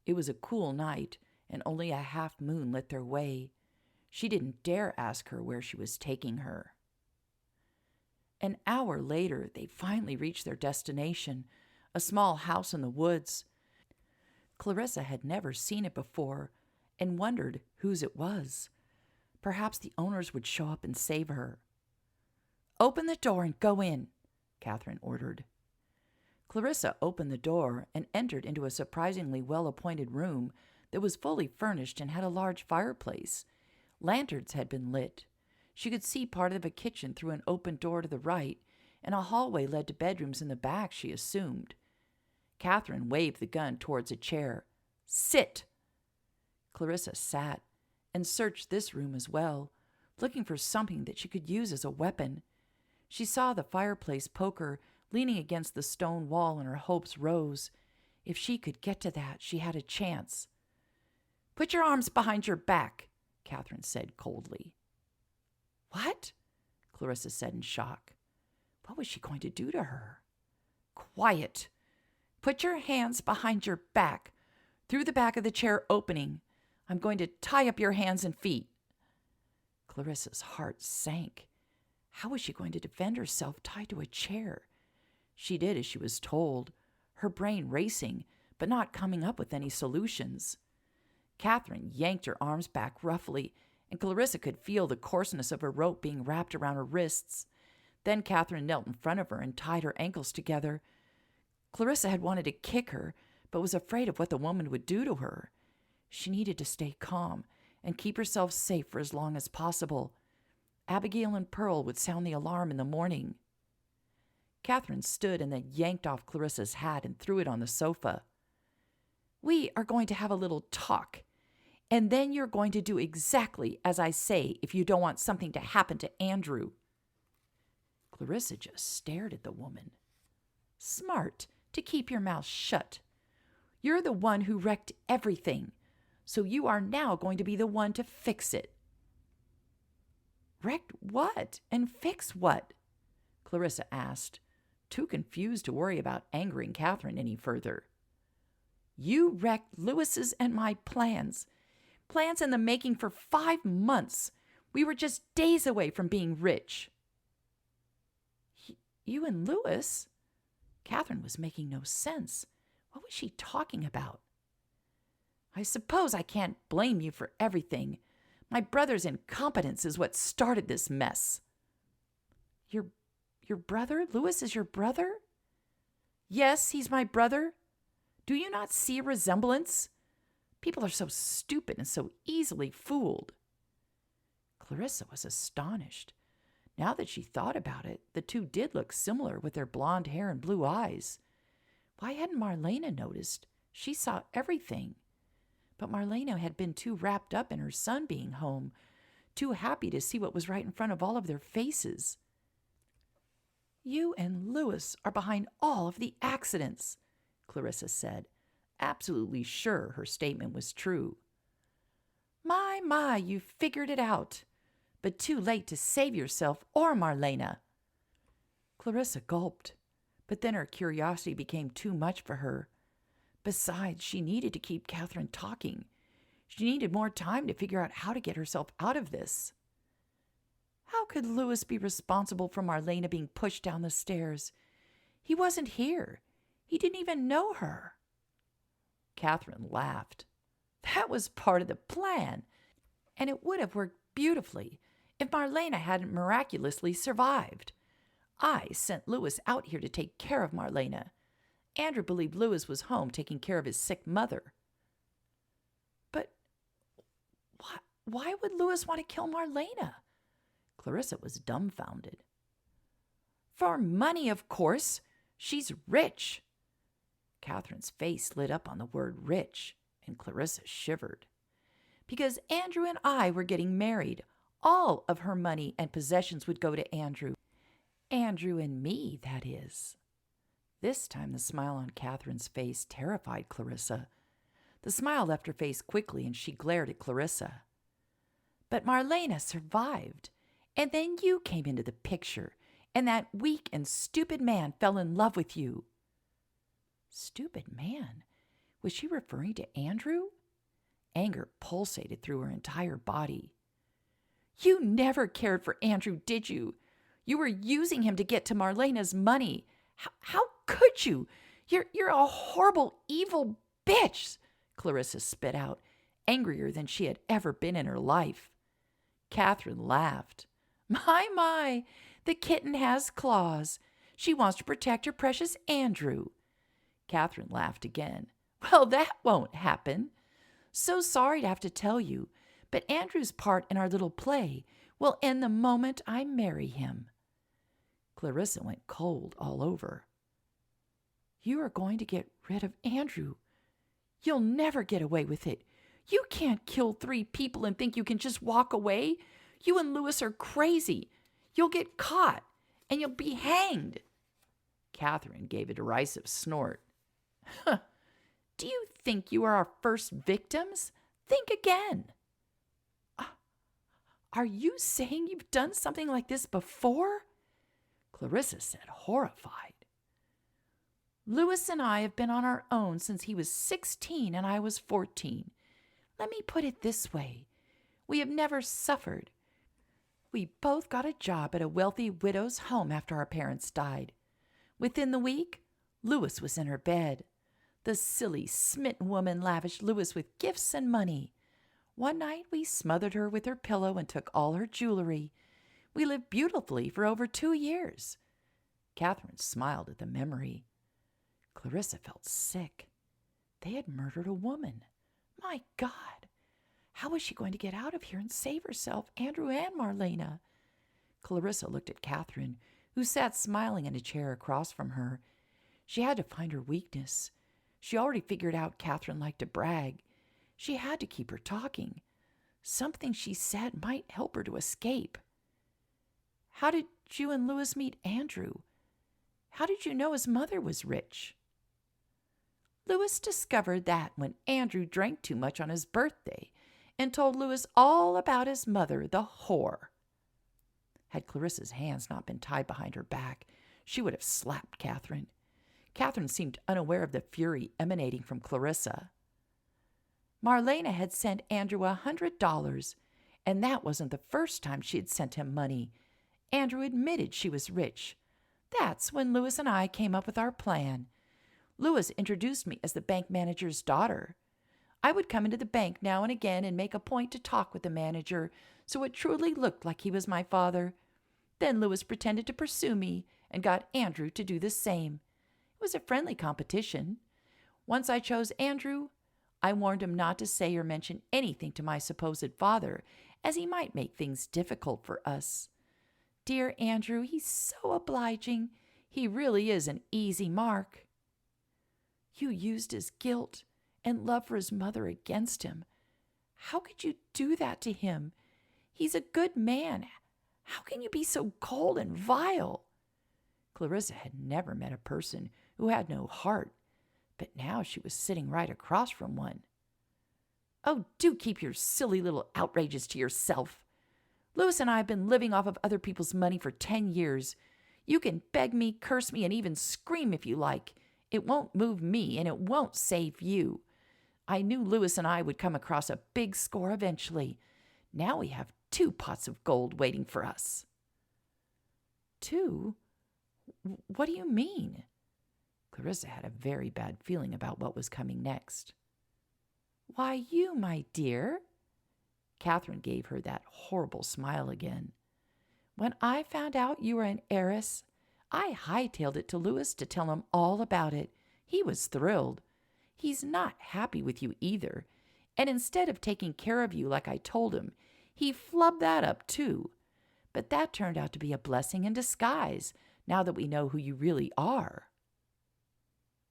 It was a cool night, and only a half moon lit their way. She didn't dare ask her where she was taking her. An hour later, they finally reached their destination, a small house in the woods. Clarissa had never seen it before and wondered whose it was. Perhaps the owners would show up and save her. Open the door and go in, Catherine ordered. Clarissa opened the door and entered into a surprisingly well-appointed room that was fully furnished and had a large fireplace. Lanterns had been lit. She could see part of a kitchen through an open door to the right, and a hallway led to bedrooms in the back, she assumed. Catherine waved the gun towards a chair. Sit! Clarissa sat and searched this room as well, looking for something that she could use as a weapon. She saw the fireplace poker leaning against the stone wall, and her hopes rose. If she could get to that, she had a chance. Put your arms behind your back, Catherine said coldly. What? Clarissa said in shock. What was she going to do to her? Quiet. Put your hands behind your back, through the back of the chair opening. I'm going to tie up your hands and feet. Clarissa's heart sank. How was she going to defend herself tied to a chair? She did as she was told, her brain racing, but not coming up with any solutions. Catherine yanked her arms back roughly, and Clarissa could feel the coarseness of her rope being wrapped around her wrists. Then Catherine knelt in front of her and tied her ankles together. Clarissa had wanted to kick her, but was afraid of what the woman would do to her. She needed to stay calm and keep herself safe for as long as possible. Abigail and Pearl would sound the alarm in the morning. Catherine stood and then yanked off Clarissa's hat and threw it on the sofa. "We are going to have a little talk, and then you're going to do exactly as I say if you don't want something to happen to Andrew." Clarissa just stared at the woman. "Smart to keep your mouth shut. You're the one who wrecked everything, so you are now going to be the one to fix it." "Wrecked what and fix what?" Clarissa asked, too confused to worry about angering Catherine any further. "You wrecked Lewis's and my plans. Plans in the making for 5 months. We were just days away from being rich." You and Lewis? Catherine was making no sense. What was she talking about? "I suppose I can't blame you for everything. My brother's incompetence is what started this mess." Your brother? Lewis is your brother?" "Yes, he's my brother. Do you not see a resemblance? People are so stupid and so easily fooled." Clarissa was astonished. Now that she thought about it, the two did look similar with their blonde hair and blue eyes. Why hadn't Marlena noticed? She saw everything. But Marlena had been too wrapped up in her son being home, too happy to see what was right in front of all of their faces. "You and Lewis are behind all of the accidents," Clarissa said, absolutely sure her statement was true. My, you figured it out, but too late to save yourself or Marlena." Clarissa gulped, but then her curiosity became too much for her. Besides, she needed to keep Catherine talking. She needed more time to figure out how to get herself out of this. How could Lewis be responsible for Marlena being pushed down the stairs? He wasn't here. He didn't even know her. Catherine laughed. "That was part of the plan, and it would have worked beautifully if Marlena hadn't miraculously survived. I sent Lewis out here to take care of Marlena. Andrew believed Lewis was home taking care of his sick mother." "But why would Lewis want to kill Marlena?" Clarissa was dumbfounded. "For money, of course. She's rich." Catherine's face lit up on the word rich, and Clarissa shivered. "Because Andrew and I were getting married. All of her money and possessions would go to Andrew. Andrew and me, that is." This time the smile on Catherine's face terrified Clarissa. The smile left her face quickly, and she glared at Clarissa. "But Marlena survived. And then you came into the picture, and that weak and stupid man fell in love with you." Stupid man? Was she referring to Andrew? Anger pulsated through her entire body. "You never cared for Andrew, did you? You were using him to get to Marlena's money. How could you? You're a horrible, evil bitch," Clarissa spit out, angrier than she had ever been in her life. Catherine laughed. My, the kitten has claws. She wants to protect her precious Andrew." Catherine laughed again. "Well, that won't happen. So sorry to have to tell you, but Andrew's part in our little play will end the moment I marry him." Clarissa went cold all over. "You are going to get rid of Andrew. You'll never get away with it. You can't kill 3 people and think you can just walk away. You and Lewis are crazy. You'll get caught, and you'll be hanged." Catherine gave a derisive snort. "Do you think you are our first victims? Think again." Are you saying you've done something like this before?" Clarissa said, horrified. "Lewis and I have been on our own since he was 16 and I was 14. Let me put it this way. We have never suffered. We both got a job at a wealthy widow's home after our parents died. Within the week, Lewis was in her bed. The silly, smitten woman lavished Lewis with gifts and money. One night, we smothered her with her pillow and took all her jewelry. We lived beautifully for over 2 years. Catherine smiled at the memory. Clarissa felt sick. They had murdered a woman. My God, how was she going to get out of here and save herself, Andrew and Marlena? Clarissa looked at Catherine, who sat smiling in a chair across from her. She had to find her weakness. She already figured out Catherine liked to brag. She had to keep her talking. Something she said might help her to escape. How did you and Louis meet Andrew? How did you know his mother was rich? Louis discovered that when Andrew drank too much on his birthday and told Louis all about his mother, the whore. Had Clarissa's hands not been tied behind her back, she would have slapped Catherine. Catherine seemed unaware of the fury emanating from Clarissa. Marlena had sent Andrew $100, and that wasn't the first time she had sent him money. Andrew admitted she was rich. That's when Louis and I came up with our plan. Louis introduced me as the bank manager's daughter. I would come into the bank now and again and make a point to talk with the manager so it truly looked like he was my father. Then Louis pretended to pursue me and got Andrew to do the same. It was a friendly competition. Once I chose Andrew, I warned him not to say or mention anything to my supposed father, as he might make things difficult for us. Dear Andrew, he's so obliging. He really is an easy mark. You used his guilt and love for his mother against him. How could you do that to him? He's a good man. How can you be so cold and vile? Clarissa had never met a person who had no heart, but now she was sitting right across from one. Oh, do keep your silly little outrages to yourself. Louis and I have been living off of other people's money for 10 years. You can beg me, curse me, and even scream if you like. It won't move me, and it won't save you. I knew Louis and I would come across a big score eventually. Now we have 2 pots of gold waiting for us. 2? What do you mean? Clarissa had a very bad feeling about what was coming next. Why, you, my dear. Catherine gave her that horrible smile again. When I found out you were an heiress, I hightailed it to Louis to tell him all about it. He was thrilled. He's not happy with you either, and instead of taking care of you like I told him, he flubbed that up too. But that turned out to be a blessing in disguise, now that we know who you really are.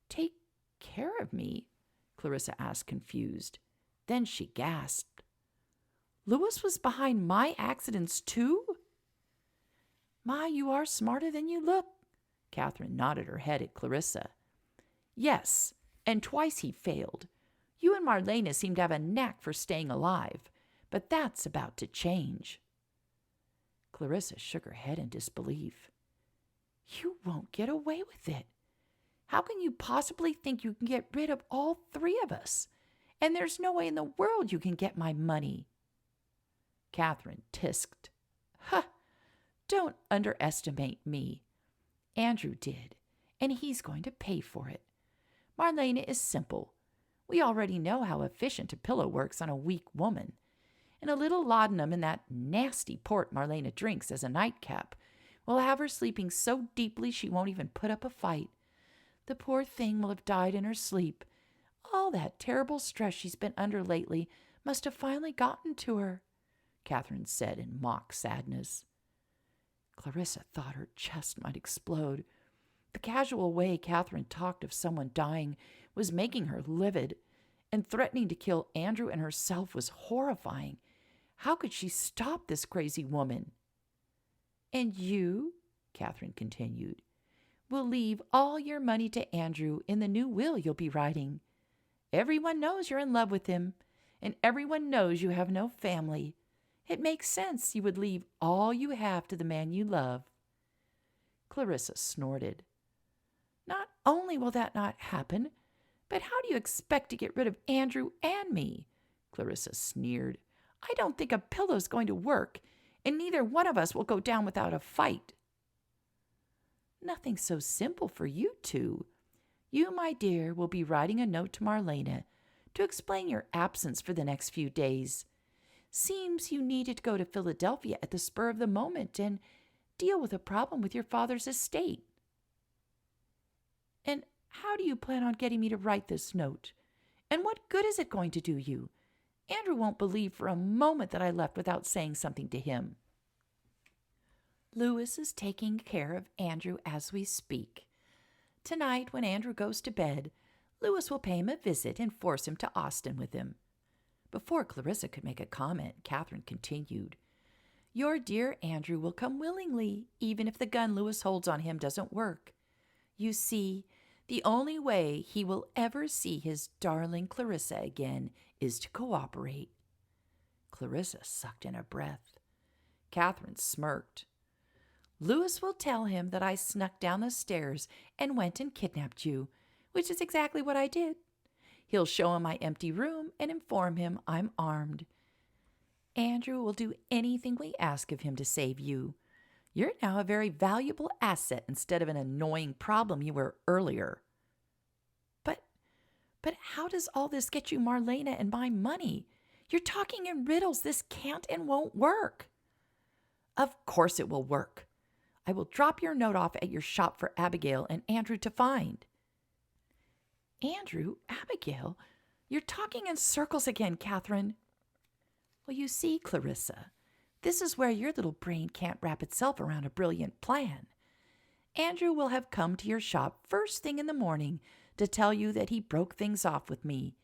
Take care of me? Clarissa asked, confused. Then she gasped. Louis was behind my accidents too? My, you are smarter than you look. Catherine nodded her head at Clarissa. Yes, and twice he failed. You and Marlena seem to have a knack for staying alive, but that's about to change. Clarissa shook her head in disbelief. You won't get away with it. How can you possibly think you can get rid of all 3 of us? And there's no way in the world you can get my money. Catherine tisked. Huh! Don't underestimate me. Andrew did, and he's going to pay for it. Marlena is simple. We already know how efficient a pillow works on a weak woman. And a little laudanum in that nasty port Marlena drinks as a nightcap will have her sleeping so deeply she won't even put up a fight. The poor thing will have died in her sleep. All that terrible stress she's been under lately must have finally gotten to her, Catherine said in mock sadness. Clarissa thought her chest might explode. The casual way Catherine talked of someone dying was making her livid, and threatening to kill Andrew and herself was horrifying. How could she stop this crazy woman? And you, Catherine continued, will leave all your money to Andrew in the new will you'll be writing. Everyone knows you're in love with him, and everyone knows you have no family. It makes sense you would leave all you have to the man you love. Clarissa snorted. Not only will that not happen, but how do you expect to get rid of Andrew and me? Clarissa sneered. I don't think a pillow's going to work, and neither one of us will go down without a fight. Nothing so simple for you 2. You, my dear, will be writing a note to Marlena to explain your absence for the next few days. Seems you needed to go to Philadelphia at the spur of the moment and deal with a problem with your father's estate. And how do you plan on getting me to write this note? And what good is it going to do you? Andrew won't believe for a moment that I left without saying something to him. Louis is taking care of Andrew as we speak. Tonight, when Andrew goes to bed, Louis will pay him a visit and force him to Austin with him. Before Clarissa could make a comment, Catherine continued, Your dear Andrew will come willingly, even if the gun Louis holds on him doesn't work. You see, the only way he will ever see his darling Clarissa again is to cooperate. Clarissa sucked in a breath. Catherine smirked. Louis will tell him that I snuck down the stairs and went and kidnapped you, which is exactly what I did. He'll show him my empty room and inform him I'm armed. Andrew will do anything we ask of him to save you. You're now a very valuable asset instead of an annoying problem you were earlier. But how does all this get you Marlena and my money? You're talking in riddles. This can't and won't work. Of course it will work. I will drop your note off at your shop for Abigail and Andrew to find. Andrew? Abigail? You're talking in circles again, Catherine. Well, you see, Clarissa, this is where your little brain can't wrap itself around a brilliant plan. Andrew will have come to your shop first thing in the morning to tell you that he broke things off with me.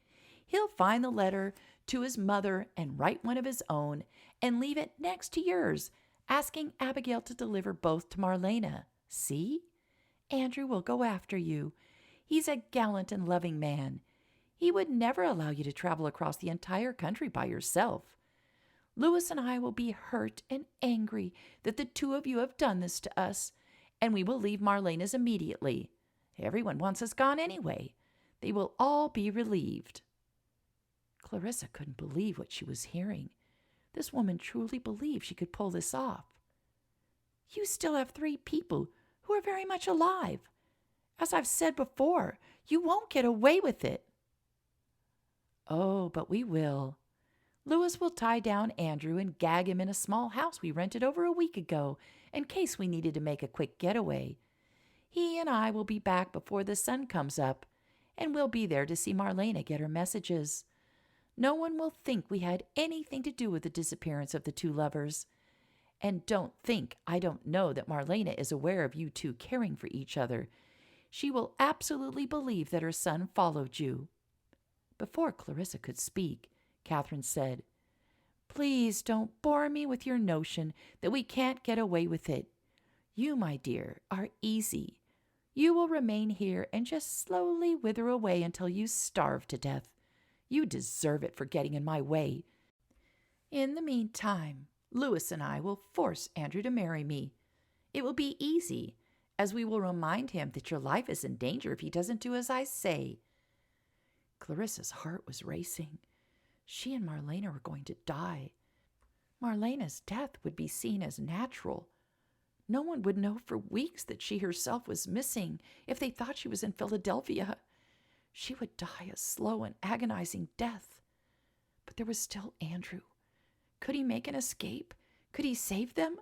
He'll find the letter to his mother and write one of his own and leave it next to yours, asking Abigail to deliver both to Marlena. See? Andrew will go after you. He's a gallant and loving man. He would never allow you to travel across the entire country by yourself. Louis and I will be hurt and angry that the two of you have done this to us, and we will leave Marlena's immediately. Everyone wants us gone anyway. They will all be relieved. Clarissa couldn't believe what she was hearing. This woman truly believed she could pull this off. You still have 3 people who are very much alive. As I've said before, you won't get away with it. Oh, but we will. Louis will tie down Andrew and gag him in a small house we rented over a week ago in case we needed to make a quick getaway. He and I will be back before the sun comes up, and we'll be there to see Marlena get her messages. No one will think we had anything to do with the disappearance of the 2 lovers. And don't think I don't know that Marlena is aware of you 2 caring for each other. She will absolutely believe that her son followed you. Before Clarissa could speak, Catherine said, Please don't bore me with your notion that we can't get away with it. You, my dear, are easy. You will remain here and just slowly wither away until you starve to death. You deserve it for getting in my way. In the meantime, Louis and I will force Andrew to marry me. It will be easy, as we will remind him that your life is in danger if he doesn't do as I say. Clarissa's heart was racing. She and Marlena were going to die. Marlena's death would be seen as natural. No one would know for weeks that she herself was missing if they thought she was in Philadelphia. She would die a slow and agonizing death. But there was still Andrew. Could he make an escape? Could he save them?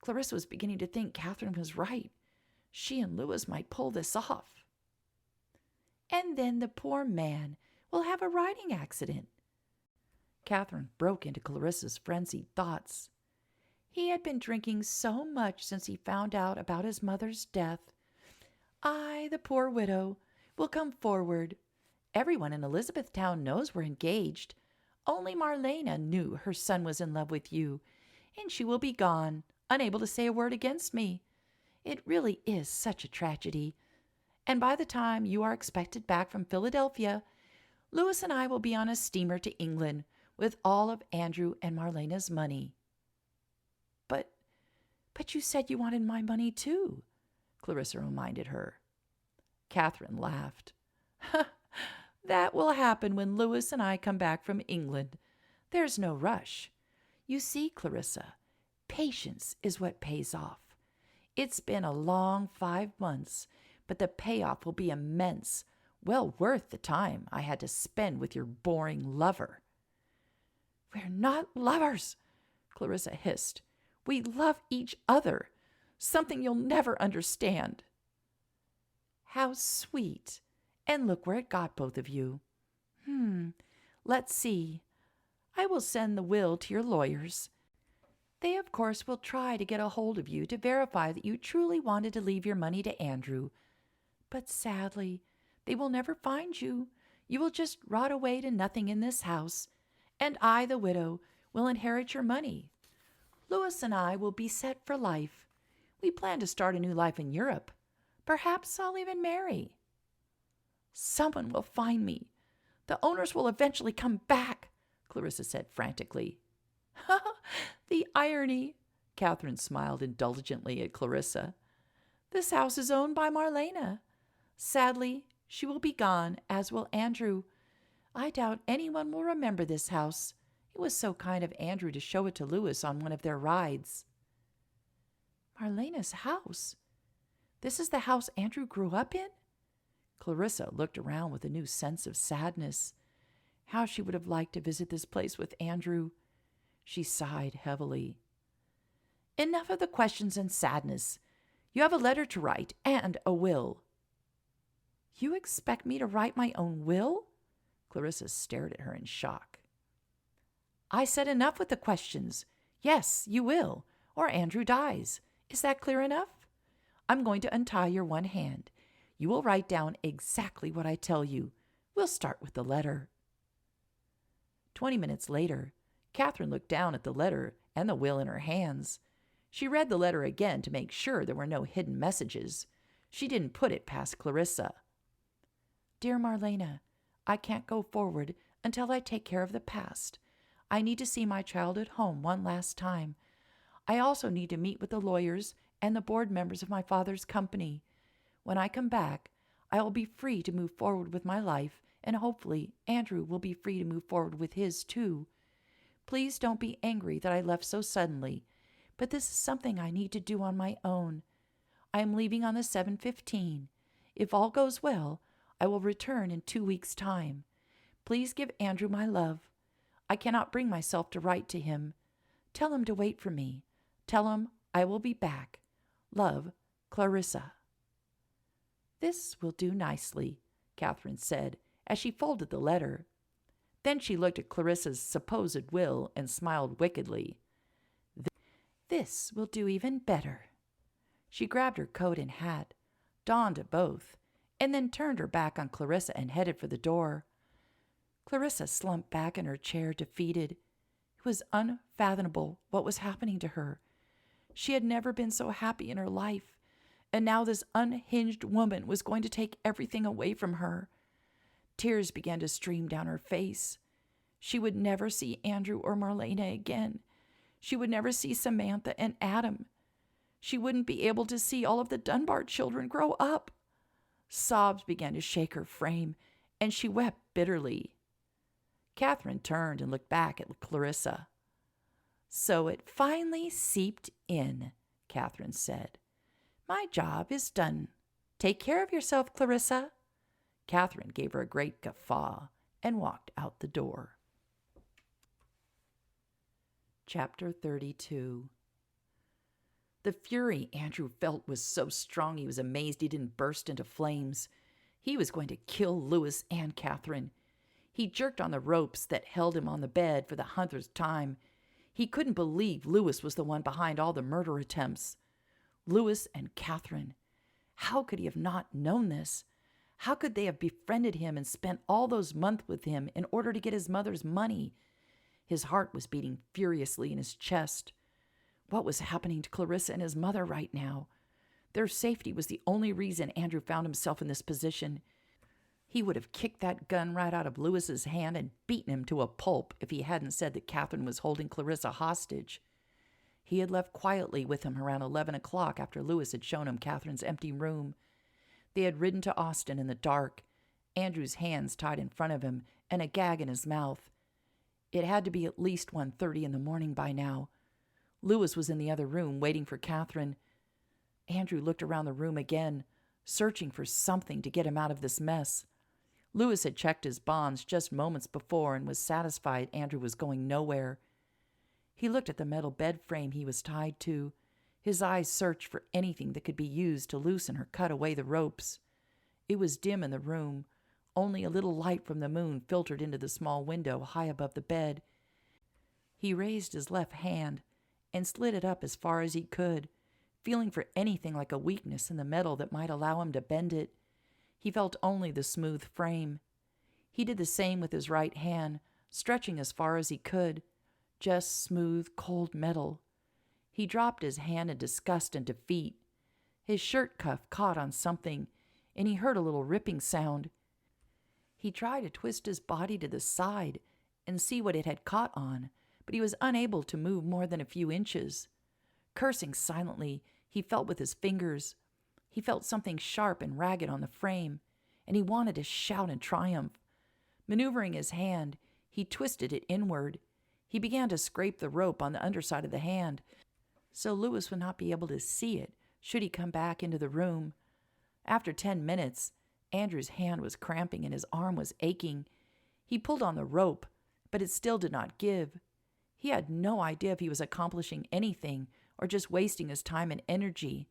Clarissa was beginning to think Catherine was right. She and Louis might pull this off. And then the poor man will have a riding accident. Catherine broke into Clarissa's frenzied thoughts. He had been drinking so much since he found out about his mother's death. I, the poor widow, will come forward. Everyone in Elizabethtown knows we're engaged. Only Marlena knew her son was in love with you, and she will be gone, unable to say a word against me. It really is such a tragedy. And by the time you are expected back from Philadelphia, Louis and I will be on a steamer to England with all of Andrew and Marlena's money. But you said you wanted my money too, Clarissa reminded her. Catherine laughed. That will happen when Louis and I come back from England. There's no rush. You see, Clarissa, patience is what pays off. It's been a long 5 months, but the payoff will be immense, well worth the time I had to spend with your boring lover. We're not lovers, Clarissa hissed. We love each other, something you'll never understand. How sweet. And look where it got both of you. Let's see. I will send the will to your lawyers. They, of course, will try to get a hold of you to verify that you truly wanted to leave your money to Andrew. But sadly, they will never find you. You will just rot away to nothing in this house, and I, the widow, will inherit your money. Louis and I will be set for life. We plan to start a new life in Europe. Perhaps I'll even marry. Someone will find me. The owners will eventually come back, Clarissa said frantically. The irony, Catherine smiled indulgently at Clarissa. This house is owned by Marlena. Sadly, she will be gone, as will Andrew. I doubt anyone will remember this house. It was so kind of Andrew to show it to Louis on one of their rides. Marlena's house? This is the house Andrew grew up in? Clarissa looked around with a new sense of sadness. How she would have liked to visit this place with Andrew. She sighed heavily. Enough of the questions and sadness. You have a letter to write and a will. You expect me to write my own will? Clarissa stared at her in shock. I said enough with the questions. Yes, you will, or Andrew dies. Is that clear enough? I'm going to untie your one hand. You will write down exactly what I tell you. We'll start with the letter. 20 minutes later, Catherine looked down at the letter and the will in her hands. She read the letter again to make sure there were no hidden messages. She didn't put it past Clarissa. Dear Marlena, I can't go forward until I take care of the past. I need to see my child at home one last time. I also need to meet with the lawyers and the board members of my father's company. When I come back, I will be free to move forward with my life, and hopefully Andrew will be free to move forward with his too. Please don't be angry that I left so suddenly, but this is something I need to do on my own. I am leaving on the 7:15. If all goes well, I will return in 2 weeks' time. Please give Andrew my love. I cannot bring myself to write to him. Tell him to wait for me. Tell him I will be back. Love, Clarissa. This will do nicely, Catherine said as she folded the letter. Then she looked at Clarissa's supposed will and smiled wickedly. This will do even better. She grabbed her coat and hat, donned both, and then turned her back on Clarissa and headed for the door. Clarissa slumped back in her chair, defeated. It was unfathomable what was happening to her. She had never been so happy in her life, and now this unhinged woman was going to take everything away from her. Tears began to stream down her face. She would never see Andrew or Marlena again. She would never see Samantha and Adam. She wouldn't be able to see all of the Dunbar children grow up. Sobs began to shake her frame, and she wept bitterly. Catherine turned and looked back at Clarissa. So it finally seeped in, Catherine said. My job is done. Take care of yourself, Clarissa. Catherine gave her a great guffaw and walked out the door. Chapter 32. The fury Andrew felt was so strong he was amazed he didn't burst into flames. He was going to kill Louis and Catherine. He jerked on the ropes that held him on the bed for the 100th time. He couldn't believe Louis was the one behind all the murder attempts. Louis and Catherine. How could he have not known this? How could they have befriended him and spent all those months with him in order to get his mother's money? His heart was beating furiously in his chest. What was happening to Clarissa and his mother right now? Their safety was the only reason Andrew found himself in this position. He would have kicked that gun right out of Louis's hand and beaten him to a pulp if he hadn't said that Catherine was holding Clarissa hostage. He had left quietly with him around 11 o'clock after Louis had shown him Catherine's empty room. They had ridden to Austin in the dark, Andrew's hands tied in front of him and a gag in his mouth. It had to be at least 1:30 in the morning by now. Louis was in the other room waiting for Catherine. Andrew looked around the room again, searching for something to get him out of this mess. Louis had checked his bonds just moments before and was satisfied Andrew was going nowhere. He looked at the metal bed frame he was tied to. His eyes searched for anything that could be used to loosen or cut away the ropes. It was dim in the room. Only a little light from the moon filtered into the small window high above the bed. He raised his left hand and slid it up as far as he could, feeling for anything like a weakness in the metal that might allow him to bend it. He felt only the smooth frame. He did the same with his right hand, stretching as far as he could. Just smooth, cold metal. He dropped his hand in disgust and defeat. His shirt cuff caught on something, and he heard a little ripping sound. He tried to twist his body to the side and see what it had caught on, but he was unable to move more than a few inches. Cursing silently, he felt with his fingers. He felt something sharp and ragged on the frame, and he wanted to shout in triumph. Maneuvering his hand, he twisted it inward. He began to scrape the rope on the underside of the hand, so Lewis would not be able to see it should he come back into the room. After 10 minutes, Andrew's hand was cramping and his arm was aching. He pulled on the rope, but it still did not give. He had no idea if he was accomplishing anything or just wasting his time and energy,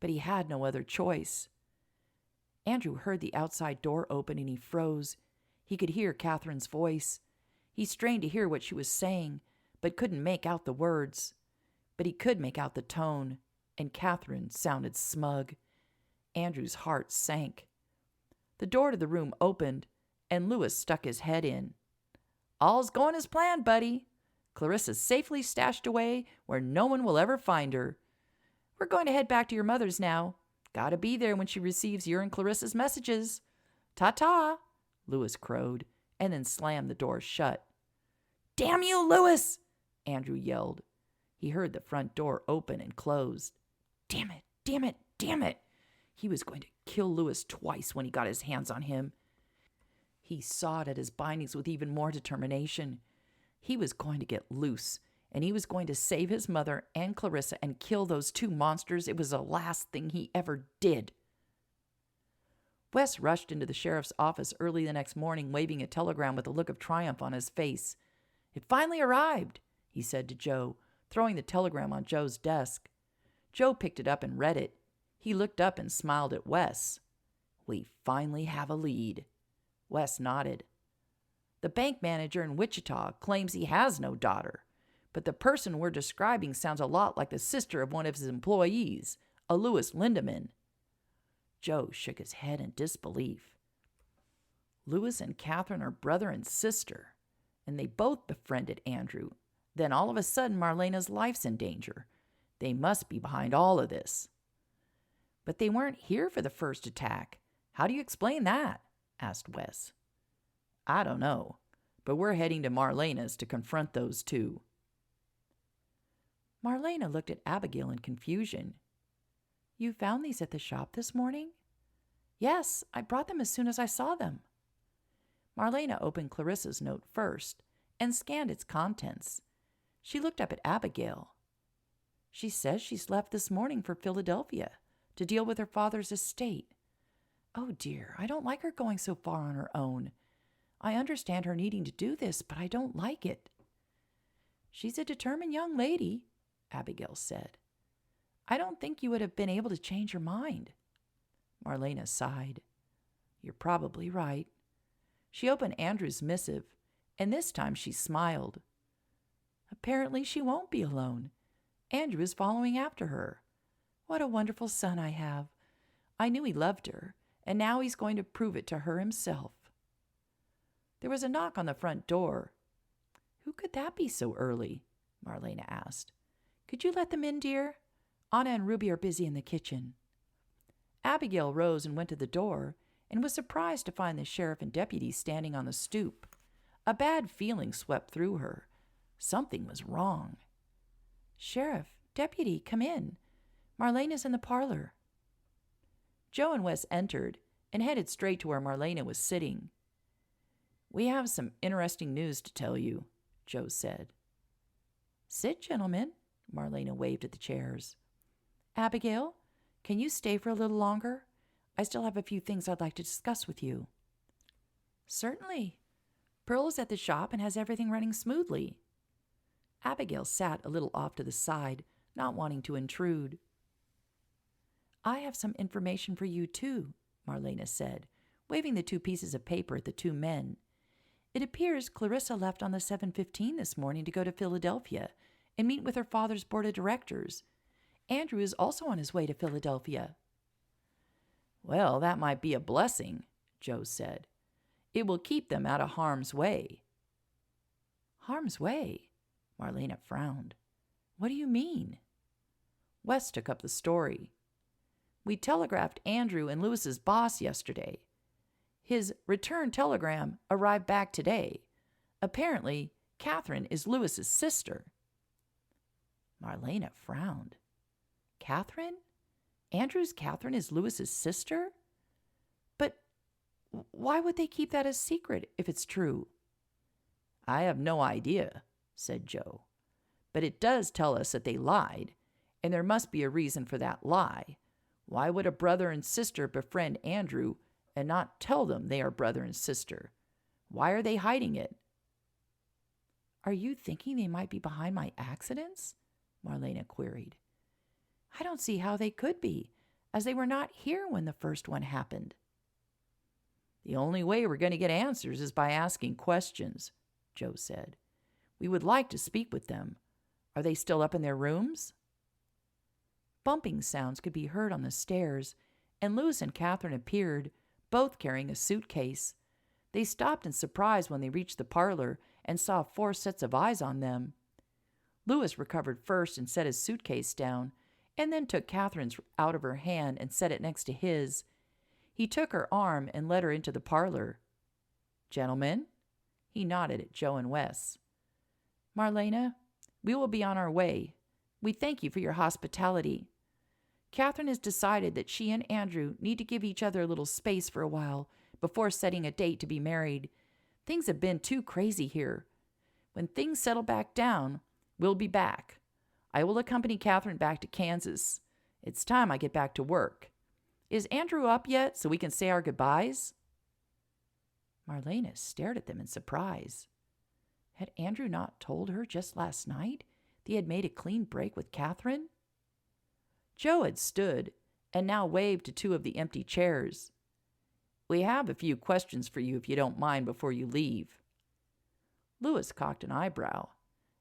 but he had no other choice. Andrew heard the outside door open and he froze. He could hear Catherine's voice. He strained to hear what she was saying, but couldn't make out the words. But he could make out the tone, and Catherine sounded smug. Andrew's heart sank. The door to the room opened, and Lewis stuck his head in. "All's going as planned, buddy. Clarissa's safely stashed away where no one will ever find her. We're going to head back to your mother's now. Gotta be there when she receives your and Clarissa's messages. Ta-ta," Lewis crowed, and then slammed the door shut. "Damn you, Lewis!" Andrew yelled. He heard the front door open and close. Damn it, damn it, damn it. He was going to kill Lewis twice when he got his hands on him. He sawed at his bindings with even more determination. He was going to get loose, and he was going to save his mother and Clarissa and kill those two monsters. It was the last thing he ever did. Wes rushed into the sheriff's office early the next morning, waving a telegram with a look of triumph on his face. "It finally arrived," he said to Joe, throwing the telegram on Joe's desk. Joe picked it up and read it. He looked up and smiled at Wes. "We finally have a lead." Wes nodded. "The bank manager in Wichita claims he has no daughter, but the person we're describing sounds a lot like the sister of one of his employees, a Louis Lindemann." Joe shook his head in disbelief. "Louis and Catherine are brother and sister, and they both befriended Andrew. Then all of a sudden Marlena's life's in danger. They must be behind all of this." "But they weren't here for the first attack. How do you explain that?" asked Wes. "I don't know, but we're heading to Marlena's to confront those two." Marlena looked at Abigail in confusion. "You found these at the shop this morning?" "Yes, I brought them as soon as I saw them." Marlena opened Clarissa's note first and scanned its contents. She looked up at Abigail. "She says she's left this morning for Philadelphia to deal with her father's estate. Oh dear, I don't like her going so far on her own. I understand her needing to do this, but I don't like it." "She's a determined young lady," Abigail said. "I don't think you would have been able to change her mind." Marlena sighed. "You're probably right." She opened Andrew's missive, and this time she smiled. "Apparently she won't be alone. Andrew is following after her. What a wonderful son I have. I knew he loved her, and now he's going to prove it to her himself." There was a knock on the front door. "Who could that be so early?" Marlena asked. "Could you let them in, dear? Anna and Ruby are busy in the kitchen." Abigail rose and went to the door and was surprised to find the sheriff and deputy standing on the stoop. A bad feeling swept through her. Something was wrong. "Sheriff, deputy, come in. Marlena's in the parlor." Joe and Wes entered and headed straight to where Marlena was sitting. "We have some interesting news to tell you," Joe said. "Sit, gentlemen." Marlena waved at the chairs. "Abigail, can you stay for a little longer? I still have a few things I'd like to discuss with you." "Certainly. Pearl is at the shop and has everything running smoothly." Abigail sat a little off to the side, not wanting to intrude. "I have some information for you, too," Marlena said, waving the 2 pieces of paper at the 2 men. "It appears Clarissa left on the 7:15 this morning to go to Philadelphia and meet with her father's board of directors. Andrew is also on his way to Philadelphia." "Well, that might be a blessing," Joe said. "It will keep them out of harm's way." "Harm's way?" Marlena frowned. "What do you mean?" Wes took up the story. "We telegraphed Andrew and Lewis's boss yesterday. His return telegram arrived back today. Apparently, Catherine is Lewis's sister." Marlena frowned. "Catherine? Andrew's Catherine is Lewis's sister? But why would they keep that a secret if it's true?" "I have no idea," said Joe. "But it does tell us that they lied, and there must be a reason for that lie. Why would a brother and sister befriend Andrew and not tell them they are brother and sister? Why are they hiding it?" "Are you thinking they might be behind my accidents?" Marlena queried. "I don't see how they could be, as they were not here when the first one happened." "The only way we're going to get answers is by asking questions," Joe said. "We would like to speak with them. Are they still up in their rooms?" Bumping sounds could be heard on the stairs, and Lewis and Catherine appeared, both carrying a suitcase. They stopped in surprise when they reached the parlor and saw 4 sets of eyes on them. Lewis recovered first and set his suitcase down, and then took Catherine's out of her hand and set it next to his. He took her arm and led her into the parlor. "Gentlemen?" He nodded at Joe and Wes. "Marlena, we will be on our way. We thank you for your hospitality. Catherine has decided that she and Andrew need to give each other a little space for a while before setting a date to be married. Things have been too crazy here. When things settle back down, we'll be back. I will accompany Catherine back to Kansas. It's time I get back to work. Is Andrew up yet so we can say our goodbyes?" Marlena stared at them in surprise. Had Andrew not told her just last night that he had made a clean break with Catherine? Joe had stood and now waved to 2 of the empty chairs. "We have a few questions for you if you don't mind before you leave." Lewis cocked an eyebrow,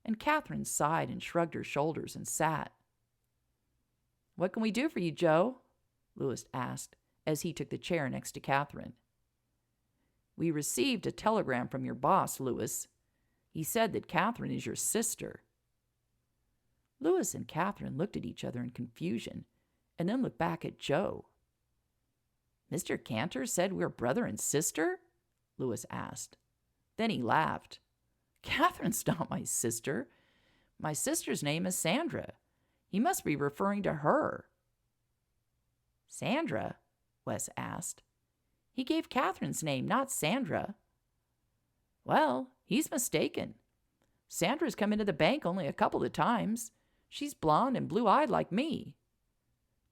and Catherine sighed and shrugged her shoulders and sat. "What can we do for you, Joe?" Lewis asked as he took the chair next to Catherine. "We received a telegram from your boss, Lewis. He said that Catherine is your sister." Lewis and Catherine looked at each other in confusion and then looked back at Joe. "Mr. Cantor said we're brother and sister?" Lewis asked. Then he laughed. "Catherine's not my sister. My sister's name is Sandra. He must be referring to her." "Sandra?" Wes asked. "He gave Catherine's name, not Sandra." "Well, he's mistaken. Sandra's come into the bank only a couple of times. She's blonde and blue-eyed like me."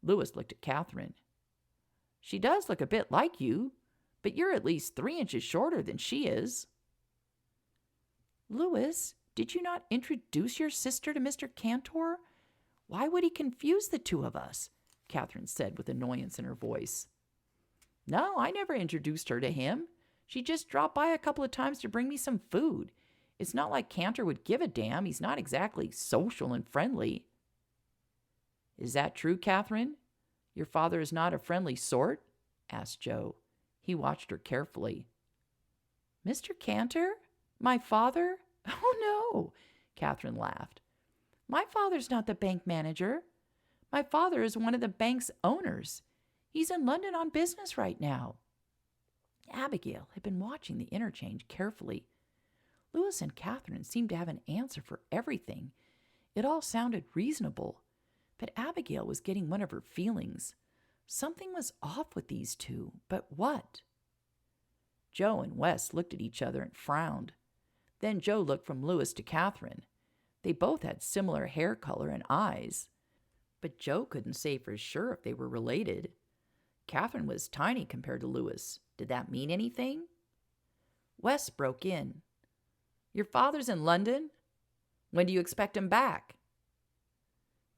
Lewis looked at Catherine. "She does look a bit like you, but you're at least 3 inches shorter than she is." "Lewis, did you not introduce your sister to Mr. Cantor? Why would he confuse the 2 of us?" Catherine said with annoyance in her voice. "No, I never introduced her to him. She just dropped by a couple of times to bring me some food. It's not like Cantor would give a damn. He's not exactly social and friendly." "Is that true, Catherine? Your father is not a friendly sort?" asked Joe. He watched her carefully. "Mr. Cantor? My father? Oh, no," Catherine laughed. "My father's not the bank manager. My father is one of the bank's owners. He's in London on business right now." Abigail had been watching the interchange carefully. Lewis and Catherine seemed to have an answer for everything. It all sounded reasonable, but Abigail was getting one of her feelings. Something was off with these 2, but what? Joe and Wes looked at each other and frowned. Then Joe looked from Lewis to Catherine. They both had similar hair color and eyes, but Joe couldn't say for sure if they were related. Catherine was tiny compared to Lewis. Did that mean anything? Wes broke in. "Your father's in London? When do you expect him back?"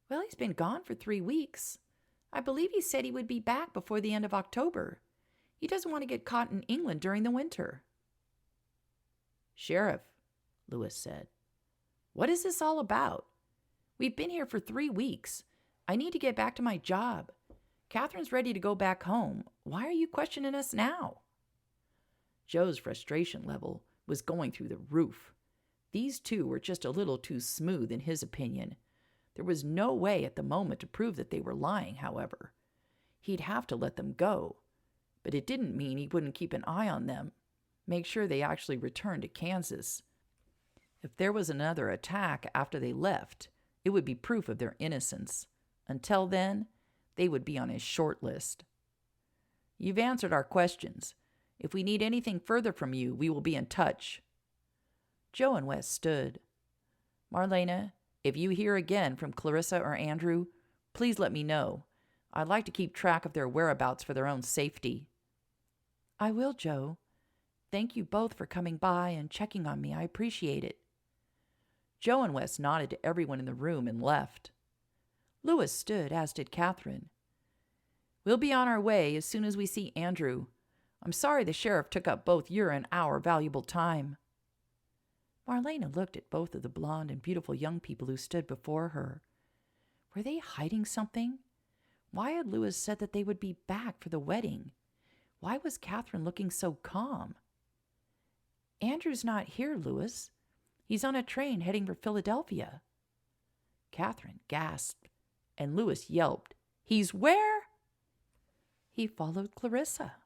"Well, he's been gone for 3 weeks. I believe he said he would be back before the end of October. He doesn't want to get caught in England during the winter." "Sheriff," Lewis said, "what is this all about? We've been here for 3 weeks. I need to get back to my job. Catherine's ready to go back home. Why are you questioning us now?" Joe's frustration level was going through the roof. These two were just a little too smooth in his opinion. There was no way at the moment to prove that they were lying, however. He'd have to let them go, but it didn't mean he wouldn't keep an eye on them, make sure they actually returned to Kansas. If there was another attack after they left, it would be proof of their innocence. Until then, they would be on his short list. "You've answered our questions. If we need anything further from you, we will be in touch." Joe and Wes stood. "Marlena, if you hear again from Clarissa or Andrew, please let me know. I'd like to keep track of their whereabouts for their own safety." "I will, Joe. Thank you both for coming by and checking on me. I appreciate it." Joe and Wes nodded to everyone in the room and left. Lewis stood, as did Catherine. "We'll be on our way as soon as we see Andrew. I'm sorry the sheriff took up both your and our valuable time." Marlena looked at both of the blonde and beautiful young people who stood before her. Were they hiding something? Why had Lewis said that they would be back for the wedding? Why was Catherine looking so calm? "Andrew's not here, Lewis. He's on a train heading for Philadelphia." Catherine gasped, and Lewis yelped, "He's where?" "He followed Clarissa.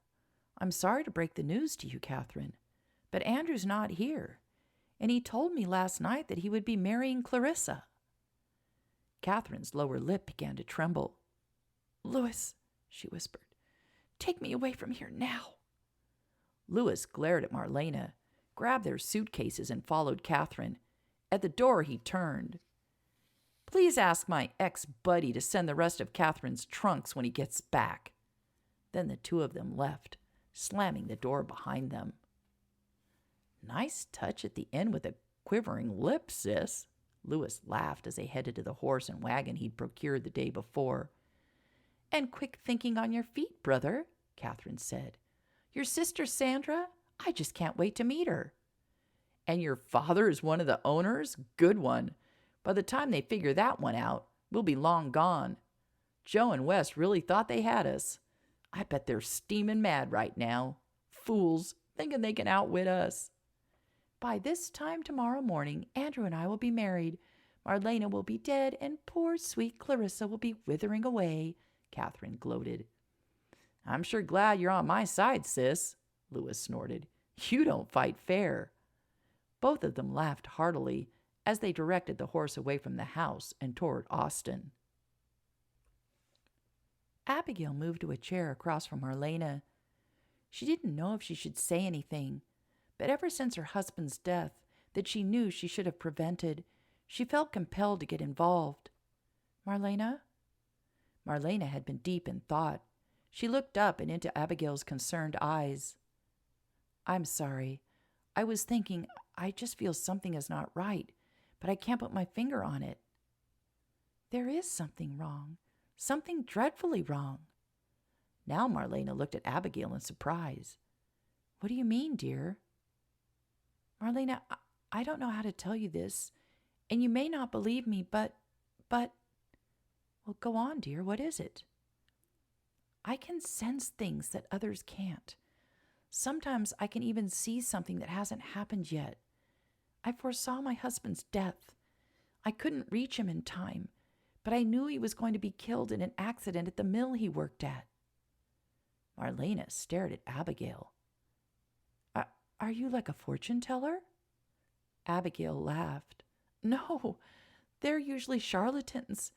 I'm sorry to break the news to you, Catherine, but Andrew's not here, and he told me last night that he would be marrying Clarissa." Catherine's lower lip began to tremble. "Lewis," she whispered, "take me away from here now." Lewis glared at Marlena, grabbed their suitcases, and followed Catherine. At the door, he turned. "Please ask my ex-buddy to send the rest of Catherine's trunks when he gets back." Then the two of them left, slamming the door behind them. "Nice touch at the end with a quivering lip, sis," Lewis laughed as they headed to the horse and wagon he'd procured the day before. "And quick thinking on your feet, brother," Catherine said. "Your sister Sandra? I just can't wait to meet her." "And your father is one of the owners? Good one. By the time they figure that one out, we'll be long gone. Joe and Wes really thought they had us. I bet they're steaming mad right now. Fools, thinking they can outwit us." "By this time tomorrow morning, Andrew and I will be married. Marlena will be dead, and poor sweet Clarissa will be withering away," Catherine gloated. "I'm sure glad you're on my side, sis," Lewis snorted. "You don't fight fair." Both of them laughed heartily as they directed the horse away from the house and toward Austin. Abigail moved to a chair across from Marlena. She didn't know if she should say anything, but ever since her husband's death that she knew she should have prevented, she felt compelled to get involved. "Marlena?" Marlena had been deep in thought. She looked up and into Abigail's concerned eyes. "I'm sorry. I was thinking, I just feel something is not right, but I can't put my finger on it." "There is something wrong. Something dreadfully wrong." Now Marlena looked at Abigail in surprise. "What do you mean, dear?" "Marlena, I don't know how to tell you this, and you may not believe me, but... Well, go on, dear. What is it?" "I can sense things that others can't. Sometimes I can even see something that hasn't happened yet. I foresaw my husband's death. I couldn't reach him in time, but I knew he was going to be killed in an accident at the mill he worked at." Marlena stared at Abigail. Are you like a fortune teller?" Abigail laughed. "No, they're usually charlatans.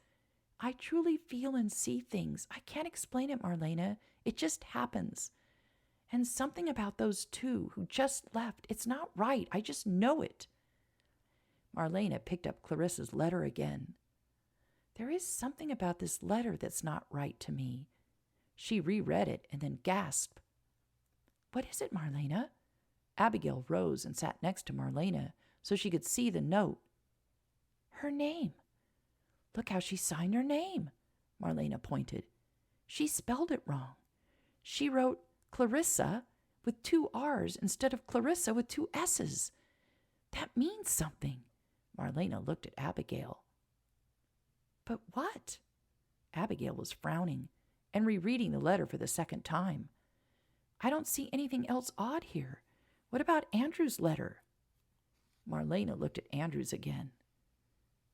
I truly feel and see things. I can't explain it, Marlena. It just happens. And something about those two who just left, it's not right. I just know it." Marlena picked up Clarissa's letter again. "There is something about this letter that's not right to me." She reread it and then gasped. "What is it, Marlena?" Abigail rose and sat next to Marlena so she could see the note. "Her name. Look how she signed her name," Marlena pointed. "She spelled it wrong. She wrote Clarissa with 2 R's instead of Clarissa with 2 S's. That means something. Marlena looked at Abigail. But what? Abigail was frowning and rereading the letter for the second time. I don't see anything else odd here. What about Andrew's letter? Marlena looked at Andrew's again.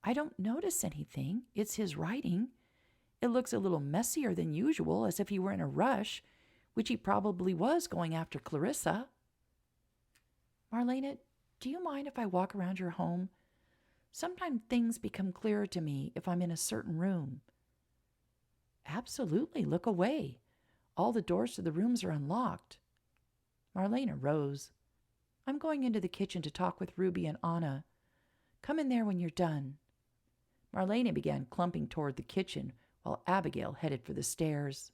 I don't notice anything. It's his writing. It looks a little messier than usual, as if he were in a rush, which he probably was going after Clarissa. Marlena, do you mind if I walk around your home? Sometimes things become clearer to me if I'm in a certain room. Absolutely, look away. All the doors to the rooms are unlocked. Marlena rose. I'm going into the kitchen to talk with Ruby and Anna. Come in there when you're done. Marlena began clumping toward the kitchen while Abigail headed for the stairs.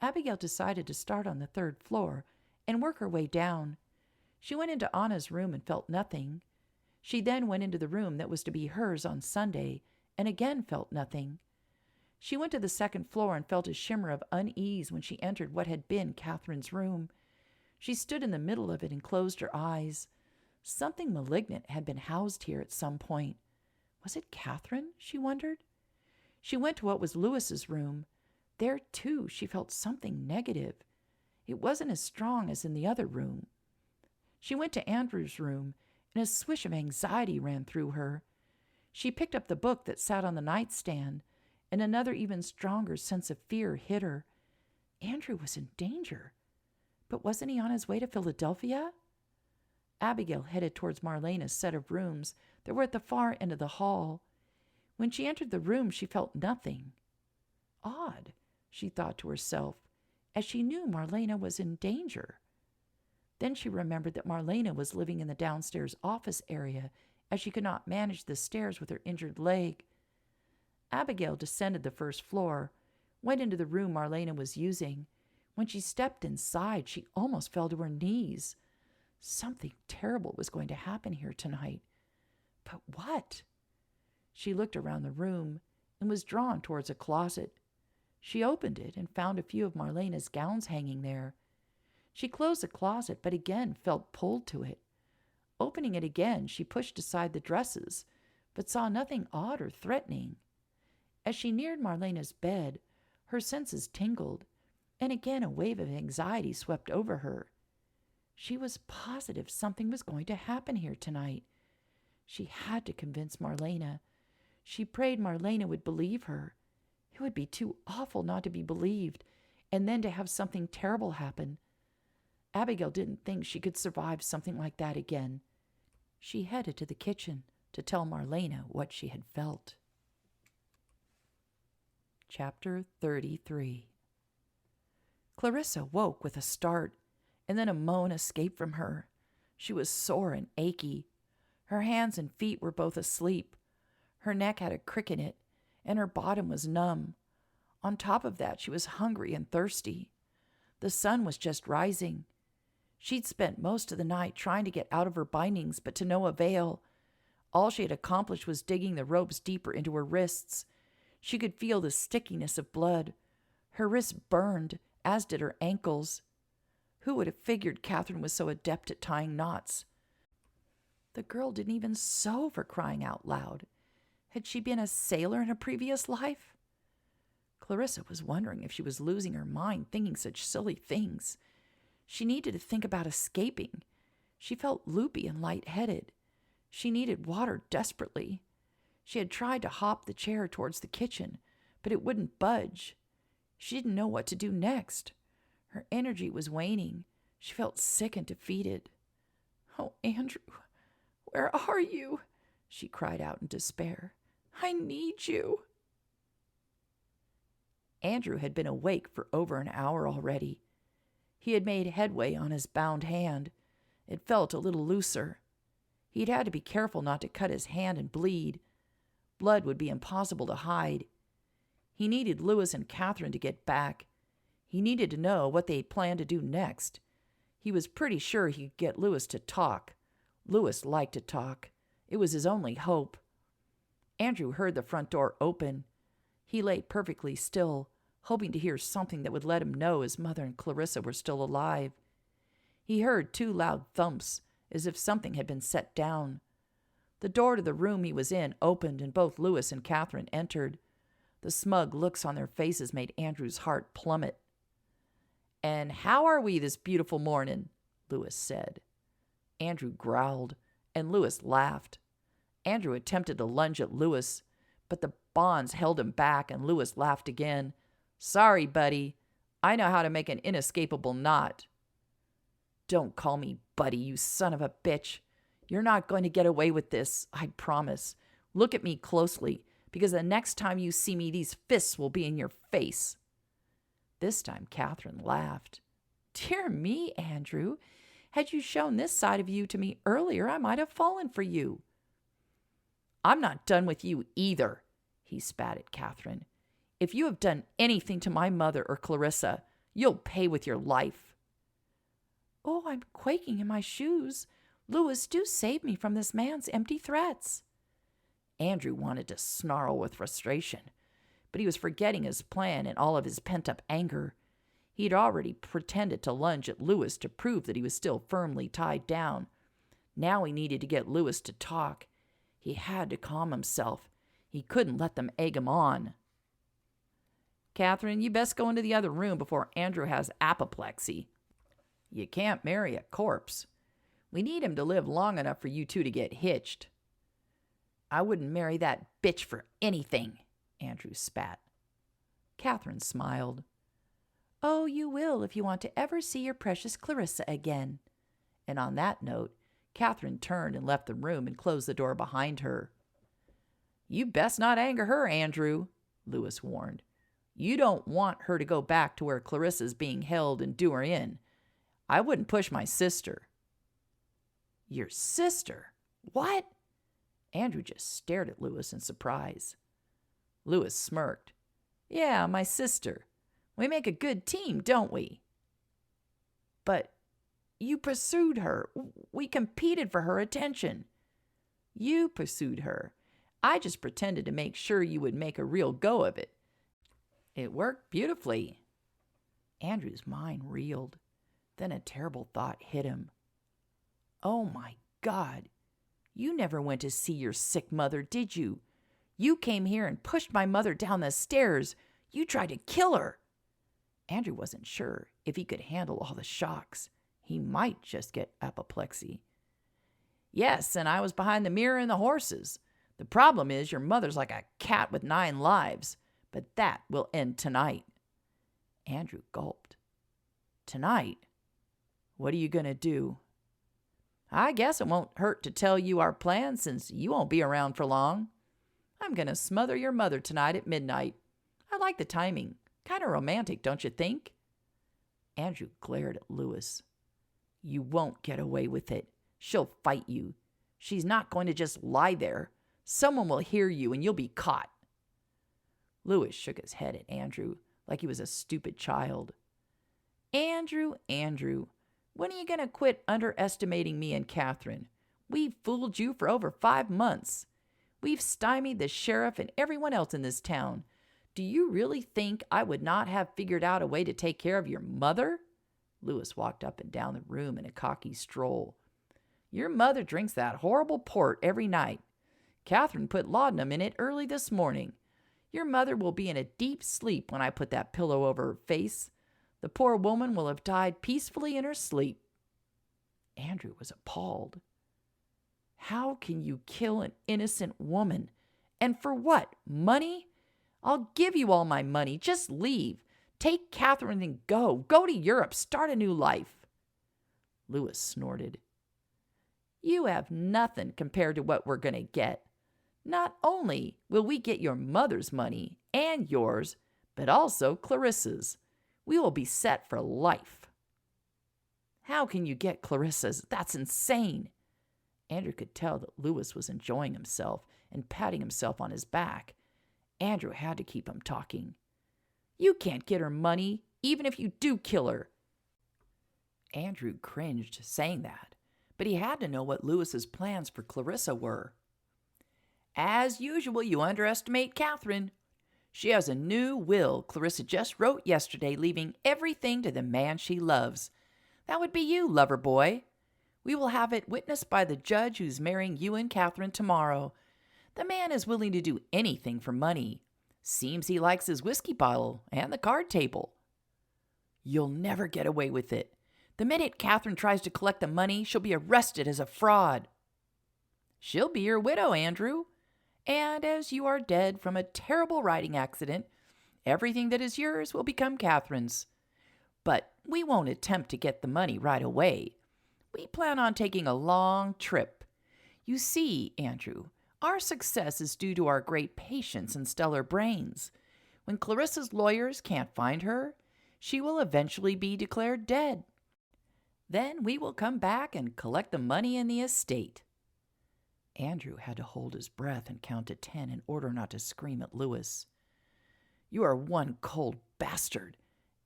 Abigail decided to start on the 3rd floor and work her way down. She went into Anna's room and felt nothing. She then went into the room that was to be hers on Sunday and again felt nothing. She went to the 2nd floor and felt a shimmer of unease when she entered what had been Catherine's room. She stood in the middle of it and closed her eyes. Something malignant had been housed here at some point. Was it Catherine, she wondered? She went to what was Lewis's room. There, too, she felt something negative. It wasn't as strong as in the other room. She went to Andrew's room, and a swish of anxiety ran through her. She picked up the book that sat on the nightstand, and another even stronger sense of fear hit her. Andrew was in danger. But wasn't he on his way to Philadelphia? Abigail headed towards Marlena's set of rooms that were at the far end of the hall. When she entered the room, she felt nothing. Odd, she thought to herself, as she knew Marlena was in danger. Then she remembered that Marlena was living in the downstairs office area, as she could not manage the stairs with her injured leg. Abigail descended the 1st floor, went into the room Marlena was using. When she stepped inside, she almost fell to her knees. Something terrible was going to happen here tonight. But what? She looked around the room and was drawn towards a closet. She opened it and found a few of Marlena's gowns hanging there. She closed the closet, but again felt pulled to it. Opening it again, she pushed aside the dresses, but saw nothing odd or threatening. As she neared Marlena's bed, her senses tingled, and again a wave of anxiety swept over her. She was positive something was going to happen here tonight. She had to convince Marlena. She prayed Marlena would believe her. It would be too awful not to be believed, and then to have something terrible happen. Abigail didn't think she could survive something like that again. She headed to the kitchen to tell Marlena what she had felt. Chapter 33. Clarissa woke with a start, and then a moan escaped from her. She was sore and achy. Her hands and feet were both asleep. Her neck had a crick in it, and her bottom was numb. On top of that, she was hungry and thirsty. The sun was just rising. She'd spent most of the night trying to get out of her bindings, but to no avail. All she had accomplished was digging the ropes deeper into her wrists. She could feel the stickiness of blood. Her wrists burned, as did her ankles. Who would have figured Catherine was so adept at tying knots? The girl didn't even sew, for crying out loud. Had she been a sailor in a previous life? Clarissa was wondering if she was losing her mind thinking such silly things. She needed to think about escaping. She felt loopy and lightheaded. She needed water desperately. She had tried to hop the chair towards the kitchen, but it wouldn't budge. She didn't know what to do next. Her energy was waning. She felt sick and defeated. "Oh, Andrew, where are you?" she cried out in despair. "I need you." Andrew had been awake for over an hour already. He had made headway on his bound hand. It felt a little looser. He'd had to be careful not to cut his hand and bleed. Blood would be impossible to hide. He needed Lewis and Catherine to get back. He needed to know what they planned to do next. He was pretty sure he could get Lewis to talk. Lewis liked to talk. It was his only hope. Andrew heard the front door open. He lay perfectly still, hoping to hear something that would let him know his mother and Clarissa were still alive. He heard 2 loud thumps, as if something had been set down. The door to the room he was in opened, and both Louis and Catherine entered. The smug looks on their faces made Andrew's heart plummet. "And how are we this beautiful morning?" Louis said. Andrew growled, and Louis laughed. Andrew attempted to lunge at Louis, but the bonds held him back, and Louis laughed again. "Sorry, buddy. I know how to make an inescapable knot." "Don't call me buddy, you son of a bitch. You're not going to get away with this, I promise. Look at me closely, because the next time you see me, these fists will be in your face." This time Catherine laughed. "Dear me, Andrew. Had you shown this side of you to me earlier, I might have fallen for you." "I'm not done with you either," he spat at Catherine. "If you have done anything to my mother or Clarissa, you'll pay with your life." "Oh, I'm quaking in my shoes. Louis, do save me from this man's empty threats." Andrew wanted to snarl with frustration, but he was forgetting his plan in all of his pent-up anger. He had already pretended to lunge at Louis to prove that he was still firmly tied down. Now he needed to get Louis to talk. He had to calm himself. He couldn't let them egg him on. "Catherine, you best go into the other room before Andrew has apoplexy. You can't marry a corpse. We need him to live long enough for you two to get hitched." "I wouldn't marry that bitch for anything," Andrew spat. Catherine smiled. "Oh, you will if you want to ever see your precious Clarissa again." And on that note, Catherine turned and left the room and closed the door behind her. "You best not anger her, Andrew," Louis warned. "You don't want her to go back to where Clarissa's being held and do her in. I wouldn't push my sister." "Your sister? What?" Andrew just stared at Louis in surprise. Louis smirked. "Yeah, my sister. We make a good team, don't we?" "But you pursued her. We competed for her attention." "You pursued her. I just pretended to make sure you would make a real go of it. It worked beautifully." Andrew's mind reeled. Then a terrible thought hit him. "Oh, my God. You never went to see your sick mother, did you? You came here and pushed my mother down the stairs. You tried to kill her." Andrew wasn't sure if he could handle all the shocks. He might just get apoplexy. "Yes, and I was behind the mirror and the horses. The problem is your mother's like a cat with 9 lives, but that will end tonight." Andrew gulped. "Tonight? What are you going to do?" "I guess it won't hurt to tell you our plan since you won't be around for long. I'm going to smother your mother tonight at midnight. I like the timing. Kind of romantic, don't you think?" Andrew glared at Louis. "You won't get away with it. She'll fight you. She's not going to just lie there. Someone will hear you and you'll be caught." Louis shook his head at Andrew like he was a stupid child. Andrew, when are you going to quit underestimating me and Catherine? We've fooled you for over 5 months. We've stymied the sheriff and everyone else in this town. Do you really think I would not have figured out a way to take care of your mother?" Louis walked up and down the room in a cocky stroll. "Your mother drinks that horrible port every night. Catherine put laudanum in it early this morning. Your mother will be in a deep sleep when I put that pillow over her face. The poor woman will have died peacefully in her sleep." Andrew was appalled. "How can you kill an innocent woman? And for what? Money? I'll give you all my money. Just leave. Take Catherine and go. Go to Europe. Start a new life." Louis snorted. "You have nothing compared to what we're going to get. Not only will we get your mother's money and yours, but also Clarissa's. We will be set for life." "How can you get Clarissa's? That's insane." Andrew could tell that Louis was enjoying himself and patting himself on his back. Andrew had to keep him talking. "You can't get her money, even if you do kill her." Andrew cringed saying that, but he had to know what Louis's plans for Clarissa were. "As usual, you underestimate Catherine. She has a new will Clarissa just wrote yesterday, leaving everything to the man she loves. That would be you, lover boy. We will have it witnessed by the judge who's marrying you and Catherine tomorrow. The man is willing to do anything for money. Seems he likes his whiskey bottle and the card table. You'll never get away with it. The minute Catherine tries to collect the money, she'll be arrested as a fraud. She'll be your widow, Andrew. And as you are dead from a terrible riding accident, everything that is yours will become Catherine's. But we won't attempt to get the money right away. We plan on taking a long trip. You see, Andrew, our success is due to our great patience and stellar brains. When Clarissa's lawyers can't find her, she will eventually be declared dead. Then we will come back and collect the money in the estate. Andrew had to hold his breath and count to 10 in order not to scream at Lewis. You are one cold bastard,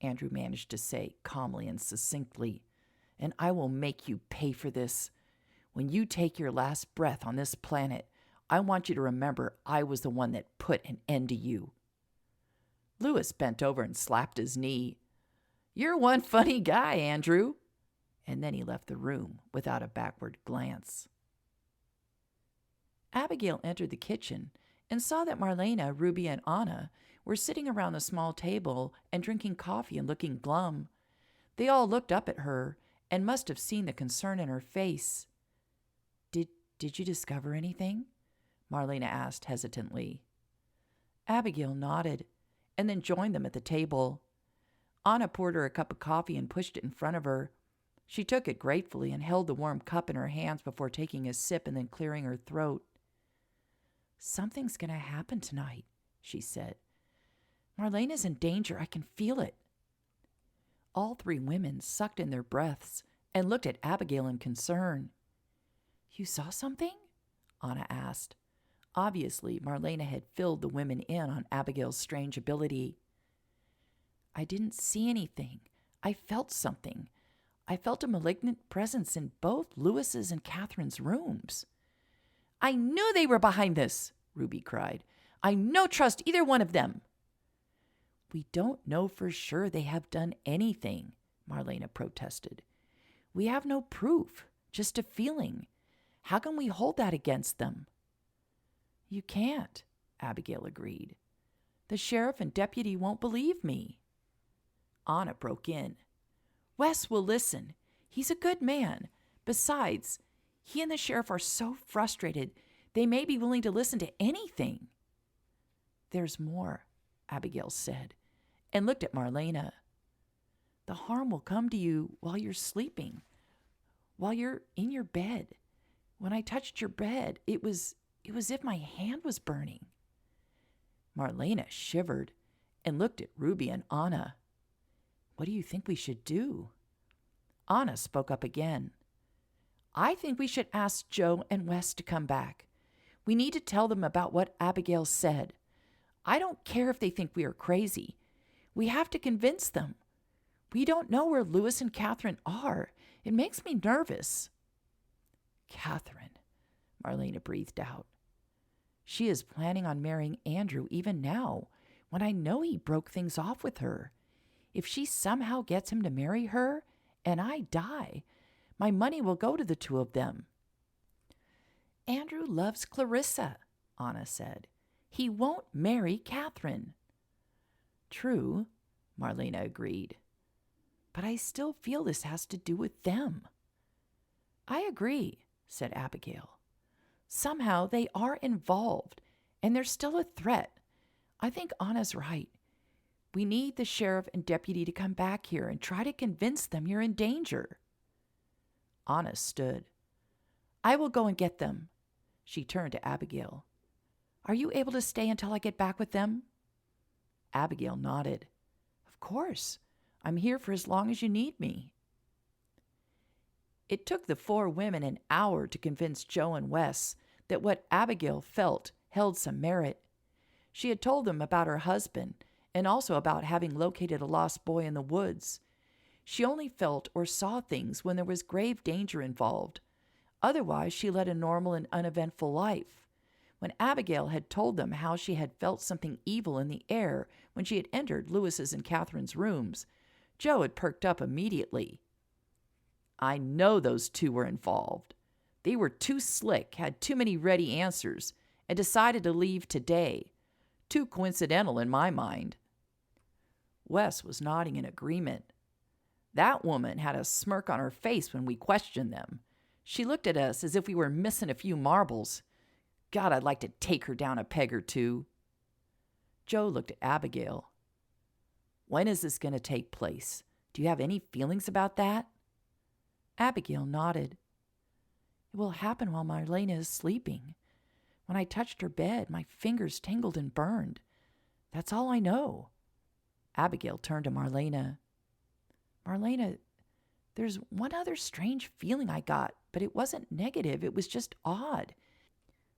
Andrew managed to say calmly and succinctly, and I will make you pay for this. When you take your last breath on this planet, I want you to remember I was the one that put an end to you. Lewis bent over and slapped his knee. You're one funny guy, Andrew. And then he left the room without a backward glance. Abigail entered the kitchen and saw that Marlena, Ruby, and Anna were sitting around the small table and drinking coffee and looking glum. They all looked up at her and must have seen the concern in her face. Did you discover anything? Marlena asked hesitantly. Abigail nodded and then joined them at the table. Anna poured her a cup of coffee and pushed it in front of her. She took it gratefully and held the warm cup in her hands before taking a sip and then clearing her throat. Something's going to happen tonight, she said. Marlena's in danger. I can feel it. All three women sucked in their breaths and looked at Abigail in concern. You saw something? Anna asked. Obviously, Marlena had filled the women in on Abigail's strange ability. I didn't see anything. I felt something. I felt a malignant presence in both Lewis's and Catherine's rooms. I knew they were behind this, Ruby cried. I no trust either one of them. We don't know for sure they have done anything, Marlena protested. We have no proof, just a feeling. How can we hold that against them? You can't, Abigail agreed. The sheriff and deputy won't believe me. Anna broke in. Wes will listen. He's a good man. Besides, he and the sheriff are so frustrated, they may be willing to listen to anything. There's more, Abigail said, and looked at Marlena. The harm will come to you while you're sleeping, while you're in your bed. When I touched your bed, it was as if my hand was burning. Marlena shivered and looked at Ruby and Anna. What do you think we should do? Anna spoke up again. I think we should ask Joe and Wes to come back. We need to tell them about what Abigail said. I don't care if they think we are crazy. We have to convince them. We don't know where Lewis and Catherine are. It makes me nervous. Catherine, Marlena breathed out. She is planning on marrying Andrew even now, when I know he broke things off with her. If she somehow gets him to marry her, and I die, my money will go to the two of them. Andrew loves Clarissa, Anna said. He won't marry Catherine. True, Marlena agreed. But I still feel this has to do with them. I agree, said Abigail. Somehow they are involved, and they're still a threat. I think Anna's right. We need the sheriff and deputy to come back here and try to convince them you're in danger. Anna stood. I will go and get them. She turned to Abigail. Are you able to stay until I get back with them? Abigail nodded. Of course. I'm here for as long as you need me. It took the four women an hour to convince Joe and Wes that what Abigail felt held some merit. She had told them about her husband and also about having located a lost boy in the woods. She only felt or saw things when there was grave danger involved. Otherwise, she led a normal and uneventful life. when Abigail had told them how she had felt something evil in the air when she had entered Lewis's and Catherine's rooms, Joe had perked up immediately. I know those two were involved. They were too slick, had too many ready answers, and decided to leave today. Too coincidental in my mind. Wes was nodding in agreement. That woman had a smirk on her face when we questioned them. She looked at us as if we were missing a few marbles. God, I'd like to take her down a peg or two. Joe looked at Abigail. When is this going to take place? Do you have any feelings about that? Abigail nodded. It will happen while Marlena is sleeping. When I touched her bed, my fingers tingled and burned. That's all I know. Abigail turned to Marlena. Marlena, there's one other strange feeling I got, but it wasn't negative. It was just odd.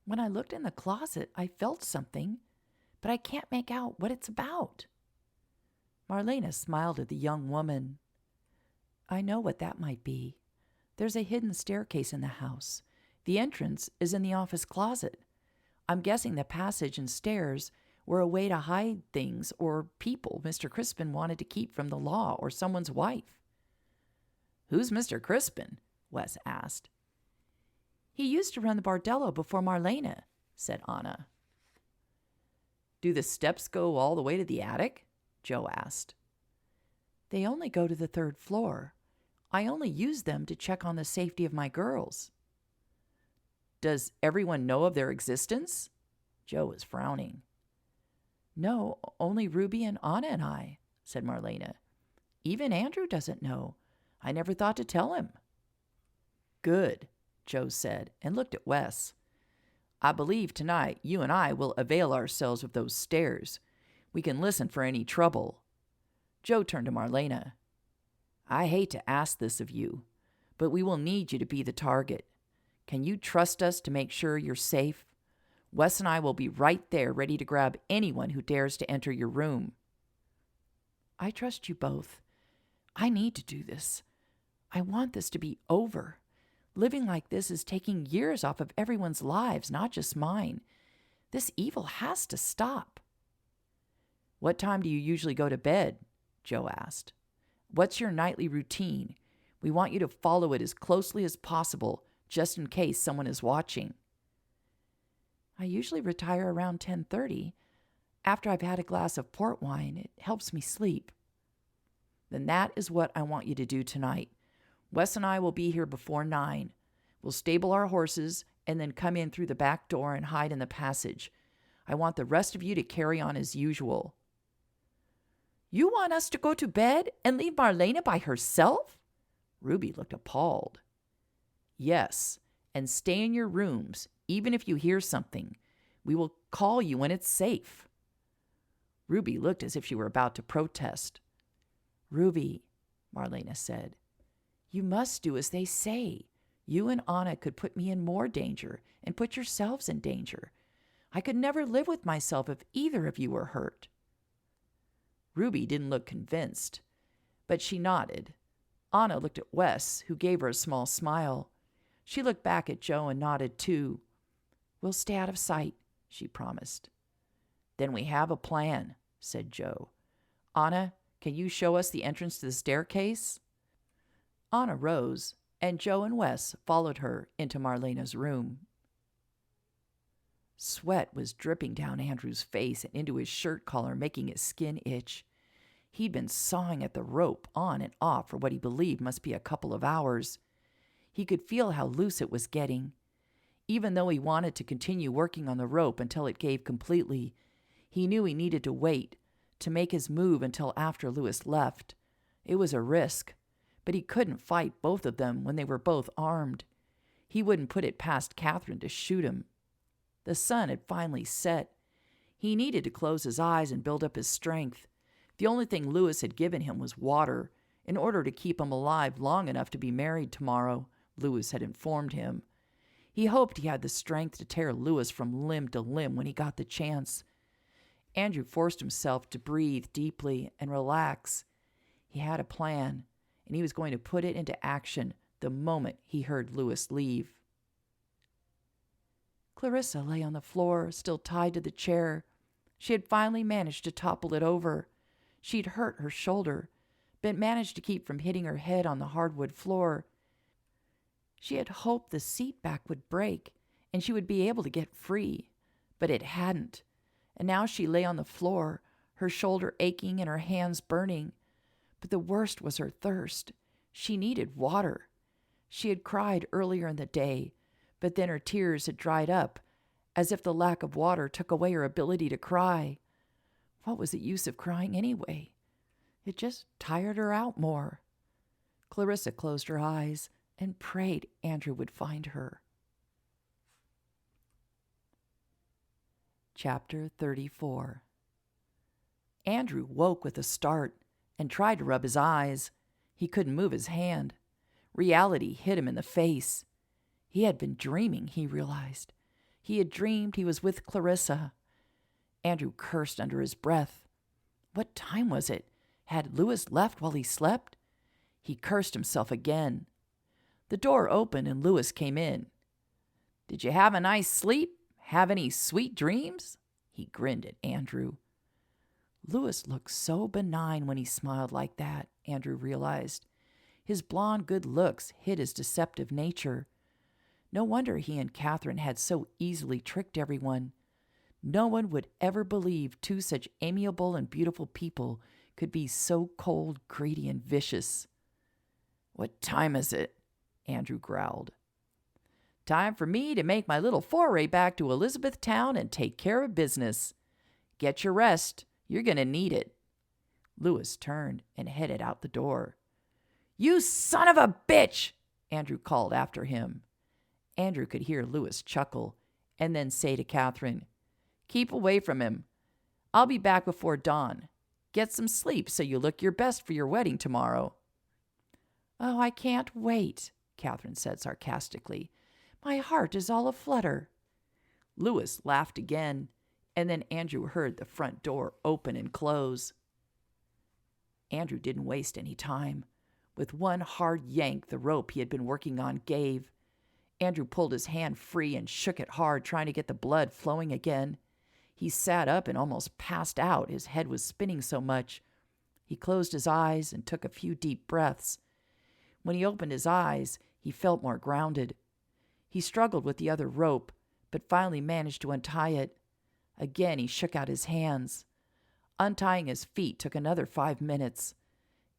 When I looked in the closet, I felt something, but I can't make out what it's about. Marlena smiled at the young woman. I know what that might be. There's a hidden staircase in the house. The entrance is in the office closet. I'm guessing the passage and stairs were a way to hide things or people Mr. Crispin wanted to keep from the law or someone's wife. Who's Mr. Crispin? Wes asked. He used to run the bordello before Marlena, said Anna. Do the steps go all the way to the attic? Joe asked. They only go to the 3rd floor. I only use them to check on the safety of my girls. Does everyone know of their existence? Joe was frowning. No, only Ruby and Anna and I, said Marlena. Even Andrew doesn't know. I never thought to tell him. Good, Joe said, and looked at Wes. I believe tonight you and I will avail ourselves of those stairs. We can listen for any trouble. Joe turned to Marlena. I hate to ask this of you, but we will need you to be the target. Can you trust us to make sure you're safe? Wes and I will be right there ready to grab anyone who dares to enter your room. I trust you both. I need to do this. I want this to be over. Living like this is taking years off of everyone's lives, not just mine. This evil has to stop. What time do you usually go to bed? Joe asked. What's your nightly routine? We want you to follow it as closely as possible, just in case someone is watching. I usually retire around 10:30. After I've had a glass of port wine, it helps me sleep. Then that is what I want you to do tonight. Wes and I will be here before 9. We'll stable our horses and then come in through the back door and hide in the passage. I want the rest of you to carry on as usual. You want us to go to bed and leave Marlena by herself? Ruby looked appalled. Yes, and stay in your rooms, even if you hear something. We will call you when it's safe. Ruby looked as if she were about to protest. Ruby, Marlena said, you must do as they say. You and Anna could put me in more danger and put yourselves in danger. I could never live with myself if either of you were hurt. Ruby didn't look convinced, but she nodded. Anna looked at Wes, who gave her a small smile. She looked back at Joe and nodded too. We'll stay out of sight, she promised. Then we have a plan, said Joe. Anna, can you show us the entrance to the staircase? Anna rose, and Joe and Wes followed her into Marlena's room. Sweat was dripping down Andrew's face and into his shirt collar, making his skin itch. He'd been sawing at the rope on and off for what he believed must be a couple of hours. He could feel how loose it was getting. Even though he wanted to continue working on the rope until it gave completely, he knew he needed to wait, to make his move until after Lewis left. It was a risk, but he couldn't fight both of them when they were both armed. He wouldn't put it past Catherine to shoot him. The sun had finally set. He needed to close his eyes and build up his strength. The only thing Lewis had given him was water, in order to keep him alive long enough to be married tomorrow, Lewis had informed him. He hoped he had the strength to tear Lewis from limb to limb when he got the chance. Andrew forced himself to breathe deeply and relax. He had a plan, and he was going to put it into action the moment he heard Lewis leave. Clarissa lay on the floor, still tied to the chair. She had finally managed to topple it over. She'd hurt her shoulder, but managed to keep from hitting her head on the hardwood floor. She had hoped the seat back would break and she would be able to get free, but it hadn't. And now she lay on the floor, her shoulder aching and her hands burning. But the worst was her thirst. She needed water. She had cried earlier in the day, but then her tears had dried up, as if the lack of water took away her ability to cry. What was the use of crying anyway? It just tired her out more. Clarissa closed her eyes and prayed Andrew would find her. Chapter 34. Andrew woke with a start and tried to rub his eyes. He couldn't move his hand. Reality hit him in the face. He had been dreaming, he realized. He had dreamed he was with Clarissa. Andrew cursed under his breath. What time was it? Had Lewis left while he slept? He cursed himself again. The door opened and Lewis came in. "Did you have a nice sleep? Have any sweet dreams?" He grinned at Andrew. Lewis looked so benign when he smiled like that, Andrew realized. His blonde good looks hid his deceptive nature. No wonder he and Catherine had so easily tricked everyone. No one would ever believe two such amiable and beautiful people could be so cold, greedy, and vicious. "What time is it?" Andrew growled. "Time for me to make my little foray back to Elizabethtown and take care of business. Get your rest. You're going to need it." Lewis turned and headed out the door. "You son of a bitch!" Andrew called after him. Andrew could hear Lewis chuckle and then say to Catherine, "Keep away from him. I'll be back before dawn. Get some sleep so you look your best for your wedding tomorrow." "Oh, I can't wait," Catherine said sarcastically. "My heart is all aflutter." Lewis laughed again, and then Andrew heard the front door open and close. Andrew didn't waste any time. With one hard yank, the rope he had been working on gave. Andrew pulled his hand free and shook it hard, trying to get the blood flowing again. He sat up and almost passed out. His head was spinning so much. He closed his eyes and took a few deep breaths. When he opened his eyes, he felt more grounded. He struggled with the other rope, but finally managed to untie it. Again, he shook out his hands. Untying his feet took another 5 minutes.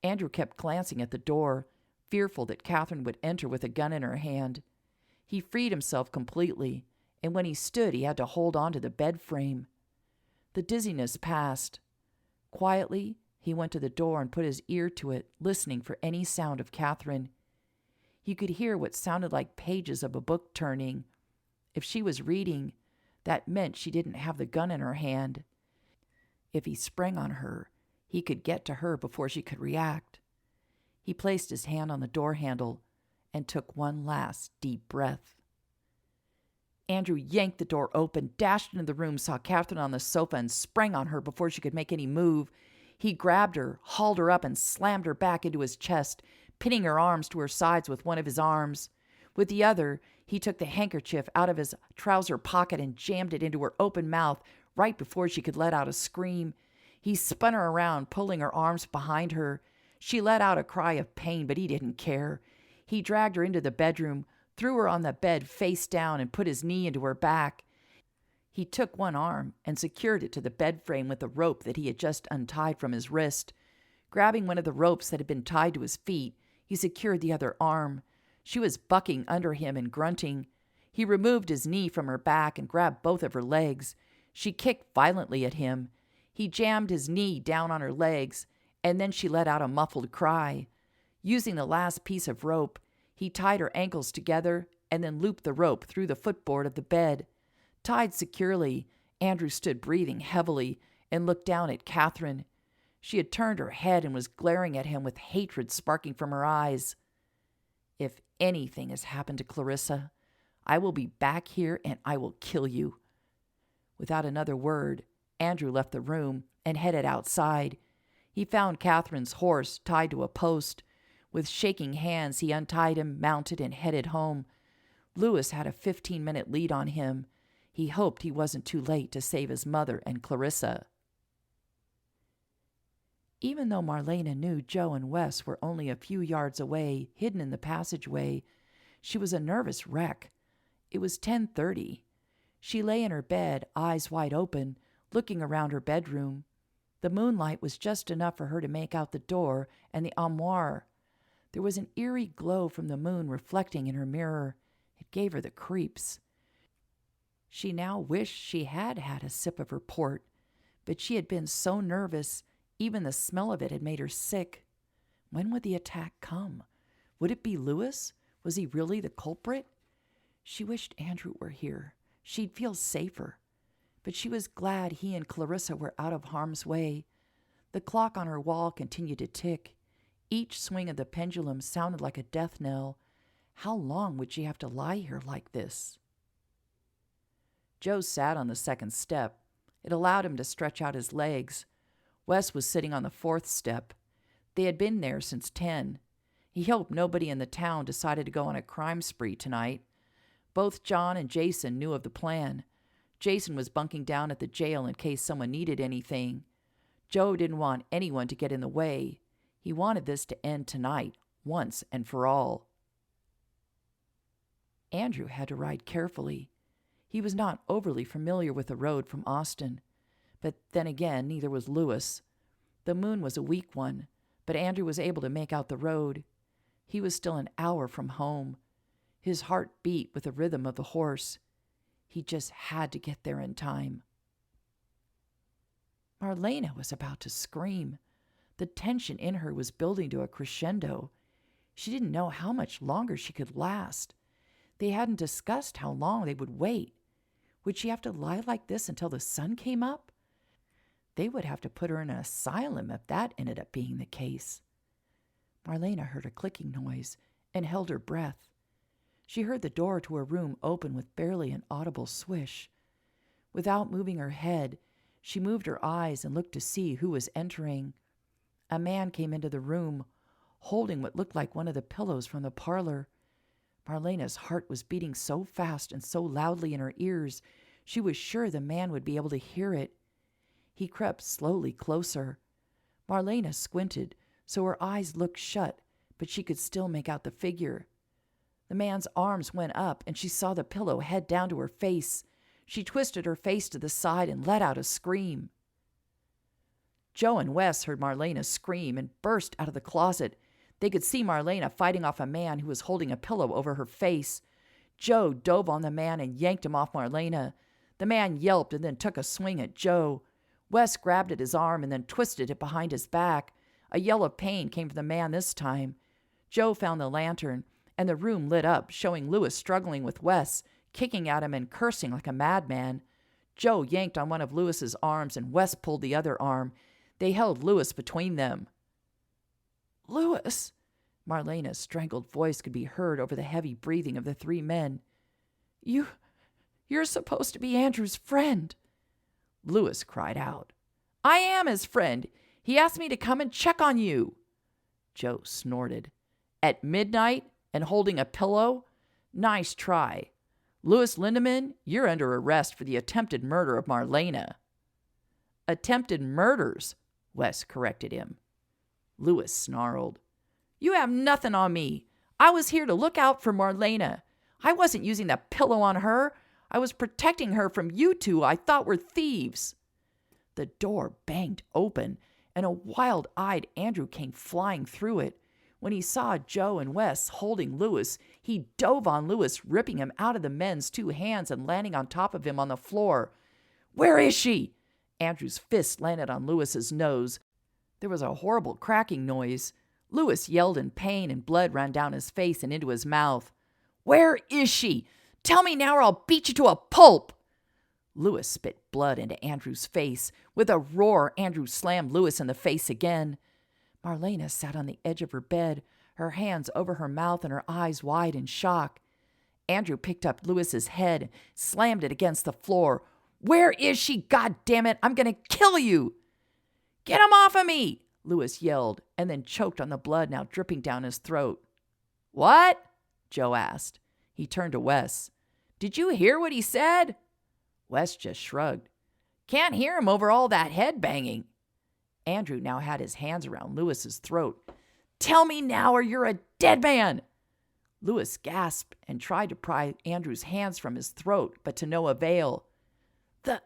Andrew kept glancing at the door, fearful that Catherine would enter with a gun in her hand. He freed himself completely, and when he stood, he had to hold on to the bed frame. The dizziness passed. Quietly, he went to the door and put his ear to it, listening for any sound of Catherine. He could hear what sounded like pages of a book turning. If she was reading, that meant she didn't have the gun in her hand. If he sprang on her, he could get to her before she could react. He placed his hand on the door handle and took one last deep breath. Andrew yanked the door open, dashed into the room, saw Catherine on the sofa, and sprang on her before she could make any move. He grabbed her, hauled her up, and slammed her back into his chest, pinning her arms to her sides with one of his arms. With the other, he took the handkerchief out of his trouser pocket and jammed it into her open mouth right before she could let out a scream. He spun her around, pulling her arms behind her. She let out a cry of pain, but he didn't care. He dragged her into the bedroom, threw her on the bed face down, and put his knee into her back. He took one arm and secured it to the bed frame with the rope that he had just untied from his wrist. Grabbing one of the ropes that had been tied to his feet, he secured the other arm. She was bucking under him and grunting. He removed his knee from her back and grabbed both of her legs. She kicked violently at him. He jammed his knee down on her legs, and then she let out a muffled cry. Using the last piece of rope, he tied her ankles together and then looped the rope through the footboard of the bed. Tied securely, Andrew stood breathing heavily and looked down at Catherine. She had turned her head and was glaring at him with hatred sparking from her eyes. "If anything has happened to Clarissa, I will be back here and I will kill you." Without another word, Andrew left the room and headed outside. He found Catherine's horse tied to a post. With shaking hands, he untied him, mounted, and headed home. Lewis had a 15-minute lead on him. He hoped he wasn't too late to save his mother and Clarissa. Even though Marlena knew Joe and Wes were only a few yards away, hidden in the passageway, she was a nervous wreck. It was 10:30. She lay in her bed, eyes wide open, looking around her bedroom. The moonlight was just enough for her to make out the door and the armoire. There was an eerie glow from the moon reflecting in her mirror. It gave her the creeps. She now wished she had had a sip of her port, but she had been so nervous, even the smell of it had made her sick. When would the attack come? Would it be Lewis? Was he really the culprit? She wished Andrew were here. She'd feel safer. But she was glad he and Clarissa were out of harm's way. The clock on her wall continued to tick. Each swing of the pendulum sounded like a death knell. How long would she have to lie here like this? Joe sat on the second step. It allowed him to stretch out his legs. Wes was sitting on the fourth step. They had been there since 10. He hoped nobody in the town decided to go on a crime spree tonight. Both John and Jason knew of the plan. Jason was bunking down at the jail in case someone needed anything. Joe didn't want anyone to get in the way. He wanted this to end tonight, once and for all. Andrew had to ride carefully. He was not overly familiar with the road from Austin. But then again, neither was Lewis. The moon was a weak one, but Andrew was able to make out the road. He was still an hour from home. His heart beat with the rhythm of the horse. He just had to get there in time. Marlena was about to scream. The tension in her was building to a crescendo. She didn't know how much longer she could last. They hadn't discussed how long they would wait. Would she have to lie like this until the sun came up? They would have to put her in an asylum if that ended up being the case. Marlena heard a clicking noise and held her breath. She heard the door to her room open with barely an audible swish. Without moving her head, she moved her eyes and looked to see who was entering. A man came into the room, holding what looked like one of the pillows from the parlor. Marlena's heart was beating so fast and so loudly in her ears, she was sure the man would be able to hear it. He crept slowly closer. Marlena squinted, so her eyes looked shut, but she could still make out the figure. The man's arms went up, and she saw the pillow head down to her face. She twisted her face to the side and let out a scream. Joe and Wes heard Marlena scream and burst out of the closet. They could see Marlena fighting off a man who was holding a pillow over her face. Joe dove on the man and yanked him off Marlena. The man yelped and then took a swing at Joe. Wes grabbed at his arm and then twisted it behind his back. A yell of pain came from the man this time. Joe found the lantern, and the room lit up, showing Lewis struggling with Wes, kicking at him and cursing like a madman. Joe yanked on one of Lewis's arms, and Wes pulled the other arm. They held Lewis between them. "Lewis!" Marlena's strangled voice could be heard over the heavy breathing of the three men. You're supposed to be Andrew's friend." Lewis cried out. "I am his friend. He asked me to come and check on you." Joe snorted. "At midnight and holding a pillow? Nice try. Louis Lindeman, you're under arrest for the attempted murder of Marlena." "Attempted murders," Wes corrected him. Lewis snarled. "You have nothing on me. I was here to look out for Marlena. I wasn't using that pillow on her. I was protecting her from you two I thought were thieves." The door banged open, and a wild-eyed Andrew came flying through it. When he saw Joe and Wes holding Lewis, he dove on Lewis, ripping him out of the men's two hands and landing on top of him on the floor. "Where is she?" Andrew's fist landed on Lewis's nose. There was a horrible cracking noise. Lewis yelled in pain, and blood ran down his face and into his mouth. "Where is she? Tell me now or I'll beat you to a pulp." Lewis spit blood into Andrew's face. With a roar, Andrew slammed Lewis in the face again. Marlena sat on the edge of her bed, her hands over her mouth and her eyes wide in shock. Andrew picked up Lewis's head and slammed it against the floor. "Where is she? God damn it! I'm going to kill you!" "Get him off of me!" Lewis yelled, and then choked on the blood now dripping down his throat. "What?" Joe asked. He turned to Wes. "Did you hear what he said?" Wes just shrugged. Can't hear him over all that head banging. Andrew now had his hands around Lewis's throat. Tell me now or you're a dead man. Lewis gasped and tried to pry Andrew's hands from his throat, but to no avail. The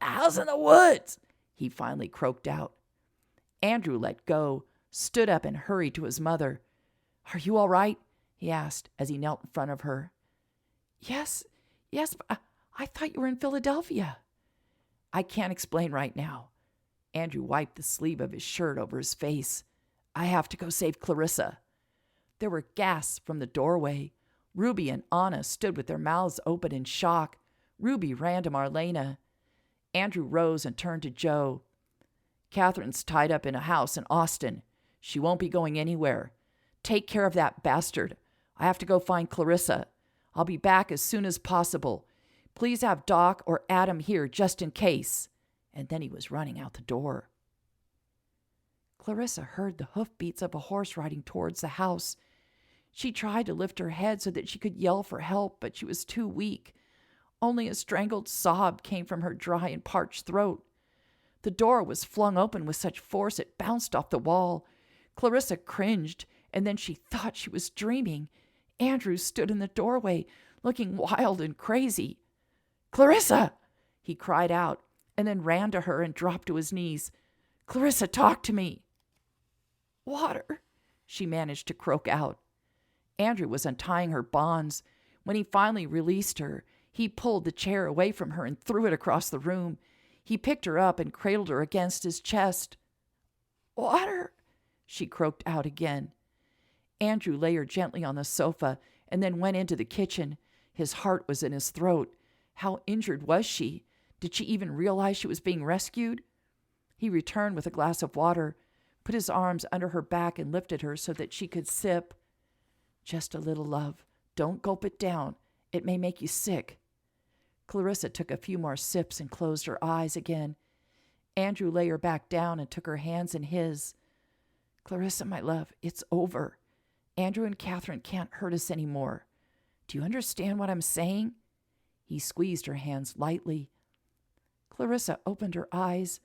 house in the woods, he finally croaked out. Andrew let go, stood up and hurried to his mother. Are you all right? He asked as he knelt in front of her. Yes, but I thought you were in Philadelphia. I can't explain right now. Andrew wiped the sleeve of his shirt over his face. I have to go save Clarissa. There were gasps from the doorway. Ruby and Anna stood with their mouths open in shock. Ruby ran to Marlena. Andrew rose and turned to Joe. Catherine's tied up in a house in Austin. She won't be going anywhere. Take care of that bastard. I have to go find Clarissa. I'll be back as soon as possible. Please have Doc or Adam here just in case. And then he was running out the door. Clarissa heard the hoofbeats of a horse riding towards the house. She tried to lift her head so that she could yell for help, but she was too weak. Only a strangled sob came from her dry and parched throat. The door was flung open with such force it bounced off the wall. Clarissa cringed, and then she thought she was dreaming. Andrew stood in the doorway, looking wild and crazy. Clarissa! He cried out, and then ran to her and dropped to his knees. Clarissa, talk to me. Water, she managed to croak out. Andrew was untying her bonds. When he finally released her, he pulled the chair away from her and threw it across the room. He picked her up and cradled her against his chest. Water, she croaked out again. Andrew lay her gently on the sofa and then went into the kitchen. His heart was in his throat. How injured was she? Did she even realize she was being rescued? He returned with a glass of water, put his arms under her back and lifted her so that she could sip. Just a little, love. Don't gulp it down. It may make you sick. Clarissa took a few more sips and closed her eyes again. Andrew lay her back down and took her hands in his. Clarissa, my love, it's over. Andrew and Catherine can't hurt us anymore. Do you understand what I'm saying? He squeezed her hands lightly. Clarissa opened her eyes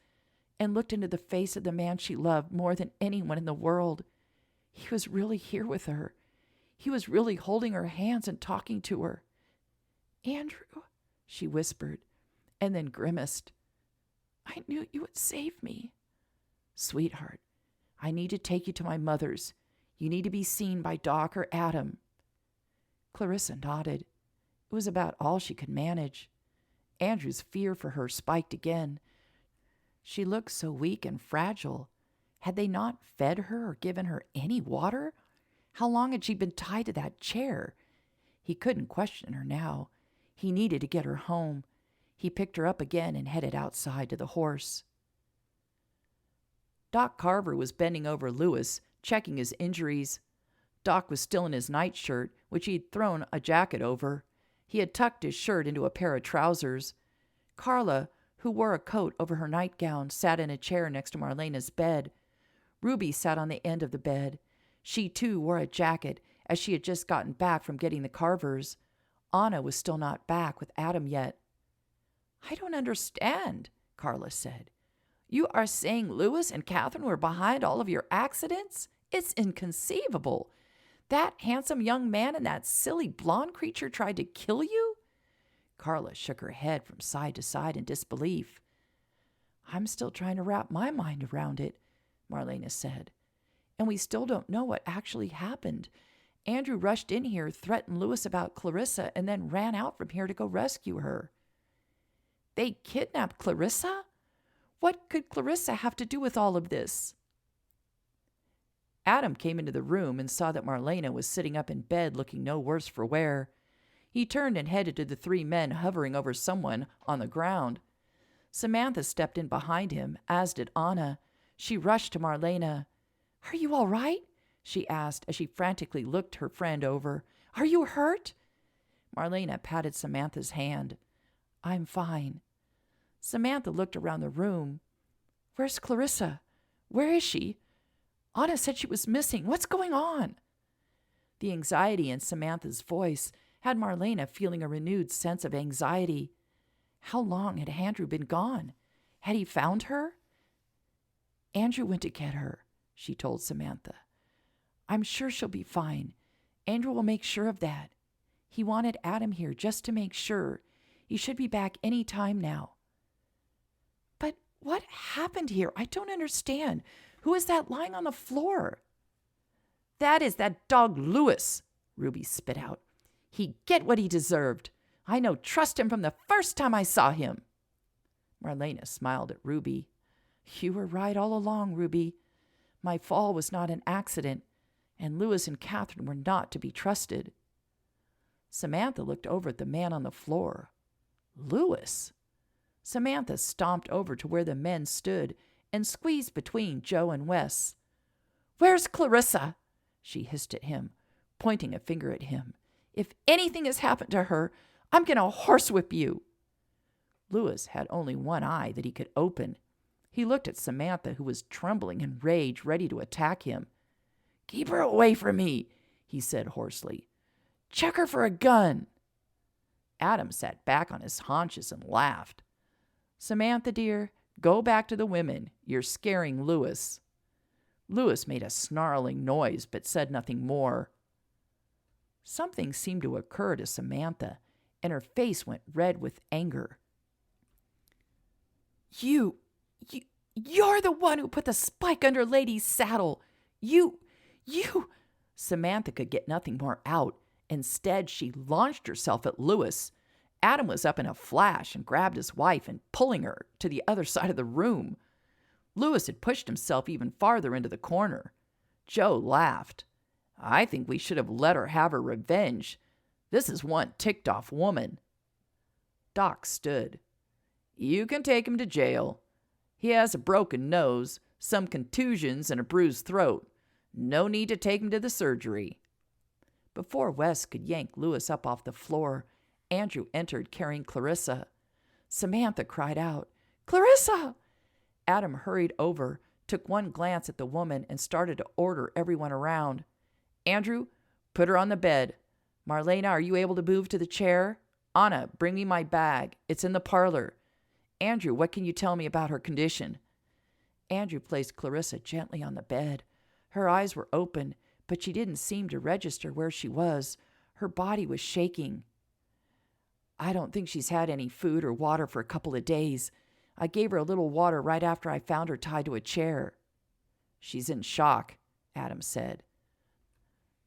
and looked into the face of the man she loved more than anyone in the world. He was really here with her. He was really holding her hands and talking to her. Andrew, she whispered, and then grimaced. I knew you would save me. Sweetheart, I need to take you to my mother's. You need to be seen by Doc or Adam. Clarissa nodded. It was about all she could manage. Andrew's fear for her spiked again. She looked so weak and fragile. Had they not fed her or given her any water? How long had she been tied to that chair? He couldn't question her now. He needed to get her home. He picked her up again and headed outside to the horse. Doc Carver was bending over Lewis, checking his injuries. Doc was still in his nightshirt, which he'd thrown a jacket over. He had tucked his shirt into a pair of trousers. Carla, who wore a coat over her nightgown, sat in a chair next to Marlena's bed. Ruby sat on the end of the bed. She, too, wore a jacket, as she had just gotten back from getting the Carvers. Anna was still not back with Adam yet. I don't understand, Carla said. You are saying Lewis and Catherine were behind all of your accidents? It's inconceivable. That handsome young man and that silly blonde creature tried to kill you? Carla shook her head from side to side in disbelief. I'm still trying to wrap my mind around it, Marlena said. And we still don't know what actually happened. Andrew rushed in here, threatened Lewis about Clarissa, and then ran out from here to go rescue her. They kidnapped Clarissa? What could Clarissa have to do with all of this? Adam came into the room and saw that Marlena was sitting up in bed looking no worse for wear. He turned and headed to the three men hovering over someone on the ground. Samantha stepped in behind him, as did Anna. She rushed to Marlena. Are you all right? She asked as she frantically looked her friend over. Are you hurt? Marlena patted Samantha's hand. I'm fine. Samantha looked around the room. Where's Clarissa? Where is she? Anna said she was missing. What's going on? The anxiety in Samantha's voice had Marlena feeling a renewed sense of anxiety. How long had Andrew been gone? Had he found her? Andrew went to get her, she told Samantha. I'm sure she'll be fine. Andrew will make sure of that. He wanted Adam here just to make sure. He should be back any time now. But what happened here? I don't understand. Who is that lying on the floor? That is that dog Lewis, Ruby spit out. He'd get what he deserved. I no trust him from the first time I saw him. Marlena smiled at Ruby. You were right all along, Ruby. My fall was not an accident, and Lewis and Catherine were not to be trusted. Samantha looked over at the man on the floor. Lewis? Samantha stomped over to where the men stood and squeezed between Joe and Wes. Where's Clarissa? She hissed at him, pointing a finger at him. If anything has happened to her, I'm going to horsewhip you. Lewis had only one eye that he could open. He looked at Samantha, who was trembling in rage, ready to attack him. Keep her away from me, he said hoarsely. Check her for a gun. Adam sat back on his haunches and laughed. Samantha, dear, go back to the women. You're scaring Lewis. Lewis made a snarling noise but said nothing more. Something seemed to occur to Samantha, and her face went red with anger. You're the one who put the spike under Lady's saddle. You. Samantha could get nothing more out. Instead, she launched herself at Lewis. Adam was up in a flash and grabbed his wife and pulling her to the other side of the room. Lewis had pushed himself even farther into the corner. Joe laughed. I think we should have let her have her revenge. This is one ticked-off woman. Doc stood. You can take him to jail. He has a broken nose, some contusions, and a bruised throat. No need to take him to the surgery. Before Wes could yank Lewis up off the floor, Andrew entered carrying Clarissa. Samantha cried out, Clarissa! Adam hurried over, took one glance at the woman, and started to order everyone around. Andrew, put her on the bed. Marlena, are you able to move to the chair? Anna, bring me my bag. It's in the parlor. Andrew, what can you tell me about her condition? Andrew placed Clarissa gently on the bed. Her eyes were open, but she didn't seem to register where she was. Her body was shaking. I don't think she's had any food or water for a couple of days. I gave her a little water right after I found her tied to a chair. She's in shock, Adam said.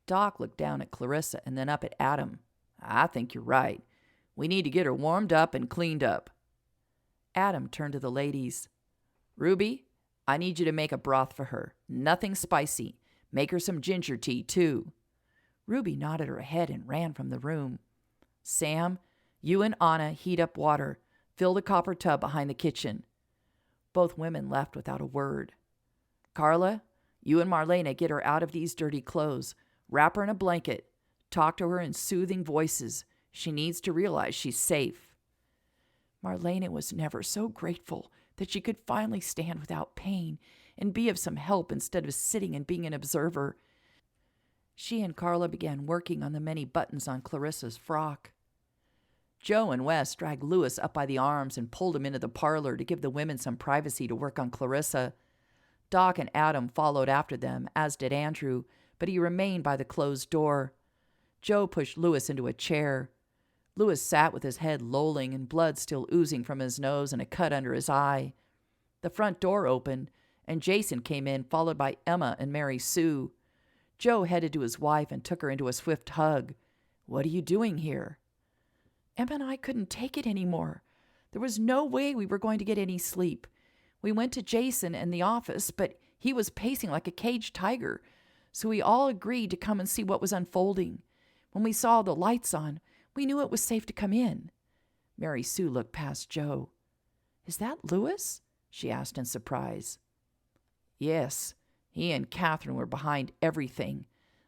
Doc looked down at Clarissa and then up at Adam. I think you're right. We need to get her warmed up and cleaned up. Adam turned to the ladies. Ruby, I need you to make a broth for her. Nothing spicy. Make her some ginger tea, too. Ruby nodded her head and ran from the room. Sam, you and Anna heat up water. Fill the copper tub behind the kitchen. Both women left without a word. Carla, you and Marlena get her out of these dirty clothes. Wrap her in a blanket. Talk to her in soothing voices. She needs to realize she's safe. Marlena was never so grateful that she could finally stand without pain and be of some help instead of sitting and being an observer. She and Carla began working on the many buttons on Clarissa's frock. Joe and Wes dragged Lewis up by the arms and pulled him into the parlor to give the women some privacy to work on Clarissa. Doc and Adam followed after them, as did Andrew, but he remained by the closed door. Joe pushed Lewis into a chair. Lewis sat with his head lolling and blood still oozing from his nose and a cut under his eye. The front door opened, and Jason came in, followed by Emma and Mary Sue. Joe headed to his wife and took her into a swift hug. What are you doing here? Emma and I couldn't take it anymore. There was no way we were going to get any sleep. We went to Jason in the office, but he was pacing like a caged tiger, so we all agreed to come and see what was unfolding. When we saw the lights on, we knew it was safe to come in. Mary Sue looked past Joe. Is that Lewis? She asked in surprise. Yes, he and Catherine were behind everything.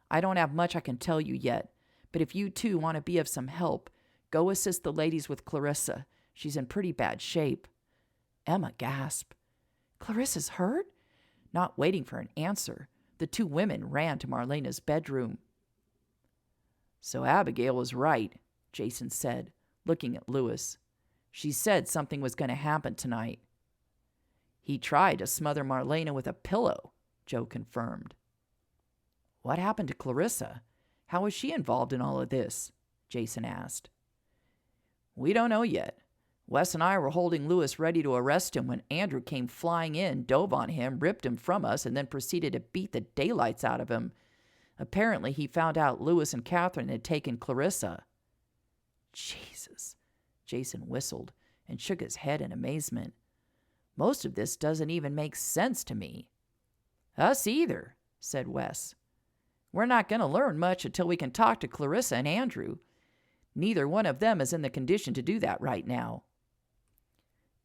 I don't have much I can tell you yet, but if you two want to be of some help, go assist the ladies with Clarissa. She's in pretty bad shape. Emma gasped. Clarissa's hurt? Not waiting for an answer, the two women ran to Marlena's bedroom. So Abigail was right, Jason said, looking at Lewis. She said something was going to happen tonight. He tried to smother Marlena with a pillow, Joe confirmed. What happened to Clarissa? How was she involved in all of this? Jason asked. We don't know yet. Wes and I were holding Lewis ready to arrest him when Andrew came flying in, dove on him, ripped him from us, and then proceeded to beat the daylights out of him. Apparently, he found out Lewis and Catherine had taken Clarissa. Jesus, Jason whistled and shook his head in amazement. Most of this doesn't even make sense to me. Us either, said Wes. We're not going to learn much until we can talk to Clarissa and Andrew. Neither one of them is in the condition to do that right now.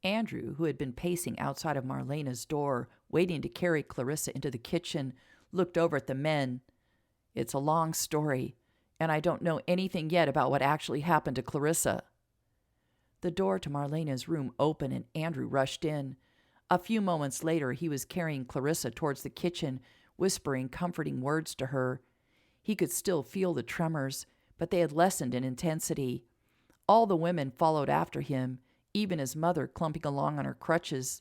Andrew, who had been pacing outside of Marlena's door, waiting to carry Clarissa into the kitchen, looked over at the men. It's a long story, and I don't know anything yet about what actually happened to Clarissa. The door to Marlena's room opened and Andrew rushed in. A few moments later, he was carrying Clarissa towards the kitchen, whispering comforting words to her. He could still feel the tremors, but they had lessened in intensity. All the women followed after him, even his mother clumping along on her crutches.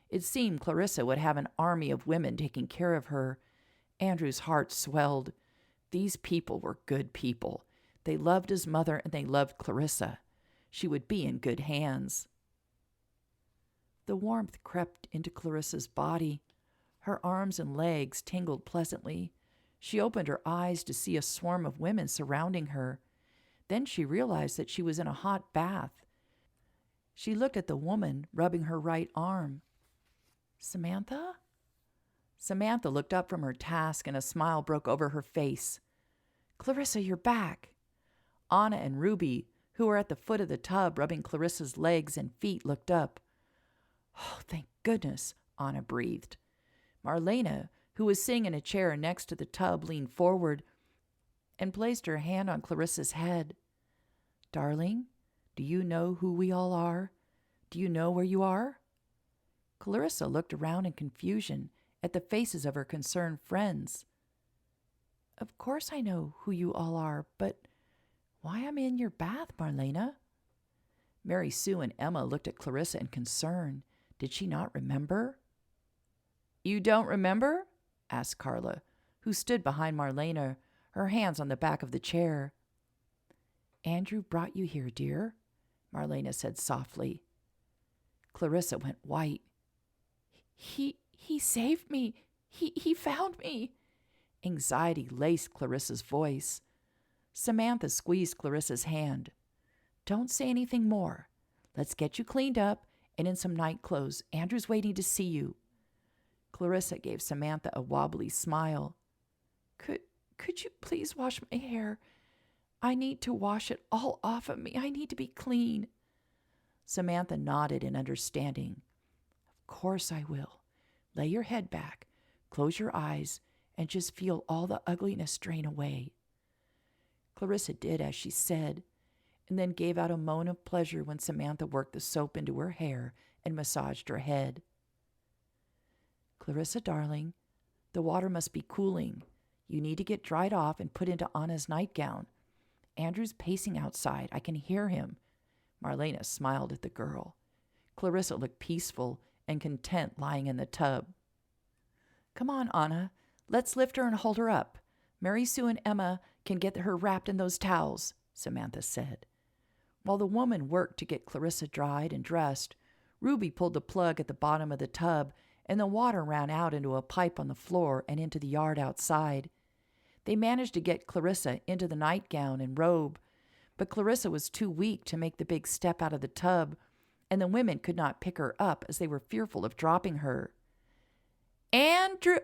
It seemed Clarissa would have an army of women taking care of her. Andrew's heart swelled. These people were good people. They loved his mother and they loved Clarissa. She would be in good hands. The warmth crept into Clarissa's body. Her arms and legs tingled pleasantly. She opened her eyes to see a swarm of women surrounding her. Then she realized that she was in a hot bath. She looked at the woman rubbing her right arm. Samantha? Samantha looked up from her task and a smile broke over her face. Clarissa, you're back. Anna and Ruby, who were at the foot of the tub rubbing Clarissa's legs and feet, looked up. Oh, thank goodness, Anna breathed. Marlena, who was sitting in a chair next to the tub, leaned forward and placed her hand on Clarissa's head. Darling, do you know who we all are? Do you know where you are? Clarissa looked around in confusion at the faces of her concerned friends. Of course I know who you all are, but why am I in your bath, Marlena? Mary Sue and Emma looked at Clarissa in concern. Did she not remember? You don't remember? Asked Carla, who stood behind Marlena, her hands on the back of the chair. Andrew brought you here, dear, Marlena said softly. Clarissa went white. He saved me. He found me. Anxiety laced Clarissa's voice. Samantha squeezed Clarissa's hand. Don't say anything more. Let's get you cleaned up and in some night clothes. Andrew's waiting to see you. Clarissa gave Samantha a wobbly smile. Could you please wash my hair? I need to wash it all off of me. I need to be clean. Samantha nodded in understanding. Of course I will. Lay your head back, close your eyes, and just feel all the ugliness drain away. Clarissa did as she said, and then gave out a moan of pleasure when Samantha worked the soap into her hair and massaged her head. Clarissa, darling, the water must be cooling. You need to get dried off and put into Anna's nightgown. Andrew's pacing outside. I can hear him. Marlena smiled at the girl. Clarissa looked peaceful and content lying in the tub. Come on, Anna. Let's lift her and hold her up. Mary Sue and Emma can get her wrapped in those towels, Samantha said. While the woman worked to get Clarissa dried and dressed, Ruby pulled the plug at the bottom of the tub and the water ran out into a pipe on the floor and into the yard outside. They managed to get Clarissa into the nightgown and robe, but Clarissa was too weak to make the big step out of the tub, and the women could not pick her up as they were fearful of dropping her. Andrew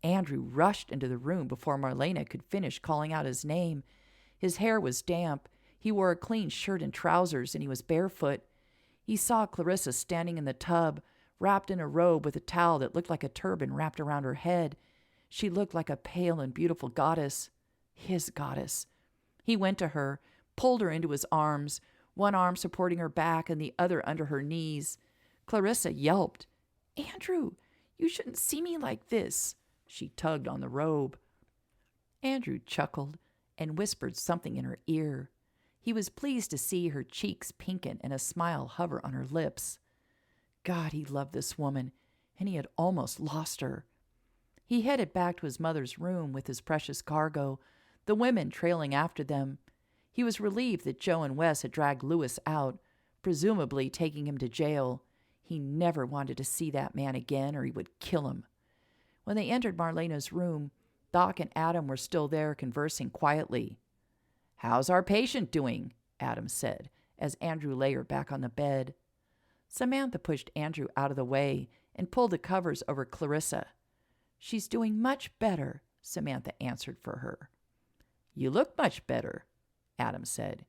rushed into the room before Marlena could finish calling out his name. His hair was damp. He wore a clean shirt and trousers, and he was barefoot. He saw Clarissa standing in the tub, wrapped in a robe with a towel that looked like a turban wrapped around her head. She looked like a pale and beautiful goddess, his goddess. He went to her, pulled her into his arms, one arm supporting her back and the other under her knees. Clarissa yelped, Andrew, you shouldn't see me like this. She tugged on the robe. Andrew chuckled and whispered something in her ear. He was pleased to see her cheeks pinken and a smile hover on her lips. God, he loved this woman, and he had almost lost her. He headed back to his mother's room with his precious cargo, the women trailing after them. He was relieved that Joe and Wes had dragged Lewis out, presumably taking him to jail. He never wanted to see that man again, or he would kill him. When they entered Marlena's room, Doc and Adam were still there conversing quietly. "How's our patient doing?" Adam said, as Andrew lay her back on the bed. Samantha pushed Andrew out of the way and pulled the covers over Clarissa. "She's doing much better," Samantha answered for her. "You look much better," Adam said.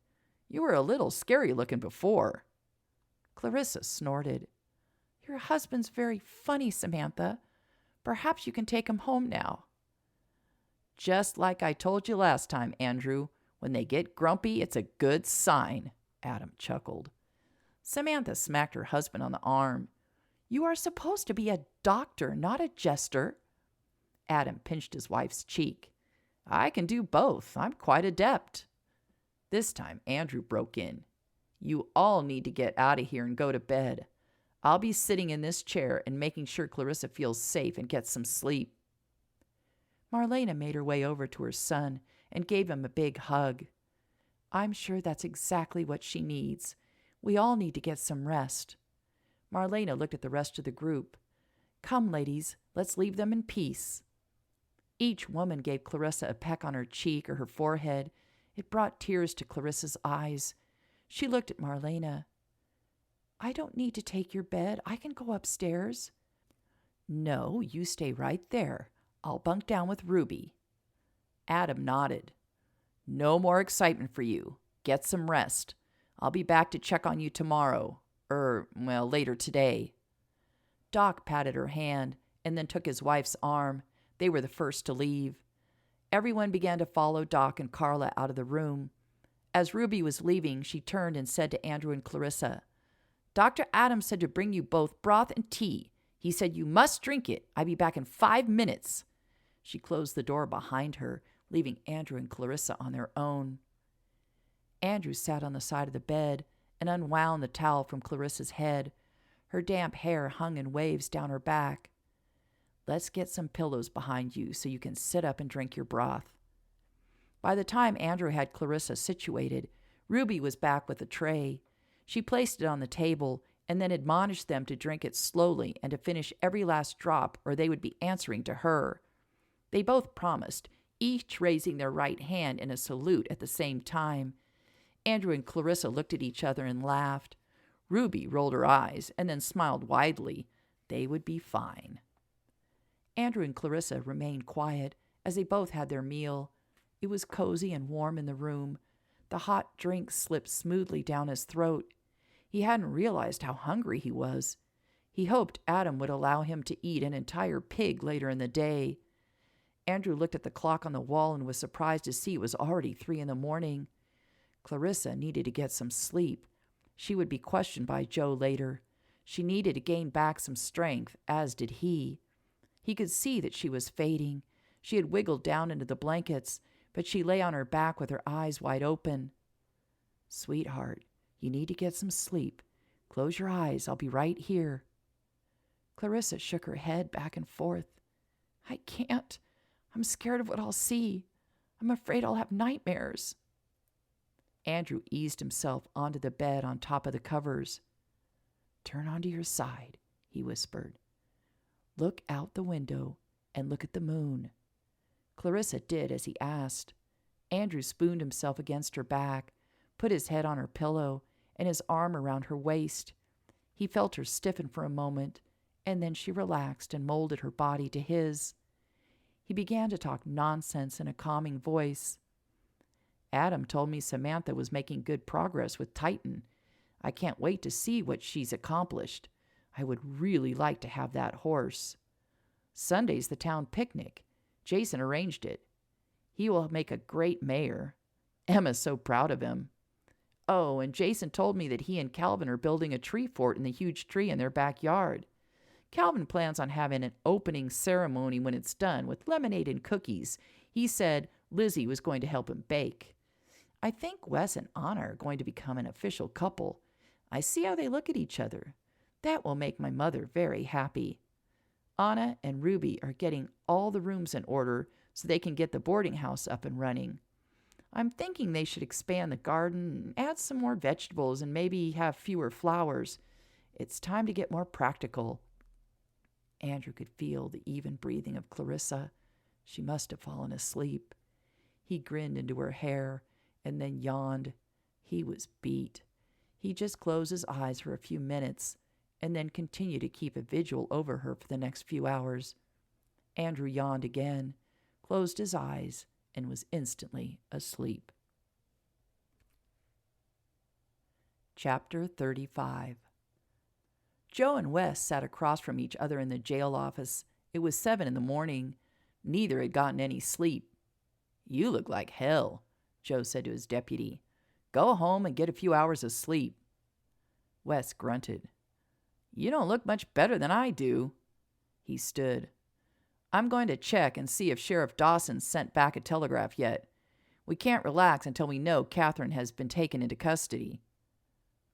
"You were a little scary looking before." Clarissa snorted. "Your husband's very funny, Samantha. Perhaps you can take him home now." "Just like I told you last time, Andrew. When they get grumpy, it's a good sign," Adam chuckled. Samantha smacked her husband on the arm. "You are supposed to be a doctor, not a jester." Adam pinched his wife's cheek. "I can do both. I'm quite adept." This time, Andrew broke in. "You all need to get out of here and go to bed. I'll be sitting in this chair and making sure Clarissa feels safe and gets some sleep." Marlena made her way over to her son and gave him a big hug. "I'm sure that's exactly what she needs. We all need to get some rest." Marlena looked at the rest of the group. "Come, ladies, let's leave them in peace." Each woman gave Clarissa a peck on her cheek or her forehead. It brought tears to Clarissa's eyes. She looked at Marlena. "I don't need to take your bed. I can go upstairs." "No, you stay right there. I'll bunk down with Ruby." Adam nodded. "No more excitement for you. Get some rest. I'll be back to check on you tomorrow. Later today." Doc patted her hand and then took his wife's arm. They were the first to leave. Everyone began to follow Doc and Carla out of the room. As Ruby was leaving, she turned and said to Andrew and Clarissa, "Dr. Adams said to bring you both broth and tea. He said you must drink it. I'll be back in 5 minutes." She closed the door behind her, leaving Andrew and Clarissa on their own. Andrew sat on the side of the bed and unwound the towel from Clarissa's head. Her damp hair hung in waves down her back. "Let's get some pillows behind you so you can sit up and drink your broth." By the time Andrew had Clarissa situated, Ruby was back with a tray. She placed it on the table and then admonished them to drink it slowly and to finish every last drop or they would be answering to her. They both promised, each raising their right hand in a salute at the same time. Andrew and Clarissa looked at each other and laughed. Ruby rolled her eyes and then smiled widely. They would be fine. Andrew and Clarissa remained quiet as they both had their meal. It was cozy and warm in the room. The hot drink slipped smoothly down his throat. He hadn't realized how hungry he was. He hoped Adam would allow him to eat an entire pig later in the day. Andrew looked at the clock on the wall and was surprised to see it was already 3 a.m. Clarissa needed to get some sleep. She would be questioned by Joe later. She needed to gain back some strength, as did he. He could see that she was fading. She had wiggled down into the blankets, but she lay on her back with her eyes wide open. "Sweetheart, you need to get some sleep. Close your eyes. I'll be right here." Clarissa shook her head back and forth. "I can't. I'm scared of what I'll see. I'm afraid I'll have nightmares." Andrew eased himself onto the bed on top of the covers. "Turn onto your side," he whispered. "Look out the window and look at the moon." Clarissa did as he asked. Andrew spooned himself against her back, put his head on her pillow and his arm around her waist. He felt her stiffen for a moment, and then she relaxed and molded her body to his. He began to talk nonsense in a calming voice. "Adam told me Samantha was making good progress with Titan. I can't wait to see what she's accomplished. I would really like to have that horse. Sunday's the town picnic. Jason arranged it. He will make a great mayor. Emma's so proud of him. Oh, and Jason told me that he and Calvin are building a tree fort in the huge tree in their backyard. Calvin plans on having an opening ceremony when it's done with lemonade and cookies. He said Lizzie was going to help him bake. I think Wes and Anna are going to become an official couple. I see how they look at each other. That will make my mother very happy. Anna and Ruby are getting all the rooms in order so they can get the boarding house up and running. I'm thinking they should expand the garden, add some more vegetables, and maybe have fewer flowers. It's time to get more practical. Andrew could feel the even breathing of Clarissa. She must have fallen asleep. He grinned into her hair and then yawned. He was beat. He just closed his eyes for a few minutes and then continued to keep a vigil over her for the next few hours. Andrew yawned again, closed his eyes, and was instantly asleep. Chapter 35. Joe and Wes sat across from each other in the jail office. It was 7 a.m. Neither had gotten any sleep. "You look like hell," Joe said to his deputy. "Go home and get a few hours of sleep." Wes grunted. "You don't look much better than I do." He stood. "I'm going to check and see if Sheriff Dawson's sent back a telegraph yet. We can't relax until we know Catherine has been taken into custody."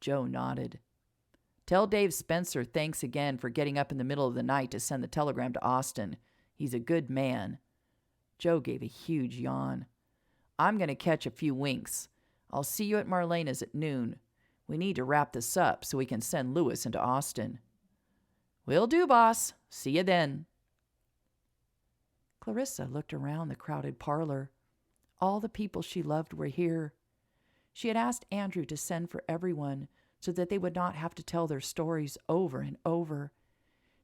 Joe nodded. "Tell Dave Spencer thanks again for getting up in the middle of the night to send the telegram to Austin. He's a good man." Joe gave a huge yawn. "I'm going to catch a few winks. I'll see you at Marlena's at noon. We need to wrap this up so we can send Lewis into Austin." "Will do, boss. See you then." Clarissa looked around the crowded parlor. All the people she loved were here. She had asked Andrew to send for everyone so that they would not have to tell their stories over and over.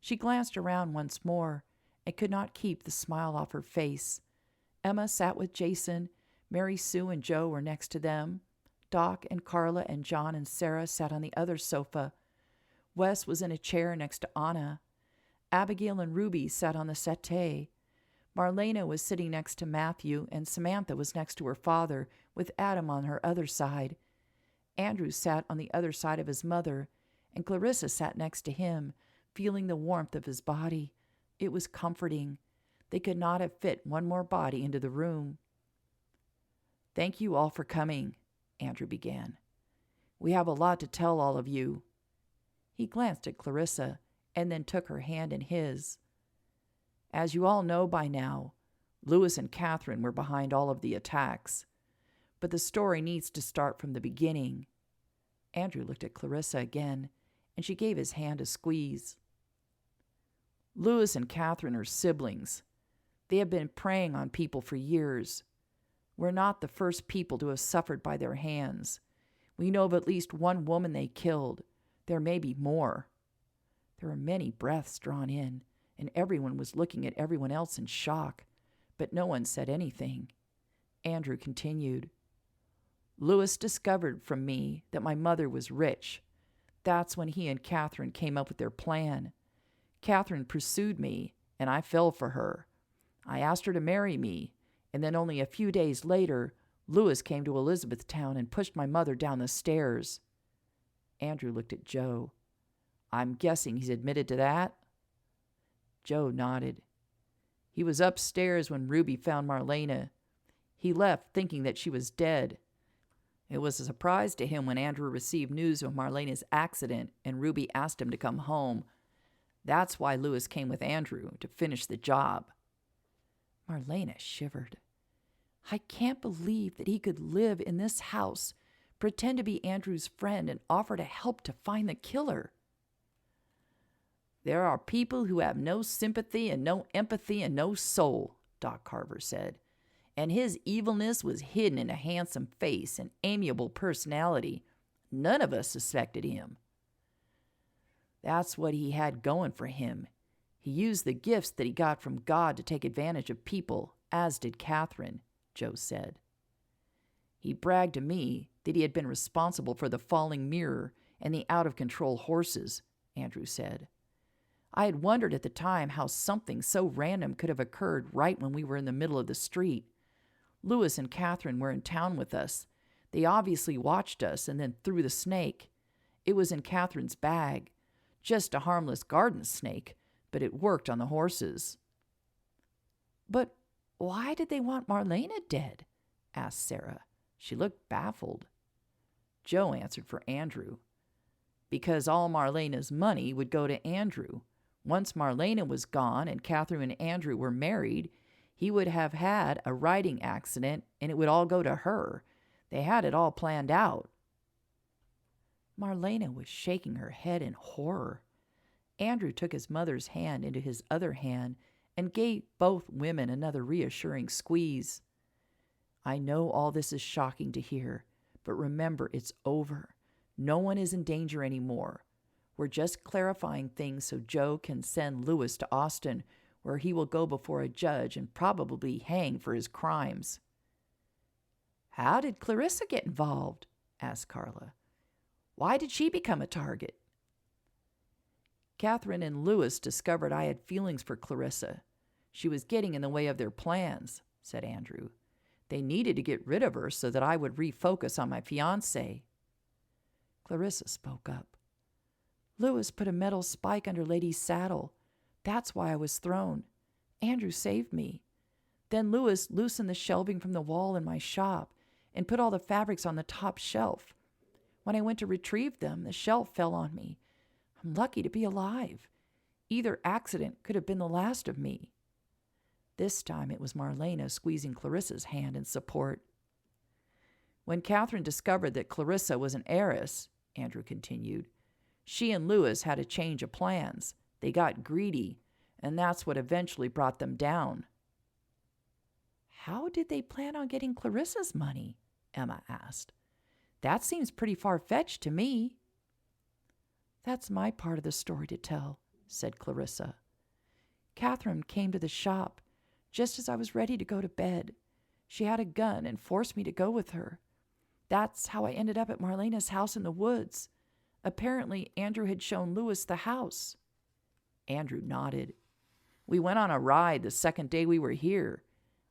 She glanced around once more and could not keep the smile off her face. Emma sat with Jason. Mary Sue and Joe were next to them. Doc and Carla and John and Sarah sat on the other sofa. Wes was in a chair next to Anna. Abigail and Ruby sat on the settee. Marlena was sitting next to Matthew, and Samantha was next to her father, with Adam on her other side. Andrew sat on the other side of his mother, and Clarissa sat next to him, feeling the warmth of his body. It was comforting. They could not have fit one more body into the room. "Thank you all for coming," Andrew began. "We have a lot to tell all of you." He glanced at Clarissa and then took her hand in his. "As you all know by now, Lewis and Catherine were behind all of the attacks. But the story needs to start from the beginning." Andrew looked at Clarissa again, and she gave his hand a squeeze. "Lewis and Catherine are siblings. They have been preying on people for years. We're not the first people to have suffered by their hands. We know of at least one woman they killed. There may be more." There were many breaths drawn in, and everyone was looking at everyone else in shock, but no one said anything. Andrew continued. "Lewis discovered from me that my mother was rich. That's when he and Catherine came up with their plan. Catherine pursued me, and I fell for her. I asked her to marry me, and then only a few days later, Lewis came to Elizabethtown and pushed my mother down the stairs." Andrew looked at Joe. "I'm guessing he's admitted to that?" Joe nodded. "He was upstairs when Ruby found Marlena. He left thinking that she was dead. It was a surprise to him when Andrew received news of Marlena's accident and Ruby asked him to come home. That's why Lewis came with Andrew, to finish the job." Marlena shivered. "I can't believe that he could live in this house, pretend to be Andrew's friend, and offer to help to find the killer." "There are people who have no sympathy and no empathy and no soul," Doc Carver said. "And his evilness was hidden in a handsome face and amiable personality. None of us suspected him." "That's what he had going for him. He used the gifts that he got from God to take advantage of people, as did Catherine," Joe said. "He bragged to me that he had been responsible for the falling mirror and the out-of-control horses," Andrew said. "I had wondered at the time how something so random could have occurred right when we were in the middle of the street. Lewis and Catherine were in town with us. They obviously watched us and then threw the snake. It was in Catherine's bag. Just a harmless garden snake, but it worked on the horses." "But why did they want Marlena dead?" asked Sarah. She looked baffled. Joe answered for Andrew. Because all Marlena's money would go to Andrew. Once Marlena was gone and Catherine and Andrew were married, he would have had a riding accident and it would all go to her. They had it all planned out. Marlena was shaking her head in horror. Andrew took his mother's hand into his other hand and gave both women another reassuring squeeze. I know all this is shocking to hear, but remember, it's over. No one is in danger anymore. We're just clarifying things so Joe can send Lewis to Austin, where he will go before a judge and probably hang for his crimes. How did Clarissa get involved? Asked Carla. Why did she become a target? Catherine and Lewis discovered I had feelings for Clarissa. She was getting in the way of their plans, said Andrew. They needed to get rid of her so that I would refocus on my fiancé. Clarissa spoke up. Lewis put a metal spike under Lady's saddle. That's why I was thrown. Andrew saved me. Then Lewis loosened the shelving from the wall in my shop and put all the fabrics on the top shelf. When I went to retrieve them, the shelf fell on me. I'm lucky to be alive. Either accident could have been the last of me. This time it was Marlena squeezing Clarissa's hand in support. When Catherine discovered that Clarissa was an heiress, Andrew continued, she and Lewis had a change of plans. They got greedy, and that's what eventually brought them down. How did they plan on getting Clarissa's money? Emma asked. That seems pretty far-fetched to me. That's my part of the story to tell, said Clarissa. Catherine came to the shop just as I was ready to go to bed. She had a gun and forced me to go with her. That's how I ended up at Marlena's house in the woods. Apparently, Andrew had shown Lewis the house. Andrew nodded. We went on a ride the second day we were here.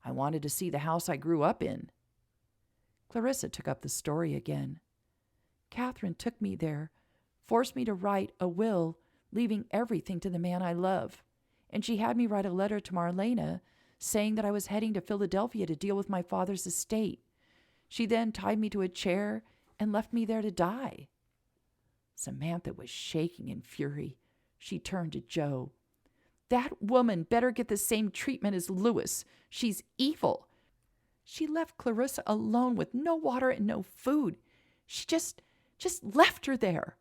I wanted to see the house I grew up in. Clarissa took up the story again. Catherine took me there, forced me to write a will, leaving everything to the man I love. And she had me write a letter to Marlena saying that I was heading to Philadelphia to deal with my father's estate. She then tied me to a chair and left me there to die. Samantha was shaking in fury. She turned to Joe. That woman better get the same treatment as Lewis. She's evil. She left Clarissa alone with no water and no food. She just left her there.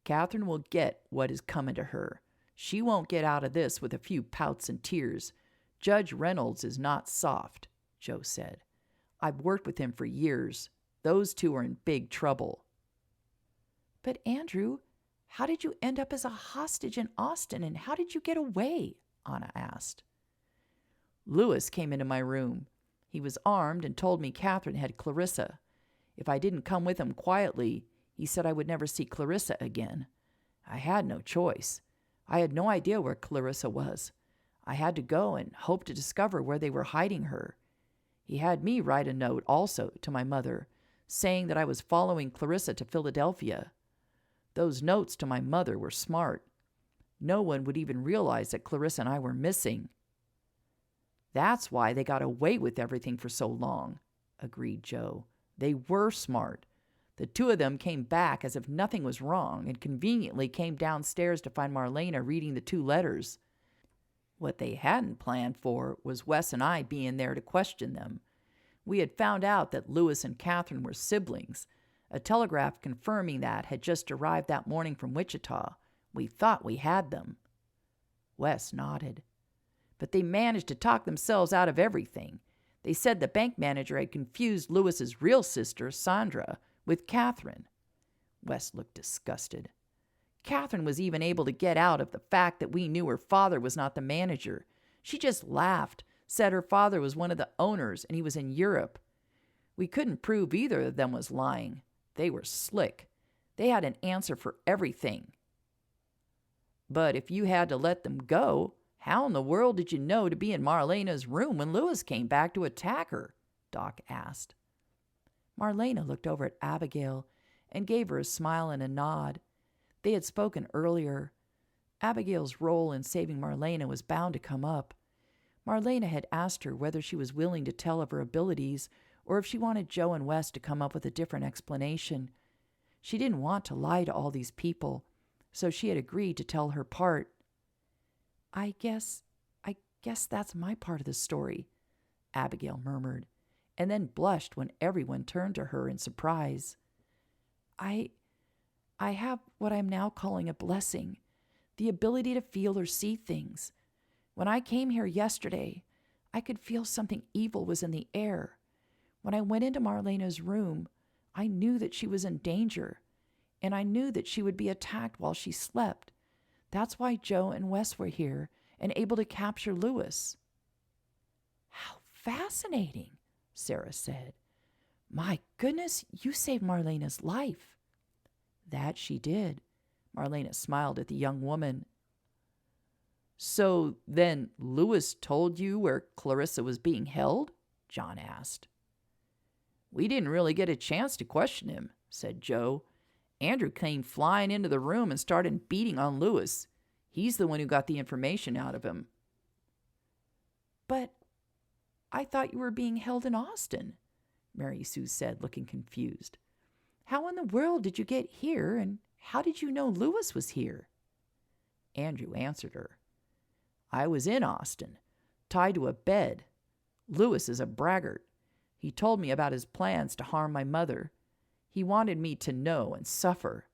Catherine will get what is coming to her. She won't get out of this with a few pouts and tears. Judge Reynolds is not soft, Joe said. I've worked with him for years. Those two are in big trouble. But Andrew, how did you end up as a hostage in Austin, and how did you get away? Anna asked. Lewis came into my room. He was armed and told me Catherine had Clarissa. If I didn't come with him quietly, he said I would never see Clarissa again. I had no choice. I had no idea where Clarissa was. I had to go and hope to discover where they were hiding her. He had me write a note also to my mother, saying that I was following Clarissa to Philadelphia. Those notes to my mother were smart. No one would even realize that Clarissa and I were missing. That's why they got away with everything for so long, agreed Joe. They were smart. The two of them came back as if nothing was wrong and conveniently came downstairs to find Marlena reading the two letters. What they hadn't planned for was Wes and I being there to question them. We had found out that Lewis and Catherine were siblings. A telegraph confirming that had just arrived that morning from Wichita. We thought we had them. Wes nodded. But they managed to talk themselves out of everything. They said the bank manager had confused Lewis's real sister, Sandra, with Catherine. Wes looked disgusted. Catherine was even able to get out of the fact that we knew her father was not the manager. She just laughed, said her father was one of the owners and he was in Europe. We couldn't prove either of them was lying. They were slick. They had an answer for everything. But if you had to let them go, how in the world did you know to be in Marlena's room when Lewis came back to attack her? Doc asked. Marlena looked over at Abigail and gave her a smile and a nod. They had spoken earlier. Abigail's role in saving Marlena was bound to come up. Marlena had asked her whether she was willing to tell of her abilities or if she wanted Joe and Wes to come up with a different explanation. She didn't want to lie to all these people, so she had agreed to tell her part. I guess that's my part of the story," Abigail murmured, and then blushed when everyone turned to her in surprise. I have what I'm now calling a blessing, the ability to feel or see things. When I came here yesterday, I could feel something evil was in the air. When I went into Marlena's room, I knew that she was in danger, and I knew that she would be attacked while she slept. That's why Joe and Wes were here and able to capture Lewis." "How fascinating," Sarah said. "My goodness, you saved Marlena's life." "That she did." Marlena smiled at the young woman. "So then Lewis told you where Clarissa was being held?" John asked. "We didn't really get a chance to question him," said Joe. "Andrew came flying into the room and started beating on Lewis. He's the one who got the information out of him." "But I thought you were being held in Austin," Mary Sue said, looking confused. "How in the world did you get here, and how did you know Lewis was here?" Andrew answered her. "I was in Austin, tied to a bed. Lewis is a braggart. He told me about his plans to harm my mother. He wanted me to know and suffer.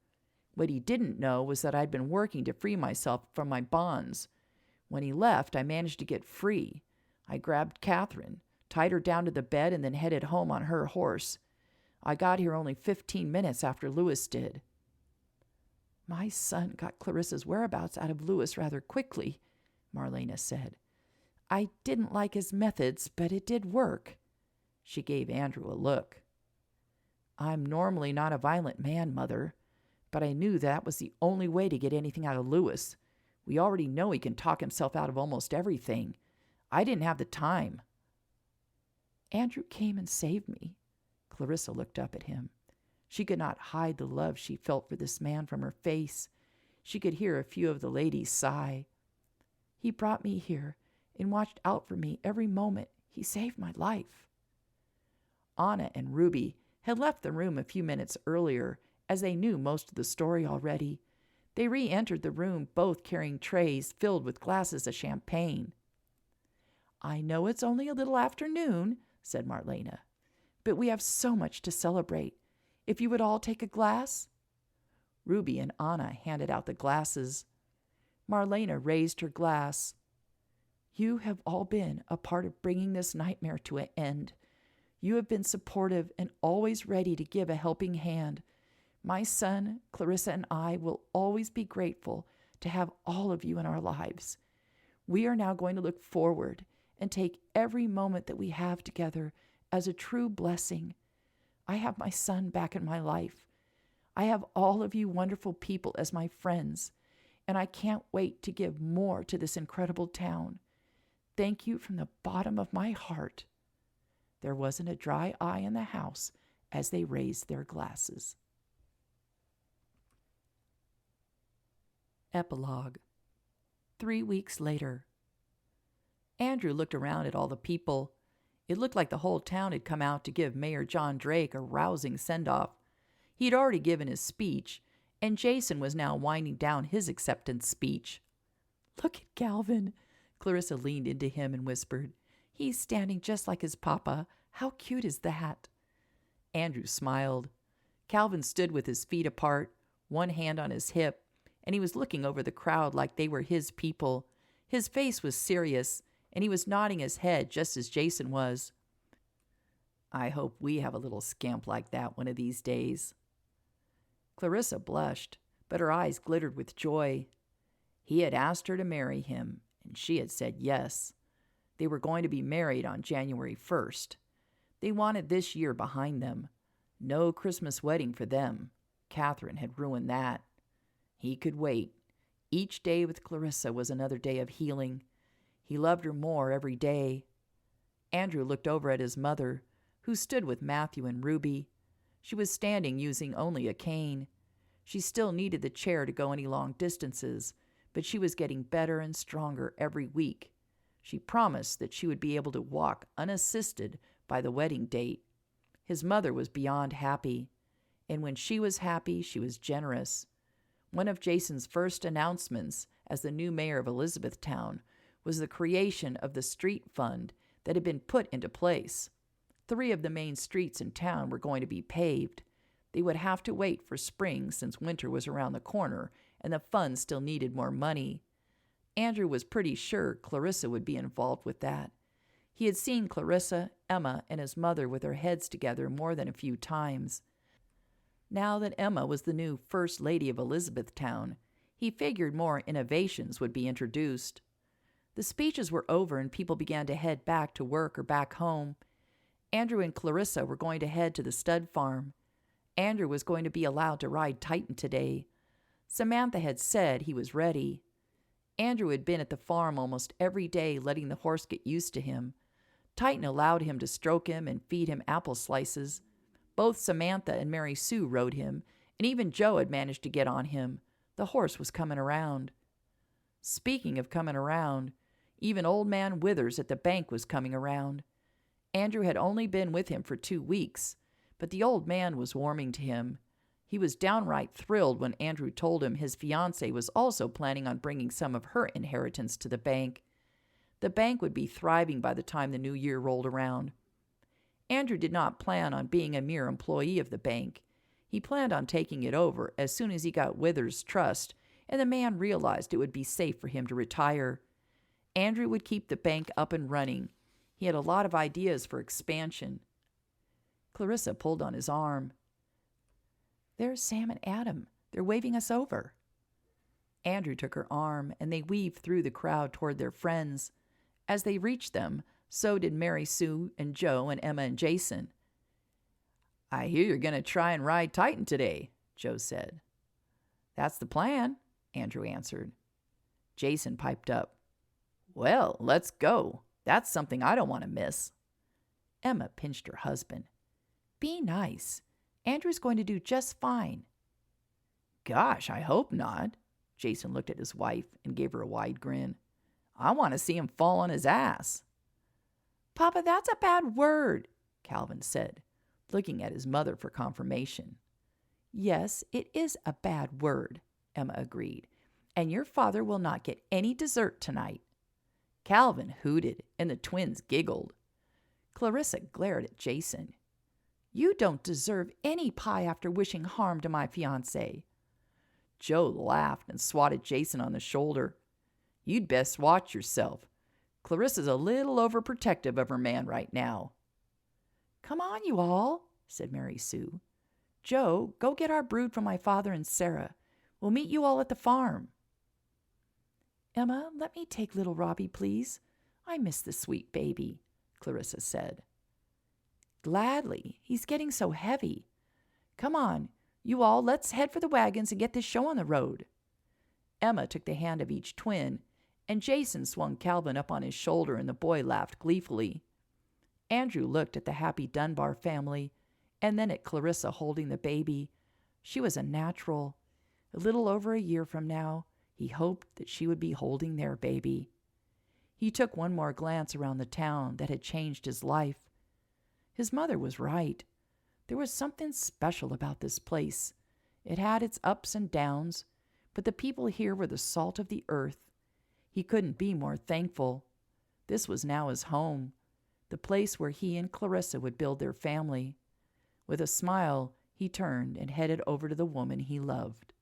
What he didn't know was that I'd been working to free myself from my bonds. When he left, I managed to get free. I grabbed Catherine, tied her down to the bed, and then headed home on her horse. I got here only 15 minutes after Lewis did." "My son got Clarissa's whereabouts out of Lewis rather quickly," Marlena said. "I didn't like his methods, but it did work." She gave Andrew a look. "I'm normally not a violent man, Mother, but I knew that was the only way to get anything out of Lewis. We already know he can talk himself out of almost everything. I didn't have the time." "Andrew came and saved me." Clarissa looked up at him. She could not hide the love she felt for this man from her face. She could hear a few of the ladies sigh. "He brought me here and watched out for me every moment. He saved my life." Anna and Ruby had left the room a few minutes earlier, as they knew most of the story already. They re-entered the room, both carrying trays filled with glasses of champagne. "I know it's only a little after noon," said Marlena, "but we have so much to celebrate. If you would all take a glass?" Ruby and Anna handed out the glasses. Marlena raised her glass. "You have all been a part of bringing this nightmare to an end. You have been supportive and always ready to give a helping hand. My son, Clarissa, and I will always be grateful to have all of you in our lives. We are now going to look forward and take every moment that we have together as a true blessing. I have my son back in my life. I have all of you wonderful people as my friends, and I can't wait to give more to this incredible town. Thank you from the bottom of my heart." There wasn't a dry eye in the house as they raised their glasses. Epilogue. 3 weeks later. Andrew looked around at all the people. It looked like the whole town had come out to give Mayor John Drake a rousing send-off. He had already given his speech, and Jason was now winding down his acceptance speech. "Look at Calvin," Clarissa leaned into him and whispered. "He's standing just like his papa. How cute is that?" Andrew smiled. Calvin stood with his feet apart, one hand on his hip, and he was looking over the crowd like they were his people. His face was serious, and he was nodding his head just as Jason was. "I hope we have a little scamp like that one of these days." Clarissa blushed, but her eyes glittered with joy. He had asked her to marry him, and she had said yes. They were going to be married on January 1st. They wanted this year behind them. No Christmas wedding for them. Catherine had ruined that. He could wait. Each day with Clarissa was another day of healing. He loved her more every day. Andrew looked over at his mother, who stood with Matthew and Ruby. She was standing using only a cane. She still needed the chair to go any long distances, but she was getting better and stronger every week. She promised that she would be able to walk unassisted by the wedding date. His mother was beyond happy, and when she was happy, she was generous. One of Jason's first announcements as the new mayor of Elizabethtown was the creation of the street fund that had been put into place. 3 of the main streets in town were going to be paved. They would have to wait for spring since winter was around the corner and the fund still needed more money. Andrew was pretty sure Clarissa would be involved with that. He had seen Clarissa, Emma, and his mother with their heads together more than a few times. Now that Emma was the new First Lady of Elizabethtown, he figured more innovations would be introduced. The speeches were over and people began to head back to work or back home. Andrew and Clarissa were going to head to the stud farm. Andrew was going to be allowed to ride Titan today. Samantha had said he was ready. Andrew had been at the farm almost every day letting the horse get used to him. Titan allowed him to stroke him and feed him apple slices. Both Samantha and Mary Sue rode him, and even Joe had managed to get on him. The horse was coming around. Speaking of coming around, even old man Withers at the bank was coming around. Andrew had only been with him for 2 weeks, but the old man was warming to him. He was downright thrilled when Andrew told him his fiancée was also planning on bringing some of her inheritance to the bank. The bank would be thriving by the time the new year rolled around. Andrew did not plan on being a mere employee of the bank. He planned on taking it over as soon as he got Withers' trust and the man realized it would be safe for him to retire. Andrew would keep the bank up and running. He had a lot of ideas for expansion. Clarissa pulled on his arm. "There's Sam and Adam. They're waving us over." Andrew took her arm, and they weaved through the crowd toward their friends. As they reached them, so did Mary Sue and Joe and Emma and Jason. "I hear you're going to try and ride Titan today," Joe said. "That's the plan," Andrew answered. Jason piped up. "Well, let's go. That's something I don't want to miss." Emma pinched her husband. "Be nice. Andrew's going to do just fine." "Gosh, I hope not." Jason looked at his wife and gave her a wide grin. "I want to see him fall on his ass." "Papa, that's a bad word," Calvin said, looking at his mother for confirmation. "Yes, it is a bad word," Emma agreed, "and your father will not get any dessert tonight." Calvin hooted, and the twins giggled. Clarissa glared at Jason. "You don't deserve any pie after wishing harm to my fiancé." Joe laughed and swatted Jason on the shoulder. "You'd best watch yourself. Clarissa's a little overprotective of her man right now." "Come on, you all," said Mary Sue. "Joe, go get our brood from my father and Sarah. We'll meet you all at the farm." "Emma, let me take little Robbie, please. I miss the sweet baby," Clarissa said. "Gladly. He's getting so heavy. Come on, you all, let's head for the wagons and get this show on the road." Emma took the hand of each twin, and Jason swung Calvin up on his shoulder, and the boy laughed gleefully. Andrew looked at the happy Dunbar family, and then at Clarissa holding the baby. She was a natural. A little over a year from now, he hoped that she would be holding their baby. He took one more glance around the town that had changed his life. His mother was right. There was something special about this place. It had its ups and downs, but the people here were the salt of the earth. He couldn't be more thankful. This was now his home, the place where he and Clarissa would build their family. With a smile, he turned and headed over to the woman he loved.